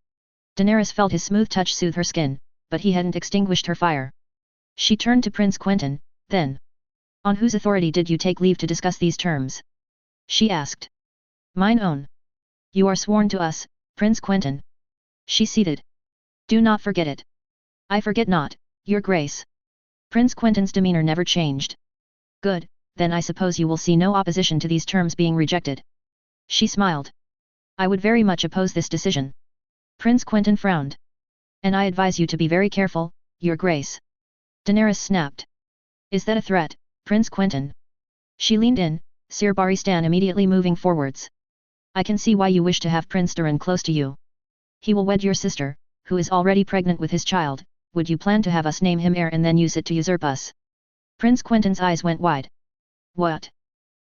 Daenerys felt his smooth touch soothe her skin, but he hadn't extinguished her fire. She turned to Prince Quentyn, then. On whose authority did you take leave to discuss these terms? She asked. Mine own. You are sworn to us, Prince Quentyn. She ceded. Do not forget it. I forget not, your grace. Prince Quentyn's demeanor never changed. Good, then I suppose you will see no opposition to these terms being rejected. She smiled. I would very much oppose this decision. Prince Quentyn frowned. And I advise you to be very careful, your grace. Daenerys snapped. Is that a threat, Prince Quentyn? She leaned in, Sir Barristan immediately moving forwards. I can see why you wish to have Prince Doran close to you. He will wed your sister, who is already pregnant with his child. Would you plan to have us name him heir and then use it to usurp us? Prince Quentyn's eyes went wide. What?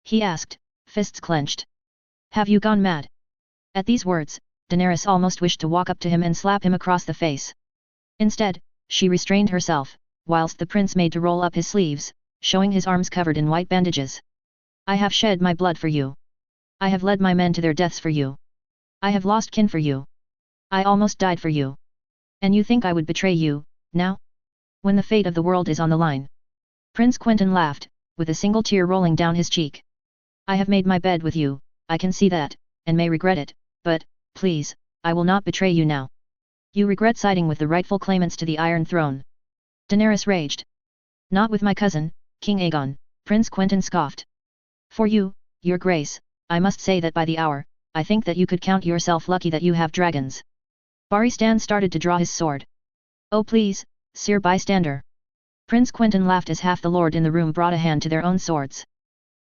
He asked, fists clenched. Have you gone mad? At these words, Daenerys almost wished to walk up to him and slap him across the face. Instead, she restrained herself, whilst the prince made to roll up his sleeves, showing his arms covered in white bandages. I have shed my blood for you. I have led my men to their deaths for you. I have lost kin for you. I almost died for you. And you think I would betray you, now? When the fate of the world is on the line. Prince Quentyn laughed, with a single tear rolling down his cheek. I have made my bed with you, I can see that, and may regret it, but, please, I will not betray you now. You regret siding with the rightful claimants to the Iron Throne. Daenerys raged. Not with my cousin, King Aegon, Prince Quentyn scoffed. For you, your grace, I must say that by the hour, I think that you could count yourself lucky that you have dragons. Barristan started to draw his sword. Oh please, Sir Bystander. Prince Quentyn laughed as half the lord in the room brought a hand to their own swords.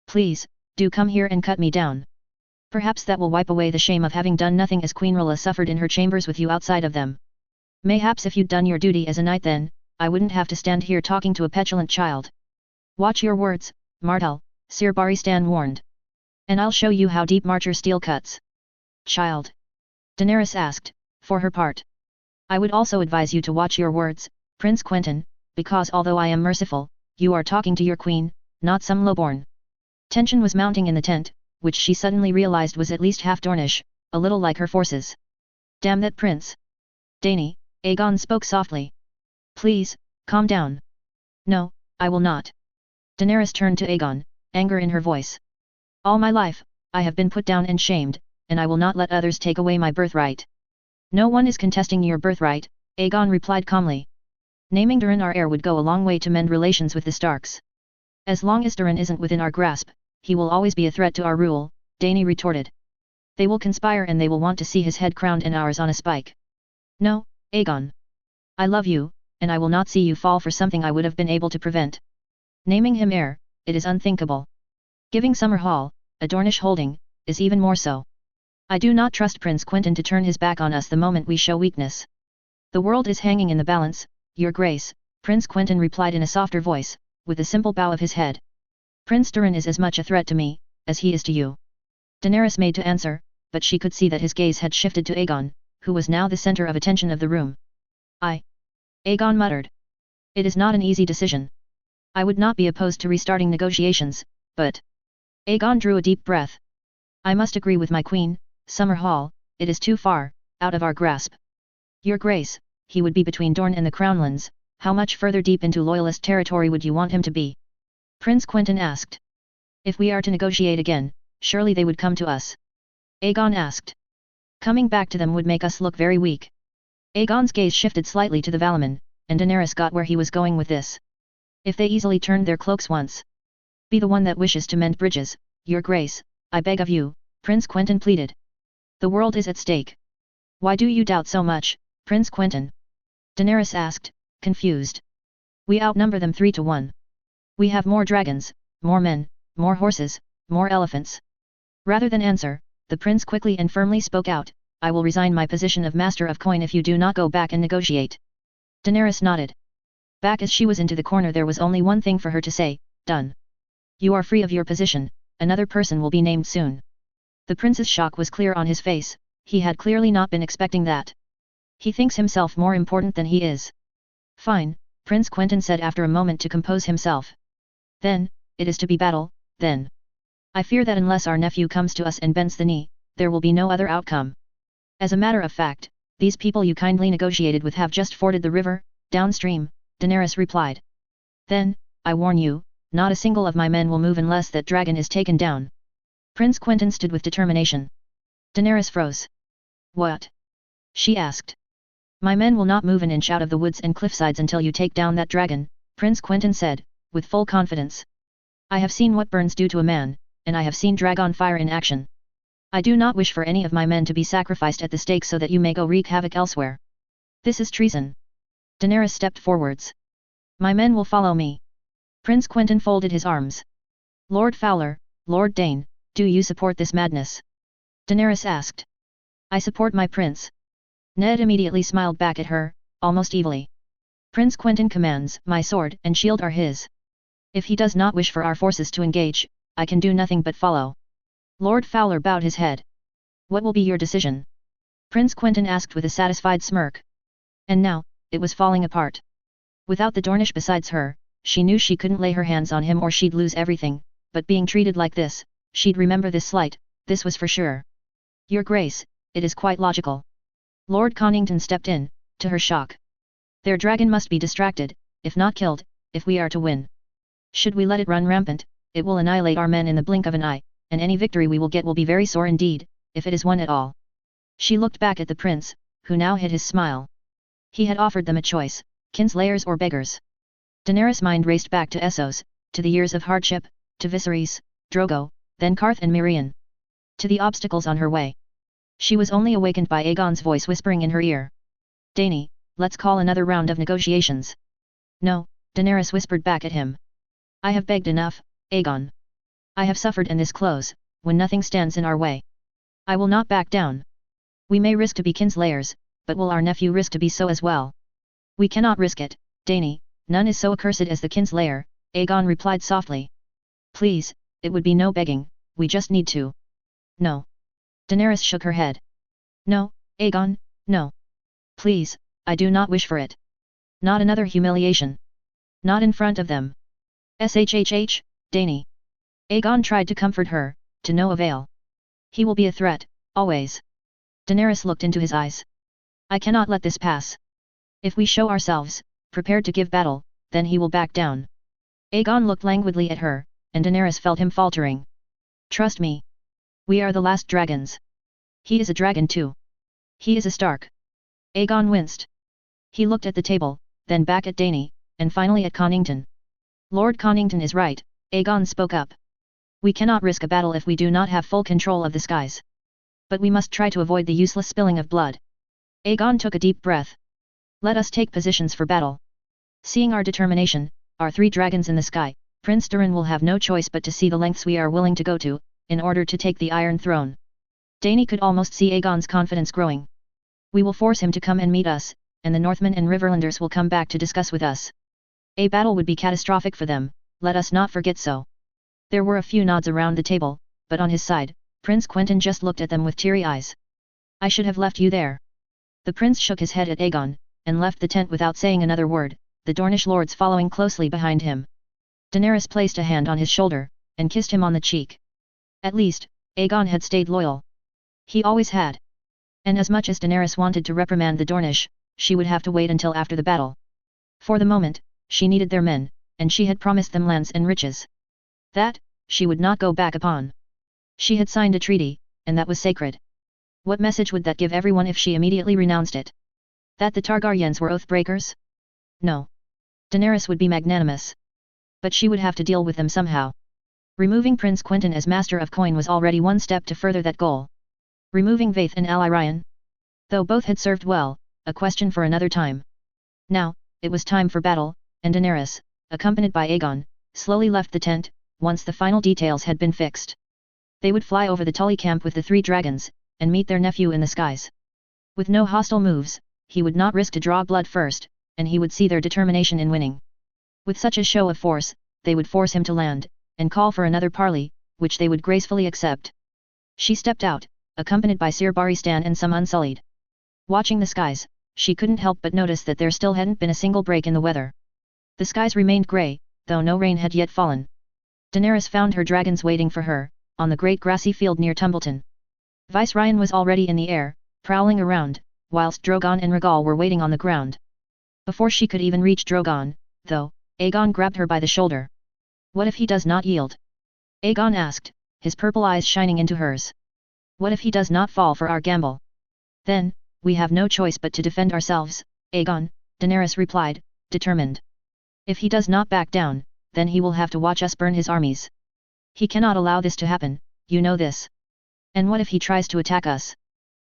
Please, do come here and cut me down. Perhaps that will wipe away the shame of having done nothing as Queen Rilla suffered in her chambers with you outside of them. Mayhaps if you'd done your duty as a knight then, I wouldn't have to stand here talking to a petulant child. Watch your words, Martell, Sir Barristan warned. And I'll show you how deep Marcher steel cuts. Child? Daenerys asked, for her part. I would also advise you to watch your words, Prince Quentyn, because although I am merciful, you are talking to your queen, not some lowborn. Tension was mounting in the tent, which she suddenly realized was at least half Dornish, a little like her forces. Damn that prince. Dany, Aegon spoke softly. Please, calm down. No, I will not. Daenerys turned to Aegon, anger in her voice. All my life, I have been put down and shamed, and I will not let others take away my birthright. No one is contesting your birthright, Aegon replied calmly. Naming Durin our heir would go a long way to mend relations with the Starks. As long as Durin isn't within our grasp, he will always be a threat to our rule, Dany retorted. They will conspire and they will want to see his head crowned and ours on a spike. No, Aegon. I love you, and I will not see you fall for something I would have been able to prevent. Naming him heir, it is unthinkable. Giving Summerhall, a Dornish holding, is even more so. I do not trust Prince Quentyn to turn his back on us the moment we show weakness. The world is hanging in the balance, Your Grace, Prince Quentyn replied in a softer voice, with a simple bow of his head. Prince Durin is as much a threat to me, as he is to you. Daenerys made to answer, but she could see that his gaze had shifted to Aegon, who was now the center of attention of the room. Aegon muttered. It is not an easy decision. I would not be opposed to restarting negotiations, but... Aegon drew a deep breath. I must agree with my queen, Summerhall, it is too far, out of our grasp. Your Grace, he would be between Dorne and the Crownlands, how much further deep into Loyalist territory would you want him to be? Prince Quentyn asked. If we are to negotiate again, surely they would come to us. Aegon asked. Coming back to them would make us look very weak. Aegon's gaze shifted slightly to the Valyman, and Daenerys got where he was going with this. If they easily turned their cloaks once. Be the one that wishes to mend bridges, Your Grace, I beg of you, Prince Quentyn pleaded. The world is at stake. Why do you doubt so much, Prince Quentyn? Daenerys asked, confused. We outnumber them 3-1. We have more dragons, more men, more horses, more elephants. Rather than answer, the prince quickly and firmly spoke out, I will resign my position of Master of Coin if you do not go back and negotiate. Daenerys nodded. Back as she was into the corner there was only one thing for her to say, done. You are free of your position, another person will be named soon. The prince's shock was clear on his face, he had clearly not been expecting that. He thinks himself more important than he is. Fine, Prince Quentyn said after a moment to compose himself. Then, it is to be battle, then. I fear that unless our nephew comes to us and bends the knee, there will be no other outcome. As a matter of fact, these people you kindly negotiated with have just forded the river, downstream, Daenerys replied. Then, I warn you, not a single of my men will move unless that dragon is taken down. Prince Quentyn stood with determination. Daenerys froze. What? She asked. My men will not move an inch out of the woods and cliffsides until you take down that dragon, Prince Quentyn said, with full confidence. I have seen what burns do to a man, and I have seen dragon fire in action. I do not wish for any of my men to be sacrificed at the stake so that you may go wreak havoc elsewhere. This is treason. Daenerys stepped forwards. My men will follow me. Prince Quentyn folded his arms. Lord Fowler, Lord Dane, do you support this madness? Daenerys asked. I support my prince. Ned immediately smiled back at her, almost evilly. Prince Quentyn commands, my sword and shield are his. If he does not wish for our forces to engage, I can do nothing but follow. Lord Fowler bowed his head. What will be your decision? Prince Quentyn asked with a satisfied smirk. And now, it was falling apart. Without the Dornish besides her, she knew she couldn't lay her hands on him or she'd lose everything, but being treated like this, she'd remember this slight, this was for sure. Your Grace, it is quite logical. Lord Connington stepped in, to her shock. Their dragon must be distracted, if not killed, if we are to win. Should we let it run rampant, it will annihilate our men in the blink of an eye, and any victory we will get will be very sore indeed, if it is won at all. She looked back at the prince, who now hid his smile. He had offered them a choice, kinslayers or beggars. Daenerys' mind raced back to Essos, to the years of hardship, to Viserys, Drogo, then Qarth and Mirian. To the obstacles on her way. She was only awakened by Aegon's voice whispering in her ear. Dany, let's call another round of negotiations. No, Daenerys whispered back at him. I have begged enough, Aegon. I have suffered in this close, when nothing stands in our way. I will not back down. We may risk to be kinslayers, but will our nephew risk to be so as well? We cannot risk it, Dany, none is so accursed as the kinslayer, Aegon replied softly. Please, it would be no begging, we just need to. No. Daenerys shook her head. No, Aegon, no. Please, I do not wish for it. Not another humiliation. Not in front of them. Shhh, Dany. Aegon tried to comfort her, to no avail. He will be a threat, always. Daenerys looked into his eyes. I cannot let this pass. If we show ourselves, prepared to give battle, then he will back down. Aegon looked languidly at her, and Daenerys felt him faltering. Trust me. We are the last dragons. He is a dragon too. He is a Stark. Aegon winced. He looked at the table, then back at Dany, and finally at Connington. Lord Connington is right, Aegon spoke up. We cannot risk a battle if we do not have full control of the skies. But we must try to avoid the useless spilling of blood. Aegon took a deep breath. Let us take positions for battle. Seeing our determination, our 3 dragons in the sky, Prince Doran will have no choice but to see the lengths we are willing to go to, in order to take the Iron Throne. Dany could almost see Aegon's confidence growing. We will force him to come and meet us, and the Northmen and Riverlanders will come back to discuss with us. A battle would be catastrophic for them, let us not forget so. There were a few nods around the table, but on his side, Prince Quentyn just looked at them with teary eyes. I should have left you there. The prince shook his head at Aegon, and left the tent without saying another word, the Dornish lords following closely behind him. Daenerys placed a hand on his shoulder, and kissed him on the cheek. At least, Aegon had stayed loyal. He always had. And as much as Daenerys wanted to reprimand the Dornish, she would have to wait until after the battle. For the moment, she needed their men, and she had promised them lands and riches. That, she would not go back upon. She had signed a treaty, and that was sacred. What message would that give everyone if she immediately renounced it? That the Targaryens were oath-breakers? No. Daenerys would be magnanimous. But she would have to deal with them somehow. Removing Prince Quentyn as Master of Coin was already one step to further that goal. Removing Vaith and Alyrion? Though both had served well, a question for another time. Now, it was time for battle, and Daenerys, accompanied by Aegon, slowly left the tent, once the final details had been fixed. They would fly over the Tully camp with the 3 dragons, and meet their nephew in the skies. With no hostile moves, he would not risk to draw blood first, and he would see their determination in winning. With such a show of force, they would force him to land, and call for another parley, which they would gracefully accept. She stepped out, accompanied by Sir Barristan and some Unsullied. Watching the skies, she couldn't help but notice that there still hadn't been a single break in the weather. The skies remained grey, though no rain had yet fallen. Daenerys found her dragons waiting for her, on the great grassy field near Tumbleton. Viceroy was already in the air, prowling around, whilst Drogon and Rhaegal were waiting on the ground. Before she could even reach Drogon, though, Aegon grabbed her by the shoulder. What if he does not yield? Aegon asked, his purple eyes shining into hers. What if he does not fall for our gamble? Then, we have no choice but to defend ourselves, Aegon, Daenerys replied, determined. If he does not back down, then he will have to watch us burn his armies. He cannot allow this to happen, you know this. And what if he tries to attack us?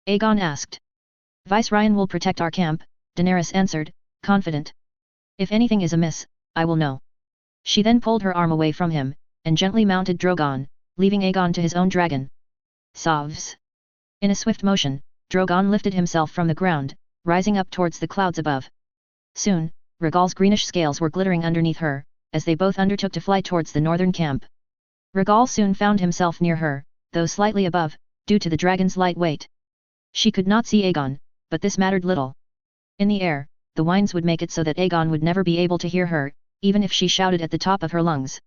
Aegon asked. Viceroy will protect our camp, Daenerys answered, confident. If anything is amiss, I will know. She then pulled her arm away from him, and gently mounted Drogon, leaving Aegon to his own dragon. Sovs. In a swift motion, Drogon lifted himself from the ground, rising up towards the clouds above. Soon, Rhaegal's greenish scales were glittering underneath her, as they both undertook to fly towards the northern camp. Rhaegal soon found himself near her, though slightly above, due to the dragon's light weight. She could not see Aegon, but this mattered little. In the air, the winds would make it so that Aegon would never be able to hear her, even if she shouted at the top of her lungs.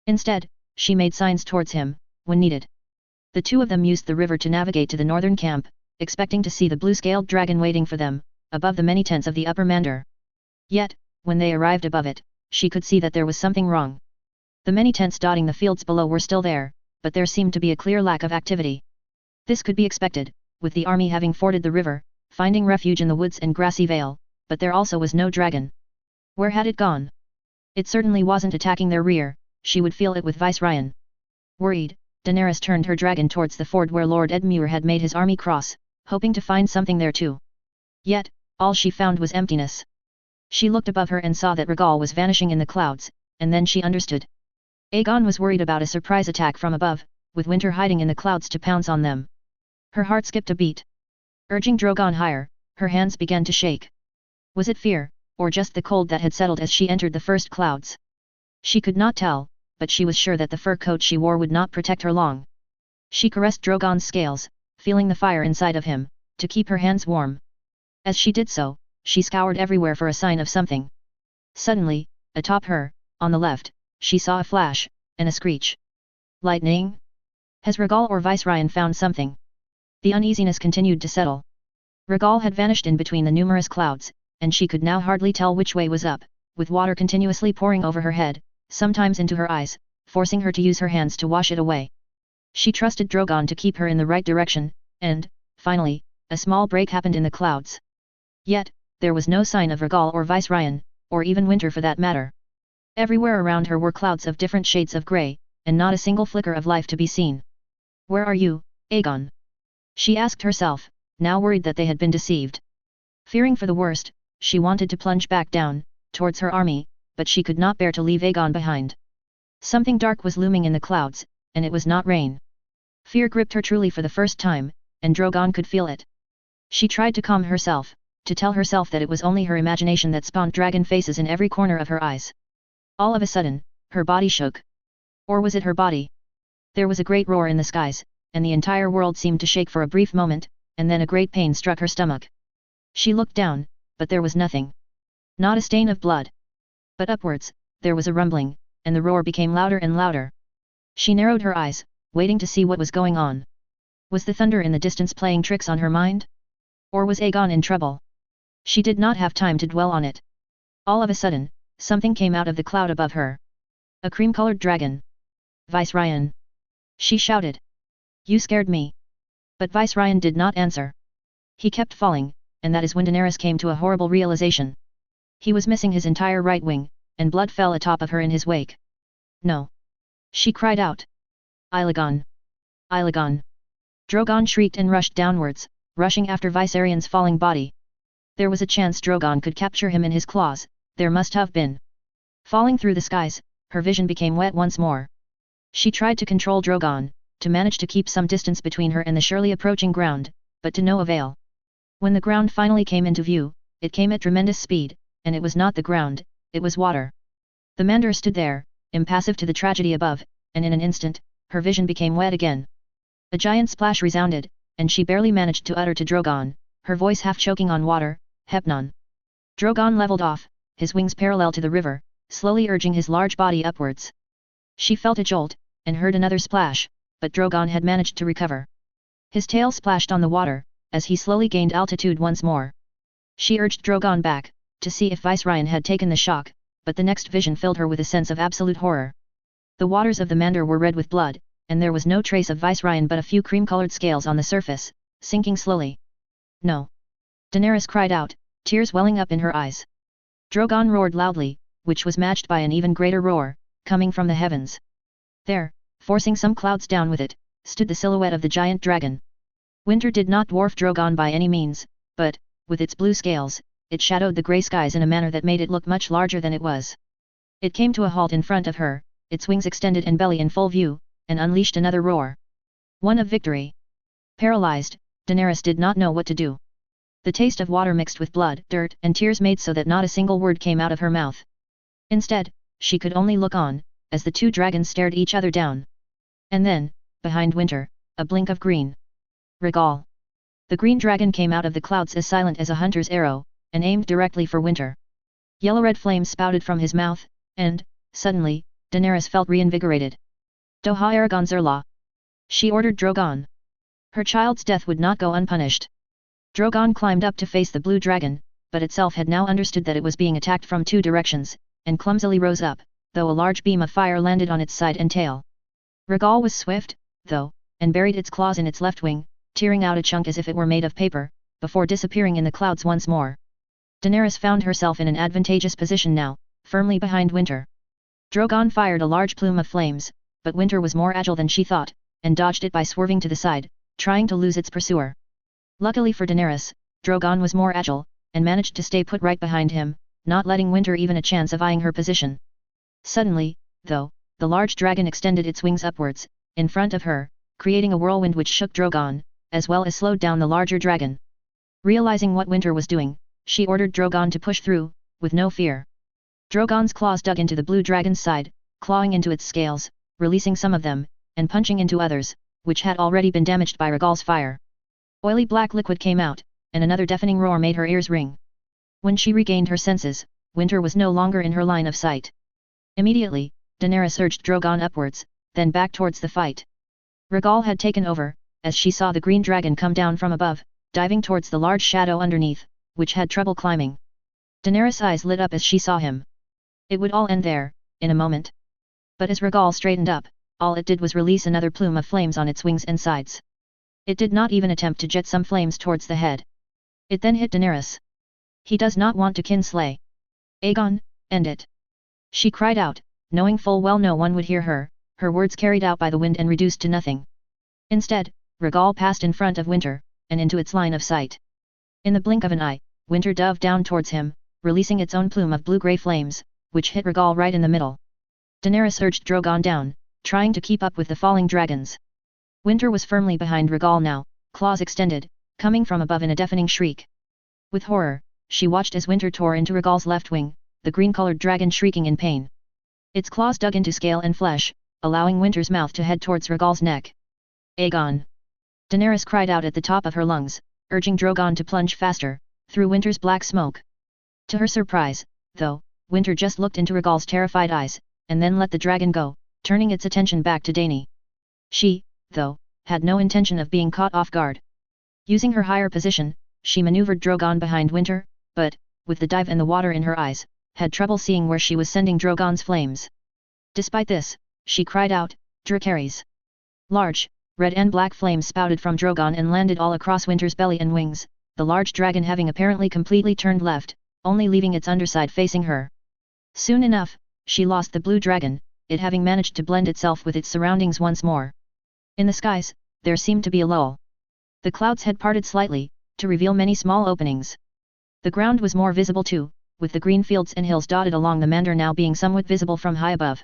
Instead, she made signs towards him, when needed. The two of them used the river to navigate to the northern camp, expecting to see the blue-scaled dragon waiting for them, above the many tents of the upper Mandar. Yet, when they arrived above it, she could see that there was something wrong. The many tents dotting the fields below were still there, but there seemed to be a clear lack of activity. This could be expected, with the army having forded the river, finding refuge in the woods and grassy vale, but there also was no dragon. Where had it gone? It certainly wasn't attacking their rear, she would feel it with Viceroy. Worried, Daenerys turned her dragon towards the ford where Lord Edmure had made his army cross, hoping to find something there too. Yet, all she found was emptiness. She looked above her and saw that Rhaegal was vanishing in the clouds, and then she understood. Aegon was worried about a surprise attack from above, with Winter hiding in the clouds to pounce on them. Her heart skipped a beat. Urging Drogon higher, her hands began to shake. Was it fear, or just the cold that had settled as she entered the first clouds? She could not tell, but she was sure that the fur coat she wore would not protect her long. She caressed Drogon's scales, feeling the fire inside of him, to keep her hands warm. As she did so, she scoured everywhere for a sign of something. Suddenly, atop her, on the left, she saw a flash, and a screech. Lightning? Has Rhaegal or Viceroy found something? The uneasiness continued to settle. Rhaegal had vanished in between the numerous clouds, and she could now hardly tell which way was up, with water continuously pouring over her head, sometimes into her eyes, forcing her to use her hands to wash it away. She trusted Drogon to keep her in the right direction, and, finally, a small break happened in the clouds. Yet, there was no sign of Rhaegal or Viceroy, or even Winter for that matter. Everywhere around her were clouds of different shades of grey, and not a single flicker of life to be seen. "Where are you, Aegon?" she asked herself, now worried that they had been deceived. Fearing for the worst, she wanted to plunge back down, towards her army, but she could not bear to leave Aegon behind. Something dark was looming in the clouds, and it was not rain. Fear gripped her truly for the first time, and Drogon could feel it. She tried to calm herself, to tell herself that it was only her imagination that spawned dragon faces in every corner of her eyes. All of a sudden, her body shook. Or was it her body? There was a great roar in the skies, and the entire world seemed to shake for a brief moment, and then a great pain struck her stomach. She looked down, but there was nothing. Not a stain of blood. But upwards, there was a rumbling, and the roar became louder and louder. She narrowed her eyes, waiting to see what was going on. Was the thunder in the distance playing tricks on her mind? Or was Aegon in trouble? She did not have time to dwell on it. All of a sudden, something came out of the cloud above her. A cream-colored dragon. "Viceroy!" she shouted. "You scared me." But Viceroy did not answer. He kept falling, and that is when Daenerys came to a horrible realization. He was missing his entire right wing, and blood fell atop of her in his wake. "No!" she cried out. "Ilegon! Ilegon!" Drogon shrieked and rushed downwards, rushing after Viserion's falling body. There was a chance Drogon could capture him in his claws, there must have been. Falling through the skies, her vision became wet once more. She tried to control Drogon, to manage to keep some distance between her and the surely approaching ground, but to no avail. When the ground finally came into view, it came at tremendous speed, and it was not the ground, it was water. The Mandar stood there, impassive to the tragedy above, and in an instant, her vision became wet again. A giant splash resounded, and she barely managed to utter to Drogon, her voice half choking on water, "Hepnon." Drogon leveled off, his wings parallel to the river, slowly urging his large body upwards. She felt a jolt, and heard another splash, but Drogon had managed to recover. His tail splashed on the water, as he slowly gained altitude once more. She urged Drogon back, to see if Viceroy had taken the shock, but the next vision filled her with a sense of absolute horror. The waters of the Mandar were red with blood, and there was no trace of Viceroy but a few cream-colored scales on the surface, sinking slowly. "No!" Daenerys cried out, tears welling up in her eyes. Drogon roared loudly, which was matched by an even greater roar, coming from the heavens. There, forcing some clouds down with it, stood the silhouette of the giant dragon. Winter did not dwarf Drogon by any means, but, with its blue scales, it shadowed the grey skies in a manner that made it look much larger than it was. It came to a halt in front of her, its wings extended and belly in full view, and unleashed another roar. One of victory. Paralyzed, Daenerys did not know what to do. The taste of water mixed with blood, dirt, and tears made so that not a single word came out of her mouth. Instead, she could only look on, as the two dragons stared each other down. And then, behind Winter, a blink of green. Rhaegal. The green dragon came out of the clouds as silent as a hunter's arrow, and aimed directly for Winter. Yellow-red flames spouted from his mouth, and, suddenly, Daenerys felt reinvigorated. "Doha Aragon Zerla!" she ordered Drogon. Her child's death would not go unpunished. Drogon climbed up to face the blue dragon, but itself had now understood that it was being attacked from two directions, and clumsily rose up, though a large beam of fire landed on its side and tail. Rhaegal was swift, though, and buried its claws in its left wing, tearing out a chunk as if it were made of paper, before disappearing in the clouds once more. Daenerys found herself in an advantageous position now, firmly behind Winter. Drogon fired a large plume of flames, but Winter was more agile than she thought, and dodged it by swerving to the side, trying to lose its pursuer. Luckily for Daenerys, Drogon was more agile, and managed to stay put right behind him, not letting Winter even a chance of eyeing her position. Suddenly, though, the large dragon extended its wings upwards, in front of her, creating a whirlwind which shook Drogon, as well as slowed down the larger dragon. Realizing what Winter was doing, she ordered Drogon to push through, with no fear. Drogon's claws dug into the blue dragon's side, clawing into its scales, releasing some of them, and punching into others, which had already been damaged by Rhaegal's fire. Oily black liquid came out, and another deafening roar made her ears ring. When she regained her senses, Winter was no longer in her line of sight. Immediately, Daenerys urged Drogon upwards, then back towards the fight. Rhaegal had taken over, as she saw the green dragon come down from above, diving towards the large shadow underneath, which had trouble climbing. Daenerys' eyes lit up as she saw him. It would all end there, in a moment. But as Rhaegal straightened up, all it did was release another plume of flames on its wings and sides. It did not even attempt to jet some flames towards the head. It then hit Daenerys. He does not want to kinslay. Aegon, end it. She cried out, knowing full well no one would hear her, her words carried out by the wind and reduced to nothing. Instead, Rhaegal passed in front of Winter, and into its line of sight. In the blink of an eye, Winter dove down towards him, releasing its own plume of blue-grey flames, which hit Rhaegal right in the middle. Daenerys urged Drogon down, trying to keep up with the falling dragons. Winter was firmly behind Rhaegal now, claws extended, coming from above in a deafening shriek. With horror, she watched as Winter tore into Rhaegal's left wing, the green-colored dragon shrieking in pain. Its claws dug into scale and flesh, allowing Winter's mouth to head towards Rhaegal's neck. Aegon! Daenerys cried out at the top of her lungs, urging Drogon to plunge faster, through Winter's black smoke. To her surprise, though, Winter just looked into Rhaegal's terrified eyes, and then let the dragon go, turning its attention back to Dany. She, though, had no intention of being caught off guard. Using her higher position, she maneuvered Drogon behind Winter, but, with the dive and the water in her eyes, had trouble seeing where she was sending Drogon's flames. Despite this, she cried out, "Dracarys!" Large, red and black flames spouted from Drogon and landed all across Winter's belly and wings, the large dragon having apparently completely turned left, only leaving its underside facing her. Soon enough, she lost the blue dragon, it having managed to blend itself with its surroundings once more. In the skies, there seemed to be a lull. The clouds had parted slightly, to reveal many small openings. The ground was more visible too, with the green fields and hills dotted along the Mandar now being somewhat visible from high above.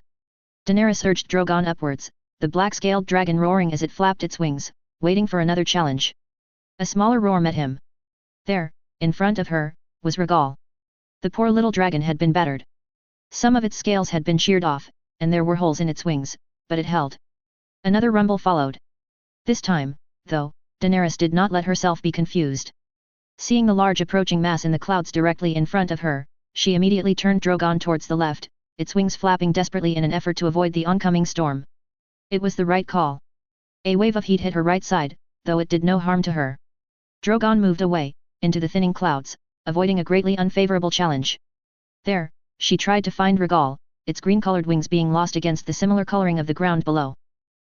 Daenerys urged Drogon upwards, the black-scaled dragon roaring as it flapped its wings, waiting for another challenge. A smaller roar met him. There, in front of her, was Rhaegal. The poor little dragon had been battered. Some of its scales had been sheared off, and there were holes in its wings, but it held. Another rumble followed. This time, though, Daenerys did not let herself be confused. Seeing the large approaching mass in the clouds directly in front of her, she immediately turned Drogon towards the left, its wings flapping desperately in an effort to avoid the oncoming storm. It was the right call. A wave of heat hit her right side, though it did no harm to her. Drogon moved away, into the thinning clouds, avoiding a greatly unfavorable challenge. There, she tried to find Rhaegal, its green-colored wings being lost against the similar coloring of the ground below.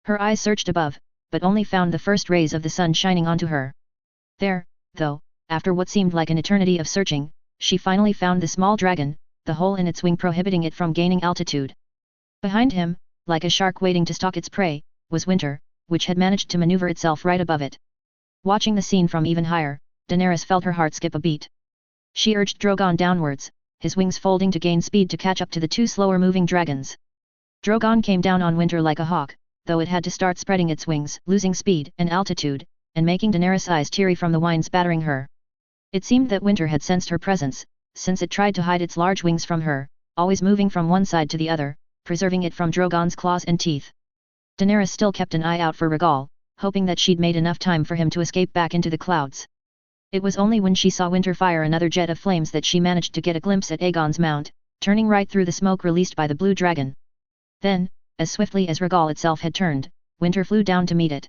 Her eyes searched above, but only found the first rays of the sun shining onto her. There, though, after what seemed like an eternity of searching, she finally found the small dragon, the hole in its wing prohibiting it from gaining altitude. Behind him, like a shark waiting to stalk its prey, was Winter, which had managed to maneuver itself right above it. Watching the scene from even higher, Daenerys felt her heart skip a beat. She urged Drogon downwards, his wings folding to gain speed to catch up to the two slower-moving dragons. Drogon came down on Winter like a hawk, though it had to start spreading its wings, losing speed and altitude, and making Daenerys' eyes teary from the winds battering her. It seemed that Winter had sensed her presence, since it tried to hide its large wings from her, always moving from one side to the other, preserving it from Drogon's claws and teeth. Daenerys still kept an eye out for Rhaegal, hoping that she'd made enough time for him to escape back into the clouds. It was only when she saw Winter fire another jet of flames that she managed to get a glimpse at Aegon's mount, turning right through the smoke released by the blue dragon. Then, as swiftly as Rhaegal itself had turned, Winter flew down to meet it.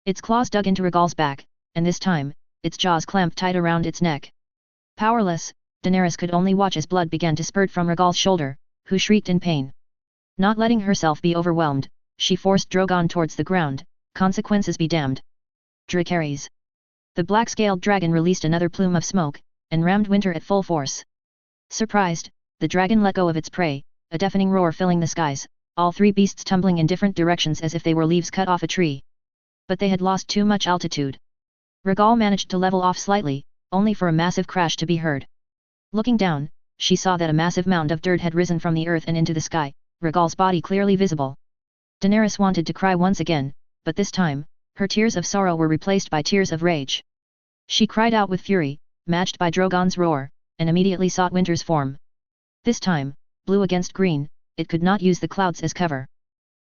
Its claws dug into Rhaegal's back, and this time, its jaws clamped tight around its neck. Powerless, Daenerys could only watch as blood began to spurt from Rhaegal's shoulder, who shrieked in pain. Not letting herself be overwhelmed, she forced Drogon towards the ground, consequences be damned. Dracarys. The black-scaled dragon released another plume of smoke, and rammed Winter at full force. Surprised, the dragon let go of its prey, a deafening roar filling the skies, all three beasts tumbling in different directions as if they were leaves cut off a tree. But they had lost too much altitude. Rhaegal managed to level off slightly, only for a massive crash to be heard. Looking down, she saw that a massive mound of dirt had risen from the earth and into the sky, Rhaegal's body clearly visible. Daenerys wanted to cry once again, but this time, her tears of sorrow were replaced by tears of rage. She cried out with fury, matched by Drogon's roar, and immediately sought Winter's form. This time, blue against green, it could not use the clouds as cover.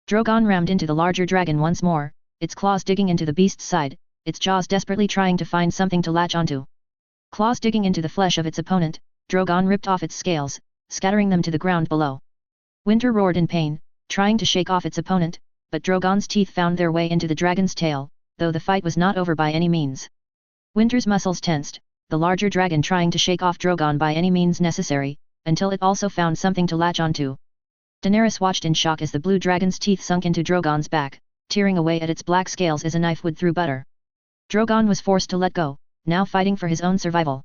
Drogon rammed into the larger dragon once more, its claws digging into the beast's side, its jaws desperately trying to find something to latch onto. Claws digging into the flesh of its opponent, Drogon ripped off its scales, scattering them to the ground below. Winter roared in pain, trying to shake off its opponent, but Drogon's teeth found their way into the dragon's tail, though the fight was not over by any means. Winter's muscles tensed, the larger dragon trying to shake off Drogon by any means necessary, until it also found something to latch onto. Daenerys watched in shock as the blue dragon's teeth sunk into Drogon's back, tearing away at its black scales as a knife would through butter. Drogon was forced to let go, now fighting for his own survival.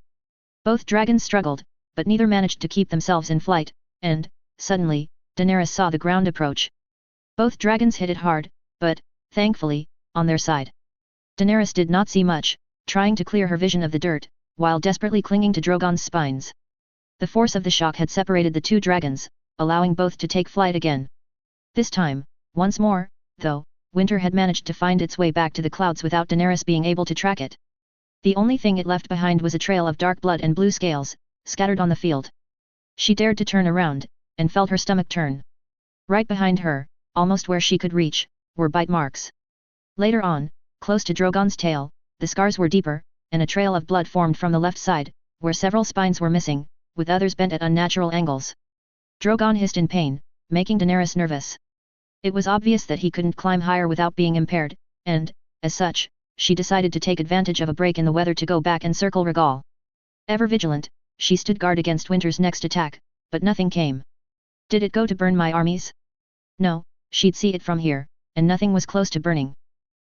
Both dragons struggled, but neither managed to keep themselves in flight, and, suddenly, Daenerys saw the ground approach. Both dragons hit it hard, but, thankfully, on their side. Daenerys did not see much, trying to clear her vision of the dirt, while desperately clinging to Drogon's spines. The force of the shock had separated the two dragons, allowing both to take flight again. This time, once more, though, Winter had managed to find its way back to the clouds without Daenerys being able to track it. The only thing it left behind was a trail of dark blood and blue scales, scattered on the field. She dared to turn around, and felt her stomach turn. Right behind her, almost where she could reach, were bite marks. Later on, close to Drogon's tail, the scars were deeper, and a trail of blood formed from the left side, where several spines were missing, with others bent at unnatural angles. Drogon hissed in pain, making Daenerys nervous. It was obvious that he couldn't climb higher without being impaired, and, as such, she decided to take advantage of a break in the weather to go back and circle Rhaegal. Ever vigilant, she stood guard against Winter's next attack, but nothing came. Did it go to burn my armies? No, she'd see it from here, and nothing was close to burning.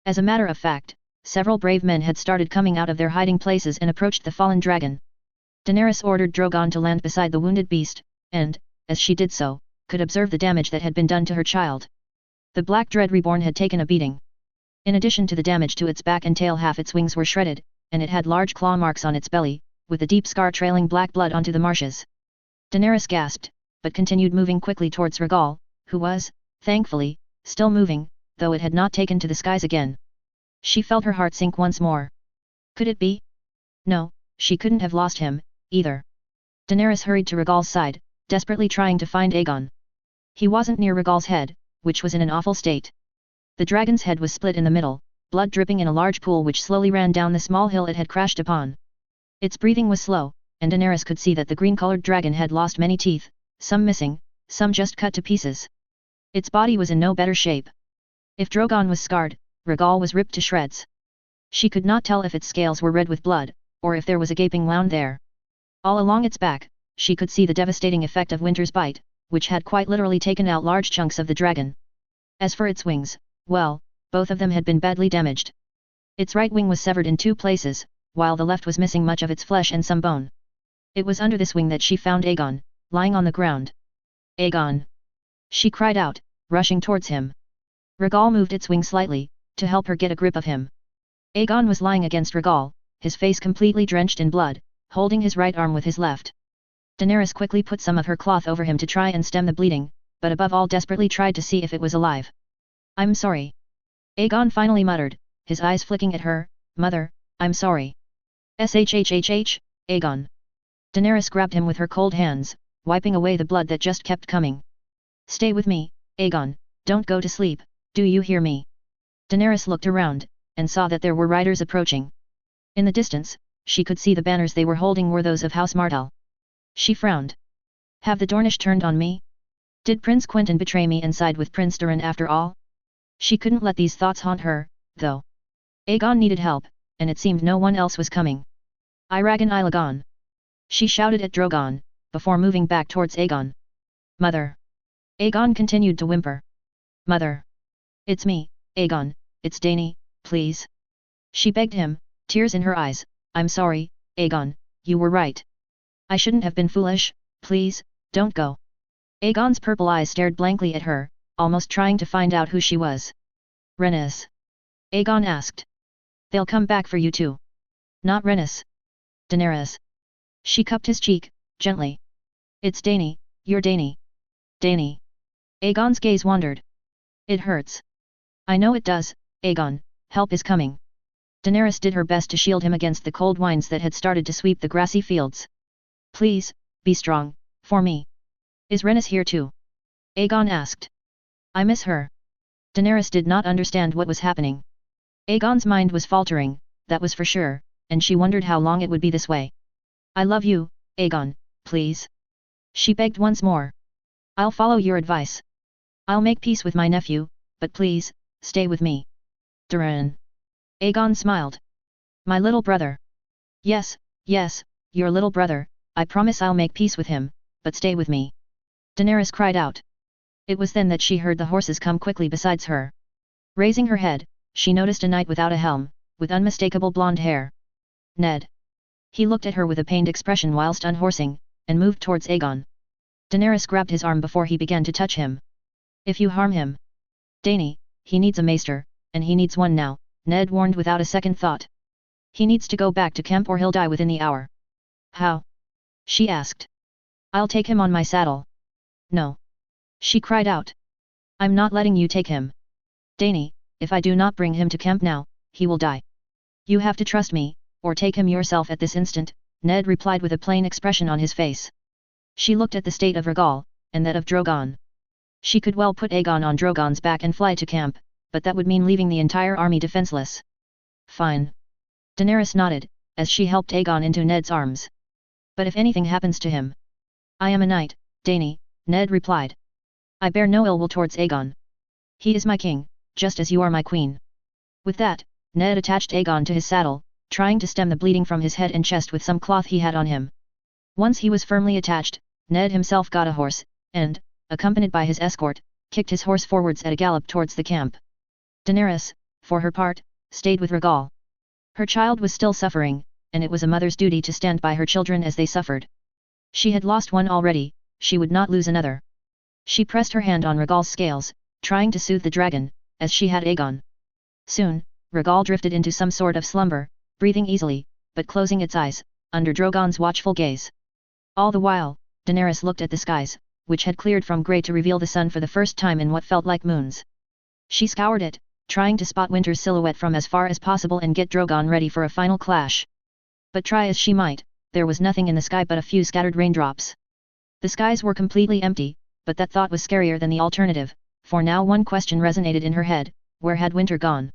As a matter of fact, several brave men had started coming out of their hiding places and approached the fallen dragon. Daenerys ordered Drogon to land beside the wounded beast, and, as she did so, could observe the damage that had been done to her child. The Black Dread Reborn had taken a beating. In addition to the damage to its back and tail, half its wings were shredded, and it had large claw marks on its belly, with a deep scar trailing black blood onto the marshes. Daenerys gasped, but continued moving quickly towards Rhaegal, who was, thankfully, still moving, though it had not taken to the skies again. She felt her heart sink once more. Could it be? No, she couldn't have lost him, either. Daenerys hurried to Rhaegal's side, desperately trying to find Aegon. He wasn't near Rhaegal's head, which was in an awful state. The dragon's head was split in the middle, blood dripping in a large pool which slowly ran down the small hill it had crashed upon. Its breathing was slow, and Daenerys could see that the green-colored dragon had lost many teeth, some missing, some just cut to pieces. Its body was in no better shape. If Drogon was scarred, Rhaegal was ripped to shreds. She could not tell if its scales were red with blood, or if there was a gaping wound there. All along its back, she could see the devastating effect of Winter's bite, which had quite literally taken out large chunks of the dragon. As for its wings, well, both of them had been badly damaged. Its right wing was severed in two places, while the left was missing much of its flesh and some bone. It was under this wing that she found Aegon, lying on the ground. Aegon! She cried out, rushing towards him. Rhaegal moved its wing slightly, to help her get a grip of him. Aegon was lying against Rhaegal, his face completely drenched in blood, holding his right arm with his left. Daenerys quickly put some of her cloth over him to try and stem the bleeding, but above all desperately tried to see if it was alive. I'm sorry. Aegon finally muttered, his eyes flicking at her, Mother, I'm sorry. Shhhh, Aegon. Daenerys grabbed him with her cold hands, wiping away the blood that just kept coming. Stay with me, Aegon, don't go to sleep, do you hear me? Daenerys looked around, and saw that there were riders approaching. In the distance, she could see the banners they were holding were those of House Martell. She frowned. Have the Dornish turned on me? Did Prince Quentyn betray me and side with Prince Doran after all? She couldn't let these thoughts haunt her, though. Aegon needed help, and it seemed no one else was coming. Iragan Ilagon! She shouted at Drogon, before moving back towards Aegon. Mother! Aegon continued to whimper. Mother! It's me, Aegon, it's Dany, please. She begged him, tears in her eyes. I'm sorry, Aegon, you were right. I shouldn't have been foolish, please, don't go. Aegon's purple eyes stared blankly at her, almost trying to find out who she was. Rhaenys? Aegon asked. They'll come back for you too. Not Rhaenys. Daenerys. She cupped his cheek, gently. It's Dany, you're Dany. Dany. Aegon's gaze wandered. It hurts. I know it does, Aegon, help is coming. Daenerys did her best to shield him against the cold winds that had started to sweep the grassy fields. Please, be strong, for me. Is Rhaenys here too? Aegon asked. I miss her. Daenerys did not understand what was happening. Aegon's mind was faltering, that was for sure, and she wondered how long it would be this way. I love you, Aegon, please. She begged once more. I'll follow your advice. I'll make peace with my nephew, but please, stay with me. Doran. Aegon smiled. My little brother. Yes, yes, your little brother, I promise I'll make peace with him, but stay with me. Daenerys cried out. It was then that she heard the horses come quickly beside her. Raising her head, she noticed a knight without a helm, with unmistakable blonde hair. Ned. He looked at her with a pained expression whilst unhorsing, and moved towards Aegon. Daenerys grabbed his arm before he began to touch him. If you harm him. Dany, he needs a maester, and he needs one now, Ned warned without a second thought. He needs to go back to camp or he'll die within the hour. How? She asked. I'll take him on my saddle. No. She cried out. I'm not letting you take him. Dany, if I do not bring him to camp now, he will die. You have to trust me, or take him yourself at this instant, Ned replied with a plain expression on his face. She looked at the state of Rhaegal, and that of Drogon. She could well put Aegon on Drogon's back and fly to camp, but that would mean leaving the entire army defenseless. Fine. Daenerys nodded, as she helped Aegon into Ned's arms. But if anything happens to him. I am a knight, Dany, Ned replied. I bear no ill will towards Aegon. He is my king, just as you are my queen. With that, Ned attached Aegon to his saddle, trying to stem the bleeding from his head and chest with some cloth he had on him. Once he was firmly attached, Ned himself got a horse, and, accompanied by his escort, kicked his horse forwards at a gallop towards the camp. Daenerys, for her part, stayed with Rhaegal. Her child was still suffering, and it was a mother's duty to stand by her children as they suffered. She had lost one already, she would not lose another. She pressed her hand on Rhaegal's scales, trying to soothe the dragon, as she had Aegon. Soon, Rhaegal drifted into some sort of slumber, breathing easily, but closing its eyes, under Drogon's watchful gaze. All the while, Daenerys looked at the skies, which had cleared from grey to reveal the sun for the first time in what felt like moons. She scoured it, trying to spot Winter's silhouette from as far as possible and get Drogon ready for a final clash. But try as she might, there was nothing in the sky but a few scattered raindrops. The skies were completely empty, but that thought was scarier than the alternative, for now one question resonated in her head: where had Winter gone?